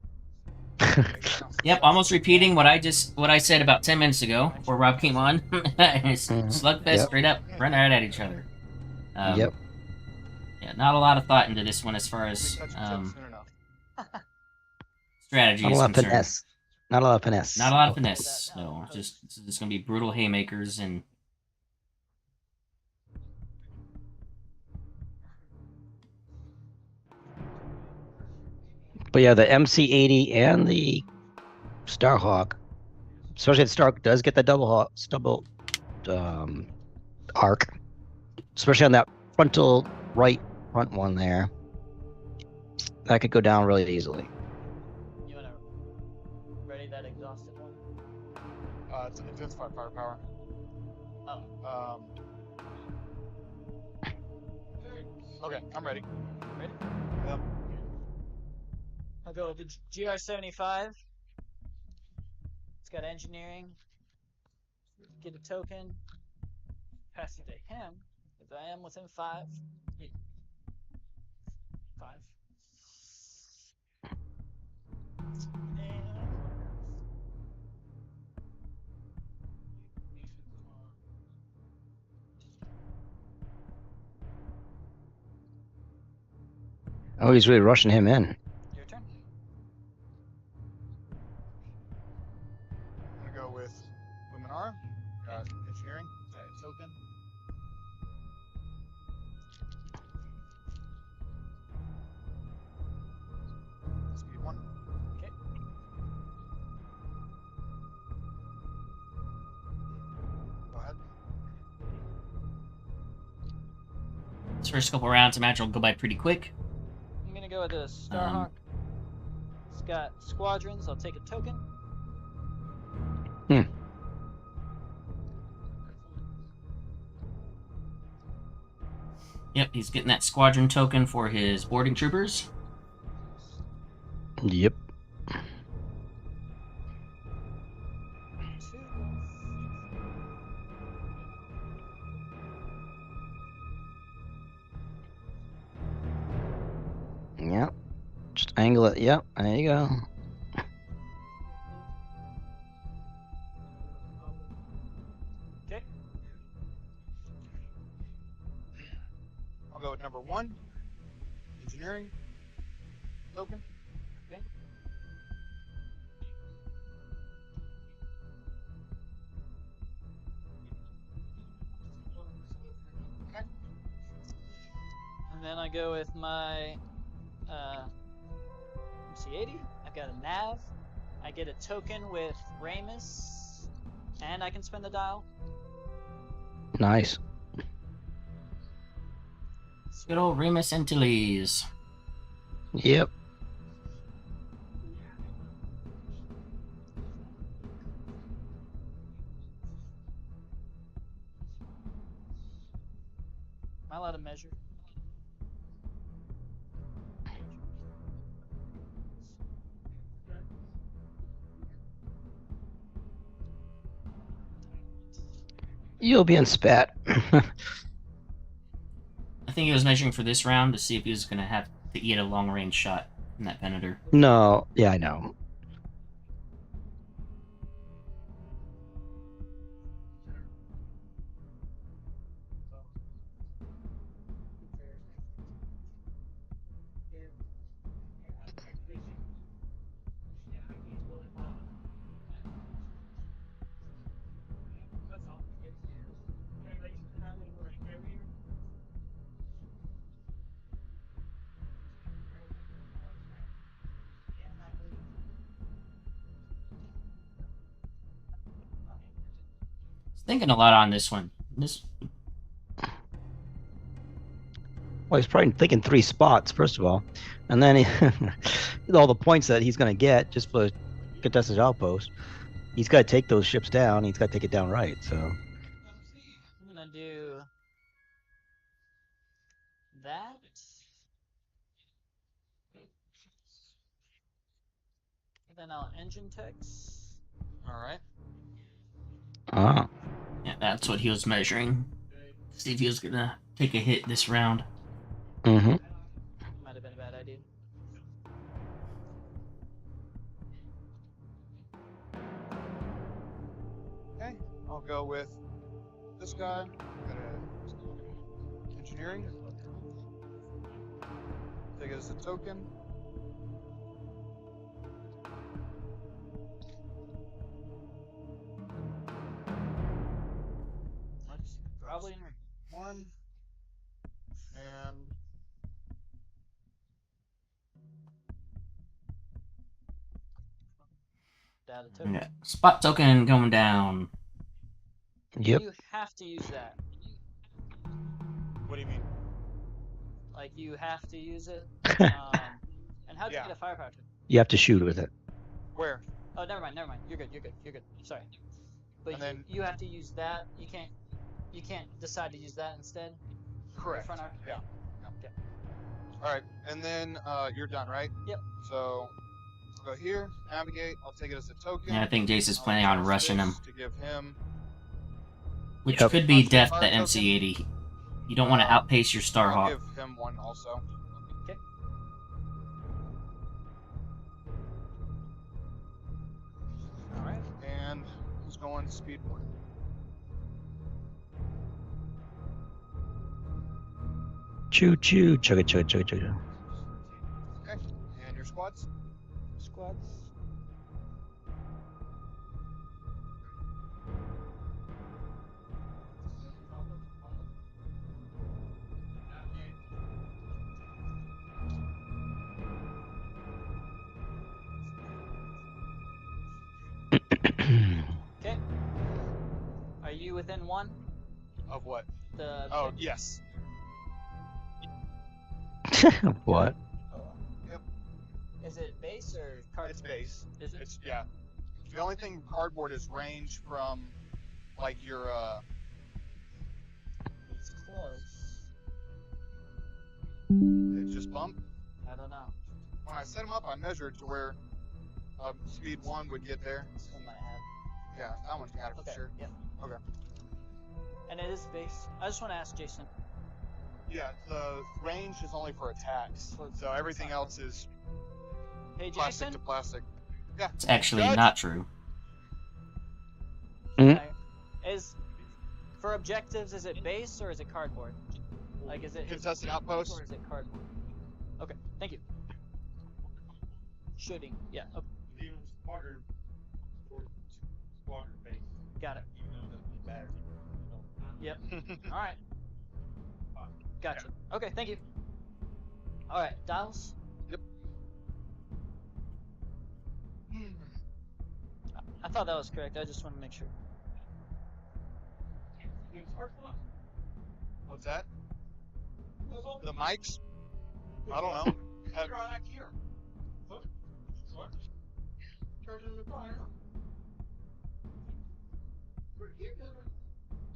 [SPEAKER 1] Yep, almost repeating what I said about 10 minutes ago before Rob came on. It's slugfest,
[SPEAKER 2] Yep.
[SPEAKER 1] straight up, run right at each other.
[SPEAKER 2] Yep.
[SPEAKER 1] Yeah, not a lot of thought into this one as far as strategy
[SPEAKER 2] Not a
[SPEAKER 1] is
[SPEAKER 2] lot of
[SPEAKER 1] concerned.
[SPEAKER 2] finesse. Not a lot of finesse.
[SPEAKER 1] Not a lot of finesse. No, it's just gonna be brutal haymakers and.
[SPEAKER 2] But yeah, the MC-80 and the Starhawk, especially the Starhawk, does get the double arc, especially on that front one there. That could go down really easily.
[SPEAKER 8] You wanna ready that exhausted one?
[SPEAKER 3] It's an intensified firepower.
[SPEAKER 8] Oh.
[SPEAKER 3] Okay, I'm ready.
[SPEAKER 8] Ready?
[SPEAKER 3] Yep.
[SPEAKER 8] I'll go with the GR75. It's got engineering. Get a token. Pass it to him. If I am within 5. 5.
[SPEAKER 2] Oh, he's really rushing him in.
[SPEAKER 8] Your turn.
[SPEAKER 3] I'm gonna go with Luminar. Engineering. Token. Speed 1.
[SPEAKER 8] Okay.
[SPEAKER 3] Go ahead.
[SPEAKER 1] This first couple rounds, I imagine will go by pretty quick.
[SPEAKER 8] I'm gonna go with the Starhawk. It's got squadrons. I'll take a token.
[SPEAKER 1] Yep, he's getting that squadron token for his boarding troopers.
[SPEAKER 2] Yep.
[SPEAKER 8] 2.
[SPEAKER 2] Yep. Just angle it. Yep. There you go.
[SPEAKER 8] Okay.
[SPEAKER 3] I'll go with number 1. Engineering. Token.
[SPEAKER 8] Okay.
[SPEAKER 3] Okay.
[SPEAKER 8] then I go with my MC80. I've got a nav. I get a token with Ramus, and I can spin the dial.
[SPEAKER 2] Nice.
[SPEAKER 1] Good old Remus Antilles.
[SPEAKER 2] Yep.
[SPEAKER 8] Am I allowed to measure?
[SPEAKER 2] You'll be in spat.
[SPEAKER 1] I think he was measuring for this round to see if he was going to have to eat a long-range shot from that Venator.
[SPEAKER 2] No, yeah, I know.
[SPEAKER 1] Thinking a lot on this one.
[SPEAKER 2] Well, he's probably thinking 3 spots, first of all. And then with all the points that he's going to get just for contested outpost, he's got to take those ships down. He's got to take it down right, so.
[SPEAKER 8] I'm gonna do that. Then I'll engine text.
[SPEAKER 3] Alright.
[SPEAKER 2] Ah.
[SPEAKER 1] Yeah, that's what he was measuring. See if he was going to take a hit this round.
[SPEAKER 2] Mm-hmm.
[SPEAKER 8] Might have been a bad idea.
[SPEAKER 3] Okay, I'll go with this guy. Got engineering. Take it as a token.
[SPEAKER 8] Let's probably
[SPEAKER 3] One. And
[SPEAKER 8] data token.
[SPEAKER 1] Yeah. Spot token going down.
[SPEAKER 2] Yep.
[SPEAKER 8] You have to use that.
[SPEAKER 3] what do you mean?
[SPEAKER 8] Like you have to use it. And how'd you
[SPEAKER 3] Yeah.
[SPEAKER 8] get a firepower token?
[SPEAKER 2] You have to shoot with it.
[SPEAKER 3] Where?
[SPEAKER 8] Oh, never mind. You're good. Sorry. But
[SPEAKER 3] And then-
[SPEAKER 8] you have to use that. You can't decide to use that instead.
[SPEAKER 3] Correct.
[SPEAKER 8] Front arc?
[SPEAKER 3] Yeah.
[SPEAKER 8] Okay.
[SPEAKER 3] Alright, and then you're done, right?
[SPEAKER 8] Yep.
[SPEAKER 3] So I'll go here, navigate, I'll take it as a token.
[SPEAKER 1] Yeah, I think Jace is
[SPEAKER 3] I'll
[SPEAKER 1] planning on
[SPEAKER 3] adjust
[SPEAKER 1] rushing
[SPEAKER 3] this
[SPEAKER 1] him.
[SPEAKER 3] To give him
[SPEAKER 1] Which
[SPEAKER 2] Yep.
[SPEAKER 1] could be
[SPEAKER 3] Punch
[SPEAKER 1] death
[SPEAKER 3] fire
[SPEAKER 1] to
[SPEAKER 3] token.
[SPEAKER 1] MC80. You don't want to outpace your
[SPEAKER 3] I'll
[SPEAKER 1] Starhawk.
[SPEAKER 3] give him one also.
[SPEAKER 8] Okay.
[SPEAKER 3] Alright, and he's going speed 1.
[SPEAKER 2] Choo choo, chugga chugga chugga chugga.
[SPEAKER 3] Okay, and your squads?
[SPEAKER 8] Squads. Okay. Are you within 1?
[SPEAKER 3] Of what?
[SPEAKER 8] The
[SPEAKER 3] Oh, yes.
[SPEAKER 2] What?
[SPEAKER 8] Is it base or card?
[SPEAKER 3] It's base.
[SPEAKER 8] Is it?
[SPEAKER 3] It's, yeah. The only thing cardboard is range from, like, your,
[SPEAKER 8] It's close.
[SPEAKER 3] it just bumped.
[SPEAKER 8] I don't know.
[SPEAKER 3] When I set them up, I measured to where speed 1 would get there.
[SPEAKER 8] Some might have.
[SPEAKER 3] Yeah, that one's got it for
[SPEAKER 8] Okay.
[SPEAKER 3] sure.
[SPEAKER 8] Yeah.
[SPEAKER 3] Okay.
[SPEAKER 8] And it is base. I just want to ask Jason.
[SPEAKER 3] Yeah, the range is only for attacks, so everything else is
[SPEAKER 8] Hey,
[SPEAKER 3] plastic
[SPEAKER 8] Jason.
[SPEAKER 3] to plastic. Yeah.
[SPEAKER 1] It's actually
[SPEAKER 3] Judge?
[SPEAKER 1] not true.
[SPEAKER 2] Mhm.
[SPEAKER 8] Is for objectives, is it base or is it cardboard? Like, is it
[SPEAKER 3] Contested
[SPEAKER 8] his
[SPEAKER 3] outpost?
[SPEAKER 8] or is it cardboard? Okay, thank you. Shooting, yeah. Okay,
[SPEAKER 9] Even squadron towards squadron base,
[SPEAKER 8] got it.
[SPEAKER 9] even though it doesn't really matter.
[SPEAKER 8] Yep. All right. Gotcha. Okay, thank you. Alright, dials?
[SPEAKER 3] Yep.
[SPEAKER 8] I thought that was correct. I just want to make sure.
[SPEAKER 3] What's that? The mics? I don't know.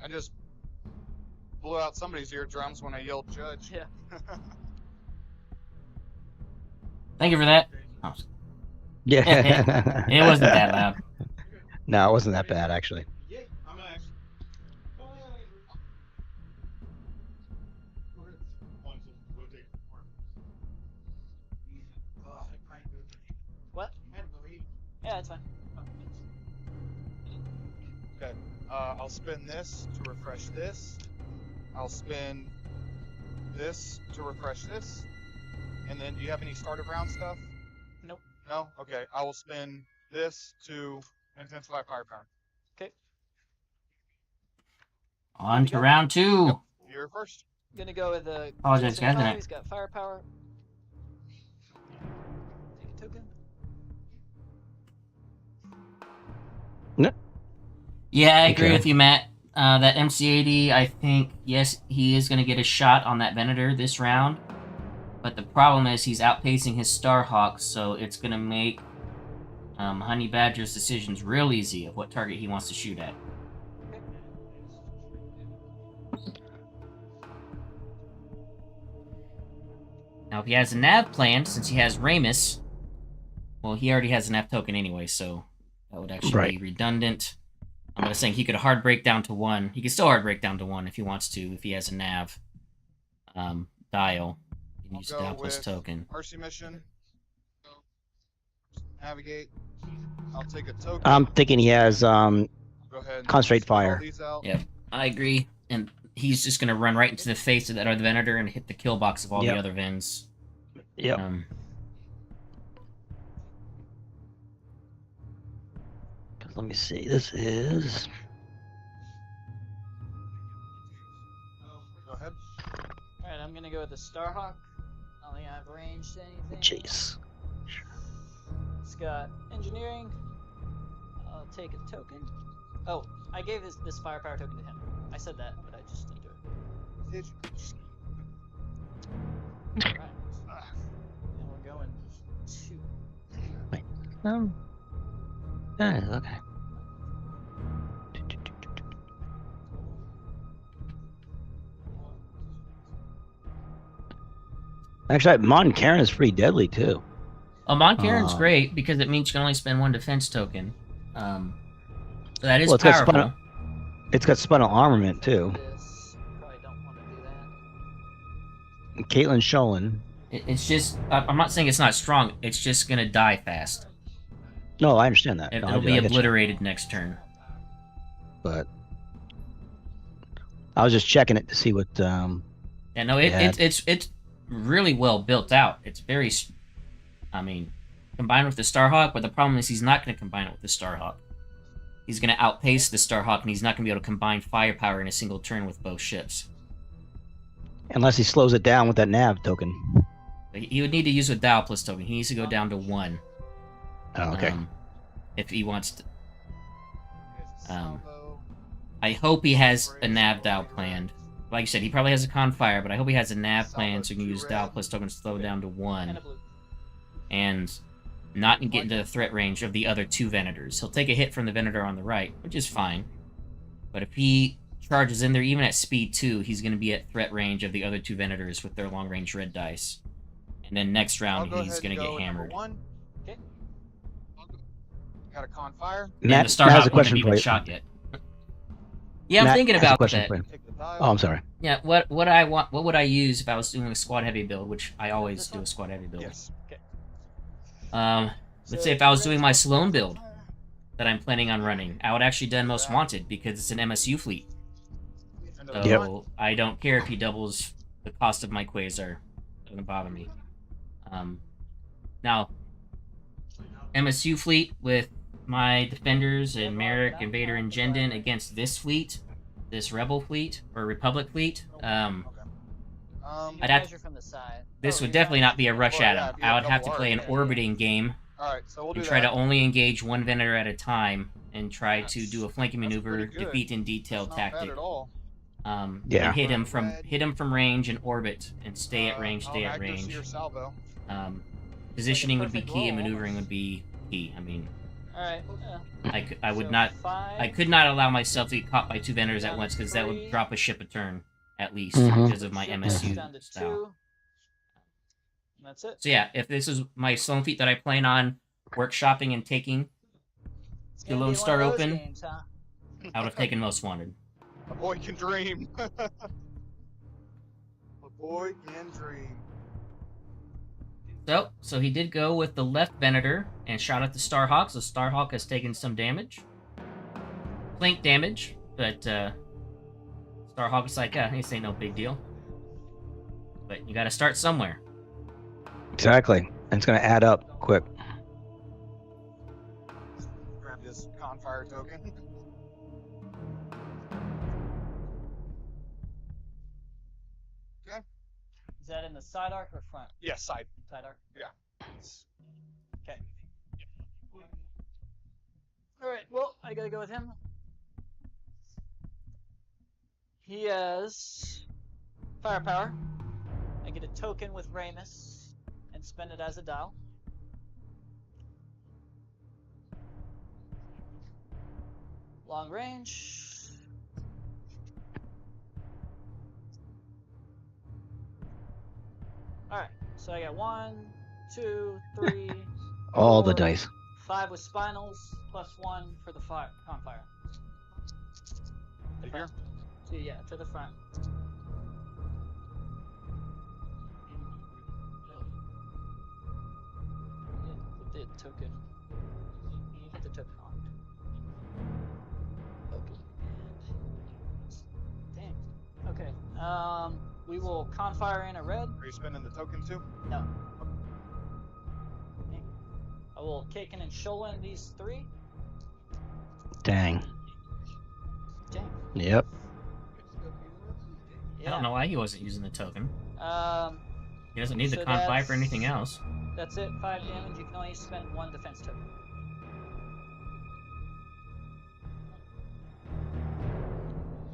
[SPEAKER 3] I just blew out somebody's eardrums when I yelled judge.
[SPEAKER 8] Yeah.
[SPEAKER 1] Thank you for that. Oh,
[SPEAKER 2] Yeah.
[SPEAKER 1] it wasn't that loud.
[SPEAKER 2] No, it wasn't that bad actually.
[SPEAKER 8] What? Yeah, it's fine.
[SPEAKER 3] Okay. I'll spin this to refresh this. I'll spin this to refresh this. And then, do you have any start of round stuff?
[SPEAKER 8] Nope.
[SPEAKER 3] No? Okay. I will spin this to intensify firepower.
[SPEAKER 8] Okay.
[SPEAKER 1] On to round 2.
[SPEAKER 3] Yep. You're first.
[SPEAKER 8] Gonna go with the.
[SPEAKER 1] Apologize, guys.
[SPEAKER 8] He's got firepower. Take a token.
[SPEAKER 1] Yeah, I agree
[SPEAKER 2] Okay.
[SPEAKER 1] with you, Matt. That MC80, I think, yes, he is going to get a shot on that Venator this round. But the problem is he's outpacing his Starhawk, so it's going to make Honey Badger's decisions real easy of what target he wants to shoot at. Now, if he has a nav planned, since he has Ramus, well, he already has a nav token anyway, so that would actually be redundant. I'm just saying he could hard break down to 1. He could still hard break down to 1 if he wants to, if he has a nav dial. He can use a
[SPEAKER 3] I'll
[SPEAKER 1] dial
[SPEAKER 3] go
[SPEAKER 1] plus
[SPEAKER 3] with
[SPEAKER 1] token.
[SPEAKER 3] Mercy mission. Navigate. I'll take a token.
[SPEAKER 2] I'm thinking he has
[SPEAKER 3] Go ahead. and
[SPEAKER 2] concentrate
[SPEAKER 3] spell all
[SPEAKER 2] fire.
[SPEAKER 3] these out.
[SPEAKER 1] Yep, I agree. And he's just going to run right into the face of that other Venator and hit the kill box of all
[SPEAKER 2] Yep.
[SPEAKER 1] the other Vens.
[SPEAKER 2] Yep. Let me see. This is.
[SPEAKER 3] Go ahead.
[SPEAKER 8] Alright, I'm gonna go with the Starhawk. I don't think I have range to anything.
[SPEAKER 2] Jeez.
[SPEAKER 8] It's got engineering. I'll take a token. Oh, I gave this firepower token to him. I said that, but I just didn't do it.
[SPEAKER 3] Did you?
[SPEAKER 8] Alright. And we're going 2.
[SPEAKER 2] Okay. Actually, Mon Karen is pretty deadly too.
[SPEAKER 1] Mon Karen's great because it means you can only spend 1 defense token. So that is
[SPEAKER 2] Well, it's got
[SPEAKER 1] powerful.
[SPEAKER 2] It's got spinal armament too.
[SPEAKER 8] This. Probably don't want to do that.
[SPEAKER 2] Caitlin Sholin.
[SPEAKER 1] It's just, I'm not saying it's not strong, it's just going to die fast.
[SPEAKER 2] No, I understand that.
[SPEAKER 1] It'll
[SPEAKER 2] No, I
[SPEAKER 1] be
[SPEAKER 2] get you.
[SPEAKER 1] obliterated next turn.
[SPEAKER 2] But I was just checking it to see what.
[SPEAKER 1] Yeah, no,
[SPEAKER 2] Yeah.
[SPEAKER 1] it's really well built out. It's very, I mean, combined with the Starhawk, but the problem is he's not going to combine it with the Starhawk. He's going to outpace the Starhawk, and he's not going to be able to combine firepower in a single turn with both ships.
[SPEAKER 2] Unless he slows it down with that nav token.
[SPEAKER 1] He would need to use a Dial Plus token. He needs to go down to 1.
[SPEAKER 2] Oh, okay.
[SPEAKER 1] If he wants to. I hope he has a nav dial planned. Like you said, he probably has a con fire, but I hope he has a nav plan so he can use dial plus tokens to slow it down to 1. And not get into the threat range of the other 2 Venators. He'll take a hit from the Venator on the right, which is fine. But if he charges in there, even at speed 2, he's going to be at threat range of the other 2 Venators with their long-range red dice. And then next round, he's going to get hammered.
[SPEAKER 8] Okay.
[SPEAKER 3] Got a con fire.
[SPEAKER 1] And
[SPEAKER 2] Matt,
[SPEAKER 1] the Starhawk
[SPEAKER 2] Matt has a
[SPEAKER 1] wouldn't have
[SPEAKER 2] question
[SPEAKER 1] even
[SPEAKER 2] for you.
[SPEAKER 1] shot yet. Yeah, I'm
[SPEAKER 2] Matt
[SPEAKER 1] thinking
[SPEAKER 2] has a
[SPEAKER 1] about
[SPEAKER 2] question
[SPEAKER 1] that.
[SPEAKER 2] for you.
[SPEAKER 3] Take the dial.
[SPEAKER 2] Oh, I'm sorry.
[SPEAKER 1] Yeah, what would I use if I was doing a squad heavy build, which I always do a squad heavy build.
[SPEAKER 3] Yes.
[SPEAKER 1] Let's say if I was doing my Sloan build that I'm planning on running, I would actually done Most Wanted because it's an MSU fleet. So
[SPEAKER 2] Yep.
[SPEAKER 1] I don't care if he doubles the cost of my Quasar. It doesn't bother me. Now, MSU fleet with my Defenders and Merrick and Vader and Jendon against this fleet, this Rebel fleet, or Republic fleet, I'd have
[SPEAKER 8] measure from the side.
[SPEAKER 1] This
[SPEAKER 8] Oh,
[SPEAKER 1] would
[SPEAKER 8] you're
[SPEAKER 1] definitely
[SPEAKER 8] not
[SPEAKER 1] not be a rush
[SPEAKER 3] Well,
[SPEAKER 1] at
[SPEAKER 3] yeah,
[SPEAKER 1] him.
[SPEAKER 3] it'd be
[SPEAKER 1] I
[SPEAKER 3] a
[SPEAKER 1] would have to
[SPEAKER 3] double
[SPEAKER 1] play an
[SPEAKER 3] arc,
[SPEAKER 8] yeah.
[SPEAKER 1] orbiting game
[SPEAKER 3] All right, so we'll do
[SPEAKER 1] and try
[SPEAKER 3] that.
[SPEAKER 1] to only engage one vendor at a time and try to do a flanking
[SPEAKER 3] That's
[SPEAKER 1] maneuver,
[SPEAKER 3] pretty good.
[SPEAKER 1] defeat in detail
[SPEAKER 3] That's not bad
[SPEAKER 1] tactic.
[SPEAKER 3] at all.
[SPEAKER 2] Yeah.
[SPEAKER 1] And hit him
[SPEAKER 3] Red.
[SPEAKER 1] from range and orbit and stay at range, stay at
[SPEAKER 3] accuracy
[SPEAKER 1] range.
[SPEAKER 3] or salvo.
[SPEAKER 1] Positioning would be
[SPEAKER 8] perfect
[SPEAKER 1] key and
[SPEAKER 8] roll,
[SPEAKER 1] maneuvering
[SPEAKER 8] almost.
[SPEAKER 1] would be key. I mean,
[SPEAKER 8] Alright.
[SPEAKER 1] I would
[SPEAKER 8] so
[SPEAKER 1] not
[SPEAKER 8] 5.
[SPEAKER 1] I could not allow myself to get caught by two vendors at
[SPEAKER 8] Down
[SPEAKER 1] once
[SPEAKER 8] to
[SPEAKER 1] because that would
[SPEAKER 8] 3.
[SPEAKER 1] drop a ship a turn at least
[SPEAKER 2] Mhm.
[SPEAKER 1] because of my
[SPEAKER 8] Ship
[SPEAKER 1] MSU
[SPEAKER 8] down to
[SPEAKER 1] style.
[SPEAKER 8] 2. And that's it.
[SPEAKER 1] So yeah, if this is my Sloan feat that I plan on workshopping and taking,
[SPEAKER 8] It's
[SPEAKER 1] the
[SPEAKER 8] gonna be
[SPEAKER 1] Lone
[SPEAKER 8] one
[SPEAKER 1] Star
[SPEAKER 8] of those
[SPEAKER 1] Open.
[SPEAKER 8] games, huh?
[SPEAKER 1] I would have taken Most Wanted.
[SPEAKER 3] A boy can dream. A boy can dream.
[SPEAKER 1] So he did go with the left Venator and shot at the Starhawk, so Starhawk has taken some damage. Flank damage, but Starhawk's like, this ain't no big deal. But you gotta start somewhere.
[SPEAKER 2] Exactly. And it's going to add up quick.
[SPEAKER 3] Grab this Confire token.
[SPEAKER 8] Is that in the side arc or front?
[SPEAKER 3] Yeah, side.
[SPEAKER 8] Side arc.
[SPEAKER 3] Yeah.
[SPEAKER 8] Okay. Alright, well, I gotta go with him. He has firepower. I get a token with Ramus and spend it as a dial. Long range. Alright, so I got 1, 2, 3,
[SPEAKER 2] All the
[SPEAKER 8] 4,
[SPEAKER 2] dice.
[SPEAKER 8] 5 with spinals, +1 for the confire.
[SPEAKER 3] Right here.
[SPEAKER 8] So yeah, to the front. Yeah, the token. Hit the token on. Okay. Dang. Okay. We will confire in a red.
[SPEAKER 3] Are you spending the token too?
[SPEAKER 8] No. I will Kaken and Sholin these 3.
[SPEAKER 2] Dang.
[SPEAKER 8] Dang.
[SPEAKER 2] Yep.
[SPEAKER 1] I don't know why he wasn't using the token. He doesn't need the
[SPEAKER 8] So
[SPEAKER 1] confire for
[SPEAKER 8] that's-
[SPEAKER 1] anything else.
[SPEAKER 8] That's it. 5 damage. You can only spend 1 defense token.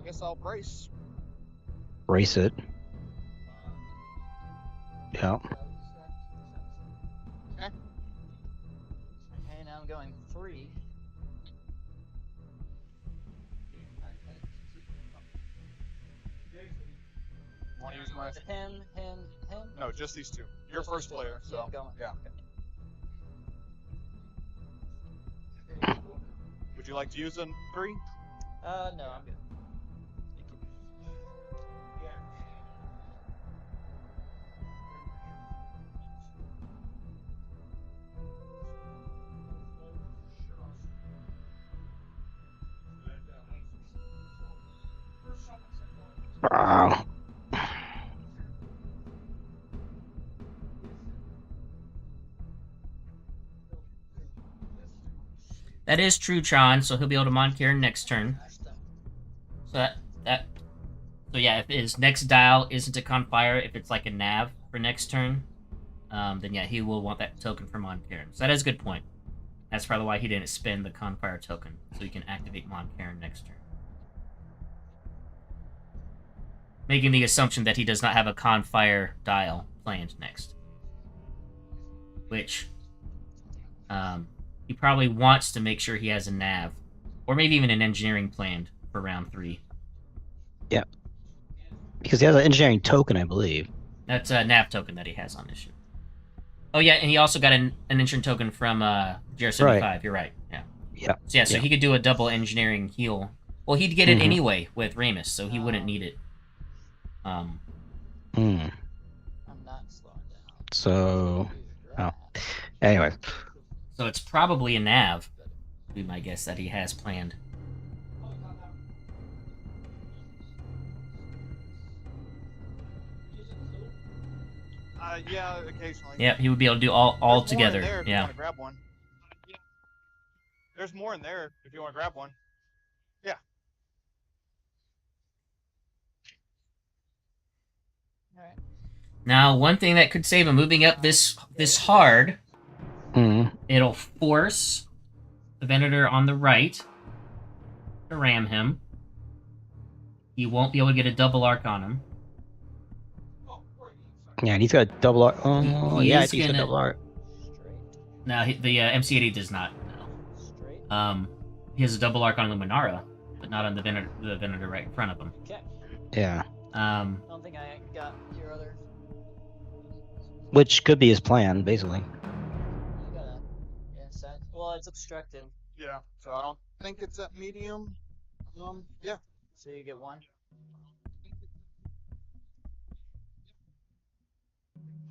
[SPEAKER 3] Guess I'll brace.
[SPEAKER 2] Brace it. Yeah.
[SPEAKER 8] Okay, now I'm going 3.
[SPEAKER 3] Want to use my?
[SPEAKER 8] Him.
[SPEAKER 3] No, just these two. You're first player, so
[SPEAKER 8] I'm going.
[SPEAKER 3] yeah.
[SPEAKER 8] Okay.
[SPEAKER 3] Would you like to use a 3?
[SPEAKER 8] No, I'm good. Thank you.
[SPEAKER 2] Wow.
[SPEAKER 1] That is true, Tron, so he'll be able to Moncare next turn. So so yeah, if his next dial isn't a confire, if it's like a nav for next turn, then yeah, he will want that token for Moncare. So that is a good point. That's probably why he didn't spend the confire token, so he can activate Moncare next turn. Making the assumption that he does not have a confire dial planned next. Which, he probably wants to make sure he has a nav, or maybe even an engineering planned for round 3.
[SPEAKER 2] Yeah. Because he has an engineering token, I believe.
[SPEAKER 1] That's a nav token that he has on this ship. Oh yeah, and he also got an engineering token from GR75.
[SPEAKER 2] Right.
[SPEAKER 1] You're right. Yeah.
[SPEAKER 2] Yeah.
[SPEAKER 1] So yeah, so
[SPEAKER 2] Yeah.
[SPEAKER 1] he could do a double engineering heal. Well, he'd get it
[SPEAKER 2] Mhm.
[SPEAKER 1] anyway with Ramus, so he wouldn't need it.
[SPEAKER 2] Hmm.
[SPEAKER 8] I'm not slowing down.
[SPEAKER 2] So, oh. Anyway.
[SPEAKER 1] So it's probably a nav, would be my guess, that he has planned.
[SPEAKER 3] Yeah, occasionally.
[SPEAKER 1] Yeah, he would be able to do all
[SPEAKER 3] There's more in
[SPEAKER 1] together.
[SPEAKER 3] there if you
[SPEAKER 1] Yeah.
[SPEAKER 3] want to grab one. There's more in there if you want to grab one. Yeah.
[SPEAKER 8] Alright.
[SPEAKER 1] Now, one thing that could save him moving up this hard, it'll force the Venator on the right to ram him. He won't be able to get a double arc on him.
[SPEAKER 2] Yeah, and he's got a double arc. Oh,
[SPEAKER 1] He
[SPEAKER 2] yeah, I
[SPEAKER 1] is
[SPEAKER 2] think he's got
[SPEAKER 1] gonna-
[SPEAKER 2] double arc.
[SPEAKER 8] Straight.
[SPEAKER 1] Now, the MC-80 does not.
[SPEAKER 8] Straight.
[SPEAKER 1] No. He has a double arc on the Luminara, but not on the Venator right in front of him.
[SPEAKER 8] Okay.
[SPEAKER 2] Yeah,
[SPEAKER 8] I don't think I got your other.
[SPEAKER 2] which could be his plan, basically.
[SPEAKER 8] You got a. Yeah, side. Well, it's obstructed,
[SPEAKER 3] Yeah. So I don't think it's at medium. Yeah.
[SPEAKER 8] so you get one.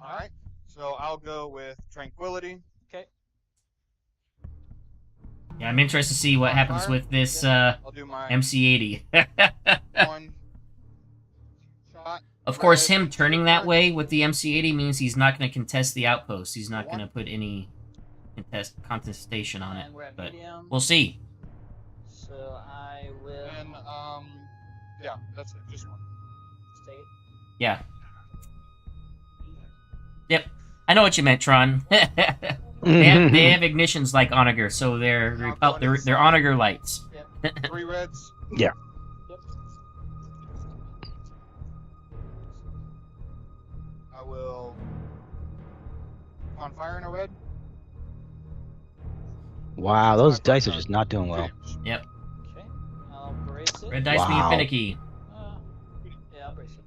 [SPEAKER 3] All right. So I'll go with Tranquility.
[SPEAKER 8] Okay.
[SPEAKER 1] Yeah, I'm interested to see what happens
[SPEAKER 3] Fire?
[SPEAKER 1] with this
[SPEAKER 3] I'll do my
[SPEAKER 1] MC-80.
[SPEAKER 3] one shot.
[SPEAKER 1] Of course,
[SPEAKER 3] Red.
[SPEAKER 1] him turning that way with the MC-80 means he's not going to contest the outpost. He's not going to put any contestation on it.
[SPEAKER 8] And we're at
[SPEAKER 1] But
[SPEAKER 8] medium.
[SPEAKER 1] we'll see.
[SPEAKER 8] So I will
[SPEAKER 3] And yeah, that's it. Just one.
[SPEAKER 8] stay.
[SPEAKER 1] Yeah. Yep. I know what you meant, Tron. they have ignitions like Onager, so they're Onager lights.
[SPEAKER 3] 3 reds.
[SPEAKER 2] Yeah.
[SPEAKER 8] Yep.
[SPEAKER 3] I will on fire in a red.
[SPEAKER 2] Wow, those dice are just not doing well.
[SPEAKER 1] Yep.
[SPEAKER 8] Okay. I'll brace it.
[SPEAKER 1] Red dice being
[SPEAKER 2] Wow.
[SPEAKER 1] finicky.
[SPEAKER 8] Yeah, I'll brace it.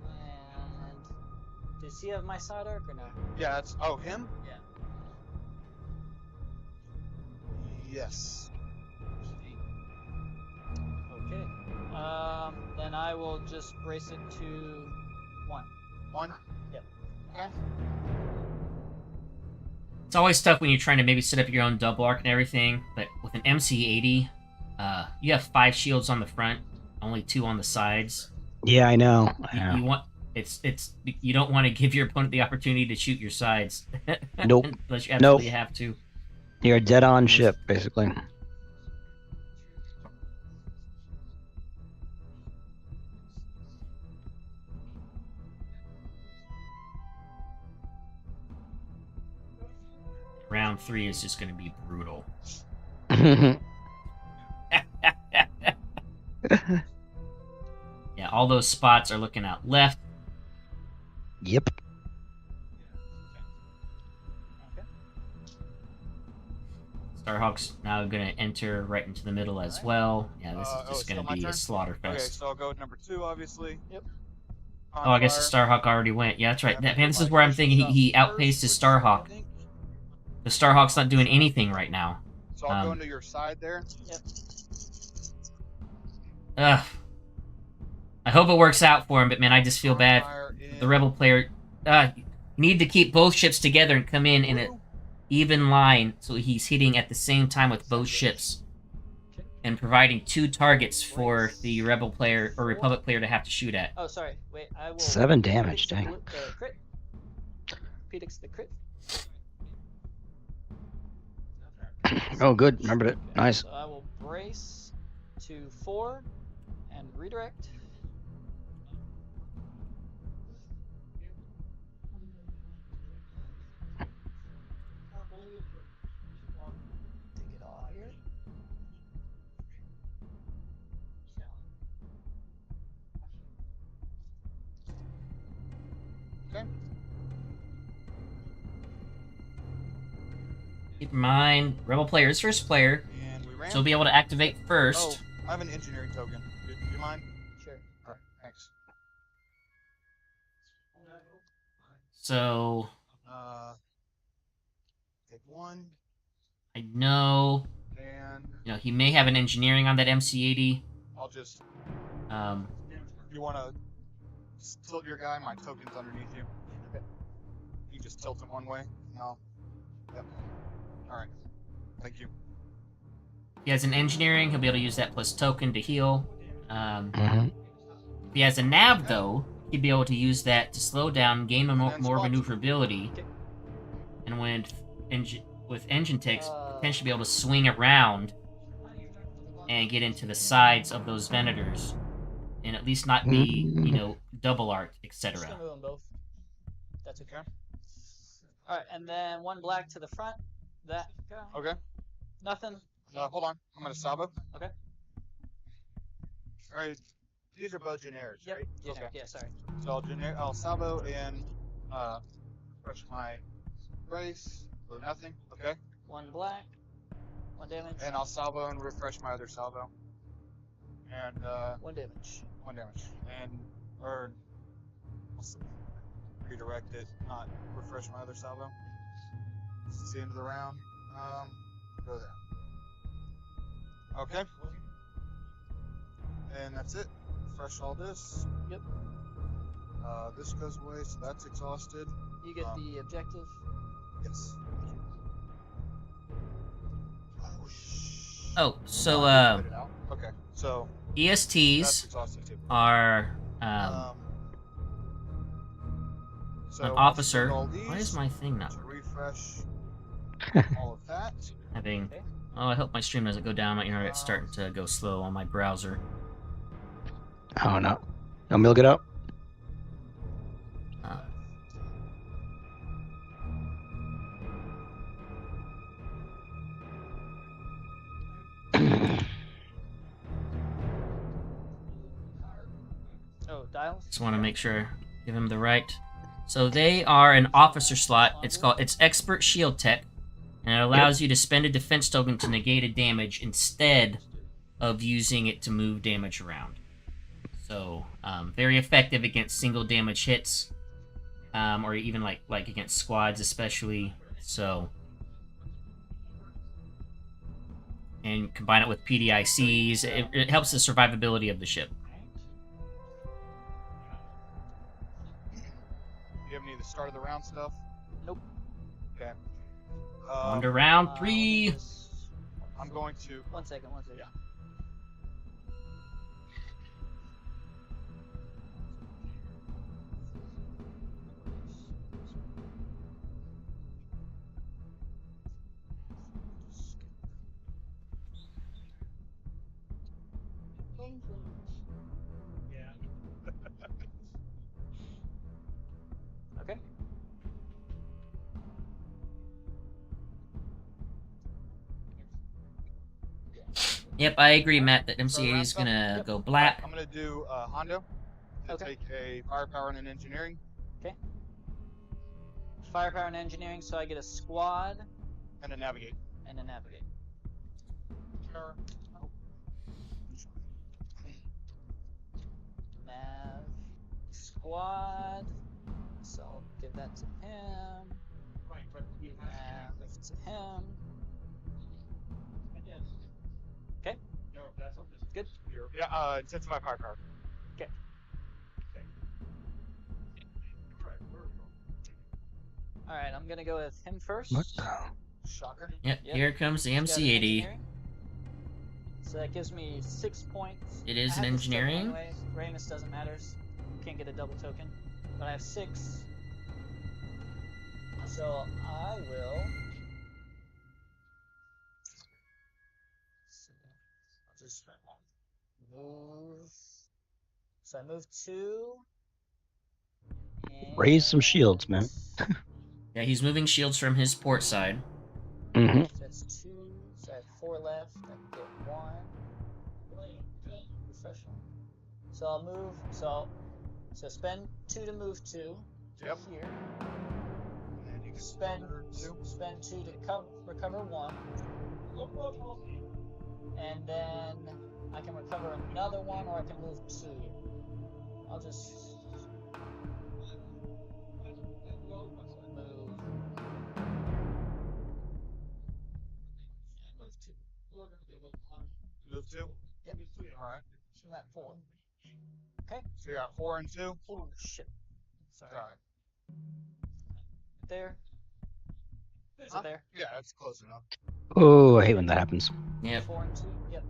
[SPEAKER 8] And does he have my side arc or no?
[SPEAKER 3] Yeah, that's him.
[SPEAKER 8] Yeah.
[SPEAKER 3] Yes.
[SPEAKER 8] Okay. Then I will just brace it to 1.
[SPEAKER 3] 1.
[SPEAKER 8] Yep.
[SPEAKER 3] Okay.
[SPEAKER 1] It's always tough when you're trying to maybe set up your own double arc and everything, but with an MC-80, you have 5 shields on the front, only 2 on the sides.
[SPEAKER 2] Yeah, I know.
[SPEAKER 1] You want you don't want to give your opponent the opportunity to shoot your sides.
[SPEAKER 2] Nope.
[SPEAKER 1] Unless you absolutely have to.
[SPEAKER 2] You're a dead-on ship, basically.
[SPEAKER 1] Round 3 is just going to be brutal. Yeah, all those spots are looking out left.
[SPEAKER 2] Yep.
[SPEAKER 8] Okay.
[SPEAKER 1] Starhawk's now going to enter right into the middle as well. Yeah, this is
[SPEAKER 3] it's
[SPEAKER 1] just
[SPEAKER 3] still
[SPEAKER 1] going
[SPEAKER 3] my
[SPEAKER 1] to be a
[SPEAKER 3] turn?
[SPEAKER 1] slaughter
[SPEAKER 3] Okay,
[SPEAKER 1] fest.
[SPEAKER 3] so I'll go with number 2, obviously.
[SPEAKER 8] Yep.
[SPEAKER 1] Oh, I guess the Starhawk already went. Yeah, that's right.
[SPEAKER 3] Yeah,
[SPEAKER 1] Man, this is where I'm thinking he outpaced his Starhawk. The Starhawk's not doing anything right now.
[SPEAKER 3] So I'll go into your side there.
[SPEAKER 8] Yep.
[SPEAKER 1] Ugh. I hope it works out for him, but man, I just feel bad.
[SPEAKER 3] Fire in
[SPEAKER 1] The Rebel player need to keep both ships together and come in an
[SPEAKER 3] blue.
[SPEAKER 1] even line so he's hitting at the same time with both ships and providing 2 targets for the Rebel player or Republic player to have to shoot at.
[SPEAKER 8] Oh, sorry. Wait, I will.
[SPEAKER 2] 7 damage,
[SPEAKER 8] Phoenix
[SPEAKER 2] dang.
[SPEAKER 8] the crit. Phoenix the crit.
[SPEAKER 2] Oh, good. Remembered it. Nice.
[SPEAKER 8] So I will brace to 4 and redirect. Take it all here.
[SPEAKER 3] Okay.
[SPEAKER 1] Keep in mind, Rebel player is first player,
[SPEAKER 3] And we ran.
[SPEAKER 1] so he'll be able to activate first.
[SPEAKER 3] Oh, I have an engineering token. Do you mind?
[SPEAKER 8] Sure.
[SPEAKER 3] All right, thanks.
[SPEAKER 1] So
[SPEAKER 3] Take 1
[SPEAKER 1] I know,
[SPEAKER 3] and
[SPEAKER 1] he may have an engineering on that MC-80.
[SPEAKER 3] I'll just.
[SPEAKER 1] Um,
[SPEAKER 3] You want to tilt your guy? My token's underneath you. Okay. You just tilt him one way. No. Yep. All right. Thank you.
[SPEAKER 1] if he has an engineering, he'll be able to use that plus token to heal.
[SPEAKER 2] Mm-hmm.
[SPEAKER 1] If he has a nav, though, he'd be able to use that to slow down, gain more
[SPEAKER 3] And squats.
[SPEAKER 1] maneuverability,
[SPEAKER 8] Okay.
[SPEAKER 1] and with engine ticks, potentially be able to swing around and get into the sides of those Venators and at least not be, double arc,
[SPEAKER 8] Just
[SPEAKER 1] etc.
[SPEAKER 8] gonna move them both. That's okay.
[SPEAKER 3] Okay.
[SPEAKER 8] Alright, and then one black to the front. That go.
[SPEAKER 3] Okay.
[SPEAKER 8] Nothing.
[SPEAKER 3] Hold on. I'm gonna Sabo.
[SPEAKER 8] Okay.
[SPEAKER 3] All right. These are both generics,
[SPEAKER 8] Yep.
[SPEAKER 3] right?
[SPEAKER 8] Generic.
[SPEAKER 3] Okay.
[SPEAKER 8] Yeah, sorry.
[SPEAKER 3] So I'll Sabo and refresh my brace for nothing. Okay.
[SPEAKER 8] One black. One damage.
[SPEAKER 3] And I'll Salvo and refresh my other Salvo. And
[SPEAKER 8] One damage.
[SPEAKER 3] 1 damage. And redirect it, not refresh my other Salvo. It's the end of the round. Go there. Okay. And that's it. Refresh all this.
[SPEAKER 8] Yep.
[SPEAKER 3] This goes away, so that's exhausted.
[SPEAKER 8] You get the objective.
[SPEAKER 3] Yes.
[SPEAKER 1] Oh, so
[SPEAKER 3] Okay, so that's
[SPEAKER 1] ESTs
[SPEAKER 3] exhausted too.
[SPEAKER 1] are
[SPEAKER 3] So
[SPEAKER 1] an
[SPEAKER 3] I'll
[SPEAKER 1] officer.
[SPEAKER 3] send all
[SPEAKER 1] Why
[SPEAKER 3] these
[SPEAKER 1] is my thing not
[SPEAKER 3] to refresh all of that?
[SPEAKER 1] having?
[SPEAKER 8] Okay.
[SPEAKER 1] Oh, I hope my stream doesn't go down. My internet's starting to go slow on my browser.
[SPEAKER 2] Oh no. Want me to look it up?
[SPEAKER 8] Oh, dials.
[SPEAKER 1] Just want to make sure, give him the right. So they are an officer slot. It's expert shield tech, and it allows you to spend a defense token to negate a damage instead of using it to move damage around. So very effective against single damage hits, or even like against squads especially. So, and combine it with PDICs, it helps the survivability of the ship.
[SPEAKER 3] Do you have any of the start of the round stuff?
[SPEAKER 8] Nope.
[SPEAKER 3] Okay.
[SPEAKER 1] On to round 3.
[SPEAKER 3] I'm going to.
[SPEAKER 8] One second.
[SPEAKER 3] Yeah.
[SPEAKER 8] Okay.
[SPEAKER 1] Yep, I agree, Matt, that MC80 is gonna go black.
[SPEAKER 3] I'm gonna do Hondo to
[SPEAKER 8] Okay.
[SPEAKER 3] take a firepower and an engineering
[SPEAKER 8] Firepower and engineering, so I get a squad
[SPEAKER 3] and a navigate.
[SPEAKER 8] and a navigate.
[SPEAKER 3] Sure.
[SPEAKER 8] Nav squad. So I'll give that to him. Nav to him. Okay. Good.
[SPEAKER 3] Yeah, intensify firepower.
[SPEAKER 8] Okay. Alright, I'm gonna go with him first.
[SPEAKER 2] What the?
[SPEAKER 3] Shocker.
[SPEAKER 1] Yep,
[SPEAKER 8] Yep.
[SPEAKER 1] here comes the
[SPEAKER 8] He's got an
[SPEAKER 1] MC80.
[SPEAKER 8] engineering. So that gives me 6 points.
[SPEAKER 1] It is
[SPEAKER 8] I
[SPEAKER 1] an
[SPEAKER 8] have this token
[SPEAKER 1] engineering.
[SPEAKER 8] Anyway. Ramus doesn't matter. Can't get a double token. But I have 6. So I will. I'll just move. So I move 2.
[SPEAKER 2] Raise some shields, man.
[SPEAKER 1] Yeah, he's moving shields from his port side.
[SPEAKER 2] Mm-hmm.
[SPEAKER 8] That's 2. So I have 4 left. I can get 1. Professional. So I'll move. So spend 2 to move 2 to
[SPEAKER 3] Yep.
[SPEAKER 8] here.
[SPEAKER 3] And you can
[SPEAKER 8] Spend
[SPEAKER 3] two.
[SPEAKER 8] spend 2 to recover 1. And then I can recover another 1, or I can move 2. I'll just move. Move 2.
[SPEAKER 3] Move 2.
[SPEAKER 8] Yep.
[SPEAKER 3] All right.
[SPEAKER 8] So I'm at 4. Okay.
[SPEAKER 3] So you got 4 and 2.
[SPEAKER 8] Oh shit. Sorry.
[SPEAKER 3] All right.
[SPEAKER 8] There. Is
[SPEAKER 3] Huh?
[SPEAKER 8] it there?
[SPEAKER 3] Yeah, that's close enough.
[SPEAKER 2] Oh, I hate when that happens.
[SPEAKER 1] Yep.
[SPEAKER 8] 4 and 2. Yep.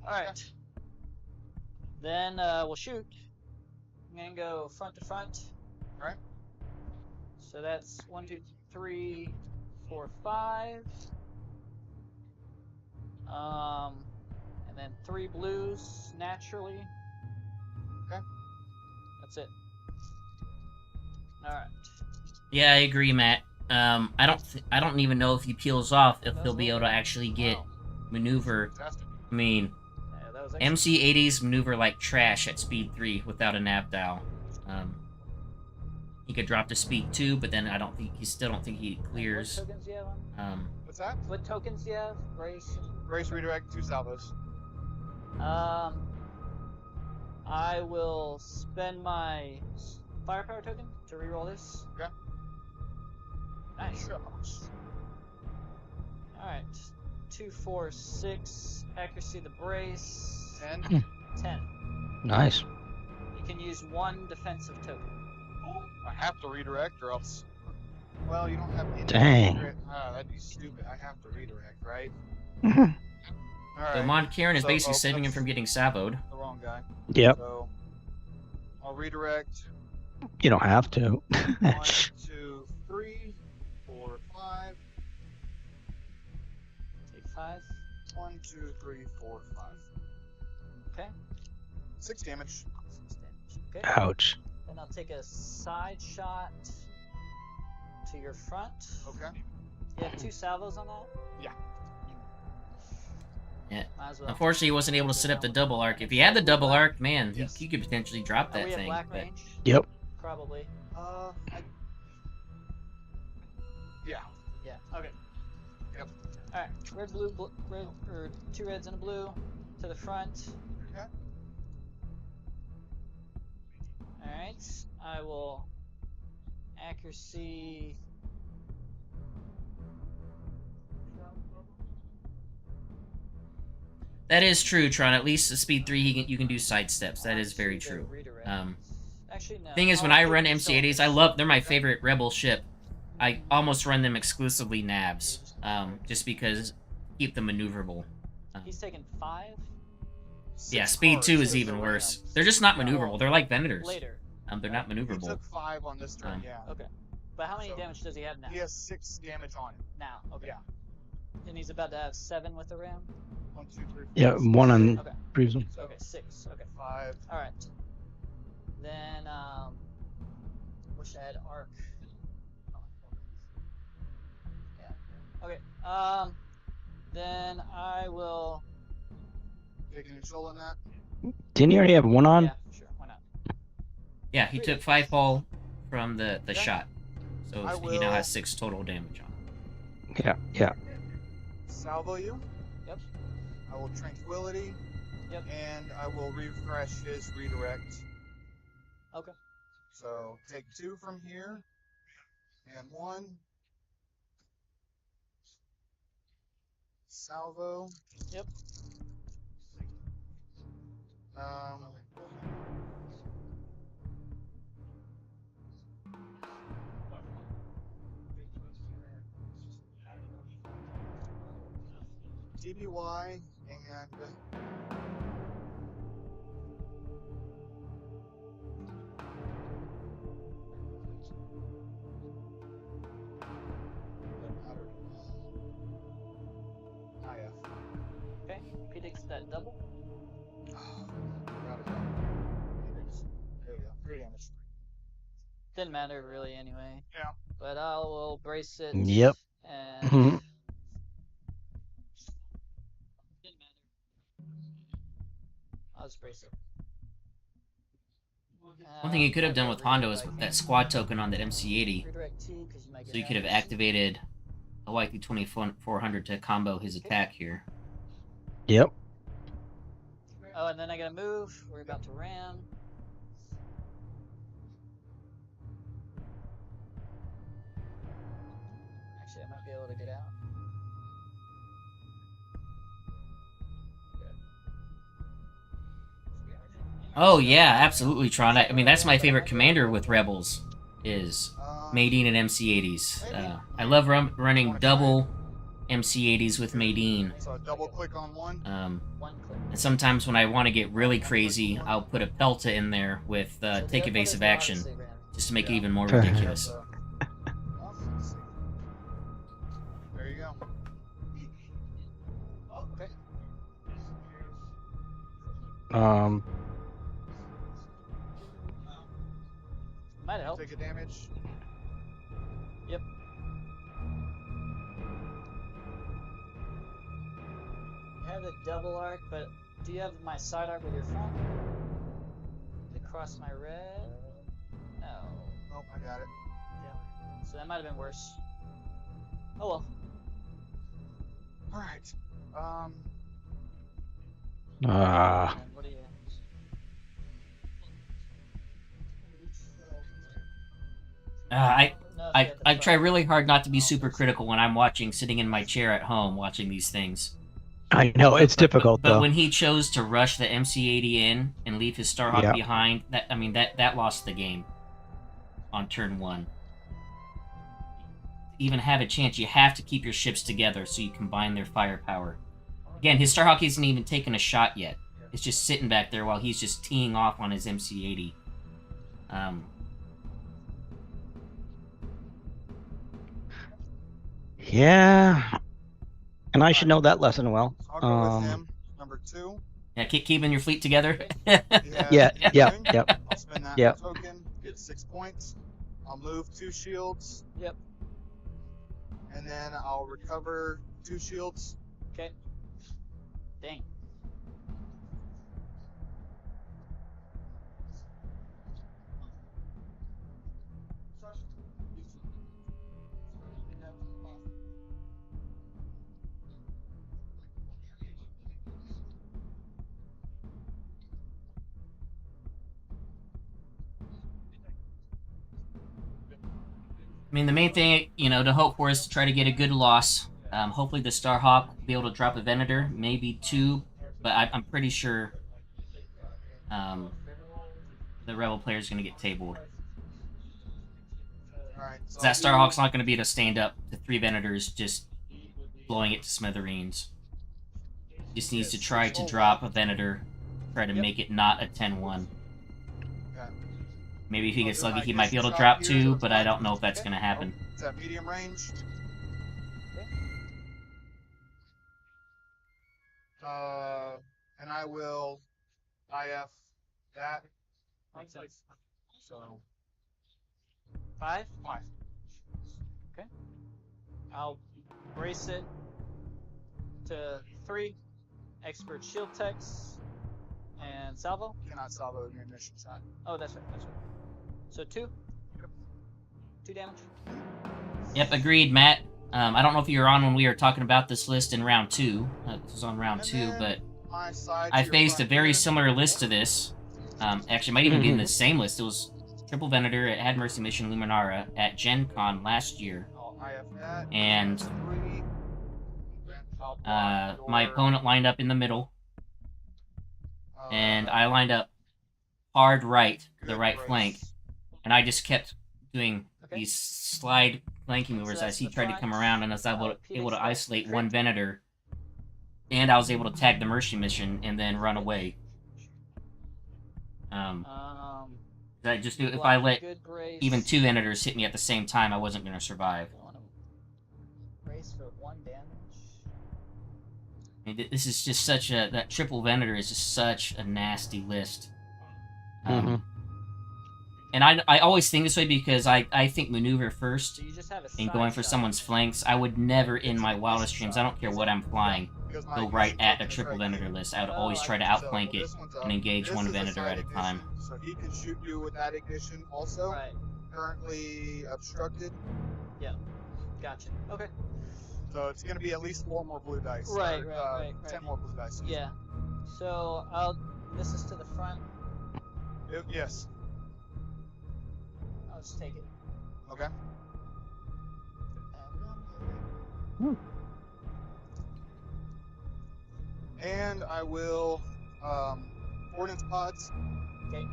[SPEAKER 8] All right. Then we'll shoot. I'm gonna go front to front.
[SPEAKER 3] All right.
[SPEAKER 8] So that's 1, 2, 3, 4, 5. And then 3 blues naturally. That's it. All right.
[SPEAKER 1] Yeah, I agree, Matt. I don't even know if he peels off if he'll be able to actually get maneuver.
[SPEAKER 3] Fantastic.
[SPEAKER 1] I mean,
[SPEAKER 8] Yeah, that was excellent.
[SPEAKER 1] MC80s maneuver like trash at speed 3 without a nav dial. He could drop to speed 2, but then he still don't think he clears.
[SPEAKER 8] What tokens do you have on?
[SPEAKER 3] What's that?
[SPEAKER 8] What tokens do you have? Brace.
[SPEAKER 3] Brace redirect, 2 salvos.
[SPEAKER 8] I will spend my firepower token to reroll this.
[SPEAKER 3] Okay.
[SPEAKER 8] Nice.
[SPEAKER 3] Shucks.
[SPEAKER 8] Alright. 2, 4, 6. Accuracy of the brace.
[SPEAKER 3] 10.
[SPEAKER 8] 10.
[SPEAKER 2] Nice.
[SPEAKER 8] You can use 1 defensive token.
[SPEAKER 3] I have to redirect or else. Well, you don't have any.
[SPEAKER 2] Dang.
[SPEAKER 3] That'd be stupid. I have to redirect, right?
[SPEAKER 2] Mhm.
[SPEAKER 3] Alright.
[SPEAKER 1] So Mon Karen is
[SPEAKER 3] So-
[SPEAKER 1] basically
[SPEAKER 3] oh,
[SPEAKER 1] saving him
[SPEAKER 3] that's
[SPEAKER 1] from getting savoed.
[SPEAKER 3] The wrong guy.
[SPEAKER 2] Yep.
[SPEAKER 3] So I'll redirect.
[SPEAKER 2] You don't have to.
[SPEAKER 3] 1, 2, 3, 4, 5.
[SPEAKER 8] Take 5.
[SPEAKER 3] 1, 2, 3, 4, 5.
[SPEAKER 8] Okay.
[SPEAKER 3] 6 damage.
[SPEAKER 8] 6 damage. Okay.
[SPEAKER 2] Ouch.
[SPEAKER 8] Then I'll take a side shot to your front.
[SPEAKER 3] Okay.
[SPEAKER 8] You have 2 salvos on that?
[SPEAKER 3] Yeah.
[SPEAKER 1] Yeah.
[SPEAKER 8] Might as well.
[SPEAKER 1] Unfortunately, he wasn't able to set up the double arc. If he had the double arc, man,
[SPEAKER 3] Yes.
[SPEAKER 1] he could potentially drop
[SPEAKER 8] Are
[SPEAKER 1] that
[SPEAKER 8] we at
[SPEAKER 1] thing.
[SPEAKER 8] black
[SPEAKER 1] but-
[SPEAKER 8] range?
[SPEAKER 2] Yep.
[SPEAKER 8] Probably.
[SPEAKER 3] Yeah.
[SPEAKER 8] Yeah. Okay.
[SPEAKER 3] Yep.
[SPEAKER 8] All right. Red, blue, red, or 2 reds and a blue to the front.
[SPEAKER 3] Okay.
[SPEAKER 8] All right. I will accuracy.
[SPEAKER 1] That is true, Tron. At least at speed 3, you can do side steps. That is very
[SPEAKER 8] Actually, the
[SPEAKER 1] true.
[SPEAKER 8] redirect. Actually, no.
[SPEAKER 1] Thing is, when
[SPEAKER 8] I'll
[SPEAKER 1] I
[SPEAKER 8] take
[SPEAKER 1] run
[SPEAKER 8] the
[SPEAKER 1] MC80s, they're my favorite rebel ship. I almost run them exclusively navs, just because keep them maneuverable.
[SPEAKER 8] He's taking 5
[SPEAKER 1] Yeah,
[SPEAKER 3] 6
[SPEAKER 1] speed 2
[SPEAKER 3] cards.
[SPEAKER 1] is even worse. They're just not maneuverable. They're like Venators.
[SPEAKER 8] later.
[SPEAKER 1] They're not
[SPEAKER 3] He
[SPEAKER 1] maneuverable.
[SPEAKER 3] took 5 on this turn, yeah.
[SPEAKER 8] Okay. But how many
[SPEAKER 3] So-
[SPEAKER 8] damage does he have now?
[SPEAKER 3] He has 6 damage on him.
[SPEAKER 8] Now. Okay.
[SPEAKER 3] Yeah.
[SPEAKER 8] And he's about to have 7 with the ram.
[SPEAKER 3] 1, 2, 3, 4.
[SPEAKER 2] Yeah, 1 on
[SPEAKER 8] Okay.
[SPEAKER 2] previous one.
[SPEAKER 8] Okay. 6. Okay.
[SPEAKER 3] 5.
[SPEAKER 8] All right. Then wish I had arc. Yeah. Okay. Then I will.
[SPEAKER 3] Taking control on that.
[SPEAKER 2] Didn't you already have 1 on?
[SPEAKER 8] Yeah. Sure. Why not?
[SPEAKER 1] Yeah, he took 5 fall from the
[SPEAKER 8] Yeah.
[SPEAKER 1] shot, so
[SPEAKER 3] I
[SPEAKER 1] he now
[SPEAKER 3] will-
[SPEAKER 1] has 6 total damage on.
[SPEAKER 2] Yeah, yeah.
[SPEAKER 3] Salvo you.
[SPEAKER 8] Yep.
[SPEAKER 3] I will tranquility.
[SPEAKER 8] Yep.
[SPEAKER 3] And I will refresh his redirect.
[SPEAKER 8] Okay.
[SPEAKER 3] So take 2 from here. And 1. Salvo.
[SPEAKER 8] Yep.
[SPEAKER 3] DBY and
[SPEAKER 8] Okay. He takes that double.
[SPEAKER 3] There we go. 3 damage.
[SPEAKER 8] Didn't matter really anyway.
[SPEAKER 3] Yeah.
[SPEAKER 8] But I will brace it.
[SPEAKER 2] Yep.
[SPEAKER 8] And
[SPEAKER 2] Mhm.
[SPEAKER 8] didn't matter. I'll just brace it.
[SPEAKER 1] One thing you could have done with Hondo is with that squad token on the MC80,
[SPEAKER 8] Redirect T, 'cause you might
[SPEAKER 1] so
[SPEAKER 8] get
[SPEAKER 1] you could have
[SPEAKER 8] damage.
[SPEAKER 1] activated a likely 2400 to combo his attack here.
[SPEAKER 2] Yep.
[SPEAKER 8] Oh, and then I gotta move. We're about to ram. Actually, I might be able to get out.
[SPEAKER 1] Oh yeah, absolutely, Tron. I mean, that's my favorite commander with Rebels, is Maydeen and MC80s. I love running double MC80s with Maydeen.
[SPEAKER 3] So double click on 1.
[SPEAKER 8] One click.
[SPEAKER 1] And sometimes when I want to get really crazy, I'll put a Pelta in there with
[SPEAKER 8] So
[SPEAKER 1] take
[SPEAKER 8] therefore
[SPEAKER 1] evasive
[SPEAKER 8] there's no
[SPEAKER 1] action,
[SPEAKER 8] Odyssey ram.
[SPEAKER 1] just to make it even more
[SPEAKER 2] Fair.
[SPEAKER 1] ridiculous.
[SPEAKER 3] So, there you go.
[SPEAKER 8] Okay.
[SPEAKER 3] take a damage.
[SPEAKER 8] Yep. You have the double arc, but do you have my side arc with your front? Across my red? No.
[SPEAKER 3] Nope, I got it.
[SPEAKER 8] Yeah. So that might have been worse. Oh well.
[SPEAKER 3] Alright.
[SPEAKER 8] And what do you?
[SPEAKER 1] I try really hard not to be super critical when I'm watching, sitting in my chair at home, watching these things.
[SPEAKER 2] I know it's difficult
[SPEAKER 1] But
[SPEAKER 2] though.
[SPEAKER 1] when he chose to rush the MC-80 in and leave his Starhawk
[SPEAKER 2] Yeah.
[SPEAKER 1] behind, that lost the game on turn 1. To even have a chance, you have to keep your ships together so you combine their firepower. Again, his Starhawk isn't even taking a shot yet. It's just sitting back there while he's just teeing off on his MC-80.
[SPEAKER 2] Yeah. And I should know that lesson well.
[SPEAKER 3] I'll go with him. Number 2.
[SPEAKER 1] Yeah, keep keeping your fleet together.
[SPEAKER 2] Yeah.
[SPEAKER 3] I'll spend that
[SPEAKER 2] Yep.
[SPEAKER 3] token, get 6 points. I'll move 2 shields.
[SPEAKER 8] Yep.
[SPEAKER 3] And then I'll recover 2 shields.
[SPEAKER 8] Okay. Dang.
[SPEAKER 1] I mean, the main thing, to hope for is to try to get a good loss. Hopefully the Starhawk will be able to drop a Venator, maybe 2, but I'm pretty sure the Rebel player is going to get tabled.
[SPEAKER 3] Alright, so
[SPEAKER 1] That Starhawk's not going to be able to stand up to 3 Venators just blowing it to smithereens. Just needs to try to drop a Venator, try to make it not a 10-1. Maybe if he gets lucky, he might be able to drop 2, but I don't know if that's going to happen.
[SPEAKER 3] It's at medium range. And I will IF that.
[SPEAKER 8] Makes sense.
[SPEAKER 3] So
[SPEAKER 8] 5?
[SPEAKER 3] 5.
[SPEAKER 8] Okay. I'll brace it to 3. Expert shield techs and salvo.
[SPEAKER 3] Cannot salvo an initial shot.
[SPEAKER 8] Oh, that's right. That's right. So 2. 2 damage.
[SPEAKER 1] Yep, agreed, Matt. I don't know if you were on when we were talking about this list in round 2. This was on round 2, but I faced a very similar list to this. Actually, it might even be in the same list. It was Triple Venator at Had Mercy Mission Luminara at Gen Con last year. And my opponent lined up in the middle. And I lined up hard right, the right flank. And I just kept doing these slide flanking maneuvers as he tried to come around, and I was able to isolate 1 Venator. And I was able to tag the Mercy Mission and then run away. I just knew if I let even 2 Venators hit me at the same time, I wasn't going to survive.
[SPEAKER 8] Brace for 1 damage.
[SPEAKER 1] I mean, this is just such a... That Triple Venator is just such a nasty list. And I always think this way because I think maneuver first
[SPEAKER 8] So you just have a
[SPEAKER 1] and
[SPEAKER 8] side
[SPEAKER 1] going for
[SPEAKER 8] shot.
[SPEAKER 1] someone's flanks. I would never, in my wildest dreams, I don't care what I'm flying, go right at a Triple Venator list. I would always try to outflank it and engage 1 Venator at a time.
[SPEAKER 3] So he can shoot you with that ignition also.
[SPEAKER 8] Right.
[SPEAKER 3] Currently obstructed.
[SPEAKER 8] Yeah. Gotcha. Okay.
[SPEAKER 3] So it's going to be at least 4 more blue dice.
[SPEAKER 8] Right,
[SPEAKER 3] or,
[SPEAKER 8] right.
[SPEAKER 3] 10 more blue dice.
[SPEAKER 8] Yeah. So this is to the front.
[SPEAKER 3] Yes.
[SPEAKER 8] I'll just take it.
[SPEAKER 3] Okay. And I will ordnance pods.
[SPEAKER 8] Okay.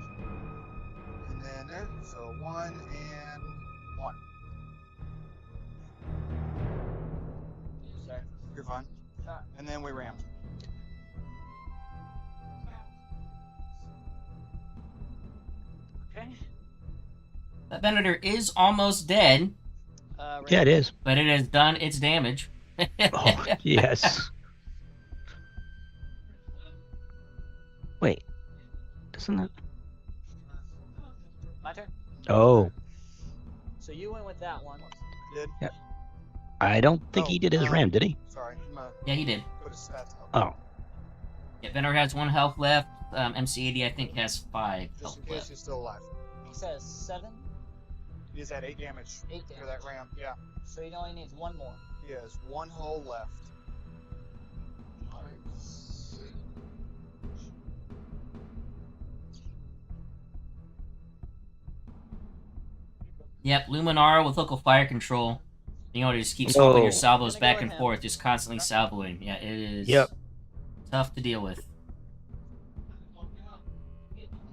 [SPEAKER 3] And then there. So 1 and 1.
[SPEAKER 8] Sorry.
[SPEAKER 3] You're fine. And then we rammed.
[SPEAKER 8] Okay.
[SPEAKER 1] That Venator is almost dead,
[SPEAKER 8] Right.
[SPEAKER 2] Yeah, it is.
[SPEAKER 1] but it has done its damage.
[SPEAKER 2] Oh, yes. Wait. Doesn't that...
[SPEAKER 8] My turn.
[SPEAKER 2] Oh.
[SPEAKER 8] So you went with that one.
[SPEAKER 3] Did?
[SPEAKER 2] Yep. I don't think
[SPEAKER 3] Oh,
[SPEAKER 2] he did his ram, did he?
[SPEAKER 3] Sorry, I'm gonna
[SPEAKER 1] Yeah, he did.
[SPEAKER 3] put his stats up.
[SPEAKER 2] Oh.
[SPEAKER 1] Yeah, Vendor has 1 health left. MC80, I think, has 5
[SPEAKER 3] Just
[SPEAKER 1] health
[SPEAKER 3] in case
[SPEAKER 1] left.
[SPEAKER 3] he's still alive.
[SPEAKER 8] He says 7.
[SPEAKER 3] He's at 8 damage
[SPEAKER 8] 8
[SPEAKER 3] for
[SPEAKER 8] damage.
[SPEAKER 3] that ram. Yeah.
[SPEAKER 8] So he only needs 1 more.
[SPEAKER 3] He has 1 hull left.
[SPEAKER 1] Yep, Luminara with local fire control. You know, just keep swapping your
[SPEAKER 2] Whoa.
[SPEAKER 1] salvos
[SPEAKER 8] Gonna go
[SPEAKER 1] back
[SPEAKER 8] with
[SPEAKER 1] and
[SPEAKER 8] him.
[SPEAKER 1] forth, just constantly salvoing. Yeah, it is
[SPEAKER 2] Yep.
[SPEAKER 1] tough to deal with.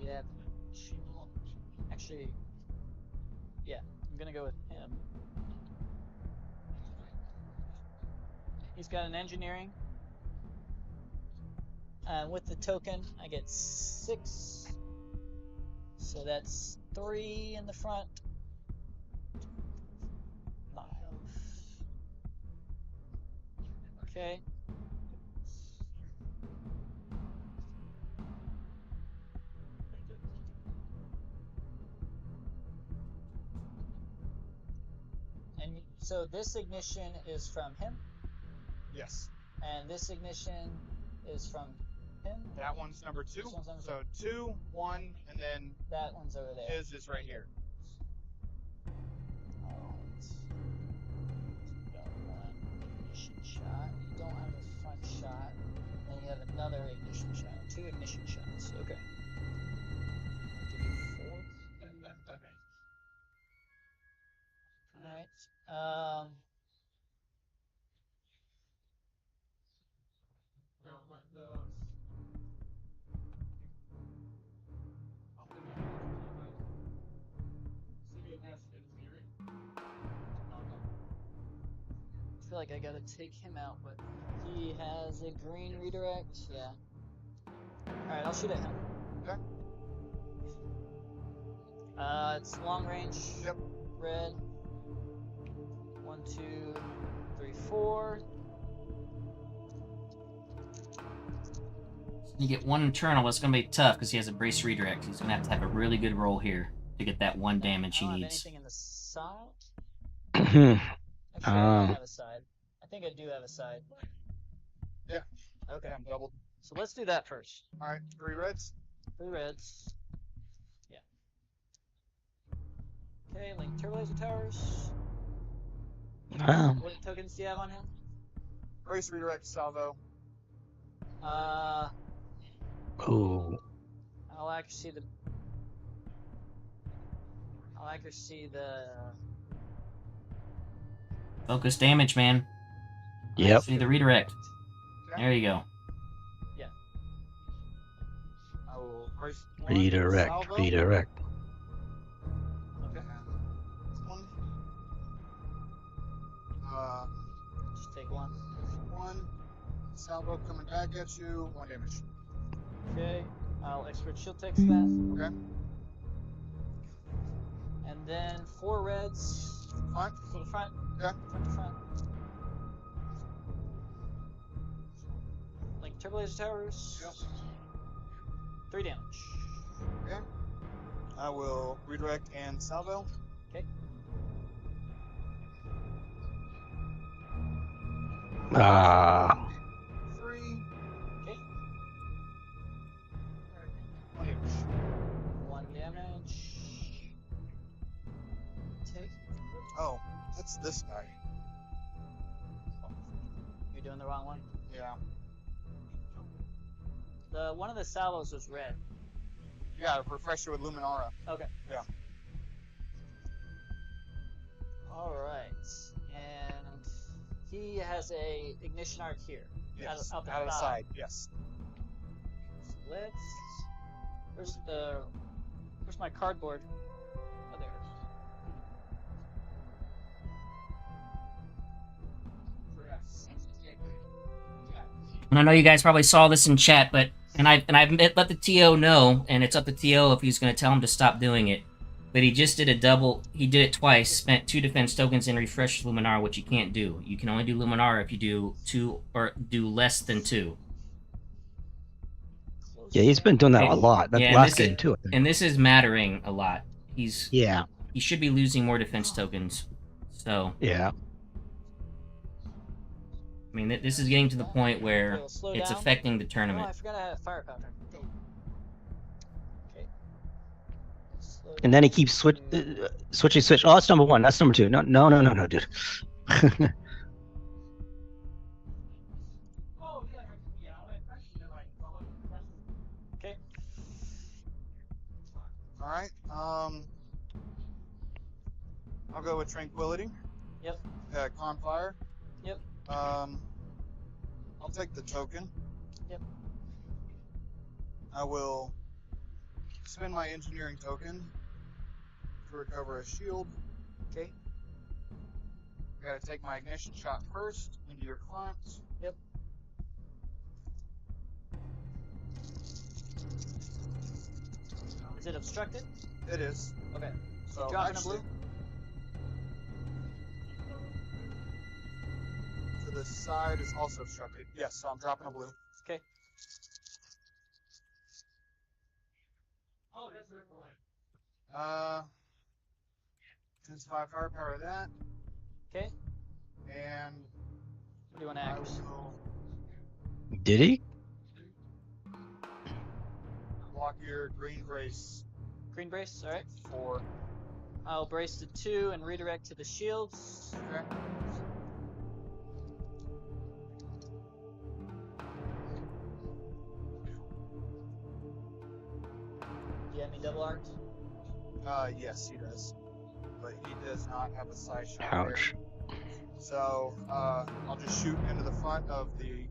[SPEAKER 8] Yeah. Actually, yeah, I'm gonna go with him. He's got an engineering. With the token, I get 6. So that's 3 in the front. 5. Okay. And so this ignition is from him,
[SPEAKER 3] Yes.
[SPEAKER 8] and this ignition is from him.
[SPEAKER 3] That one's number 2.
[SPEAKER 8] This one's number
[SPEAKER 3] So 2, 1, and then
[SPEAKER 8] That one's over there.
[SPEAKER 3] his is right here.
[SPEAKER 8] Got 1 ignition shot. You don't have a front shot. Then you have another ignition shot. 2 ignition shots. Okay. I'll give you 4. Alright. I feel like I gotta take him out, but he has a green redirect. Yeah. Alright, I'll shoot at him.
[SPEAKER 3] Okay.
[SPEAKER 8] It's long range.
[SPEAKER 3] Yep.
[SPEAKER 8] Red. 1, 2, 3, 4.
[SPEAKER 1] You get 1 internal, but it's going to be tough because he has a brace redirect. He's going to have a really good roll here to get that 1 damage
[SPEAKER 8] I
[SPEAKER 1] he
[SPEAKER 8] don't have
[SPEAKER 1] needs.
[SPEAKER 8] anything in the side?
[SPEAKER 2] Hmm.
[SPEAKER 8] Actually, I don't have a side. I think I do have a side.
[SPEAKER 3] Yeah.
[SPEAKER 8] Okay.
[SPEAKER 3] Yeah, I'm doubled.
[SPEAKER 8] So let's do that first.
[SPEAKER 3] Alright, 3 reds.
[SPEAKER 8] 3 reds. Yeah. Okay, link turbo laser towers.
[SPEAKER 2] Wow.
[SPEAKER 8] What tokens do you have on him?
[SPEAKER 3] Race redirect salvo.
[SPEAKER 2] Ooh.
[SPEAKER 8] I'll accuracy the
[SPEAKER 1] Focus damage, man.
[SPEAKER 2] Yep.
[SPEAKER 1] See the redirect.
[SPEAKER 3] Okay.
[SPEAKER 1] There you go.
[SPEAKER 3] I will race 1,
[SPEAKER 2] Redirect.
[SPEAKER 3] salvo.
[SPEAKER 2] Redirect.
[SPEAKER 3] Okay. 1.
[SPEAKER 8] just take 1.
[SPEAKER 3] 1. Salvo coming back at you. 1 damage.
[SPEAKER 8] Okay. I'll expert shield text that.
[SPEAKER 3] Okay.
[SPEAKER 8] And then 4 reds
[SPEAKER 3] Front.
[SPEAKER 8] for the front.
[SPEAKER 3] Okay.
[SPEAKER 8] Front to front. Link turbo laser towers.
[SPEAKER 3] Yep.
[SPEAKER 8] 3 damage.
[SPEAKER 3] Okay. I will redirect and salvo.
[SPEAKER 8] Okay.
[SPEAKER 2] Ah.
[SPEAKER 3] 3.
[SPEAKER 8] Okay.
[SPEAKER 3] 1 damage.
[SPEAKER 8] 1 damage. Take.
[SPEAKER 3] Oh, that's this guy.
[SPEAKER 8] You're doing the wrong one.
[SPEAKER 3] Yeah.
[SPEAKER 8] The one of the salvos was red.
[SPEAKER 3] Yeah, refresher with Luminara.
[SPEAKER 8] Okay.
[SPEAKER 3] Yeah.
[SPEAKER 8] All right. And he has a ignition arc here.
[SPEAKER 3] Yes.
[SPEAKER 8] Out the
[SPEAKER 3] Out of the
[SPEAKER 8] thigh.
[SPEAKER 3] side. Yes.
[SPEAKER 8] So let's. Where's my cardboard? Oh, there it is.
[SPEAKER 1] And I know you guys probably saw this in chat, but I've let the TO know, and it's up to TO if he's going to tell him to stop doing it. But he just did a double. He did it twice. Spent 2 defense tokens and refreshed Luminara, which you can't do. You can only do Luminara if you do 2 or do less than 2.
[SPEAKER 2] Yeah, he's been doing that a
[SPEAKER 1] And-
[SPEAKER 2] lot. That's
[SPEAKER 1] yeah, and
[SPEAKER 2] last
[SPEAKER 1] this is-
[SPEAKER 2] game too. I think.
[SPEAKER 1] And this is mattering a lot. He's
[SPEAKER 2] Yeah.
[SPEAKER 1] he should be losing more defense tokens. So,
[SPEAKER 2] Yeah.
[SPEAKER 1] I mean, this is getting to the point where
[SPEAKER 8] Okay, we'll slow
[SPEAKER 1] it's
[SPEAKER 8] down.
[SPEAKER 1] affecting the
[SPEAKER 8] Oh,
[SPEAKER 1] tournament.
[SPEAKER 8] I forgot I had fire powder. Okay. Slow
[SPEAKER 2] And then he
[SPEAKER 8] down
[SPEAKER 2] keeps
[SPEAKER 8] to-
[SPEAKER 2] switching. Oh, that's number one. That's number two. No, dude.
[SPEAKER 8] Okay.
[SPEAKER 3] All right. I'll go with Tranquility.
[SPEAKER 8] Yep.
[SPEAKER 3] Confire.
[SPEAKER 8] Yep.
[SPEAKER 3] I'll take the token.
[SPEAKER 8] Yep.
[SPEAKER 3] I will spend my engineering token to recover a shield.
[SPEAKER 8] Okay.
[SPEAKER 3] Gotta take my ignition shot first into your clamps.
[SPEAKER 8] Yep. Is it obstructed?
[SPEAKER 3] It is.
[SPEAKER 8] Okay.
[SPEAKER 3] So
[SPEAKER 8] Dropping a
[SPEAKER 3] actually,
[SPEAKER 8] blue?
[SPEAKER 3] to the side is also obstructed. Yes, so I'm dropping a blue.
[SPEAKER 8] Okay.
[SPEAKER 3] Since 5 firepower that,
[SPEAKER 8] Okay.
[SPEAKER 3] and
[SPEAKER 8] What do you want to
[SPEAKER 3] I
[SPEAKER 8] act?
[SPEAKER 3] will
[SPEAKER 2] Did he?
[SPEAKER 3] block your green brace
[SPEAKER 8] Green brace, alright.
[SPEAKER 3] 4.
[SPEAKER 8] I'll brace to 2 and redirect to the shields.
[SPEAKER 3] Okay.
[SPEAKER 8] Do you have any double arcs?
[SPEAKER 3] Yes, he does. But he does not have a side shot
[SPEAKER 2] Ouch.
[SPEAKER 3] there. So, I'll just shoot into the front of the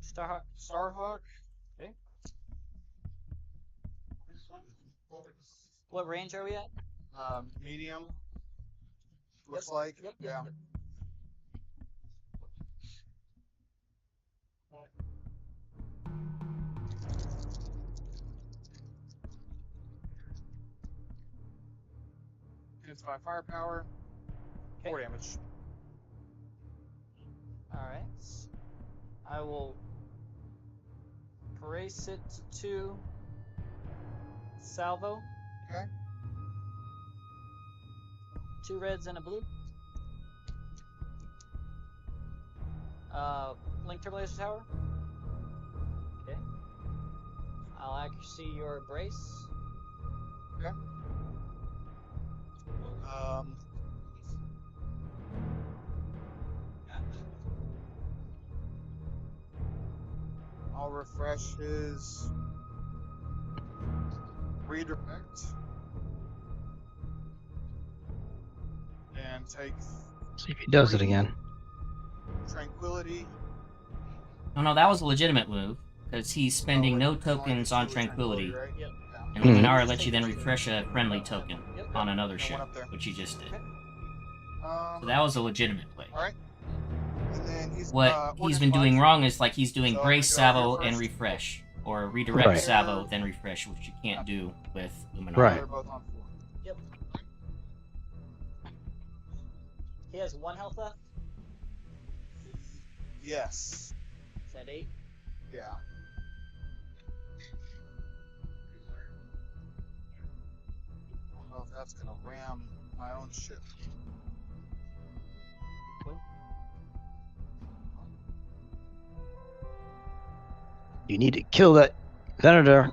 [SPEAKER 8] Starhawk.
[SPEAKER 3] Starhawk.
[SPEAKER 8] What range are we at?
[SPEAKER 3] Medium. Looks like.
[SPEAKER 8] Yep.
[SPEAKER 3] Yeah. It's 5 firepower. 4 damage.
[SPEAKER 8] Alright. I will brace it to 2. Salvo.
[SPEAKER 3] Okay.
[SPEAKER 8] 2 reds and a blue. Link turbo laser tower. Okay. I'll accuracy your brace.
[SPEAKER 3] Okay. I'll refresh his redirect and take
[SPEAKER 2] See if he does it again.
[SPEAKER 3] Tranquility.
[SPEAKER 1] Oh no, that was a legitimate move, because he's spending
[SPEAKER 3] Oh,
[SPEAKER 1] no
[SPEAKER 3] it's only
[SPEAKER 1] tokens
[SPEAKER 3] 2
[SPEAKER 1] on
[SPEAKER 3] with
[SPEAKER 1] Tranquility,
[SPEAKER 3] right?
[SPEAKER 8] Yep.
[SPEAKER 3] Yeah.
[SPEAKER 1] and
[SPEAKER 2] Mhm.
[SPEAKER 1] Luminara lets you then refresh a friendly token
[SPEAKER 8] Yep.
[SPEAKER 1] on another
[SPEAKER 3] And
[SPEAKER 1] ship,
[SPEAKER 3] one up there.
[SPEAKER 1] which he just did.
[SPEAKER 8] Okay.
[SPEAKER 1] So that was a legitimate play.
[SPEAKER 3] Alright. And then he's
[SPEAKER 1] What he's
[SPEAKER 3] Ordnance
[SPEAKER 1] been doing
[SPEAKER 3] Watch.
[SPEAKER 1] wrong is like he's doing
[SPEAKER 3] So
[SPEAKER 1] brace
[SPEAKER 3] I'm gonna go
[SPEAKER 1] salvo
[SPEAKER 3] here
[SPEAKER 1] and
[SPEAKER 3] first.
[SPEAKER 1] refresh, or redirect
[SPEAKER 2] Right.
[SPEAKER 1] salvo then refresh, which you can't do with Luminara.
[SPEAKER 2] Right.
[SPEAKER 3] They're both on 4.
[SPEAKER 8] Yep. He has 1 health left.
[SPEAKER 3] Yes.
[SPEAKER 8] Is that 8?
[SPEAKER 3] Yeah. I don't know if that's gonna ram my own ship.
[SPEAKER 2] You need to kill that senator.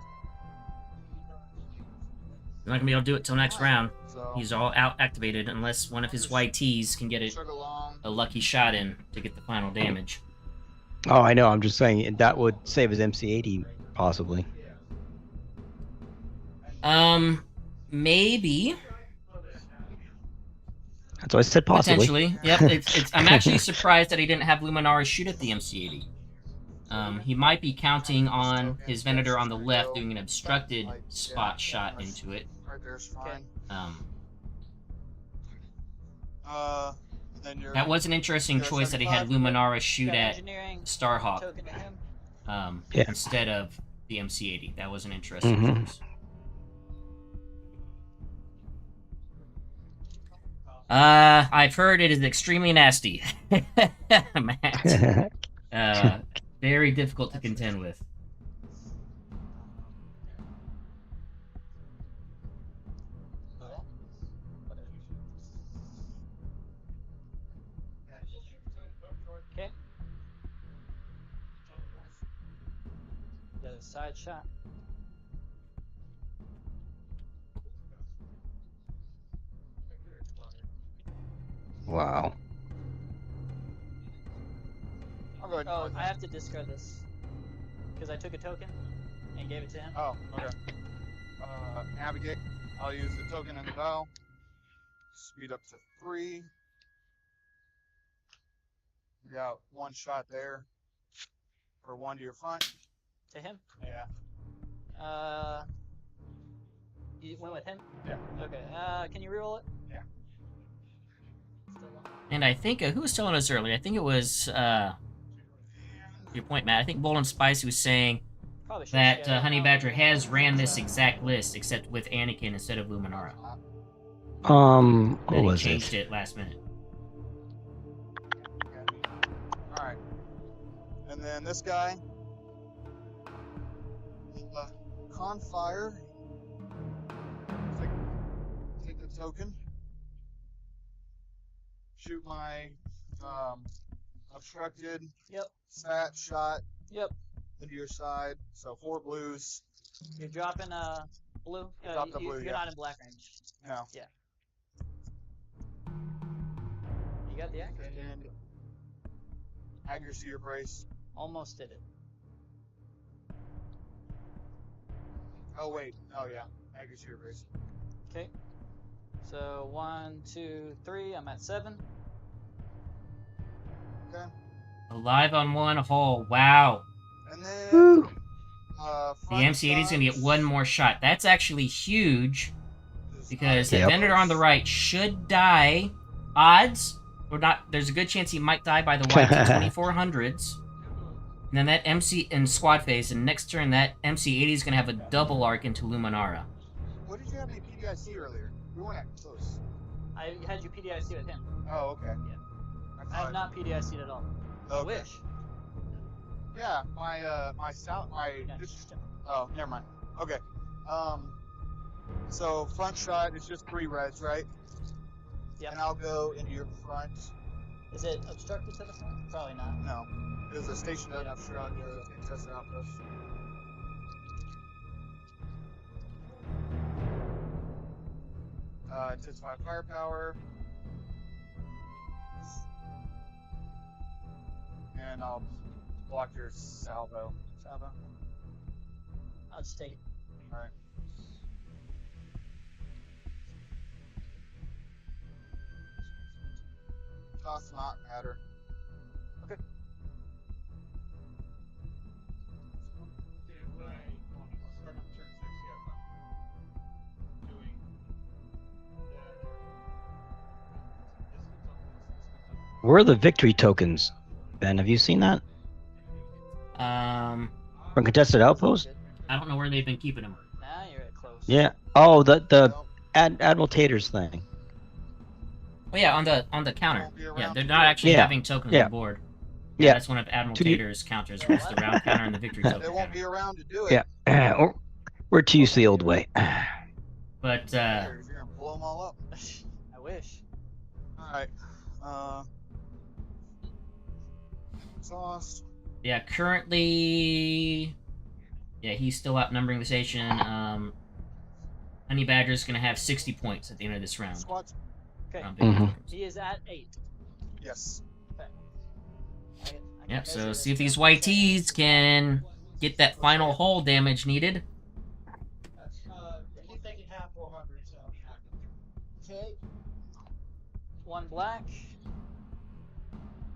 [SPEAKER 1] You're not gonna be able to do it till next round.
[SPEAKER 3] So
[SPEAKER 1] He's all out activated unless one of his YTs can get
[SPEAKER 3] chug along.
[SPEAKER 1] a lucky shot in to get the final damage.
[SPEAKER 2] Oh, I know. I'm just saying that would save his MC80 possibly.
[SPEAKER 1] Maybe.
[SPEAKER 2] That's what I said possibly.
[SPEAKER 1] Potentially. Yep. I'm actually surprised that he didn't have Luminara shoot at the MC80. He might be counting on his Venator on the left doing an obstructed spot shot into it.
[SPEAKER 3] Right there's fine. Then you're
[SPEAKER 1] That was an interesting
[SPEAKER 3] You're
[SPEAKER 1] choice that he had
[SPEAKER 3] 75.
[SPEAKER 1] Luminara shoot
[SPEAKER 8] Got
[SPEAKER 1] at
[SPEAKER 8] engineering.
[SPEAKER 1] Starhawk
[SPEAKER 8] Token to him.
[SPEAKER 2] Yeah.
[SPEAKER 1] instead of the MC80. That was an interesting
[SPEAKER 2] Mhm.
[SPEAKER 1] choice. I've heard it is extremely nasty. Matt. Very difficult to contend with.
[SPEAKER 8] side shot.
[SPEAKER 2] Wow.
[SPEAKER 3] I'll go ahead and
[SPEAKER 8] Oh,
[SPEAKER 3] close
[SPEAKER 8] I
[SPEAKER 3] that.
[SPEAKER 8] have to discard this because I took a token and gave it to him.
[SPEAKER 3] Oh, okay. Navigate. I'll use the token in the dial. Speed up to 3. You got 1 shot there. For 1 to your front.
[SPEAKER 8] To him.
[SPEAKER 3] Yeah.
[SPEAKER 8] You went with him.
[SPEAKER 3] Yeah.
[SPEAKER 8] Okay. Can you reroll it?
[SPEAKER 3] Yeah.
[SPEAKER 8] Still on.
[SPEAKER 1] And I think who was telling us earlier? I think it was your point, Matt. I think Bold and Spicy was saying
[SPEAKER 8] Probably should
[SPEAKER 1] that
[SPEAKER 8] share it.
[SPEAKER 1] Honey Badger has ran this exact list, except with Anakin instead of Luminara.
[SPEAKER 2] What
[SPEAKER 1] Then he
[SPEAKER 2] was
[SPEAKER 1] changed
[SPEAKER 2] it?
[SPEAKER 1] it last minute.
[SPEAKER 3] Alright. And then this guy. Con fire. Take the token. Shoot my obstructed.
[SPEAKER 8] Yep.
[SPEAKER 3] Sat shot
[SPEAKER 8] Yep.
[SPEAKER 3] into your side. So 4 blues.
[SPEAKER 8] You're dropping blue.
[SPEAKER 3] Drop the blue,
[SPEAKER 8] You're
[SPEAKER 3] yeah.
[SPEAKER 8] not in black range.
[SPEAKER 3] No.
[SPEAKER 8] You got the accurate.
[SPEAKER 3] And accuracy or brace.
[SPEAKER 8] Almost did it.
[SPEAKER 3] Oh wait. Oh yeah. Accuracy or brace.
[SPEAKER 8] Okay. So 1, 2, 3. I'm at 7.
[SPEAKER 3] Okay.
[SPEAKER 1] Alive on 1 hole. Wow.
[SPEAKER 3] And then
[SPEAKER 2] Woo.
[SPEAKER 1] The MC-80 is going to get 1 more shot. That's actually huge because the
[SPEAKER 2] Yep.
[SPEAKER 1] vendor on the right should die. Odds or not? There's a good chance he might die by the white 2400s. And then that MC in squad phase, and next turn that MC-80 is going to have a double arc into Luminara.
[SPEAKER 3] What did you have me PDIC earlier? We weren't that close.
[SPEAKER 8] I had you PDIC with him.
[SPEAKER 3] Oh, okay.
[SPEAKER 8] Yeah. I have not PDIC'd at all. I
[SPEAKER 3] Okay.
[SPEAKER 8] wish.
[SPEAKER 3] Yeah, my south,
[SPEAKER 8] Yeah,
[SPEAKER 3] oh, never mind. Okay. So front shot is just 3 reds, right?
[SPEAKER 8] Yep.
[SPEAKER 3] And I'll go into your front.
[SPEAKER 8] Is it obstructed to the front? Probably not.
[SPEAKER 3] No. There's a station doesn't obstruct your contested outpost. Intensify firepower. And I'll block your salvo.
[SPEAKER 8] Salvo. I'll just take it.
[SPEAKER 3] Alright. Does not matter.
[SPEAKER 8] Okay.
[SPEAKER 2] Where are the victory tokens? Ben, have you seen that? From contested outpost?
[SPEAKER 1] I don't know where they've been keeping them.
[SPEAKER 8] Now you're at close.
[SPEAKER 2] Yeah. Oh, the Admiral Tater's thing.
[SPEAKER 1] Oh yeah, on the counter.
[SPEAKER 3] Won't be
[SPEAKER 1] Yeah,
[SPEAKER 3] around
[SPEAKER 1] they're
[SPEAKER 3] to
[SPEAKER 1] not
[SPEAKER 3] do it.
[SPEAKER 1] actually
[SPEAKER 2] Yeah.
[SPEAKER 1] having tokens
[SPEAKER 2] Yeah.
[SPEAKER 1] on board.
[SPEAKER 2] Yeah.
[SPEAKER 1] That's one of Admiral
[SPEAKER 2] To be-
[SPEAKER 1] Tater's counters, was the round counter and the victory
[SPEAKER 3] They
[SPEAKER 1] token.
[SPEAKER 3] won't be around to do it.
[SPEAKER 2] Yeah. We're too used to the old way.
[SPEAKER 1] But
[SPEAKER 3] You're gonna blow them all up.
[SPEAKER 8] I wish.
[SPEAKER 3] Alright. Exhaust.
[SPEAKER 1] yeah, currently, yeah, he's still outnumbering the station. Honey Badger's gonna have 60 points at the end of this round.
[SPEAKER 3] Squats.
[SPEAKER 8] Okay.
[SPEAKER 1] Round victory
[SPEAKER 2] Mhm.
[SPEAKER 1] tokens.
[SPEAKER 8] He is at 8.
[SPEAKER 3] Yes.
[SPEAKER 8] I can
[SPEAKER 1] Yep. So
[SPEAKER 8] measure
[SPEAKER 1] see if
[SPEAKER 8] this.
[SPEAKER 1] these YTs can get that final hull damage needed.
[SPEAKER 5] Keep thinking half 400, so.
[SPEAKER 8] Okay. 1 black.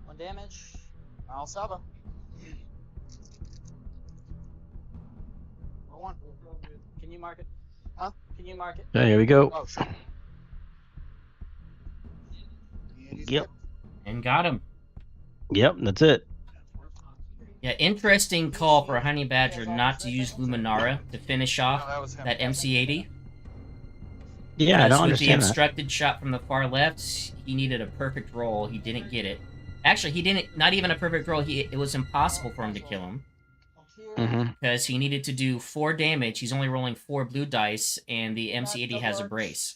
[SPEAKER 8] 1 damage.
[SPEAKER 3] I'll Saba. Roll 1.
[SPEAKER 8] Can you mark it?
[SPEAKER 3] Huh?
[SPEAKER 8] Can you mark it?
[SPEAKER 2] Yeah, here we go.
[SPEAKER 3] Oh, sure. And he's
[SPEAKER 2] Yep.
[SPEAKER 3] good.
[SPEAKER 1] And got him.
[SPEAKER 2] Yep, that's it.
[SPEAKER 1] Yeah, interesting call for Honey Badger not to use Luminara to finish
[SPEAKER 3] No,
[SPEAKER 1] off
[SPEAKER 3] that was him.
[SPEAKER 1] that MC-80.
[SPEAKER 2] Yeah, I don't
[SPEAKER 1] With the
[SPEAKER 2] understand that.
[SPEAKER 1] obstructed shot from the far left, he needed a perfect roll. He didn't get it. Actually, he didn't. Not even a perfect roll. It was impossible for him to kill him
[SPEAKER 2] Mm-hmm.
[SPEAKER 1] because he needed to do 4 damage. He's only rolling 4 blue dice, and the MC-80 has a brace.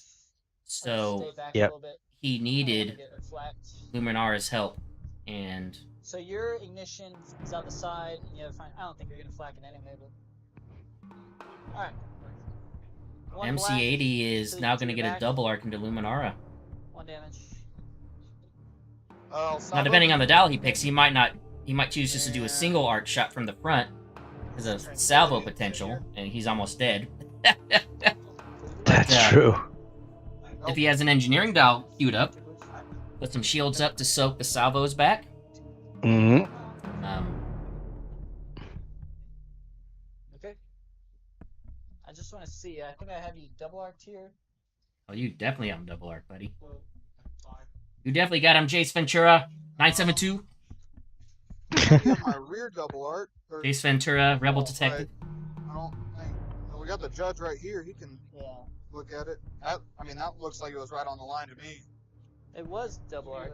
[SPEAKER 1] So
[SPEAKER 8] Stay back
[SPEAKER 2] Yep.
[SPEAKER 8] a little bit.
[SPEAKER 1] he
[SPEAKER 8] I don't
[SPEAKER 1] needed
[SPEAKER 8] wanna get reflect.
[SPEAKER 1] Luminara's help, and
[SPEAKER 8] So your ignition is out the side, and you have to find. I don't think you're gonna flak it anyway, but Alright. One black
[SPEAKER 1] MC80 is
[SPEAKER 8] till you
[SPEAKER 1] now
[SPEAKER 8] do
[SPEAKER 1] going to
[SPEAKER 8] your
[SPEAKER 1] get a
[SPEAKER 8] back.
[SPEAKER 1] double arc into Luminara.
[SPEAKER 8] 1 damage.
[SPEAKER 1] Now, depending on the dial he picks, he might choose just to do a single arc shot from the front because of salvo potential, and he's almost dead.
[SPEAKER 2] That's true.
[SPEAKER 1] If he has an engineering dial queued up, put some shields up to soak the salvos back.
[SPEAKER 2] Mm-hmm.
[SPEAKER 8] Okay. I just want to see. I think I have you double arced here.
[SPEAKER 1] Oh, you definitely have him double arc, buddy. You definitely got him, Jace Ventura, 972.
[SPEAKER 3] Yeah, my rear double arc.
[SPEAKER 1] Jace Ventura, Rebel Detective.
[SPEAKER 3] I don't think. Well, we got the judge right here. He can look at it. I mean, that looks like it was right on the line to me.
[SPEAKER 8] It was double arc.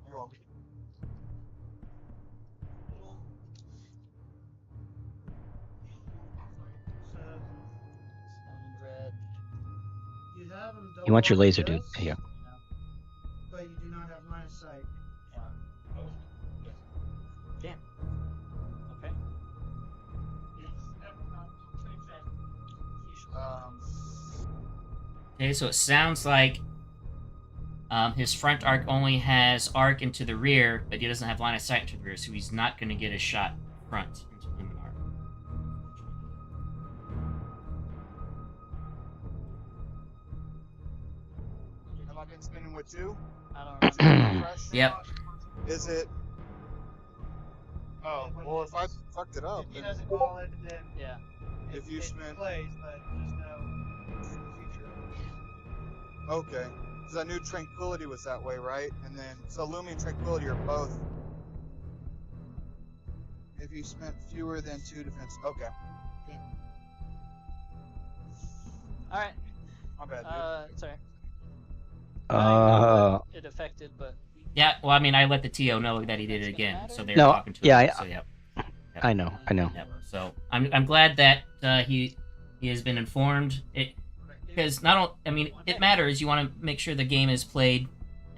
[SPEAKER 3] Well,
[SPEAKER 8] Red.
[SPEAKER 5] You have him
[SPEAKER 2] You want your
[SPEAKER 5] double
[SPEAKER 2] laser,
[SPEAKER 5] arc
[SPEAKER 2] dude?
[SPEAKER 5] this,
[SPEAKER 2] Here.
[SPEAKER 5] but you do not have line of sight.
[SPEAKER 8] Damn. Okay.
[SPEAKER 1] Okay, so it sounds like his front arc only has arc into the rear, but he doesn't have line of sight into the rear, so he's not going to get a shot front into Luminar.
[SPEAKER 3] have I been spinning with 2?
[SPEAKER 8] I don't remember.
[SPEAKER 1] Yep.
[SPEAKER 3] Is it? Oh, well, if I fucked it up,
[SPEAKER 5] If he
[SPEAKER 3] then
[SPEAKER 5] doesn't call it, then
[SPEAKER 8] Yeah.
[SPEAKER 3] if you
[SPEAKER 5] it
[SPEAKER 3] spin.
[SPEAKER 5] plays, but just know in the future.
[SPEAKER 3] Okay. Because I knew Tranquility was that way, right? And then, so Lumi and Tranquility are both. If you spent fewer than 2 defense. Okay.
[SPEAKER 8] Alright.
[SPEAKER 3] My bad, dude.
[SPEAKER 8] Sorry. It affected, but
[SPEAKER 1] Yeah, well, I mean, I let the TO know that he did it again, so they're
[SPEAKER 2] No,
[SPEAKER 1] talking to
[SPEAKER 2] yeah,
[SPEAKER 1] him. So, yeah.
[SPEAKER 2] I know.
[SPEAKER 1] Yep. So I'm glad that he has been informed. Because it matters. You want to make sure the game is played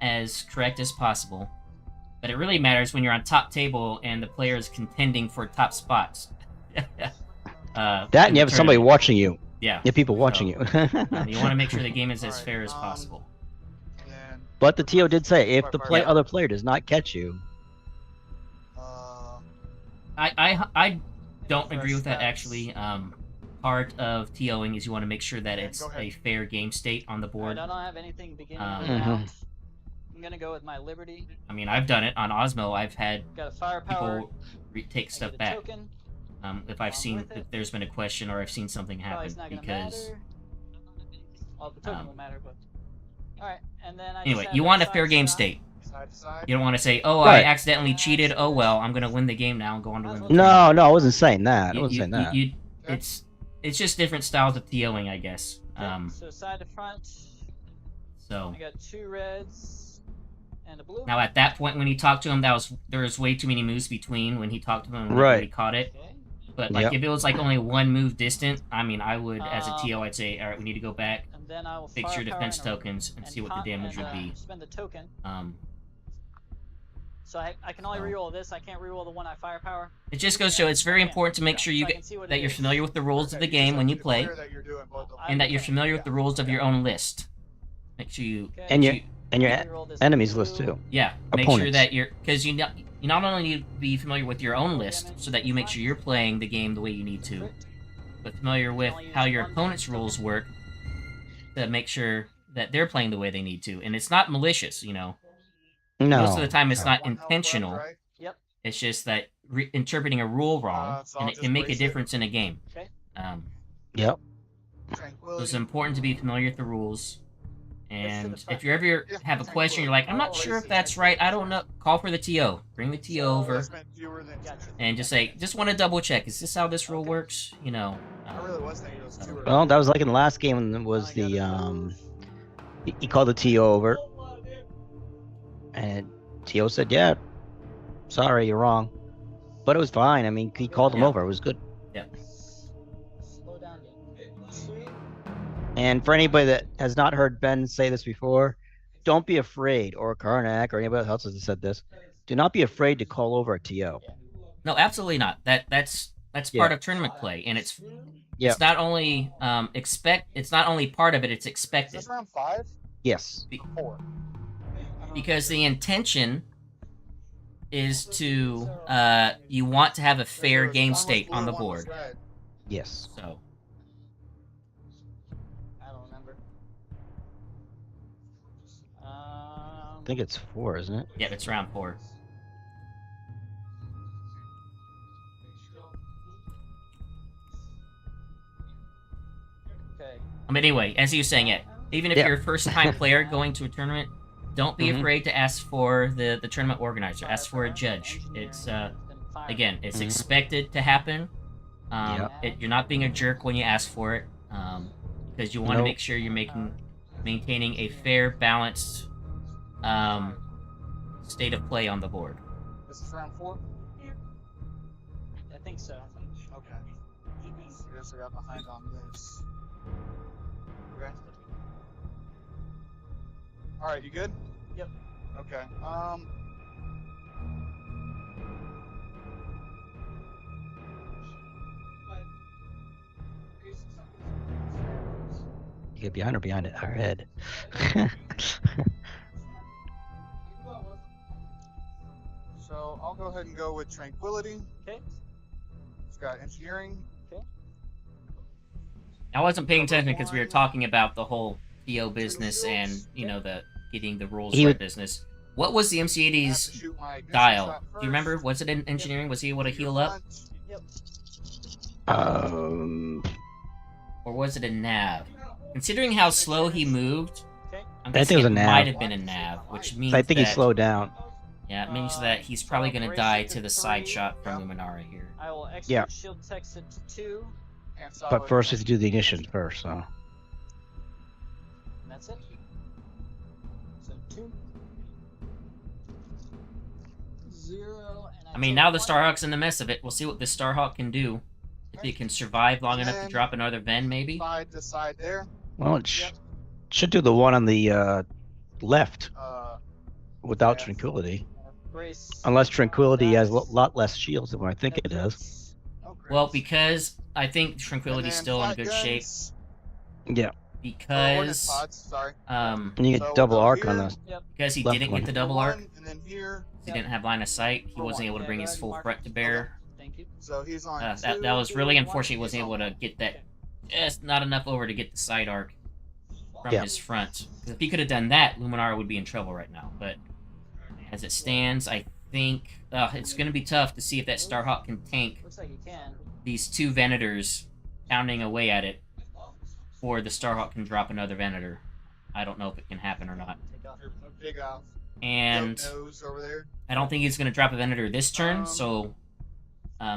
[SPEAKER 1] as correct as possible, but it really matters when you're on top table and the player is contending for top spots.
[SPEAKER 2] That and you have somebody watching you.
[SPEAKER 1] Yeah.
[SPEAKER 2] You have people watching you.
[SPEAKER 1] You want to make sure the game is as fair as possible.
[SPEAKER 2] But the TO did say if the other player does not catch you.
[SPEAKER 1] I don't agree with that actually. Part of TOing is you want to make sure that it's a fair game state on the board.
[SPEAKER 8] I don't have anything beginning of the
[SPEAKER 1] Mhm.
[SPEAKER 8] round. I'm gonna go with my Liberty.
[SPEAKER 1] I mean, I've done it on Osmo. I've had
[SPEAKER 8] Got a firepower.
[SPEAKER 1] people take
[SPEAKER 8] I
[SPEAKER 1] stuff
[SPEAKER 8] get a
[SPEAKER 1] back.
[SPEAKER 8] token.
[SPEAKER 1] If I've seen
[SPEAKER 8] with it.
[SPEAKER 1] if there's been a question or I've seen something
[SPEAKER 8] Probably
[SPEAKER 1] happen
[SPEAKER 8] it's not gonna
[SPEAKER 1] because
[SPEAKER 8] matter. Well, the token will matter, but alright. And then I
[SPEAKER 1] anyway,
[SPEAKER 8] just
[SPEAKER 1] you
[SPEAKER 8] have
[SPEAKER 1] want a
[SPEAKER 8] side
[SPEAKER 1] fair
[SPEAKER 8] to
[SPEAKER 1] game
[SPEAKER 8] side.
[SPEAKER 1] state.
[SPEAKER 3] Side to side.
[SPEAKER 1] You don't want to say, "Oh,
[SPEAKER 2] Right.
[SPEAKER 1] I accidentally cheated. Oh well, I'm gonna win the game now and go on to win the
[SPEAKER 2] No, I wasn't saying that. I
[SPEAKER 1] You-
[SPEAKER 2] wasn't
[SPEAKER 1] you-
[SPEAKER 2] saying that.
[SPEAKER 1] you- it's just different styles of TOing, I guess.
[SPEAKER 8] So side to front.
[SPEAKER 1] So
[SPEAKER 8] I got 2 reds and a blue.
[SPEAKER 1] now at that point when he talked to him, there was way too many moves between when he talked to him and when
[SPEAKER 2] Right.
[SPEAKER 1] he caught it.
[SPEAKER 8] Okay.
[SPEAKER 1] But like
[SPEAKER 2] Yep.
[SPEAKER 1] if it was like only one move distant, I mean, I would as a
[SPEAKER 8] Um,
[SPEAKER 1] TO, I'd say, all right, we need to go back,
[SPEAKER 8] And then I will
[SPEAKER 1] fix your
[SPEAKER 8] firepower
[SPEAKER 1] defense
[SPEAKER 8] and a-
[SPEAKER 1] tokens, and see what the
[SPEAKER 8] con-
[SPEAKER 1] damage
[SPEAKER 8] and,
[SPEAKER 1] would be.
[SPEAKER 8] Spend the token. So I can only
[SPEAKER 1] So-
[SPEAKER 8] reroll this. I can't reroll the one I firepower.
[SPEAKER 1] It just goes to show it's very important to make sure you
[SPEAKER 8] So I
[SPEAKER 1] get
[SPEAKER 8] can see what
[SPEAKER 1] that
[SPEAKER 8] it
[SPEAKER 1] you're
[SPEAKER 8] is.
[SPEAKER 1] familiar with the rules of the
[SPEAKER 3] Okay,
[SPEAKER 1] game
[SPEAKER 3] just
[SPEAKER 1] when
[SPEAKER 3] have
[SPEAKER 1] you
[SPEAKER 3] to
[SPEAKER 1] play,
[SPEAKER 3] declare that you're doing both of them.
[SPEAKER 1] and that you're familiar with the rules of your own list. Make sure you
[SPEAKER 8] Okay.
[SPEAKER 2] And
[SPEAKER 1] make
[SPEAKER 2] your
[SPEAKER 1] sure
[SPEAKER 2] and your
[SPEAKER 8] Reroll this
[SPEAKER 2] enemies
[SPEAKER 8] blue.
[SPEAKER 2] list too.
[SPEAKER 1] yeah, make sure
[SPEAKER 2] Opponents.
[SPEAKER 1] that because you not only need to be familiar with your own list so that you make sure you're playing the game the way you need to, but familiar with how your opponent's rules work to make sure that they're playing the way they need to. And it's not malicious, you know.
[SPEAKER 2] No.
[SPEAKER 1] Most of the time, it's not
[SPEAKER 3] One health left,
[SPEAKER 1] intentional.
[SPEAKER 3] right?
[SPEAKER 8] Yep.
[SPEAKER 1] It's just that interpreting a rule wrong,
[SPEAKER 3] so
[SPEAKER 1] and
[SPEAKER 3] I'll
[SPEAKER 1] it
[SPEAKER 3] just
[SPEAKER 1] can make a
[SPEAKER 3] brace it.
[SPEAKER 1] difference in a game.
[SPEAKER 8] Okay.
[SPEAKER 2] Yep.
[SPEAKER 1] So
[SPEAKER 3] Tranquility.
[SPEAKER 1] it's important to be familiar with the rules.
[SPEAKER 8] the
[SPEAKER 1] And
[SPEAKER 8] front.
[SPEAKER 1] if you ever
[SPEAKER 3] Yeah,
[SPEAKER 1] have a question, you're like, I'm not sure if that's right. I don't know. Call for the TO. Bring the TO
[SPEAKER 3] I
[SPEAKER 1] over
[SPEAKER 3] spent fewer than
[SPEAKER 8] Gotcha.
[SPEAKER 3] 2.
[SPEAKER 1] and just say, just want to double check. Is this how this rule works? You know.
[SPEAKER 3] I really was thinking it was 2 or
[SPEAKER 2] Well, that was like in the last game when it was the he called the TO over, and TO said, "Yeah, sorry, you're wrong," but it was fine. I mean, he called him
[SPEAKER 1] Yeah.
[SPEAKER 2] over. It was good.
[SPEAKER 8] Slow down. Dude.
[SPEAKER 2] And for anybody that has not heard Ben say this before, don't be afraid, or Karnak, or anybody else has said this. Do not be afraid to call over a TO.
[SPEAKER 1] No, absolutely not. That's That's
[SPEAKER 2] Yeah.
[SPEAKER 1] part of tournament play, and it's
[SPEAKER 2] Yep.
[SPEAKER 1] it's not only it's not only part of it, it's
[SPEAKER 3] Is
[SPEAKER 1] expected.
[SPEAKER 3] this round 5
[SPEAKER 2] Yes.
[SPEAKER 3] or 4?
[SPEAKER 1] Because the intention is to you want to have a fair game state on the board.
[SPEAKER 2] Yes.
[SPEAKER 1] So
[SPEAKER 8] I don't remember.
[SPEAKER 2] I think it's 4, isn't it?
[SPEAKER 1] yeah, it's round 4.
[SPEAKER 8] Okay.
[SPEAKER 1] I mean, anyway, as you were saying, it even if
[SPEAKER 2] Yeah.
[SPEAKER 1] you're a first-time player going to a tournament, don't be
[SPEAKER 2] Mhm.
[SPEAKER 1] afraid to ask for the tournament organizer. Ask for a judge. It's again, it's
[SPEAKER 2] Mhm.
[SPEAKER 1] expected to happen.
[SPEAKER 2] Yeah.
[SPEAKER 1] You're not being a jerk when you ask for it, because you want to
[SPEAKER 2] Nope.
[SPEAKER 1] make sure you're maintaining a fair, balanced state of play on the board.
[SPEAKER 3] This is round 4?
[SPEAKER 8] I think so.
[SPEAKER 3] Okay. I guess I got behind on this. Okay. Alright, you good?
[SPEAKER 8] Yep.
[SPEAKER 3] Okay.
[SPEAKER 2] You get behind or behind it, our head.
[SPEAKER 3] So I'll go ahead and go with Tranquility.
[SPEAKER 8] Okay.
[SPEAKER 3] It's got Engineering.
[SPEAKER 1] I wasn't paying attention because we were talking about the whole PO business and the getting the rules
[SPEAKER 2] He
[SPEAKER 1] right
[SPEAKER 2] would-
[SPEAKER 1] business. What was the
[SPEAKER 3] I have to
[SPEAKER 1] MC80's
[SPEAKER 3] shoot my ignition
[SPEAKER 1] dial?
[SPEAKER 3] shot
[SPEAKER 1] Do you remember?
[SPEAKER 3] first.
[SPEAKER 1] Was it in engineering? Was he able to heal up,
[SPEAKER 8] Yep.
[SPEAKER 1] or was it in nav? Considering how slow he moved,
[SPEAKER 8] Okay.
[SPEAKER 1] I'm
[SPEAKER 2] I think
[SPEAKER 1] guessing
[SPEAKER 2] it was
[SPEAKER 1] it
[SPEAKER 2] a nav.
[SPEAKER 1] might have been a nav, which means
[SPEAKER 2] I think he
[SPEAKER 1] that,
[SPEAKER 2] slowed down.
[SPEAKER 1] Yeah, it means that he's probably going to die to the side shot from Luminara here.
[SPEAKER 8] I will execute
[SPEAKER 2] Yeah.
[SPEAKER 8] shield text it to 2.
[SPEAKER 3] And
[SPEAKER 2] But
[SPEAKER 3] solid
[SPEAKER 2] first, you have
[SPEAKER 3] ignition.
[SPEAKER 2] to do the ignition first. So
[SPEAKER 8] And that's it. So 2. 0. And
[SPEAKER 1] I mean,
[SPEAKER 8] take
[SPEAKER 1] now the
[SPEAKER 8] 1.
[SPEAKER 1] Starhawk's in the mess of it. We'll see what the Starhawk can do. If he can survive long enough to
[SPEAKER 3] And-
[SPEAKER 1] drop another Ven, maybe.
[SPEAKER 3] Side to side there.
[SPEAKER 2] well, it
[SPEAKER 3] Yep.
[SPEAKER 2] should do the one on the left without
[SPEAKER 3] yeah.
[SPEAKER 2] Tranquility.
[SPEAKER 8] Brace.
[SPEAKER 2] Unless Tranquility has a
[SPEAKER 8] That's-
[SPEAKER 2] lot less shields than what I think it does.
[SPEAKER 8] that's-
[SPEAKER 3] Oh, great.
[SPEAKER 1] Well, because I think
[SPEAKER 3] And
[SPEAKER 1] Tranquility's
[SPEAKER 3] then
[SPEAKER 1] still in
[SPEAKER 3] flat
[SPEAKER 1] good shape.
[SPEAKER 3] guns.
[SPEAKER 2] Yeah.
[SPEAKER 1] Because
[SPEAKER 3] Pods, sorry.
[SPEAKER 2] And you get
[SPEAKER 3] So
[SPEAKER 2] double
[SPEAKER 3] we'll go
[SPEAKER 2] arc on
[SPEAKER 3] here.
[SPEAKER 2] the.
[SPEAKER 1] because he
[SPEAKER 2] Left
[SPEAKER 1] didn't
[SPEAKER 2] one.
[SPEAKER 1] get the double arc,
[SPEAKER 3] One, and then here.
[SPEAKER 1] he didn't have line of sight. He wasn't able to bring his full front to bear.
[SPEAKER 8] Thank you.
[SPEAKER 3] So he's on
[SPEAKER 1] That
[SPEAKER 3] 2.
[SPEAKER 1] was really
[SPEAKER 8] Two,
[SPEAKER 1] unfortunate. He
[SPEAKER 3] one,
[SPEAKER 1] wasn't
[SPEAKER 3] he's
[SPEAKER 1] able
[SPEAKER 3] on
[SPEAKER 1] to get that, just not enough over to get the side arc from
[SPEAKER 2] Yeah.
[SPEAKER 1] his front. 'Cause if he could have done that, Luminara would be in trouble right now. But as it stands, I think it's going to be tough to see if that Starhawk can tank
[SPEAKER 8] Looks like you can.
[SPEAKER 1] these 2 Venators pounding away at it, or the Starhawk can drop another Venator. I don't know if it can happen or not.
[SPEAKER 8] Take off.
[SPEAKER 3] Big off.
[SPEAKER 1] And
[SPEAKER 3] Nose over there.
[SPEAKER 1] I don't think he's going to drop a Venator this turn, so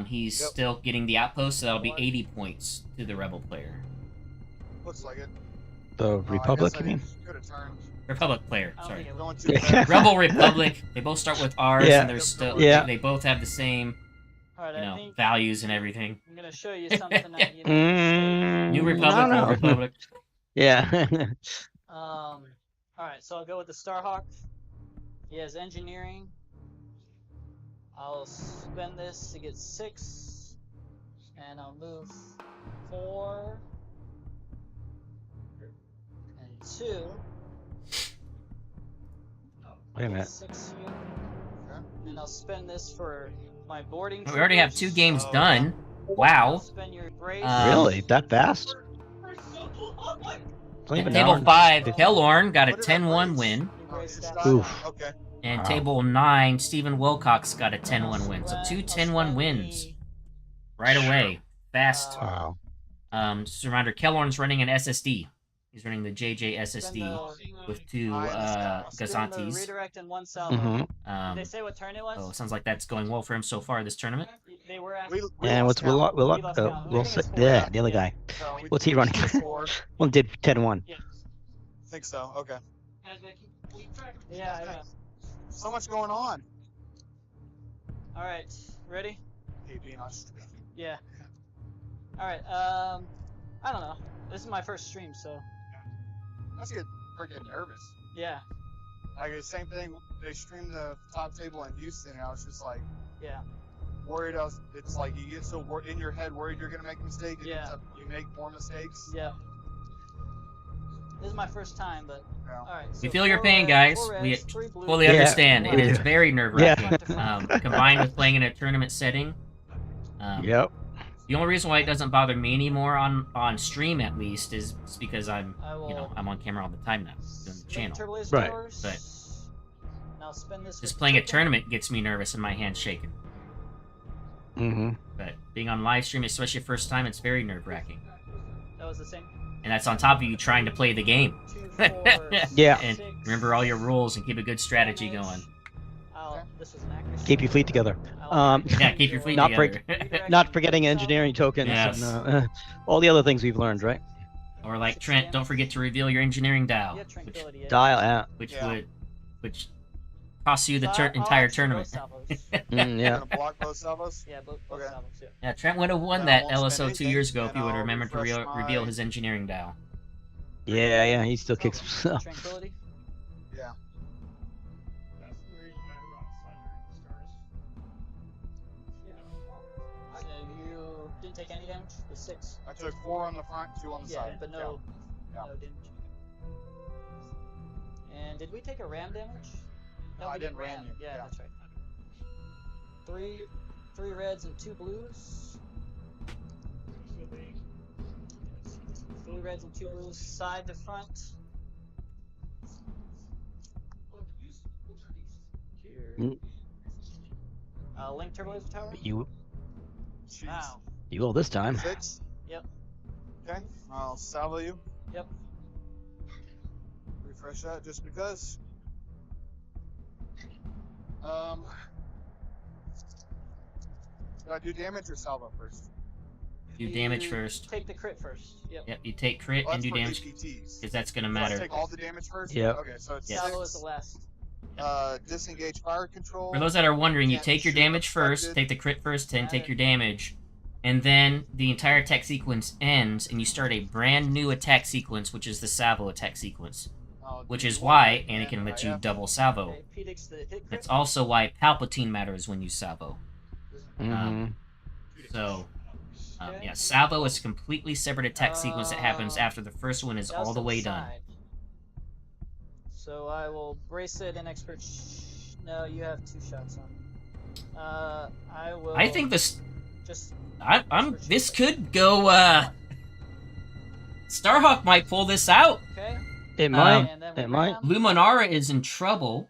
[SPEAKER 1] he's
[SPEAKER 3] Yep.
[SPEAKER 1] still getting the outpost, so that'll be 80 points to the Rebel player.
[SPEAKER 3] Looks like it.
[SPEAKER 2] The Republic, you mean?
[SPEAKER 3] Could have turned.
[SPEAKER 1] Republic player,
[SPEAKER 8] I don't
[SPEAKER 1] sorry.
[SPEAKER 8] think it
[SPEAKER 3] Going
[SPEAKER 8] will.
[SPEAKER 3] too fast.
[SPEAKER 1] Rebel Republic, they both start with R's,
[SPEAKER 2] Yeah.
[SPEAKER 1] and they're still
[SPEAKER 2] Yeah.
[SPEAKER 1] they both have the same
[SPEAKER 8] Alright, I think
[SPEAKER 1] values and everything.
[SPEAKER 8] I'm gonna show you something that you
[SPEAKER 1] New Republic,
[SPEAKER 2] no,
[SPEAKER 1] Old
[SPEAKER 2] no.
[SPEAKER 1] Republic.
[SPEAKER 2] Yeah.
[SPEAKER 8] Alright, so I'll go with the Starhawk. He has engineering. I'll spend this to get 6. And I'll move 4. And 2.
[SPEAKER 2] Wait a minute.
[SPEAKER 8] 6 here. And I'll spend this for my boarding.
[SPEAKER 1] We already have 2
[SPEAKER 8] troopers.
[SPEAKER 1] games
[SPEAKER 3] Oh,
[SPEAKER 1] done.
[SPEAKER 8] I'll
[SPEAKER 1] Wow.
[SPEAKER 8] spend your brace.
[SPEAKER 2] Really? That fast? It's not
[SPEAKER 1] At
[SPEAKER 2] even
[SPEAKER 1] table
[SPEAKER 2] hour.
[SPEAKER 1] 5, Hellorn got a
[SPEAKER 3] What did I
[SPEAKER 1] 10-1
[SPEAKER 3] brace?
[SPEAKER 1] win.
[SPEAKER 8] Your
[SPEAKER 3] Oh,
[SPEAKER 8] brace
[SPEAKER 3] you
[SPEAKER 8] down.
[SPEAKER 3] shot?
[SPEAKER 2] Oof.
[SPEAKER 3] Okay.
[SPEAKER 1] And
[SPEAKER 2] Wow.
[SPEAKER 1] table 9, Stephen Wilcox got a 10-1 win. So 2 10-1 wins right away. Fast.
[SPEAKER 2] Wow.
[SPEAKER 1] Just a reminder, Kellorn's running an SSD. He's running the JJ
[SPEAKER 8] Spend
[SPEAKER 1] SSD
[SPEAKER 8] the-
[SPEAKER 1] with 2
[SPEAKER 8] spend the
[SPEAKER 1] Gazantes.
[SPEAKER 8] redirect and 1 salvo.
[SPEAKER 2] Mm-hmm.
[SPEAKER 8] Did
[SPEAKER 1] Um,
[SPEAKER 8] they say what turn it was?
[SPEAKER 1] oh, sounds like that's going well for him so far this tournament.
[SPEAKER 8] They were asking.
[SPEAKER 2] And what's
[SPEAKER 3] lost count.
[SPEAKER 2] we'll
[SPEAKER 8] We lost count.
[SPEAKER 2] we'll
[SPEAKER 8] I think
[SPEAKER 2] say
[SPEAKER 8] it's 4
[SPEAKER 2] yeah,
[SPEAKER 8] now.
[SPEAKER 2] the other guy.
[SPEAKER 3] So we
[SPEAKER 2] What's he running?
[SPEAKER 3] score.
[SPEAKER 2] One did 10-1.
[SPEAKER 3] Think so. Okay.
[SPEAKER 8] Yeah, yeah.
[SPEAKER 3] So much going on.
[SPEAKER 8] Alright, ready?
[SPEAKER 3] Hey, being honest.
[SPEAKER 8] Yeah. Alright, I don't know. This is my first stream, so
[SPEAKER 3] I just get freaking nervous.
[SPEAKER 8] yeah,
[SPEAKER 3] Like the same thing. They streamed the top table in Houston, and I was just like,
[SPEAKER 8] yeah.
[SPEAKER 3] worried. It's like you get so in your head worried you're gonna make a mistake. And
[SPEAKER 8] Yeah.
[SPEAKER 3] you make more mistakes.
[SPEAKER 8] Yeah. This is my first time, but
[SPEAKER 3] Yeah.
[SPEAKER 8] all right.
[SPEAKER 1] We
[SPEAKER 8] so
[SPEAKER 1] feel your
[SPEAKER 8] 4
[SPEAKER 1] pain,
[SPEAKER 8] red,
[SPEAKER 1] guys.
[SPEAKER 8] 4
[SPEAKER 1] We
[SPEAKER 8] reds, 3 blues,
[SPEAKER 1] fully
[SPEAKER 2] Yeah.
[SPEAKER 1] understand. It is
[SPEAKER 2] Yeah.
[SPEAKER 1] very nerve-wracking.
[SPEAKER 2] Yeah.
[SPEAKER 1] Combined with playing in a tournament setting.
[SPEAKER 2] Yep.
[SPEAKER 1] The only reason why it doesn't bother me anymore on stream, at least, is because I'm
[SPEAKER 8] I will
[SPEAKER 1] I'm on camera all the time now doing the channel.
[SPEAKER 8] Turbo laser
[SPEAKER 2] Right.
[SPEAKER 8] towers,
[SPEAKER 1] But
[SPEAKER 8] and I'll spin this.
[SPEAKER 1] just
[SPEAKER 8] with
[SPEAKER 1] playing a
[SPEAKER 8] token.
[SPEAKER 1] tournament gets me nervous and my hands shaking.
[SPEAKER 2] Mm-hmm.
[SPEAKER 1] But being on live stream, especially first time, it's very nerve-wracking.
[SPEAKER 8] That was the same.
[SPEAKER 1] And that's on top of you trying to play the game.
[SPEAKER 8] 2, 4,
[SPEAKER 2] Yeah.
[SPEAKER 1] And
[SPEAKER 8] 6,
[SPEAKER 1] remember all your rules and keep a good strategy
[SPEAKER 8] damage.
[SPEAKER 1] going.
[SPEAKER 8] This was an accuracy.
[SPEAKER 2] Keep your fleet together.
[SPEAKER 8] I'll
[SPEAKER 1] Yeah, keep your fleet
[SPEAKER 2] Not
[SPEAKER 1] together.
[SPEAKER 2] Not forgetting engineering tokens
[SPEAKER 1] Yes.
[SPEAKER 2] and all the other things we've learned, right?
[SPEAKER 1] Or like Trent, don't forget to reveal your engineering dial,
[SPEAKER 8] Yeah, tranquility. Yeah.
[SPEAKER 2] Dial out.
[SPEAKER 1] which
[SPEAKER 3] Yeah.
[SPEAKER 1] which costs you the
[SPEAKER 8] So I'll
[SPEAKER 1] entire
[SPEAKER 8] actually
[SPEAKER 1] tournament.
[SPEAKER 8] roll salvos.
[SPEAKER 2] Mm,
[SPEAKER 3] You're
[SPEAKER 2] yeah.
[SPEAKER 3] gonna block both salvos.
[SPEAKER 8] Yeah, both
[SPEAKER 3] Okay.
[SPEAKER 8] salvos. Yeah.
[SPEAKER 1] Yeah, Trent would have won
[SPEAKER 3] Then I
[SPEAKER 1] that
[SPEAKER 3] won't spend
[SPEAKER 1] LSO 2
[SPEAKER 3] anything,
[SPEAKER 1] years ago if
[SPEAKER 3] and
[SPEAKER 1] he would have
[SPEAKER 3] I'll
[SPEAKER 1] remembered to
[SPEAKER 3] refresh
[SPEAKER 1] reveal
[SPEAKER 3] my-
[SPEAKER 1] his engineering dial.
[SPEAKER 2] Yeah, yeah. He still kicks himself.
[SPEAKER 8] Tranquility.
[SPEAKER 3] Yeah.
[SPEAKER 9] That's the reason I brought Thunder in the stars.
[SPEAKER 8] So you didn't take any damage. The 6.
[SPEAKER 3] I took 4 on the front, 2 on the
[SPEAKER 8] Yeah,
[SPEAKER 3] side.
[SPEAKER 8] but no,
[SPEAKER 3] Yeah.
[SPEAKER 8] no damage. And did we take a ram damage?
[SPEAKER 3] No, I
[SPEAKER 8] we
[SPEAKER 3] didn't ram you.
[SPEAKER 8] Yeah,
[SPEAKER 3] Yeah.
[SPEAKER 8] that's right. 3 reds and 2 blues. 3 reds and 2 blues, side to front. Here.
[SPEAKER 2] Mm.
[SPEAKER 8] Link turbo laser tower.
[SPEAKER 2] You
[SPEAKER 3] Jeez.
[SPEAKER 8] Wow.
[SPEAKER 2] you will this time.
[SPEAKER 3] 6.
[SPEAKER 8] Yep.
[SPEAKER 3] Okay. I'll salvo you.
[SPEAKER 8] Yep.
[SPEAKER 3] Refresh that just because. Do I do damage or salvo first?
[SPEAKER 1] Do damage
[SPEAKER 8] You
[SPEAKER 1] first.
[SPEAKER 8] Take the crit first. Yep.
[SPEAKER 1] Yep, you take crit
[SPEAKER 3] Oh,
[SPEAKER 1] and
[SPEAKER 3] that's
[SPEAKER 1] do
[SPEAKER 3] for
[SPEAKER 1] damage,
[SPEAKER 3] APTs.
[SPEAKER 1] because that's gonna
[SPEAKER 3] Do I
[SPEAKER 1] matter.
[SPEAKER 3] take all the damage first?
[SPEAKER 2] Yep.
[SPEAKER 3] Okay, so it's
[SPEAKER 1] Yes.
[SPEAKER 8] Salvo is
[SPEAKER 3] 6.
[SPEAKER 8] the last.
[SPEAKER 3] Disengage fire control.
[SPEAKER 1] For those that are wondering, you
[SPEAKER 3] Can't
[SPEAKER 1] take your
[SPEAKER 3] shoot
[SPEAKER 1] damage first,
[SPEAKER 3] obstructed.
[SPEAKER 1] take the crit first, then
[SPEAKER 8] Got
[SPEAKER 1] take
[SPEAKER 8] it.
[SPEAKER 1] your damage, and then the entire attack sequence ends, and you start a brand new attack sequence, which is the salvo attack sequence,
[SPEAKER 3] I'll
[SPEAKER 1] which
[SPEAKER 3] do
[SPEAKER 1] is
[SPEAKER 3] 1
[SPEAKER 1] why
[SPEAKER 3] and
[SPEAKER 1] Anakin lets
[SPEAKER 3] I
[SPEAKER 1] you
[SPEAKER 3] have-
[SPEAKER 1] double salvo.
[SPEAKER 8] Okay, Pedix the hit crit.
[SPEAKER 1] That's also why Palpatine matters when you salvo.
[SPEAKER 2] Mm-hmm.
[SPEAKER 1] So,
[SPEAKER 8] Okay.
[SPEAKER 1] yeah, salvo is a completely separate attack sequence that happens after the first one is
[SPEAKER 8] That was
[SPEAKER 1] all the
[SPEAKER 8] to
[SPEAKER 1] way done.
[SPEAKER 8] side. So I will brace it and expert. No, you have 2 shots on. I will.
[SPEAKER 1] I think this,
[SPEAKER 8] Just
[SPEAKER 1] this could go. Starhawk might pull this out.
[SPEAKER 8] okay.
[SPEAKER 2] It might.
[SPEAKER 8] And then we
[SPEAKER 2] It might.
[SPEAKER 8] ram.
[SPEAKER 1] Luminara is in trouble.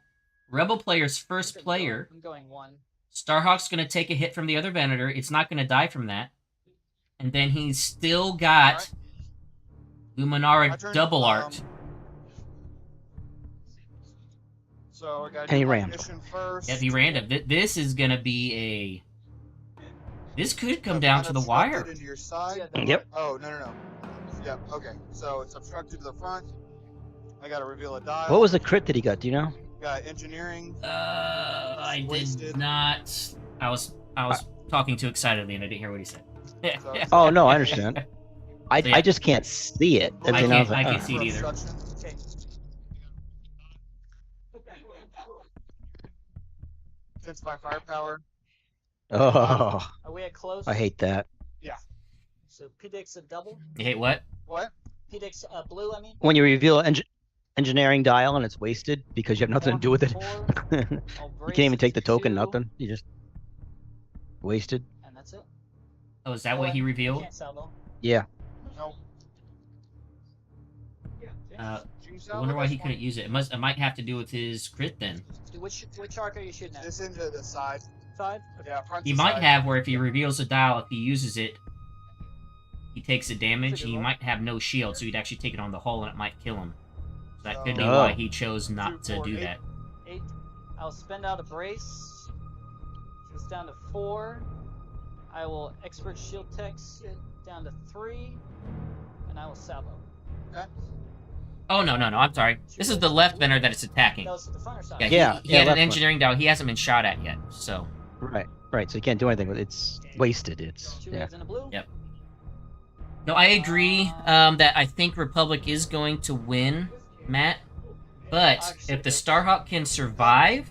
[SPEAKER 1] Rebel player's first
[SPEAKER 8] I'm
[SPEAKER 1] player.
[SPEAKER 8] going 1.
[SPEAKER 1] Starhawk's gonna take a hit from the other Venator. It's not gonna die from that. And then he's still got
[SPEAKER 3] My
[SPEAKER 1] Luminara
[SPEAKER 3] turn.
[SPEAKER 1] double arc.
[SPEAKER 3] So I gotta
[SPEAKER 2] And
[SPEAKER 3] do
[SPEAKER 2] he
[SPEAKER 3] my
[SPEAKER 2] rammed.
[SPEAKER 3] mission first.
[SPEAKER 1] Yeah, the random. This is gonna be a. This could come
[SPEAKER 3] That's
[SPEAKER 1] down to the
[SPEAKER 3] unobstructed
[SPEAKER 1] wire.
[SPEAKER 3] Into your side.
[SPEAKER 8] Yeah,
[SPEAKER 2] Yep.
[SPEAKER 3] Oh, no. Yep, okay. So it's obstructed to the front. I gotta reveal a dial.
[SPEAKER 2] What was the crit that he got? Do you know?
[SPEAKER 3] Got engineering.
[SPEAKER 1] I did
[SPEAKER 3] Wasted.
[SPEAKER 1] not. I was talking too excitedly and I didn't hear what he said.
[SPEAKER 2] Oh no, I understand. I
[SPEAKER 1] So, yeah.
[SPEAKER 2] I just can't see it. That's
[SPEAKER 1] I
[SPEAKER 2] you know,
[SPEAKER 1] can't-
[SPEAKER 2] was like,
[SPEAKER 1] I can't see it
[SPEAKER 3] For
[SPEAKER 1] either.
[SPEAKER 3] obstruction.
[SPEAKER 8] Okay.
[SPEAKER 3] Since my firepower.
[SPEAKER 2] Oh,
[SPEAKER 8] Are we at close?
[SPEAKER 2] I hate that.
[SPEAKER 8] So Pedix a double.
[SPEAKER 1] You hate what?
[SPEAKER 3] What?
[SPEAKER 8] Pedix blue. I mean.
[SPEAKER 2] When you reveal engineering dial and it's wasted because you have nothing to do with it.
[SPEAKER 8] 4,
[SPEAKER 2] You
[SPEAKER 8] I'll
[SPEAKER 2] can't even
[SPEAKER 8] brace
[SPEAKER 2] take the token,
[SPEAKER 8] 2,
[SPEAKER 2] nothing. You just wasted.
[SPEAKER 8] And that's it.
[SPEAKER 1] Oh, is that what he revealed?
[SPEAKER 8] Can't salvo.
[SPEAKER 2] Yeah.
[SPEAKER 3] No.
[SPEAKER 1] I
[SPEAKER 3] I
[SPEAKER 1] wonder why he couldn't use it. It might have to do with his crit then.
[SPEAKER 8] Which arc are you shooting at?
[SPEAKER 3] This into the side.
[SPEAKER 8] Side.
[SPEAKER 3] Yeah, front
[SPEAKER 1] He
[SPEAKER 3] to
[SPEAKER 1] might
[SPEAKER 3] side.
[SPEAKER 1] have where if he reveals a dial, if he uses it, he takes the damage.
[SPEAKER 8] That's a good
[SPEAKER 1] He
[SPEAKER 8] one.
[SPEAKER 1] might have no shield, so he'd actually take it on the hull and it might kill him. So that could be
[SPEAKER 2] Oh.
[SPEAKER 1] why he chose not
[SPEAKER 3] 2,
[SPEAKER 1] to
[SPEAKER 3] 4,
[SPEAKER 1] do
[SPEAKER 3] 8.
[SPEAKER 1] that.
[SPEAKER 8] 8. I'll spend out a brace. So it's down to 4. I will expert shield text it down to 3, and I will salvo.
[SPEAKER 3] Okay.
[SPEAKER 1] Oh no, I'm sorry. This is the left Venator that it's attacking.
[SPEAKER 8] That was the front or side.
[SPEAKER 1] Yeah,
[SPEAKER 2] Yeah,
[SPEAKER 1] he had
[SPEAKER 2] left
[SPEAKER 1] an
[SPEAKER 2] one.
[SPEAKER 1] engineering dial. He hasn't been shot at yet, so.
[SPEAKER 2] Right. So you can't do anything with it. It's wasted. It's
[SPEAKER 8] 2
[SPEAKER 2] yeah.
[SPEAKER 8] reds and a blue.
[SPEAKER 1] Yep. No, I agree that I think Republic is going to win, Matt. But if the Starhawk can survive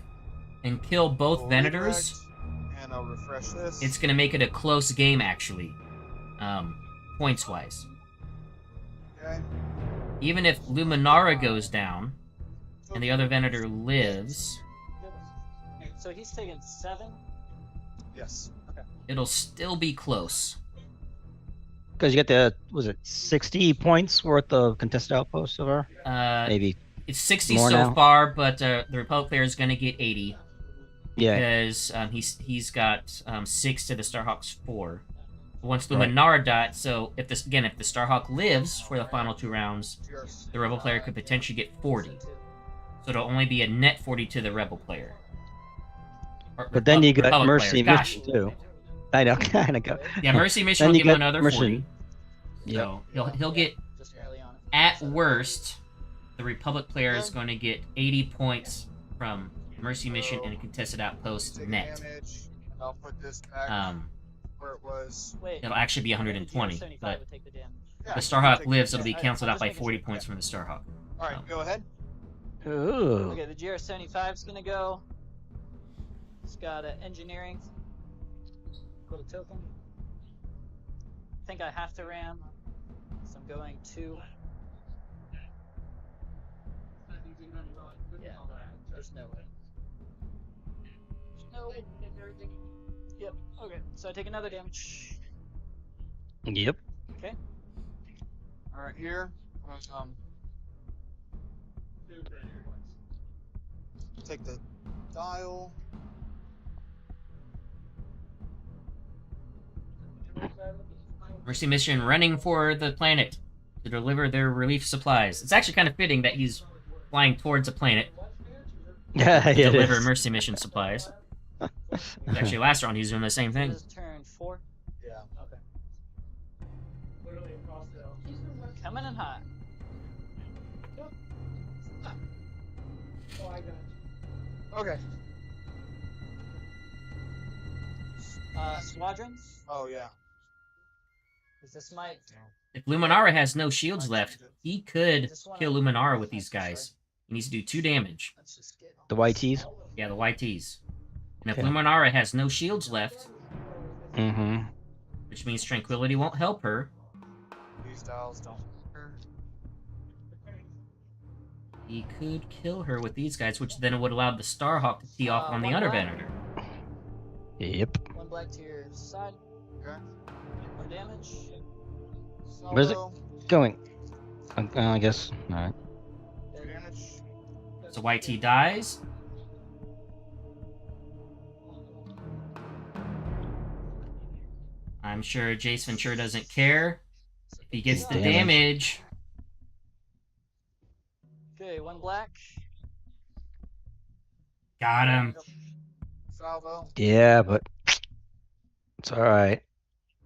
[SPEAKER 1] and kill both
[SPEAKER 3] Full
[SPEAKER 1] Venators,
[SPEAKER 3] redirect, and gonna refresh this.
[SPEAKER 1] It's going to make it a close game, actually, points-wise.
[SPEAKER 3] Okay.
[SPEAKER 1] Even if Luminara goes down and the other Venator lives,
[SPEAKER 8] So he's taking 7.
[SPEAKER 3] Yes.
[SPEAKER 1] it'll still be close.
[SPEAKER 2] Because you get the, was it 60 points worth of contested outposts over? Maybe.
[SPEAKER 1] It's 60
[SPEAKER 2] more
[SPEAKER 1] so
[SPEAKER 2] now?
[SPEAKER 1] far, but the Republic player is going to get 80
[SPEAKER 2] Yeah.
[SPEAKER 1] because he's got 6 to the Starhawk's 4. Once
[SPEAKER 2] Right.
[SPEAKER 1] Luminara died, so if the Starhawk lives for the final 2 rounds, the Rebel player could potentially get 40. So it'll only be a net 40 to the Rebel player. Or
[SPEAKER 2] But then you got
[SPEAKER 1] Republic
[SPEAKER 2] Mercy
[SPEAKER 1] player.
[SPEAKER 2] Mission too. I know, kind of go.
[SPEAKER 1] Yeah, Mercy Mission
[SPEAKER 2] Then
[SPEAKER 1] will
[SPEAKER 2] you
[SPEAKER 1] give him
[SPEAKER 2] got
[SPEAKER 1] another
[SPEAKER 2] Mercy.
[SPEAKER 1] 40.
[SPEAKER 2] Yep.
[SPEAKER 1] So he'll get,
[SPEAKER 8] Just early on.
[SPEAKER 1] at worst, the Republic player is going to get 80 points from Mercy Mission and a contested outpost
[SPEAKER 3] Take
[SPEAKER 1] net.
[SPEAKER 3] damage, and I'll put this back where it was.
[SPEAKER 8] Wait.
[SPEAKER 1] It'll actually be 120,
[SPEAKER 8] 75
[SPEAKER 1] but
[SPEAKER 8] would take the damage.
[SPEAKER 3] Yeah,
[SPEAKER 1] if the Starhawk
[SPEAKER 3] take
[SPEAKER 1] lives,
[SPEAKER 3] it.
[SPEAKER 1] it'll be
[SPEAKER 8] Yeah,
[SPEAKER 1] canceled
[SPEAKER 8] I'm
[SPEAKER 1] out by
[SPEAKER 8] just
[SPEAKER 1] 40
[SPEAKER 8] making
[SPEAKER 1] points from the Starhawk.
[SPEAKER 3] All right, go ahead.
[SPEAKER 2] Ooh.
[SPEAKER 8] Okay, the GR75 is gonna go. It's got engineering. Go to token. I think I have to ram, so I'm going to. Yeah, there's no way. No. Yep. Okay, so I take another damage.
[SPEAKER 2] Yep.
[SPEAKER 8] Okay.
[SPEAKER 3] All right, here. Take the dial.
[SPEAKER 1] Mercy Mission running for the planet to deliver their relief supplies. It's actually kind of fitting that he's flying towards a planet
[SPEAKER 2] Yeah,
[SPEAKER 1] to
[SPEAKER 2] it
[SPEAKER 1] deliver
[SPEAKER 2] is.
[SPEAKER 1] Mercy Mission supplies. Actually, last round he's doing the same thing.
[SPEAKER 8] This is turn 4.
[SPEAKER 3] Yeah.
[SPEAKER 8] Okay.
[SPEAKER 9] Literally across the.
[SPEAKER 8] Coming in hot.
[SPEAKER 9] Oh, I got you.
[SPEAKER 3] Okay.
[SPEAKER 8] Squadrons.
[SPEAKER 3] Oh yeah.
[SPEAKER 8] Is this might?
[SPEAKER 1] If Luminara has no shields left, he could kill Luminara with these guys. He needs to do 2 damage.
[SPEAKER 8] Let's just get.
[SPEAKER 2] The YTs?
[SPEAKER 1] Yeah, the YTs. And if
[SPEAKER 2] Okay.
[SPEAKER 1] Luminara has no shields left,
[SPEAKER 2] Mm-hmm.
[SPEAKER 1] which means Tranquility won't help her,
[SPEAKER 3] These dials don't.
[SPEAKER 1] he could kill her with these guys, which then would allow the Starhawk to tee off on the
[SPEAKER 8] one
[SPEAKER 1] other
[SPEAKER 8] black.
[SPEAKER 1] Venator.
[SPEAKER 2] Yep.
[SPEAKER 8] 1 black to your side.
[SPEAKER 3] Okay.
[SPEAKER 8] 1 damage.
[SPEAKER 2] Where's it?
[SPEAKER 3] Solo,
[SPEAKER 2] Going. I guess. Alright.
[SPEAKER 3] 2 damage.
[SPEAKER 1] So YT dies. I'm sure Jace Ventura doesn't care. If he gets the
[SPEAKER 2] Damage.
[SPEAKER 1] damage,
[SPEAKER 8] Okay, 1 black.
[SPEAKER 1] got him.
[SPEAKER 3] Salvo.
[SPEAKER 2] Yeah, but it's alright.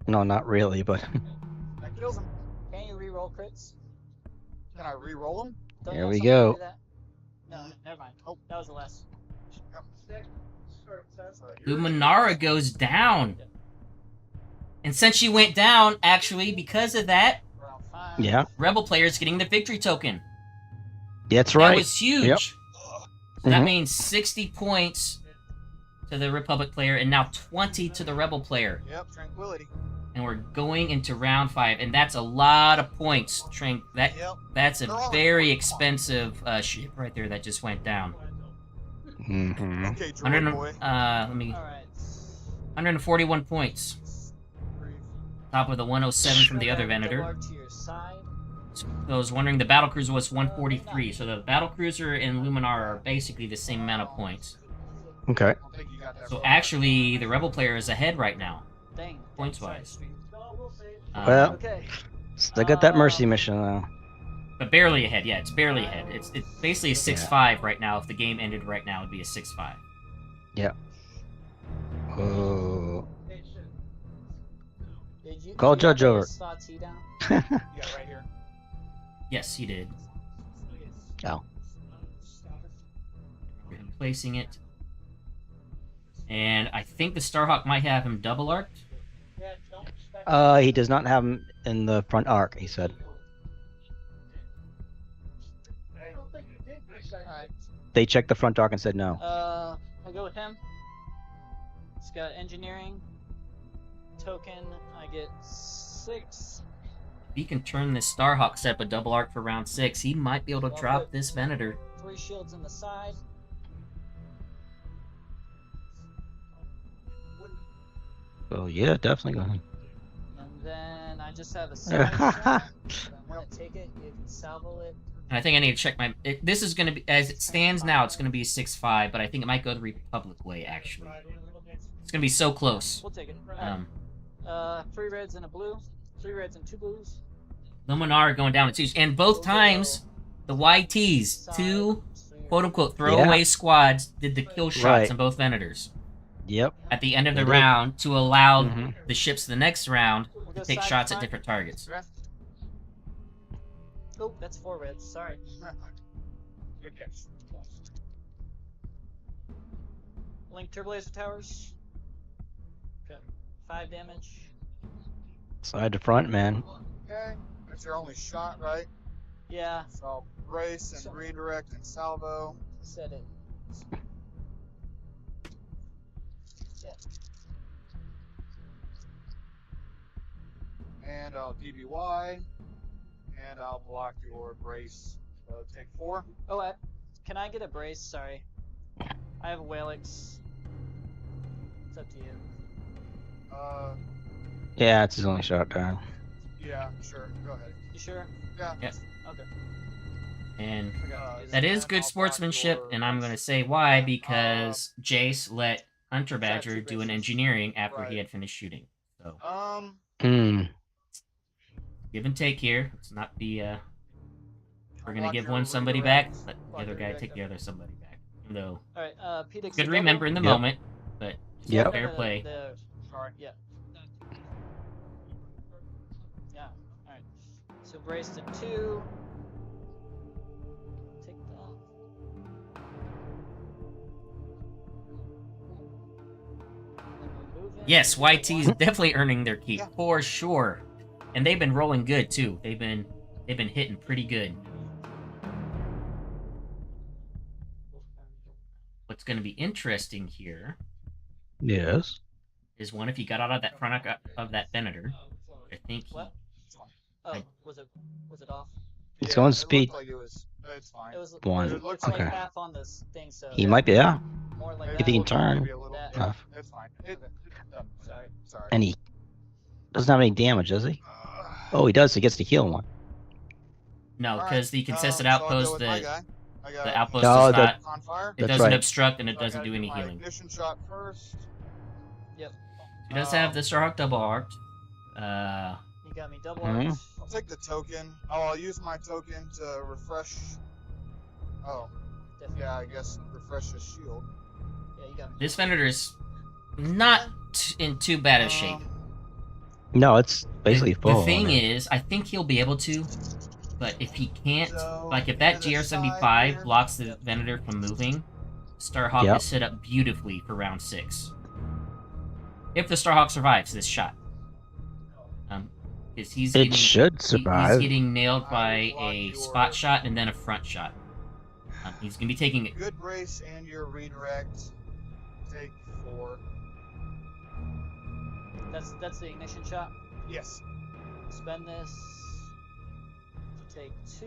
[SPEAKER 2] No, not really, but
[SPEAKER 3] That kills him.
[SPEAKER 8] Can you reroll crits?
[SPEAKER 3] Can I re-roll him?
[SPEAKER 8] Don't
[SPEAKER 2] Here
[SPEAKER 8] know
[SPEAKER 2] we
[SPEAKER 8] something
[SPEAKER 2] go.
[SPEAKER 8] to do that? No, never mind. Oh, that was the last.
[SPEAKER 1] Luminara goes down. And since she went down, actually, because of that,
[SPEAKER 3] Round 5.
[SPEAKER 2] yeah.
[SPEAKER 1] Rebel player's getting the victory token.
[SPEAKER 2] That's
[SPEAKER 1] That
[SPEAKER 2] right.
[SPEAKER 1] was huge.
[SPEAKER 2] Yep.
[SPEAKER 1] So that
[SPEAKER 2] Mhm.
[SPEAKER 1] means 60 points to the Republic player and now 20 to the Rebel player.
[SPEAKER 3] Yep, tranquility.
[SPEAKER 1] And we're going into round 5, and that's a lot of points.
[SPEAKER 3] Yep.
[SPEAKER 1] That's a very expensive ship right there that just went down.
[SPEAKER 2] Mm-hmm.
[SPEAKER 3] Okay,
[SPEAKER 1] 100,
[SPEAKER 3] droid boy.
[SPEAKER 1] let me,
[SPEAKER 8] Alright.
[SPEAKER 1] 141 points. Top of the 107 from the other Venator.
[SPEAKER 8] Double to your side.
[SPEAKER 1] So I was wondering, the battlecruiser was 143, so the battlecruiser and Luminar are basically the same amount of points.
[SPEAKER 2] Okay.
[SPEAKER 3] I don't think you got that
[SPEAKER 1] So
[SPEAKER 3] wrong.
[SPEAKER 1] actually, the Rebel player is ahead right now,
[SPEAKER 8] Dang.
[SPEAKER 1] points-wise.
[SPEAKER 2] Well,
[SPEAKER 8] Okay.
[SPEAKER 2] still got that Mercy mission though.
[SPEAKER 1] But barely ahead, yeah, it's barely ahead. It's basically a 6-5 right now. If the game ended right now, it'd be a 6-5.
[SPEAKER 2] Oh.
[SPEAKER 8] Did you,
[SPEAKER 2] Call
[SPEAKER 8] did you have
[SPEAKER 2] Judge over.
[SPEAKER 8] the slot T down?
[SPEAKER 3] Yeah, right here.
[SPEAKER 1] Yes, he did.
[SPEAKER 2] Oh.
[SPEAKER 1] I'm placing it. And I think the Starhawk might have him double arced.
[SPEAKER 2] He does not have him in the front arc, he said.
[SPEAKER 8] Alright.
[SPEAKER 2] They checked the front arc and said no.
[SPEAKER 8] I go with him. It's got engineering. Token, I get 6.
[SPEAKER 1] If he can turn this Starhawk set up a double arc for round 6, he might be able to
[SPEAKER 8] I'll
[SPEAKER 1] drop
[SPEAKER 8] put
[SPEAKER 1] this Venator.
[SPEAKER 8] 3 shields in the side.
[SPEAKER 2] Oh yeah, definitely going.
[SPEAKER 8] And then I just have a side shot. If I want to take it, you can salvo it.
[SPEAKER 1] And I think I need to check my... this is going to be... As it stands now, it's going to be a 6-5, but I think it might go the Republic way, actually. It's going to be so close.
[SPEAKER 8] We'll take it. 3 reds and a blue. 3 reds and 2 blues.
[SPEAKER 1] Luminar going down to 2. And both times, the YTs, 2 quote-unquote throwaway squads, did the kill shots on both Venators.
[SPEAKER 2] Yep.
[SPEAKER 1] At the end of the round to allow the ships the next round to take shots at different targets.
[SPEAKER 8] Oh, that's 4 reds. Sorry.
[SPEAKER 3] Good catch.
[SPEAKER 8] Link turbolaser towers. Okay. 5 damage.
[SPEAKER 2] Side to front, man.
[SPEAKER 3] Okay. That's your only shot, right?
[SPEAKER 8] Yeah.
[SPEAKER 3] So I'll brace and redirect and salvo.
[SPEAKER 8] Set it.
[SPEAKER 3] And I'll DBY. And I'll block your brace. Take 4.
[SPEAKER 8] Oh, can I get a brace? Sorry. I have a Whalix. It's up to you.
[SPEAKER 2] Yeah, it's his only shot down.
[SPEAKER 3] Yeah, sure. Go ahead.
[SPEAKER 8] You sure?
[SPEAKER 3] Yeah.
[SPEAKER 1] Yep.
[SPEAKER 8] Okay.
[SPEAKER 1] And
[SPEAKER 8] Forgot.
[SPEAKER 1] that is good sportsmanship, and I'm going to say why, because Jace let Hunter Badger do an engineering after he had finished shooting. So, give and take here. Let's not be, we're going to give one somebody back, let the other guy take the other somebody back. Even though,
[SPEAKER 8] Alright, P-Dix
[SPEAKER 1] good remember in the moment, but
[SPEAKER 2] Yep.
[SPEAKER 1] fair play.
[SPEAKER 3] Sorry.
[SPEAKER 8] Yeah. Yeah. Alright. So brace to 2. Take that.
[SPEAKER 1] Yes, YT's definitely earning their keep, for sure. And they've been rolling good, too. They've been hitting pretty good. What's going to be interesting here
[SPEAKER 2] Yes.
[SPEAKER 1] is one, if he got out of that front of that Venator, I think he...
[SPEAKER 8] What? Oh, was it off?
[SPEAKER 2] It's going speed.
[SPEAKER 3] It looked like it was. It's fine.
[SPEAKER 8] It was.
[SPEAKER 2] One.
[SPEAKER 8] It looks
[SPEAKER 2] Okay.
[SPEAKER 8] like half on this thing, so.
[SPEAKER 2] He might be, yeah.
[SPEAKER 8] More like
[SPEAKER 2] If
[SPEAKER 8] that.
[SPEAKER 2] he can turn.
[SPEAKER 3] Maybe a little
[SPEAKER 8] That-
[SPEAKER 3] bit.
[SPEAKER 2] Enough.
[SPEAKER 3] It's fine. Sorry. Sorry.
[SPEAKER 2] And he doesn't have any damage, does he? Oh, he does. He gets to heal one.
[SPEAKER 1] No, because the contested
[SPEAKER 3] so I'll go
[SPEAKER 1] outpost,
[SPEAKER 3] with my guy. I got
[SPEAKER 1] the outpost
[SPEAKER 2] No,
[SPEAKER 1] does
[SPEAKER 2] the-
[SPEAKER 1] not...
[SPEAKER 3] on fire.
[SPEAKER 1] It
[SPEAKER 2] That's
[SPEAKER 1] doesn't
[SPEAKER 2] right.
[SPEAKER 1] obstruct, and it
[SPEAKER 3] So I
[SPEAKER 1] doesn't
[SPEAKER 3] gotta
[SPEAKER 1] do any
[SPEAKER 3] my
[SPEAKER 1] healing.
[SPEAKER 3] Ignition shot first.
[SPEAKER 8] Yep.
[SPEAKER 1] He does have the Starhawk double arced.
[SPEAKER 8] You got me double
[SPEAKER 2] Mhm.
[SPEAKER 8] arcs.
[SPEAKER 3] I'll take the token. Oh, I'll use my token to refresh. Oh,
[SPEAKER 8] Definitely.
[SPEAKER 3] yeah, I guess refresh the shield.
[SPEAKER 8] Yeah, you got me.
[SPEAKER 1] This Venator's not in too bad a shape.
[SPEAKER 2] No, it's basically
[SPEAKER 1] The
[SPEAKER 2] full.
[SPEAKER 1] thing
[SPEAKER 2] on it.
[SPEAKER 1] is, I think he'll be able to, but if he can't,
[SPEAKER 3] So,
[SPEAKER 1] like if that
[SPEAKER 3] to the
[SPEAKER 1] GR75
[SPEAKER 3] side here.
[SPEAKER 1] blocks the Venator from moving, Starhawk
[SPEAKER 2] Yep.
[SPEAKER 1] is set up beautifully for round 6. If the Starhawk survives this shot. Because he's
[SPEAKER 2] It
[SPEAKER 1] getting,
[SPEAKER 2] should
[SPEAKER 1] he's
[SPEAKER 2] survive.
[SPEAKER 1] getting nailed by
[SPEAKER 3] block
[SPEAKER 1] a
[SPEAKER 3] your-
[SPEAKER 1] spot shot and then a front shot. He's going to be taking it.
[SPEAKER 3] Good brace and your redirect. Take 4.
[SPEAKER 8] That's the ignition shot.
[SPEAKER 3] Yes.
[SPEAKER 8] Spend this. Take 2.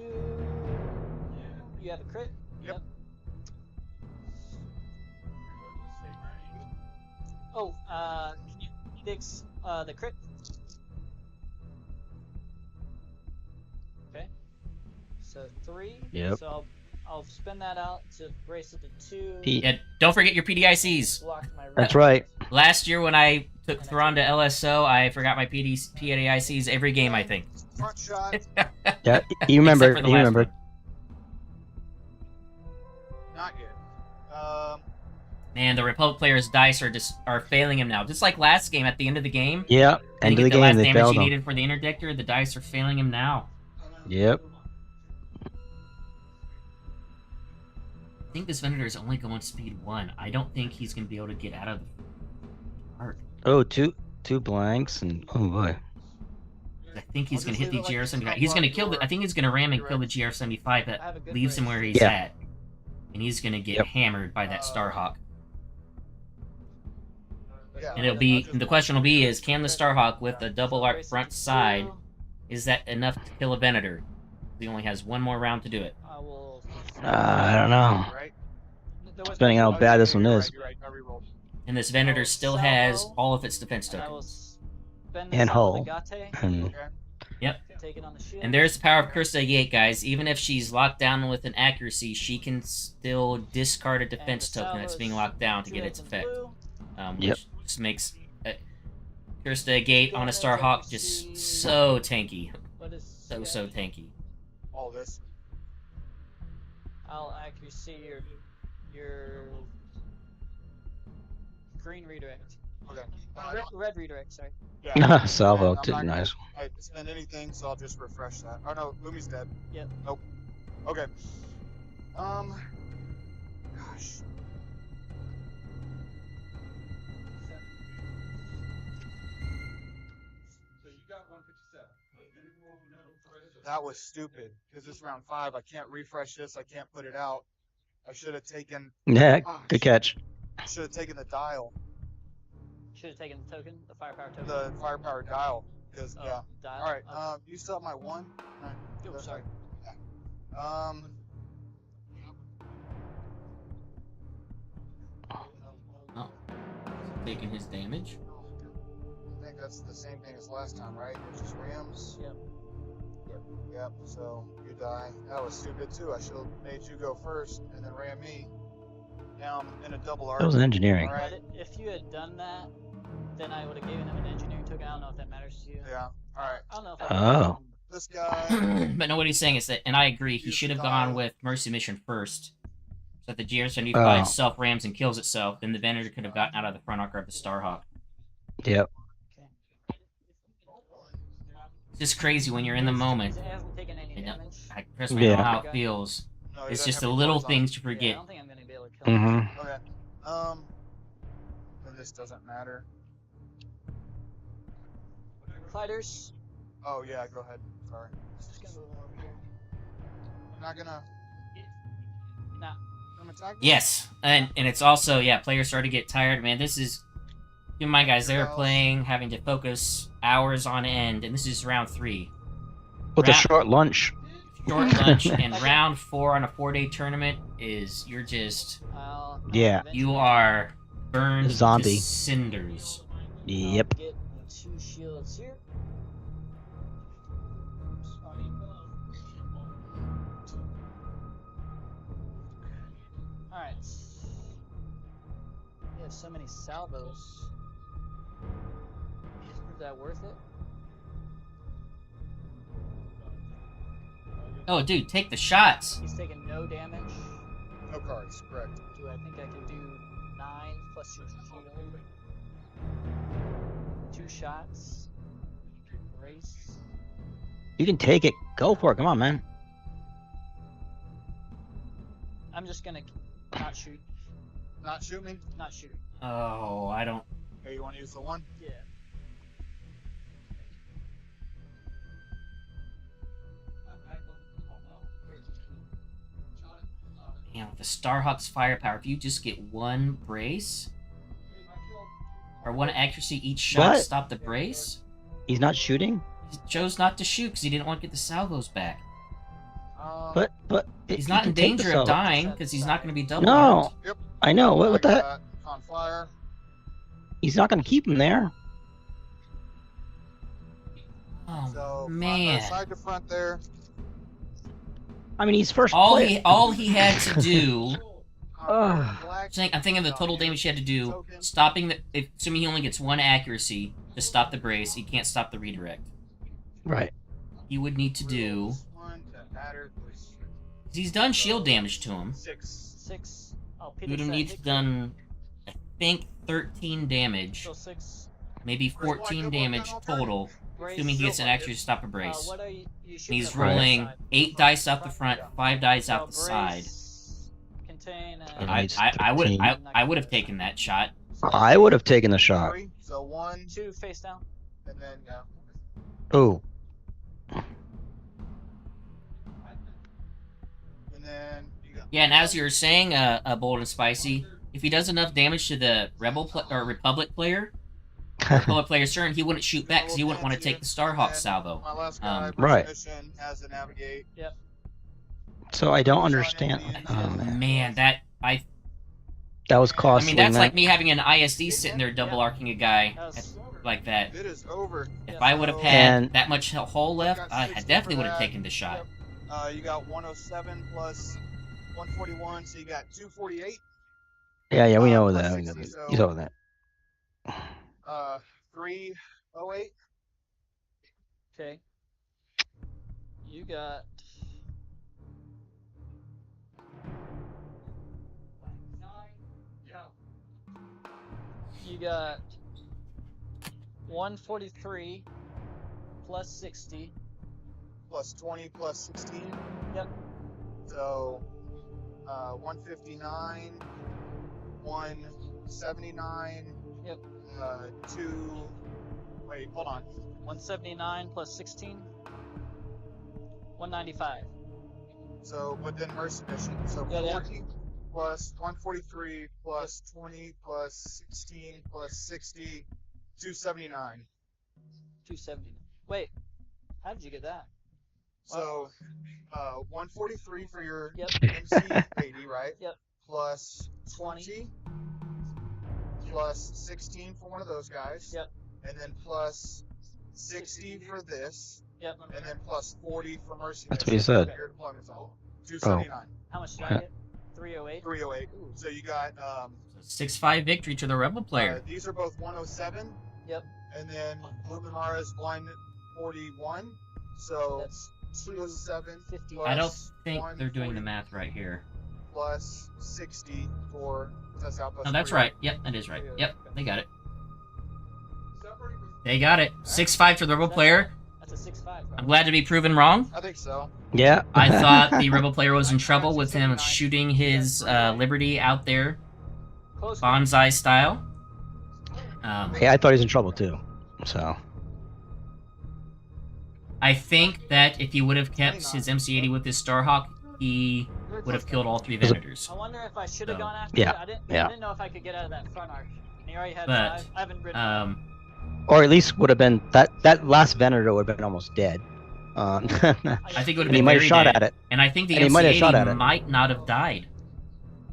[SPEAKER 8] You have a crit?
[SPEAKER 3] Yep.
[SPEAKER 8] Oh, can you fix the crit? Okay. So 3.
[SPEAKER 2] Yep.
[SPEAKER 8] So I'll spend that out to brace it to 2.
[SPEAKER 1] Yeah, don't forget your PDICs.
[SPEAKER 8] Block my
[SPEAKER 2] That's
[SPEAKER 8] red.
[SPEAKER 2] right.
[SPEAKER 1] Last year when I took Thrawn to LSO, I forgot my PDICs every game, I think.
[SPEAKER 3] Front shot.
[SPEAKER 2] Yeah, you remember.
[SPEAKER 1] Except for the
[SPEAKER 2] You
[SPEAKER 1] last
[SPEAKER 2] remember.
[SPEAKER 1] one.
[SPEAKER 3] Not yet.
[SPEAKER 1] Man, the Republic players' dice are failing him now. Just like last game, at the end of the game,
[SPEAKER 2] Yeah,
[SPEAKER 1] didn't
[SPEAKER 2] end of
[SPEAKER 1] get
[SPEAKER 2] the game,
[SPEAKER 1] last
[SPEAKER 2] they
[SPEAKER 1] damage
[SPEAKER 2] failed
[SPEAKER 1] he
[SPEAKER 2] him.
[SPEAKER 1] needed for the interdictor. The dice are failing him now.
[SPEAKER 2] Yep.
[SPEAKER 1] I think this Venator is only going speed 1. I don't think he's going to be able to get out of the arc.
[SPEAKER 2] Oh, two blanks, and oh boy.
[SPEAKER 1] I think he's
[SPEAKER 3] I'll
[SPEAKER 1] going to
[SPEAKER 3] just
[SPEAKER 1] hit the
[SPEAKER 3] leave it like this.
[SPEAKER 1] GR75. He's going to kill the. I think he's going to ram and kill the GR75
[SPEAKER 8] I have a
[SPEAKER 1] that
[SPEAKER 8] good
[SPEAKER 1] leaves him
[SPEAKER 8] brace.
[SPEAKER 1] where he's
[SPEAKER 2] Yeah.
[SPEAKER 1] at, and he's going to get
[SPEAKER 2] Yep.
[SPEAKER 1] hammered by that Starhawk.
[SPEAKER 3] Yeah.
[SPEAKER 1] And it'll
[SPEAKER 3] I'll
[SPEAKER 1] be
[SPEAKER 3] just-
[SPEAKER 1] the question will be is can the Starhawk with a double arc front side, is that enough to kill a Venator? He only has one more round to do it.
[SPEAKER 8] I will.
[SPEAKER 2] I don't know.
[SPEAKER 3] Right?
[SPEAKER 2] Depending how bad this one is.
[SPEAKER 3] You're right. I rerolled.
[SPEAKER 1] And this Venator still has all of its defense
[SPEAKER 8] And I will
[SPEAKER 1] tokens.
[SPEAKER 8] spend
[SPEAKER 2] And
[SPEAKER 8] the
[SPEAKER 2] hull.
[SPEAKER 8] Gate.
[SPEAKER 2] And
[SPEAKER 3] Okay.
[SPEAKER 1] Yep.
[SPEAKER 8] Take it on the shield.
[SPEAKER 1] And there's the power of Curse Gate, guys. Even if she's locked down with an accuracy, she can still discard a defense
[SPEAKER 8] the
[SPEAKER 1] token that's being
[SPEAKER 8] salvos,
[SPEAKER 1] locked down to
[SPEAKER 8] 2
[SPEAKER 1] get
[SPEAKER 8] reds
[SPEAKER 1] its
[SPEAKER 8] and
[SPEAKER 1] effect.
[SPEAKER 8] blue.
[SPEAKER 2] Yep.
[SPEAKER 1] Which just makes Curse Gate on a Starhawk just so tanky.
[SPEAKER 8] What is
[SPEAKER 1] So tanky.
[SPEAKER 3] All this.
[SPEAKER 8] I'll accuracy your green redirect.
[SPEAKER 3] Okay.
[SPEAKER 8] Red redirect, sorry.
[SPEAKER 3] Yeah.
[SPEAKER 2] Salvo,
[SPEAKER 3] And I'm not
[SPEAKER 2] nice.
[SPEAKER 3] gonna spend anything, so I'll just refresh that. Oh no, Lumi's dead.
[SPEAKER 8] Yep.
[SPEAKER 3] Nope. Okay. Gosh.
[SPEAKER 9] So you got 157.
[SPEAKER 3] That was stupid. Because it's round 5. I can't refresh this. I can't put it out. I should have taken.
[SPEAKER 2] Yeah, good catch.
[SPEAKER 3] Should have taken the dial.
[SPEAKER 8] Should have taken the token, the firepower token.
[SPEAKER 3] The firepower dial. Because
[SPEAKER 8] Oh,
[SPEAKER 3] yeah.
[SPEAKER 8] dial?
[SPEAKER 3] All right.
[SPEAKER 8] Okay.
[SPEAKER 3] You still have my 1.
[SPEAKER 8] Oh, sorry.
[SPEAKER 1] Oh. Taking his damage.
[SPEAKER 3] I think that's the same thing as last time, right? It's just rams.
[SPEAKER 8] Yep.
[SPEAKER 3] Yep. So you die. That was stupid too. I should have made you go first and then ram me. Now I'm in a double arc.
[SPEAKER 2] That was engineering.
[SPEAKER 3] All right.
[SPEAKER 8] But if you had done that, then I would have given him an engineering token. I don't know if that matters to you.
[SPEAKER 3] Yeah. All right.
[SPEAKER 8] I don't know if that
[SPEAKER 2] Oh.
[SPEAKER 3] This guy.
[SPEAKER 1] But no, what he's saying is that, and I agree, he
[SPEAKER 3] Use
[SPEAKER 1] should have
[SPEAKER 3] the
[SPEAKER 1] gone
[SPEAKER 3] dial.
[SPEAKER 1] with Mercy Mission first. So that the GR-75
[SPEAKER 2] Oh.
[SPEAKER 1] self-rams and kills itself, then the Venator could have gotten out of the front arc of the Starhawk.
[SPEAKER 2] Yep.
[SPEAKER 1] It's just crazy when you're in the moment.
[SPEAKER 8] It hasn't taken any
[SPEAKER 1] You know,
[SPEAKER 8] damage.
[SPEAKER 1] Trust me, I know
[SPEAKER 2] Yeah.
[SPEAKER 1] how it feels.
[SPEAKER 3] No, he
[SPEAKER 1] It's
[SPEAKER 3] doesn't
[SPEAKER 1] just
[SPEAKER 3] have
[SPEAKER 1] the
[SPEAKER 3] any
[SPEAKER 1] little
[SPEAKER 3] clothes on.
[SPEAKER 1] things you
[SPEAKER 8] Yeah, I
[SPEAKER 1] forget.
[SPEAKER 8] don't think I'm going to be able to kill him.
[SPEAKER 2] Mm-hmm.
[SPEAKER 3] Okay. Then this doesn't matter.
[SPEAKER 8] Fighters.
[SPEAKER 3] Oh yeah, go ahead. Sorry.
[SPEAKER 8] Just gonna move over here.
[SPEAKER 3] I'm not gonna.
[SPEAKER 8] Nah.
[SPEAKER 3] I'm attacking.
[SPEAKER 1] Yes, and it's also, yeah, players start to get tired. Man, this is... Keep in mind, guys, they were playing, having to focus hours on end, and this is round 3.
[SPEAKER 2] With a
[SPEAKER 1] Round-
[SPEAKER 2] short lunch.
[SPEAKER 1] Short lunch, and round 4 on a 4-day tournament is, you're just...
[SPEAKER 8] I'll
[SPEAKER 2] Yeah.
[SPEAKER 1] You are burned
[SPEAKER 2] Zombie.
[SPEAKER 1] to cinders.
[SPEAKER 2] Yep.
[SPEAKER 8] Get 2 shields here. Alright. We have so many salvos. Is that worth it?
[SPEAKER 1] Oh, dude, take the shots.
[SPEAKER 8] He's taking no damage.
[SPEAKER 3] No cards. Correct.
[SPEAKER 8] Do I think I can do 9 plus your shield? 2 shots. Brace.
[SPEAKER 2] You can take it. Go for it. Come on, man.
[SPEAKER 8] I'm just gonna not shoot.
[SPEAKER 3] Not shoot me.
[SPEAKER 8] Not shoot.
[SPEAKER 1] Oh, I don't...
[SPEAKER 3] Hey, you want to use the 1?
[SPEAKER 8] Yeah.
[SPEAKER 1] You know, the Starhawk's firepower, if you just get 1 brace... Or 1 accuracy each shot
[SPEAKER 2] What?
[SPEAKER 1] stop the brace?
[SPEAKER 2] He's not shooting?
[SPEAKER 1] He chose not to shoot because he didn't want to get the salvos back.
[SPEAKER 2] But
[SPEAKER 1] He's
[SPEAKER 2] he
[SPEAKER 1] not in
[SPEAKER 2] can take the
[SPEAKER 1] danger of
[SPEAKER 2] salvo.
[SPEAKER 1] dying because he's not going to be double
[SPEAKER 2] No.
[SPEAKER 1] armed.
[SPEAKER 3] Yep.
[SPEAKER 2] I know. What the heck?
[SPEAKER 3] On fire.
[SPEAKER 2] He's not going to keep him there.
[SPEAKER 1] Oh,
[SPEAKER 3] So
[SPEAKER 1] man.
[SPEAKER 3] side to front there.
[SPEAKER 2] I mean, he's first
[SPEAKER 1] All
[SPEAKER 2] player.
[SPEAKER 1] he had to do...
[SPEAKER 2] Ugh.
[SPEAKER 3] Black.
[SPEAKER 1] I'm thinking of the total damage he had to do, stopping the... Assuming he only gets 1 accuracy to stop the brace, he can't stop the redirect.
[SPEAKER 2] Right.
[SPEAKER 1] He would need to do...
[SPEAKER 3] 1 to matter.
[SPEAKER 1] 'cause he's done shield damage to him.
[SPEAKER 8] 6. I'll
[SPEAKER 1] He would have need to done, I think, 13 damage.
[SPEAKER 8] So 6.
[SPEAKER 1] Maybe 14 damage total, assuming he gets an accuracy to stop a brace.
[SPEAKER 8] What are you
[SPEAKER 1] And
[SPEAKER 8] shooting
[SPEAKER 1] he's
[SPEAKER 8] at? Right.
[SPEAKER 1] rolling
[SPEAKER 8] Side.
[SPEAKER 1] 8 dice out the front, 5 dice out the
[SPEAKER 8] So
[SPEAKER 1] side.
[SPEAKER 8] brace Contain.
[SPEAKER 2] And
[SPEAKER 1] I
[SPEAKER 2] it's
[SPEAKER 1] would
[SPEAKER 2] 13.
[SPEAKER 1] I would have taken that shot.
[SPEAKER 2] I would have taken the shot.
[SPEAKER 3] 3. So 1,
[SPEAKER 8] 2 face down.
[SPEAKER 3] and then yeah.
[SPEAKER 2] Oh.
[SPEAKER 3] And then you got.
[SPEAKER 1] Yeah, and as you were saying, Bold and Spicy, if he does enough damage to the or Republic player, Republic player's turn, he wouldn't shoot back because he wouldn't want to take the Starhawk salvo.
[SPEAKER 3] My last guy,
[SPEAKER 2] Right.
[SPEAKER 3] mission, has to navigate.
[SPEAKER 8] Yep.
[SPEAKER 2] So I don't understand. Oh,
[SPEAKER 1] Man, that
[SPEAKER 2] was
[SPEAKER 1] I
[SPEAKER 2] costly.
[SPEAKER 1] mean, that's
[SPEAKER 2] man.
[SPEAKER 1] like me having an ISD sitting there double arcing a guy
[SPEAKER 8] That was-
[SPEAKER 1] like that.
[SPEAKER 3] It is over.
[SPEAKER 1] If I would have had
[SPEAKER 2] And-
[SPEAKER 1] that much hole left, I
[SPEAKER 3] Got 6
[SPEAKER 1] definitely
[SPEAKER 3] for
[SPEAKER 1] would have
[SPEAKER 3] that.
[SPEAKER 1] taken the shot.
[SPEAKER 3] You got 107 plus 141, so you got 248.
[SPEAKER 2] Yeah, we know
[SPEAKER 3] plus
[SPEAKER 2] that.
[SPEAKER 3] 60, so-
[SPEAKER 2] You know that.
[SPEAKER 3] 308.
[SPEAKER 8] Okay. You got. You got 143 plus 60.
[SPEAKER 3] Plus 20 plus 16.
[SPEAKER 8] Yep.
[SPEAKER 3] So 159, 179.
[SPEAKER 8] Yep.
[SPEAKER 3] 2. Wait, hold on.
[SPEAKER 8] 179 plus 16. 195.
[SPEAKER 3] So, but then Mercy mission. So
[SPEAKER 8] Yeah.
[SPEAKER 3] 40 plus 143 plus 20 plus 16 plus 60, 279.
[SPEAKER 8] 270. Wait. How did you get that?
[SPEAKER 3] So 143 for your
[SPEAKER 8] Yep.
[SPEAKER 3] MC80, right?
[SPEAKER 8] Yep.
[SPEAKER 3] Plus 20. Plus 16 for one of those guys.
[SPEAKER 8] Yep.
[SPEAKER 3] And then plus 60 for this.
[SPEAKER 8] Yep.
[SPEAKER 3] And then plus 40 for Mercy.
[SPEAKER 2] That's what he
[SPEAKER 3] mission.
[SPEAKER 2] said.
[SPEAKER 3] Your deployment zone. 279.
[SPEAKER 8] How much did I get? 308.
[SPEAKER 3] 308. So you got
[SPEAKER 1] 6-5 victory to the Rebel player.
[SPEAKER 3] these are both 107.
[SPEAKER 8] Yep.
[SPEAKER 3] And then Luminara's 141. So
[SPEAKER 8] That's
[SPEAKER 3] 207
[SPEAKER 8] 50.
[SPEAKER 3] plus
[SPEAKER 1] I don't think they're doing the
[SPEAKER 3] 140
[SPEAKER 1] math right here.
[SPEAKER 3] plus 60 for that's out.
[SPEAKER 1] No, that's right. Yep, that is right. Yep, they got it. They got it. 6-5 to the Rebel player.
[SPEAKER 8] That's a 6-5.
[SPEAKER 1] I'm glad to be proven wrong.
[SPEAKER 3] I think so.
[SPEAKER 2] Yeah.
[SPEAKER 1] I thought the Rebel player was in trouble with him shooting his Liberty out there,
[SPEAKER 8] Close.
[SPEAKER 1] bonsai style.
[SPEAKER 2] Yeah, I thought he was in trouble too. So
[SPEAKER 1] I think that if he would have kept his MC80 with his Starhawk, he would have killed all 3 Venators.
[SPEAKER 8] I wonder if I should have
[SPEAKER 1] So,
[SPEAKER 8] gone after
[SPEAKER 2] yeah,
[SPEAKER 8] it. I
[SPEAKER 2] yeah.
[SPEAKER 8] didn't know if I could get out of that front arc. And he already had
[SPEAKER 1] But,
[SPEAKER 8] 5. I haven't ridden.
[SPEAKER 2] or at least would have been that last Venator would have been almost dead.
[SPEAKER 1] I think it would have
[SPEAKER 2] and
[SPEAKER 1] been
[SPEAKER 2] he might have
[SPEAKER 1] very
[SPEAKER 2] shot
[SPEAKER 1] dead.
[SPEAKER 2] at it.
[SPEAKER 1] And I think the
[SPEAKER 2] And he might have shot at
[SPEAKER 1] MC80
[SPEAKER 2] it.
[SPEAKER 1] might not have died.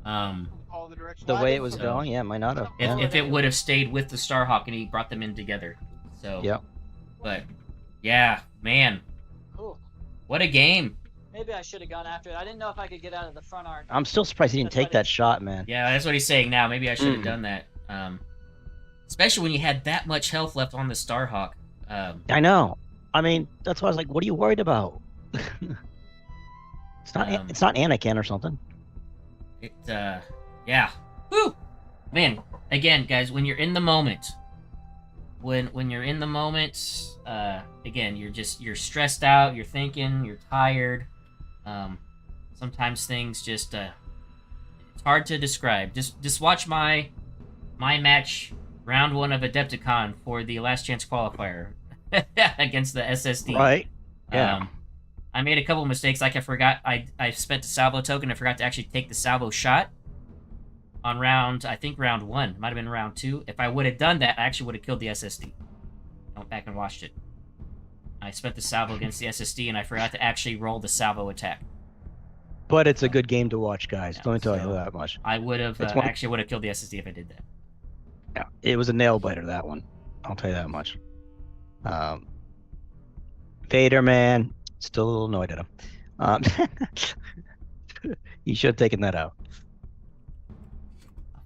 [SPEAKER 3] All the directions.
[SPEAKER 2] The
[SPEAKER 8] Why
[SPEAKER 2] way it
[SPEAKER 8] didn't
[SPEAKER 2] was
[SPEAKER 8] you-
[SPEAKER 2] going, yeah, might not have.
[SPEAKER 1] If,
[SPEAKER 2] Yeah.
[SPEAKER 1] if it would have stayed with the Starhawk and he brought them in together. So,
[SPEAKER 2] Yep.
[SPEAKER 1] But, yeah, man,
[SPEAKER 8] Cool.
[SPEAKER 1] what a game.
[SPEAKER 8] Maybe I should have gone after it. I didn't know if I could get out of the front arc.
[SPEAKER 2] I'm still surprised he didn't
[SPEAKER 8] That's why
[SPEAKER 2] take that
[SPEAKER 8] they-
[SPEAKER 2] shot, man.
[SPEAKER 1] Yeah, that's what he's saying now. Maybe I should have
[SPEAKER 2] Mm.
[SPEAKER 1] done that. Especially when you had that much health left on the Starhawk.
[SPEAKER 2] I know. I mean, that's why I was like, "What are you worried about?" It's not.
[SPEAKER 1] Um,
[SPEAKER 2] It's not Anakin or something.
[SPEAKER 1] Yeah. Woo! Man, again, guys, when you're in the moment, when you're in the moment, again, you're stressed out, you're thinking, you're tired. Sometimes things just, it's hard to describe. Just watch my match, round 1 of Adepticon for the last chance qualifier against the SSD.
[SPEAKER 2] Right. Yeah.
[SPEAKER 1] I made a couple of mistakes. Like I forgot, I spent the salvo token. I forgot to actually take the salvo shot on round 1. Might have been round 2. If I would have done that, I actually would have killed the SSD. I went back and watched it. I spent the salvo against the SSD, and I forgot to actually roll the salvo attack.
[SPEAKER 2] But it's a good game to watch, guys.
[SPEAKER 1] Yeah,
[SPEAKER 2] Let me tell
[SPEAKER 1] so-
[SPEAKER 2] you that much.
[SPEAKER 1] I would have
[SPEAKER 2] It's one-
[SPEAKER 1] actually would have killed the SSD if I did that.
[SPEAKER 2] Yeah, it was a nail biter, that one. I'll tell you that much. Tater, man, still a little annoyed at him. You should have taken that out.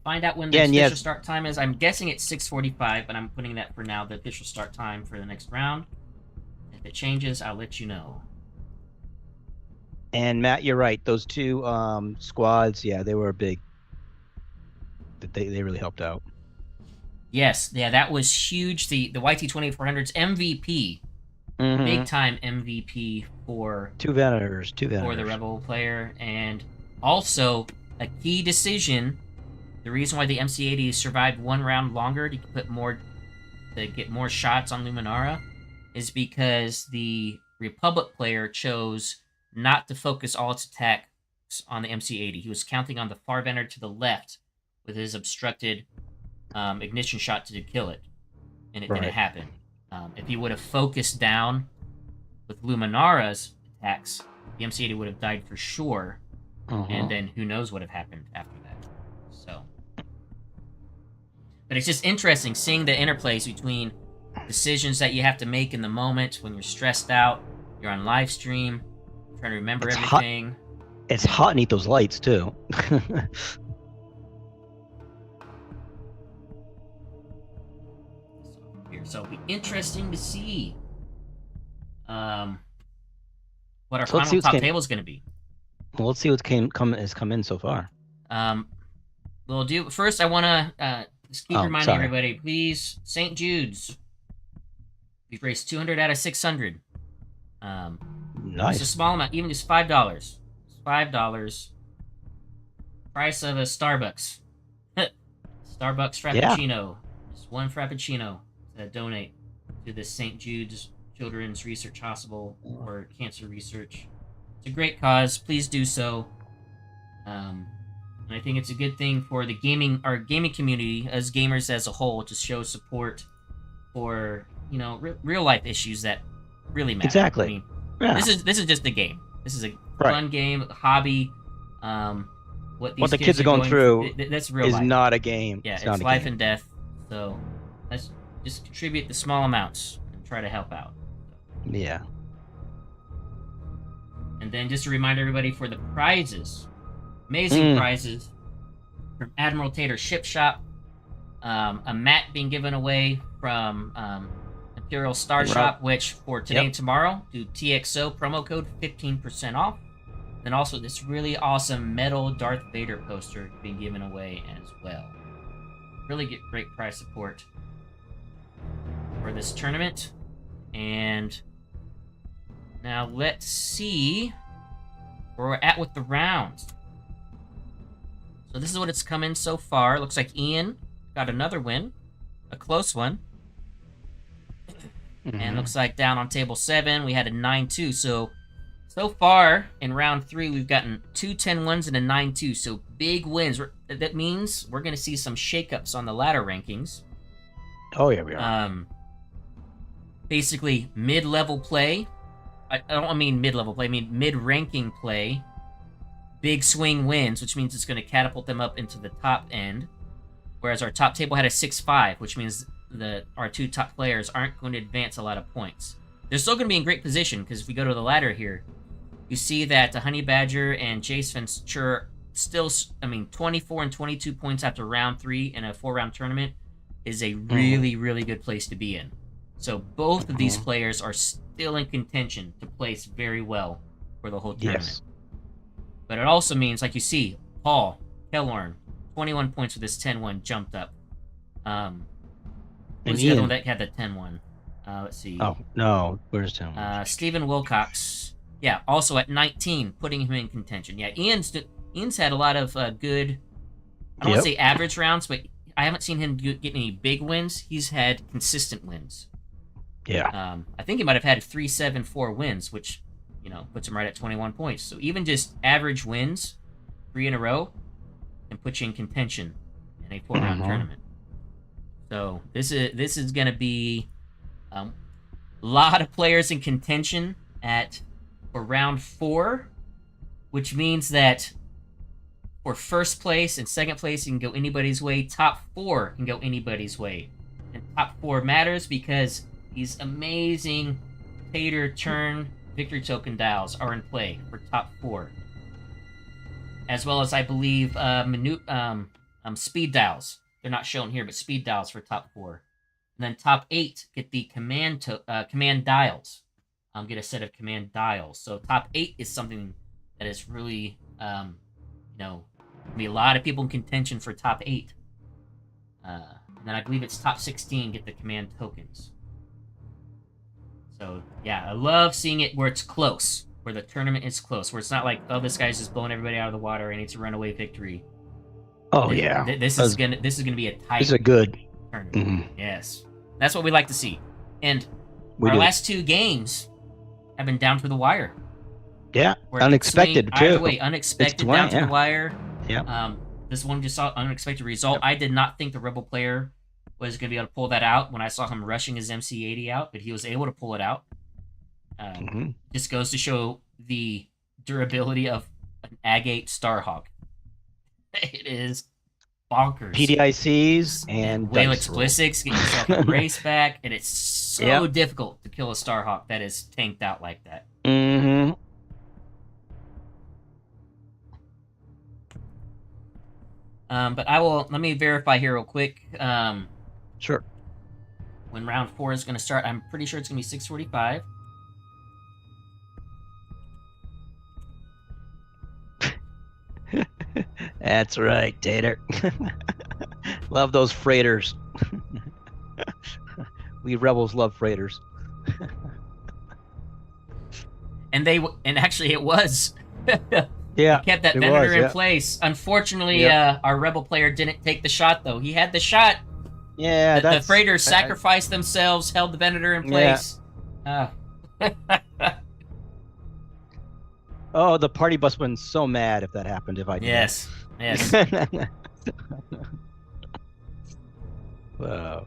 [SPEAKER 1] Find out when the
[SPEAKER 2] Yeah, and
[SPEAKER 1] official
[SPEAKER 2] yes-
[SPEAKER 1] start time is. I'm guessing it's 6:45, but I'm putting that for now, the official start time for the next round. If it changes, I'll let you know.
[SPEAKER 2] And Matt, you're right. Those 2 squads, yeah, they were big. They really helped out.
[SPEAKER 1] Yes, yeah, that was huge. The YT-2400's MVP,
[SPEAKER 2] Mhm.
[SPEAKER 1] big time MVP for
[SPEAKER 2] 2 Venators, 2 Venators.
[SPEAKER 1] for the Rebel player, and also a key decision. The reason why the MC80 survived 1 round longer to get more shots on Luminara is because the Republic player chose not to focus all its attacks on the MC80. He was counting on the far Venator to the left with his obstructed ignition shot to kill it, and it didn't
[SPEAKER 2] Right.
[SPEAKER 1] happen. If he would have focused down with Luminara's attacks, the MC-80 would have died for sure, and then who knows what would have happened after that. So, but it's just interesting seeing the interplays between decisions that you have to make in the moment when you're stressed out, you're on live stream, trying to remember
[SPEAKER 2] It's hot.
[SPEAKER 1] everything.
[SPEAKER 2] It's hot beneath those lights too.
[SPEAKER 1] So it'll be interesting to see what our
[SPEAKER 2] So let's see
[SPEAKER 1] final
[SPEAKER 2] what's
[SPEAKER 1] top
[SPEAKER 2] came-
[SPEAKER 1] table is going to be.
[SPEAKER 2] Well, let's see what's has come in so far.
[SPEAKER 1] We'll do first. I want to just keep
[SPEAKER 2] Oh,
[SPEAKER 1] reminding
[SPEAKER 2] sorry.
[SPEAKER 1] everybody, please. St. Jude's. We've raised 200 out of 600. It's a
[SPEAKER 2] Nice.
[SPEAKER 1] small amount, even just $5. $5. Price of a Starbucks. Starbucks Frappuccino. Just one Frappuccino to donate to the St. Jude's Children's Research Hospital for cancer research. It's a great cause. Please do so. And I think it's a good thing for the our gaming community, as gamers as a whole, to show support for real life issues that really matter.
[SPEAKER 2] Exactly.
[SPEAKER 1] I mean,
[SPEAKER 2] Yeah.
[SPEAKER 1] this is just a game. This is a
[SPEAKER 2] Right.
[SPEAKER 1] fun game, a hobby. What
[SPEAKER 2] the kids are going through
[SPEAKER 1] that's real
[SPEAKER 2] is
[SPEAKER 1] life.
[SPEAKER 2] not a game.
[SPEAKER 1] Yeah, it's
[SPEAKER 2] not a
[SPEAKER 1] life
[SPEAKER 2] game.
[SPEAKER 1] and death. So let's just contribute the small amounts and try to help out.
[SPEAKER 2] Yeah.
[SPEAKER 1] And then just to remind everybody for the prizes, amazing
[SPEAKER 2] Mm.
[SPEAKER 1] prizes from Admiral Tater Ship Shop, a mat being given away from Imperial Star
[SPEAKER 2] Right.
[SPEAKER 1] Shop, which for today
[SPEAKER 2] Yep.
[SPEAKER 1] and tomorrow, do TXO promo code 15% off. Then also this really awesome metal Darth Vader poster being given away as well. Really get great prize support for this tournament. And now let's see where we're at with the rounds. So this is what it's come in so far. Looks like Ian got another win, a close one. And looks like down on table 7 we had a 9-2. So far in round 3 we've gotten 2 10-1s and a 9-2. So big wins. That means we're going to see some shakeups on the ladder rankings.
[SPEAKER 2] Oh yeah, we are.
[SPEAKER 1] Basically mid-level play. I don't mean mid-level play. I mean mid-ranking play. Big swing wins, which means it's going to catapult them up into the top end. Whereas our top table had a 6-5, which means our 2 top players aren't going to advance a lot of points. They're still going to be in great position, because if we go to the ladder here, you see that Honey Badger and Jace Ventura still, 24 and 22 points after round 3 in a 4-round tournament is a really, really good place to be in. So both of these players are still in contention to place very well for the whole tournament.
[SPEAKER 2] Yes.
[SPEAKER 1] But it also means, like you see, Paul, Kellorn, 21 points with this 10-1, jumped up. Who's the other
[SPEAKER 2] Ian.
[SPEAKER 1] one that had the 10-1? Let's see.
[SPEAKER 2] Oh no, where's Tim?
[SPEAKER 1] Stephen Wilcox, yeah, also at 19, putting him in contention. Yeah, Ian's had a lot of good, I don't want to say average rounds, but I haven't seen him get any big wins. He's had consistent wins.
[SPEAKER 2] Yeah.
[SPEAKER 1] I think he might have had 3-7-4 wins, which, puts him right at 21 points. So even just average wins, 3 in a row, can put you in contention in a 4-round tournament. So this is going to be a lot of players in contention for round 4, which means that for first place and second place, you can go anybody's way. Top 4 can go anybody's way. And top 4 matters because these amazing Tater turn victory token dials are in play for top 4. As well as, I believe, speed dials. They're not shown here, but speed dials for top 4. And then top 8 get the command dials. Get a set of command dials. So top 8 is something that is really, be a lot of people in contention for top 8. And then I believe it's top 16 get the command tokens. So yeah, I love seeing it where it's close, where the tournament is close, where it's not like, oh, this guy's just blowing everybody out of the water and it's a runaway victory.
[SPEAKER 2] Oh yeah.
[SPEAKER 1] This is gonna be a tight.
[SPEAKER 2] This is a good
[SPEAKER 1] tournament. Yes, that's what we like to see. And
[SPEAKER 2] We
[SPEAKER 1] our
[SPEAKER 2] do.
[SPEAKER 1] last 2 games have been down to the wire.
[SPEAKER 2] Yeah.
[SPEAKER 1] Where it could
[SPEAKER 2] Unexpected
[SPEAKER 1] swing either
[SPEAKER 2] too.
[SPEAKER 1] way, unexpected
[SPEAKER 2] It's
[SPEAKER 1] down to
[SPEAKER 2] yeah.
[SPEAKER 1] the wire.
[SPEAKER 2] Yeah.
[SPEAKER 1] This one just saw unexpected result. I did not think the Rebel player was going to be able to pull that out when I saw him rushing his MC-80 out, but he was able to pull it out. Just goes to show the durability of an Agate Starhawk. It is bonkers.
[SPEAKER 2] PDICs and
[SPEAKER 1] whale
[SPEAKER 2] dice roll.
[SPEAKER 1] explicits, get yourself a race back, and it's so difficult to kill a Starhawk that is tanked out like that.
[SPEAKER 2] Mm-hmm.
[SPEAKER 1] But let me verify here real quick.
[SPEAKER 2] Sure.
[SPEAKER 1] When round 4 is going to start, I'm pretty sure it's going to be 6:45.
[SPEAKER 2] That's right, Tater. Love those freighters. We rebels love freighters.
[SPEAKER 1] And actually it was.
[SPEAKER 2] Yeah,
[SPEAKER 1] kept that
[SPEAKER 2] it
[SPEAKER 1] Venator
[SPEAKER 2] was,
[SPEAKER 1] in
[SPEAKER 2] yeah.
[SPEAKER 1] place. Unfortunately, our Rebel player didn't take the shot, though. He had the shot.
[SPEAKER 2] Yeah,
[SPEAKER 1] the freighters sacrificed themselves, held the Venator in place.
[SPEAKER 2] Oh, the party bus would have been so mad if that happened. If I did.
[SPEAKER 1] Yes.
[SPEAKER 2] Wow.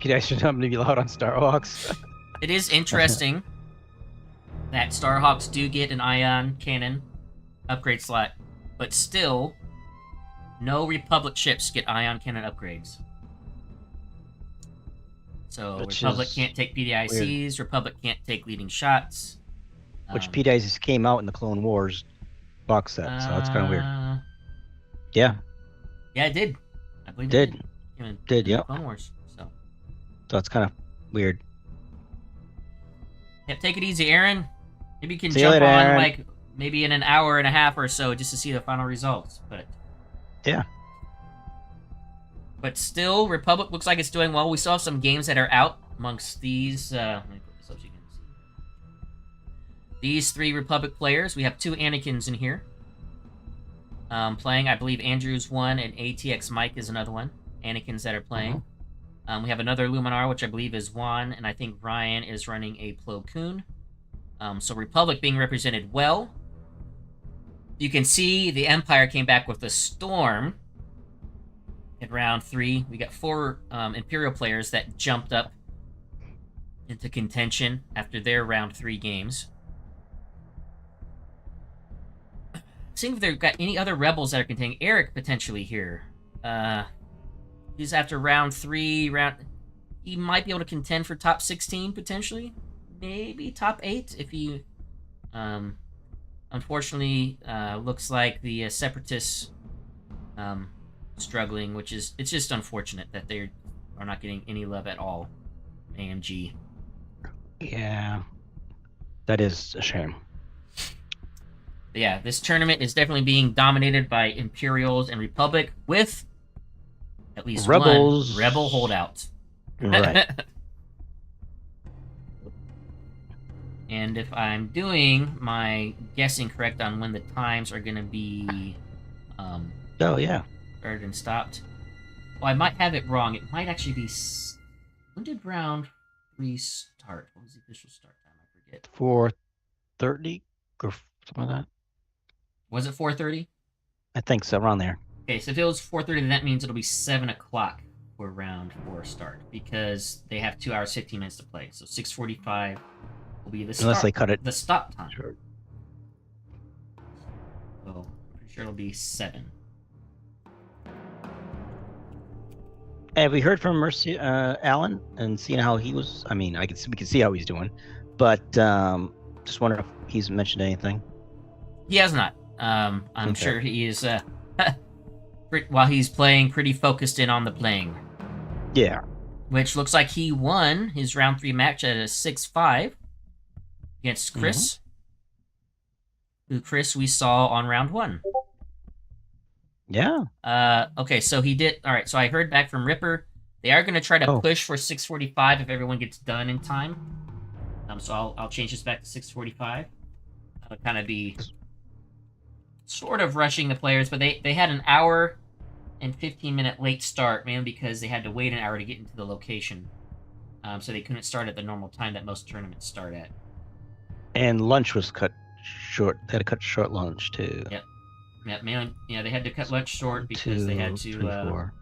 [SPEAKER 2] You guys should not be loud on Starhawks.
[SPEAKER 1] It is interesting that Starhawks do get an ion cannon upgrade slot, but still, no Republic ships get ion cannon upgrades. So Republic can't take PDICs, weird. Republic can't take leading shots.
[SPEAKER 2] Which PDICs came out in the Clone Wars box set, so it's kind of weird. Yeah.
[SPEAKER 1] Yeah, it did. I believe
[SPEAKER 2] it did.
[SPEAKER 1] Yeah. Clone Wars.
[SPEAKER 2] So it's kind of weird.
[SPEAKER 1] Yep, take it easy, Aaron. Maybe you can
[SPEAKER 2] See you
[SPEAKER 1] jump
[SPEAKER 2] later,
[SPEAKER 1] on
[SPEAKER 2] Aaron.
[SPEAKER 1] like maybe in an hour and a half or so just to see the final results. But still, Republic looks like it's doing well. We still have some games that are out amongst these. Let me put this up so you can see. These 3 Republic players. We have 2 Anakins in here. Playing, I believe Andrew's one and ATX Mike is another one. Anakins that are playing. We have another Luminar, which I believe is Juan, and I think Ryan is running a Plo Koon. So Republic being represented well. You can see the Empire came back with a storm in round 3. We got 4 Imperial players that jumped up into contention after their round 3 games. Seeing if they've got any other rebels that are contending. Eric potentially here. He's after round 3. He might be able to contend for top 16 potentially, maybe top 8 if he. Unfortunately, looks like the Separatists struggling, it's just unfortunate that they are not getting any love at all. AMG.
[SPEAKER 2] Yeah, that is a shame.
[SPEAKER 1] But yeah, this tournament is definitely being dominated by Imperials and Republic with at least
[SPEAKER 2] Rebels.
[SPEAKER 1] One Rebel holdout.
[SPEAKER 2] Right.
[SPEAKER 1] And if I'm doing my guessing correct on when the times are going to be started and stopped. Well, I might have it wrong. It might actually be... When did round 3 start? What was the official start time? I forget.
[SPEAKER 2] 4:30 or something like that.
[SPEAKER 1] Was it 4:30?
[SPEAKER 2] I think so, around there.
[SPEAKER 1] Okay, so if it was 4:30, then that means it'll be 7 o'clock for round 4 start, because they have 2 hours 15 minutes to play. So 6:45 will be the start,
[SPEAKER 2] unless they cut it.
[SPEAKER 1] The stop time.
[SPEAKER 2] Sure.
[SPEAKER 1] So I'm pretty sure it'll be 7.
[SPEAKER 2] Have we heard from Mercy Alan and seen how he was? I mean, we can see how he's doing, but just wondering if he's mentioned anything.
[SPEAKER 1] He has not. I'm sure he is. While he's playing, pretty focused in on the playing.
[SPEAKER 2] Yeah.
[SPEAKER 1] Which looks like he won his round 3 match at a 6-5 against Chris. Who Chris we saw on round 1.
[SPEAKER 2] Yeah.
[SPEAKER 1] Okay, so he did. All right, so I heard back from Ripper. They are going to try to push for 6:45 if everyone gets done in time. So I'll change this back to 6:45. That'll kind of be sort of rushing the players, but they had an hour and 15-minute late start, mainly because they had to wait an hour to get into the location. So they couldn't start at the normal time that most tournaments start at.
[SPEAKER 2] And lunch was cut short. They had to cut short lunch too.
[SPEAKER 1] Yep. Yeah, they had to cut lunch short because they had to.
[SPEAKER 2] 3, 4.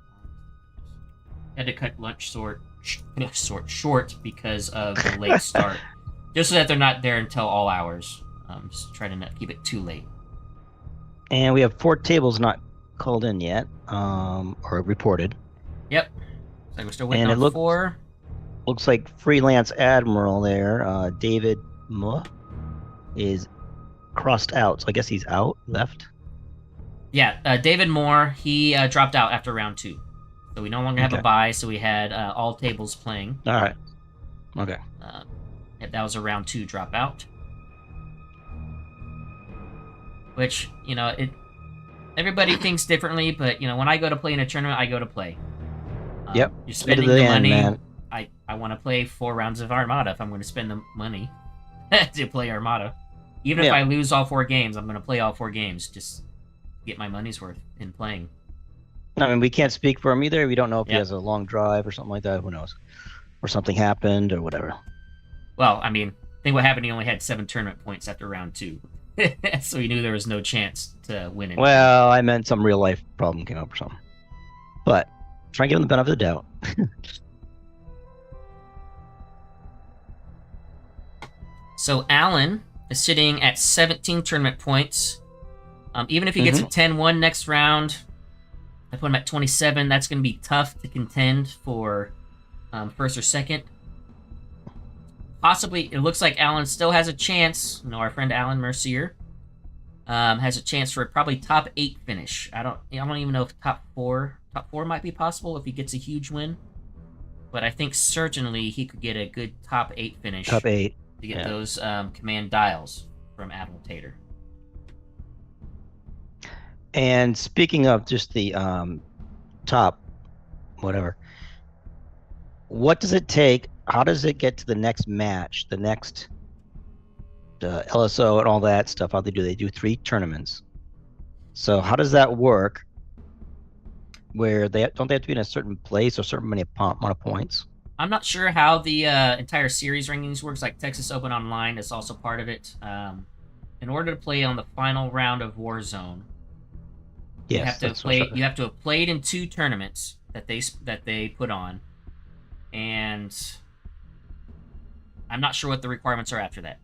[SPEAKER 1] Had to cut lunch short because of the late start, just so that they're not there until all hours. Just trying to not keep it too late.
[SPEAKER 2] And we have 4 tables not called in yet, or reported.
[SPEAKER 1] Yep. So we're still waiting
[SPEAKER 2] And
[SPEAKER 1] on 4.
[SPEAKER 2] Looks like freelance Admiral there, David Muh, is crossed out. So I guess he's out, left.
[SPEAKER 1] Yeah, David Moore, he dropped out after round 2. So we no longer have a bye, so we had all tables playing.
[SPEAKER 2] All right. Okay.
[SPEAKER 1] That was a round 2 dropout. Which, everybody thinks differently, but, when I go to play in a tournament, I go to play.
[SPEAKER 2] Yep.
[SPEAKER 1] You're spending the money. Man. I want to play 4 rounds of Armada if I'm going to spend the money to play Armada. Even if I lose all 4 games, I'm going to play all 4 games. Just get my money's worth in playing.
[SPEAKER 2] I mean, we can't speak for him either. We don't know if he has a long drive or something like that. Who knows? Or something happened or whatever.
[SPEAKER 1] Well, I mean, I think what happened, he only had 7 tournament points after round 2. So he knew there was no chance to win it.
[SPEAKER 2] Well, I meant some real life problem came up or something. But try and give him the benefit of the doubt.
[SPEAKER 1] So Alan is sitting at 17 tournament points. Even if he gets a 10-1 next round, I put him at 27. That's going to be tough to contend for first or second. Possibly, it looks like Alan still has a chance. Our friend Alan Mercier has a chance for probably top 8 finish. I don't even know if top four might be possible if he gets a huge win. But I think certainly he could get a good top 8 finish.
[SPEAKER 2] Top 8.
[SPEAKER 1] To get those command dials from Admiral Tater.
[SPEAKER 2] And speaking of just the top, whatever, what does it take? How does it get to the next match? The LSO and all that stuff, how they do? They do 3 tournaments. So how does that work? Where don't they have to be in a certain place or certain amount of points?
[SPEAKER 1] I'm not sure how the entire series rankings works. Like Texas Open Online is also part of it. In order to play on the final round of Warzone, you have to have played in 2 tournaments that they put on, and I'm not sure what the requirements are after that.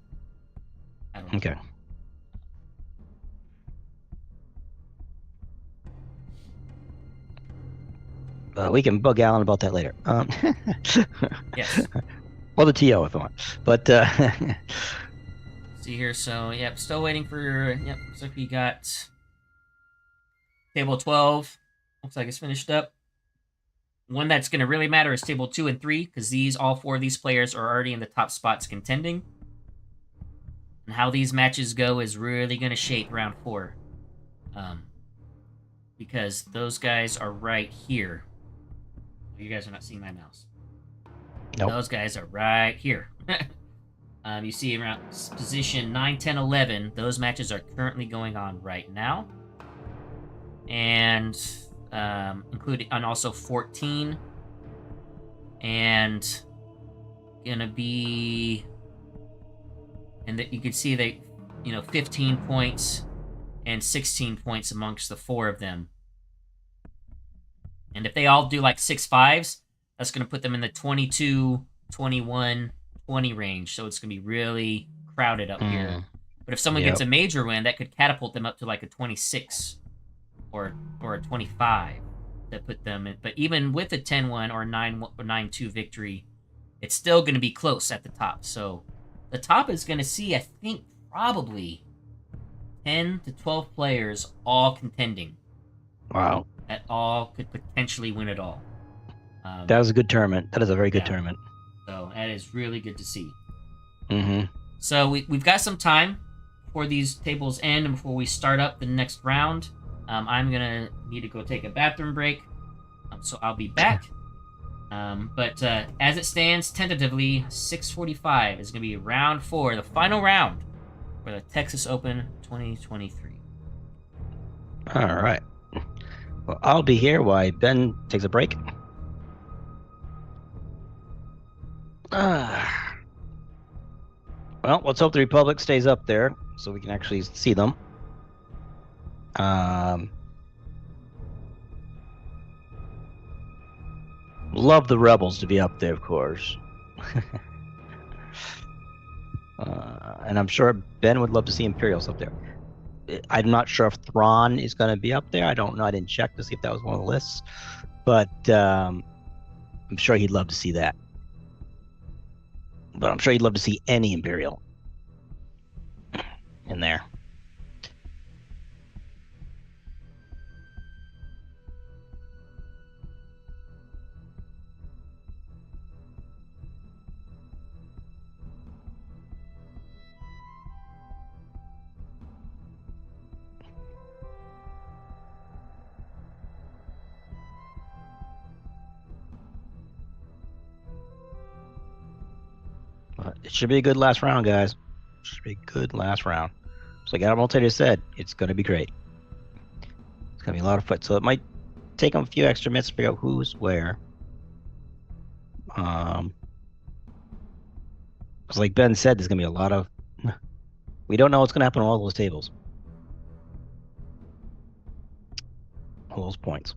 [SPEAKER 1] I don't know.
[SPEAKER 2] Okay. We can bug Alan about that later.
[SPEAKER 1] Yes.
[SPEAKER 2] Or the TO if you want. But
[SPEAKER 1] see here, so still waiting for looks like we got table 12. Looks like it's finished up. One that's going to really matter is table 2 and 3, because all 4 of these players are already in the top spots contending. And how these matches go is really going to shape round 4. Because those guys are right here. You guys are not seeing my mouse.
[SPEAKER 2] Nope.
[SPEAKER 1] Those guys are right here. You see around position 9, 10, 11. Those matches are currently going on right now. And including, and also 14. And gonna be, and that you can see they, 15 points and 16 points amongst the 4 of them. And if they all do like 6 5s, that's going to put them in the 22, 21, 20 range. So it's going to be really crowded up here. But if someone gets a major win, that could catapult them up to like a 26 or a 25 that put them in. But even with a 10-1 or 9-2 victory, it's still going to be close at the top. So the top is going to see, I think, probably 10 to 12 players all contending.
[SPEAKER 2] Wow.
[SPEAKER 1] That all could potentially win it all.
[SPEAKER 2] That was a good tournament. That is a very good tournament.
[SPEAKER 1] So that is really good to see.
[SPEAKER 2] Mm-hmm.
[SPEAKER 1] So we've got some time before these tables end and before we start up the next round. I'm going to need to go take a bathroom break. So I'll be back. But as it stands, tentatively, 6:45 is going to be round 4, the final round for the Texas Open 2023.
[SPEAKER 2] All right. Well, I'll be here while Ben takes a break. Well, let's hope the Republic stays up there. so we can actually see them. Love the rebels to be up there, of course. And I'm sure Ben would love to see Imperials up there. I'm not sure if Thrawn is going to be up there. I don't know. I didn't check to see if that was one of the lists, but I'm sure he'd love to see that. But I'm sure he'd love to see any Imperial in there. It should be a good last round, guys. Should be a good last round. So like Admiral Tater said, it's going to be great. It's going to be a lot of fun. So it might take them a few extra minutes to figure out who's where. Because like Ben said, there's going to be a lot of... We don't know what's going to happen on all those tables. All those points.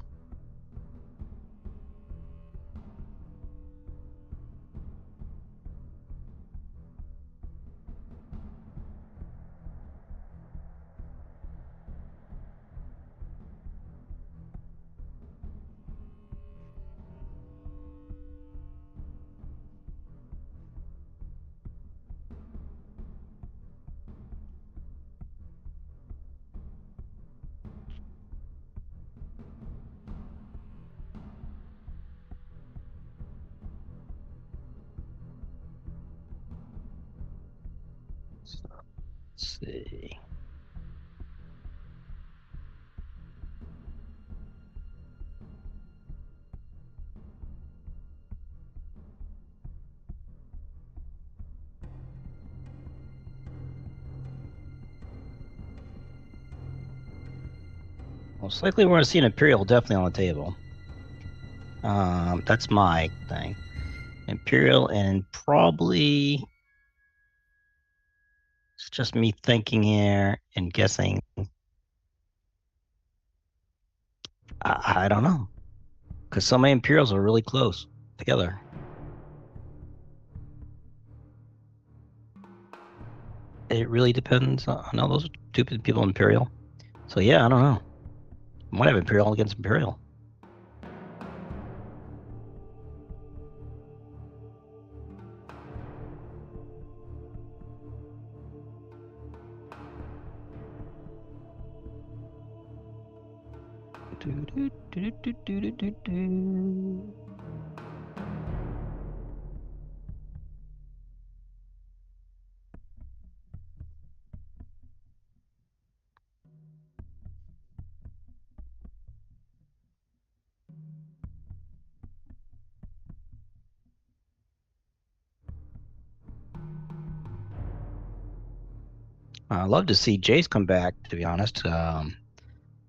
[SPEAKER 2] Let's see. Most likely we're going to see an Imperial definitely on the table. That's my thing. Imperial and probably... It's just me thinking here and guessing. I don't know. Because some Imperials are really close together. It really depends on all those stupid people Imperial. So yeah, I don't know. Might have Imperial against Imperial. I'd love to see Jace come back, to be honest.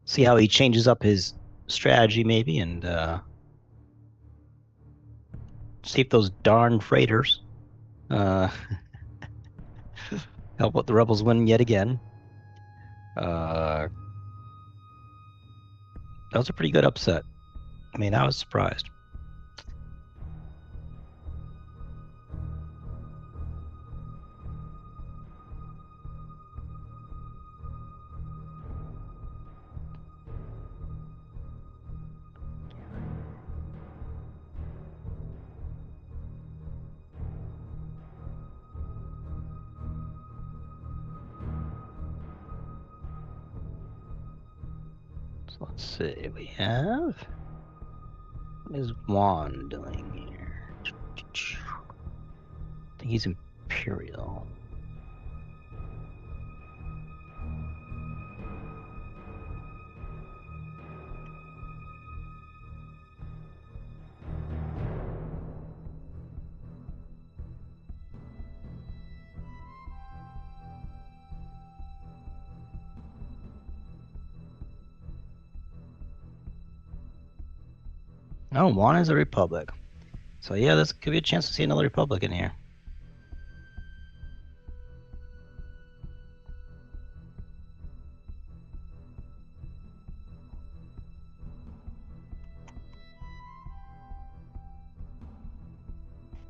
[SPEAKER 2] See how he changes up his strategy, maybe, and see if those darn freighters help out the rebels win yet again. That was a pretty good upset. I mean, I was surprised. Let's see, we have... What is Juan doing here? I think he's Imperial. No, Juan is a Republic. So yeah, this could be a chance to see another Republic in here.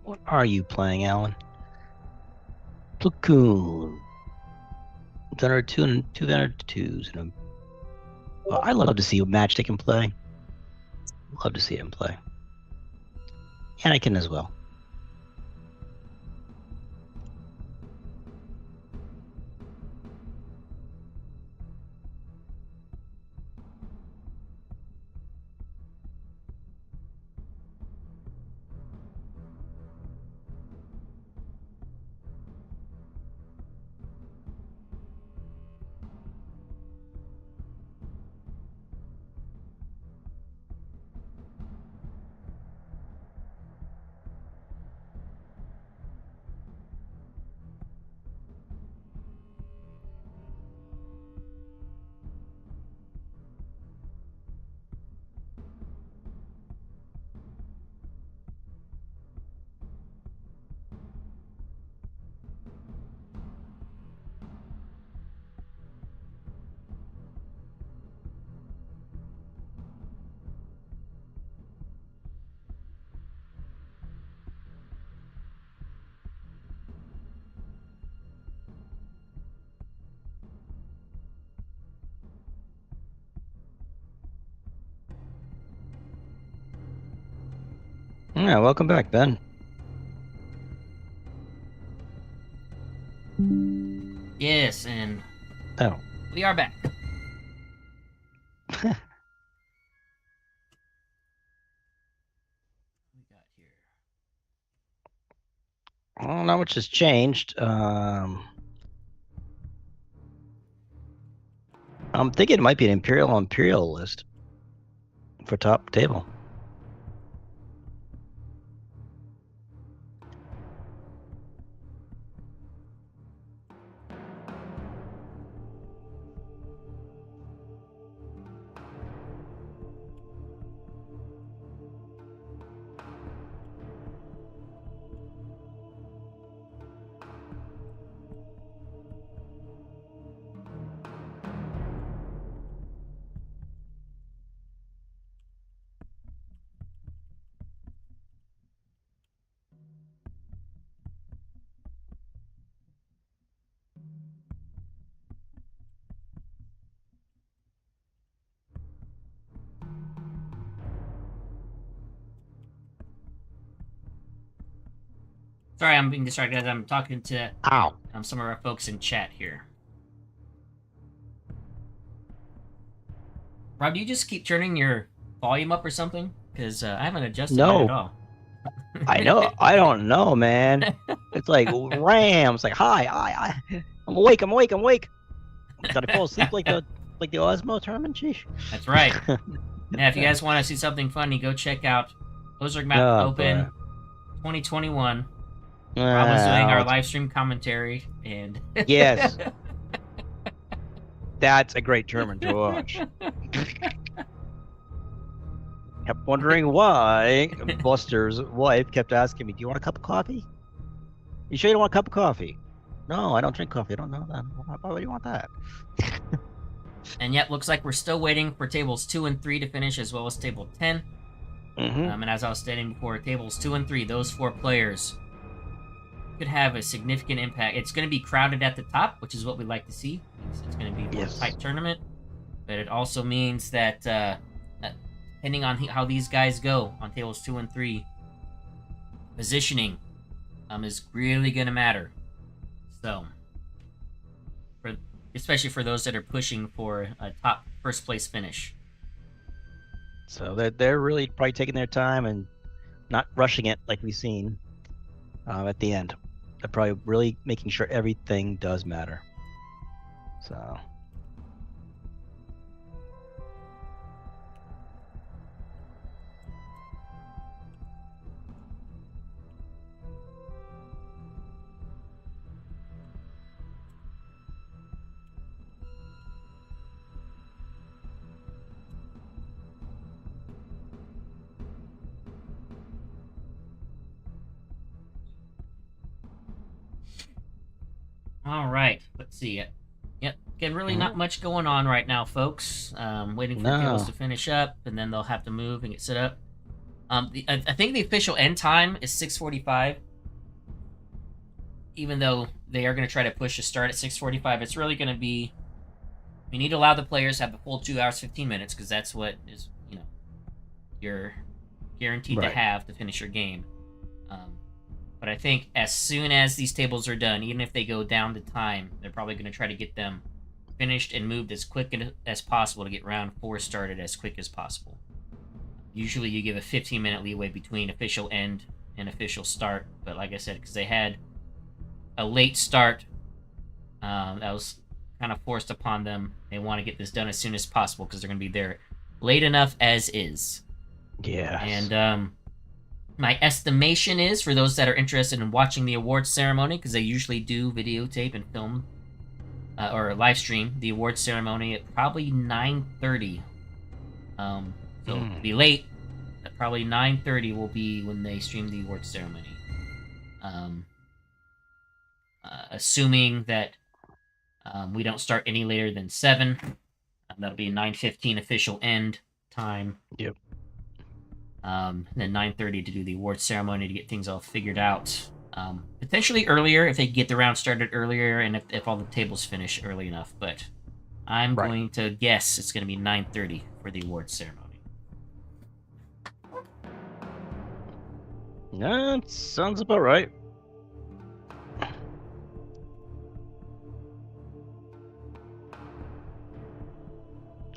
[SPEAKER 2] What are you playing, Alan? Platoon. 202 and 202s. I love to see Matchstick him play. Love to see him play. Anakin as well. Yeah, welcome back, Ben.
[SPEAKER 1] Yes, and
[SPEAKER 2] Oh.
[SPEAKER 1] we are back.
[SPEAKER 2] Well, not much has changed. I'm thinking it might be an Imperial list for top table.
[SPEAKER 1] Sorry, I'm being distracted as I'm talking to some of our folks in chat here. Rob, do you just keep turning your volume up or something? Because I haven't adjusted it at all.
[SPEAKER 2] I know. I don't know, man. It's like Ram. It's like, hi. I'm awake. Did I fall asleep like the Osmo tournament? Sheesh.
[SPEAKER 1] That's right. Yeah, if you guys want to see something funny, go check out Ozark Map Open 2021. Rob was doing our live stream commentary, and
[SPEAKER 2] yes, that's a great tournament to watch. Kept wondering why Buster's wife kept asking me, "Do you want a cup of coffee? You sure you don't want a cup of coffee?" No, I don't drink coffee. I don't know that. Why would you want that?
[SPEAKER 1] And yet, looks like we're still waiting for tables 2 and 3 to finish, as well as table 10. And as I was stating before, tables 2 and 3, those 4 players could have a significant impact. It's going to be crowded at the top, which is what we like to see. It's going to be a more tight tournament, but it also means that depending on how these guys go on tables 2 and 3, positioning is really going to matter. So, especially for those that are pushing for a top first place finish.
[SPEAKER 2] So they're really probably taking their time and not rushing it like we've seen at the end. They're probably really making sure everything does matter. So.
[SPEAKER 1] All right, let's see. Yep, again, really not much going on right now, folks. Waiting for tables to finish up, and then they'll have to move and get set up. I think the official end time is 6:45. Even though they are going to try to push a start at 6:45, it's really going to be. You need to allow the players to have the full 2 hours 15 minutes because that's what is you're guaranteed to have to finish your game. But I think as soon as these tables are done, even if they go down to time, they're probably going to try to get them finished and moved as quick as possible to get round 4 started as quick as possible. Usually you give a 15-minute leeway between official end and official start, but like I said, because they had a late start that was kind of forced upon them, they want to get this done as soon as possible because they're going to be there late enough as is.
[SPEAKER 2] Yeah.
[SPEAKER 1] And my estimation is, for those that are interested in watching the awards ceremony, because they usually do videotape and film or live stream the awards ceremony at probably 9:30. So it'll be late. Probably 9:30 will be when they stream the awards ceremony. Assuming that we don't start any later than 7, that'll be 9:15 official end time.
[SPEAKER 2] Yep.
[SPEAKER 1] Then 9:30 to do the awards ceremony to get things all figured out. Potentially earlier if they get the round started earlier and if all the tables finish early enough. But I'm going to guess it's going to be 9:30 for the awards ceremony.
[SPEAKER 2] That sounds about right.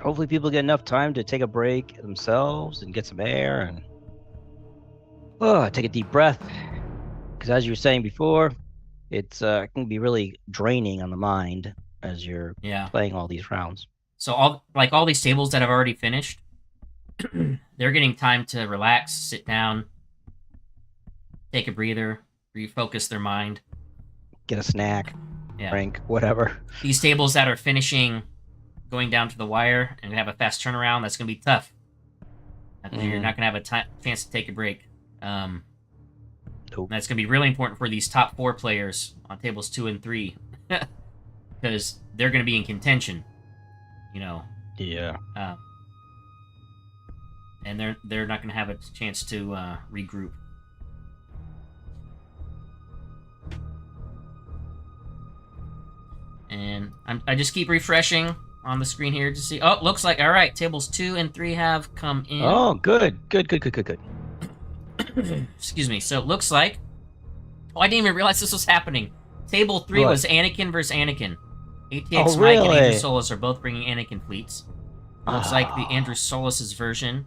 [SPEAKER 2] Hopefully people get enough time to take a break themselves and get some air and take a deep breath. Because as you were saying before, it's can be really draining on the mind as you're playing all these rounds.
[SPEAKER 1] So all these tables that have already finished, they're getting time to relax, sit down, take a breather, refocus their mind,
[SPEAKER 2] get a snack, drink, whatever.
[SPEAKER 1] These tables that are finishing, going down to the wire and have a fast turnaround, that's going to be tough. You're not going to have a chance to take a break. That's going to be really important for these top 4 players on tables 2 and 3 because they're going to be in contention,
[SPEAKER 2] Yeah.
[SPEAKER 1] And they're not going to have a chance to regroup. And I just keep refreshing on the screen here to see. Oh, looks like, all right, tables 2 and 3 have come in.
[SPEAKER 2] Oh, good.
[SPEAKER 1] Excuse me. So it looks like... Oh, I didn't even realize this was happening. Table 3 was Anakin versus Anakin. ATX Mike and Andrew Solis are both bringing Anakin fleets. Looks like the Andrew Solis' version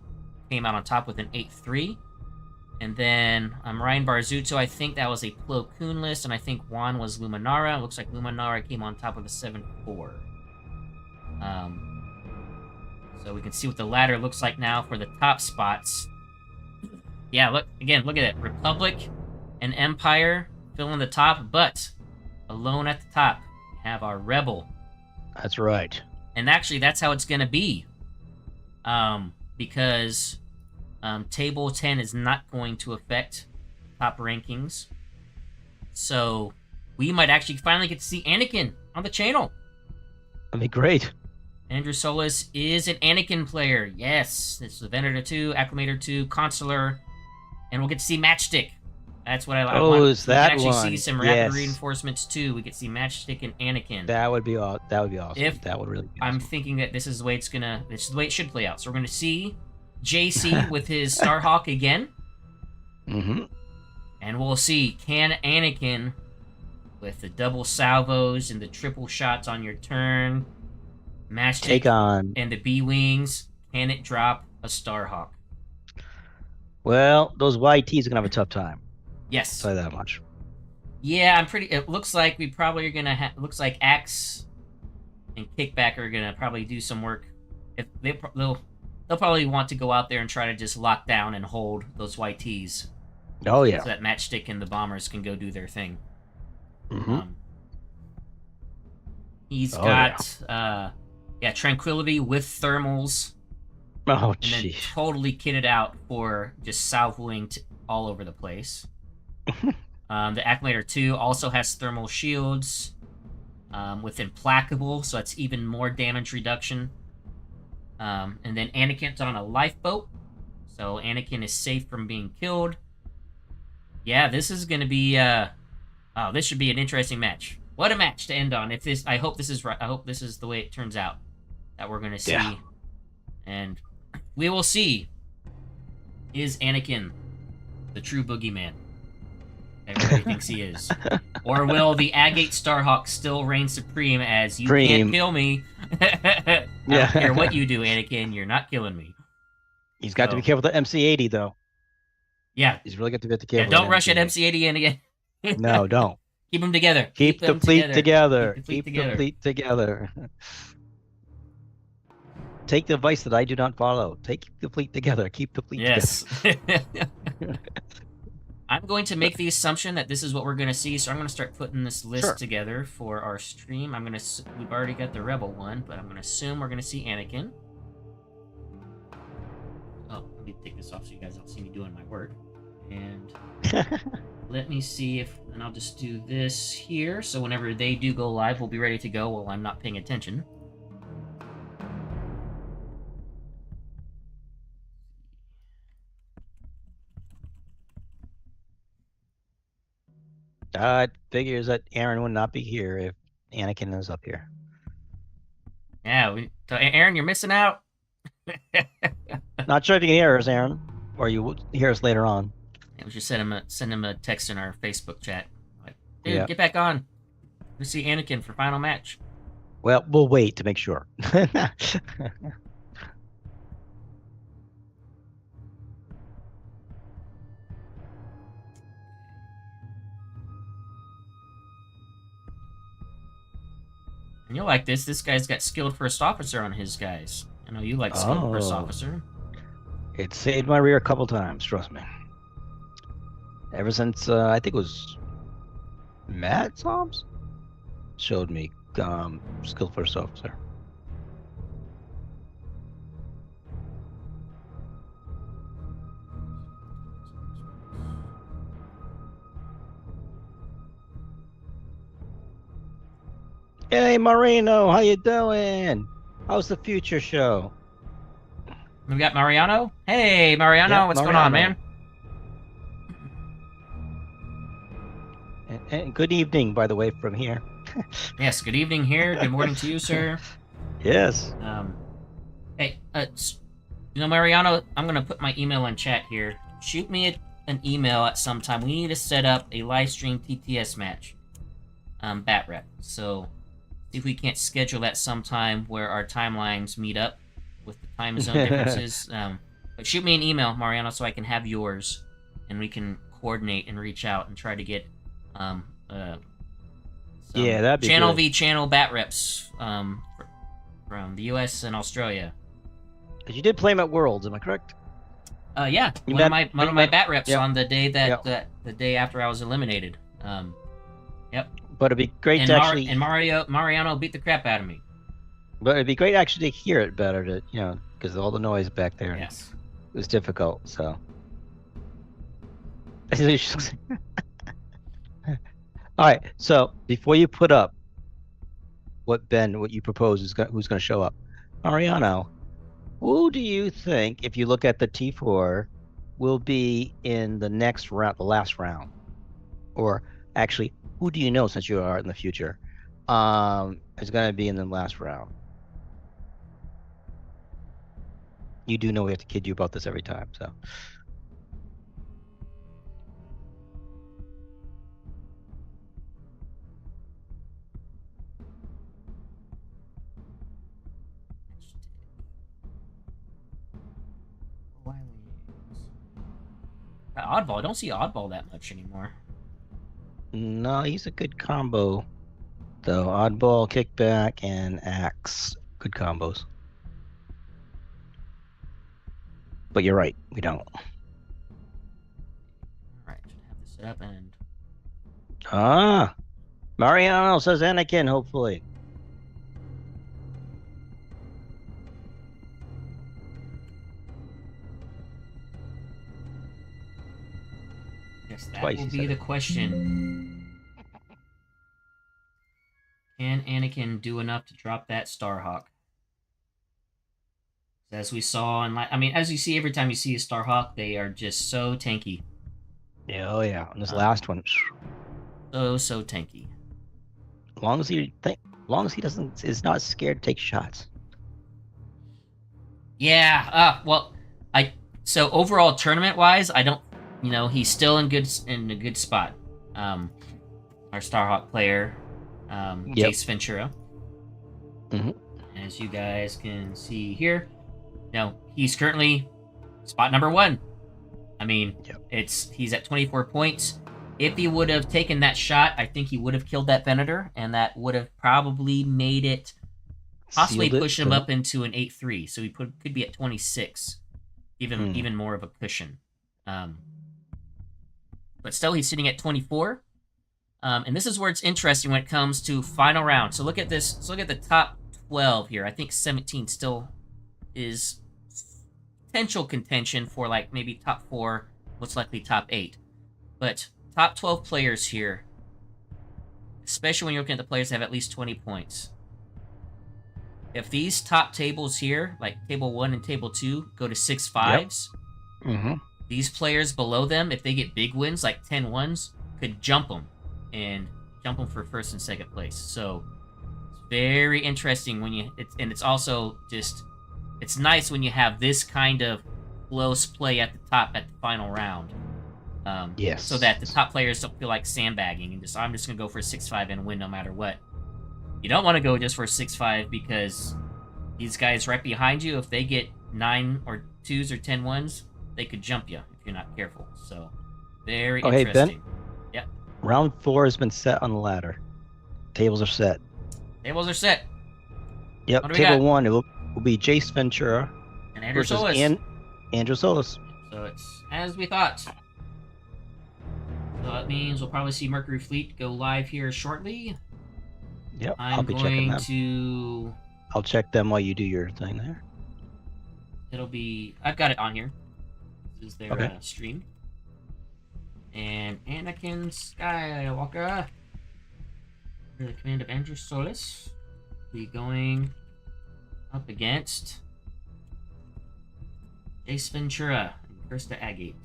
[SPEAKER 1] came out on top with an 8-3. And then Ryan Barzutto, I think that was a Plo Koon list, and I think Juan was Luminara. It looks like Luminara came on top with a 7-4. So we can see what the ladder looks like now for the top spots. Yeah, look at it. Republic and Empire filling the top, but alone at the top, we have our Rebel.
[SPEAKER 2] That's right.
[SPEAKER 1] And actually, that's how it's going to be. Because Table 10 is not going to affect top rankings. So we might actually finally get to see Anakin on the channel.
[SPEAKER 2] That'd be great.
[SPEAKER 1] Andrew Solis is an Anakin player. Yes, this is the Venator 2, Acclimator 2, Consular, and we'll get to see Matchstick. That's what I want.
[SPEAKER 2] Is that one?
[SPEAKER 1] We can actually see some rapid reinforcements too. We get to see Matchstick and Anakin.
[SPEAKER 2] That would be awesome. That would really be awesome.
[SPEAKER 1] I'm thinking that this is the way this is the way it should play out. So we're going to see JC with his Starhawk again.
[SPEAKER 2] Mm-hmm.
[SPEAKER 1] And we'll see, can Anakin, with the double salvos and the triple shots on your turn, Matchstick
[SPEAKER 2] take on
[SPEAKER 1] and the B-Wings, can it drop a Starhawk?
[SPEAKER 2] Well, those YTs are going to have a tough time.
[SPEAKER 1] Yes.
[SPEAKER 2] I'll say that much.
[SPEAKER 1] Yeah, it looks like we probably are going to looks like Axe and Kickback are going to probably do some work. If they'll probably want to go out there and try to just lock down and hold those YTs.
[SPEAKER 2] Oh, yeah.
[SPEAKER 1] So that Matchstick and the Bombers can go do their thing.
[SPEAKER 2] Mm-hmm.
[SPEAKER 1] He's got Tranquility with thermals.
[SPEAKER 2] Oh,
[SPEAKER 1] and then totally kitted out for just salvoing all over the place. The Acclimator 2 also has thermal shields with Implacable, so that's even more damage reduction. And then Anakin's on a lifeboat, So Anakin is safe from being killed. Yeah, this is going to be oh, this should be an interesting match. What a match to end on. If this I hope this is right. I hope this is the way it turns out that we're going to see.
[SPEAKER 2] Yeah.
[SPEAKER 1] And we will see, is Anakin the true boogeyman everybody thinks he is? Or will the Agate Starhawk still reign supreme as you can't kill me? I don't care what you do, Anakin, you're not killing me.
[SPEAKER 2] He's got to be careful with the MC80, though.
[SPEAKER 1] Yeah.
[SPEAKER 2] He's really got to be careful.
[SPEAKER 1] Yeah, don't rush at MC80 in again.
[SPEAKER 2] No, don't.
[SPEAKER 1] Keep them together.
[SPEAKER 2] Keep the fleet together.
[SPEAKER 1] Keep the
[SPEAKER 2] fleet together. Take the advice that I do not follow. Keep the fleet together. Keep the fleet together.
[SPEAKER 1] I'm going to make the assumption that this is what we're going to see, so I'm going to start putting this list
[SPEAKER 2] Sure.
[SPEAKER 1] together for our stream. We've already got the Rebel one, but I'm going to assume we're going to see Anakin. Oh, let me take this off so you guys don't see me doing my work. And let me see if, and I'll just do this here, so whenever they do go live, we'll be ready to go while I'm not paying attention.
[SPEAKER 2] It figures that Aaron would not be here if Anakin is up here.
[SPEAKER 1] Yeah, so Aaron, you're missing out.
[SPEAKER 2] Not sure if you can hear us, Aaron, or you will hear us later on.
[SPEAKER 1] Yeah, we should send him a text in our Facebook chat. Like, dude, get back on. We see Anakin for final match.
[SPEAKER 2] Well, we'll wait to make sure.
[SPEAKER 1] And you'll like this. This guy's got skilled first officer on his guys. I know you like skilled first officer.
[SPEAKER 2] It saved my rear a couple times, trust me. Ever since, I think it was Matt Toms showed me skilled first officer. Hey Marino, how you doing? How's the future show?
[SPEAKER 1] We got Mariano. Hey Mariano,
[SPEAKER 2] Yeah,
[SPEAKER 1] what's going on, man?
[SPEAKER 2] And good evening, by the way, from here.
[SPEAKER 1] Yes, good evening here. Good morning to you, sir.
[SPEAKER 2] Yes.
[SPEAKER 1] Hey, Mariano, I'm gonna put my email in chat here. Shoot me an email at some time. We need to set up a live stream TTS match. Bat rep. So see if we can't schedule that sometime where our timelines meet up with the time zone differences. But shoot me an email, Mariano, so I can have yours, and we can coordinate and reach out and try to get
[SPEAKER 2] yeah, that'd be
[SPEAKER 1] channel
[SPEAKER 2] good.
[SPEAKER 1] v channel bat reps from the U.S. and Australia.
[SPEAKER 2] Because you did play him at Worlds, am I correct?
[SPEAKER 1] Yeah, one of my bat reps on the day that the day after I was eliminated. Yep.
[SPEAKER 2] But it'd be great to actually.
[SPEAKER 1] And Mariano beat the crap out of me.
[SPEAKER 2] But it'd be great actually to hear it better, because all the noise back there.
[SPEAKER 1] Yes.
[SPEAKER 2] It was difficult, so. All right, so before you put up what you propose who's going to show up, Mariano, who do you think, if you look at the T4, will be in the next round, the last round? Or actually, who do you know, since you are in the future, is going to be in the last round? You do know we have to kid you about this every time, so.
[SPEAKER 1] Oddball. I don't see Oddball that much anymore.
[SPEAKER 2] No, he's a good combo, though. Oddball, kickback, and axe. Good combos. But you're right, we don't.
[SPEAKER 1] Alright, should have this set up and...
[SPEAKER 2] Mariano says Anakin, hopefully.
[SPEAKER 1] Yes, that will be the question. Can Anakin do enough to drop that Starhawk? As we saw, as you see every time you see a Starhawk, they are just so tanky.
[SPEAKER 2] Yeah, oh yeah. On this last one,
[SPEAKER 1] So tanky.
[SPEAKER 2] as long as he is not scared to take shots.
[SPEAKER 1] Yeah. So overall tournament wise, I don't. He's still in a good spot. Our Starhawk player, Jace Ventura.
[SPEAKER 2] Mm-hmm.
[SPEAKER 1] As you guys can see here, he's currently spot number 1. I mean, he's at 24 points. If he would have taken that shot, I think he would have killed that Venator, and that would have probably made it, possibly push him up into an 8-3. So he could be at 26, even more of a cushion. But still, he's sitting at 24. And this is where it's interesting when it comes to final round. So look at this. So look at the top 12 here. I think 17 still is potential contention for like maybe top 4, most likely top 8. But top 12 players here, especially when you're looking at the players that have at least 20 points. If these top tables here, like table 1 and table 2, go to 6-5s, these players below them, if they get big wins, like 10-1s, could jump them for first and second place. So it's very interesting when it's also just, it's nice when you have this kind of close play at the top at the final round.
[SPEAKER 2] Yes.
[SPEAKER 1] So that the top players don't feel like sandbagging and I'm just gonna go for a 6-5 and win no matter what. You don't want to go just for a 6-5 because these guys right behind you, if they get 9 or 2s or 10-1s, they could jump you if you're not careful. So very interesting.
[SPEAKER 2] Hey, Ben? Round 4 has been set on the ladder. Tables are set.
[SPEAKER 1] Tables are set.
[SPEAKER 2] Yep. Table 1 it will be Jace Ventura
[SPEAKER 1] and Andrew
[SPEAKER 2] versus
[SPEAKER 1] Solis.
[SPEAKER 2] Andrew Solis.
[SPEAKER 1] So it's as we thought. So that means we'll probably see Mercury Fleet go live here shortly.
[SPEAKER 2] Yep. I'll be checking them. I'll check them while you do your thing there.
[SPEAKER 1] I've got it on here. This is their stream. And Anakin Skywalker, under the command of Andrew Solis, will be going up against Jace Ventura and Krista Agate.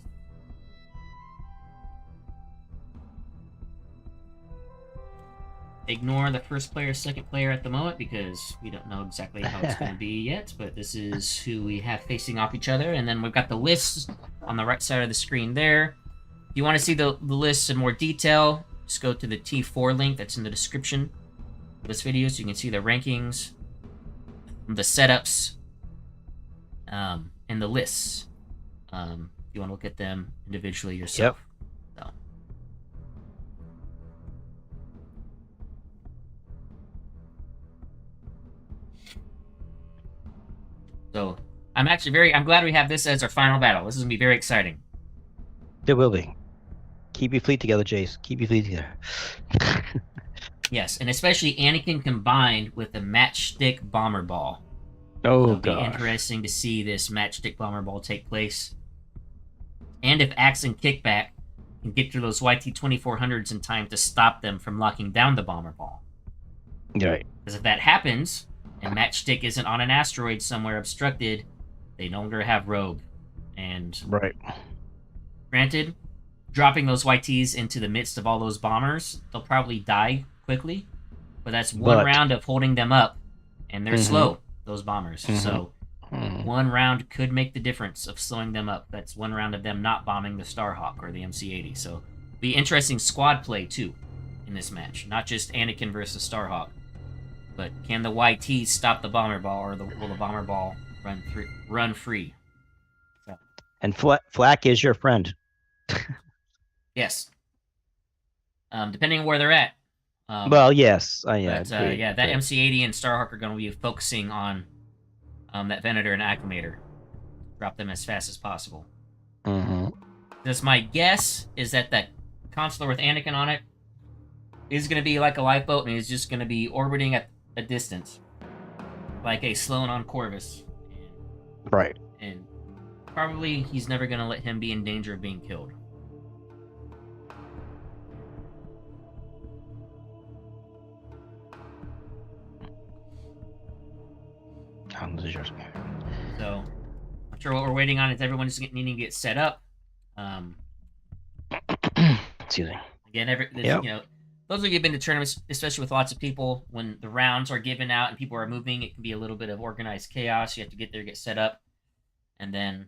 [SPEAKER 1] Ignore the first player, second player at the moment because we don't know exactly how it's going to be yet, but this is who we have facing off each other. And then we've got the lists on the right side of the screen there. If you want to see the lists in more detail, just go to the T4 link that's in the description of this video so you can see the rankings, the setups, and the lists. If you want to look at them individually yourself. Yep. So I'm glad we have this as our final battle. This is going to be very exciting.
[SPEAKER 2] It will be. Keep your fleet together, Jace. Keep your fleet together.
[SPEAKER 1] Yes, and especially Anakin combined with the matchstick bomber ball.
[SPEAKER 2] Oh,
[SPEAKER 1] It'll be interesting to see this matchstick bomber ball take place. And if Axe and Kickback can get through those YT-2400s in time to stop them from locking down the bomber ball.
[SPEAKER 2] Right.
[SPEAKER 1] Because if that happens, and Matchstick isn't on an asteroid somewhere obstructed, they no longer have Rogue. And
[SPEAKER 2] right.
[SPEAKER 1] Granted, dropping those YTs into the midst of all those bombers, they'll probably die quickly. But that's one round of holding them up, and they're slow, those bombers. So one round could make the difference of slowing them up. That's one round of them not bombing the Starhawk or the MC-80. So be interesting squad play, too, in this match. Not just Anakin versus Starhawk. But can the YTs stop the bomber ball, or will the bomber ball run free? So.
[SPEAKER 2] And Flak is your friend.
[SPEAKER 1] Yes. Depending on where they're at.
[SPEAKER 2] Well, yes.
[SPEAKER 1] Yeah, that MC-80 and Starhawk are going to be focusing on that Venator and Acclimator. Drop them as fast as possible. Just my guess is that consular with Anakin on it is going to be like a lifeboat, and he's just going to be orbiting at a distance. Like a Sloan on Corvus.
[SPEAKER 2] Right.
[SPEAKER 1] And probably he's never going to let him be in danger of being killed. So I'm sure what we're waiting on is everyone just needing to get set up.
[SPEAKER 2] Excuse me.
[SPEAKER 1] Again,
[SPEAKER 2] Yep.
[SPEAKER 1] you know, those of you who've been to tournaments, especially with lots of people, when the rounds are given out and people are moving, it can be a little bit of organized chaos. You have to get there, get set up, and then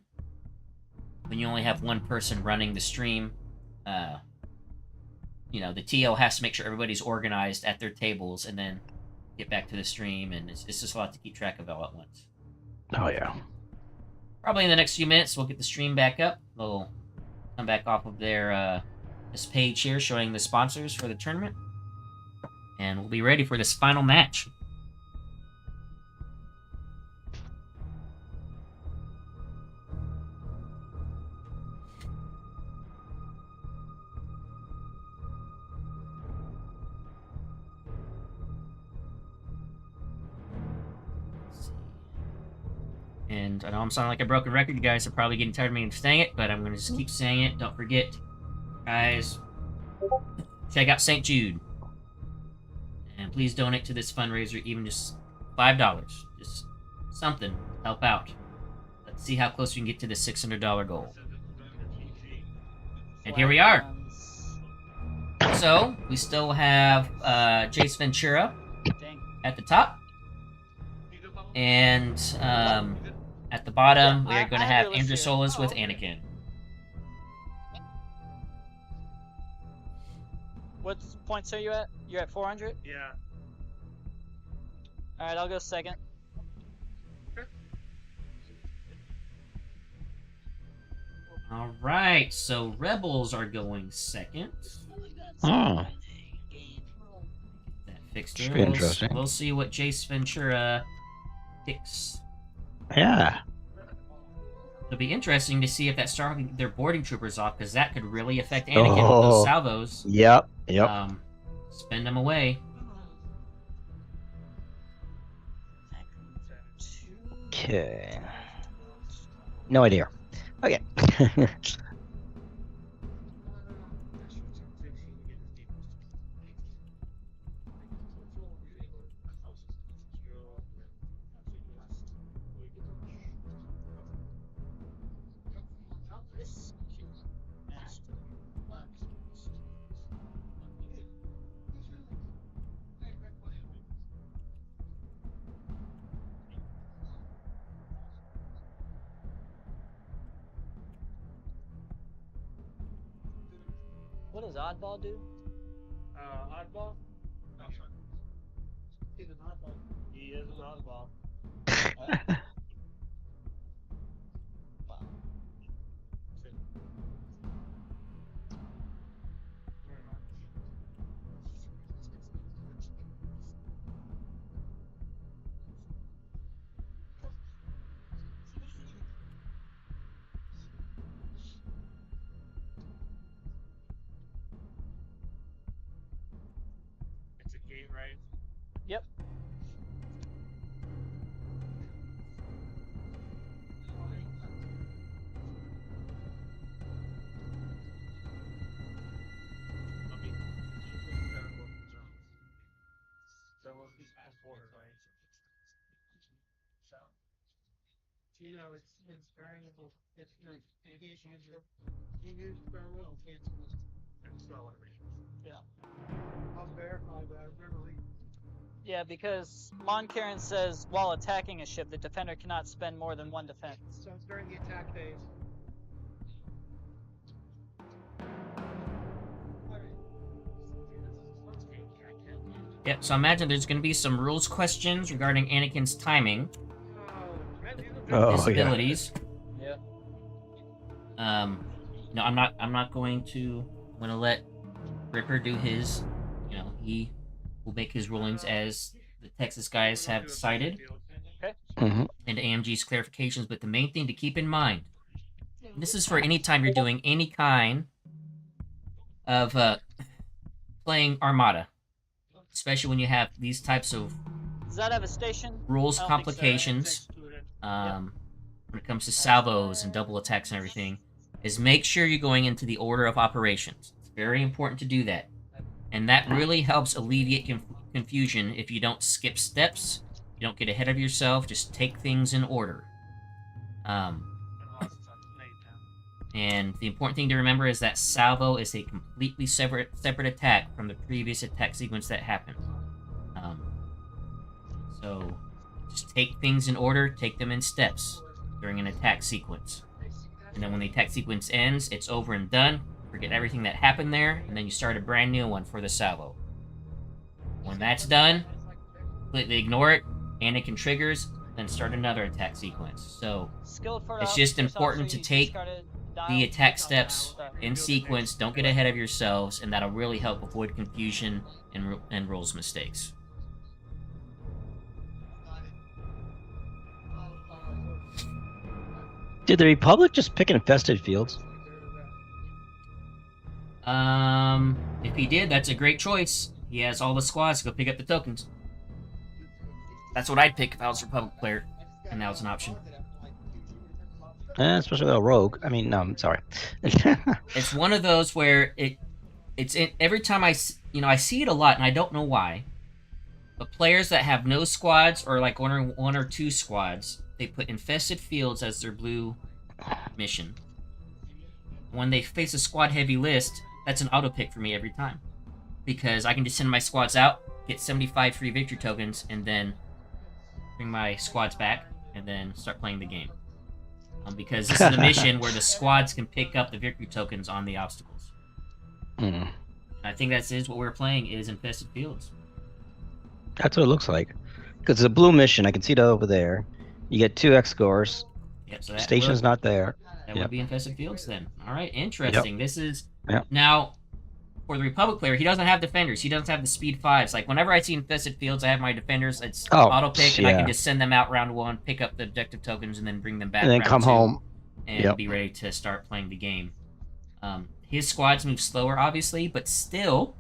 [SPEAKER 1] when you only have one person running the stream, you know, the TL has to make sure everybody's organized at their tables and then get back to the stream, and it's just a lot to keep track of all at once.
[SPEAKER 2] Oh yeah.
[SPEAKER 1] Probably in the next few minutes, we'll get the stream back up. They'll come back off of their this page here showing the sponsors for the tournament, and we'll be ready for this final match. And I know I'm sounding like a broken record. You guys are probably getting tired of me saying it, but I'm going to just keep saying it. Don't forget, guys, check out St. Jude. And please donate to this fundraiser, even just $5. Just something to help out. Let's see how close we can get to the $600 goal. And here we are. So, we still have Jace Ventura at the top. And at the bottom, we are going to have Andrew Solis with Anakin.
[SPEAKER 8] What points are you at? You're at 400?
[SPEAKER 9] Yeah.
[SPEAKER 8] Alright, I'll go second.
[SPEAKER 1] Alright, so Rebels are going second.
[SPEAKER 2] Oh.
[SPEAKER 1] That fixed
[SPEAKER 2] Should
[SPEAKER 1] her.
[SPEAKER 2] be interesting.
[SPEAKER 1] We'll see what Jace Ventura picks.
[SPEAKER 2] Yeah.
[SPEAKER 1] It'll be interesting to see if that starting their boarding troopers off, because that could really affect Anakin with those salvos.
[SPEAKER 2] Yep. Yep.
[SPEAKER 1] Spend them away.
[SPEAKER 2] Okay. No idea. Okay.
[SPEAKER 8] What does Oddball do?
[SPEAKER 9] Oddball? He's an oddball. He is an oddball. It's a game, right?
[SPEAKER 8] Yep.
[SPEAKER 9] So we'll keep past border, right? So, you know, it's variable. It's like you use parallel cancel. That's not what I mean.
[SPEAKER 8] Yeah.
[SPEAKER 9] I'll verify that verbally.
[SPEAKER 8] Yeah, because Mon Cairn says while attacking a ship, the defender cannot spend more than one defense.
[SPEAKER 9] So it's during the attack phase.
[SPEAKER 1] Yep, so I imagine there's going to be some rules questions regarding Anakin's timing, his abilities.
[SPEAKER 8] Yep.
[SPEAKER 1] No, I'm not going to. I'm going to let Ripper do his. You know, he will make his rulings as the Texas guys have decided.
[SPEAKER 8] Okay.
[SPEAKER 2] Mm-hmm.
[SPEAKER 1] And AMG's clarifications, but the main thing to keep in mind, this is for any time you're doing any kind of playing Armada, especially when you have these types of
[SPEAKER 8] Does that have a station?
[SPEAKER 1] rules
[SPEAKER 8] I don't think so.
[SPEAKER 1] complications. When it comes to salvos and double attacks and everything, is make sure you're going into the order of operations. It's very important to do that, and that really helps alleviate confusion if you don't skip steps. You don't get ahead of yourself. Just take things in order. And the important thing to remember is that salvo is a completely separate attack from the previous attack sequence that happened. So just take things in order, take them in steps during an attack sequence. And then when the attack sequence ends, it's over and done. Forget everything that happened there, and then you start a brand new one for the salvo. When that's done, completely ignore it, Anakin triggers, then start another attack sequence. So it's just important to take the attack steps in sequence, don't get ahead of yourselves, and that'll really help avoid confusion and rules mistakes.
[SPEAKER 2] Did the Republic just pick infested fields?
[SPEAKER 1] If he did, that's a great choice. He has all the squads to go pick up the tokens. That's what I'd pick if I was a Republic player, and that was an option.
[SPEAKER 2] Especially with a rogue. I mean, no, I'm sorry.
[SPEAKER 1] It's one of those where every time I see it a lot, and I don't know why. But players that have no squads, or like one or two squads, they put infested fields as their blue mission. When they face a squad-heavy list, that's an auto pick for me every time, because I can just send my squads out, get 75 free victory tokens, and then bring my squads back, and then start playing the game. Because this is the mission where the squads can pick up the victory tokens on the obstacles.
[SPEAKER 2] Mm.
[SPEAKER 1] I think that is what we're playing, is infested fields.
[SPEAKER 2] That's what it looks like. Because it's a blue mission, I can see it over there. You get 2 X scores.
[SPEAKER 1] Yep, so that
[SPEAKER 2] Station's not there.
[SPEAKER 1] That would be infested fields then. All right, interesting.
[SPEAKER 2] Yep.
[SPEAKER 1] This is
[SPEAKER 2] Yep.
[SPEAKER 1] Now for the Republic player. He doesn't have defenders. He doesn't have the speed 5s. Like whenever I see infested fields, I have my defenders. It's auto pick, and I can just send them out round 1, pick up the objective tokens, and then bring them back.
[SPEAKER 2] And then
[SPEAKER 1] round
[SPEAKER 2] come
[SPEAKER 1] 2,
[SPEAKER 2] home
[SPEAKER 1] and be ready to start playing the game. His squads move slower, obviously, but still,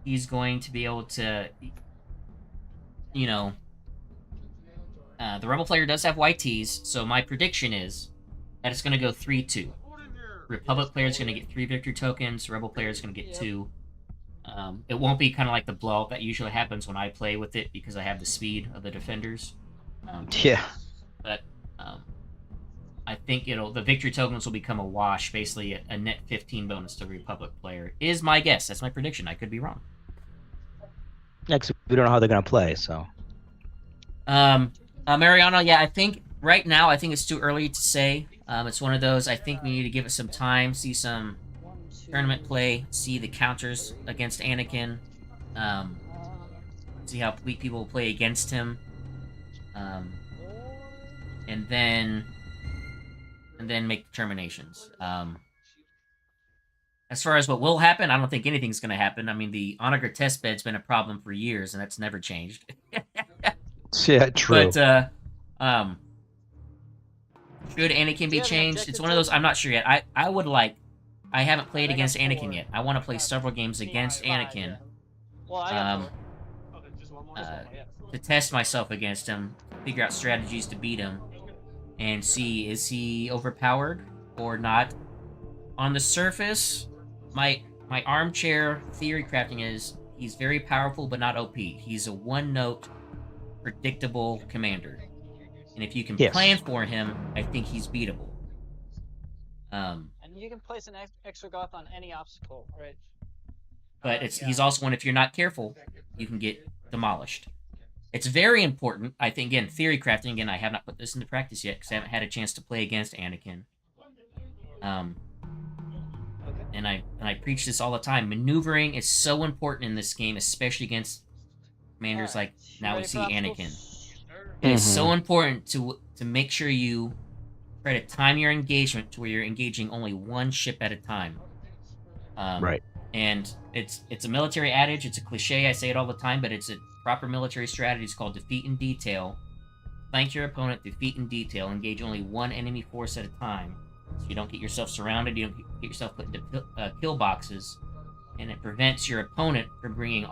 [SPEAKER 1] he's going to be able to, the Rebel player does have YTs, so my prediction is that it's going to go 3-2. Republic player is going to get 3 victory tokens, Rebel player is going to get 2. It won't be kind of like the blowout that usually happens when I play with it, because I have the speed of the defenders. But I think the victory tokens will become a wash, basically a net 15 bonus to the Republic player, is my guess. That's my prediction. I could be wrong.
[SPEAKER 2] Next, we don't know how they're going to play, so.
[SPEAKER 1] Mariano, yeah, I think right now, I think it's too early to say. It's one of those, I think we need to give it some time, see some tournament play, see the counters against Anakin, see how people will play against him, and then make determinations. As far as what will happen, I don't think anything's going to happen. I mean, the Onager testbed's been a problem for years, and that's never changed.
[SPEAKER 2] Yeah, true.
[SPEAKER 1] But, should Anakin be changed? It's one of those, I'm not sure yet. I haven't played against Anakin yet. I want to play several games against Anakin. To test myself against him, figure out strategies to beat him, and see, is he overpowered or not? On the surface, my armchair theory crafting is he's very powerful but not OP. He's a one-note, predictable commander. And if you can plan for him, I think he's beatable.
[SPEAKER 8] And you can place an extra goth on any obstacle, right?
[SPEAKER 1] But he's also one, if you're not careful, you can get demolished. It's very important, I think, again, theory crafting, again, I have not put this into practice yet, because I haven't had a chance to play against Anakin. And I preach this all the time. Maneuvering is so important in this game, especially against commanders like now we see Anakin. It is so important to make sure you try to time your engagement to where you're engaging only one ship at a time.
[SPEAKER 2] Right.
[SPEAKER 1] And it's a military adage. It's a cliche. I say it all the time, but it's a proper military strategy. It's called defeat in detail. Flank your opponent, defeat in detail. Engage only one enemy force at a time, so you don't get yourself surrounded. You don't get yourself put into kill boxes, and it prevents your opponent from bringing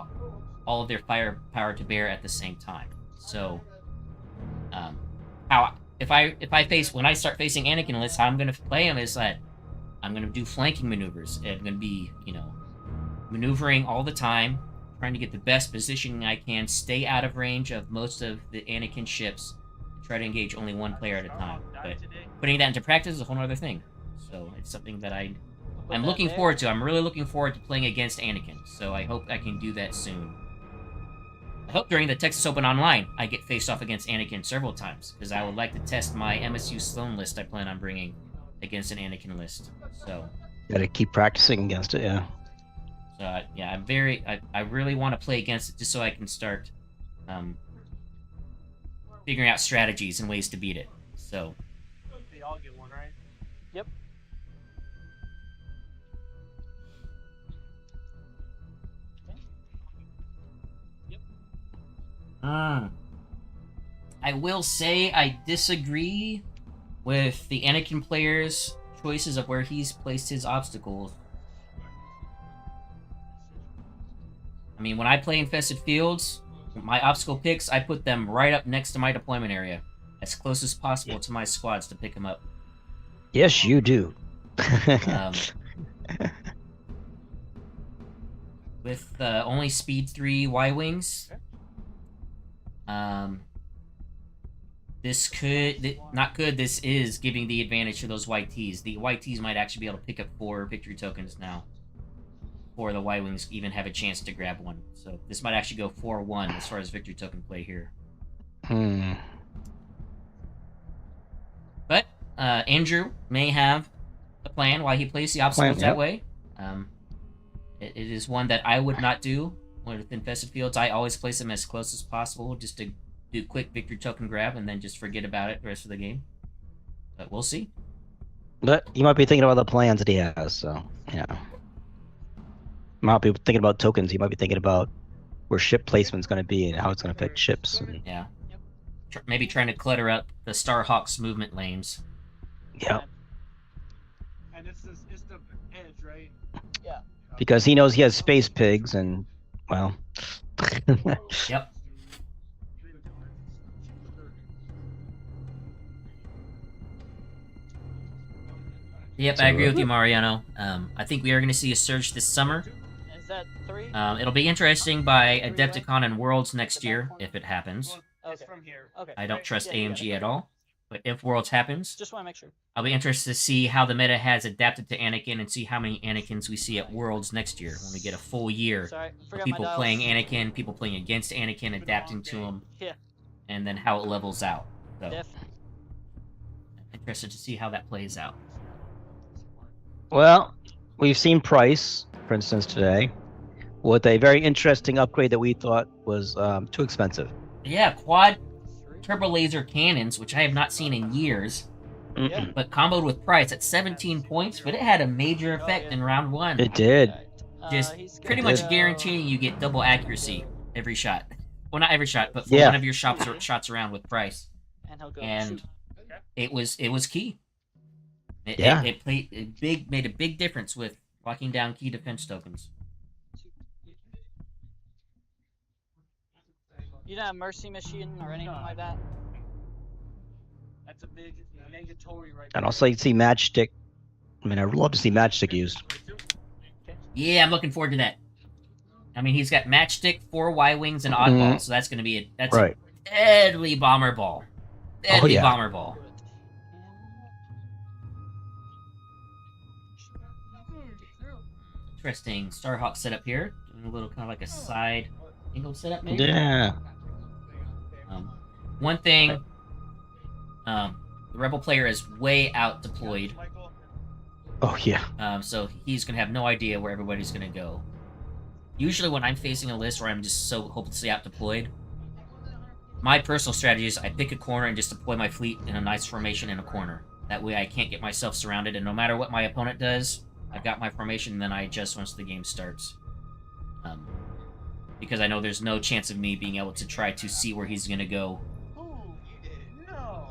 [SPEAKER 1] all of their firepower to bear at the same time. So, when I start facing Anakin lists, how I'm going to play him is that I'm going to do flanking maneuvers. I'm going to be, maneuvering all the time, trying to get the best positioning I can, stay out of range of most of the Anakin ships, try to engage only one player at a time. But putting that into practice is a whole other thing. So it's something that I'm looking forward to. I'm really looking forward to playing against Anakin. So I hope I can do that soon. I hope during the Texas Open Online, I get faced off against Anakin several times, because I would like to test my MSU Sloan list I plan on bringing against an Anakin list. So
[SPEAKER 2] Gotta keep practicing against it, yeah.
[SPEAKER 1] So yeah, I really want to play against it just so I can start figuring out strategies and ways to beat it. So
[SPEAKER 6] They all get one, right?
[SPEAKER 8] Yep.
[SPEAKER 1] I will say I disagree with the Anakin player's choices of where he's placed his obstacles. I mean, when I play Infested Fields, my obstacle picks, I put them right up next to my deployment area, as close as possible to my squads to pick them up.
[SPEAKER 2] Yes, you do.
[SPEAKER 1] With only speed 3 Y-Wings, this is giving the advantage to those YTs. The YTs might actually be able to pick up 4 victory tokens now, before the Y-Wings even have a chance to grab one. So this might actually go 4-1 as far as victory token play here. But Andrew may have a plan why he plays the obstacles that way. It is one that I would not do with Infested Fields. I always place them as close as possible, just to do quick victory token grab and then just forget about it the rest of the game. But we'll see.
[SPEAKER 2] But you might be thinking about the plans that he has, so yeah. You might be thinking about tokens. You might be thinking about where ship placement's going to be and how it's going to affect ships. And...
[SPEAKER 1] yeah. Maybe trying to clutter up the Starhawk's movement lanes.
[SPEAKER 2] Yeah.
[SPEAKER 5] And it's the edge, right?
[SPEAKER 8] Yeah.
[SPEAKER 2] Because he knows he has space pigs and, well...
[SPEAKER 1] Yep. Yep, I agree with you, Mariano. I think we are going to see a surge this summer.
[SPEAKER 8] Is that 3?
[SPEAKER 1] It'll be interesting by Adepticon and Worlds next year, if it happens.
[SPEAKER 8] Okay.
[SPEAKER 5] From here.
[SPEAKER 8] Okay.
[SPEAKER 1] I don't trust
[SPEAKER 8] Yeah,
[SPEAKER 1] AMG at all. But if Worlds happens,
[SPEAKER 8] Just want to make sure.
[SPEAKER 1] I'll be interested to see how the meta has adapted to Anakin and see how many Anakins we see at Worlds next year, when we get a full year
[SPEAKER 8] Sorry,
[SPEAKER 1] of
[SPEAKER 8] forgot
[SPEAKER 1] people
[SPEAKER 8] my dials.
[SPEAKER 1] playing Anakin, people playing against Anakin, adapting to him,
[SPEAKER 8] Yeah.
[SPEAKER 1] and then how it levels out. So,
[SPEAKER 8] Def.
[SPEAKER 1] interested to see how that plays out.
[SPEAKER 2] Well, we've seen Price, for instance, today, with a very interesting upgrade that we thought was too expensive.
[SPEAKER 1] Yeah, quad turbo laser cannons, which I have not seen in years,
[SPEAKER 8] Yeah.
[SPEAKER 1] but comboed with Price at 17 points, but it had a major effect in round 1.
[SPEAKER 2] It did.
[SPEAKER 1] Just
[SPEAKER 8] He's
[SPEAKER 1] pretty
[SPEAKER 8] gonna
[SPEAKER 1] much
[SPEAKER 8] go-
[SPEAKER 1] guaranteeing you get double accuracy every shot. Well, not every shot, but for
[SPEAKER 2] Yeah.
[SPEAKER 1] one of your shots around with Price.
[SPEAKER 8] And he'll go
[SPEAKER 1] And
[SPEAKER 8] shoot.
[SPEAKER 1] it was key.
[SPEAKER 2] Yeah.
[SPEAKER 1] It made a big difference with locking down key defense tokens.
[SPEAKER 8] You don't have Mercy Machine or anything like that?
[SPEAKER 5] That's a big negatory right
[SPEAKER 2] And also, you see Matchstick. I mean, I'd love to see Matchstick used.
[SPEAKER 1] Yeah, I'm looking forward to that. I mean, he's got Matchstick, 4 Y-Wings, and Oddball,
[SPEAKER 2] Mhm.
[SPEAKER 1] so that's going to be a
[SPEAKER 2] Right.
[SPEAKER 1] deadly bomber ball. Deadly
[SPEAKER 2] yeah.
[SPEAKER 1] bomber ball. Interesting Starhawk setup here. Doing a little kind of like a side angle setup, maybe?
[SPEAKER 2] Yeah.
[SPEAKER 1] One thing, the Rebel player is way out deployed,
[SPEAKER 2] Oh, yeah.
[SPEAKER 1] so he's going to have no idea where everybody's going to go. Usually when I'm facing a list where I'm just so hopelessly out deployed, my personal strategy is I pick a corner and just deploy my fleet in a nice formation in a corner. That way I can't get myself surrounded, and no matter what my opponent does, I've got my formation, and then I adjust once the game starts. Because I know there's no chance of me being able to try to see where he's going to go.
[SPEAKER 5] Ooh, you did. No.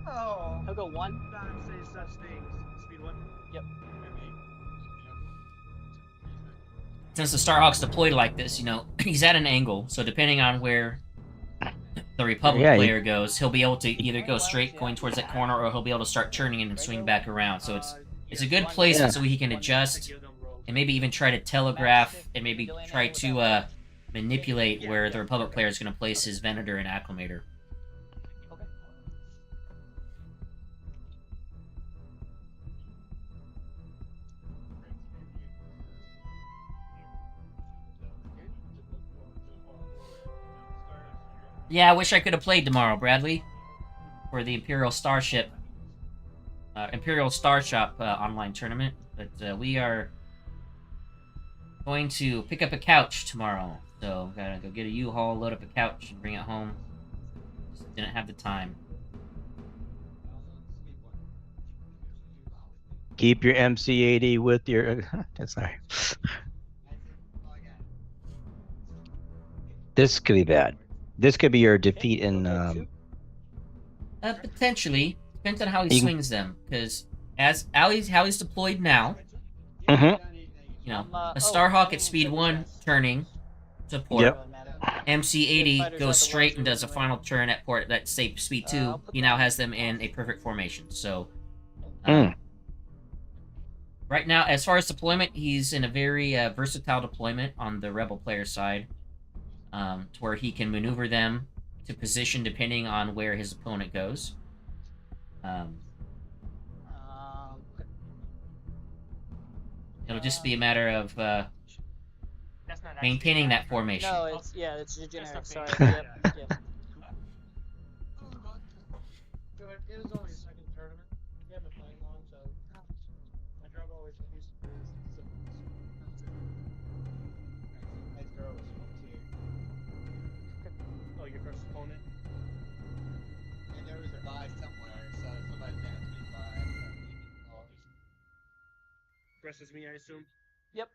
[SPEAKER 5] Oh.
[SPEAKER 8] He'll go 1.
[SPEAKER 5] Don't say such things. Speed 1.
[SPEAKER 8] Yep.
[SPEAKER 1] Since the Starhawk's deployed like this, you know, he's at an angle, so depending on where the Republic
[SPEAKER 2] Yeah,
[SPEAKER 1] player goes, he'll be able to either go straight going towards that corner, or he'll be able to start turning in and swing back around. So it's a good placement so he can adjust and maybe even try to telegraph and maybe try to manipulate where the Republic player is going to place his Venator and Acclimator. Yeah, I wish I could have played tomorrow, Bradley, for the Imperial Starship, Imperial Starshop online tournament. But we are going to pick up a couch tomorrow, so gotta go get a U-Haul, load up a couch, and bring it home. Just didn't have the time.
[SPEAKER 2] Keep your MC80 with your. Sorry. This could be bad. This could be your defeat in.
[SPEAKER 1] Potentially depends on how he
[SPEAKER 2] You can-
[SPEAKER 1] swings them, because as how he's deployed now,
[SPEAKER 2] Mm-hmm.
[SPEAKER 1] you know, a Starhawk at speed 1 turning to port.
[SPEAKER 2] Yep.
[SPEAKER 1] MC80 goes straight and does a final turn at port at say speed 2. He now has them in a perfect formation. So right now, as far as deployment, he's in a very versatile deployment on the Rebel player side, to where he can maneuver them to position depending on where his opponent goes. It'll just be a matter of maintaining that formation.
[SPEAKER 8] No, it's your generic. Sorry.
[SPEAKER 9] That's
[SPEAKER 8] Yep.
[SPEAKER 9] So it is only a second tournament. We haven't played long, so my job always used to be
[SPEAKER 3] Nice girl was
[SPEAKER 9] oh, your first opponent.
[SPEAKER 3] and there was a buy somewhere, so somebody's gonna tweet buy.
[SPEAKER 9] Versus me, I assume.
[SPEAKER 8] Yep.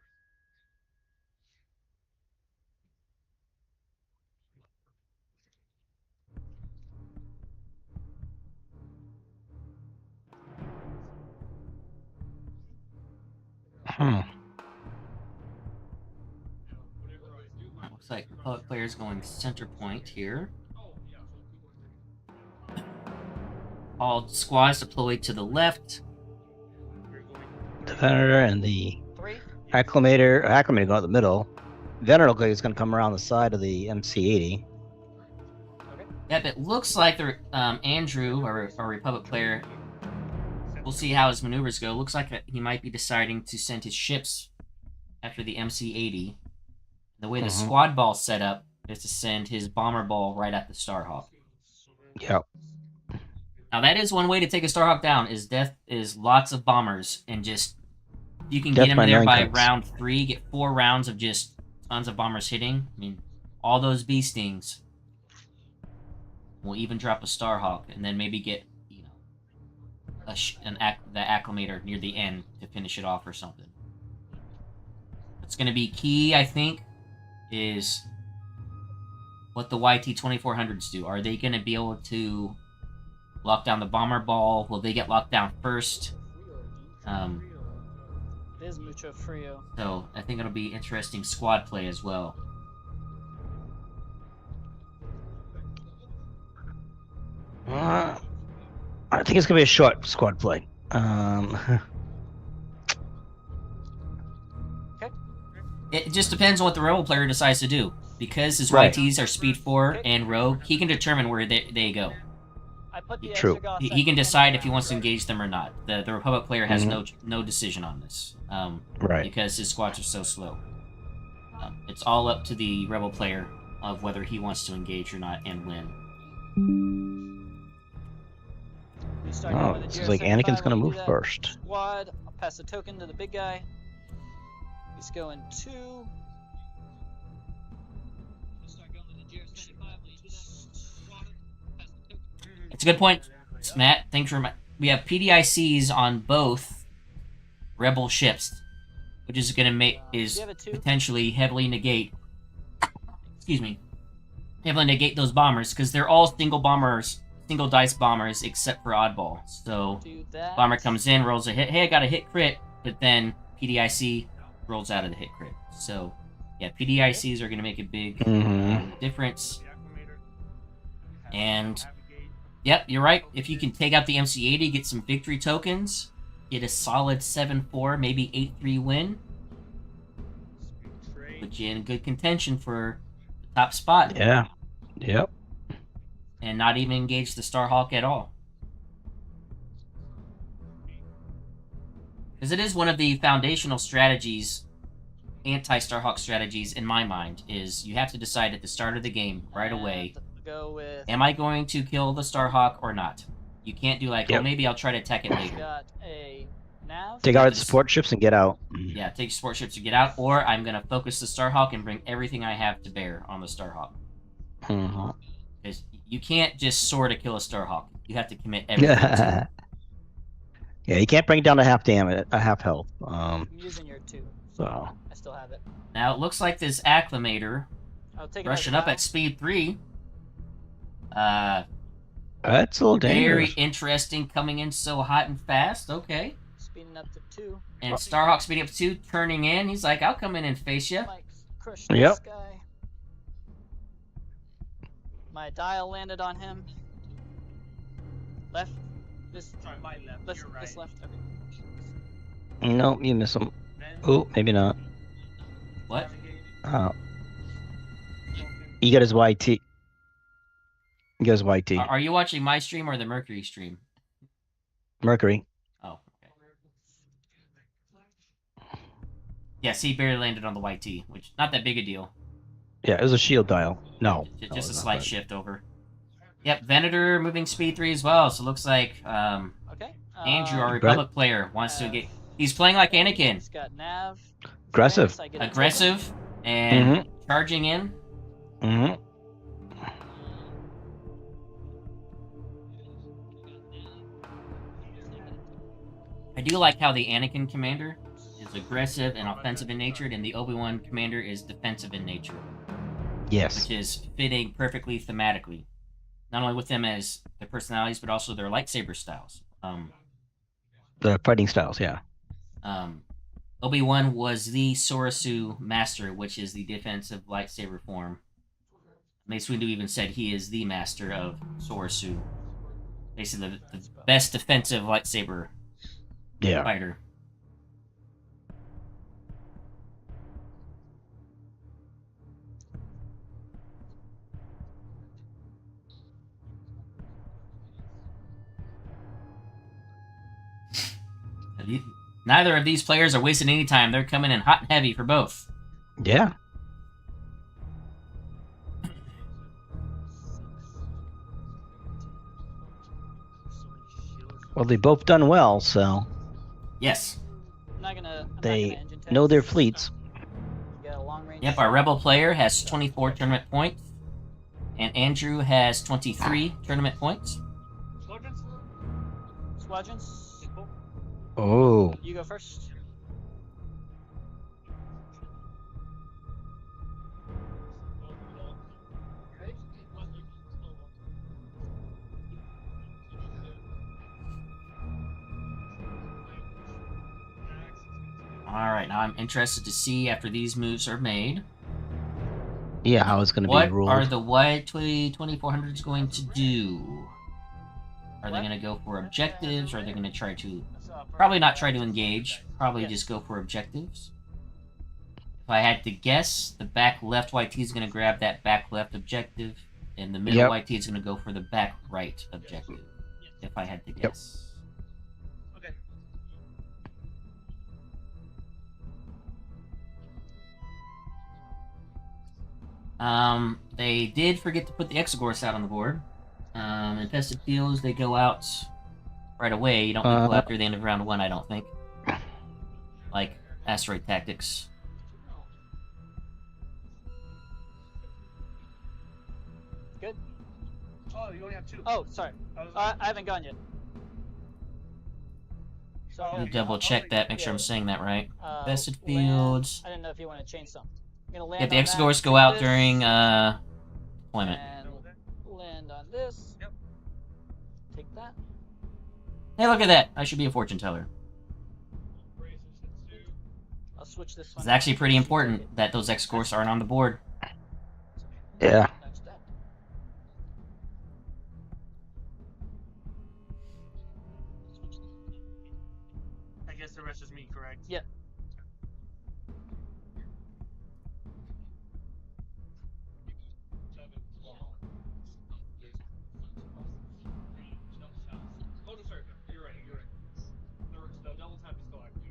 [SPEAKER 1] Looks like Republic player's going center point here. All squads deployed to the left.
[SPEAKER 2] The Venator and the
[SPEAKER 8] 3.
[SPEAKER 2] Acclimator go out the middle. Venator is going to come around the side of the MC80.
[SPEAKER 1] Yep, it looks like the Andrew, our Republic player, we'll see how his maneuvers go. Looks like he might be deciding to send his ships after the MC80. The way the squad ball's set up is to send his bomber ball right at the Starhawk.
[SPEAKER 2] Yep.
[SPEAKER 1] Now that is one way to take a Starhawk down, is lots of bombers, and just you can
[SPEAKER 2] Death
[SPEAKER 1] get him
[SPEAKER 2] by
[SPEAKER 1] there
[SPEAKER 2] 9
[SPEAKER 1] by
[SPEAKER 2] cuts.
[SPEAKER 1] round 3, get 4 rounds of just tons of bombers hitting. I mean, all those bee stings will even drop a Starhawk, and then maybe get, you know, the Acclimator near the end to finish it off or something. What's going to be key, I think, is what the YT-2400s do. Are they going to be able to lock down the bomber ball? Will they get locked down first?
[SPEAKER 8] It is mucho frio.
[SPEAKER 1] So I think it'll be interesting squad play as well.
[SPEAKER 2] I think it's going to be a short squad play.
[SPEAKER 1] It just depends on what the Rebel player decides to do. Because his
[SPEAKER 2] Right.
[SPEAKER 1] YTs are speed 4 and rogue, he can determine where they go.
[SPEAKER 8] I put the
[SPEAKER 2] True.
[SPEAKER 8] extra
[SPEAKER 1] He can decide if he wants to engage them or not. The Republic player has no decision on this.
[SPEAKER 2] Right.
[SPEAKER 1] Because his squads are so slow. It's all up to the Rebel player of whether he wants to engage or not and when.
[SPEAKER 8] We start
[SPEAKER 2] Oh,
[SPEAKER 8] going with the
[SPEAKER 2] this is like
[SPEAKER 8] GR75
[SPEAKER 2] Anakin's going to
[SPEAKER 8] when we
[SPEAKER 2] move
[SPEAKER 8] do that.
[SPEAKER 2] first.
[SPEAKER 8] Squad. I'll pass the token to the big guy. He's going 2.
[SPEAKER 1] It's a good point, Matt. Thanks for we have PDICs on both Rebel ships, which is going to make
[SPEAKER 8] you have a 2?
[SPEAKER 1] potentially heavily negate. Excuse me, heavily negate those bombers because they're all single dice bombers except for oddball. So
[SPEAKER 8] Do that.
[SPEAKER 1] bomber comes in, rolls a hit. Hey, I got a hit crit, but then PDIC rolls out of the hit crit. So yeah, PDICs are going to make a big difference. And yep, you're right. If you can take out the MC80, get some victory tokens, get a solid 7-4, maybe 8-3 win, put you in good contention for the top spot.
[SPEAKER 2] Yeah. Yep.
[SPEAKER 1] And not even engage the Starhawk at all. Because it is one of the foundational strategies, anti-Starhawk strategies in my mind, is you have to decide at the start of the game right away
[SPEAKER 8] go with.
[SPEAKER 1] Am I going to kill the Starhawk or not? You can't do like,
[SPEAKER 2] Yep.
[SPEAKER 1] oh, maybe I'll try to attack it
[SPEAKER 8] He's
[SPEAKER 1] later.
[SPEAKER 8] got a nav.
[SPEAKER 2] Take out its support ships and get out.
[SPEAKER 1] Yeah, take support ships to get out, or I'm gonna focus the Starhawk and bring everything I have to bear on the Starhawk.
[SPEAKER 2] Mhm.
[SPEAKER 1] Because you can't just sort of kill a Starhawk. You have to commit everything to it.
[SPEAKER 2] Yeah, you can't bring it down to half damage, half health.
[SPEAKER 8] I'm using your 2, so
[SPEAKER 2] So
[SPEAKER 8] I still have it.
[SPEAKER 1] Now it looks like this Acclimator
[SPEAKER 8] I'll take it
[SPEAKER 1] rushing
[SPEAKER 8] as
[SPEAKER 1] up
[SPEAKER 8] a
[SPEAKER 1] at speed 3.
[SPEAKER 2] that's a little
[SPEAKER 1] Very
[SPEAKER 2] dangerous.
[SPEAKER 1] interesting, coming in so hot and fast. Okay.
[SPEAKER 8] speeding up to 2.
[SPEAKER 1] And Starhawk speeding up to 2, turning in. He's like, I'll come in and face you.
[SPEAKER 8] Might crush
[SPEAKER 2] Yep.
[SPEAKER 8] this guy. My dial landed on him. Left. This.
[SPEAKER 7] Sorry, my left.
[SPEAKER 8] This,
[SPEAKER 7] You're right.
[SPEAKER 8] this left. Okay.
[SPEAKER 2] Nope, you miss him. Oh, maybe not.
[SPEAKER 1] What?
[SPEAKER 2] Oh. He got his YT. He got his YT.
[SPEAKER 1] Are you watching my stream or the Mercury stream?
[SPEAKER 2] Mercury.
[SPEAKER 1] Oh, okay. Yes, he barely landed on the YT, which not that big a deal.
[SPEAKER 2] Yeah, it was a shield dial. No.
[SPEAKER 1] Just
[SPEAKER 2] no,
[SPEAKER 1] a
[SPEAKER 2] it's not
[SPEAKER 1] slight
[SPEAKER 2] that.
[SPEAKER 1] shift over. Yep, Venator moving speed 3 as well. So it looks like
[SPEAKER 8] Okay.
[SPEAKER 1] Andrew, our Republic player, wants to get. He's playing like Anakin,
[SPEAKER 8] He's got nav.
[SPEAKER 2] Aggressive.
[SPEAKER 8] Vance, I get a
[SPEAKER 1] aggressive and charging in.
[SPEAKER 2] Mm-hmm.
[SPEAKER 1] I do like how the Anakin commander is aggressive and offensive in nature, and the Obi-Wan commander is defensive in nature,
[SPEAKER 2] Yes.
[SPEAKER 1] which is fitting perfectly thematically. Not only with them as their personalities, but also their lightsaber styles.
[SPEAKER 2] The fighting styles, yeah.
[SPEAKER 1] Obi-Wan was the Sorasu master, which is the defensive lightsaber form. Mace Windu even said he is the master of Sorasu. Basically, the best defensive lightsaber
[SPEAKER 2] Yeah.
[SPEAKER 1] fighter. Neither of these players are wasting any time. They're coming in hot and heavy for both.
[SPEAKER 2] Yeah. Well, they both done well, so
[SPEAKER 1] Yes.
[SPEAKER 8] I'm not gonna
[SPEAKER 2] they
[SPEAKER 8] engine
[SPEAKER 2] know their
[SPEAKER 8] test.
[SPEAKER 2] fleets.
[SPEAKER 8] You got a long range.
[SPEAKER 1] Yep, our Rebel player has 24 tournament points. And Andrew has 23 tournament points.
[SPEAKER 8] Squadrons.
[SPEAKER 2] Oh.
[SPEAKER 8] You go first.
[SPEAKER 1] Alright, now I'm interested to see after these moves are made.
[SPEAKER 2] Yeah, how it's going to be
[SPEAKER 1] What
[SPEAKER 2] ruled.
[SPEAKER 1] are the Y2400s going to do? Are they going to go for objectives? Or are they going to try to... Probably not try to engage. Probably just go for objectives. If I had to guess, the back left YT is going to grab that back left objective. And the middle YT is going to go for the back right objective. If I had to guess.
[SPEAKER 7] Okay.
[SPEAKER 1] They did forget to put the Exegorse out on the board. Infested Fields, they go out right away. You don't need to go after the end of round 1, I don't think. Like Asteroid Tactics.
[SPEAKER 8] Good.
[SPEAKER 7] Oh, you only have 2.
[SPEAKER 8] Oh, sorry. I haven't gone yet. So
[SPEAKER 1] Let me double check that, make sure I'm saying that right. Infested Fields.
[SPEAKER 8] I didn't know if you want to change something. I'm gonna land
[SPEAKER 1] Yeah, the
[SPEAKER 8] on
[SPEAKER 1] Exegorse
[SPEAKER 8] that,
[SPEAKER 1] go out
[SPEAKER 8] this,
[SPEAKER 1] during deployment.
[SPEAKER 8] and land on this.
[SPEAKER 7] Yep.
[SPEAKER 8] Take that.
[SPEAKER 1] Hey, look at that! I should be a fortune teller.
[SPEAKER 8] I'll switch this one.
[SPEAKER 1] It's actually pretty important that those Exegorse aren't on the board.
[SPEAKER 2] Yeah.
[SPEAKER 8] Nudge that.
[SPEAKER 7] I guess the rest is me, correct?
[SPEAKER 8] Yeah.
[SPEAKER 7] Oh, no, sorry. You're right. You're right. The double tap is still active.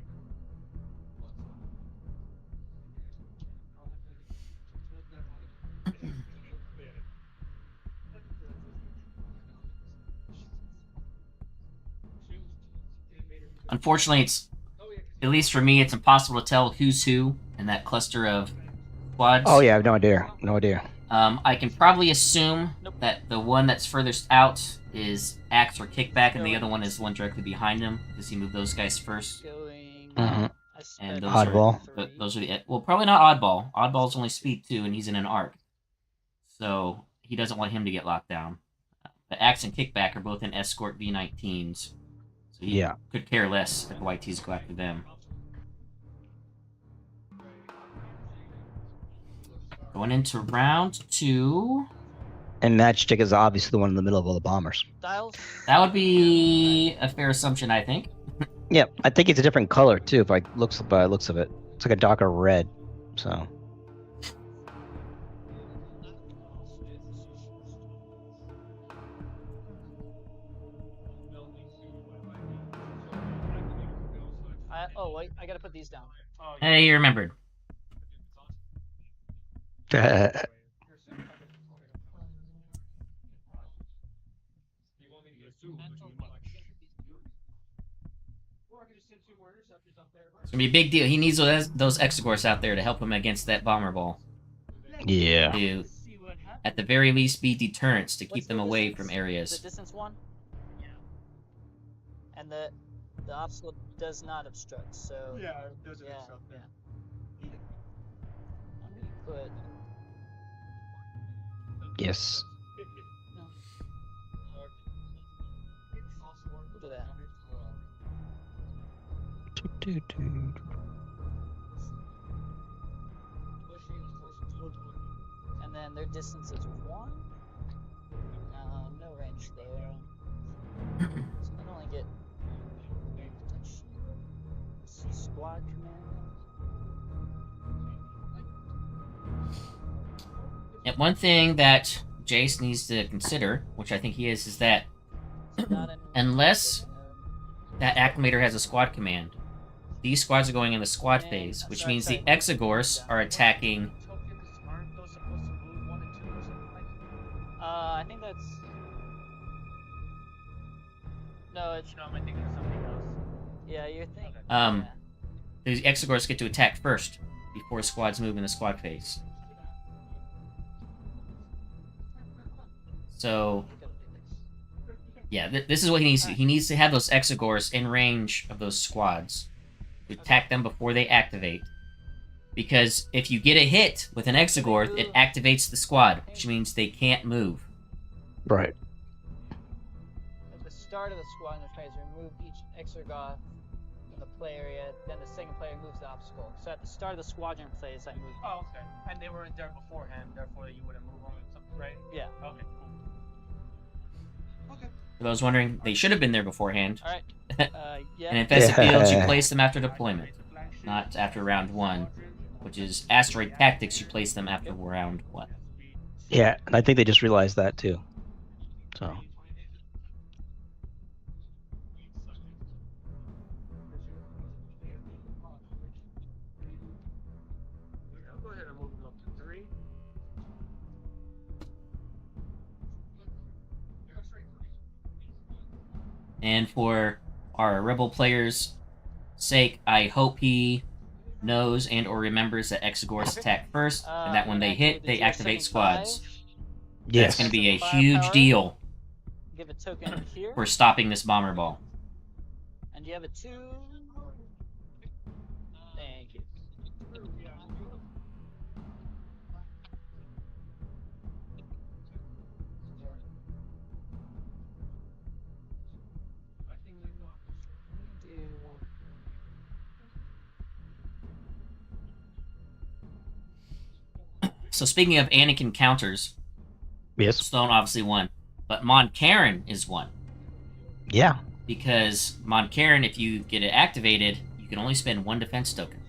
[SPEAKER 1] Unfortunately, it's, at least for me, it's impossible to tell who's who in that cluster of squads.
[SPEAKER 2] Oh yeah, I have no idea. No idea.
[SPEAKER 1] I can probably assume that the one that's furthest out is Axe or Kickback, and the other one is the one directly behind him, because he moved those guys first.
[SPEAKER 8] Going.
[SPEAKER 2] Mhm.
[SPEAKER 1] And those
[SPEAKER 2] Oddball.
[SPEAKER 1] are those are the, well, probably not Oddball. Oddball's only speed 2, and he's in an arc, so he doesn't want him to get locked down. But Axe and Kickback are both in escort V19s, so he could care less if the YTs go after them. Going into round 2.
[SPEAKER 2] And Matchstick is obviously the one in the middle of all the bombers.
[SPEAKER 8] Dials.
[SPEAKER 1] That would be a fair assumption, I think.
[SPEAKER 2] Yeah, I think it's a different color too. If I looks by looks of it, it's like a darker red. So.
[SPEAKER 8] Oh wait, I gotta put these down.
[SPEAKER 1] Hey, you remembered. It's gonna be a big deal. He needs those Exegors out there to help him against that bomber ball.
[SPEAKER 2] Yeah.
[SPEAKER 1] To, at the very least, be deterrents to keep them away from areas.
[SPEAKER 8] The distance one. Yeah. And the obstacle does not obstruct. So.
[SPEAKER 3] Yeah, it doesn't obstruct.
[SPEAKER 8] Yeah. I'm gonna put.
[SPEAKER 2] Yes.
[SPEAKER 8] Look at that. And then their distance is 1. No range there. So I only get squad command.
[SPEAKER 1] And one thing that Jace needs to consider, which I think he is that unless that Acclimator has a squad command, these squads are going in the squad phase, which means the Exegors are attacking.
[SPEAKER 8] I think that's. No, it's. No, I'm thinking of something else. Yeah, you're thinking.
[SPEAKER 1] The Exegors get to attack first before squads move in the squad phase. So, yeah, this is what he needs to do. He needs to have those Exegors in range of those squads. To attack them before they activate. Because if you get a hit with an Exegor, it activates the squad, which means they can't move.
[SPEAKER 2] Right.
[SPEAKER 8] At the start of the squad, there's tries to remove each Exegor from the play area, then the second player moves the obstacle. So at the start of the squadron phase, I move.
[SPEAKER 9] Oh, okay. And they weren't there beforehand, therefore you wouldn't move on, right?
[SPEAKER 8] Yeah.
[SPEAKER 9] Okay, cool. Okay.
[SPEAKER 1] For those wondering, they should have been there beforehand.
[SPEAKER 8] Alright. Yeah.
[SPEAKER 1] And in infested fields, you place them after deployment, not after round 1, which is Asteroid Tactics. You place them after round 1.
[SPEAKER 2] Yeah, and I think they just realized that too. So.
[SPEAKER 9] I'll go ahead and move them up to 3.
[SPEAKER 1] And for our Rebel players' sake, I hope he knows and or remembers that Exegors attack first, and that when they hit, they activate squads.
[SPEAKER 2] Yes.
[SPEAKER 1] That's going to be a huge deal
[SPEAKER 8] Give a token here.
[SPEAKER 1] for stopping this bomber ball.
[SPEAKER 8] And you have a 2. Thank you.
[SPEAKER 1] So speaking of Anakin counters,
[SPEAKER 2] Yes.
[SPEAKER 1] Stone obviously won, but Mon Cairn is one.
[SPEAKER 2] Yeah.
[SPEAKER 1] Because Mon Cairn, if you get it activated, you can only spend 1 defense token.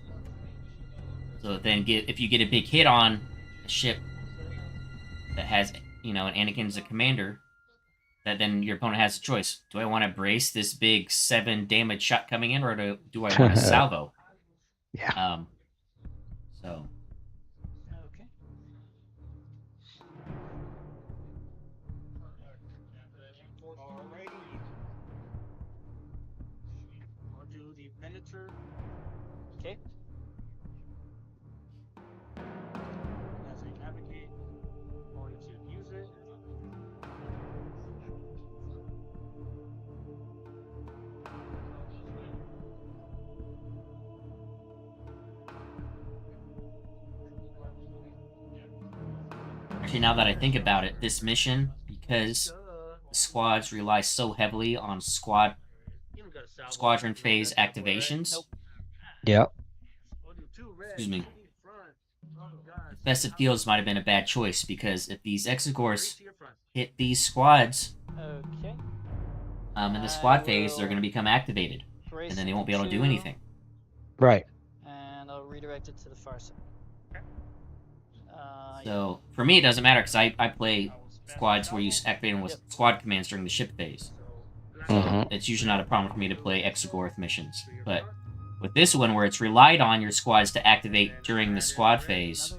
[SPEAKER 1] So then, if you get a big hit on a ship that has, an Anakin as a commander, that then your opponent has a choice. Do I want to brace this big 7 damage shot coming in, or do I want to salvo?
[SPEAKER 2] Yeah.
[SPEAKER 1] So.
[SPEAKER 8] Okay.
[SPEAKER 3] Alrighty.
[SPEAKER 1] Actually, now that I think about it, this mission, because the squads rely so heavily on squadron phase activations.
[SPEAKER 8] Nope.
[SPEAKER 2] Yep.
[SPEAKER 1] Excuse me. Infested Fields might have been a bad choice, because if these Exegors hit these squads
[SPEAKER 8] Okay.
[SPEAKER 1] in the squad phase, they're going to become activated, and then they won't be able to do anything.
[SPEAKER 2] Right.
[SPEAKER 8] And I'll redirect it to the far side.
[SPEAKER 1] So for me, it doesn't matter because I play squads where you activate them with squad commands during the ship phase. So it's usually not a problem for me to play Exegorth missions. But with this one, where it's relied on your squads to activate during the squad phase,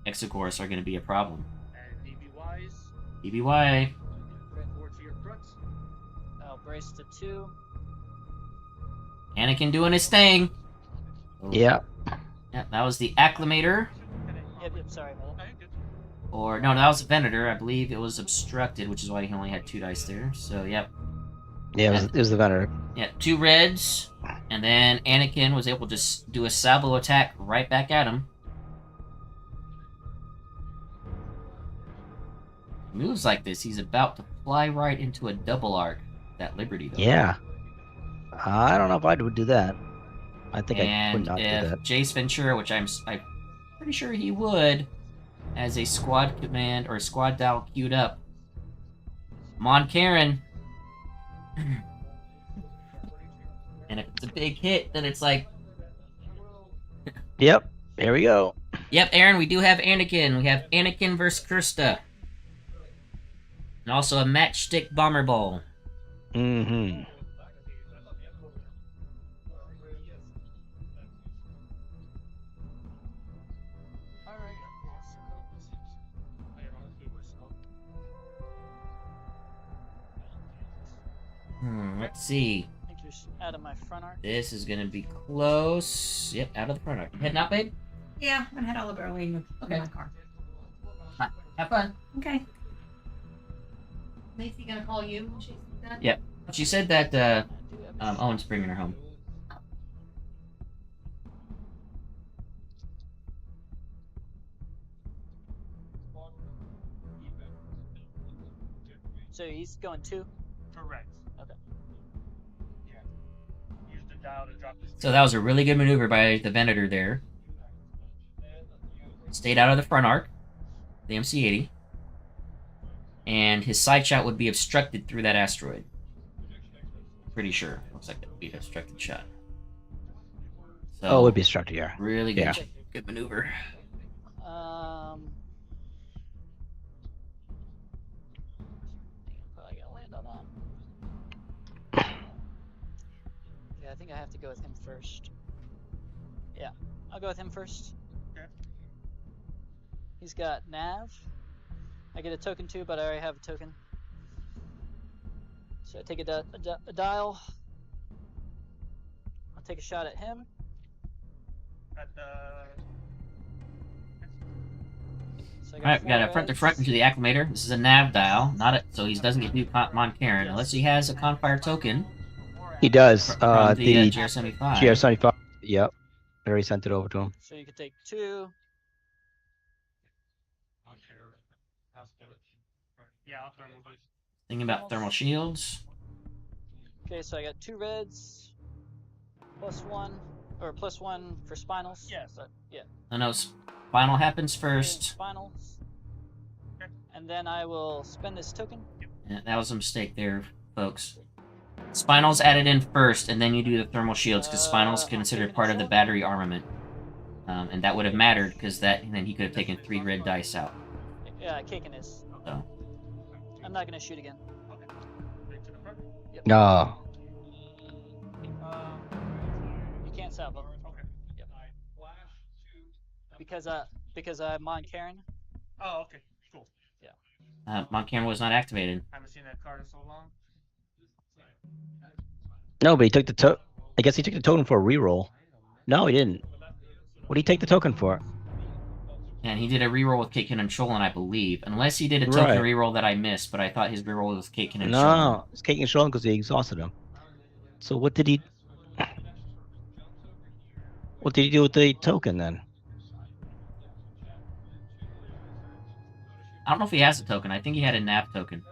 [SPEAKER 1] Exegorths are going to be a problem. DBY.
[SPEAKER 8] I'll brace to 2.
[SPEAKER 1] Anakin doing his thing.
[SPEAKER 2] Yeah.
[SPEAKER 1] Yeah, that was the Acclimator.
[SPEAKER 8] Yep, sorry about that.
[SPEAKER 1] Or, no, that was the Venator. I believe it was obstructed, which is why he only had 2 dice there. So, yep.
[SPEAKER 2] Yeah, it was the Venator.
[SPEAKER 1] Yeah, 2 reds. And then Anakin was able to just do a salvo attack right back at him. Moves like this, he's about to fly right into a double arc. That Liberty, though.
[SPEAKER 2] Yeah. I don't know if I would do that. I think I would not do
[SPEAKER 1] if
[SPEAKER 2] that.
[SPEAKER 1] Jace Ventura, which I'm pretty sure he would, has a squad command or squad dial queued up. Mon Karen. And if it's a big hit, then it's like...
[SPEAKER 2] Yep. Here we go.
[SPEAKER 1] Yep, Aaron, we do have Anakin. We have Anakin versus Kirsta. And also a matchstick bomber ball.
[SPEAKER 2] Mm-hmm.
[SPEAKER 1] Let's see.
[SPEAKER 8] I think you're out of my front arc.
[SPEAKER 1] This is gonna be close. Yep, out of the front arc. Heading out, babe?
[SPEAKER 10] Yeah, I'm gonna head all the early in
[SPEAKER 1] Okay.
[SPEAKER 10] my car.
[SPEAKER 1] Have fun.
[SPEAKER 10] Okay. Macy gonna call you when she's done?
[SPEAKER 1] Yep. She said that Owen's bringing her home.
[SPEAKER 8] So he's going 2?
[SPEAKER 6] Correct.
[SPEAKER 8] Okay.
[SPEAKER 6] Yeah. Use the dial to drop this.
[SPEAKER 1] So that was a really good maneuver by the Venator there. Stayed out of the front arc, the MC-80. And his side shot would be obstructed through that asteroid. Pretty sure. Looks like that would be an obstructed shot. So,
[SPEAKER 2] Oh, it would be obstructed, yeah.
[SPEAKER 1] really good,
[SPEAKER 2] Yeah.
[SPEAKER 1] good maneuver.
[SPEAKER 8] Probably gonna land on that. Yeah, I think I have to go with him first. Yeah, I'll go with him first.
[SPEAKER 6] Okay.
[SPEAKER 8] He's got nav. I get a token too, but I already have a token. So I take a dial. I'll take a shot at him.
[SPEAKER 6] At the.
[SPEAKER 8] So I
[SPEAKER 1] Alright, we got a front to front
[SPEAKER 8] reds.
[SPEAKER 1] into the Acclimator. This is a nav dial, not a, so he doesn't get new Mon Karen unless he has a Confire token
[SPEAKER 2] He does.
[SPEAKER 1] from the
[SPEAKER 2] The
[SPEAKER 1] GR75.
[SPEAKER 2] GR75. Yep. I already sent it over to him.
[SPEAKER 8] So you can take 2.
[SPEAKER 6] Yeah, I'll throw him in.
[SPEAKER 1] Thinking about thermal shields.
[SPEAKER 8] Okay, so I got 2 reds. +1, or +1 for spinals.
[SPEAKER 6] Yes.
[SPEAKER 8] But, yeah.
[SPEAKER 1] I know final happens
[SPEAKER 8] Okay,
[SPEAKER 1] first.
[SPEAKER 8] Spinals. And then I will spend this token.
[SPEAKER 1] Yeah, that was a mistake there, folks. Spinals added in first, and then you do the thermal shields, because Spinals
[SPEAKER 8] I'm
[SPEAKER 1] considered
[SPEAKER 8] taking
[SPEAKER 1] part
[SPEAKER 8] a
[SPEAKER 1] of the
[SPEAKER 8] shot.
[SPEAKER 1] battery armament. And that would have mattered, because then he could have taken 3 red dice out.
[SPEAKER 8] Yeah, kicking is.
[SPEAKER 1] So.
[SPEAKER 8] I'm not gonna shoot again.
[SPEAKER 6] Right to the front.
[SPEAKER 2] No.
[SPEAKER 8] You can't salvo.
[SPEAKER 6] Okay.
[SPEAKER 8] Yep. Because I'm Mon Karen.
[SPEAKER 6] Oh, okay. Cool.
[SPEAKER 1] Mon Karen was not activated.
[SPEAKER 6] Haven't seen that card in so long.
[SPEAKER 2] No, but he took the I guess he took the token for a reroll. No, he didn't. What did he take the token for?
[SPEAKER 1] And he did a reroll with Kate and Sholin, I believe. Unless he did a token
[SPEAKER 2] Right.
[SPEAKER 1] reroll that I missed, but I thought his reroll was Kate and Sholin.
[SPEAKER 2] No, it's Kate and Sholin because he exhausted him. So what did he? What did he do with the token then?
[SPEAKER 1] I don't know if he has a token. I think he had a nav token.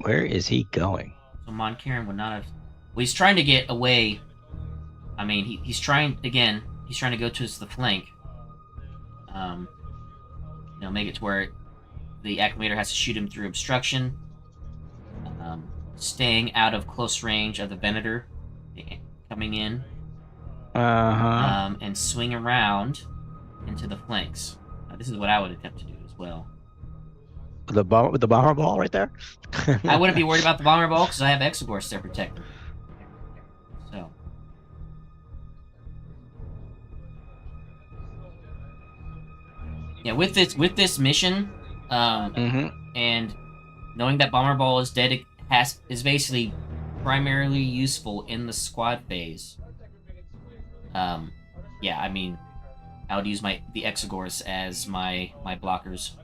[SPEAKER 2] Where is he going?
[SPEAKER 1] So Monkaren would not have. Well, he's trying to get away. I mean, he's trying again. He's trying to go to the flank. You know, make it to where the acclimator has to shoot him through obstruction. Staying out of close range of the Venator coming in. And swing around into the flanks. This is what I would attempt to do as well.
[SPEAKER 2] The bomber ball right there.
[SPEAKER 1] I wouldn't be worried about the bomber ball because I have Exogorse there protecting. So. Yeah, with this mission, and knowing that bomber ball is dead, is basically primarily useful in the squad phase. Yeah, I mean, I would use the Exogorse as my blockers.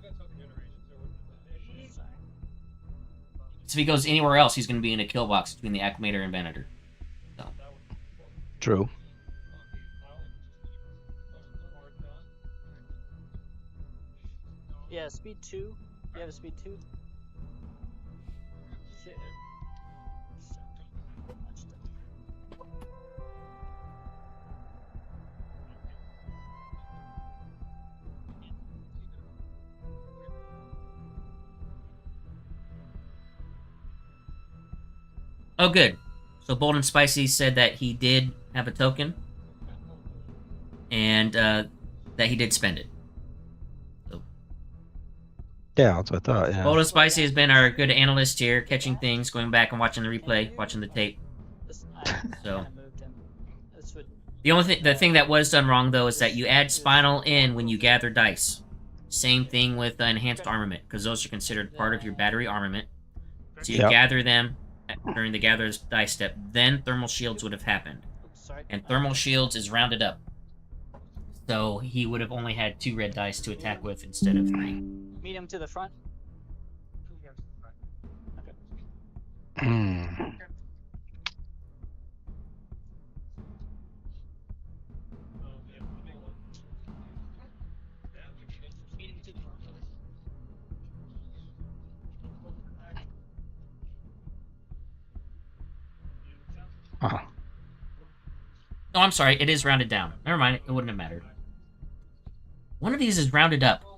[SPEAKER 1] So if he goes anywhere else, he's going to be in a kill box between the Acclimator and Venator. So.
[SPEAKER 2] True.
[SPEAKER 8] Yeah, speed 2. You have a speed 2? Okay.
[SPEAKER 1] Oh, good. So Bold and Spicy said that he did have a token, and that he did spend it. So.
[SPEAKER 2] Yeah, that's what I thought. Yeah.
[SPEAKER 1] Bold and Spicy has been our good analyst here, catching things, going back and watching the replay, watching the tape. So. The thing that was done wrong though is that you add Spinal in when you gather dice. Same thing with enhanced armament, because those are considered part of your battery armament. So you gather them during the gatherer's dice step, then thermal shields would have happened. And thermal shields is rounded up. So he would have only had 2 red dice to attack with instead of 3.
[SPEAKER 8] Meet him to the front.
[SPEAKER 2] Okay.
[SPEAKER 1] Oh, I'm sorry. It is rounded down. Never mind. It wouldn't have mattered. One of these is rounded up. I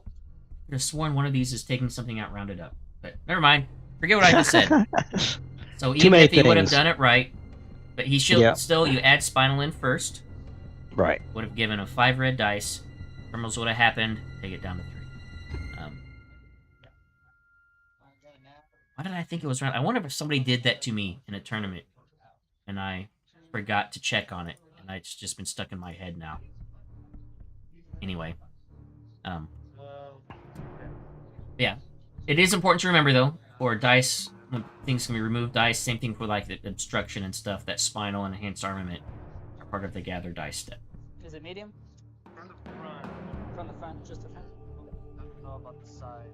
[SPEAKER 1] could have sworn one of these is taking something out rounded up. But never mind. Forget what I just said. So even if he would have done it right, but he should still, you add Spinal in first.
[SPEAKER 2] Right.
[SPEAKER 1] Would have given a 5 red dice. Thermals would have happened. Take it down to 3. Why did I think it was round? I wonder if somebody did that to me in a tournament. And I forgot to check on it, and it's just been stuck in my head now. Anyway, yeah, it is important to remember though, for dice, when things can be removed dice, same thing for like the obstruction and stuff, that Spinal and enhanced armament are part of the gather dice step.
[SPEAKER 8] Is it medium? From the front. From the front, just the front. I don't know about the side.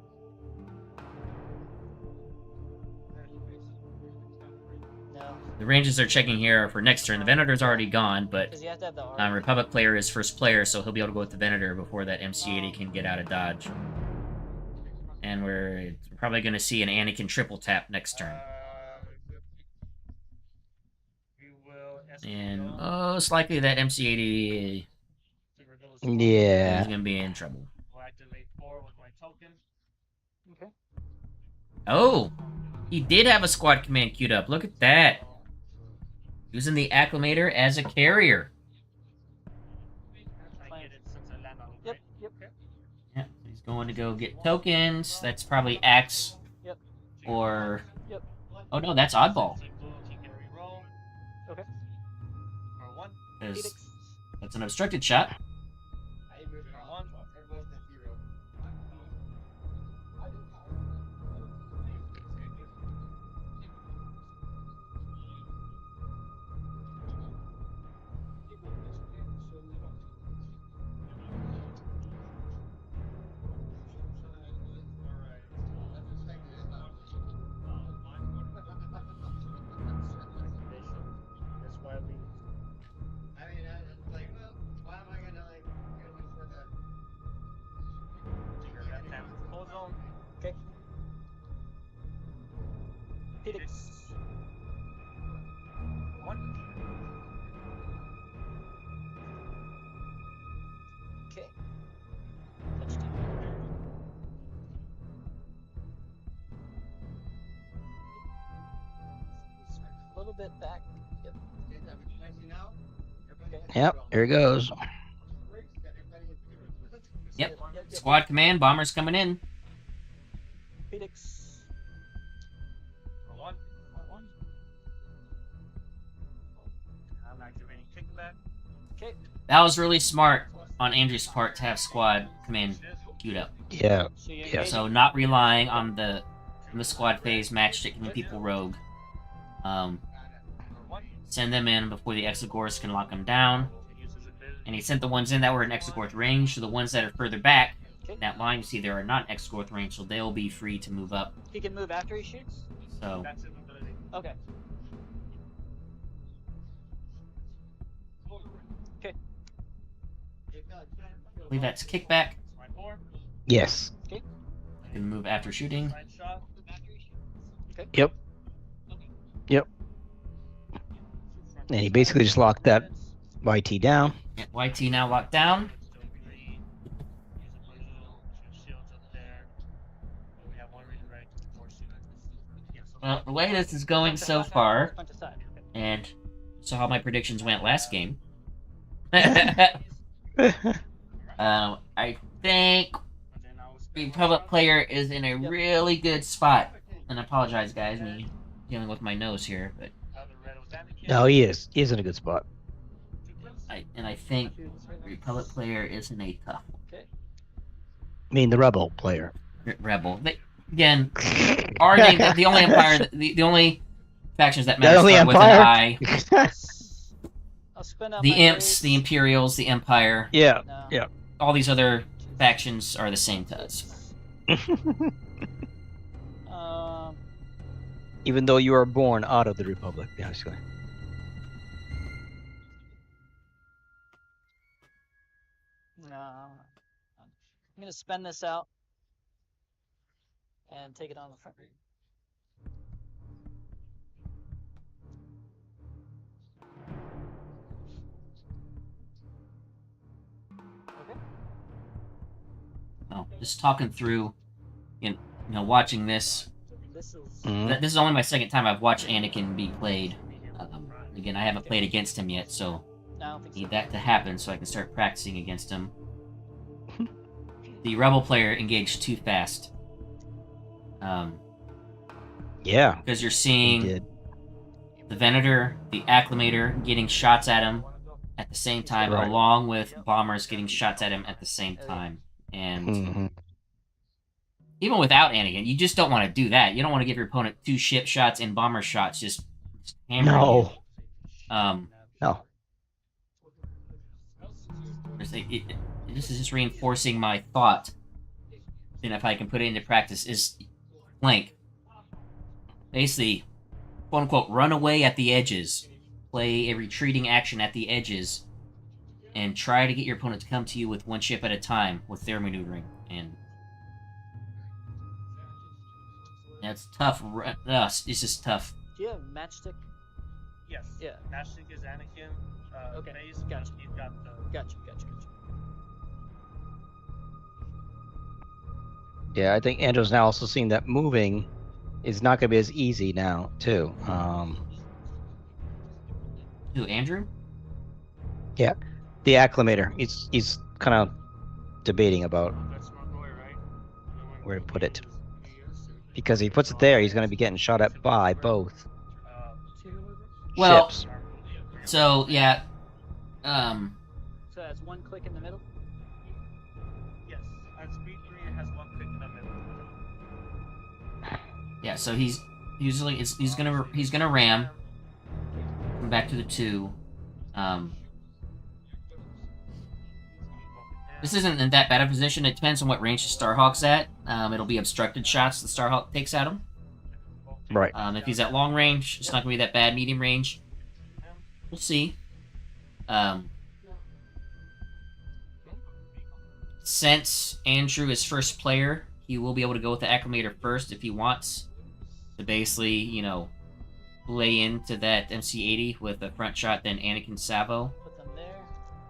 [SPEAKER 1] The ranges they're checking here are for next turn. The Venator's already gone, but Republic player is first player, so he'll be able to go with the Venator before that MC-80 can get out of dodge. And we're probably going to see an Anakin triple tap next turn. And most likely that MC-80 is going to be in trouble.
[SPEAKER 8] Okay.
[SPEAKER 1] Oh! He did have a squad command queued up. Look at that. Using the Acclimator as a carrier.
[SPEAKER 8] Yep.
[SPEAKER 1] Yeah, he's going to go get tokens. That's probably Axe.
[SPEAKER 8] Yep.
[SPEAKER 1] Or...
[SPEAKER 8] Yep.
[SPEAKER 1] Oh no, that's Oddball.
[SPEAKER 8] Okay.
[SPEAKER 1] Because that's an obstructed shot.
[SPEAKER 8] Phoenix. 1. Okay. Touchdown. A little bit back. Yep. Okay.
[SPEAKER 2] Yep, here it goes.
[SPEAKER 1] Yep. Squad command, bombers coming in.
[SPEAKER 8] Phoenix.
[SPEAKER 6] 1. I'm activating kickback.
[SPEAKER 8] Okay.
[SPEAKER 1] That was really smart on Andrew's part to have squad command queued up.
[SPEAKER 2] Yeah.
[SPEAKER 8] So you
[SPEAKER 2] Yeah.
[SPEAKER 8] engage-
[SPEAKER 1] So not relying on the squad phase matchsticking people rogue. Send them in before the Exogorths can lock them down. And he sent the ones in that were in Exogorth range, so the ones that are further back in that line, you see there are not Exogorth range, so they'll be free to move up.
[SPEAKER 8] He can move after he shoots?
[SPEAKER 1] So
[SPEAKER 6] That's an ability.
[SPEAKER 8] Okay. Okay.
[SPEAKER 1] I believe that's kickback.
[SPEAKER 6] Slide 4.
[SPEAKER 2] Yes.
[SPEAKER 1] You can move after shooting.
[SPEAKER 6] Slide shot.
[SPEAKER 2] Yep. Yep. And he basically just locked that YT down.
[SPEAKER 1] Yeah, YT now locked down. Well, the way this is going so far,
[SPEAKER 8] Punch aside.
[SPEAKER 1] and saw how my predictions went last game. I think the public player is in a really good spot. And I apologize, guys, me dealing with my nose here, but
[SPEAKER 2] No, he is. He is in a good spot.
[SPEAKER 1] I think the Republic player is in a tough one.
[SPEAKER 8] Okay.
[SPEAKER 2] I mean, the Rebel player.
[SPEAKER 1] Rebel. Again, our game, the only empire, the only factions that matter
[SPEAKER 2] only
[SPEAKER 1] start with an I.
[SPEAKER 2] empire?
[SPEAKER 8] I'll spin out
[SPEAKER 1] The
[SPEAKER 8] my
[SPEAKER 1] Imps,
[SPEAKER 8] raise.
[SPEAKER 1] the Imperials, the Empire.
[SPEAKER 2] Yeah.
[SPEAKER 8] No.
[SPEAKER 2] Yeah.
[SPEAKER 1] All these other factions are the same to us.
[SPEAKER 2] Even though you are born out of the Republic, basically.
[SPEAKER 8] No. I'm gonna spend this out and take it on the front. Okay.
[SPEAKER 1] Oh, just talking through, watching this.
[SPEAKER 8] This is
[SPEAKER 1] This is only my second time I've watched Anakin be played. Again, I haven't played against him yet, so
[SPEAKER 8] I don't think
[SPEAKER 1] need
[SPEAKER 8] so.
[SPEAKER 1] that to happen so I can start practicing against him. The Rebel player engaged too fast.
[SPEAKER 2] Yeah.
[SPEAKER 1] Because you're
[SPEAKER 2] He
[SPEAKER 1] seeing
[SPEAKER 2] did.
[SPEAKER 1] the Venator, the Acclimator getting shots at him at the same time,
[SPEAKER 2] Right.
[SPEAKER 1] along with bombers getting shots at him at the same time. And
[SPEAKER 2] Mhm.
[SPEAKER 1] even without Anakin, you just don't want to do that. You don't want to give your opponent 2 ship shots and bomber shots just hammering
[SPEAKER 2] No.
[SPEAKER 1] you.
[SPEAKER 2] No.
[SPEAKER 1] This is just reinforcing my thought. And if I can put it into practice, is flank. Basically, quote unquote, run away at the edges. Play a retreating action at the edges. And try to get your opponent to come to you with 1 ship at a time with their maneuvering. And that's tough. It's just tough.
[SPEAKER 8] Do you have matchstick?
[SPEAKER 6] Yes.
[SPEAKER 8] Yeah.
[SPEAKER 6] Matchstick is Anakin.
[SPEAKER 8] Okay,
[SPEAKER 6] Phase.
[SPEAKER 8] gotcha.
[SPEAKER 6] He's got the.
[SPEAKER 8] Gotcha.
[SPEAKER 2] Yeah, I think Andrew's now also seeing that moving is not going to be as easy now, too.
[SPEAKER 1] Who, Andrew?
[SPEAKER 2] Yeah, the Acclimator. He's kind of debating about where to put it. Because if he puts it there, he's going to be getting shot at by both
[SPEAKER 1] Well,
[SPEAKER 2] ships.
[SPEAKER 1] so, yeah.
[SPEAKER 8] So that's 1 click in the middle.
[SPEAKER 6] Yes. At speed 3, it has 1 click in the middle.
[SPEAKER 1] Yeah, so he's gonna ram. Come back to the 2. This isn't in that bad a position. It depends on what range the Starhawk's at. It'll be obstructed shots the Starhawk takes at him.
[SPEAKER 2] Right.
[SPEAKER 1] If he's at long range, it's not gonna be that bad. Medium range, we'll see. Since Andrew is first player, he will be able to go with the Acclimator first if he wants. to basically, you know, lay into that MC-80 with a front shot, then Anakin Savo.
[SPEAKER 8] Put them there.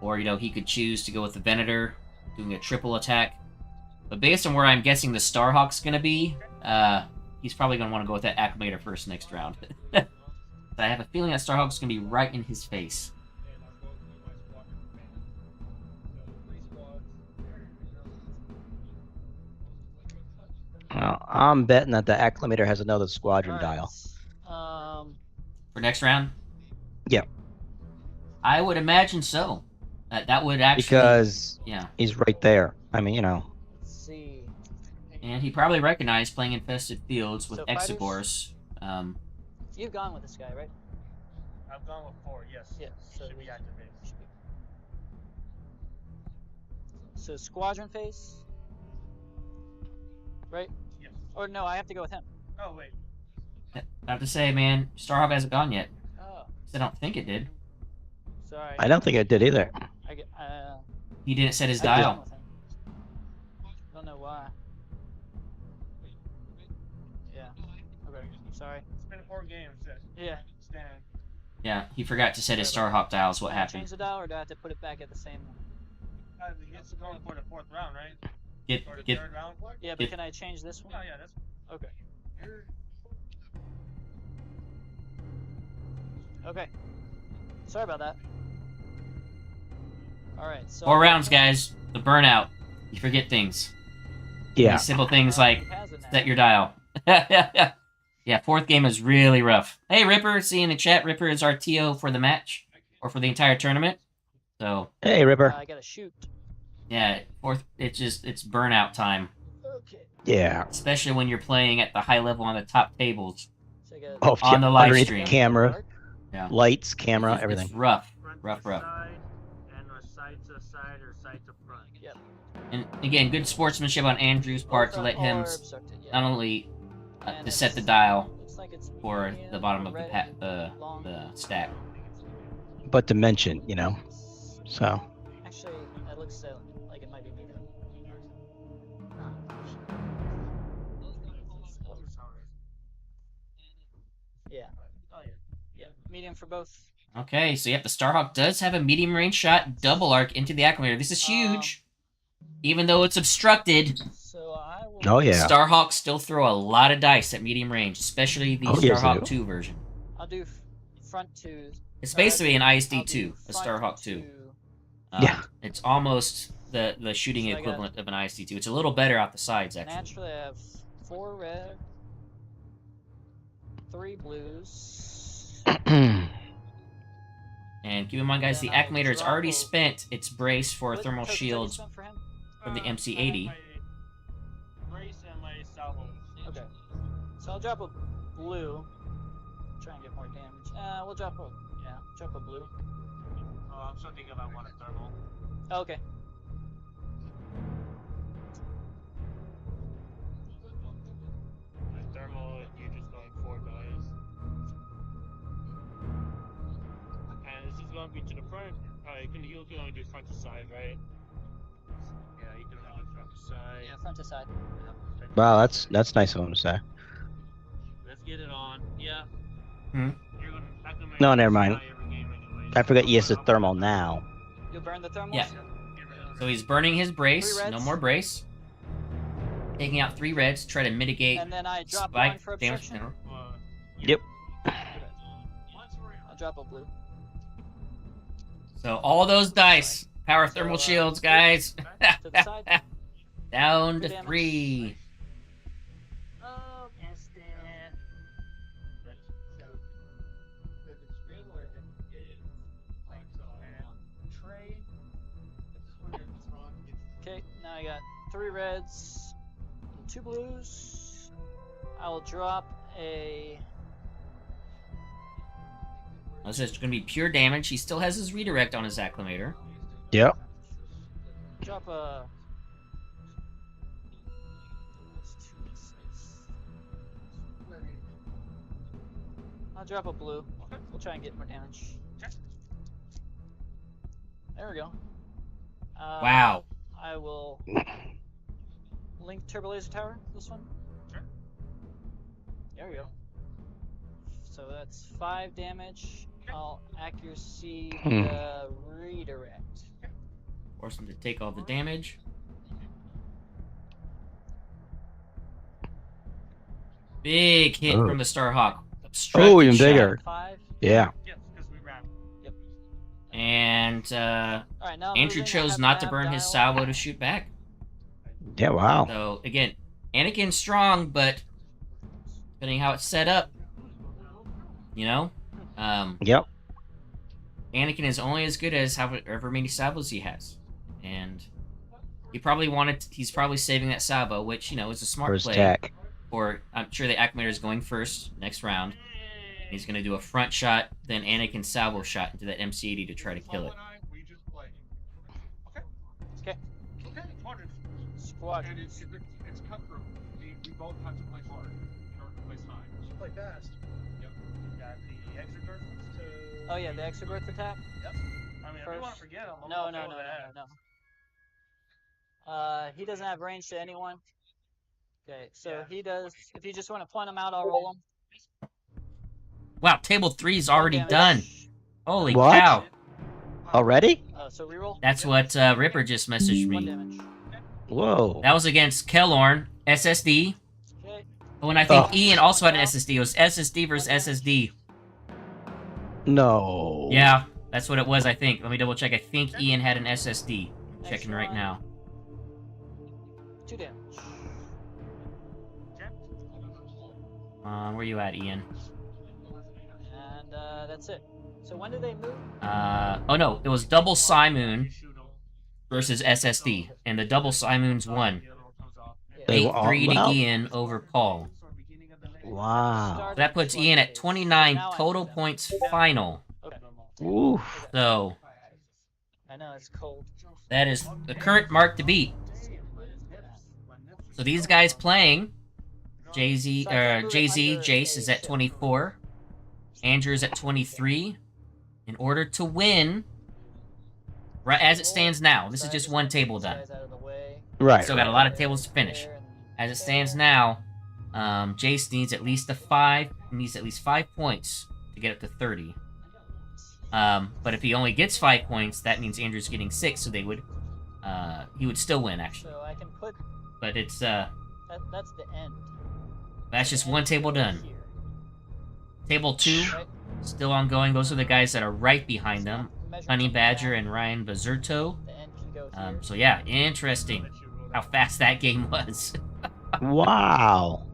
[SPEAKER 1] Or, you know, he could choose to go with the Venator, doing a triple attack. But based on where I'm guessing the Starhawk's going to be, he's probably going to want to go with that Acclimator first next round. I have a feeling that Starhawk's going to be right in his face.
[SPEAKER 2] Well, I'm betting that the Acclimator has another squadron dial.
[SPEAKER 1] For next round?
[SPEAKER 2] Yeah.
[SPEAKER 1] I would imagine so. That would actually...
[SPEAKER 2] Because
[SPEAKER 1] yeah.
[SPEAKER 2] he's right there. I mean, you know.
[SPEAKER 8] Let's see.
[SPEAKER 1] And he probably recognized playing infested fields with
[SPEAKER 8] So
[SPEAKER 1] Exegors.
[SPEAKER 8] You've gone with this guy, right?
[SPEAKER 6] I've gone with 4, yes.
[SPEAKER 8] Yeah. So
[SPEAKER 6] Should be activated.
[SPEAKER 8] So squadron face, right?
[SPEAKER 6] Yes.
[SPEAKER 8] Or no, I have to go with him.
[SPEAKER 6] Oh, wait.
[SPEAKER 1] I have to say, man, Starhawk hasn't gone yet.
[SPEAKER 8] Oh.
[SPEAKER 1] I don't think it did.
[SPEAKER 8] Sorry.
[SPEAKER 2] I don't think it did either.
[SPEAKER 1] He didn't set his
[SPEAKER 8] I've gone
[SPEAKER 1] dial.
[SPEAKER 8] with him. Don't know why. Yeah. Okay. Sorry.
[SPEAKER 6] It's been 4 games.
[SPEAKER 8] Yeah.
[SPEAKER 6] Stand.
[SPEAKER 1] Yeah, he forgot to set his Starhawk dial is what
[SPEAKER 8] Can I
[SPEAKER 1] happened.
[SPEAKER 8] change the dial, or do I have to put it back at the same one?
[SPEAKER 6] It's going for the 4th round, right?
[SPEAKER 1] Get,
[SPEAKER 6] Or the
[SPEAKER 1] get,
[SPEAKER 6] 3rd round?
[SPEAKER 8] Yeah, but
[SPEAKER 1] It-
[SPEAKER 8] can I change this one?
[SPEAKER 6] Oh, yeah, that's
[SPEAKER 8] Okay. Okay. Sorry about that. Alright, so...
[SPEAKER 1] 4 rounds, guys. The burnout. You forget things.
[SPEAKER 2] Yeah.
[SPEAKER 1] These simple things like
[SPEAKER 8] He has it now.
[SPEAKER 1] set your dial. Yeah, 4th game is really rough. Hey, Ripper, see in the chat, Ripper is our TO for the match. Or for the entire tournament. So,
[SPEAKER 2] Hey, Ripper.
[SPEAKER 8] I gotta shoot.
[SPEAKER 1] yeah, 4th, it's burnout time.
[SPEAKER 8] Okay.
[SPEAKER 2] Yeah.
[SPEAKER 1] Especially when you're playing at the high level on the top tables.
[SPEAKER 8] So I gotta...
[SPEAKER 2] Oh,
[SPEAKER 1] On the live
[SPEAKER 2] underneath
[SPEAKER 1] stream.
[SPEAKER 2] camera,
[SPEAKER 1] Yeah.
[SPEAKER 2] lights, camera,
[SPEAKER 1] It's
[SPEAKER 2] everything.
[SPEAKER 1] rough.
[SPEAKER 6] front
[SPEAKER 1] Rough.
[SPEAKER 6] to side, and a side to side or side to front.
[SPEAKER 8] Yep.
[SPEAKER 1] And again, good sportsmanship on Andrew's part to let him
[SPEAKER 8] Orbs are
[SPEAKER 1] not only
[SPEAKER 8] And
[SPEAKER 1] to set the
[SPEAKER 8] it's-
[SPEAKER 1] dial
[SPEAKER 8] looks like it's
[SPEAKER 1] for
[SPEAKER 8] medium,
[SPEAKER 1] the bottom of
[SPEAKER 8] red, long.
[SPEAKER 1] the stack.
[SPEAKER 2] But dimension, you know. So.
[SPEAKER 8] Actually, it looks like it might be medium. Yeah.
[SPEAKER 6] Oh, yeah.
[SPEAKER 8] Yeah. Medium for both.
[SPEAKER 1] Okay, so yep, the Starhawk does have a medium range shot, double arc into the acclimator. This is huge. Even though it's obstructed,
[SPEAKER 8] So I will...
[SPEAKER 2] Oh yeah.
[SPEAKER 1] Starhawks still throw a lot of dice at medium range, especially the
[SPEAKER 2] Oh, yes, they
[SPEAKER 1] Starhawk
[SPEAKER 2] do.
[SPEAKER 1] 2 version.
[SPEAKER 8] I'll do front 2.
[SPEAKER 1] It's basically an
[SPEAKER 8] I'll
[SPEAKER 1] ISD
[SPEAKER 8] do
[SPEAKER 1] 2, a
[SPEAKER 8] front
[SPEAKER 1] Starhawk 2.
[SPEAKER 8] 2.
[SPEAKER 2] Yeah.
[SPEAKER 1] It's almost the shooting
[SPEAKER 8] So I got-
[SPEAKER 1] equivalent of an ISD 2. It's a little better out the sides, actually.
[SPEAKER 8] Naturally, I have 4 red, 3 blues.
[SPEAKER 1] And keep in mind, guys, the
[SPEAKER 8] Then I'll
[SPEAKER 1] acclimator has
[SPEAKER 8] drop
[SPEAKER 1] already
[SPEAKER 8] a-
[SPEAKER 1] spent its brace for
[SPEAKER 8] What
[SPEAKER 1] thermal
[SPEAKER 8] tokens have you
[SPEAKER 1] shields
[SPEAKER 8] spent for him?
[SPEAKER 1] from the
[SPEAKER 6] I have
[SPEAKER 1] MC-80.
[SPEAKER 6] my brace and my salvo.
[SPEAKER 8] Okay. So I'll drop a blue. Try and get more damage. We'll drop a blue.
[SPEAKER 6] Oh, I'm still thinking about one thermal.
[SPEAKER 8] Oh, okay.
[SPEAKER 6] My thermal, you're just going 4 dice. And this is going to be to the front. You can only do front to side, right? Yeah, you can only do front to side.
[SPEAKER 8] Yeah, front to side.
[SPEAKER 2] Wow, that's nice of him to say.
[SPEAKER 6] Let's get it on. Yeah.
[SPEAKER 1] Hmm?
[SPEAKER 6] You're gonna,
[SPEAKER 2] No, never mind.
[SPEAKER 6] every game anyway,
[SPEAKER 2] I forgot he has
[SPEAKER 6] so-
[SPEAKER 2] the thermal now.
[SPEAKER 8] You'll burn the thermals?
[SPEAKER 1] Yeah. So he's burning his brace.
[SPEAKER 8] 3 reds.
[SPEAKER 1] No more brace. Taking out 3 reds to try to mitigate
[SPEAKER 8] And then I drop
[SPEAKER 1] spike
[SPEAKER 8] one for
[SPEAKER 1] damage.
[SPEAKER 8] obstruction.
[SPEAKER 2] Yep.
[SPEAKER 8] I'll drop a blue.
[SPEAKER 1] So all those dice, power thermal
[SPEAKER 8] So,
[SPEAKER 1] shields, guys.
[SPEAKER 8] To the side.
[SPEAKER 1] Down to
[SPEAKER 8] Good damage.
[SPEAKER 1] 3.
[SPEAKER 8] Oh, yes, Okay, now I got 3 reds and 2 blues. I will drop a...
[SPEAKER 1] This is going to be pure damage. He still has his redirect on his acclimator.
[SPEAKER 2] Yep.
[SPEAKER 8] Drop a... I'll drop a blue. We'll try and get more damage. There we go.
[SPEAKER 1] Wow.
[SPEAKER 8] I will link turbo laser tower. This one.
[SPEAKER 6] Sure.
[SPEAKER 8] There we go. So that's 5 damage. I'll accuracy the redirect.
[SPEAKER 1] Force him to take all the damage. Big hit from the Starhawk.
[SPEAKER 2] Oh, even
[SPEAKER 1] Obstructed shot.
[SPEAKER 2] bigger.
[SPEAKER 8] 5.
[SPEAKER 2] Yeah.
[SPEAKER 7] Yes, because we ran.
[SPEAKER 1] And
[SPEAKER 8] Alright, now I'm
[SPEAKER 1] Andrew
[SPEAKER 8] moving. I
[SPEAKER 1] chose
[SPEAKER 8] have
[SPEAKER 1] not to
[SPEAKER 8] nav
[SPEAKER 1] burn his
[SPEAKER 8] dial.
[SPEAKER 1] salvo to shoot back.
[SPEAKER 2] Yeah, wow.
[SPEAKER 1] So again, Anakin's strong, but depending how it's set up, you know,
[SPEAKER 2] Yep.
[SPEAKER 1] Anakin is only as good as however many salvos he has, and he's probably saving that salvo, which is a
[SPEAKER 2] For
[SPEAKER 1] smart
[SPEAKER 2] his
[SPEAKER 1] play.
[SPEAKER 2] tack.
[SPEAKER 1] Or I'm sure the Acclimator is going first next round. He's going to do a front shot, then Anakin salvo shot into that MC-80 to try to kill it.
[SPEAKER 3] We just play.
[SPEAKER 8] Okay.
[SPEAKER 7] Okay, Squadron.
[SPEAKER 8] Squad.
[SPEAKER 9] And it's cutthroat. We both have to play hard in order to play high.
[SPEAKER 5] Should play fast.
[SPEAKER 7] Yep. Got the exit birth.
[SPEAKER 8] Oh yeah, the extra birth attack?
[SPEAKER 7] Yep. I mean, if you want to forget them,
[SPEAKER 8] No. He doesn't have range to anyone. Okay, so he does. If you just want to point him out, I'll roll him.
[SPEAKER 1] Wow, table 3's already
[SPEAKER 8] Damage.
[SPEAKER 1] done. Holy
[SPEAKER 2] What?
[SPEAKER 1] cow.
[SPEAKER 2] Already?
[SPEAKER 8] So reroll.
[SPEAKER 1] That's what Ripper just messaged
[SPEAKER 8] 1
[SPEAKER 1] me.
[SPEAKER 8] damage.
[SPEAKER 2] Whoa.
[SPEAKER 1] That was against Kellorn, SSD.
[SPEAKER 8] Okay.
[SPEAKER 1] Oh, and I think
[SPEAKER 2] Oh.
[SPEAKER 1] Ian also had an SSD. It was SSD versus SSD.
[SPEAKER 2] No.
[SPEAKER 1] Yeah, that's what it was, I think. Let me double check. I think Ian had an SSD. I'm checking right now.
[SPEAKER 8] 2 damage.
[SPEAKER 1] Where you at, Ian?
[SPEAKER 8] And that's it. So when do they move?
[SPEAKER 1] Oh no, it was double Simoon versus SSD, and the double Simoons won.
[SPEAKER 2] They were all-
[SPEAKER 1] 8-3 to
[SPEAKER 2] well.
[SPEAKER 1] Ian over Paul.
[SPEAKER 2] Wow.
[SPEAKER 1] So that puts Ian at 29 total points final.
[SPEAKER 8] Okay.
[SPEAKER 2] Oof.
[SPEAKER 1] So
[SPEAKER 8] I know it's cold.
[SPEAKER 1] that is the current mark to beat. So these guys playing, Jay-Z, Jace is at 24. Andrew's at 23. In order to win, right as it stands now, this is just one table done.
[SPEAKER 2] Right.
[SPEAKER 1] Still got a lot of tables to finish. As it stands now, Jace needs at least 5 points to get up to 30. But if he only gets 5 points, that means Andrew's getting 6, so he would still win actually.
[SPEAKER 8] So I can put.
[SPEAKER 1] But it's
[SPEAKER 8] that's the end.
[SPEAKER 1] that's just one table done.
[SPEAKER 8] Here.
[SPEAKER 1] Table 2
[SPEAKER 8] Right?
[SPEAKER 1] still ongoing. Those are the guys that are right behind them,
[SPEAKER 8] Measure
[SPEAKER 1] Honey
[SPEAKER 8] from
[SPEAKER 1] Badger
[SPEAKER 8] that.
[SPEAKER 1] and Ryan Bazurto.
[SPEAKER 8] The end can go here.
[SPEAKER 1] So yeah, interesting how fast that game was.
[SPEAKER 2] Wow.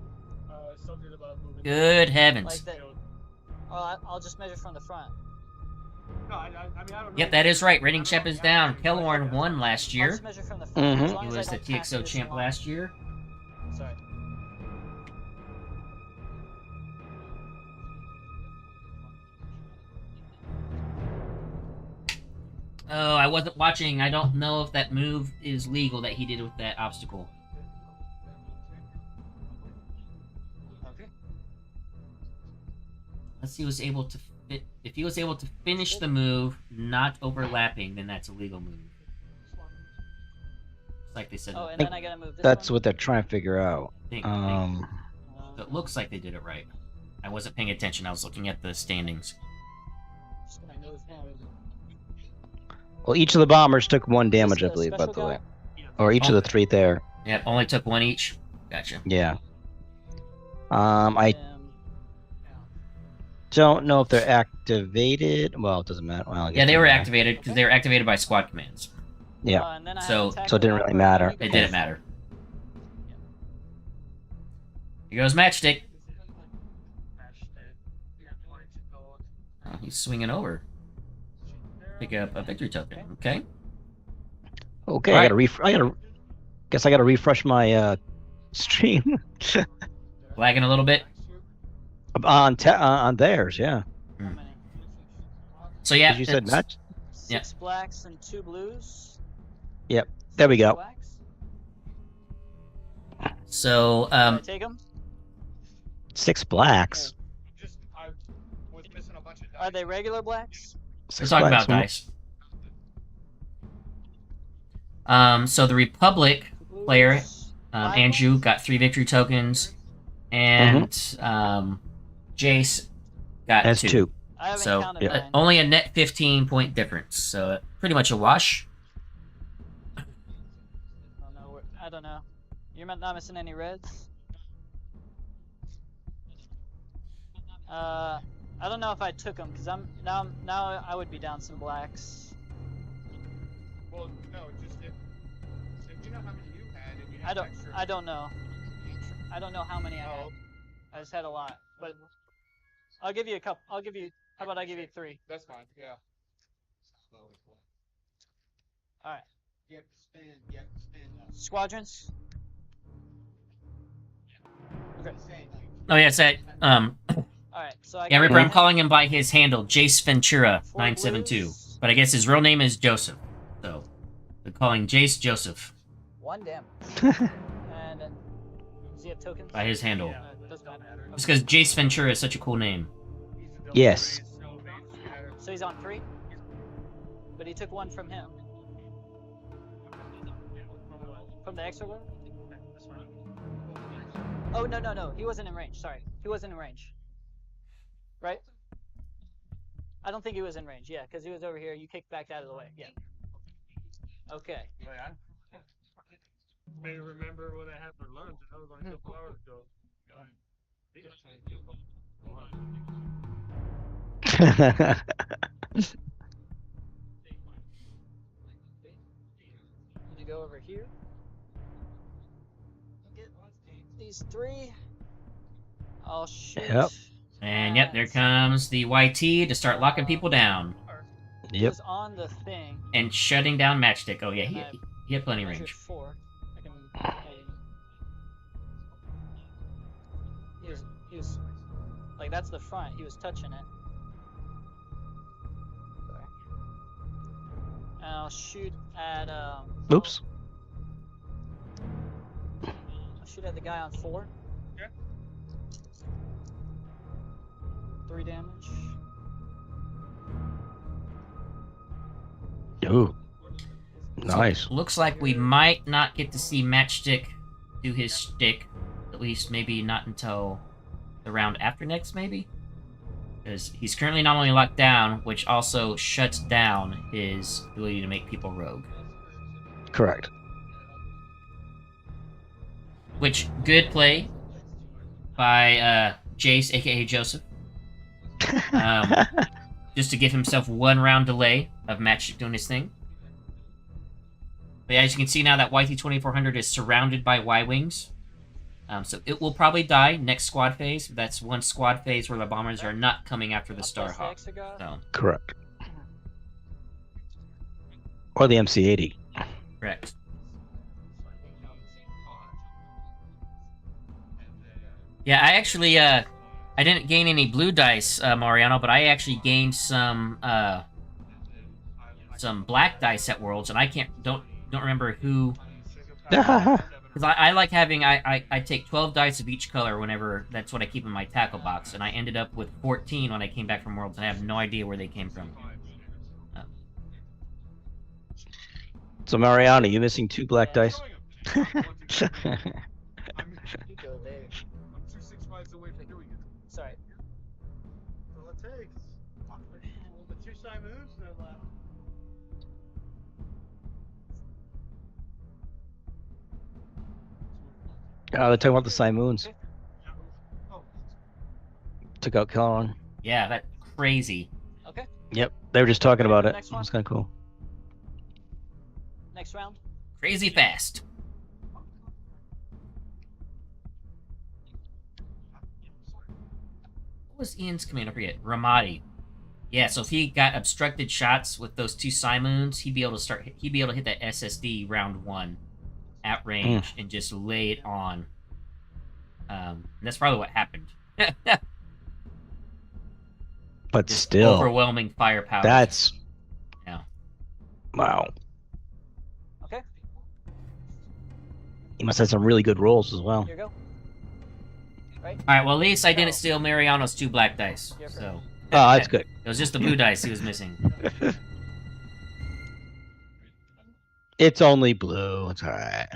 [SPEAKER 9] Something about moving.
[SPEAKER 1] Good
[SPEAKER 8] Like
[SPEAKER 1] heavens.
[SPEAKER 8] that. Oh, I'll just measure from the front.
[SPEAKER 9] No, I mean, I don't know.
[SPEAKER 1] Yep, that is right. Rating Shep is down. Kellorn won last
[SPEAKER 8] I'll
[SPEAKER 1] year.
[SPEAKER 8] just measure from the front.
[SPEAKER 2] Mhm.
[SPEAKER 8] As long
[SPEAKER 1] He
[SPEAKER 8] as I
[SPEAKER 1] was the
[SPEAKER 8] don't pass
[SPEAKER 1] TXO
[SPEAKER 8] this
[SPEAKER 1] champ
[SPEAKER 8] one.
[SPEAKER 1] last year.
[SPEAKER 8] Sorry.
[SPEAKER 1] Oh, I wasn't watching. I don't know if that move is legal that he did with that obstacle.
[SPEAKER 8] Okay.
[SPEAKER 1] Unless he was able to fit. If he was able to finish the move, not overlapping, then that's a legal move. It's like they said.
[SPEAKER 8] Oh,
[SPEAKER 1] I
[SPEAKER 8] and then I gotta move this
[SPEAKER 2] That's
[SPEAKER 8] one.
[SPEAKER 2] what they're trying to figure out.
[SPEAKER 1] think. So it looks like they did it right. I wasn't paying attention. I was looking at the standings.
[SPEAKER 8] Just gonna move him.
[SPEAKER 2] Well, each of the bombers took 1 damage,
[SPEAKER 8] This
[SPEAKER 2] I
[SPEAKER 8] a
[SPEAKER 2] believe, by
[SPEAKER 8] special
[SPEAKER 2] the way.
[SPEAKER 8] guy?
[SPEAKER 2] Or each of the 3 there.
[SPEAKER 1] Yeah, only took 1 each. Gotcha.
[SPEAKER 2] Yeah. I
[SPEAKER 8] Um,
[SPEAKER 2] don't know if they're activated. Well, it doesn't matter. Well, I
[SPEAKER 1] Yeah,
[SPEAKER 2] guess
[SPEAKER 1] they were
[SPEAKER 2] matter.
[SPEAKER 1] activated because they were activated by squad commands.
[SPEAKER 2] Yeah.
[SPEAKER 8] and then I have
[SPEAKER 1] So-
[SPEAKER 8] attack
[SPEAKER 2] so it didn't
[SPEAKER 8] with
[SPEAKER 2] really
[SPEAKER 8] Armor.
[SPEAKER 2] matter.
[SPEAKER 8] You can
[SPEAKER 1] It didn't matter. Here goes Matchstick. Oh, he's swinging over. Pick up a victory token. Okay.
[SPEAKER 2] Okay,
[SPEAKER 1] Alright.
[SPEAKER 2] Guess I gotta refresh my stream
[SPEAKER 1] Lagging a little bit.
[SPEAKER 2] on theirs. Yeah.
[SPEAKER 8] How many?
[SPEAKER 1] So yeah,
[SPEAKER 2] 'Cause you said
[SPEAKER 1] it's-
[SPEAKER 2] match.
[SPEAKER 8] 6 blacks and 2 blues.
[SPEAKER 2] There we go.
[SPEAKER 8] Blacks.
[SPEAKER 1] So
[SPEAKER 8] Can I take them?
[SPEAKER 2] 6 blacks.
[SPEAKER 3] Just, I was missing a bunch of dice.
[SPEAKER 8] Are they regular blacks?
[SPEAKER 1] we're
[SPEAKER 2] 6
[SPEAKER 1] talking
[SPEAKER 2] blacks.
[SPEAKER 1] about dice. So the Republic
[SPEAKER 8] Blues,
[SPEAKER 1] player,
[SPEAKER 8] five
[SPEAKER 1] Andrew,
[SPEAKER 8] ones?
[SPEAKER 1] got 3 victory tokens. and Jace got
[SPEAKER 2] That's
[SPEAKER 1] 2.
[SPEAKER 2] 2.
[SPEAKER 8] I haven't
[SPEAKER 1] So
[SPEAKER 8] counted mine.
[SPEAKER 1] only a net 15-point difference. So pretty much a wash.
[SPEAKER 8] I don't know. You're not missing any reds? I don't know if I took them because now I would be down some blacks.
[SPEAKER 3] Well, no, just if you know how many you had, and you
[SPEAKER 8] I
[SPEAKER 3] had
[SPEAKER 8] don't
[SPEAKER 3] extra,
[SPEAKER 8] I don't know. I don't know how many I had. I just had a lot, but I'll give you a couple. How about I give you 3?
[SPEAKER 3] That's fine. Yeah.
[SPEAKER 8] All right.
[SPEAKER 9] You have to spend
[SPEAKER 8] Squadrons. Okay.
[SPEAKER 1] Oh yeah, say
[SPEAKER 8] All right. So I
[SPEAKER 1] yeah,
[SPEAKER 8] got
[SPEAKER 1] Ripper. I'm
[SPEAKER 8] him.
[SPEAKER 1] calling him by his handle, Jace Ventura
[SPEAKER 8] 4
[SPEAKER 1] 972.
[SPEAKER 8] blues.
[SPEAKER 1] But I guess his real name is Joseph. So they're calling Jace Joseph
[SPEAKER 8] 1 damage. And does he have tokens?
[SPEAKER 1] by his handle.
[SPEAKER 8] Doesn't matter.
[SPEAKER 1] Just because Jace Ventura is such a cool name.
[SPEAKER 2] Yes.
[SPEAKER 8] So he's on 3, but he took 1 from him. From the extra one? Oh no, he wasn't in range. Sorry, he wasn't in range. Right? I don't think he was in range. Yeah, because he was over here. You kicked back out of the way. Yeah. Okay.
[SPEAKER 9] May remember what I had for lunch, and that was only a couple hours ago.
[SPEAKER 8] I'm gonna go over here. Get these 3. I'll shoot.
[SPEAKER 2] Yep.
[SPEAKER 1] And yep, there comes the YT to start locking people down
[SPEAKER 8] He
[SPEAKER 2] Yep.
[SPEAKER 8] was on the thing.
[SPEAKER 1] and shutting down Matchstick. Oh yeah, he had plenty of
[SPEAKER 8] Measured
[SPEAKER 1] range.
[SPEAKER 8] 4. He was like, that's the front. He was touching it. Sorry. And I'll shoot at
[SPEAKER 2] Oops.
[SPEAKER 8] I'll shoot at the guy on 4.
[SPEAKER 3] Okay.
[SPEAKER 8] 3 damage.
[SPEAKER 2] Ooh. Nice.
[SPEAKER 1] Looks like we might not get to see Matchstick do his stick. At least maybe not until the round after next, maybe? Because he's currently not only locked down, which also shuts down his ability to make people rogue.
[SPEAKER 2] Correct.
[SPEAKER 1] Which, good play by Jace, aka Joseph. Just to give himself 1 round delay of Matchstick doing his thing. But as you can see now, that YT-2400 is surrounded by Y-Wings. So it will probably die next squad phase. That's one squad phase where the bombers are not coming after the Starhawk. So,
[SPEAKER 2] Correct. Or the MC-80.
[SPEAKER 1] correct. Yeah, I actually, I didn't gain any blue dice, Mariano, but I actually gained some black dice at Worlds, and I don't remember who. Because I like having, I take 12 dice of each color whenever, that's what I keep in my tackle box, and I ended up with 14 when I came back from Worlds, and I have no idea where they came from.
[SPEAKER 2] So Mariana, you missing 2 black dice?
[SPEAKER 8] You go there.
[SPEAKER 3] I'm 265 away from doing it.
[SPEAKER 8] Sorry.
[SPEAKER 9] All it takes. The 2 side moves, they're left.
[SPEAKER 2] Oh, they're talking about the Simoons. Took out Kelleron.
[SPEAKER 1] Yeah, that's crazy.
[SPEAKER 8] Okay.
[SPEAKER 2] Yep, they were just talking about it.
[SPEAKER 8] Next one.
[SPEAKER 2] It's kind of cool.
[SPEAKER 8] Next round.
[SPEAKER 1] Crazy fast. What was Ian's command? I forget. Ramadi. Yeah, so if he got obstructed shots with those 2 Simoons, he'd be able to hit that SSD round 1 at range and just lay it on. And that's probably what happened.
[SPEAKER 2] But
[SPEAKER 1] Just
[SPEAKER 2] still,
[SPEAKER 1] overwhelming firepower.
[SPEAKER 2] that's
[SPEAKER 1] Yeah.
[SPEAKER 2] wow.
[SPEAKER 8] Okay.
[SPEAKER 2] He must have some really good rolls as well.
[SPEAKER 8] Here you go. Right.
[SPEAKER 1] All right. Well, at least I didn't steal Mariano's 2 black dice. So.
[SPEAKER 2] Oh, that's good.
[SPEAKER 1] It was just the blue dice he was missing.
[SPEAKER 2] It's only blue. It's all right.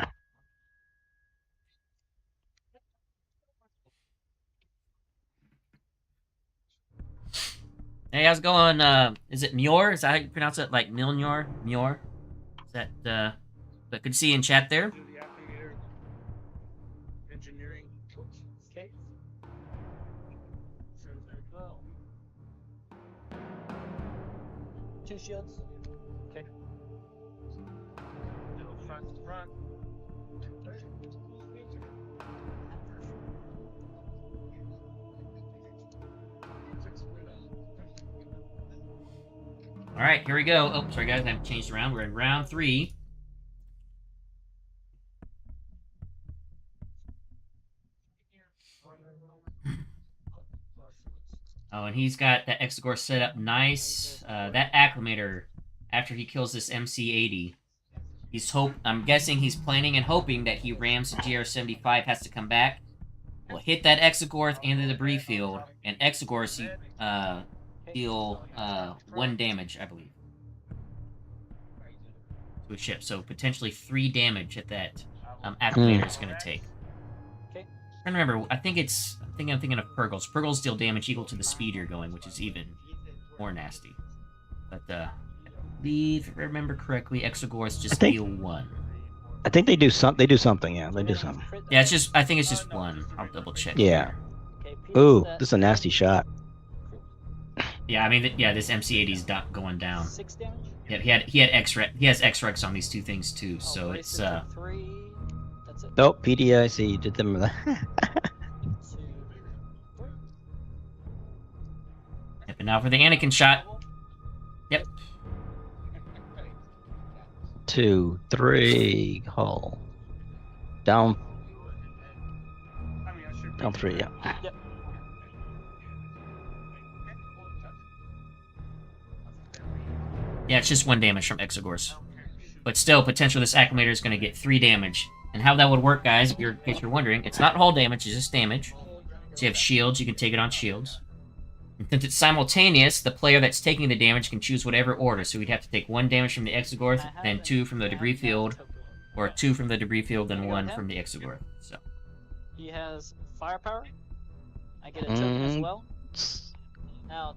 [SPEAKER 1] Hey, how's it going? Is it Muir? Is that how you pronounce it? Like Milnor? Muir? Is that, but good to see you in chat there.
[SPEAKER 9] Do the acclimator engineering.
[SPEAKER 8] Okay. Well. 2 shields. Okay.
[SPEAKER 9] Little front to front.
[SPEAKER 1] All right, here we go. Oh, sorry guys, I've changed around. We're in round 3. Oh, and he's got that Exegor set up nice. That acclimator, after he kills this MC-80, I'm guessing he's planning and hoping that he rams the GR-75 has to come back. Will hit that Exegorth and the debris field, and Exegorth deal 1 damage, I believe, to a ship. So potentially 3 damage at that acclimator is going to take.
[SPEAKER 8] Okay.
[SPEAKER 1] I remember. I'm thinking of Purgles. Purgles deal damage equal to the speed you're going, which is even more nasty. But I believe, if I remember correctly, Exegorths just deal 1.
[SPEAKER 2] I think they do something. Yeah, they do something.
[SPEAKER 1] Yeah, it's just. I think it's just 1. I'll double check.
[SPEAKER 2] Yeah.
[SPEAKER 8] Okay,
[SPEAKER 2] Ooh, this is a nasty shot.
[SPEAKER 1] Yeah, I mean, this MC-80's going down.
[SPEAKER 8] 6 damage.
[SPEAKER 1] Yeah, he has X-Rex on these 2 things too, so it's
[SPEAKER 8] 3. That's it.
[SPEAKER 2] Nope, PDIC, you did them.
[SPEAKER 8] 2, 3.
[SPEAKER 1] Yep, and now for the Anakin shot. Yep.
[SPEAKER 2] 2, 3, hull. Down 3, yeah.
[SPEAKER 8] Yep.
[SPEAKER 1] Yeah, it's just 1 damage from Exegor's. But still, potentially this acclimator is going to get 3 damage. And how that would work, guys, in case you're wondering, it's not hull damage, it's just damage. So you have shields, you can take it on shields. And since it's simultaneous, the player that's taking the damage can choose whatever order. So we'd have to take 1 damage from the Exegorth, then 2 from the debris field, or 2 from the debris field, then 1 from the Exegorth. So.
[SPEAKER 8] He has firepower. I get a token as well. Now,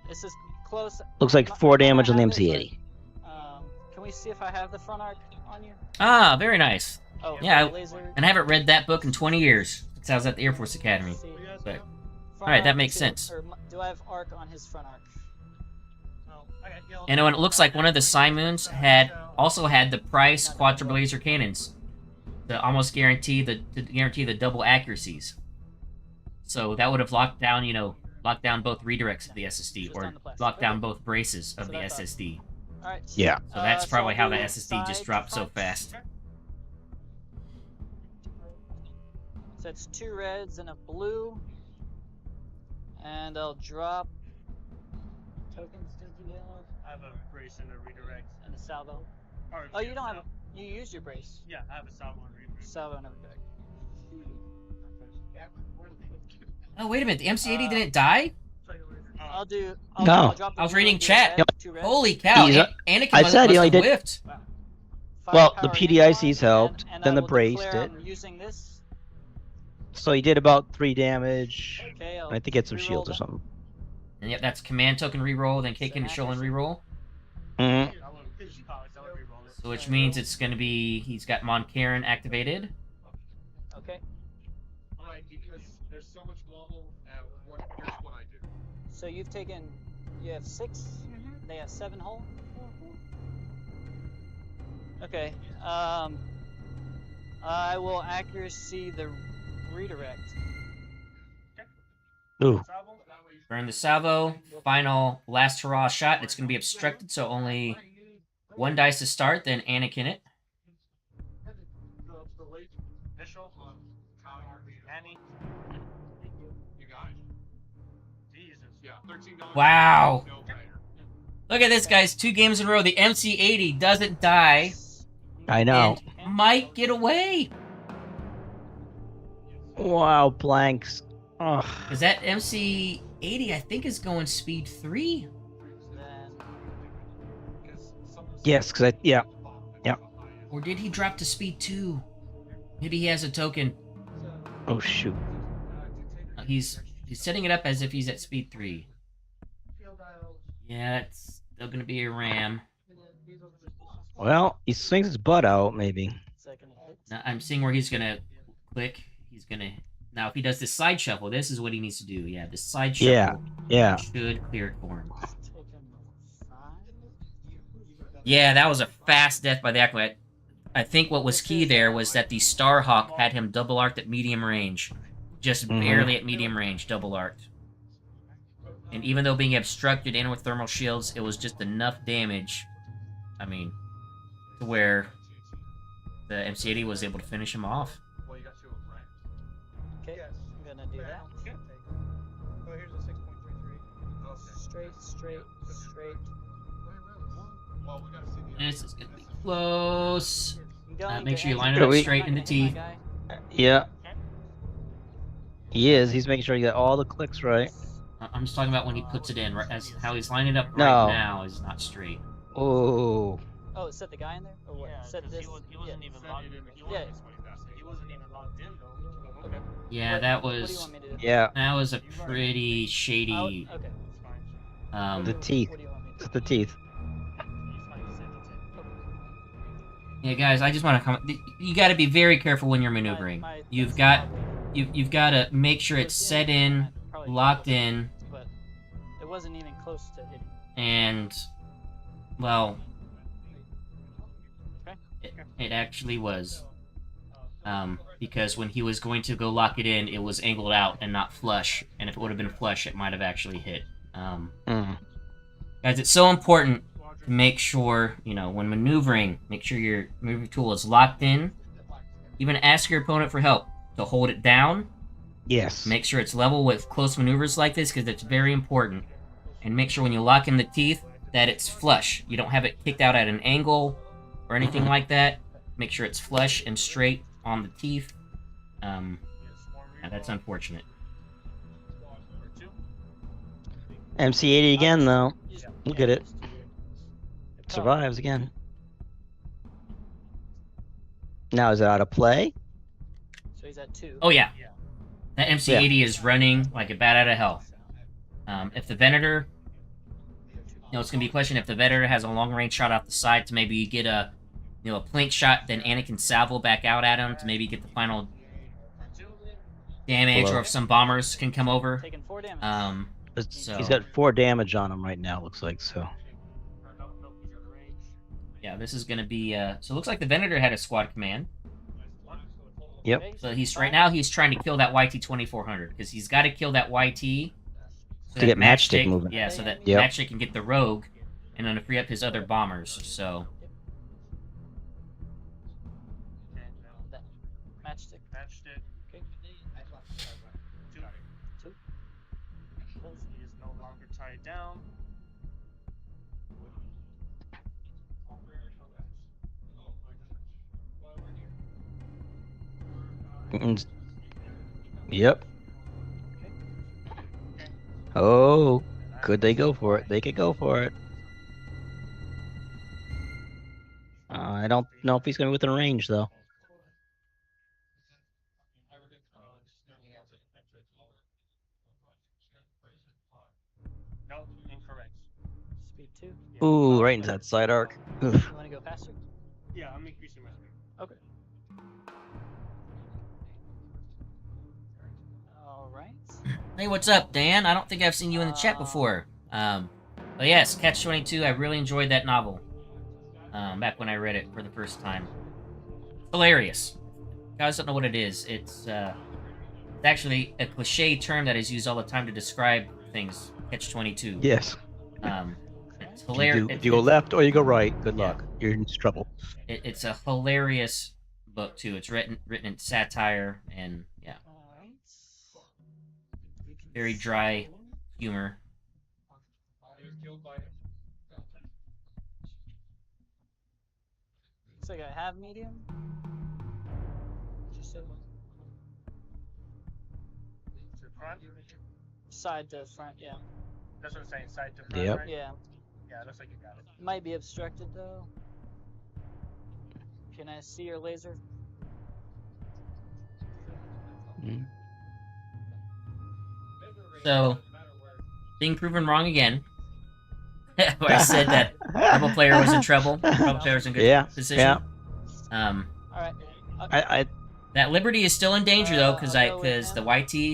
[SPEAKER 8] this is close.
[SPEAKER 2] Looks like 4 damage on the MC-80.
[SPEAKER 8] Can we see if I have the front arc on you?
[SPEAKER 1] Ah, very nice.
[SPEAKER 8] Oh,
[SPEAKER 1] yeah,
[SPEAKER 8] laser.
[SPEAKER 1] and I haven't read that book in 20 years since I was at the Air Force Academy. But, alright, that makes sense.
[SPEAKER 8] Do I have arc on his front arc?
[SPEAKER 1] And it looks like one of the Simoons also had the Price quadruple laser cannons to almost guarantee the double accuracies. So that would have locked down both redirects of the SSD, or locked down both braces of the SSD.
[SPEAKER 8] Alright.
[SPEAKER 2] Yeah.
[SPEAKER 1] So that's probably how the
[SPEAKER 8] I'll do
[SPEAKER 1] SSD just
[SPEAKER 8] side
[SPEAKER 1] dropped so
[SPEAKER 8] front.
[SPEAKER 1] fast.
[SPEAKER 8] So it's 2 reds and a blue. And I'll drop tokens to the yellow
[SPEAKER 7] I have a brace and a redirect.
[SPEAKER 8] and a salvo.
[SPEAKER 7] Or,
[SPEAKER 8] Oh, you don't have you used your brace.
[SPEAKER 7] Yeah, I have a salvo and redirect.
[SPEAKER 8] Salvo and a redirect.
[SPEAKER 1] Oh, wait a minute, the MC-80 didn't die?
[SPEAKER 8] I'll do.
[SPEAKER 2] No.
[SPEAKER 8] I'll drop the
[SPEAKER 1] I was
[SPEAKER 8] blue
[SPEAKER 1] reading
[SPEAKER 8] and the
[SPEAKER 1] chat.
[SPEAKER 8] red, 2 reds.
[SPEAKER 1] Holy cow,
[SPEAKER 2] He's
[SPEAKER 1] Anakin
[SPEAKER 2] I
[SPEAKER 1] must
[SPEAKER 2] said he only
[SPEAKER 1] have
[SPEAKER 2] did-
[SPEAKER 1] whiffed.
[SPEAKER 2] Well, the
[SPEAKER 8] Firepower
[SPEAKER 2] PDICs
[SPEAKER 8] in
[SPEAKER 2] helped,
[SPEAKER 8] and
[SPEAKER 2] then
[SPEAKER 8] I
[SPEAKER 2] the
[SPEAKER 8] will
[SPEAKER 2] brace
[SPEAKER 8] declare
[SPEAKER 2] did.
[SPEAKER 8] I'm using this.
[SPEAKER 2] So he did about 3 damage.
[SPEAKER 8] Okay, I'll
[SPEAKER 2] I think he had some
[SPEAKER 8] reroll
[SPEAKER 2] shields or
[SPEAKER 8] that.
[SPEAKER 2] something.
[SPEAKER 1] And yep, that's command token reroll, then kick into show and reroll.
[SPEAKER 2] Mm-hmm.
[SPEAKER 1] So which means it's going to be, he's got Monkaren activated.
[SPEAKER 8] Okay.
[SPEAKER 3] Alright, because there's so much wobble, here's what I do.
[SPEAKER 8] So you have 6. They have 7 hull. Okay. I will accuracy the redirect.
[SPEAKER 2] Ooh.
[SPEAKER 1] Burn the salvo, final last hurrah shot. It's going to be obstructed, so only 1 dice to start, then Anakin it. Wow. Look at this, guys. 2 games in a row. The MC-80 doesn't die.
[SPEAKER 2] I know.
[SPEAKER 1] And might get away.
[SPEAKER 2] Wow, blanks. Ugh.
[SPEAKER 1] Because that MC-80, I think, is going speed 3.
[SPEAKER 2] Yes, because yeah.
[SPEAKER 1] Or did he drop to speed 2? Maybe he has a token.
[SPEAKER 2] Oh shoot.
[SPEAKER 1] He's setting it up as if he's at speed 3. Yeah, it's still gonna be a ram.
[SPEAKER 2] Well, he swings his butt out, maybe.
[SPEAKER 8] Second hit.
[SPEAKER 1] Now, I'm seeing where he's gonna click. He's gonna now if he does this side shuffle, this is what he needs to do. Yeah, this side
[SPEAKER 2] Yeah,
[SPEAKER 1] shuffle
[SPEAKER 2] yeah.
[SPEAKER 1] should clear it for him.
[SPEAKER 8] Token 5.
[SPEAKER 1] Yeah, that was a fast death by the acolyte. I think what was key there was that the Starhawk had him double arced at medium range. Just barely at medium range, double arced. And even though being obstructed and with thermal shields, it was just enough damage. I mean, to where the MC-80 was able to finish him off.
[SPEAKER 3] Well, you got 2 of them, right?
[SPEAKER 8] Okay, I'm gonna do that.
[SPEAKER 6] Oh, here's a 6.33.
[SPEAKER 3] Okay.
[SPEAKER 8] Straight.
[SPEAKER 3] Well, we gotta see the
[SPEAKER 1] This is gonna be close.
[SPEAKER 8] I'm going
[SPEAKER 1] Make
[SPEAKER 8] to
[SPEAKER 1] sure you line
[SPEAKER 8] end
[SPEAKER 1] it up
[SPEAKER 2] Wait.
[SPEAKER 1] straight in the
[SPEAKER 8] my
[SPEAKER 1] teeth.
[SPEAKER 8] guy.
[SPEAKER 2] Yeah. He is. He's making sure you get all the clicks right.
[SPEAKER 1] I'm just talking about when he puts it in. Right, as how he's lining it up right
[SPEAKER 2] No.
[SPEAKER 1] now is not straight.
[SPEAKER 2] Oh.
[SPEAKER 8] Oh, set the guy in there? Or what?
[SPEAKER 9] Yeah,
[SPEAKER 8] set
[SPEAKER 9] 'cause
[SPEAKER 8] this?
[SPEAKER 9] he wasn't even logged in. He
[SPEAKER 8] Yeah.
[SPEAKER 9] wasn't even logged in though.
[SPEAKER 8] Okay.
[SPEAKER 1] Yeah,
[SPEAKER 8] What-
[SPEAKER 1] that
[SPEAKER 8] What do you
[SPEAKER 1] was
[SPEAKER 8] want me to do?
[SPEAKER 2] Yeah.
[SPEAKER 1] that was a pretty shady.
[SPEAKER 8] Okay.
[SPEAKER 2] The teeth.
[SPEAKER 8] What do you want me to do?
[SPEAKER 2] It's the teeth.
[SPEAKER 1] Yeah, guys, I just want to comment. You got to be very careful when you're maneuvering.
[SPEAKER 8] My
[SPEAKER 1] You've
[SPEAKER 8] thing's
[SPEAKER 1] got
[SPEAKER 8] logged
[SPEAKER 1] you've got to make sure
[SPEAKER 8] in.
[SPEAKER 1] it's set in,
[SPEAKER 8] Probably
[SPEAKER 1] locked
[SPEAKER 8] close,
[SPEAKER 1] in,
[SPEAKER 8] But it wasn't even close to hitting.
[SPEAKER 1] and well,
[SPEAKER 8] Okay.
[SPEAKER 1] it actually was. Because when he was going to go lock it in, it was angled out and not flush. And if it would have been flush, it might have actually hit. Guys, it's so important to make sure, when maneuvering, make sure your maneuvering tool is locked in. Even ask your opponent for help to hold it down.
[SPEAKER 2] Yes.
[SPEAKER 1] Make sure it's level with close maneuvers like this, because it's very important. And make sure when you lock in the teeth that it's flush. You don't have it kicked out at an angle or anything like that. Make sure it's flush and straight on the teeth. Yeah, that's unfortunate.
[SPEAKER 2] MC-80 again, though. Look at it. Survives again. Now, is it out of play?
[SPEAKER 8] So he's at 2.
[SPEAKER 1] Oh yeah, that MC-80 is running like a bat out of hell. If the Venator, it's gonna be a question if the Venator has a long range shot off the side to maybe get a plank shot, then Anakin salvo back out at him to maybe get the final damage,
[SPEAKER 2] Hello.
[SPEAKER 1] or if some bombers can come over.
[SPEAKER 8] Taking 4 damage.
[SPEAKER 1] So
[SPEAKER 2] He's got 4 damage on him right now, looks like, so.
[SPEAKER 1] yeah, this is gonna be. So it looks like the Venator had a squad command.
[SPEAKER 2] Yep.
[SPEAKER 8] Okay,
[SPEAKER 1] So he's right now he's trying to kill that YT 2400 because he's got to kill that YT so
[SPEAKER 2] To
[SPEAKER 1] that
[SPEAKER 2] get Matchstick moving.
[SPEAKER 1] Yeah, so that
[SPEAKER 2] Yep.
[SPEAKER 1] Matchstick can get the Rogue, and then to free up his other bombers. So
[SPEAKER 8] That matchstick.
[SPEAKER 9] Matchstick.
[SPEAKER 8] Okay.
[SPEAKER 9] 2. He is no longer tied down.
[SPEAKER 2] Yep. Oh, could they go for it? They could go for it. I don't know if he's going to be within range, though.
[SPEAKER 9] No, incorrect.
[SPEAKER 8] Speed 2.
[SPEAKER 2] Ooh, right into that side arc. Oof.
[SPEAKER 8] You want to go faster?
[SPEAKER 9] Yeah, I'm increasing my speed.
[SPEAKER 8] Okay. Alright.
[SPEAKER 1] hey, what's up, Dan? I don't think I've seen you in the chat before. But yes, Catch 22. I really enjoyed that novel. Back when I read it for the first time. Hilarious. You guys don't know what it is. It's actually a cliche term that is used all the time to describe things. Catch 22.
[SPEAKER 2] Yes.
[SPEAKER 1] It's hilarious.
[SPEAKER 2] If you go left or you go right, good luck. You're in trouble.
[SPEAKER 1] It's a hilarious book too. It's written in satire and yeah,
[SPEAKER 8] Alright.
[SPEAKER 1] very dry humor.
[SPEAKER 8] Looks like I have medium. Just said
[SPEAKER 9] To front?
[SPEAKER 8] side to front, yeah.
[SPEAKER 9] That's what I'm saying, side to front,
[SPEAKER 2] Yep.
[SPEAKER 9] right?
[SPEAKER 8] Yeah.
[SPEAKER 9] Yeah, looks like you got it.
[SPEAKER 8] Might be obstructed though. Can I see your laser?
[SPEAKER 2] Mm.
[SPEAKER 1] So, being proven wrong again. Where I said that rebel player was in trouble. Rebel player was in good
[SPEAKER 2] Yeah,
[SPEAKER 1] position.
[SPEAKER 2] yeah.
[SPEAKER 8] All right.
[SPEAKER 2] I
[SPEAKER 1] That Liberty is still in danger though, because
[SPEAKER 8] I'll go with
[SPEAKER 1] because the
[SPEAKER 8] him.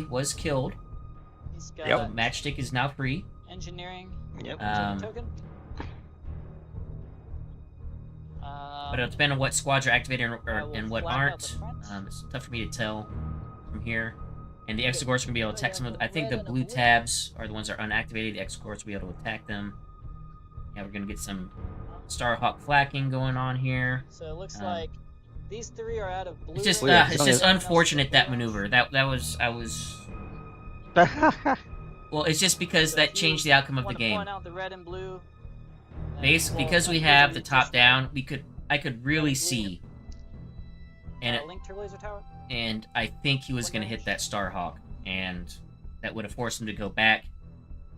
[SPEAKER 1] YT was killed.
[SPEAKER 8] He's
[SPEAKER 1] So
[SPEAKER 8] got
[SPEAKER 1] Matchstick is now free.
[SPEAKER 8] engineering.
[SPEAKER 2] Yep.
[SPEAKER 8] Token.
[SPEAKER 1] But it'll depend on what squads are activated
[SPEAKER 8] I will
[SPEAKER 1] and what
[SPEAKER 8] flak out
[SPEAKER 1] aren't.
[SPEAKER 8] the front.
[SPEAKER 1] It's tough for me to tell from here. And the Exegors are gonna be able to attack some of. I think the
[SPEAKER 8] Red and a
[SPEAKER 1] blue
[SPEAKER 8] blue.
[SPEAKER 1] tabs are the ones that are unactivated. The Exegors will be able to attack them. Yeah, we're gonna get some Starhawk flacking going on here.
[SPEAKER 8] So it looks like these three are out of blue.
[SPEAKER 1] It's just
[SPEAKER 2] Well, yeah,
[SPEAKER 1] it's just
[SPEAKER 8] Everyone else is
[SPEAKER 1] unfortunate that
[SPEAKER 8] blue.
[SPEAKER 1] maneuver. I was. Well, it's just because
[SPEAKER 8] So
[SPEAKER 1] that
[SPEAKER 8] if you
[SPEAKER 1] changed the outcome of the
[SPEAKER 8] wanna
[SPEAKER 1] game.
[SPEAKER 8] Point out the red and blue.
[SPEAKER 1] Because we have the top down, I could really see, and
[SPEAKER 8] Link to laser tower.
[SPEAKER 1] I think he was gonna hit that Starhawk, and that would have forced him to go back.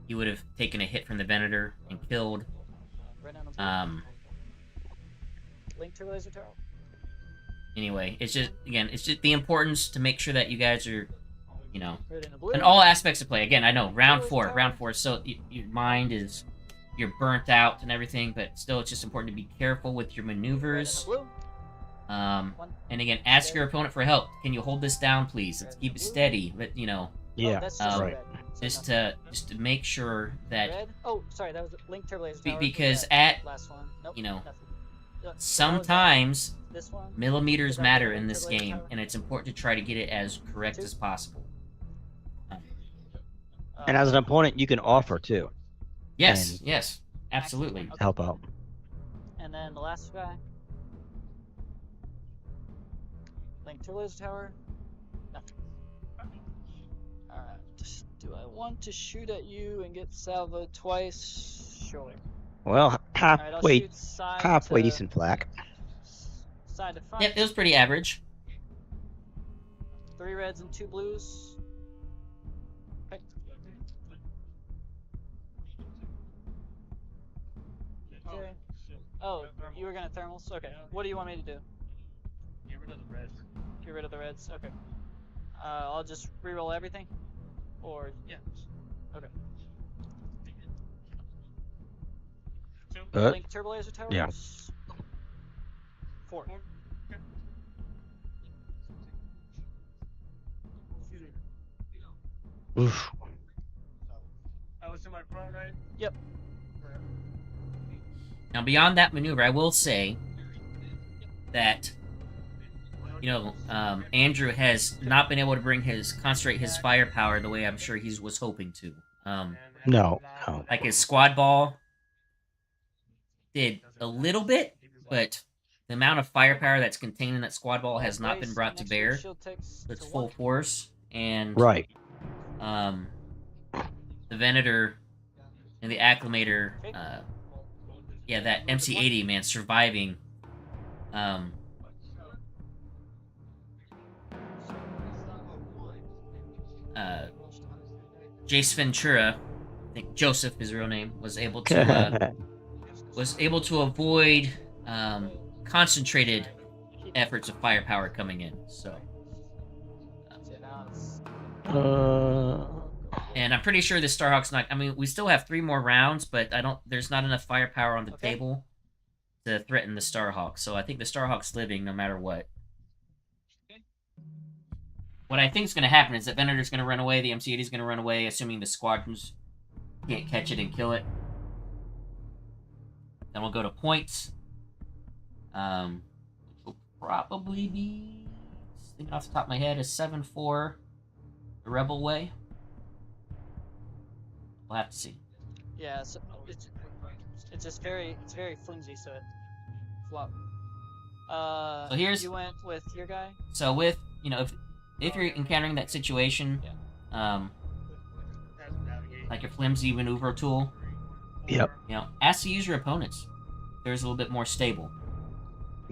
[SPEAKER 1] He would have taken a hit from the Venator and killed.
[SPEAKER 8] Red and a blue. Link to laser tower.
[SPEAKER 1] Anyway, it's just the importance to make sure that you guys are,
[SPEAKER 8] Red and a blue.
[SPEAKER 1] in all aspects of play. Again, I know round four, so your mind is, you're burnt out and everything, but still, it's just important to be careful with your
[SPEAKER 8] Red and
[SPEAKER 1] maneuvers.
[SPEAKER 8] a blue.
[SPEAKER 1] And again, ask your opponent for help. Can you hold this down, please? Let's keep it steady. But
[SPEAKER 8] Oh,
[SPEAKER 2] yeah.
[SPEAKER 8] that's just
[SPEAKER 2] right.
[SPEAKER 8] red. So
[SPEAKER 1] just
[SPEAKER 8] nothing.
[SPEAKER 1] to make sure that
[SPEAKER 8] Red. Oh, sorry, that was link to laser tower.
[SPEAKER 1] because
[SPEAKER 8] Red.
[SPEAKER 1] at
[SPEAKER 8] last one. Nope.
[SPEAKER 1] you know,
[SPEAKER 8] nothing. That was
[SPEAKER 1] sometimes
[SPEAKER 8] this one.
[SPEAKER 1] millimeters
[SPEAKER 8] Is that
[SPEAKER 1] matter
[SPEAKER 8] the
[SPEAKER 1] in
[SPEAKER 8] link
[SPEAKER 1] this
[SPEAKER 8] to laser
[SPEAKER 1] game,
[SPEAKER 8] tower?
[SPEAKER 1] and it's important to try to get it as correct
[SPEAKER 8] Two.
[SPEAKER 1] as possible.
[SPEAKER 2] And as an opponent, you can offer too.
[SPEAKER 1] Yes,
[SPEAKER 2] And-
[SPEAKER 1] yes, absolutely.
[SPEAKER 8] Okay.
[SPEAKER 2] Help out.
[SPEAKER 8] And then the last guy. Link to laser tower. Nothing. Alright. Do I want to shoot at you and get salvo twice? Sure.
[SPEAKER 2] Well,
[SPEAKER 8] Alright, I'll
[SPEAKER 2] halfway,
[SPEAKER 8] shoot side
[SPEAKER 2] halfway
[SPEAKER 8] to,
[SPEAKER 2] decent flak.
[SPEAKER 8] Side to front.
[SPEAKER 1] Yep, it was pretty average.
[SPEAKER 8] 3 reds and 2 blues. Okay. Okay. Oh, you were gonna thermals? Okay. What do you want me to do?
[SPEAKER 9] Get rid of the reds.
[SPEAKER 8] Get rid of the reds? Okay. I'll just reroll everything? Or.
[SPEAKER 9] Yeah.
[SPEAKER 8] Okay.
[SPEAKER 2] But
[SPEAKER 8] Link turbo laser towers?
[SPEAKER 2] yeah.
[SPEAKER 8] 4.
[SPEAKER 2] oof.
[SPEAKER 9] I was in my front, right?
[SPEAKER 8] Yep.
[SPEAKER 1] Now, beyond that maneuver, I will say that Andrew has not been able to concentrate his firepower the way I'm sure he was hoping to.
[SPEAKER 2] No.
[SPEAKER 1] Like his squad ball did a little bit, but the amount of firepower that's contained in that squad ball has not been brought to bear to its full force, and
[SPEAKER 2] Right.
[SPEAKER 1] the Venator and the Acclimator, that MC-80, man, surviving, Jace Ventura, I think Joseph, his real name, was able to avoid concentrated efforts of firepower coming in. So, and I'm pretty sure the Starhawk's not. I mean, we still have 3 more rounds, but there's not enough firepower on the table to threaten the Starhawk. So I think the Starhawk's living no matter what. What I think is going to happen is that Venator's going to run away, the MC-80 is going to run away, assuming the squadrons can't catch it and kill it. Then we'll go to points. Which will probably be, thinking off the top of my head, a 7-4 the Rebel way. We'll have to see.
[SPEAKER 8] Yeah, so it's just very flimsy, so it flop.
[SPEAKER 1] So here's,
[SPEAKER 8] you went with your guy.
[SPEAKER 1] So with if you're encountering that situation, like a flimsy maneuver tool,
[SPEAKER 2] Yep.
[SPEAKER 1] Ask to use your opponent's. There's a little bit more stable.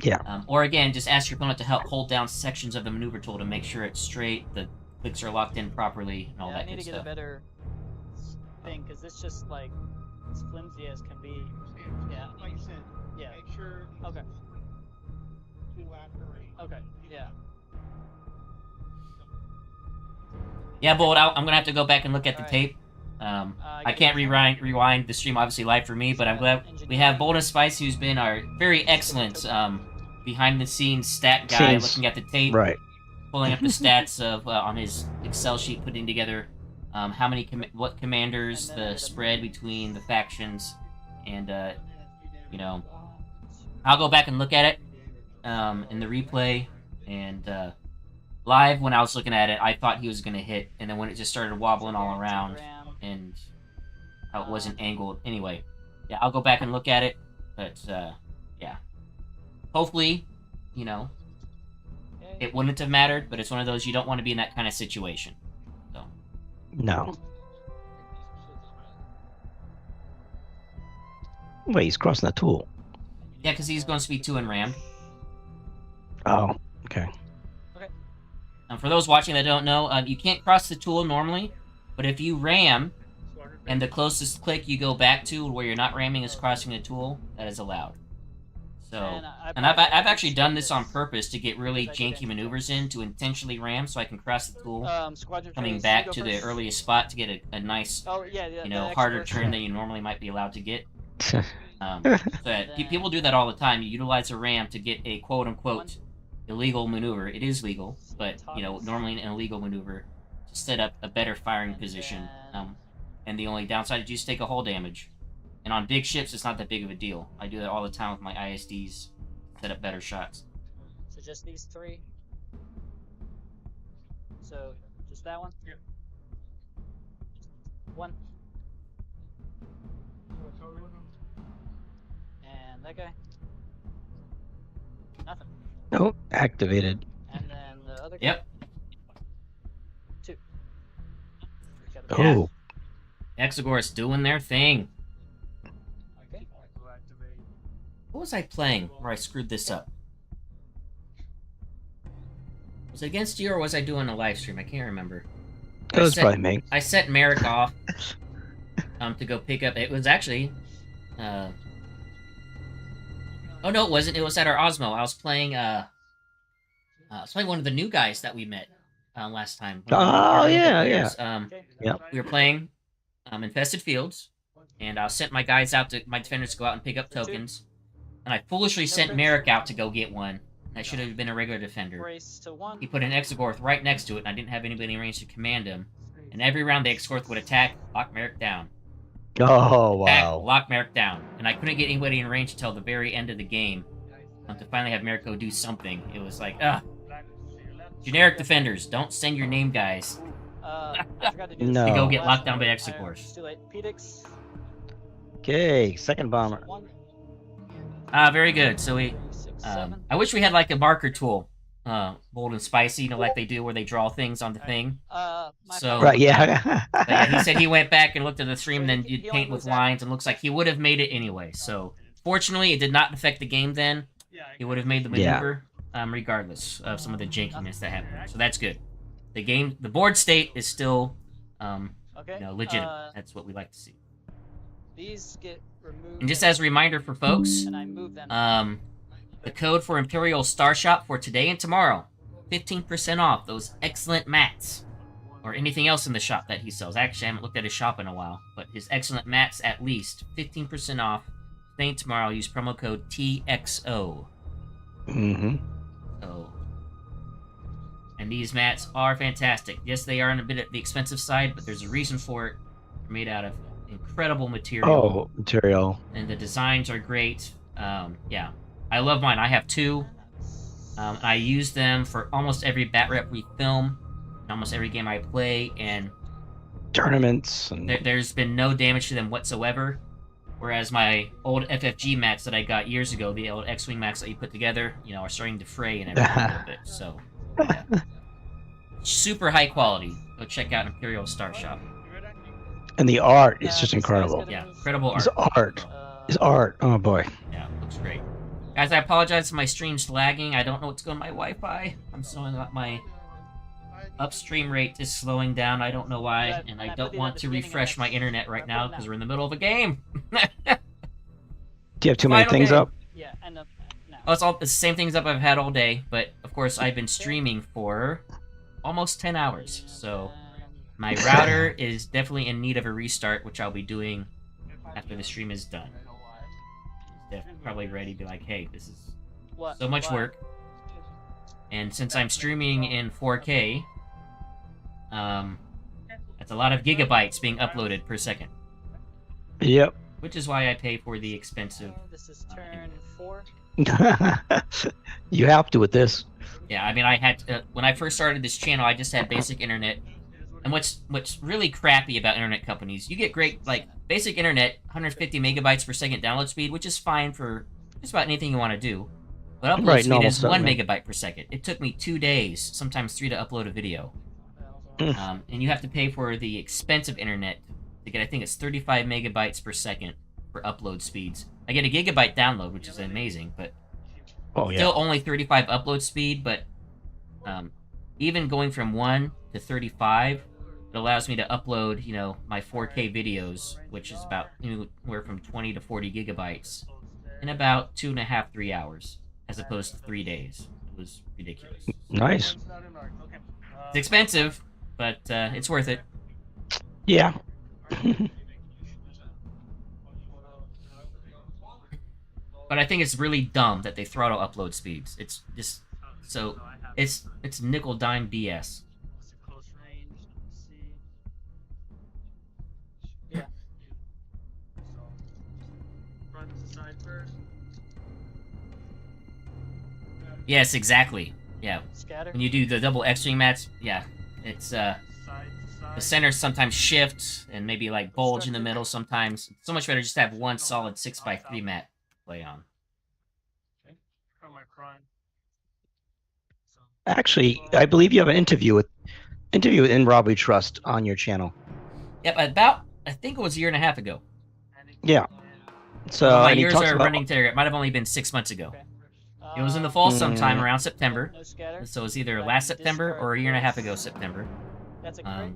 [SPEAKER 2] Yeah.
[SPEAKER 1] Or again, just ask your opponent to help hold down sections of the maneuver tool to make sure it's straight, the clicks are locked in properly, and all that
[SPEAKER 8] I need
[SPEAKER 1] good
[SPEAKER 8] to get
[SPEAKER 1] stuff.
[SPEAKER 8] a better thing, because it's just like as flimsy as can be. Yeah.
[SPEAKER 9] Like you said,
[SPEAKER 8] Yeah.
[SPEAKER 9] make sure.
[SPEAKER 8] Okay.
[SPEAKER 9] To accurate.
[SPEAKER 8] Okay. Yeah.
[SPEAKER 1] Yeah, but I'm gonna have to go back and look at the
[SPEAKER 8] Alright.
[SPEAKER 1] tape I can't rewind the stream obviously live for me, but I'm glad we have Bold and Spice, who's been our very excellent behind the scenes stat guy, looking at the tape,
[SPEAKER 2] Right.
[SPEAKER 1] pulling up the stats of on his Excel sheet, putting together how many what commanders, the spread between the factions, and you know, I'll go back and look at it in the replay, and live when I was looking at it, I thought he was gonna hit, and then when it just started wobbling all around and how it wasn't angled. Anyway, yeah, I'll go back and look at it, but yeah, hopefully, you know, it wouldn't have mattered, but it's one of those you don't want to be in that kind of situation. So.
[SPEAKER 2] No. Wait, he's crossing the tool.
[SPEAKER 1] Yeah, because he's going to be 2 and rammed.
[SPEAKER 2] Oh, okay.
[SPEAKER 1] For those watching that don't know, you can't cross the tool normally, but if you ram, and the closest click you go back to where you're not ramming is crossing the tool, that is allowed. So, and I've actually done this on purpose to get really janky maneuvers in to intentionally ram so I can cross the tool, coming back to the earliest spot to get a nice, you know, harder turn than you normally might be allowed to get. So people do that all the time. You utilize a ram to get a quote-unquote illegal maneuver. It is legal, but, you know, normally an illegal maneuver to set up a better firing position. And the only downside is you just take a hull damage. And on big ships, it's not that big of a deal. I do that all the time with my ISDs, set up better shots.
[SPEAKER 8] So just these 3? So, just that one?
[SPEAKER 9] Yep.
[SPEAKER 8] 1. And that guy? Nothing.
[SPEAKER 2] Nope, activated.
[SPEAKER 8] And then the other guy?
[SPEAKER 1] Yep.
[SPEAKER 8] 2.
[SPEAKER 2] Oh.
[SPEAKER 1] Exogor's doing their thing.
[SPEAKER 8] Okay.
[SPEAKER 1] What was I playing where I screwed this up? Was it against you or was I doing a live stream? I can't remember.
[SPEAKER 2] It was probably me.
[SPEAKER 1] I set Merrick off to go pick up. It was actually... oh no, it wasn't. It was at our Osmo. I was playing one of the new guys that we met last time.
[SPEAKER 2] Oh yeah.
[SPEAKER 1] Yep. We were playing Infested Fields, and I sent my guys out to my defenders to go out and pick up tokens, and I foolishly sent Merrick out to go get one. That should have been a regular defender.
[SPEAKER 8] Race to 1.
[SPEAKER 1] He put an Exogorth right next to it, and I didn't have anybody in range to command him. And every round the Exogorth would attack, lock Merrick down.
[SPEAKER 2] Oh
[SPEAKER 1] Attack,
[SPEAKER 2] wow.
[SPEAKER 1] lock Merrick down. And I couldn't get anybody in range until the very end of the game to finally have Merrick go do something. It was like, generic defenders, don't send your name guys
[SPEAKER 8] I forgot to do
[SPEAKER 2] No.
[SPEAKER 1] to go
[SPEAKER 8] this.
[SPEAKER 1] get locked down by
[SPEAKER 8] It's
[SPEAKER 1] Exogorth.
[SPEAKER 8] too late. Pedix.
[SPEAKER 2] Okay, second bomber.
[SPEAKER 8] 1.
[SPEAKER 1] Very good. So we,
[SPEAKER 8] 6, 7.
[SPEAKER 1] I wish we had like a marker tool, bold and spicy, you know, like they do where they draw things on the thing.
[SPEAKER 8] My
[SPEAKER 1] So-
[SPEAKER 8] fault.
[SPEAKER 2] Right, yeah.
[SPEAKER 1] But yeah, he said he went back and looked at the stream, and then did paint with lines, and looks like he would have made it anyway. So fortunately, it did not affect the game. Then he would have made the
[SPEAKER 2] Yeah.
[SPEAKER 1] maneuver, regardless of some of the jankiness that happened. So that's good. The board state is still,
[SPEAKER 8] Okay.
[SPEAKER 1] you know, legitimate. That's what we like to see.
[SPEAKER 8] These get removed.
[SPEAKER 1] And just as a reminder for folks,
[SPEAKER 8] and I move them.
[SPEAKER 1] the code for Imperial Star Shop for today and tomorrow, 15% off those excellent mats. Or anything else in the shop that he sells. Actually, I haven't looked at his shop in a while. But his excellent mats, at least 15% off. Today and tomorrow, use promo code TXO.
[SPEAKER 2] Mm-hmm.
[SPEAKER 1] So, and these mats are fantastic. Yes, they are on a bit at the expensive side, but there's a reason for it. They're made out of incredible material.
[SPEAKER 2] Oh, material.
[SPEAKER 1] And the designs are great. Yeah, I love mine. I have 2. I use them for almost every bat rep we film, almost every game I play, and
[SPEAKER 2] Tournaments and
[SPEAKER 1] there's been no damage to them whatsoever. Whereas my old FFG mats that I got years ago, the old X-Wing mats that you put together, you know, are starting to fray and everything a little bit. So, yeah. Super high quality. Go check out Imperial Star Shop.
[SPEAKER 2] and the art is just incredible.
[SPEAKER 1] Yeah, incredible art.
[SPEAKER 2] His art. His art. Oh boy.
[SPEAKER 1] Yeah, looks great. Guys, I apologize if my stream's lagging. I don't know what's going on my Wi-Fi. I'm showing that my upstream rate is slowing down. I don't know why, and I don't want to refresh my internet right now because we're in the middle of a game.
[SPEAKER 2] Do you have too many things up?
[SPEAKER 8] Yeah, and no.
[SPEAKER 1] Oh, it's the same things up I've had all day, but of course I've been streaming for almost 10 hours, so My router is definitely in need of a restart, which I'll be doing after the stream is done. Probably ready to be like, hey, this is
[SPEAKER 8] What?
[SPEAKER 1] so much
[SPEAKER 8] What?
[SPEAKER 1] work. And since I'm streaming in 4K, that's a lot of gigabytes being uploaded per second.
[SPEAKER 2] Yep.
[SPEAKER 1] Which is why I pay for the expensive.
[SPEAKER 8] This is turn 4.
[SPEAKER 2] You have to with this.
[SPEAKER 1] Yeah, I mean, I had when I first started this channel, I just had basic internet. And what's really crappy about internet companies, you get great basic internet, 150 megabytes per second download speed, which is fine for just about anything you want to do. But upload speed is 1 megabyte per second. It took me 2 days, sometimes 3, to upload a video. And you have to pay for the expensive internet to get, I think it's 35 megabytes per second for upload speeds. I get a gigabyte download, which is amazing, but still only 35 upload speed. But even going from 1 to 35, it allows me to upload, my 4K videos, which is about anywhere from 20 to 40 gigabytes in about 2.5, 3 hours, as opposed to 3 days. It was ridiculous.
[SPEAKER 2] Nice.
[SPEAKER 1] It's expensive, but it's worth it.
[SPEAKER 2] Yeah.
[SPEAKER 1] But I think it's really dumb that they throttle upload speeds. It's just so it's nickel dime BS.
[SPEAKER 8] Yeah.
[SPEAKER 1] Yes, exactly. Yeah.
[SPEAKER 8] Scatter.
[SPEAKER 1] When you do the double X-wing mats, yeah, it's the center sometimes shifts and maybe bulge in the middle sometimes. It's so much better just to have one solid 6x3 mat to play on.
[SPEAKER 2] Actually, I believe you have an interview with In Rob We Trust on your channel.
[SPEAKER 1] Yep, I think it was a year and a half ago.
[SPEAKER 2] Yeah. So
[SPEAKER 1] my
[SPEAKER 2] and he
[SPEAKER 1] years
[SPEAKER 2] talks
[SPEAKER 1] are
[SPEAKER 2] about,
[SPEAKER 1] running together. It might have only been 6 months ago. It was in the fall sometime around September.
[SPEAKER 8] No scatter.
[SPEAKER 1] So it was either last September or a year and a half ago September.
[SPEAKER 8] That's a crit.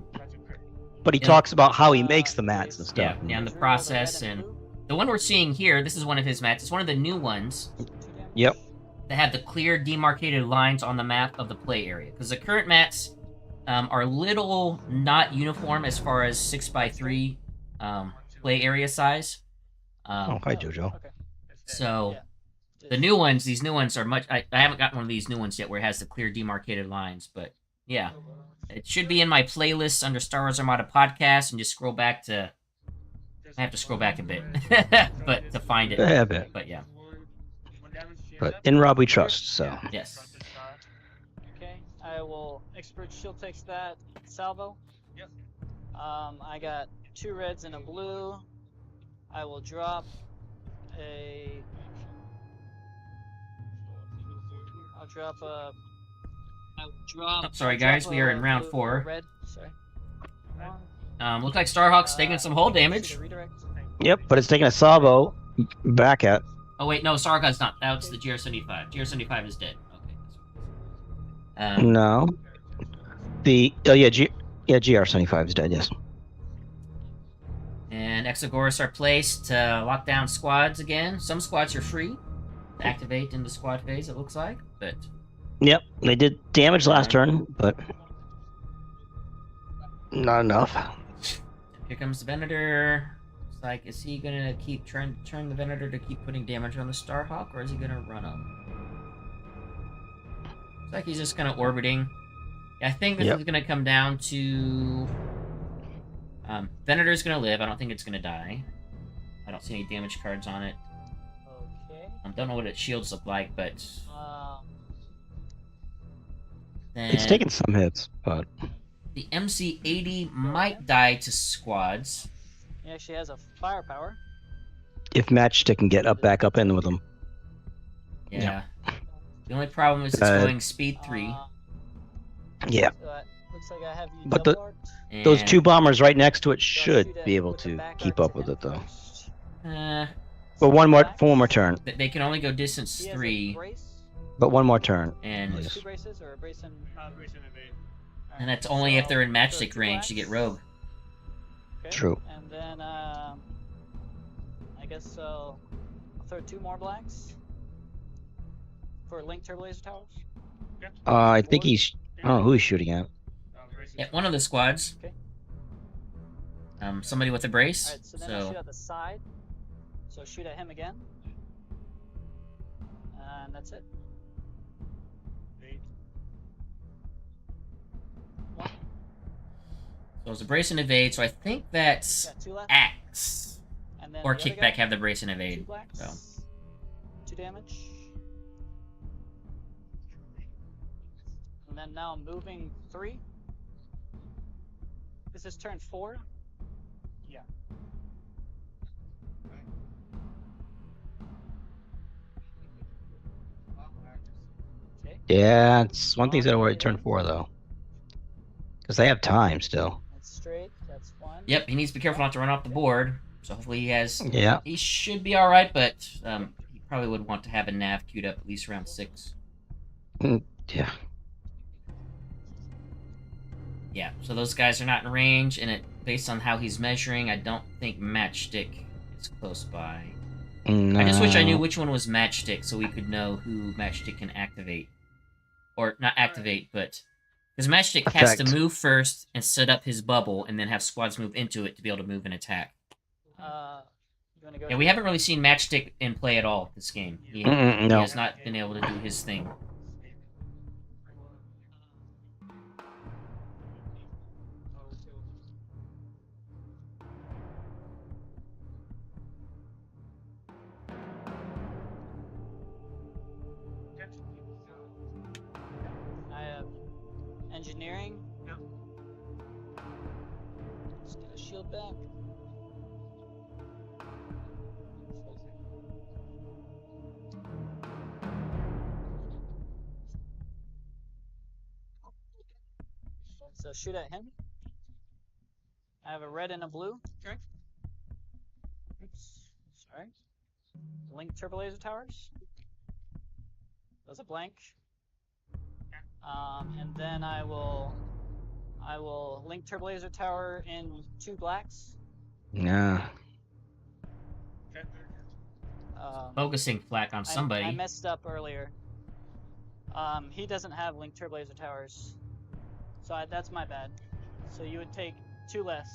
[SPEAKER 2] But he talks about how he makes the mats and stuff.
[SPEAKER 1] Yeah, and the process. And the one we're seeing here, this is one of his mats. It's one of the new ones.
[SPEAKER 2] Yep.
[SPEAKER 1] That have the clear demarcated lines on the map of the play area. Because the current mats are little not uniform as far as 6x3 play area size.
[SPEAKER 2] Oh, hi, Jojo.
[SPEAKER 8] Okay.
[SPEAKER 1] So the new ones, these new ones are much... I haven't gotten one of these new ones yet where it has the clear demarcated lines, but yeah. It should be in my playlist under Star Wars Armada podcast, and just scroll back to... I have to scroll back a bit, but to find it.
[SPEAKER 2] A bit.
[SPEAKER 1] But yeah.
[SPEAKER 2] But In Rob We Trust, so.
[SPEAKER 1] Yes.
[SPEAKER 8] Okay, I will... Expert Shield takes that. Salvo.
[SPEAKER 6] Yep.
[SPEAKER 8] I got 2 reds and a blue. I will drop a... I'll drop a...
[SPEAKER 1] Oh, sorry guys, we are in round 4.
[SPEAKER 8] Red, sorry.
[SPEAKER 1] Look like Starhawk's taking some hull damage.
[SPEAKER 2] Yep, but it's taking a salvo back at.
[SPEAKER 1] Oh wait, no, Starhawk's not. That's the GR-75. GR-75 is dead. Okay.
[SPEAKER 2] No. GR-75 is dead, yes.
[SPEAKER 1] And Exogoras are placed to lock down squads again. Some squads are free to activate into squad phase, it looks like, but...
[SPEAKER 2] Yep, they did damage last turn, but not enough.
[SPEAKER 1] Here comes the Venator. It's like, is he gonna keep turn the Venator to keep putting damage on the Starhawk, or is he gonna run him? It's like he's just kind of orbiting. Yeah, I think this is gonna come down to Venator's gonna live. I don't think it's gonna die. I don't see any damage cards on it.
[SPEAKER 8] Okay.
[SPEAKER 1] Don't know what its shields look like, but
[SPEAKER 2] It's taking some hits, but
[SPEAKER 1] the MC-80 might die to squads.
[SPEAKER 8] He actually has a firepower.
[SPEAKER 2] if Matchstick can get back up in with them.
[SPEAKER 1] Yeah. The only problem is it's going speed 3.
[SPEAKER 2] Yeah.
[SPEAKER 8] Looks like I have you
[SPEAKER 2] But those
[SPEAKER 1] and-
[SPEAKER 2] 2 bombers right next to it should be able to keep up with it, though. But one more turn.
[SPEAKER 1] They can only go distance 3.
[SPEAKER 2] But one more turn.
[SPEAKER 1] And
[SPEAKER 8] Two braces or a brace and
[SPEAKER 1] and that's only if they're in matchstick range to get rogue.
[SPEAKER 8] Okay.
[SPEAKER 2] True.
[SPEAKER 8] And then I guess I'll throw 2 more blacks for link turbo laser towers.
[SPEAKER 2] I think he's. I don't know who he's shooting at.
[SPEAKER 1] Yeah, one of the squads.
[SPEAKER 8] Okay.
[SPEAKER 1] Somebody with a brace.
[SPEAKER 8] Alright, so then I shoot at the side. So shoot at him again. And that's it. One.
[SPEAKER 1] So it's a brace and evade. So I think that's
[SPEAKER 8] Got 2 left.
[SPEAKER 1] axe
[SPEAKER 8] And then
[SPEAKER 1] or
[SPEAKER 8] the other
[SPEAKER 1] kickback
[SPEAKER 8] guy,
[SPEAKER 1] have the brace and
[SPEAKER 8] 2
[SPEAKER 1] evade.
[SPEAKER 8] blacks.
[SPEAKER 1] So
[SPEAKER 8] 2 damage. And then now I'm moving 3. This is turn 4.
[SPEAKER 6] Yeah.
[SPEAKER 8] Okay.
[SPEAKER 2] Yeah, it's one thing's that already turn 4 though, because they have time still.
[SPEAKER 8] That's straight. That's 1.
[SPEAKER 1] yep, he needs to be careful not to run off the board. So hopefully he has.
[SPEAKER 2] Yeah.
[SPEAKER 1] He should be all right, but he probably would want to have a nav queued up at least around 6.
[SPEAKER 2] Yeah.
[SPEAKER 1] Yeah, so those guys are not in range, and based on how he's measuring, I don't think Matchstick is close by.
[SPEAKER 2] No.
[SPEAKER 1] I just wish I knew which one was Matchstick so we could know who Matchstick can activate. Or, not activate, but... Because Matchstick has to
[SPEAKER 2] Effect.
[SPEAKER 1] move first and set up his bubble, and then have squads move into it to be able to move and attack.
[SPEAKER 8] You wanna go
[SPEAKER 1] Yeah, we haven't really seen Matchstick in play at all this game. He
[SPEAKER 2] No.
[SPEAKER 1] has not been able to do his thing.
[SPEAKER 8] I have engineering.
[SPEAKER 9] Yep.
[SPEAKER 8] Let's get a shield back. So shoot at him. I have a red and a blue.
[SPEAKER 9] Okay.
[SPEAKER 8] Oops. Sorry. Link turbo laser towers. Those are blank. And then I will link turbo laser tower in 2 blacks.
[SPEAKER 2] Yeah.
[SPEAKER 1] Focusing flak on somebody.
[SPEAKER 8] I messed up earlier. He doesn't have link turbo laser towers, so that's my bad. So you would take 2 less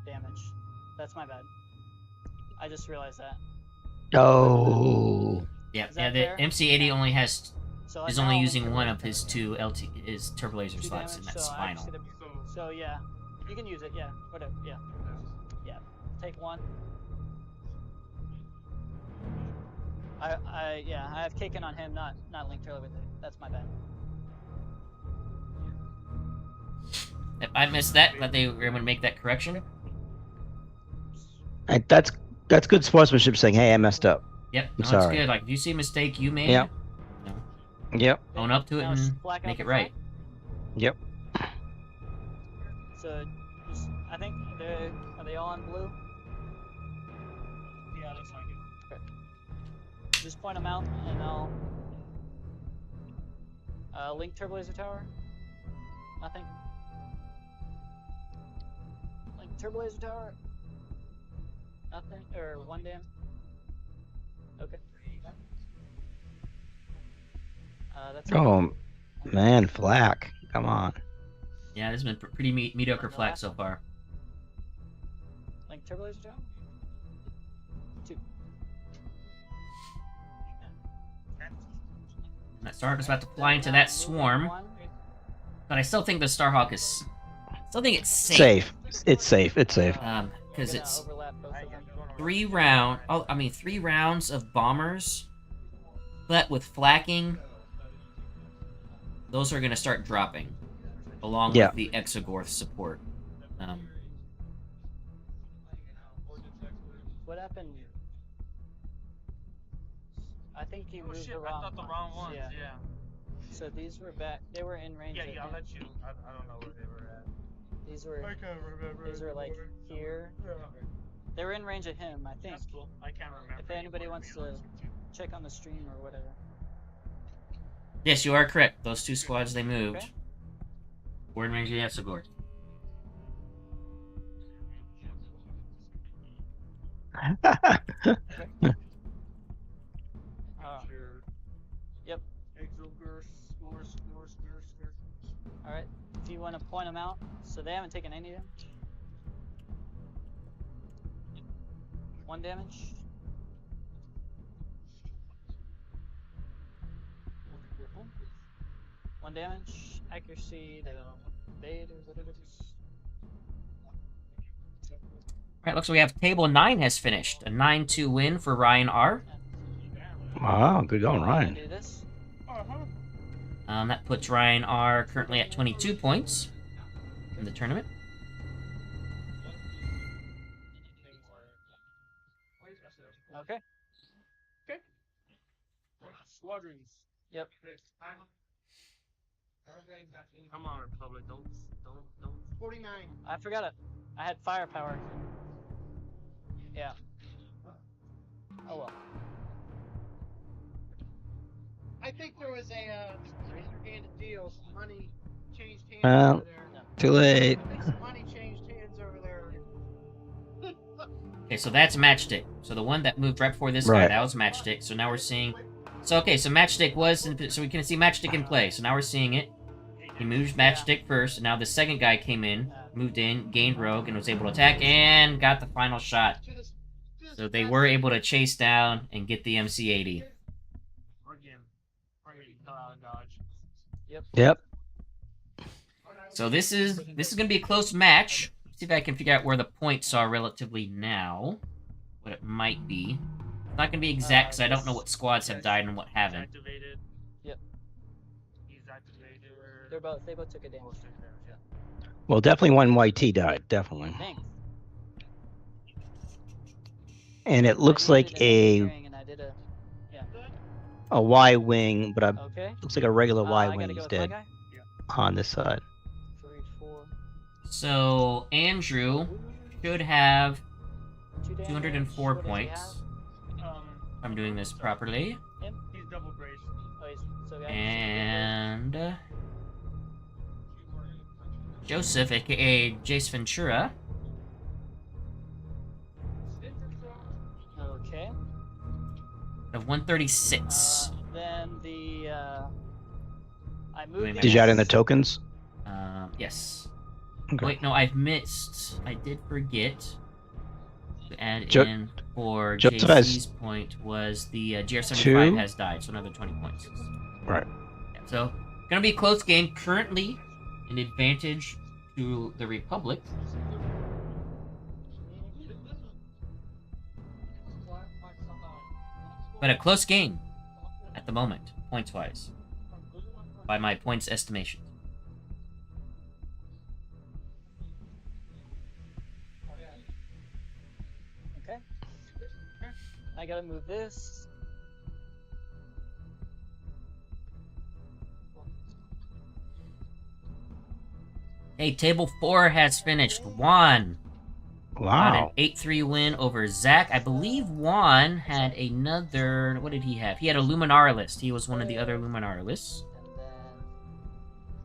[SPEAKER 8] damage. That's my bad. I just realized that.
[SPEAKER 2] Oh.
[SPEAKER 1] Yeah,
[SPEAKER 8] Is
[SPEAKER 1] yeah.
[SPEAKER 8] that
[SPEAKER 1] The
[SPEAKER 8] fair?
[SPEAKER 1] MC80 only has
[SPEAKER 8] So
[SPEAKER 1] is
[SPEAKER 8] now
[SPEAKER 1] only
[SPEAKER 8] I'll
[SPEAKER 1] using
[SPEAKER 8] link
[SPEAKER 1] one
[SPEAKER 8] turbo
[SPEAKER 1] of his 2 his turbo laser
[SPEAKER 8] 2
[SPEAKER 1] slots,
[SPEAKER 8] damage,
[SPEAKER 1] and that's
[SPEAKER 8] so I
[SPEAKER 1] final.
[SPEAKER 8] actually so yeah, you can use it. Yeah, whatever. Yeah, yeah. Take 1. I have Kaken on him, not link turbo laser. That's my bad.
[SPEAKER 1] If I missed that, that they were going to make that correction.
[SPEAKER 2] That's good sportsmanship saying, hey, I messed up.
[SPEAKER 1] Yep,
[SPEAKER 2] I'm
[SPEAKER 1] no, it's
[SPEAKER 2] sorry.
[SPEAKER 1] good. Like, if you see a mistake you made,
[SPEAKER 2] Yep.
[SPEAKER 1] you know,
[SPEAKER 2] Yep.
[SPEAKER 1] own up to it
[SPEAKER 8] Now
[SPEAKER 1] and
[SPEAKER 8] black out
[SPEAKER 1] make
[SPEAKER 8] the
[SPEAKER 1] it right.
[SPEAKER 8] front.
[SPEAKER 2] Yep.
[SPEAKER 8] So, I think are they all on blue?
[SPEAKER 6] Yeah, looks like it.
[SPEAKER 8] Okay. Just point them out, and I'll link turbo laser tower. Nothing. Link turbo laser tower. Nothing, or 1 dam. Okay. That's it.
[SPEAKER 2] Oh, man, flak. Come on.
[SPEAKER 1] Yeah, this has been pretty mediocre
[SPEAKER 8] And the
[SPEAKER 1] flak
[SPEAKER 8] last
[SPEAKER 1] so
[SPEAKER 8] one?
[SPEAKER 1] far.
[SPEAKER 8] Link turbo laser tower. 2.
[SPEAKER 1] That Starhawk is about to fly into that swarm,
[SPEAKER 8] 1.
[SPEAKER 1] but I still think the Starhawk is. Still think it's safe.
[SPEAKER 2] Safe. It's safe. It's safe.
[SPEAKER 1] Because
[SPEAKER 8] Gonna
[SPEAKER 1] it's
[SPEAKER 8] overlap both of them.
[SPEAKER 1] 3 rounds of bombers, but with flacking, those are going to start dropping, along
[SPEAKER 2] Yeah.
[SPEAKER 1] with the Exogorth support.
[SPEAKER 8] What happened? I think you
[SPEAKER 9] Oh
[SPEAKER 8] moved
[SPEAKER 9] shit,
[SPEAKER 8] the wrong
[SPEAKER 9] I thought the wrong ones.
[SPEAKER 8] Yeah.
[SPEAKER 9] Yeah.
[SPEAKER 8] So these were back. They were in range.
[SPEAKER 9] Yeah,
[SPEAKER 8] of
[SPEAKER 9] I'll
[SPEAKER 8] him.
[SPEAKER 9] let you. I don't know where they were at.
[SPEAKER 8] These were.
[SPEAKER 9] I can't remember.
[SPEAKER 8] These were like
[SPEAKER 9] anymore.
[SPEAKER 8] here.
[SPEAKER 9] Yeah.
[SPEAKER 8] They were in range of him, I think.
[SPEAKER 9] That's cool. I can't remember.
[SPEAKER 8] If anybody
[SPEAKER 9] anymore,
[SPEAKER 8] wants
[SPEAKER 9] be
[SPEAKER 8] to
[SPEAKER 9] honest with you.
[SPEAKER 8] check on the stream or whatever.
[SPEAKER 1] Yes, you are correct. Those 2 squads, they moved.
[SPEAKER 8] Okay.
[SPEAKER 1] We're in range of the Exogorth.
[SPEAKER 8] Yep. All right. If you want to point them out, so they haven't taken any damage. 1 damage. One damage. Accuracy. Bait or whatever it is.
[SPEAKER 1] Alright, looks like we have table 9 has finished. A 9-2 win for Ryan R.
[SPEAKER 2] Wow, good going,
[SPEAKER 8] Can I
[SPEAKER 2] Ryan.
[SPEAKER 8] do this?
[SPEAKER 1] That puts Ryan R currently at 22 points in the tournament.
[SPEAKER 8] Okay.
[SPEAKER 5] Okay. Squadrons.
[SPEAKER 8] Yep.
[SPEAKER 5] Come on, Republic. Don't. 49.
[SPEAKER 8] I forgot it. I had firepower. Yeah. Oh well.
[SPEAKER 5] I think there was a razor-handed deal. Some money changed hands
[SPEAKER 2] Well,
[SPEAKER 5] over there.
[SPEAKER 2] too late.
[SPEAKER 5] I think some money changed hands over there.
[SPEAKER 1] Okay, so that's Matchstick. So the one that moved right before this guy,
[SPEAKER 2] Right.
[SPEAKER 1] that was Matchstick. So now we're seeing... So, okay, so Matchstick was... So we can see Matchstick in play. So now we're seeing it. He moved Matchstick first. And now the second guy came in, moved in, gained Rogue, and was able to attack, and got the final shot. So they were able to chase down and get the MC-80.
[SPEAKER 2] Yep.
[SPEAKER 1] So this is going to be a close match. Let's see if I can figure out where the points are relatively now. What it might be. It's not going to be exact because I don't know what squads have died and what haven't.
[SPEAKER 5] Activated.
[SPEAKER 8] Yep.
[SPEAKER 5] He's activated.
[SPEAKER 8] They both took a damage.
[SPEAKER 2] Well, definitely one YT died, definitely.
[SPEAKER 8] Thanks.
[SPEAKER 2] And it looks like a Y wing, but
[SPEAKER 8] Okay.
[SPEAKER 2] looks like a regular Y
[SPEAKER 8] I gotta
[SPEAKER 2] wing
[SPEAKER 8] go
[SPEAKER 2] is
[SPEAKER 8] with my
[SPEAKER 2] dead
[SPEAKER 8] guy.
[SPEAKER 2] on this side.
[SPEAKER 8] 3, 4.
[SPEAKER 1] So Andrew should have
[SPEAKER 8] 2 damage.
[SPEAKER 1] 204
[SPEAKER 8] What does he
[SPEAKER 1] points.
[SPEAKER 8] have?
[SPEAKER 1] If I'm doing this properly.
[SPEAKER 5] He's double braced.
[SPEAKER 8] Oh, so
[SPEAKER 1] And Joseph, aka Jace Ventura,
[SPEAKER 8] Okay.
[SPEAKER 1] of 136.
[SPEAKER 8] Then I moved.
[SPEAKER 2] Did you add in the tokens?
[SPEAKER 1] Yes.
[SPEAKER 2] Okay.
[SPEAKER 1] Wait, no, I've missed. I did forget to add
[SPEAKER 2] Jo-
[SPEAKER 1] in for
[SPEAKER 2] Joseph
[SPEAKER 1] JC's
[SPEAKER 2] has
[SPEAKER 1] point was the GR75
[SPEAKER 2] two?
[SPEAKER 1] has died, so another 20 points.
[SPEAKER 2] Right.
[SPEAKER 1] Yeah, so, gonna be a close game. Currently, an advantage to the Republic. But a close game at the moment, points-wise, by my points estimation.
[SPEAKER 8] Okay. I gotta move this.
[SPEAKER 1] Hey, table 4 has finished. Juan got
[SPEAKER 2] Wow.
[SPEAKER 1] an 8-3 win over Zach. I believe Juan had another... What did he have? He had a Luminar list. He was one of the other Luminar lists.
[SPEAKER 8] And then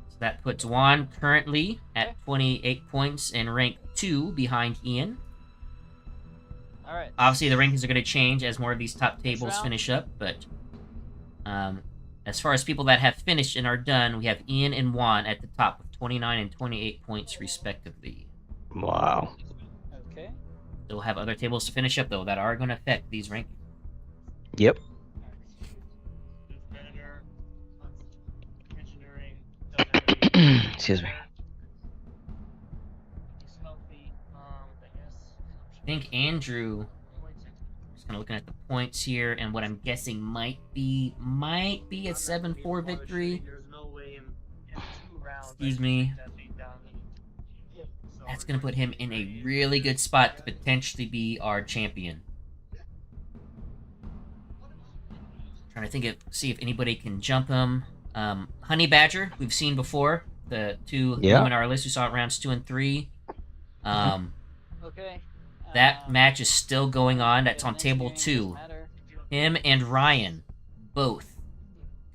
[SPEAKER 1] So that puts Juan currently at 28 points and rank 2 behind Ian.
[SPEAKER 8] Alright.
[SPEAKER 1] Obviously, the rankings are going to change as more of these top tables
[SPEAKER 8] round?
[SPEAKER 1] finish up, but as far as people that have finished and are done, we have Ian and Juan at the top with 29 and 28 points respectively.
[SPEAKER 2] Wow.
[SPEAKER 8] Okay.
[SPEAKER 1] They'll have other tables to finish up, though, that are going to affect these rankings.
[SPEAKER 2] Yep.
[SPEAKER 5] Engineering.
[SPEAKER 2] Excuse me.
[SPEAKER 1] I think Andrew... Just kind of looking at the points here, and what I'm guessing might be a 7-4 victory.
[SPEAKER 5] There's no way in 2 rounds.
[SPEAKER 1] Excuse me. That's going to put him in a really good spot to potentially be our champion. Trying to think of, see if anybody can jump him. Honey Badger, we've seen before. The 2 Luminar lists we saw at rounds 2 and 3.
[SPEAKER 8] Okay.
[SPEAKER 1] That match is still going on. That's on table 2. Him and Ryan both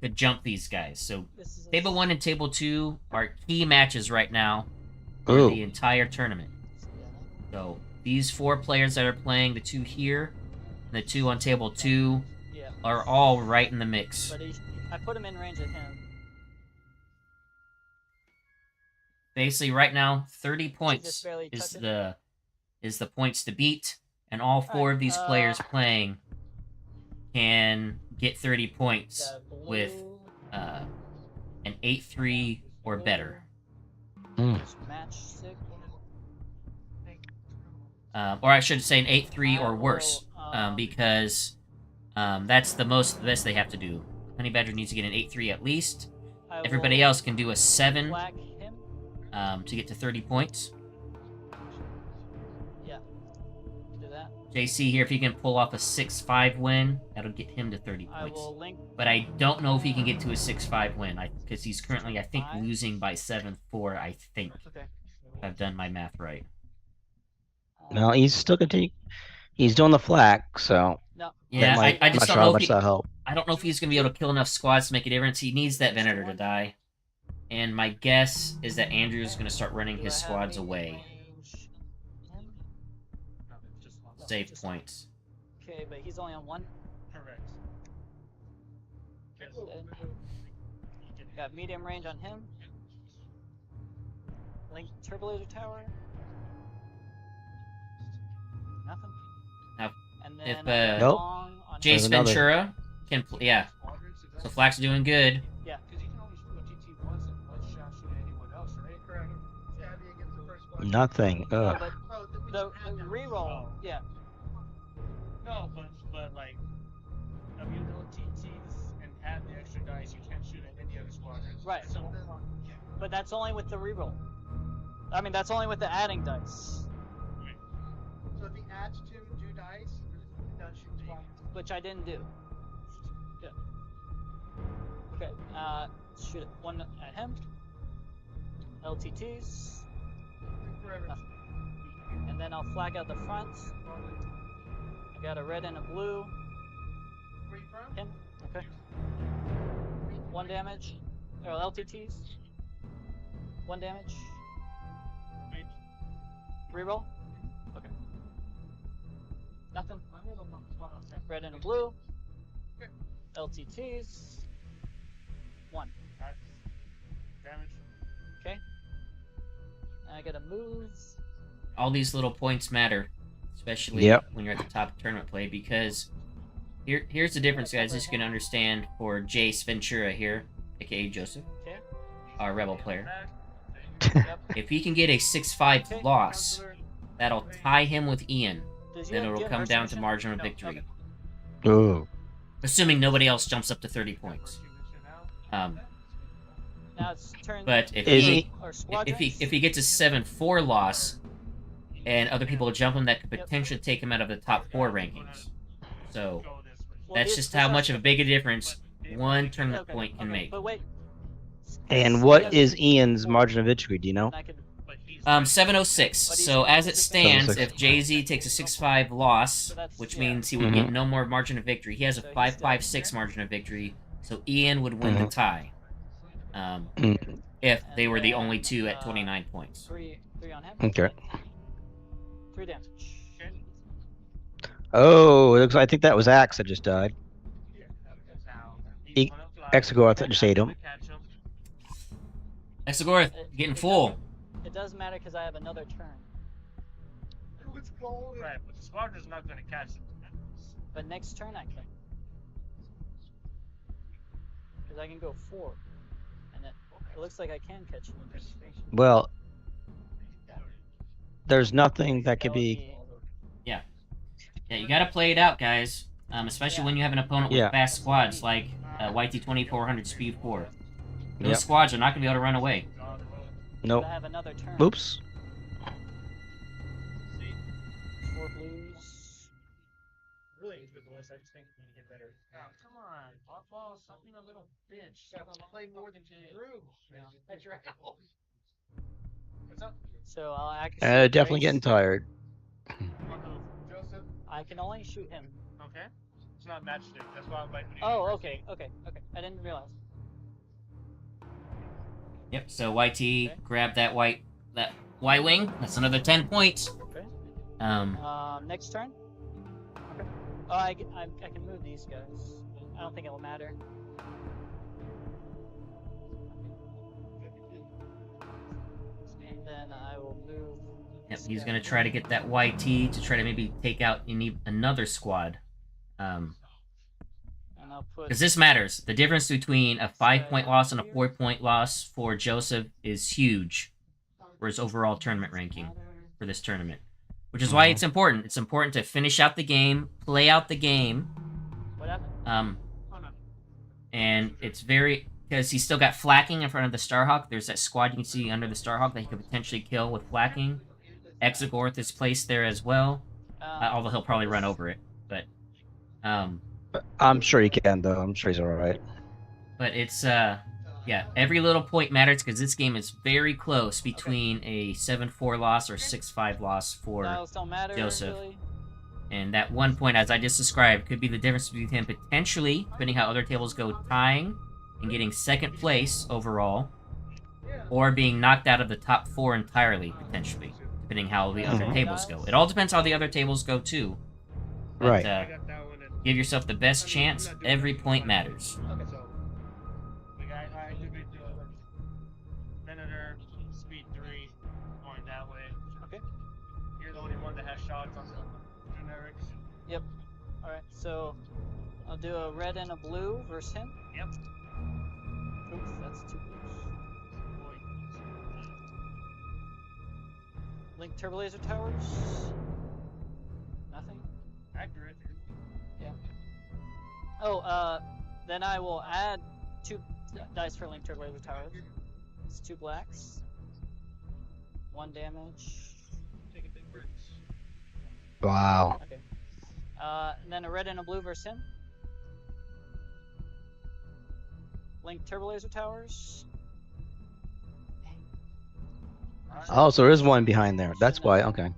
[SPEAKER 1] could jump these guys. So table 1 and table 2 are key matches right now for the entire tournament. So these 4 players that are playing, the 2 here and the 2 on table 2, are all right in the mix.
[SPEAKER 8] But I put him in range of him.
[SPEAKER 1] Basically, right now, 30
[SPEAKER 8] Just
[SPEAKER 1] points
[SPEAKER 8] barely
[SPEAKER 1] is
[SPEAKER 8] touch it.
[SPEAKER 1] the points to beat. and all four of these
[SPEAKER 8] Alright,
[SPEAKER 1] players playing can get 30 points
[SPEAKER 8] the blue,
[SPEAKER 1] with an 8-3 or better.
[SPEAKER 8] just match stick.
[SPEAKER 1] Or I should say an 8-3
[SPEAKER 8] I
[SPEAKER 1] or worse,
[SPEAKER 8] will,
[SPEAKER 1] because that's the best they have to do. Honey Badger needs to get an 8-3 at least.
[SPEAKER 8] I
[SPEAKER 1] Everybody
[SPEAKER 8] will
[SPEAKER 1] else can do a 7
[SPEAKER 8] whack him.
[SPEAKER 1] to get to 30 points.
[SPEAKER 8] Yeah. Do that.
[SPEAKER 1] JC here, if he can pull off a 6-5 win, that'll get him to 30
[SPEAKER 8] I
[SPEAKER 1] points.
[SPEAKER 8] will link.
[SPEAKER 1] But I don't know if he can get to a 6-5 win, because he's currently, I think,
[SPEAKER 8] Five.
[SPEAKER 1] losing by 7-4, I think.
[SPEAKER 8] Okay.
[SPEAKER 1] If I've done my math right.
[SPEAKER 2] No, he's still continuing. He's doing the flak, so
[SPEAKER 8] No.
[SPEAKER 1] Yeah,
[SPEAKER 2] might-
[SPEAKER 1] I
[SPEAKER 2] I'm
[SPEAKER 1] just
[SPEAKER 2] not
[SPEAKER 1] don't
[SPEAKER 2] sure
[SPEAKER 1] know
[SPEAKER 2] how
[SPEAKER 1] if
[SPEAKER 2] much
[SPEAKER 1] he,
[SPEAKER 2] that help.
[SPEAKER 1] I don't know if he's going to be able to kill enough squads to make a difference. He needs that Venator to die. And my guess is that Andrew's going to start running
[SPEAKER 8] Do
[SPEAKER 1] his
[SPEAKER 8] I have
[SPEAKER 1] squads
[SPEAKER 8] any
[SPEAKER 1] away.
[SPEAKER 8] range on him?
[SPEAKER 1] Save points.
[SPEAKER 8] Okay, but he's only on one.
[SPEAKER 9] Correct.
[SPEAKER 8] Got medium range on him. Link turbo laser tower. Nothing.
[SPEAKER 1] Now,
[SPEAKER 8] And
[SPEAKER 1] if,
[SPEAKER 8] then I got
[SPEAKER 2] Nope.
[SPEAKER 8] long on
[SPEAKER 1] Jace
[SPEAKER 2] There's another.
[SPEAKER 1] Ventura can yeah. So Flack's doing good.
[SPEAKER 8] Yeah.
[SPEAKER 9] Because you can only shoot a TT once and one shot shoot at anyone else, right? Correct. Yeah, be against the first one.
[SPEAKER 2] Nothing.
[SPEAKER 8] No,
[SPEAKER 2] Ugh.
[SPEAKER 8] but
[SPEAKER 9] Oh, we
[SPEAKER 8] the
[SPEAKER 9] just had that.
[SPEAKER 8] reroll. Yeah.
[SPEAKER 9] No, but like, if you know TTs and have the extra dice, you can't shoot at any other squadrons.
[SPEAKER 8] Right.
[SPEAKER 9] So,
[SPEAKER 8] But that's only with the reroll. I mean, that's only with the adding dice,
[SPEAKER 5] So if he adds 2 dice, that shoots fire.
[SPEAKER 8] which I didn't do. Yeah. Okay. Shoot it one at him. LTTs. Nothing. And then I'll flag out the front. I got a red and a blue.
[SPEAKER 5] Where you from?
[SPEAKER 8] Him. Okay. 1 damage. Or LTTs. 1 damage. Reroll. Okay. Nothing. Red and a blue. LTTs. 1.
[SPEAKER 9] damage.
[SPEAKER 8] Okay. And I gotta move.
[SPEAKER 1] All these little points matter, especially
[SPEAKER 2] Yep.
[SPEAKER 1] when you're at the top of tournament play, because here's the difference, guys. This you can understand for Jace Ventura here, aka Joseph,
[SPEAKER 8] Okay.
[SPEAKER 1] our rebel player.
[SPEAKER 8] Yep.
[SPEAKER 1] If he can get a 6-5
[SPEAKER 8] Okay.
[SPEAKER 1] loss, that'll tie him with Ian.
[SPEAKER 8] Does
[SPEAKER 1] Then
[SPEAKER 8] you
[SPEAKER 1] it'll
[SPEAKER 8] give
[SPEAKER 1] come down to
[SPEAKER 8] resolution?
[SPEAKER 1] margin of
[SPEAKER 8] No,
[SPEAKER 1] victory,
[SPEAKER 8] okay.
[SPEAKER 2] Ooh.
[SPEAKER 1] assuming nobody else jumps up to 30 points.
[SPEAKER 8] Now it's turn.
[SPEAKER 1] But if
[SPEAKER 2] Is
[SPEAKER 1] he
[SPEAKER 2] he-
[SPEAKER 8] or
[SPEAKER 1] if
[SPEAKER 8] squadrons.
[SPEAKER 1] he gets a 7-4 loss, and other people jump him, that could potentially take him out of the top 4 rankings. So
[SPEAKER 8] Well,
[SPEAKER 1] that's
[SPEAKER 8] these-
[SPEAKER 1] just
[SPEAKER 8] these
[SPEAKER 1] how
[SPEAKER 8] are-
[SPEAKER 1] much of a big a difference one tournament
[SPEAKER 8] Okay,
[SPEAKER 1] point can
[SPEAKER 8] okay,
[SPEAKER 1] make.
[SPEAKER 8] But wait.
[SPEAKER 2] And what is Ian's margin of victory? Do you know?
[SPEAKER 8] I could,
[SPEAKER 1] 706.
[SPEAKER 8] But he's
[SPEAKER 1] So as it stands,
[SPEAKER 2] 706.
[SPEAKER 1] if Jay-Z takes a 6-5 loss,
[SPEAKER 8] So that's-
[SPEAKER 1] which
[SPEAKER 8] yeah.
[SPEAKER 1] means he would
[SPEAKER 2] Mhm.
[SPEAKER 1] get no more margin of victory, he has a
[SPEAKER 8] So he's
[SPEAKER 1] 5-5-6
[SPEAKER 8] still-
[SPEAKER 1] margin of victory. So Ian would win the
[SPEAKER 2] Mhm.
[SPEAKER 1] tie.
[SPEAKER 2] Mm,
[SPEAKER 1] If
[SPEAKER 8] and
[SPEAKER 1] they were the
[SPEAKER 8] then,
[SPEAKER 1] only two at 29 points.
[SPEAKER 8] 3 on him.
[SPEAKER 2] Okay.
[SPEAKER 8] 3 damage.
[SPEAKER 2] Oh, it looks. I think that was Axe that just died. Exegorth just ate him.
[SPEAKER 1] Exegorth, getting full.
[SPEAKER 8] It doesn't matter because I have another turn.
[SPEAKER 5] It's cold.
[SPEAKER 9] Right, but the squadron's not going to catch them.
[SPEAKER 8] But next turn I can. Because I can go 4. And it looks like I can catch him.
[SPEAKER 2] Well, there's nothing that could
[SPEAKER 8] That would
[SPEAKER 2] be.
[SPEAKER 1] Yeah, you gotta play it out, guys. Especially when you have an opponent with
[SPEAKER 2] Yeah.
[SPEAKER 1] fast squads like YT2400 Speed 4. Those
[SPEAKER 2] Yep.
[SPEAKER 1] squads are not gonna be able to run away.
[SPEAKER 2] Nope.
[SPEAKER 8] I have another turn.
[SPEAKER 2] Oops.
[SPEAKER 8] 4 blues.
[SPEAKER 9] Really good voice. I just think we need to get better. Oh, come on, Papa, stop being a little bitch. You gotta play more than Drew. That's your house. What's up?
[SPEAKER 8] So I'll actually.
[SPEAKER 2] Definitely getting tired.
[SPEAKER 9] Joseph.
[SPEAKER 8] I can only shoot him.
[SPEAKER 9] Okay. It's not matchstick. That's why I'm like.
[SPEAKER 8] Oh, okay. I didn't realize.
[SPEAKER 1] Yep. So YT grab that Y wing. That's another 10 points.
[SPEAKER 8] Okay.
[SPEAKER 1] Next
[SPEAKER 8] turn. Okay. Oh, I can move these guys. I don't think it will matter. And then I will move
[SPEAKER 1] Yep, he's gonna try to get that YT to try to maybe take out another squad.
[SPEAKER 8] And I'll put.
[SPEAKER 1] Because this matters. The difference between a 5-point loss and a 4-point loss for Joseph is huge for his overall tournament ranking for this tournament. Which is why it's important. It's important to finish out the game, play out the game.
[SPEAKER 8] What happened?
[SPEAKER 1] And it's very... Because he's still got flacking in front of the Starhawk. There's that squad you can see under the Starhawk that he could potentially kill with flacking. Exegorth is placed there as well. Although he'll probably run over it. But
[SPEAKER 2] I'm sure he can, though. I'm sure he's alright.
[SPEAKER 1] But it's, yeah, every little point matters because this game is very close between a 7-4 loss or 6-5 loss for
[SPEAKER 8] Dials don't matter,
[SPEAKER 1] Joseph.
[SPEAKER 8] Really.
[SPEAKER 1] And that 1 point, as I just described, could be the difference between him potentially, depending how other tables go, tying and getting 2nd place overall, or being knocked out of the top 4 entirely, potentially, depending how the other tables go. It all depends how the other tables go, too. But,
[SPEAKER 2] Right.
[SPEAKER 1] Give yourself the best chance. Every point matters.
[SPEAKER 9] Okay, so I activate the Venator, speed 3, going that way.
[SPEAKER 8] Okay.
[SPEAKER 9] You're the only one that has shots on the generics.
[SPEAKER 8] Yep. All right. So I'll do a red and a blue versus him.
[SPEAKER 9] Yep.
[SPEAKER 8] Oops, that's 2 blues. Link turbo laser towers. Nothing.
[SPEAKER 9] Accurate.
[SPEAKER 8] Yeah. Oh, then I will add 2 dice for link turbo laser towers. It's 2 blacks. 1 damage.
[SPEAKER 9] Take a big breaks.
[SPEAKER 2] Wow.
[SPEAKER 8] Okay. And then a red and a blue versus him. Link turbo laser towers.
[SPEAKER 2] Oh, so there is one behind there. That's why. Okay.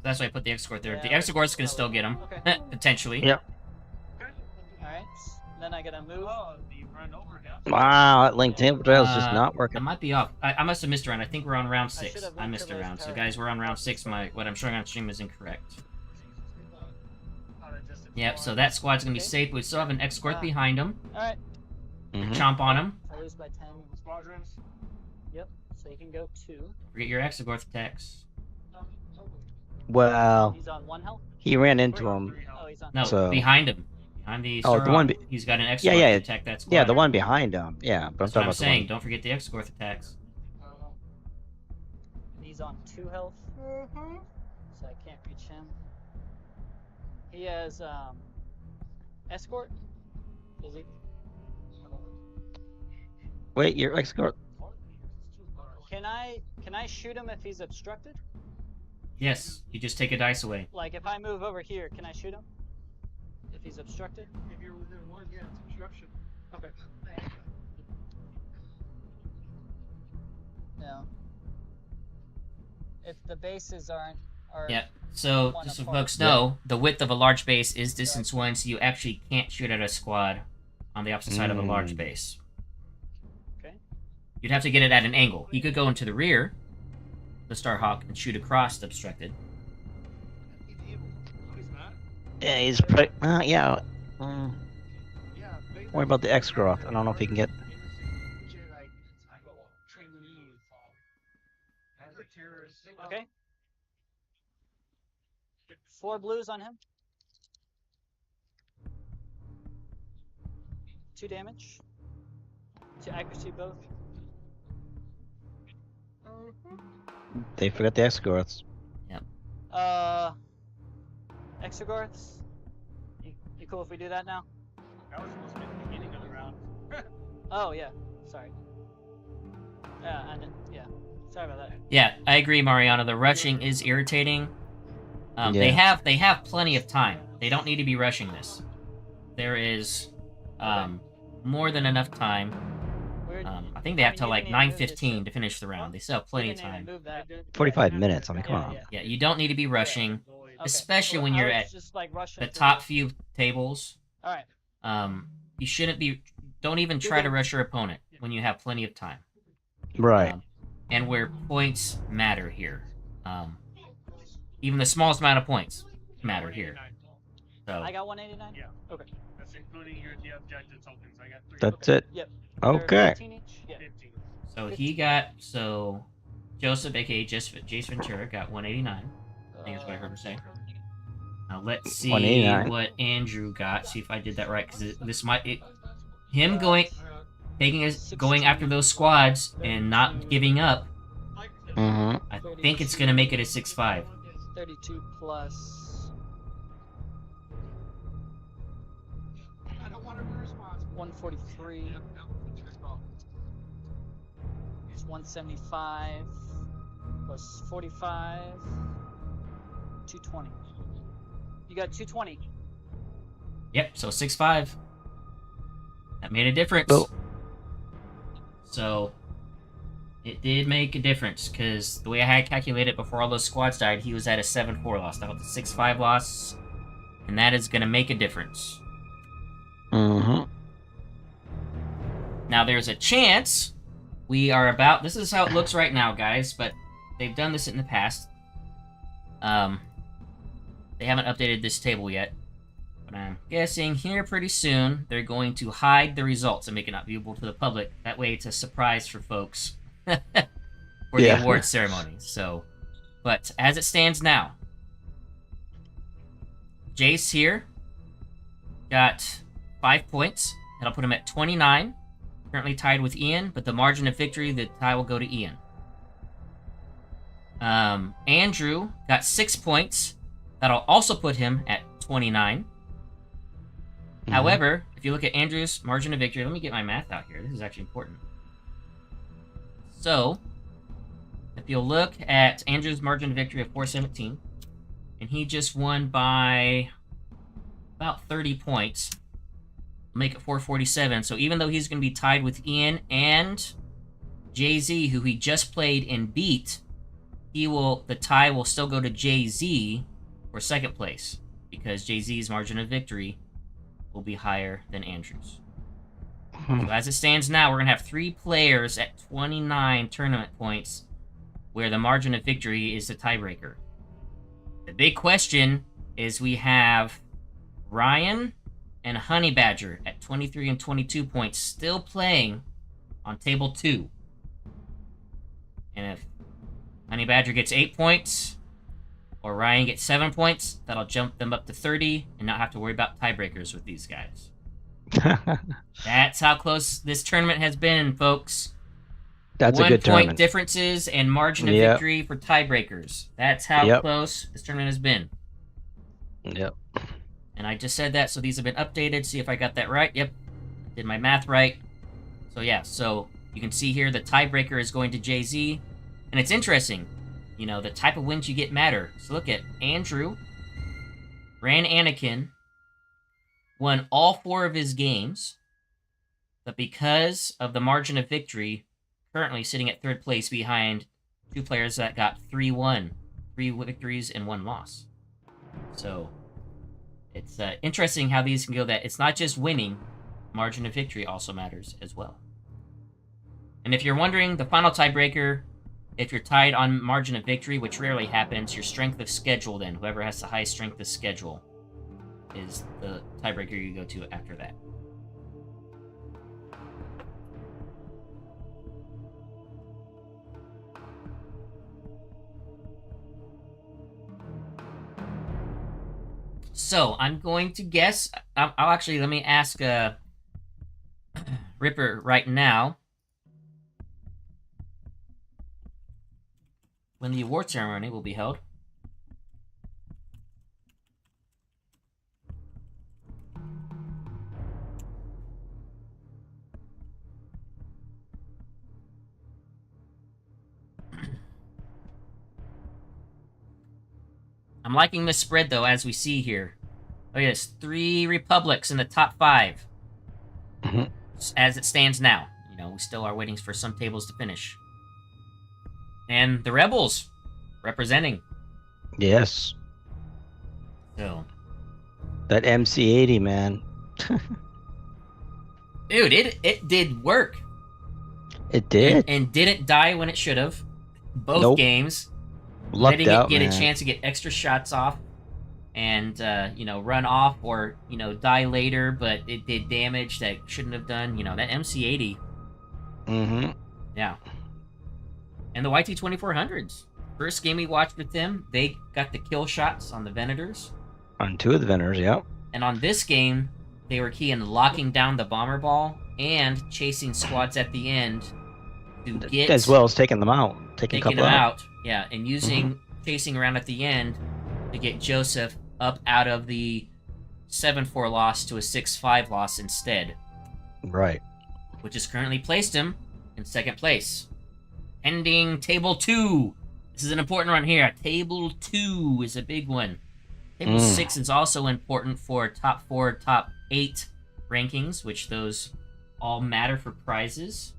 [SPEAKER 1] That's why I put the Exegorth there.
[SPEAKER 8] Yeah.
[SPEAKER 1] The Exegorth's gonna still get him.
[SPEAKER 8] Okay.
[SPEAKER 1] Potentially.
[SPEAKER 2] Yep.
[SPEAKER 8] Alright. Then I gotta move.
[SPEAKER 9] Oh, the run over now.
[SPEAKER 2] Wow, that link table trail is just not
[SPEAKER 1] I
[SPEAKER 2] working.
[SPEAKER 1] might be off. I must have missed a round. I think we're on round
[SPEAKER 8] I
[SPEAKER 1] 6.
[SPEAKER 8] should have
[SPEAKER 1] I missed a
[SPEAKER 8] linked
[SPEAKER 1] round. So
[SPEAKER 8] those
[SPEAKER 1] guys, we're on round 6. What I'm showing on stream is incorrect. Yep, so that squad's gonna be
[SPEAKER 8] Okay.
[SPEAKER 1] safe, but we still have an Exegorth behind him.
[SPEAKER 8] Alright.
[SPEAKER 1] Chomp on him.
[SPEAKER 8] I lose by 10.
[SPEAKER 9] Squadrons.
[SPEAKER 8] Yep. So you can go 2.
[SPEAKER 1] Forget your Exegorth attacks.
[SPEAKER 2] Well,
[SPEAKER 8] He's on 1 health.
[SPEAKER 2] he ran into him.
[SPEAKER 8] Oh, he's on.
[SPEAKER 1] No,
[SPEAKER 2] So-
[SPEAKER 1] behind him. Behind the
[SPEAKER 2] Oh, the
[SPEAKER 1] Starhawk.
[SPEAKER 2] one
[SPEAKER 1] He's got an Exegorth
[SPEAKER 2] Yeah, yeah,
[SPEAKER 1] to attack that squad.
[SPEAKER 2] Yeah, the one behind him. Yeah, but
[SPEAKER 1] That's what I'm
[SPEAKER 2] I'm
[SPEAKER 1] saying.
[SPEAKER 2] talking
[SPEAKER 1] Don't forget the Exegorth attacks.
[SPEAKER 8] He's on 2 health. So I can't reach him. He has escort. Does he?
[SPEAKER 2] about the one. Wait, your escort.
[SPEAKER 8] Can I shoot him if he's obstructed?
[SPEAKER 1] Yes, you just take a dice away.
[SPEAKER 8] Like if I move over here, can I shoot him? If he's obstructed?
[SPEAKER 9] If you're within 1, yeah, it's obstruction.
[SPEAKER 8] Okay. No. If the bases are
[SPEAKER 1] Yeah. So,
[SPEAKER 8] one
[SPEAKER 1] just so
[SPEAKER 8] apart.
[SPEAKER 1] folks know, the width of a large base is distance 1, so you actually can't shoot at a squad on the opposite side of a large base.
[SPEAKER 8] Okay.
[SPEAKER 1] You'd have to get it at an angle. He could go into the rear, the Starhawk, and shoot across the obstructed.
[SPEAKER 2] Yeah, he's pretty. Yeah. Worry about the escort. I don't know if he can get.
[SPEAKER 8] Okay. 4 blues on him. 2 damage. 2 accuracy both.
[SPEAKER 2] They forgot the escorts.
[SPEAKER 8] Exegorths. You cool if we do that now?
[SPEAKER 9] That was supposed to be the beginning of the round.
[SPEAKER 8] Oh yeah. Sorry. Yeah, and yeah. Sorry about that.
[SPEAKER 1] Yeah, I agree, Mariana. The rushing is irritating. They have plenty of time. They don't need to be rushing this. There is more than enough time. I think they have till like 9:15 to finish the round. They still have plenty of time.
[SPEAKER 2] 45 minutes. I mean, come on.
[SPEAKER 1] Yeah, you don't need to be rushing, especially when
[SPEAKER 8] I
[SPEAKER 1] you're
[SPEAKER 8] was
[SPEAKER 1] at
[SPEAKER 8] just, like, rushing
[SPEAKER 1] the
[SPEAKER 8] through
[SPEAKER 1] top
[SPEAKER 8] it.
[SPEAKER 1] few tables.
[SPEAKER 8] All right.
[SPEAKER 1] You shouldn't be. Don't even try to rush your opponent when you have plenty of time.
[SPEAKER 2] Right.
[SPEAKER 1] And where points matter here. Even the smallest amount of points matter here. So
[SPEAKER 8] I got 189.
[SPEAKER 9] Yeah.
[SPEAKER 8] Okay.
[SPEAKER 9] That's including the objective tokens. I got 3.
[SPEAKER 2] That's it.
[SPEAKER 8] Yep.
[SPEAKER 2] Okay.
[SPEAKER 8] They're 15 each? Yeah.
[SPEAKER 9] 15.
[SPEAKER 1] he got Joseph, aka Jace Ventura, got 189. I think that's what I heard him say. Now let's see
[SPEAKER 2] 189.
[SPEAKER 1] what Andrew got. See if I did that right, because this might him going after those squads and not giving up.
[SPEAKER 2] Mm-hmm.
[SPEAKER 1] I think it's gonna make it a 6-5.
[SPEAKER 8] 32 plus.
[SPEAKER 5] I don't want to be responsible.
[SPEAKER 8] 143. It's 175 plus 45. 220. You got 220.
[SPEAKER 1] Yep. So 6-5. That made a difference.
[SPEAKER 2] Oh.
[SPEAKER 1] So it did make a difference, because the way I had calculated before all those squads died, he was at a 7-4 loss. Now it's a 6-5 loss, and that is going to make a difference.
[SPEAKER 2] Mm-hmm.
[SPEAKER 1] Now there's a chance we are about... This is how it looks right now, guys, but they've done this in the past. They haven't updated this table yet, but I'm guessing here pretty soon they're going to hide the results and make it not viewable to the public. That way it's a surprise for folks for the award ceremony. So, but as it stands now, Jace here got 5 points. That'll put him at 29. Currently tied with Ian, but the margin of victory, the tie will go to Ian. Andrew got 6 points. That'll also put him at 29.
[SPEAKER 2] Mm-hmm.
[SPEAKER 1] However, if you look at Andrew's margin of victory, let me get my math out here. This is actually important. So, if you'll look at Andrew's margin of victory of 417, and he just won by about 30 points, make it 447. So even though he's going to be tied with Ian and Jay-Z, who he just played and beat, the tie will still go to Jay-Z for second place, because Jay-Z's margin of victory will be higher than Andrew's. So as it stands now, we're going to have 3 players at 29 tournament points, where the margin of victory is the tiebreaker. The big question is we have Ryan and Honey Badger at 23 and 22 points still playing on table 2. And if Honey Badger gets 8 points, or Ryan gets 7 points, that'll jump them up to 30 and not have to worry about tiebreakers with these guys. That's how close this tournament has been, folks.
[SPEAKER 2] That's a good
[SPEAKER 1] 1 point
[SPEAKER 2] tournament.
[SPEAKER 1] differences and margin of victory for tiebreakers. That's how close this tournament has been.
[SPEAKER 2] Yep.
[SPEAKER 1] And I just said that, so these have been updated. See if I got that right. Yep, did my math right. So yeah, so you can see here the tiebreaker is going to Jay-Z. And it's interesting, you know, the type of wins you get matter. So look at Andrew, ran Anakin, won all 4 of his games, but because of the margin of victory, currently sitting at 3rd place behind 2 players that got 3-1, 3 victories and 1 loss. So it's interesting how these can go, that it's not just winning, margin of victory also matters as well. And if you're wondering, the final tiebreaker, if you're tied on margin of victory, which rarely happens, your strength of schedule then. Whoever has the highest strength of schedule is the tiebreaker you go to after that. So, I'm going to guess... I'll actually, let me ask Ripper right now when the award ceremony will be held. I'm liking this spread, though, as we see here. Look at this. 3 Republics in the top 5.
[SPEAKER 2] Mm-hmm.
[SPEAKER 1] As it stands now. You know, we still are waiting for some tables to finish. And the Rebels representing.
[SPEAKER 2] Yes.
[SPEAKER 1] So.
[SPEAKER 2] That MC80, man.
[SPEAKER 1] Dude, it did work.
[SPEAKER 2] It did.
[SPEAKER 1] And didn't die when it should have. Both games.
[SPEAKER 2] Lucked
[SPEAKER 1] letting
[SPEAKER 2] out,
[SPEAKER 1] it get
[SPEAKER 2] man.
[SPEAKER 1] a chance to get extra shots off. And, you know, run off or, you know, die later, but it did damage that shouldn't have done. You know, that MC80.
[SPEAKER 2] Mm-hmm.
[SPEAKER 1] Yeah. And the YT-2400s. First game we watched with them, they got the kill shots on the Venators.
[SPEAKER 2] On 2 of the Venators, yep.
[SPEAKER 1] And on this game, they were key in locking down the bomber ball and chasing squads at the end to get...
[SPEAKER 2] As well as taking them out. Taking
[SPEAKER 1] them out. Yeah, and using chasing around at the end to get Joseph up out of the 7-4 loss to a 6-5 loss instead.
[SPEAKER 2] Right.
[SPEAKER 1] Which has currently placed him in 2nd place. Ending Table 2. This is an important one here. Table 2 is a big one. Table 6 is also important for top 4, top 8 rankings, which those all matter for prizes.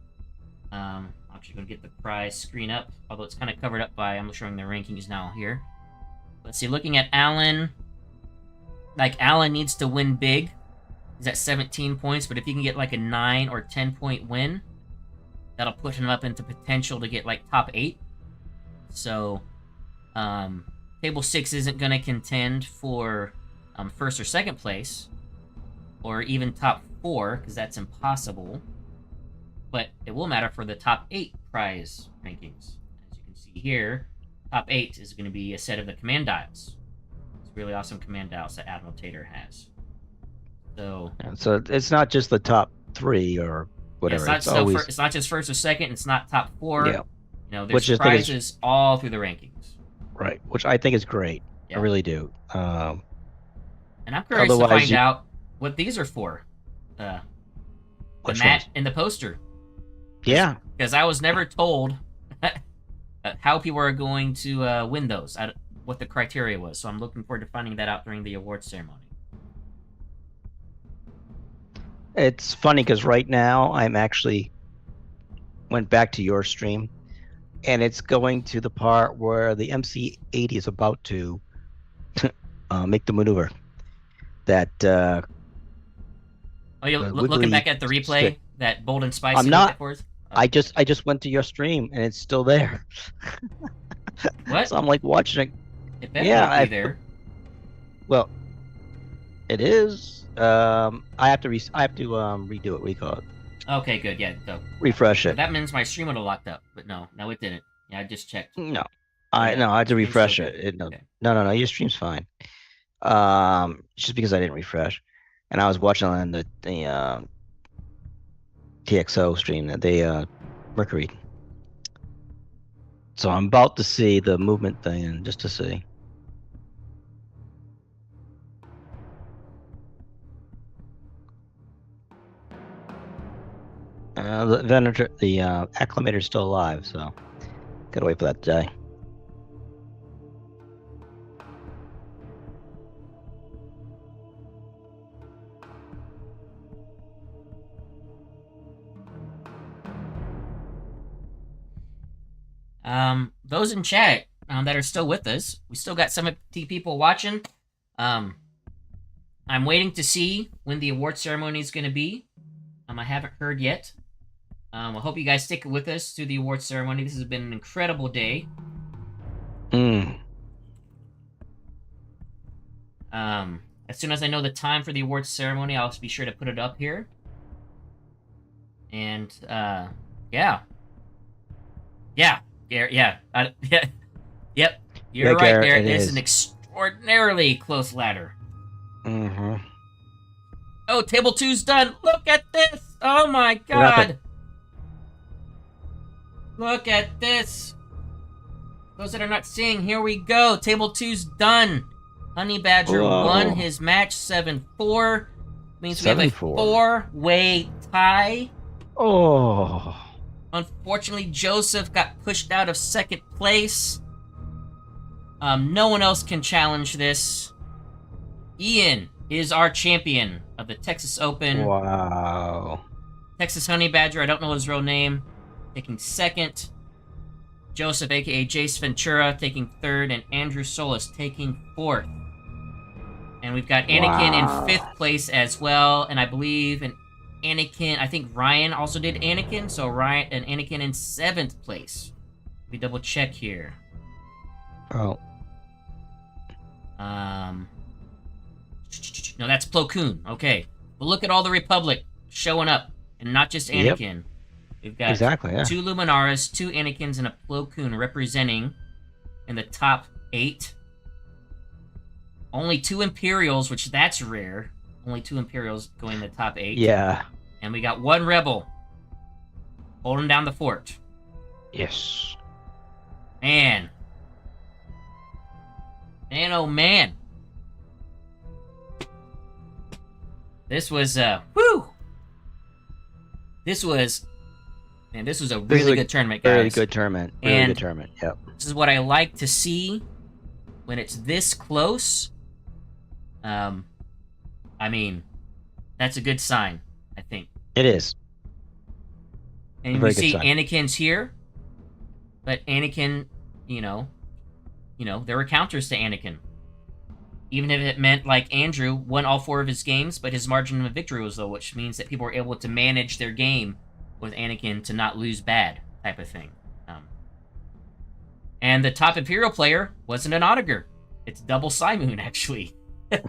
[SPEAKER 1] I'm actually going to get the prize screen up, although it's kind of covered up by, I'm showing the rankings now here. Let's see, looking at Alan, like Alan needs to win big. He's at 17 points, but if he can get like a 9 or 10 point win, that'll put him up into potential to get like top 8. So, Table 6 isn't going to contend for 1st or 2nd place, or even top 4, because that's impossible. But it will matter for the top 8 prize rankings. As you can see here, top 8 is going to be a set of the command dials. It's really awesome command dials that Admiral Tater has. So
[SPEAKER 2] it's not just the top 3 or whatever.
[SPEAKER 1] Yeah, it's not just 1st or 2nd. It's not top 4.
[SPEAKER 2] Yeah.
[SPEAKER 1] You know, there's prizes all through the rankings.
[SPEAKER 2] Right, which I think is great. Yeah. I really do.
[SPEAKER 1] And I'm curious to find out what these are for. The mat and the poster.
[SPEAKER 2] Yeah.
[SPEAKER 1] Because I was never told how people are going to win those, what the criteria was. So I'm looking forward to finding that out during the awards ceremony.
[SPEAKER 2] It's funny because right now I'm actually went back to your stream, and it's going to the part where the MC-80 is about to make the maneuver. That
[SPEAKER 1] you're looking back at the replay
[SPEAKER 2] stick.
[SPEAKER 1] That Bold and Spicy.
[SPEAKER 2] I'm not.
[SPEAKER 1] For us? Oh.
[SPEAKER 2] I just went to your stream and it's still there.
[SPEAKER 1] What?
[SPEAKER 2] So I'm like watching it.
[SPEAKER 1] It better not be there.
[SPEAKER 2] Well, it is. I have to redo it. What do you call it?
[SPEAKER 1] Okay, good. Yeah, go.
[SPEAKER 2] Refresh it.
[SPEAKER 1] That means my stream would have locked up, but no, it didn't. Yeah, I just checked.
[SPEAKER 2] No, I had to refresh it.
[SPEAKER 1] Okay.
[SPEAKER 2] No. Your stream's fine. Just because I didn't refresh, and I was watching on the TXO stream that they Mercury. So I'm about to see the movement thing, just to see. The acclimator's still alive, so gotta wait for that day.
[SPEAKER 1] Those in chat that are still with us, we still got 70 people watching. I'm waiting to see when the award ceremony is going to be. I haven't heard yet. I hope you guys stick with us through the award ceremony. This has been an incredible day. As soon as I know the time for the awards ceremony, I'll be sure to put it up here. And, yeah. Yep. You're right, Garrett. It is an extraordinarily close ladder. Oh, Table 2's done. Look at this. Oh, my God. Look at this. Those that are not seeing, here we go. Table 2's done. Honey Badger won his match 7-4. Means we have a 4-way tie.
[SPEAKER 2] Oh.
[SPEAKER 1] Unfortunately, Joseph got pushed out of 2nd place. No one else can challenge this. Ian is our champion of the Texas Open.
[SPEAKER 2] Wow.
[SPEAKER 1] Texas Honey Badger, I don't know his real name, taking 2nd. Joseph, a.k.a. Jace Ventura, taking 3rd. And Andrew Solis taking 4th. And we've got Anakin in 5th place as well. And I believe I think Ryan also did Anakin. So Ryan and Anakin in 7th place. Let me double check here.
[SPEAKER 2] Oh.
[SPEAKER 1] No, that's Plo Koon. Okay. But look at all the Republic showing up. And not just Anakin. We've got
[SPEAKER 2] Exactly, yeah.
[SPEAKER 1] 2 Luminaras, 2 Anakins, and a Plo Koon representing in the top 8. Only 2 Imperials, which that's rare. Only 2 Imperials going in the top 8.
[SPEAKER 2] Yeah.
[SPEAKER 1] And we got 1 Rebel holding down the fort.
[SPEAKER 2] Yes.
[SPEAKER 1] Man. Man, oh man. This was, whew! This was a really good tournament, guys.
[SPEAKER 2] Very good tournament. Really good tournament, yep.
[SPEAKER 1] This is what I like to see when it's this close. I mean, that's a good sign, I think.
[SPEAKER 2] It is.
[SPEAKER 1] And you see Anakin's here, but Anakin, you know, there were counters to Anakin. Even if it meant, like, Andrew won all 4 of his games, but his margin of victory was low, which means that people were able to manage their game with Anakin to not lose bad, type of thing. And the top Imperial player wasn't an Onager. It's double Simoon, actually. So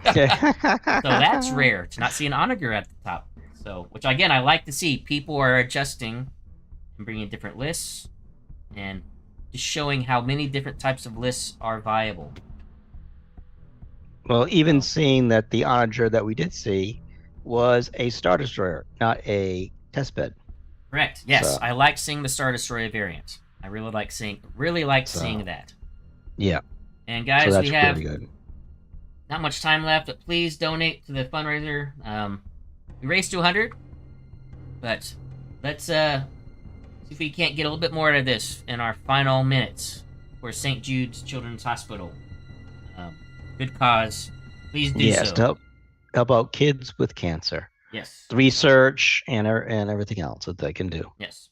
[SPEAKER 1] that's rare, to not see an Onager at the top. So, which, again, I like to see. People are adjusting and bringing different lists, and just showing how many different types of lists are viable.
[SPEAKER 2] Well, even seeing that the Onager that we did see was a Star Destroyer, not a testbed.
[SPEAKER 1] Correct. Yes,
[SPEAKER 2] So-
[SPEAKER 1] I like seeing the Star Destroyer variant. I really like seeing that.
[SPEAKER 2] Yeah.
[SPEAKER 1] And
[SPEAKER 2] So
[SPEAKER 1] guys,
[SPEAKER 2] that's
[SPEAKER 1] we have
[SPEAKER 2] pretty good.
[SPEAKER 1] not much time left, but please donate to the fundraiser. We raised 200, but let's see if we can't get a little bit more out of this in our final minutes for St. Jude's Children's Hospital. Good cause. Please do
[SPEAKER 2] Yes,
[SPEAKER 1] so.
[SPEAKER 2] to help out kids with cancer.
[SPEAKER 1] Yes.
[SPEAKER 2] Research and everything else that they can do.
[SPEAKER 1] Yes.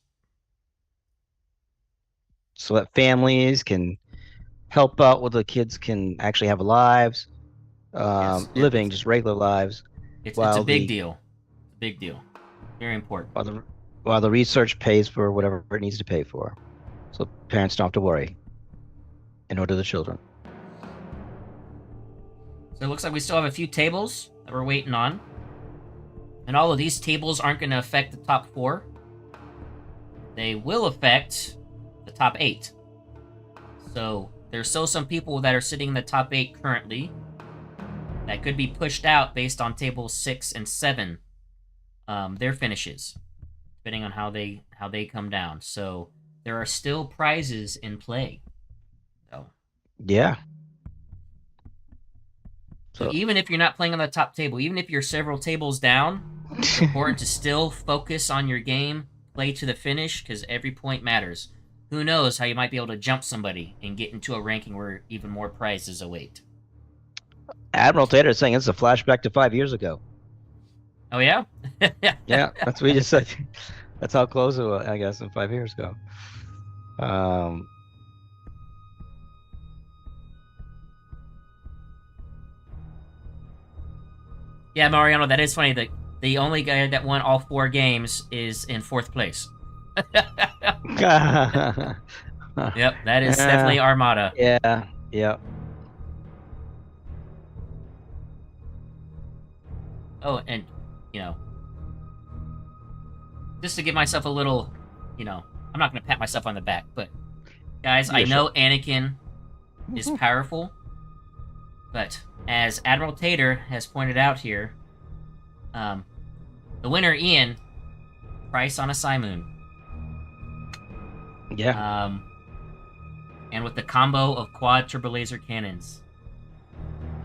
[SPEAKER 2] So that families can help out with the kids can actually have lives, living just regular lives.
[SPEAKER 1] It's
[SPEAKER 2] while
[SPEAKER 1] a big
[SPEAKER 2] the-
[SPEAKER 1] deal. Big deal. Very important.
[SPEAKER 2] While the research pays for whatever it needs to pay for. So parents don't have to worry. In order to the children.
[SPEAKER 1] So it looks like we still have a few tables that we're waiting on. And all of these tables aren't going to affect the top 4. They will affect the top 8. So there's still some people that are sitting in the top 8 currently that could be pushed out based on tables 6 and 7, their finishes, depending on how they come down. So there are still prizes in play. So
[SPEAKER 2] Yeah.
[SPEAKER 1] So even if you're not playing on the top table, even if you're several tables down, it's important to still focus on your game, play to the finish, because every point matters. Who knows how you might be able to jump somebody and get into a ranking where even more prizes await.
[SPEAKER 2] Admiral Tater is saying it's a flashback to 5 years ago.
[SPEAKER 1] Oh, yeah?
[SPEAKER 2] Yeah, that's what we just said. That's how close it was, I guess, in 5 years ago.
[SPEAKER 1] Yeah, Mariano, that is funny. The only guy that won all 4 games is in 4th place. Yep, that is definitely Armada.
[SPEAKER 2] Yeah, yeah.
[SPEAKER 1] Oh, and, just to give myself a little, I'm not going to pat myself on the back, but, guys,
[SPEAKER 2] Yeah,
[SPEAKER 1] I know
[SPEAKER 2] sure.
[SPEAKER 1] Anakin is powerful, but as Admiral Tater has pointed out here, the winner, Ian, price on a Simoon.
[SPEAKER 2] Yeah.
[SPEAKER 1] And with the combo of quad turbo laser cannons.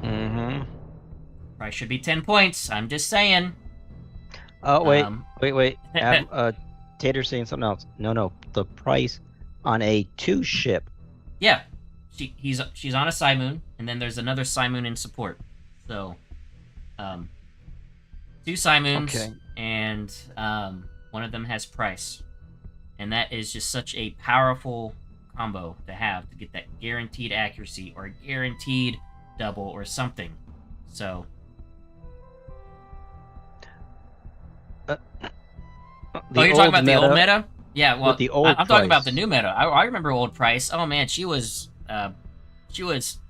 [SPEAKER 2] Mm-hmm.
[SPEAKER 1] Price should be 10 points. I'm just saying.
[SPEAKER 2] Oh, wait. Wait. Tater's saying something else. No. The price on a 2-ship.
[SPEAKER 1] Yeah. She's on a Simoon, and then there's another Simoon in support. So, 2 Simoons,
[SPEAKER 2] Okay.
[SPEAKER 1] and one of them has price. And that is just such a powerful combo to have to get that guaranteed accuracy or guaranteed double or something. So, you're talking about the old meta? Yeah, well,
[SPEAKER 2] With the old
[SPEAKER 1] I'm talking about
[SPEAKER 2] price.
[SPEAKER 1] the new meta. I remember old price. Oh man, she was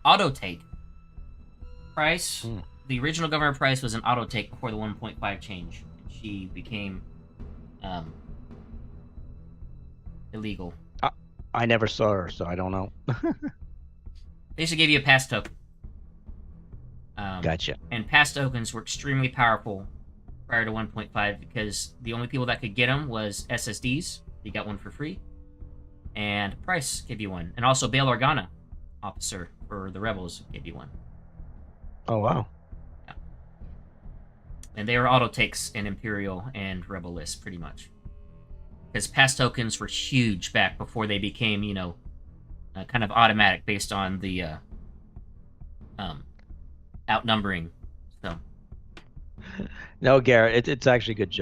[SPEAKER 1] auto take. Price. The original governor price was an auto take before the 1.5 change. She became illegal.
[SPEAKER 2] I never saw her, so I don't know.
[SPEAKER 1] They should give you a pass token.
[SPEAKER 2] Gotcha.
[SPEAKER 1] And pass tokens were extremely powerful prior to 1.5 because the only people that could get them was SSDs. You got one for free. And Price gave you one. And also Bail Organa, officer for the Rebels, gave you one.
[SPEAKER 2] Oh, wow.
[SPEAKER 1] Yeah. And they were auto takes in Imperial and Rebel lists, pretty much. Because pass tokens were huge back before they became, you know, kind of automatic based on the outnumbering. So
[SPEAKER 2] No, Garrett, it's actually good.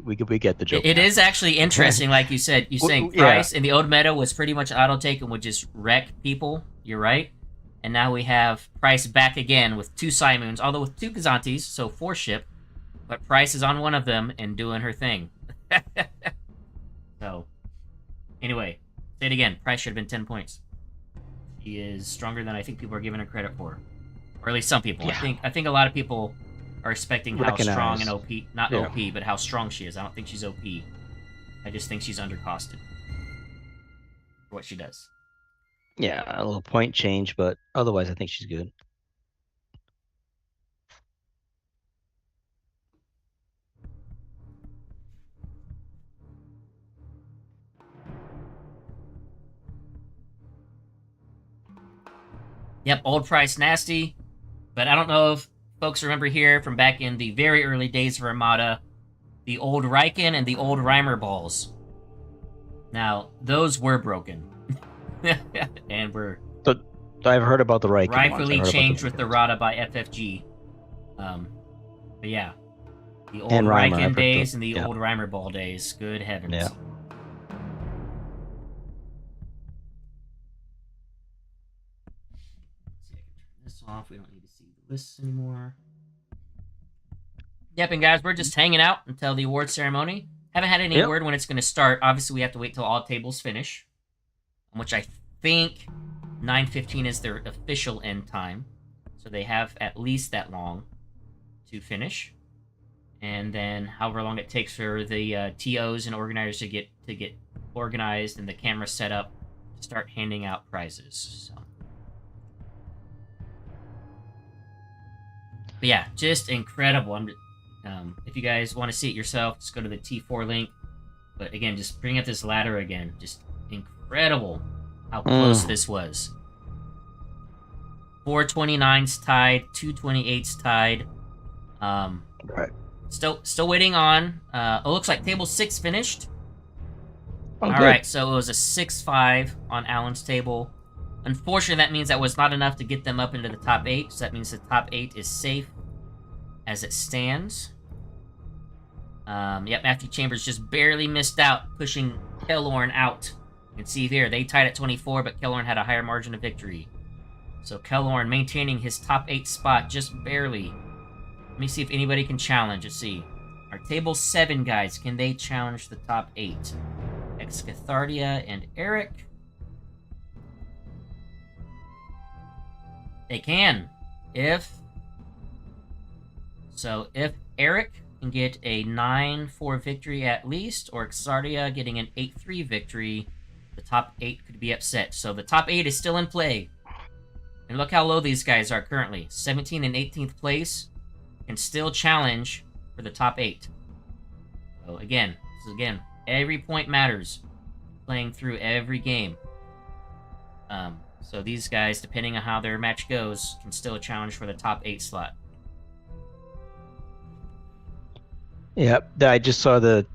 [SPEAKER 2] We get the joke.
[SPEAKER 1] it is actually interesting, like you said. You saying Price in the old meta was pretty much auto take and would just wreck people. You're right. And now we have Price back again with 2 Simoons, although with 2 Kazantis, so 4 ship. But Price is on one of them and doing her thing. So, anyway, say it again. Price should have been 10 points. She is stronger than I think people are giving her credit for, or at least some people.
[SPEAKER 2] Yeah.
[SPEAKER 1] I think a lot of people are expecting how strong and OP, not
[SPEAKER 2] Yeah.
[SPEAKER 1] OP, but how strong she is. I don't think she's OP. I just think she's undercosted for what she does.
[SPEAKER 2] Yeah, a little point change, but otherwise, I think she's good.
[SPEAKER 1] Yep, old Price nasty, but I don't know if folks remember here from back in the very early days of Armada, the old Riken and the old Reimer balls. Now, those were broken. And were
[SPEAKER 2] I've heard about the Riken
[SPEAKER 1] rightfully changed with the Rada by FFG. But yeah, the old
[SPEAKER 2] And Reimer,
[SPEAKER 1] Riken
[SPEAKER 2] I've heard
[SPEAKER 1] days
[SPEAKER 2] the-
[SPEAKER 1] and the
[SPEAKER 2] yeah.
[SPEAKER 1] old Reimer ball days. Good heavens.
[SPEAKER 2] Yeah.
[SPEAKER 1] Let's see, I can turn this off. We don't need to see the lists anymore. Yep, and guys, we're just hanging out until the award ceremony. Haven't had any
[SPEAKER 2] Yep.
[SPEAKER 1] word when it's going to start. Obviously, we have to wait till all tables finish, which I think 9:15 is their official end time. So they have at least that long to finish. And then however long it takes for the TOs and organizers to get organized and the camera set up to start handing out prizes. So. But yeah, just incredible. If you guys want to see it yourself, just go to the T4 link. But again, just bring up this ladder again. Just incredible how close this was. 429's tied, 228's tied.
[SPEAKER 2] Right.
[SPEAKER 1] Still waiting on. It looks like table 6 finished.
[SPEAKER 2] Oh,
[SPEAKER 1] All
[SPEAKER 2] good.
[SPEAKER 1] right, so it was a 6-5 on Alan's table. Unfortunately, that means that was not enough to get them up into the top 8. So that means the top 8 is safe as it stands. Yep, Matthew Chambers just barely missed out, pushing Kellorn out. You can see here, they tied at 24, but Kellorn had a higher margin of victory. So Kellorn maintaining his top 8 spot just barely. Let me see if anybody can challenge. Let's see. Our table 7 guys, can they challenge the top 8? Excathardia and Eric. They can. If Eric can get a 9-4 victory at least, or Exardia getting an 8-3 victory, the top 8 could be upset. So the top 8 is still in play. And look how low these guys are currently. 17th and 18th place can still challenge for the top 8. So again, every point matters. Playing through every game. So these guys, depending on how their match goes, can still challenge for the top 8 slot.
[SPEAKER 2] Yeah, I just saw the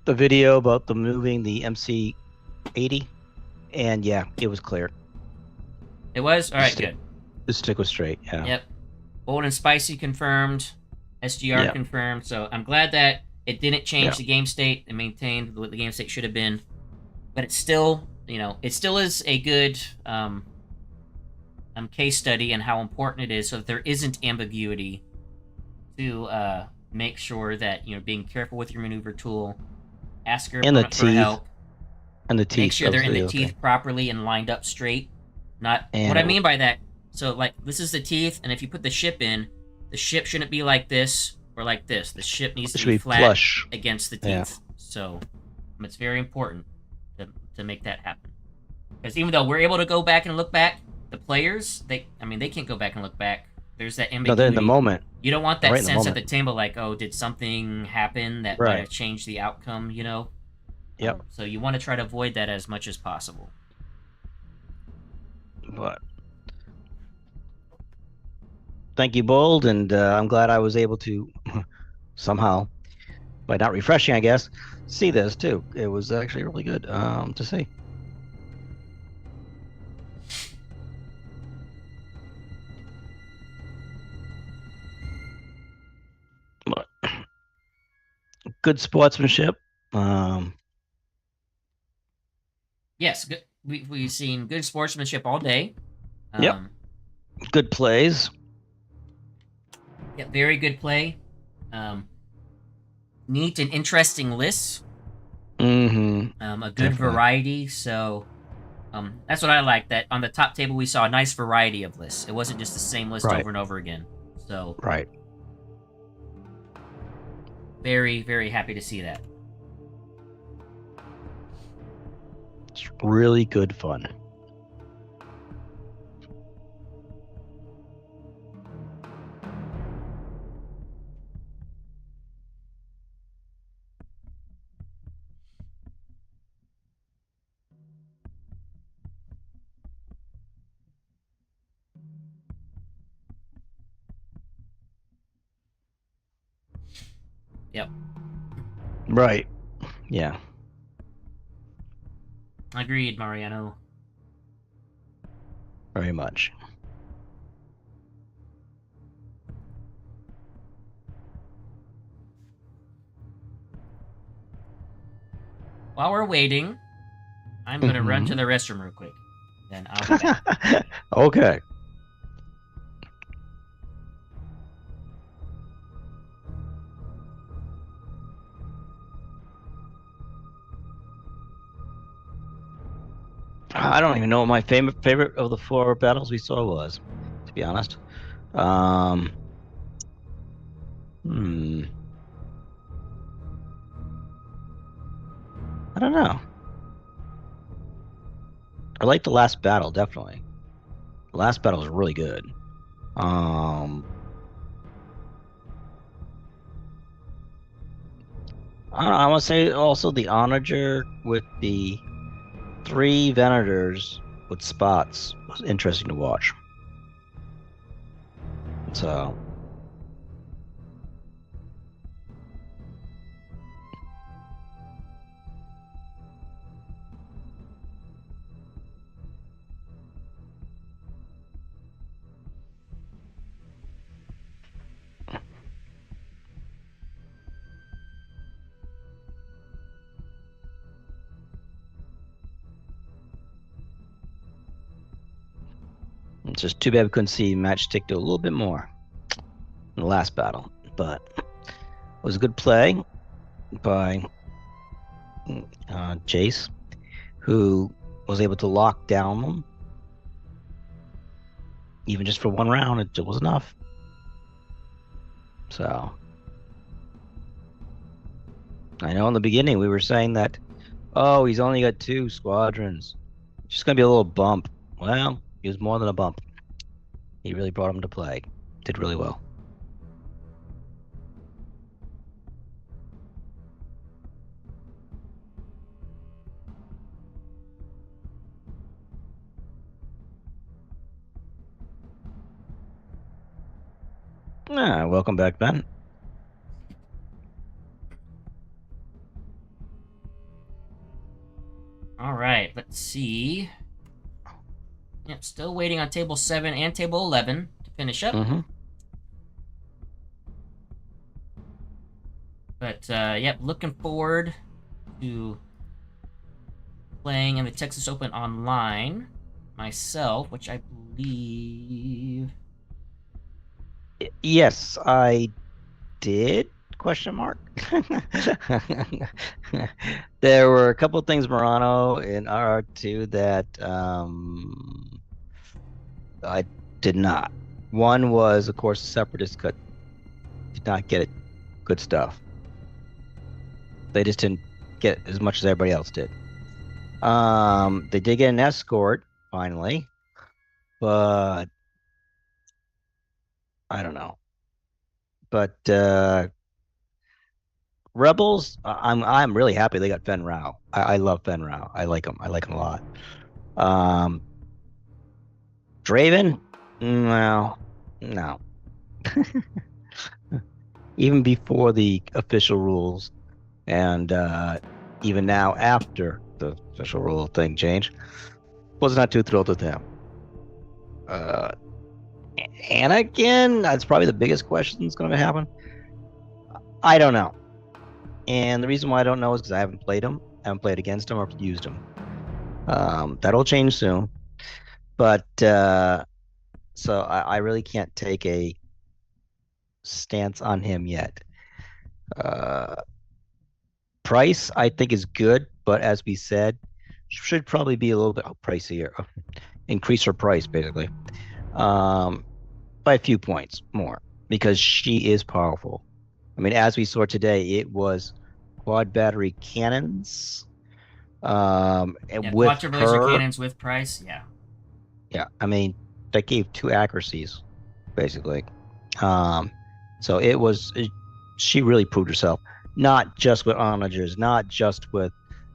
[SPEAKER 2] video about the moving the MC80, and yeah, it was clear.
[SPEAKER 1] It was? Alright, good.
[SPEAKER 2] The stick was straight, yeah.
[SPEAKER 1] Yep. Bold and Spicy confirmed. SGR confirmed. So I'm glad that it didn't change the game state and maintained what the game state should have been. But it's still, it still is a good case study and how important it is so that there isn't ambiguity to make sure that, being careful with your maneuver tool, ask your opponent for help.
[SPEAKER 2] And the teeth.
[SPEAKER 1] Make sure they're in the teeth properly and lined up straight. What I mean by that, so like this is the teeth, and if you put the ship in, the ship shouldn't be like this or like this. The ship needs to be flat
[SPEAKER 2] flush
[SPEAKER 1] against the teeth. So it's very important. to make that happen. Because even though we're able to go back and look back, the players, they can't go back and look back. There's that ambiguity.
[SPEAKER 2] No, they're in the moment.
[SPEAKER 1] You don't want that
[SPEAKER 2] Right in the
[SPEAKER 1] sense at
[SPEAKER 2] moment.
[SPEAKER 1] the table, like, oh, did something happen that might have changed the outcome, you know?
[SPEAKER 2] Yep.
[SPEAKER 1] So you want to try to avoid that as much as possible.
[SPEAKER 2] But thank you, Bold, and I'm glad I was able to somehow, by not refreshing, I guess, see this too. It was actually really good to see. But good sportsmanship.
[SPEAKER 1] Yes, good. We've seen good sportsmanship all day.
[SPEAKER 2] Yep. Good plays.
[SPEAKER 1] Yeah, very good play. Neat and interesting lists.
[SPEAKER 2] Mm-hmm.
[SPEAKER 1] A good variety. So, that's what I like. That on the top table we saw a nice variety of lists. It wasn't just the same list over and over again. So.
[SPEAKER 2] Right.
[SPEAKER 1] Very, very happy to see that.
[SPEAKER 2] It's really good fun.
[SPEAKER 1] Yep.
[SPEAKER 2] Right. Yeah.
[SPEAKER 1] Agreed, Mariano.
[SPEAKER 2] Very much.
[SPEAKER 1] While we're waiting, I'm going to run to the restroom real quick. Then I'll be back.
[SPEAKER 2] Okay. I don't even know what my favorite of the 4 battles we saw was, to be honest. I don't know. I like the last battle, definitely. The last battle was really good. I don't know, I want to say also the Onager with the 3 Venators with spots was interesting to watch. So. It's just too bad we couldn't see Matchstick do a little bit more in the last battle, but it was a good play by Jace, who was able to lock down them. Even just for 1 round, it was enough. So, I know in the beginning we were saying that, oh, he's only got 2 squadrons. It's just going to be a little bump. Well, he was more than a bump. He really brought him to play. Did really well. Welcome back, Ben.
[SPEAKER 1] All right, let's see. Yep, still waiting on table 7 and table 11 to finish up. But, yep, looking forward to playing in the Texas Open online myself, which I believe...
[SPEAKER 2] Yes, I did? Question mark. There were a couple of things, Morano and RR2, that I did not. One was, of course, Separatist did not get it. Good stuff. They just didn't get as much as everybody else did. They did get an escort finally, but I don't know. But Rebels, I'm really happy they got Fen Rao. I love Fen Rao. I like him. I like him a lot. Draven, no. Even before the official rules, and even now after the official rule thing changed, was not too thrilled with him. Anakin, that's probably the biggest question that's going to happen. I don't know. And the reason why I don't know is because I haven't played him, haven't played against him or used him. That'll change soon. But so I really can't take a stance on him yet. Price, I think, is good, but as we said, should probably be a little bit pricier. Increase her price, basically, by a few points more, because she is powerful. I mean, as we saw today, it was quad battery cannons. And with
[SPEAKER 1] quad laser
[SPEAKER 2] her,
[SPEAKER 1] cannons with price, yeah.
[SPEAKER 2] Yeah, I mean, that gave 2 accuracies, basically. So it was, she really proved herself, not just with onagers, not just with,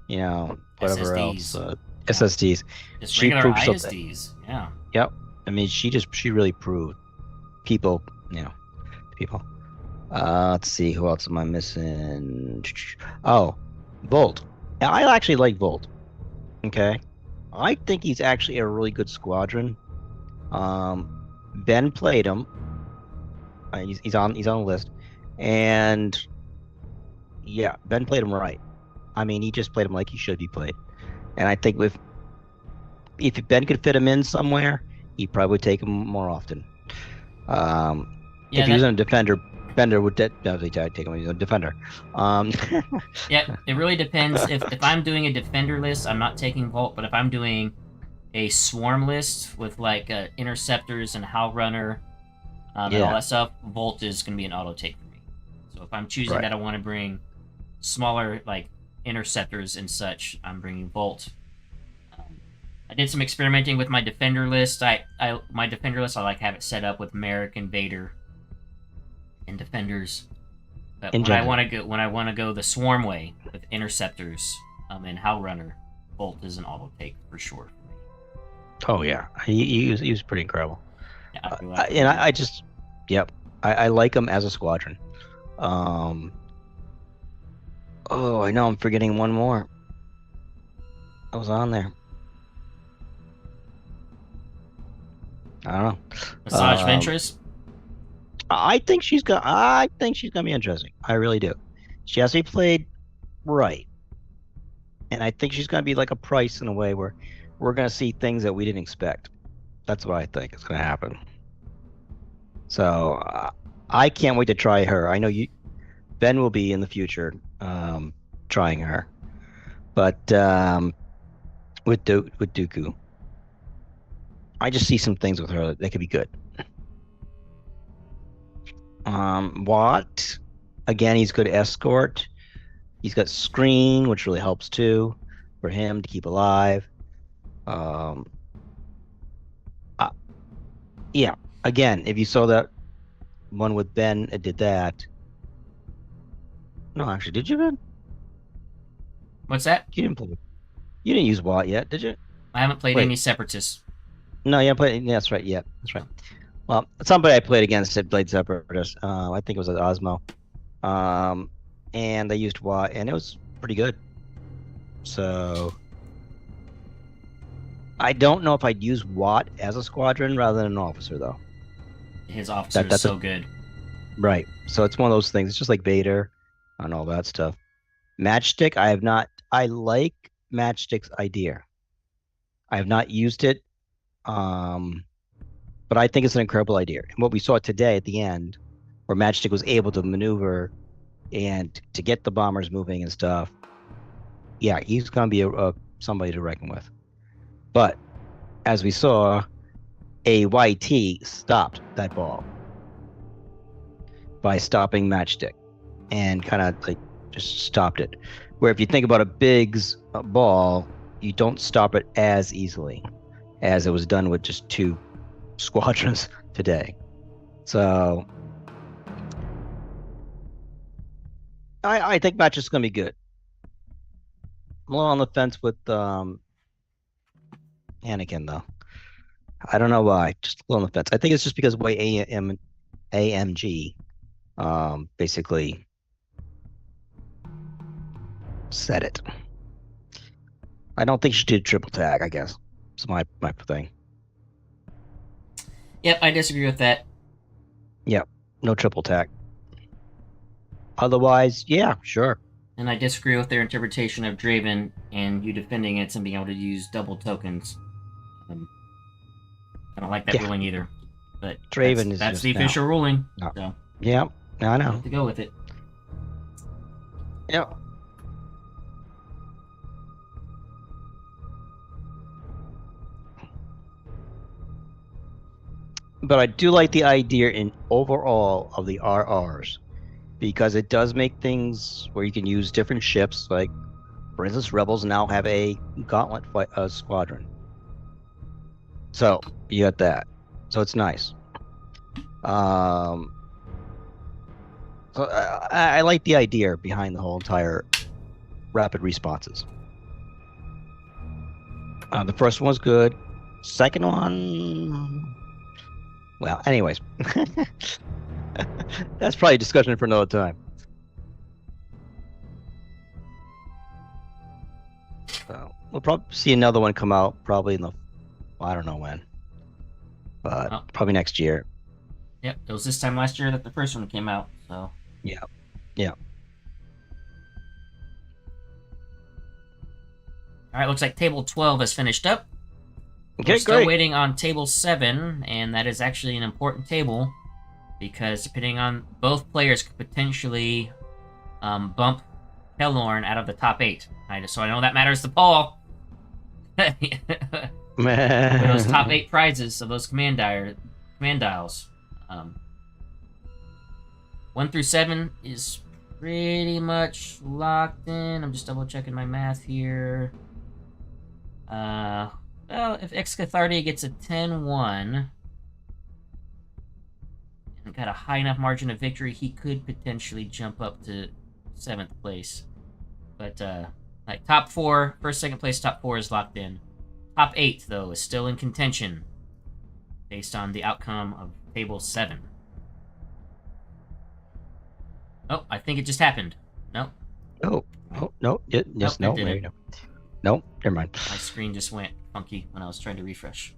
[SPEAKER 2] whatever
[SPEAKER 1] SSDs.
[SPEAKER 2] else, SSDs.
[SPEAKER 1] Just
[SPEAKER 2] She
[SPEAKER 1] regular
[SPEAKER 2] proved herself.
[SPEAKER 1] ISDs, yeah.
[SPEAKER 2] Yep. I mean, she really proved people. Let's see, who else am I missing? Oh, Volt. I actually like Volt. Okay. I think he's actually a really good squadron. Ben played him. He's on the list, and yeah, Ben played him right. I mean, he just played him like he should be played. And I think if Ben could fit him in somewhere, he'd probably take him more often. If he was in a defender, Bender would definitely take him as a defender.
[SPEAKER 1] Yeah, it really depends. If I'm doing a defender list, I'm not taking Volt, but if I'm doing a swarm list with like interceptors and Howl Runner and all that stuff, Volt is going to be an auto take for me. So if I'm choosing that I want to bring smaller like interceptors and such, I'm bringing Volt. I did some experimenting with my defender list. My defender list, I like have it set up with Merrick and Vader and defenders. But when I want to go the swarm way with interceptors and Howl Runner, Volt is an auto take for sure for me.
[SPEAKER 2] Oh yeah, he was pretty incredible.
[SPEAKER 1] Yeah,
[SPEAKER 2] I like him as a squadron. Oh, I know I'm forgetting one more. I was on there. I don't know.
[SPEAKER 1] Massage Ventress.
[SPEAKER 2] I think she's gonna be interesting. I really do. She has to be played right, and I think she's gonna be like a Price in a way where we're gonna see things that we didn't expect. That's what I think is gonna happen. So I can't wait to try her. I know Ben will be in the future trying her, but with Dooku, I just see some things with her that could be good. Watt, again, he's good escort. He's got screen, which really helps too for him to keep alive. Yeah, again, if you saw that one with Ben, it did that. No, actually, did you, Ben?
[SPEAKER 1] What's that?
[SPEAKER 2] You didn't use Watt yet, did you?
[SPEAKER 1] I haven't played any Separatists.
[SPEAKER 2] No, you haven't played. Yeah, that's right. Yeah, that's right. Well, somebody I played against had played Separatists. I think it was at Osmo. And they used Watt, and it was pretty good. So I don't know if I'd use Watt as a squadron rather than an officer, though.
[SPEAKER 1] His officer is so good.
[SPEAKER 2] Right. So it's one of those things. It's just like Vader and all that stuff. Matchstick, I like Matchstick's idea. I have not used it. But I think it's an incredible idea. And what we saw today at the end, where Matchstick was able to maneuver and to get the bombers moving and stuff, yeah, he's going to be somebody to reckon with. But as we saw, AYT stopped that ball by stopping Matchstick and kind of like just stopped it. Where if you think about a Biggs ball, you don't stop it as easily as it was done with just 2 squadrons today. So I think match is going to be good. I'm a little on the fence with Anakin though. I don't know why. Just a little on the fence. I think it's just because the way AMG basically said it. I don't think she did triple tag, I guess. It's my thing.
[SPEAKER 1] Yep, I disagree with that.
[SPEAKER 2] Yep, no triple tag. Otherwise, yeah, sure.
[SPEAKER 1] And I disagree with their interpretation of Draven and you defending it and being able to use double tokens. I don't like that ruling either. But
[SPEAKER 2] Draven
[SPEAKER 1] that's the official ruling.
[SPEAKER 2] No.
[SPEAKER 1] So
[SPEAKER 2] yeah, I know.
[SPEAKER 1] I have to go with it.
[SPEAKER 2] Yeah. But I do like the idea in overall of the RRs, because it does make things where you can use different ships. Like, for instance, Rebels now have a Gauntlet squadron. So you got that. So it's nice. So I like the idea behind the whole entire rapid responses. The first one was good. Second one, well, anyways, that's probably a discussion for another time. So we'll probably see another one come out probably in the, I don't know when, but probably next year.
[SPEAKER 1] Yep, it was this time last year that the first one came out. So
[SPEAKER 2] yeah.
[SPEAKER 1] All right, looks like table 12 has finished up.
[SPEAKER 2] Okay,
[SPEAKER 1] We're still
[SPEAKER 2] great.
[SPEAKER 1] waiting on table 7, and that is actually an important table because depending on both players could potentially bump Pelorn out of the top 8. So I know that matters to Paul. Those top 8 prizes of those command dials. 1 through 7 is pretty much locked in. I'm just double checking my math here. Well, if Excathardia gets a 10-1 and got a high enough margin of victory, he could potentially jump up to 7th place. But like top 4, first, second place, top 4 is locked in. Top 8 though is still in contention based on the outcome of table 7. Oh, I think it just happened. No.
[SPEAKER 2] Oh, no. Yes,
[SPEAKER 1] Nope,
[SPEAKER 2] no.
[SPEAKER 1] it didn't.
[SPEAKER 2] Maybe no. No, never mind.
[SPEAKER 1] My screen just went funky when I was trying to refresh.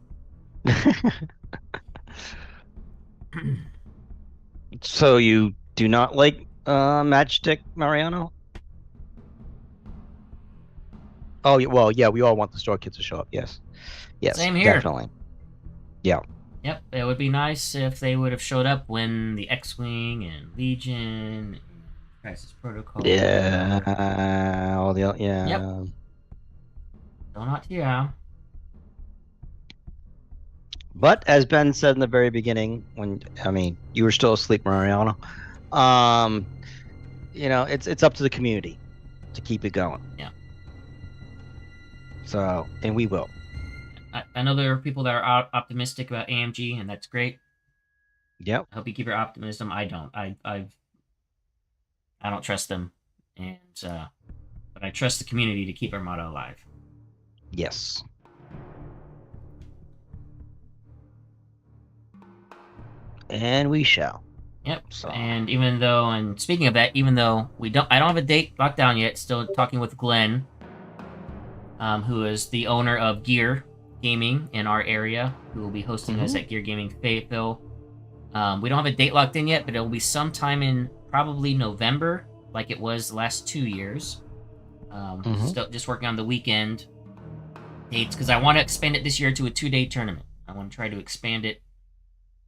[SPEAKER 2] So you do not like Matchstick Mariano? Oh, well, yeah, we all want the store kids to show up. Yes,
[SPEAKER 1] Same here.
[SPEAKER 2] Definitely. Yeah.
[SPEAKER 1] Yep, it would be nice if they would have showed up when the X-Wing and Legion, and Crisis Protocol.
[SPEAKER 2] Yeah. All the yeah.
[SPEAKER 1] Yep. Still not here.
[SPEAKER 2] But as Ben said in the very beginning, you were still asleep, Mariano. It's up to the community to keep it going.
[SPEAKER 1] Yeah.
[SPEAKER 2] So, and we will.
[SPEAKER 1] I know there are people that are optimistic about AMG, and that's great.
[SPEAKER 2] Yep.
[SPEAKER 1] I hope you keep your optimism. I don't. I don't trust them, and but I trust the community to keep Armada alive.
[SPEAKER 2] Yes. And we shall.
[SPEAKER 1] Yep.
[SPEAKER 2] So.
[SPEAKER 1] And speaking of that, even though I don't have a date locked down yet. Still talking with Glenn, who is the owner of Gear Gaming in our area, who will be hosting us at Gear Gaming Fayetteville. We don't have a date locked in yet, but it will be sometime in probably November, like it was the last 2 years. Still just working on the weekend dates because I want to expand it this year to a 2-day tournament. I want to try to expand it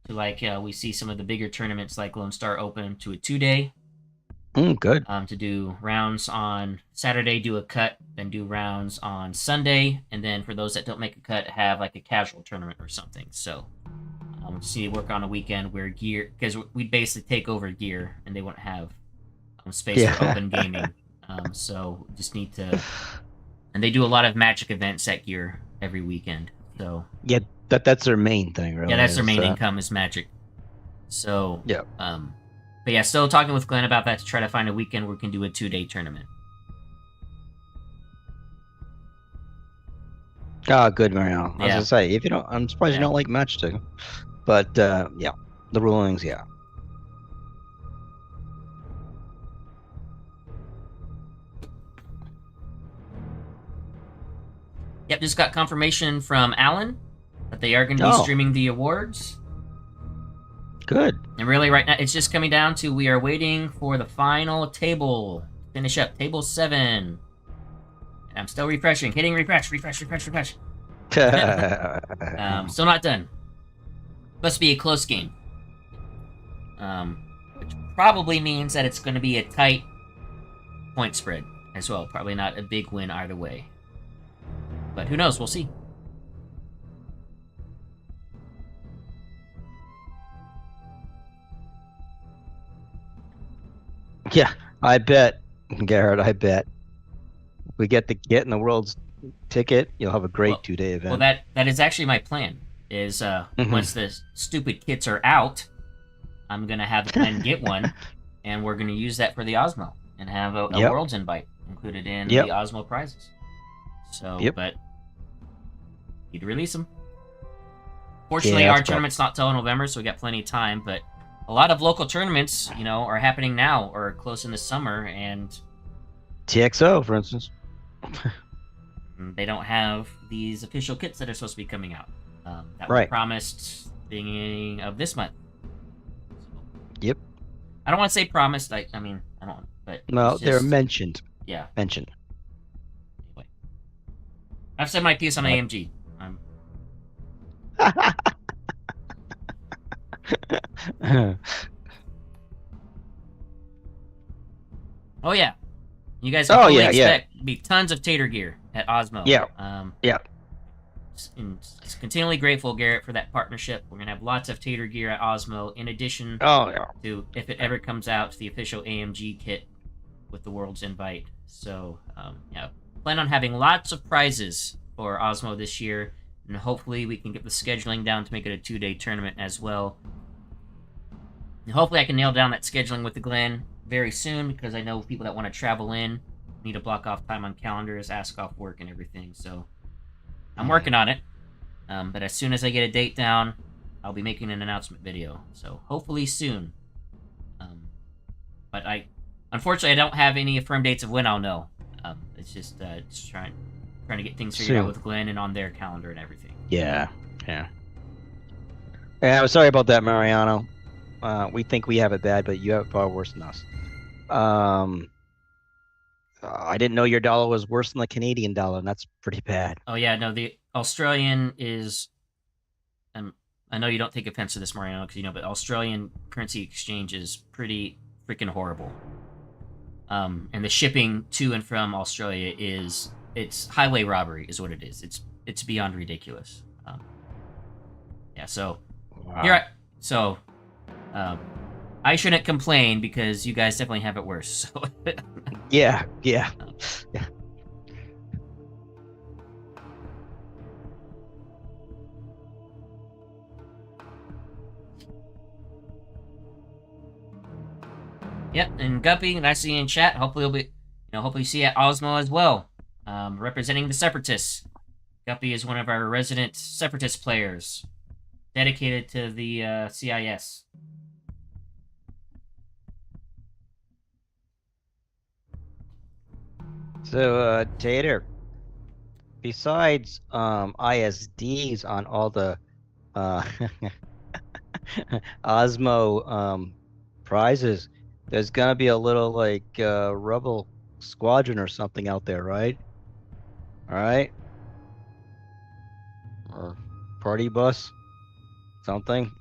[SPEAKER 1] to like we see some of the bigger tournaments like Lone Star Open to a 2-day.
[SPEAKER 2] Good.
[SPEAKER 1] To do rounds on Saturday, do a cut, then do rounds on Sunday, and then for those that don't make a cut, have like a casual tournament or something. So, just need to work on a weekend where Gear, because we basically take over Gear, and they won't have space for open gaming. So just need to And they do a lot of magic events at Gear every weekend. So
[SPEAKER 2] Yeah, that's their main thing, really.
[SPEAKER 1] yeah, that's their
[SPEAKER 2] is,
[SPEAKER 1] main income is magic. So
[SPEAKER 2] Yeah.
[SPEAKER 1] But yeah, still talking with Glenn about that to try to find a weekend where we can do a 2-day tournament.
[SPEAKER 2] Ah, good, Mariano. I was
[SPEAKER 1] Yeah.
[SPEAKER 2] gonna say, if you don't, I'm surprised you
[SPEAKER 1] Yeah.
[SPEAKER 2] don't like matchstick. But yeah, the rulings, yeah.
[SPEAKER 1] Yep, just got confirmation from Alan that they are going to be
[SPEAKER 2] Oh.
[SPEAKER 1] streaming the awards.
[SPEAKER 2] Good.
[SPEAKER 1] And really, right now, it's just coming down to we are waiting for the final table. Finish up table 7. And I'm still refreshing, hitting refresh. Still not done. Must be a close game. Which probably means that it's going to be a tight point spread as well. Probably not a big win either way. But who knows? We'll see.
[SPEAKER 2] Yeah, I bet, Garrett. I bet we get in the world's ticket. You'll have a great
[SPEAKER 1] Well-
[SPEAKER 2] 2-day event.
[SPEAKER 1] Well, that is actually my plan. Is
[SPEAKER 2] Mhm.
[SPEAKER 1] once the stupid kits are out, I'm gonna have Glenn get one, and we're gonna use that for the Osmo and have a
[SPEAKER 2] Yep.
[SPEAKER 1] Worlds invite included in
[SPEAKER 2] Yep.
[SPEAKER 1] the Osmo prizes. So,
[SPEAKER 2] Yep.
[SPEAKER 1] but you'd release them. Fortunately,
[SPEAKER 2] Yeah,
[SPEAKER 1] our
[SPEAKER 2] that's tough.
[SPEAKER 1] tournament's not till November, so we got plenty of time. But a lot of local tournaments, are happening now or close in the summer, and
[SPEAKER 2] TXO, for instance.
[SPEAKER 1] they don't have these official kits that are supposed to be coming out. That were
[SPEAKER 2] Right.
[SPEAKER 1] promised beginning of this month.
[SPEAKER 2] Yep.
[SPEAKER 1] I don't want to say promised. I mean, I don't. But
[SPEAKER 2] No,
[SPEAKER 1] it's
[SPEAKER 2] they're
[SPEAKER 1] just-
[SPEAKER 2] mentioned.
[SPEAKER 1] Yeah.
[SPEAKER 2] Mentioned.
[SPEAKER 1] Anyway, I've said my piece on AMG. Oh yeah, you guys can
[SPEAKER 2] Oh,
[SPEAKER 1] fully
[SPEAKER 2] yeah, yeah.
[SPEAKER 1] expect be tons of Tater gear at Osmo.
[SPEAKER 2] Yeah. Yeah.
[SPEAKER 1] And it's continually grateful, Garrett, for that partnership. We're gonna have lots of Tater gear at Osmo, in addition
[SPEAKER 2] Oh, yeah.
[SPEAKER 1] to, if it ever comes out, to the official AMG kit with the World's invite. So, yeah, plan on having lots of prizes for Osmo this year, and hopefully we can get the scheduling down to make it a 2-day tournament as well. And hopefully I can nail down that scheduling with the Glenn very soon, because I know people that want to travel in need to block off time on calendars, ask off work and everything. So I'm working on it. But as soon as I get a date down, I'll be making an announcement video. So hopefully soon. But unfortunately, I don't have any firm dates of when I'll know. It's just trying to get things figured out
[SPEAKER 2] Soon.
[SPEAKER 1] with Glenn and on their calendar and everything.
[SPEAKER 2] Yeah. Yeah. Yeah, I'm sorry about that, Mariano. We think we have it bad, but you have it far worse than us. I didn't know your dollar was worse than the Canadian dollar, and that's pretty bad.
[SPEAKER 1] Oh yeah, no, the Australian is. I know you don't take offense to this, Mariano, because but Australian currency exchange is pretty freaking horrible. And the shipping to and from Australia it's highway robbery, is what it is. It's beyond ridiculous. Yeah, so
[SPEAKER 2] Wow.
[SPEAKER 1] I shouldn't complain because you guys definitely have it worse. So
[SPEAKER 2] Yeah. Yeah.
[SPEAKER 1] Yep, and Guppy, nice to see you in chat. Hopefully you'll be, hopefully you see you at Osmo as well, representing the Separatists. Guppy is one of our resident Separatist players, dedicated to the CIS.
[SPEAKER 2] So, Tater, besides ISDs on all the Osmo prizes, there's gonna be a little rebel squadron or something out there, right? All right, or party bus, something.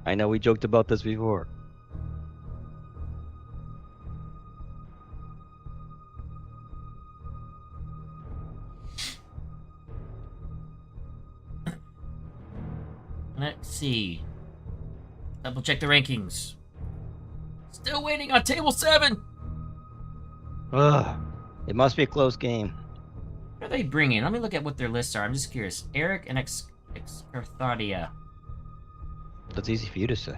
[SPEAKER 2] I know we joked about this before.
[SPEAKER 1] Let's see. Double check the rankings. Still waiting on table 7.
[SPEAKER 2] Ugh. It must be a close game.
[SPEAKER 1] What are they bringing? Let me look at what their lists are. I'm just curious. Eric and Excarthadia.
[SPEAKER 2] That's easy for you to say.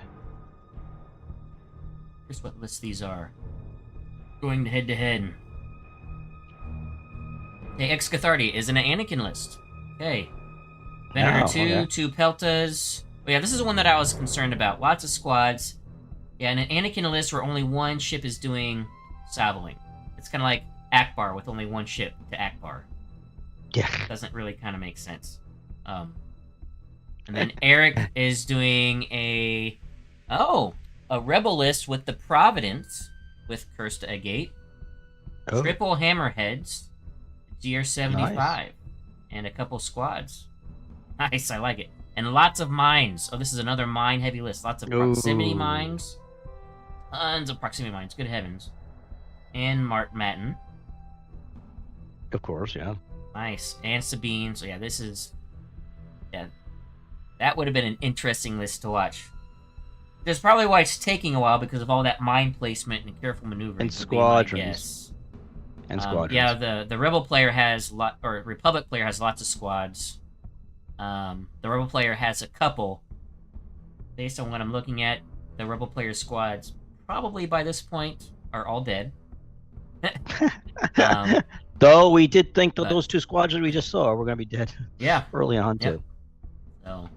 [SPEAKER 1] Here's what lists these are. Going head to head. Okay, Excarthadia is in an Anakin list. Okay. Venator 2,
[SPEAKER 2] okay.
[SPEAKER 1] 2 Peltas. Oh yeah, this is the one that I was concerned about. Lots of squads. Yeah, in an Anakin list where only one ship is doing saboling. It's kind of like Akbar with only one ship to Akbar.
[SPEAKER 2] Yeah.
[SPEAKER 1] Doesn't really kind of make sense. And then Eric is doing a rebel list with the Providence with Curse to Agate,
[SPEAKER 2] Oh.
[SPEAKER 1] triple Hammerheads, GR75,
[SPEAKER 2] Nice.
[SPEAKER 1] and a couple squads. Nice, I like it. And lots of mines. Oh, this is another mine-heavy list. Lots of proximity
[SPEAKER 2] Ooh.
[SPEAKER 1] mines. Tons of proximity mines. Good heavens. And Mart Matten.
[SPEAKER 2] Of course, yeah.
[SPEAKER 1] Nice. And Sabine. So yeah, this is... Yeah. That would have been an interesting list to watch. That's probably why it's taking a while, because of all that mine placement and careful maneuvering.
[SPEAKER 2] And
[SPEAKER 1] would be my
[SPEAKER 2] squadrons.
[SPEAKER 1] guess.
[SPEAKER 2] And squadrons.
[SPEAKER 1] Yeah, the Rebel player has Republic player has lots of squads. The Rebel player has a couple. Based on what I'm looking at, the Rebel player's squads probably by this point are all dead.
[SPEAKER 2] Though we did think that
[SPEAKER 1] but-
[SPEAKER 2] those two squadrons we just saw were going to be dead
[SPEAKER 1] Yeah.
[SPEAKER 2] early on,
[SPEAKER 1] Yep.
[SPEAKER 2] too.
[SPEAKER 1] So.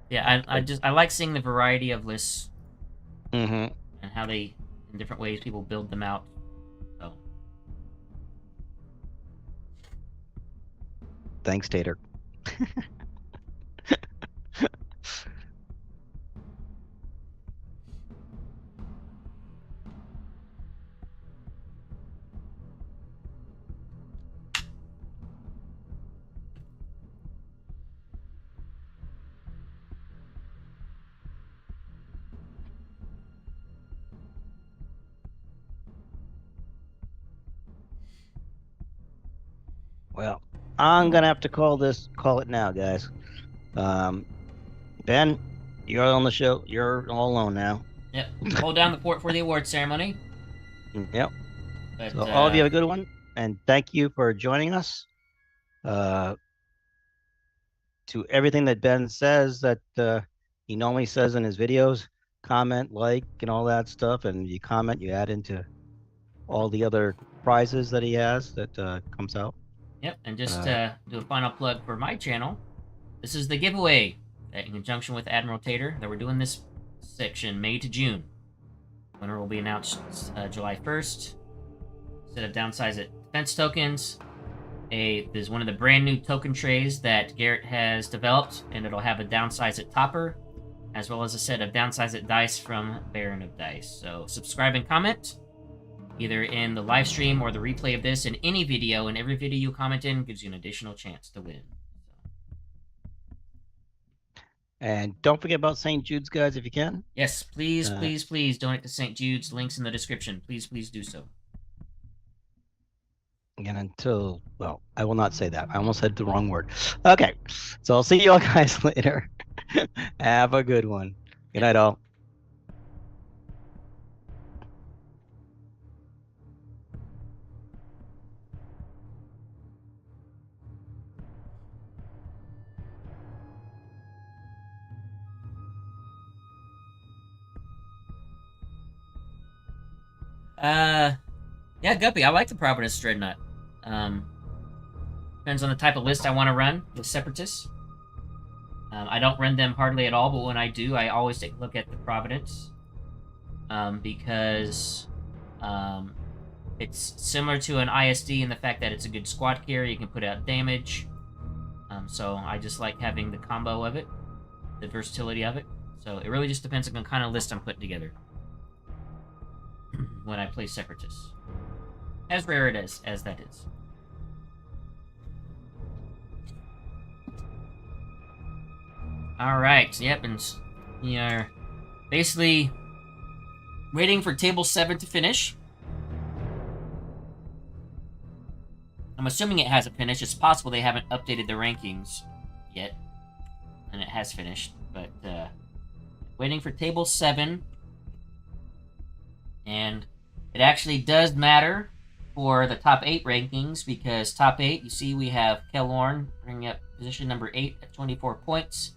[SPEAKER 1] Yeah, I like seeing the variety of lists
[SPEAKER 2] Mm-hmm.
[SPEAKER 1] and how they, in different ways, people build them out. So.
[SPEAKER 2] Thanks, Tater. Well, I'm gonna have to call it now, guys. Ben, you're on the show. You're all alone now.
[SPEAKER 1] Yep. Hold down the port for the award ceremony.
[SPEAKER 2] Yep.
[SPEAKER 1] But,
[SPEAKER 2] So all of you have a good one, and thank you for joining us. To everything that Ben says that he normally says in his videos, comment, like, and all that stuff, and you comment, you add into all the other prizes that he has that comes out.
[SPEAKER 1] Yep, and just do a final plug for my channel. This is the giveaway in conjunction with Admiral Tater that we're doing this section May to June. Winner will be announced July 1st. Set of Downsizeit defense tokens. There's one of the brand new token trays that Garrett has developed, and it'll have a Downsizeit topper, as well as a set of Downsizeit dice from Baron of Dice. So subscribe and comment, either in the live stream or the replay of this, in any video, and every video you comment in gives you an additional chance to win.
[SPEAKER 2] And don't forget about St. Jude's, guys, if you can.
[SPEAKER 1] Yes, please, please donate to St. Jude's. Links in the description. Please do so.
[SPEAKER 2] And until, well, I will not say that. I almost said the wrong word. Okay, so I'll see you all guys later. Have a good one. Good night, all.
[SPEAKER 1] Yeah, Guppy, I like the Providence Dreadnought. Depends on the type of list I want to run with Separatists. I don't run them hardly at all, but when I do, I always take a look at the Providence. Because it's similar to an ISD in the fact that it's a good squad carrier, you can put out damage. So I just like having the combo of it, the versatility of it. So it really just depends on the kind of list I'm putting together when I play Separatists. As rare it is as that is. Alright, yep, and we are basically waiting for Table 7 to finish. I'm assuming it hasn't finished. It's possible they haven't updated the rankings yet. And it has finished. But, waiting for Table 7. And it actually does matter for the top 8 rankings, because top 8, you see we have Kellorn bringing up position number 8 at 24 points.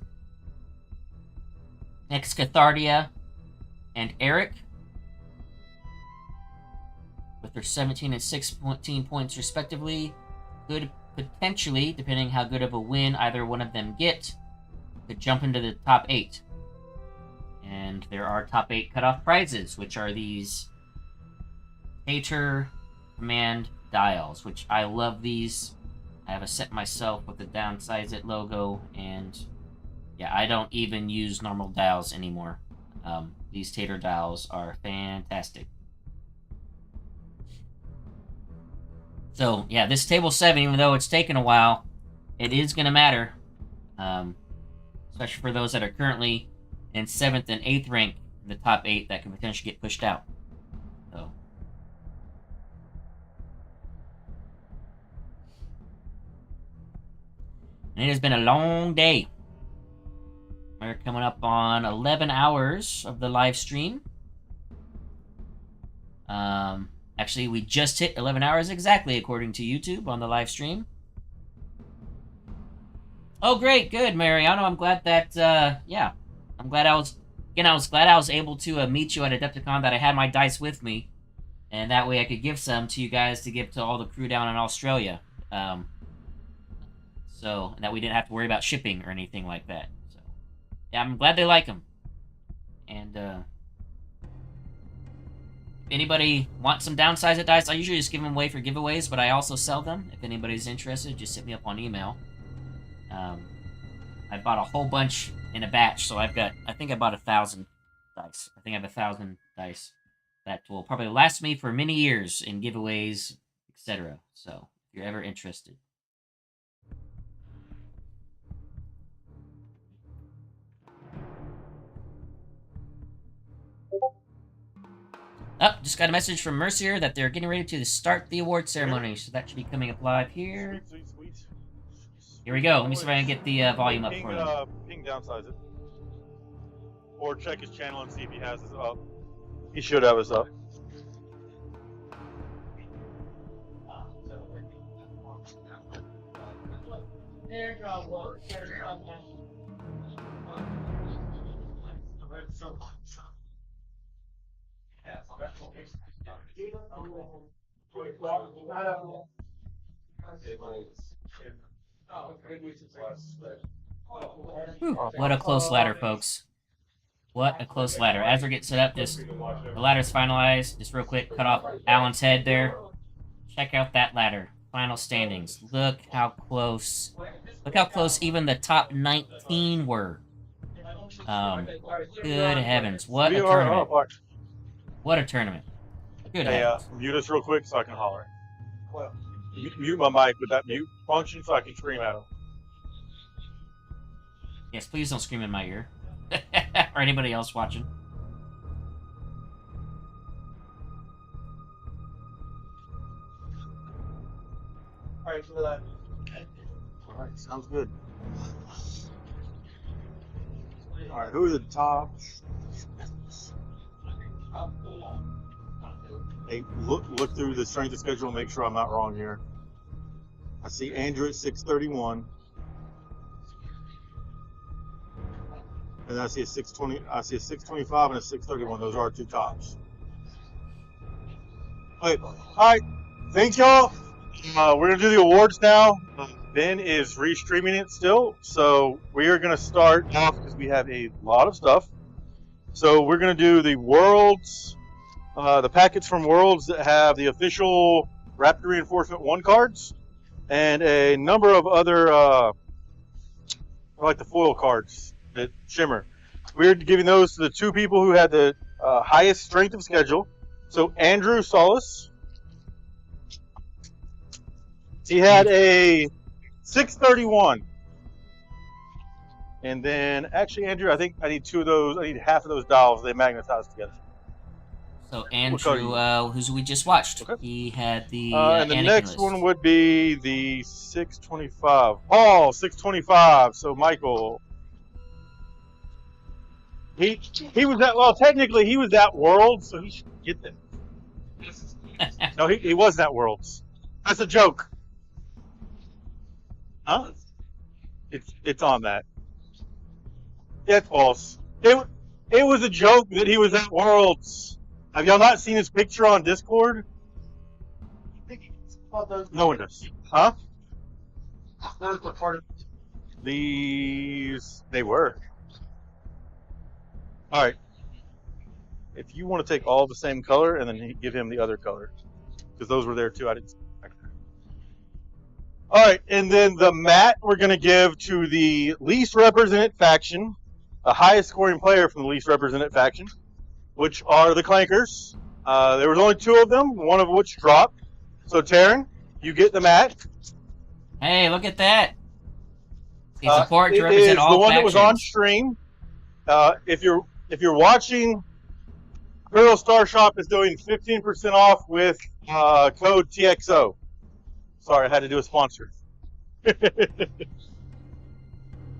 [SPEAKER 1] Next, Cathardia and Eric with their 17 and 16 points respectively. Could potentially, depending how good of a win either one of them get, could jump into the top 8. And there are top 8 cutoff prizes, which are these Tater command dials, which I love these. I have a set myself with the Downsizeit logo, and yeah, I don't even use normal dials anymore. These Tater dials are fantastic. So yeah, this table 7, even though it's taken a while, it is going to matter, especially for those that are currently in 7th and 8th rank in the top 8 that can potentially get pushed out. So. And it has been a long day. We're coming up on 11 hours of the live stream. Actually, we just hit 11 hours exactly, according to YouTube, on the live stream. Oh, great, good, Mariano. I'm glad that, yeah. I'm glad I was glad I was able to meet you at Adepticon, that I had my dice with me. And that way I could give some to you guys to give to all the crew down in Australia. So, and that we didn't have to worry about shipping or anything like that. So, yeah, I'm glad they like them. And, if anybody wants some Downsizeit dice, I usually just give them away for giveaways, but I also sell them. If anybody's interested, just hit me up on email. I bought a whole bunch in a batch, so I've got, I think I bought 1,000 dice. I think I have 1,000 dice that will probably last me for many years in giveaways, etc. So, if you're ever interested. Oh, just got a message from Mercier that they're getting ready to start the award ceremony, so that should be coming up live here.
[SPEAKER 11] Sweet.
[SPEAKER 1] Here we go. Let me see if I can get the volume up for them.
[SPEAKER 11] Ping Downsizeit. Or check his channel and see if he has his up. He should have his up.
[SPEAKER 1] Whew, what a close ladder, folks. What a close ladder. As we're getting set up, just the ladder's finalized. Just real quick, cut off Alan's head there. Check out that ladder. Final standings. Look how close. Look how close even the top 19 were. Good heavens. What a tournament. What a tournament. Good heavens.
[SPEAKER 11] Mute us real quick so I can holler. Mute my mic with that mute function so I can scream at him.
[SPEAKER 1] Yes, please don't scream in my ear. Or anybody else watching.
[SPEAKER 11] Alright, for that. Alright, sounds good. Alright, who are the top? Hey, look through the strength of schedule and make sure I'm not wrong here. I see Andrew at 631. And I see a 620. I see a 625 and a 631. Those are our two tops. Okay. All right. Thank y'all. We're gonna do the awards now. Ben is restreaming it still, so we are gonna start off because we have a lot of stuff. So we're gonna do the worlds, the packets from worlds that have the official Raptor Reinforcement 1 cards, and a number of other, like the foil cards that shimmer. We're giving those to the two people who had the highest strength of schedule. So Andrew Solis, he had a 631. And then, actually, Andrew, I think I need two of those. I need half of those dials. They magnetize together.
[SPEAKER 1] So Andrew, who we just watched, okay. He had the
[SPEAKER 11] and the next one would be the 625. Paul, 625. So Michael. He was at, well, technically he was at Worlds, so he should get them. No, he was at Worlds. That's a joke. Huh? It's on that. Yeah, it's false. It was a joke that he was at Worlds. Have y'all not seen his picture on Discord? No one does. Huh? These, they were. All right. If you want to take all the same color and then give him the other color, because those were there too. I didn't. All right, and then the mat we're going to give to the least represented faction, the highest scoring player from the least represented faction, which are the Clankers. There was only 2 of them, one of which dropped. So Taryn, you get the mat.
[SPEAKER 1] Hey, look at that. It's important to represent
[SPEAKER 11] it is
[SPEAKER 1] all
[SPEAKER 11] the one
[SPEAKER 1] factions.
[SPEAKER 11] that was on stream. If you're watching, Imperial Star Shop is doing 15% off with code TXO. Sorry, I had to do a sponsor.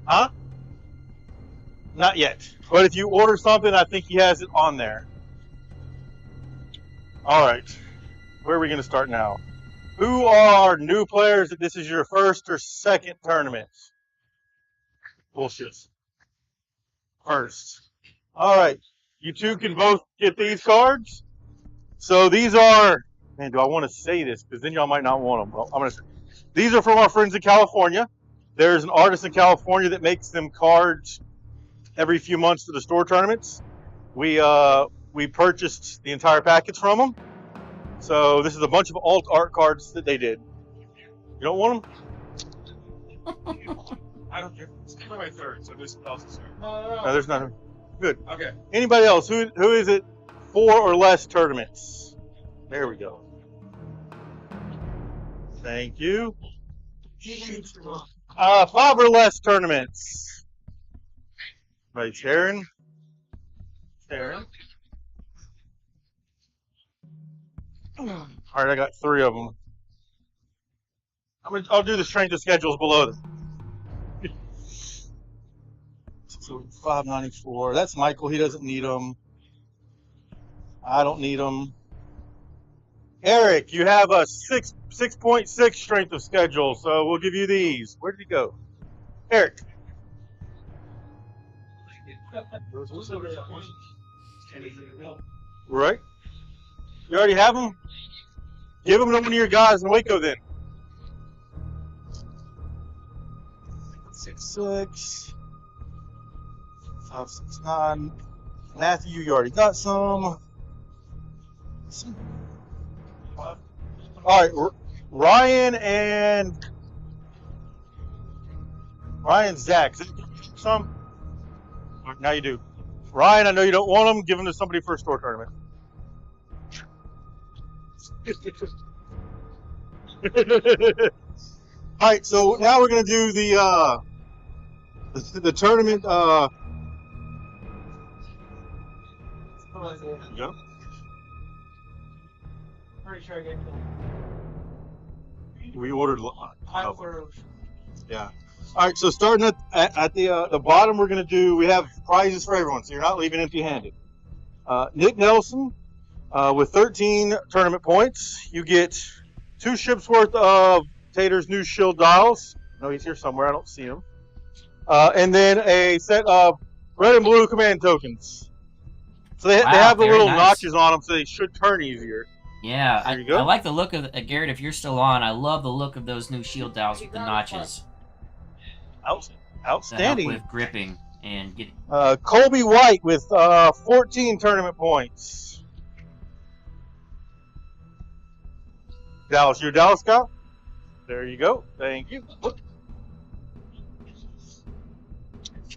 [SPEAKER 11] Huh? Not yet. But if you order something, I think he has it on there. All right. Where are we going to start now? Who are new players that this is your first or second tournament? Bullshit. First. All right. You two can both get these cards. So these are... Man, do I want to say this? Because then y'all might not want them. Well, I'm going to say. These are from our friends in California. There's an artist in California that makes them cards every few months for the store tournaments. We purchased the entire package from them. So this is a bunch of alt art cards that they did. You don't want them?
[SPEAKER 3] I don't care. It's my third, so this else is third.
[SPEAKER 11] No, there's none. Good.
[SPEAKER 3] Okay.
[SPEAKER 11] Anybody else? Who is it? 4 or less tournaments. There we go. Thank you. 5 or less tournaments. Right, Sharon. Sharon. All right, I got 3 of them. I'll do the strength of schedules below them. So 594. That's Michael. He doesn't need them. I don't need them. Eric, you have a 6.6 strength of schedule, so we'll give you these. Where did he go? Eric. Right? You already have them? Give them to one of your guys in Waco then. 6.6. 5.69. Matthew, you already got some. All right, Ryan and Zach. Some? Now you do. Ryan, I know you don't want them. Give them to somebody for a store tournament. All right, so now we're gonna do the tournament. Yeah.
[SPEAKER 9] Pretty sure I get
[SPEAKER 11] We ordered. Yeah. All right. So starting at the bottom, we're gonna do. We have prizes for everyone, so you're not leaving empty-handed. Nick Nelson, with 13 tournament points, you get 2 ships worth of Tater's new shield dials. No, he's here somewhere. I don't see him. And then a set of red and blue command tokens. So they have the little notches on them, so they should turn easier.
[SPEAKER 1] Yeah,
[SPEAKER 11] There you go.
[SPEAKER 1] I like the look of Garrett. If you're still on, I love the look of those new shield dials with the notches.
[SPEAKER 11] Outstanding.
[SPEAKER 1] To help with gripping and get.
[SPEAKER 11] Colby White with 14 tournament points. Dallas, you're a Dallas guy? There you go. Thank you.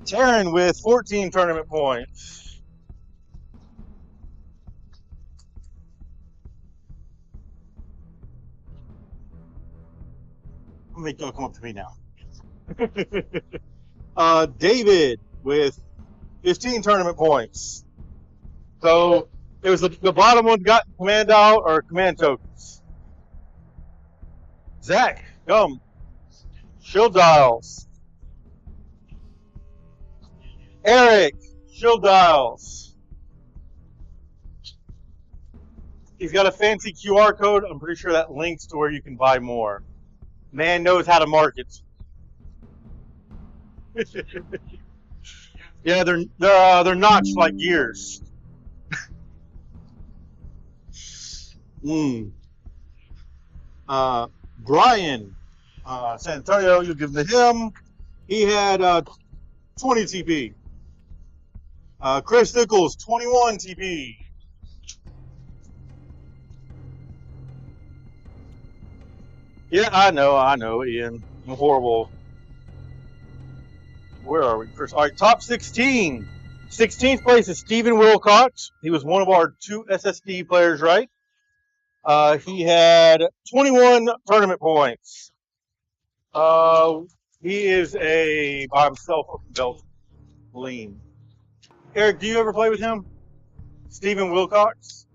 [SPEAKER 11] Taryn with 14 tournament points. Make y'all come up to me now. David with 15 tournament points. So it was the bottom one got command out or command tokens. Zach, come. Shield dials. Eric, Shield dials. He's got a fancy QR code. I'm pretty sure that links to where you can buy more. Man knows how to market. Yeah, they're notched like gears. Brian, San Antonio, you give to him. He had 20 TP. Chris Nichols, 21 TP. Yeah, I know, Ian. I'm horrible. Where are we, Chris? All right, top 16. 16th place is Stephen Wilcox. He was one of our 2 SSD players, right? He had 21 tournament points. He is by himself up in Belgium. Lean. Eric, do you ever play with him? Stephen Wilcox?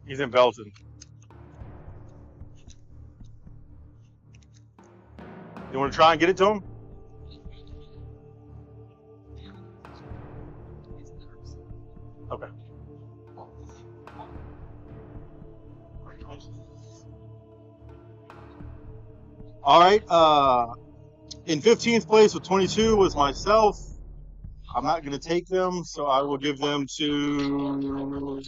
[SPEAKER 11] He's in Belgium. You want to try and get it to him? Okay. All right. In 15th place with 22 was myself. I'm not going to take them, so I will give them to...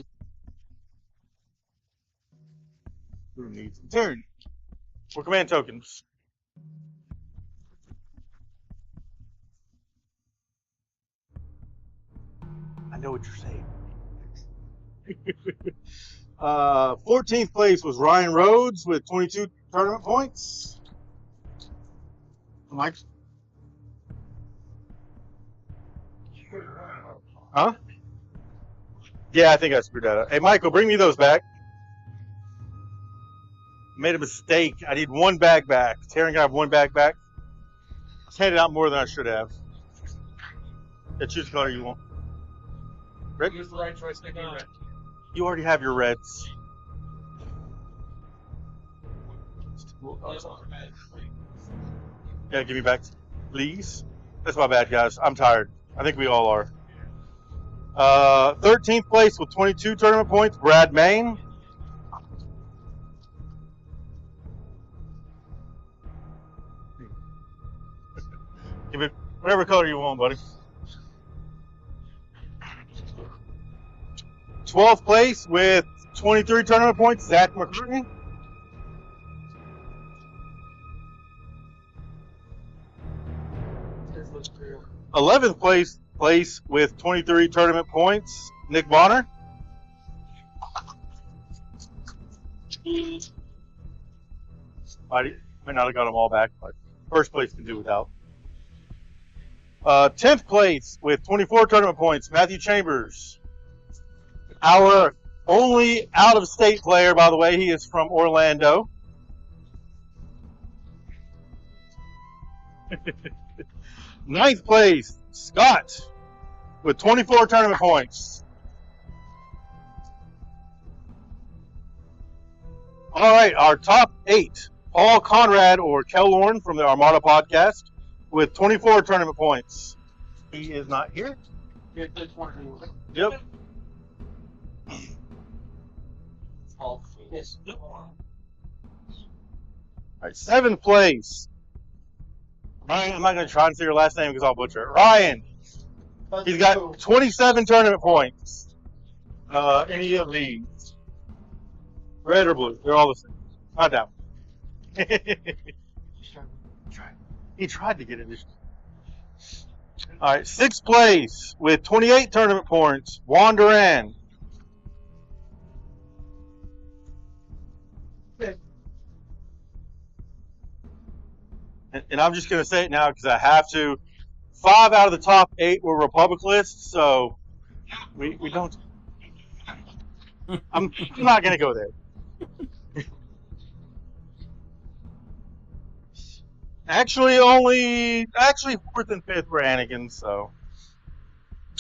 [SPEAKER 11] Who needs them? Taryn. For command tokens. I know what you're saying. 14th place was Ryan Rhodes with 22 tournament points. Mike? Huh? Yeah, I think I screwed that up. Hey, Michael, bring me those back. Made a mistake. I need one bag back. Taryn, can I have one bag back? I handed out more than I should have. Yeah, choose the color you want. Red?
[SPEAKER 9] Use the right choice, make it red.
[SPEAKER 11] You already have your reds. Yeah, give me back, please. That's my bad, guys. I'm tired. I think we all are. 13th place with 22 tournament points, Brad Main. Give it whatever color you want, buddy. 12th place with 23 tournament points, Zach McCurtain.
[SPEAKER 9] This looks cool.
[SPEAKER 11] 11th place with 23 tournament points, Nick Bonner. I might not have got them all back, but first place can do without. 10th place with 24 tournament points, Matthew Chambers. Our only out-of-state player, by the way. He is from Orlando. Ninth place, Scott, with 24 tournament points. All right, our top 8. Paul Conrad, or Kellorn from the Armada podcast, with 24 tournament points. He is not here.
[SPEAKER 9] Yep.
[SPEAKER 11] All right, 7th place. Ryan, I'm not going to try and say your last name because I'll butcher it. Ryan. He's got 27 tournament points. Any of these. Red or blue. They're all the same. Not down. He tried to get it. All right, 6th place with 28 tournament points, Juan Duran. And I'm just going to say it now because I have to. 5 out of the top 8 were Republic lists, so we don't. I'm not going to go there. Actually, 4th and 5th were Anakin, so.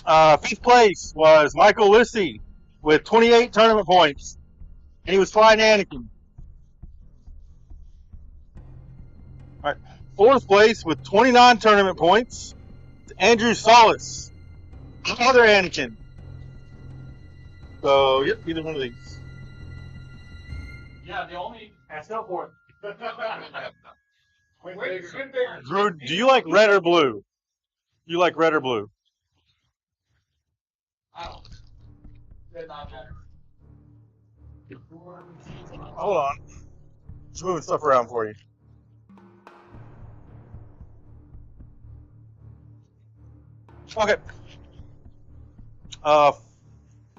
[SPEAKER 11] 5th place was Michael Lissy with 28 tournament points. And he was flying Anakin. All right. Fourth place with 29 tournament points, Andrew Solis. Other Anakin. So, yep, either one of these.
[SPEAKER 9] Yeah, the only. That's no for it.
[SPEAKER 11] Drew, do you like red or blue? You like red or blue?
[SPEAKER 9] I don't. Does not matter.
[SPEAKER 11] Hold on. Just moving stuff around for you. Okay.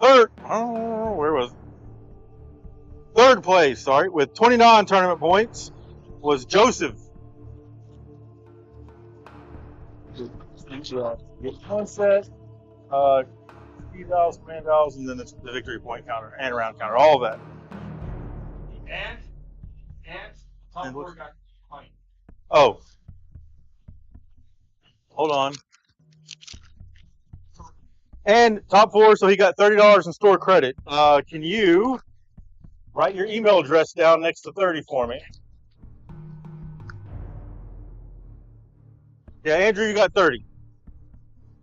[SPEAKER 11] Third. Oh, where was it? Third place, sorry, with 29 tournament points was Joseph. One set, speed dials, command dials, and then the victory point counter and round counter, all of that.
[SPEAKER 9] And top four got money.
[SPEAKER 11] Oh. Hold on. And top four, so he got $30 in store credit. Can you write your email address down next to 30 for me? Yeah, Andrew, you got 30.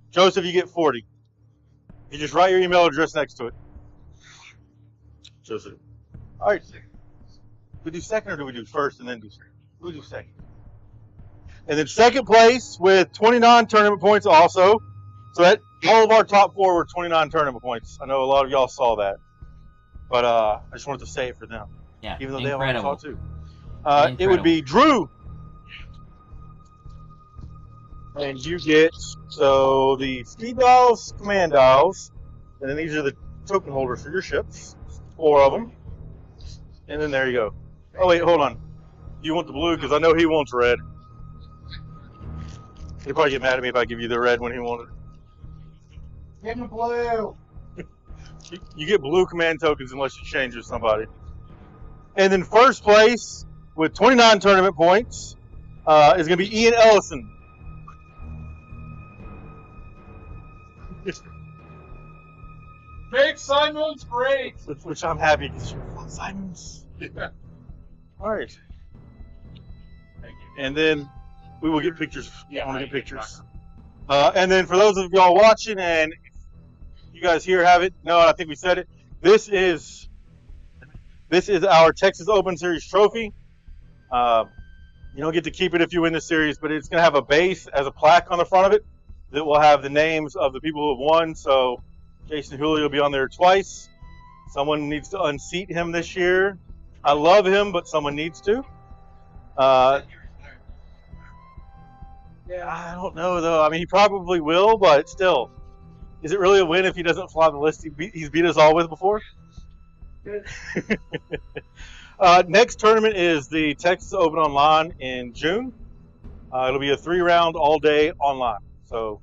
[SPEAKER 11] Joseph, you get 40. You just write your email address next to it. Joseph. All right. We do second or do we do first and then do second? We do second. And then second place with 29 tournament points also. So that all of our top four were 29 tournament points. I know a lot of y'all saw that. But I just wanted to say it for them.
[SPEAKER 1] Yeah,
[SPEAKER 11] even though
[SPEAKER 1] incredible.
[SPEAKER 11] they all saw too. It would be Drew. And you get, so the speed dials, command dials, and then these are the token holders for your ships. 4 of them. And then there you go. Oh wait, hold on. You want the blue? Because I know he wants red. He'll probably get mad at me if I give you the red when he wanted it.
[SPEAKER 9] Give him blue.
[SPEAKER 11] You get blue command tokens unless you change with somebody. And then first place with 29 tournament points is going to be Ian Ellison.
[SPEAKER 9] Big Simon's great.
[SPEAKER 11] Which I'm happy because you're from Simon's.
[SPEAKER 9] Yeah.
[SPEAKER 11] All right.
[SPEAKER 9] Thank you.
[SPEAKER 11] And then we will get pictures.
[SPEAKER 9] Yeah,
[SPEAKER 11] I want to
[SPEAKER 9] I
[SPEAKER 11] get
[SPEAKER 9] get
[SPEAKER 11] pictures. And then for those of y'all watching, and you guys here have it. No, I think we said it. This is our Texas Open Series trophy. You don't get to keep it if you win this series, but it's going to have a base as a plaque on the front of it that will have the names of the people who have won. So Jason Julio will be on there twice. Someone needs to unseat him this year. I love him, but someone needs to.
[SPEAKER 9] Yeah.
[SPEAKER 11] I don't know, though. I mean, he probably will, but still. Is it really a win if he doesn't fly the list he's beat us all with before? Next tournament is the Texas Open Online in June. It'll be a 3-round all-day online. So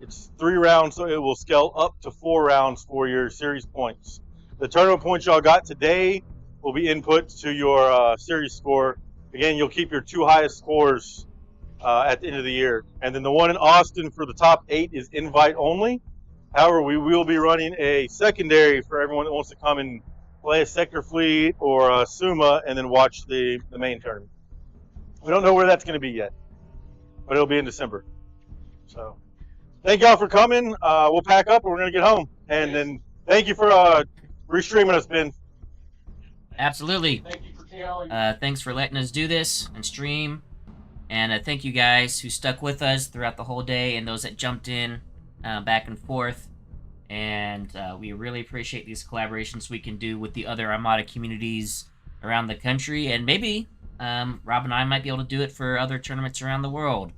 [SPEAKER 11] it's 3 rounds, so it will scale up to 4 rounds for your series points. The tournament points y'all got today will be input to your series score. Again, you'll keep your 2 highest scores at the end of the year. And then the one in Austin for the top 8 is invite only. However, we will be running a secondary for everyone that wants to come and play a sector fleet or a Suma and then watch the main tournament. We don't know where that's going to be yet, but it'll be in December. So thank y'all for coming. We'll pack up and we're going to get home. And then thank you for restreaming us, Ben.
[SPEAKER 1] Absolutely.
[SPEAKER 9] Thank you for telling.
[SPEAKER 1] Thanks for letting us do this and stream. And thank you guys who stuck with us throughout the whole day and those that jumped in back and forth. And we really appreciate these collaborations we can do with the other Armada communities around the country. And maybe Rob and I might be able to do it for other tournaments around the world,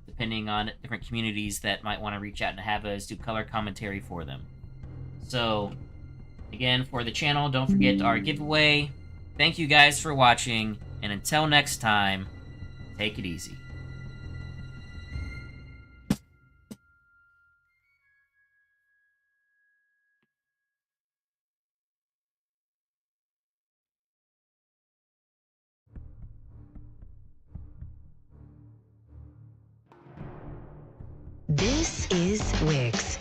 [SPEAKER 1] depending on different communities that might want to reach out and have us do color commentary for them. So, again, for the channel, don't forget our giveaway. Thank you guys for watching, and until next time, take it easy.
[SPEAKER 12] This is Wix.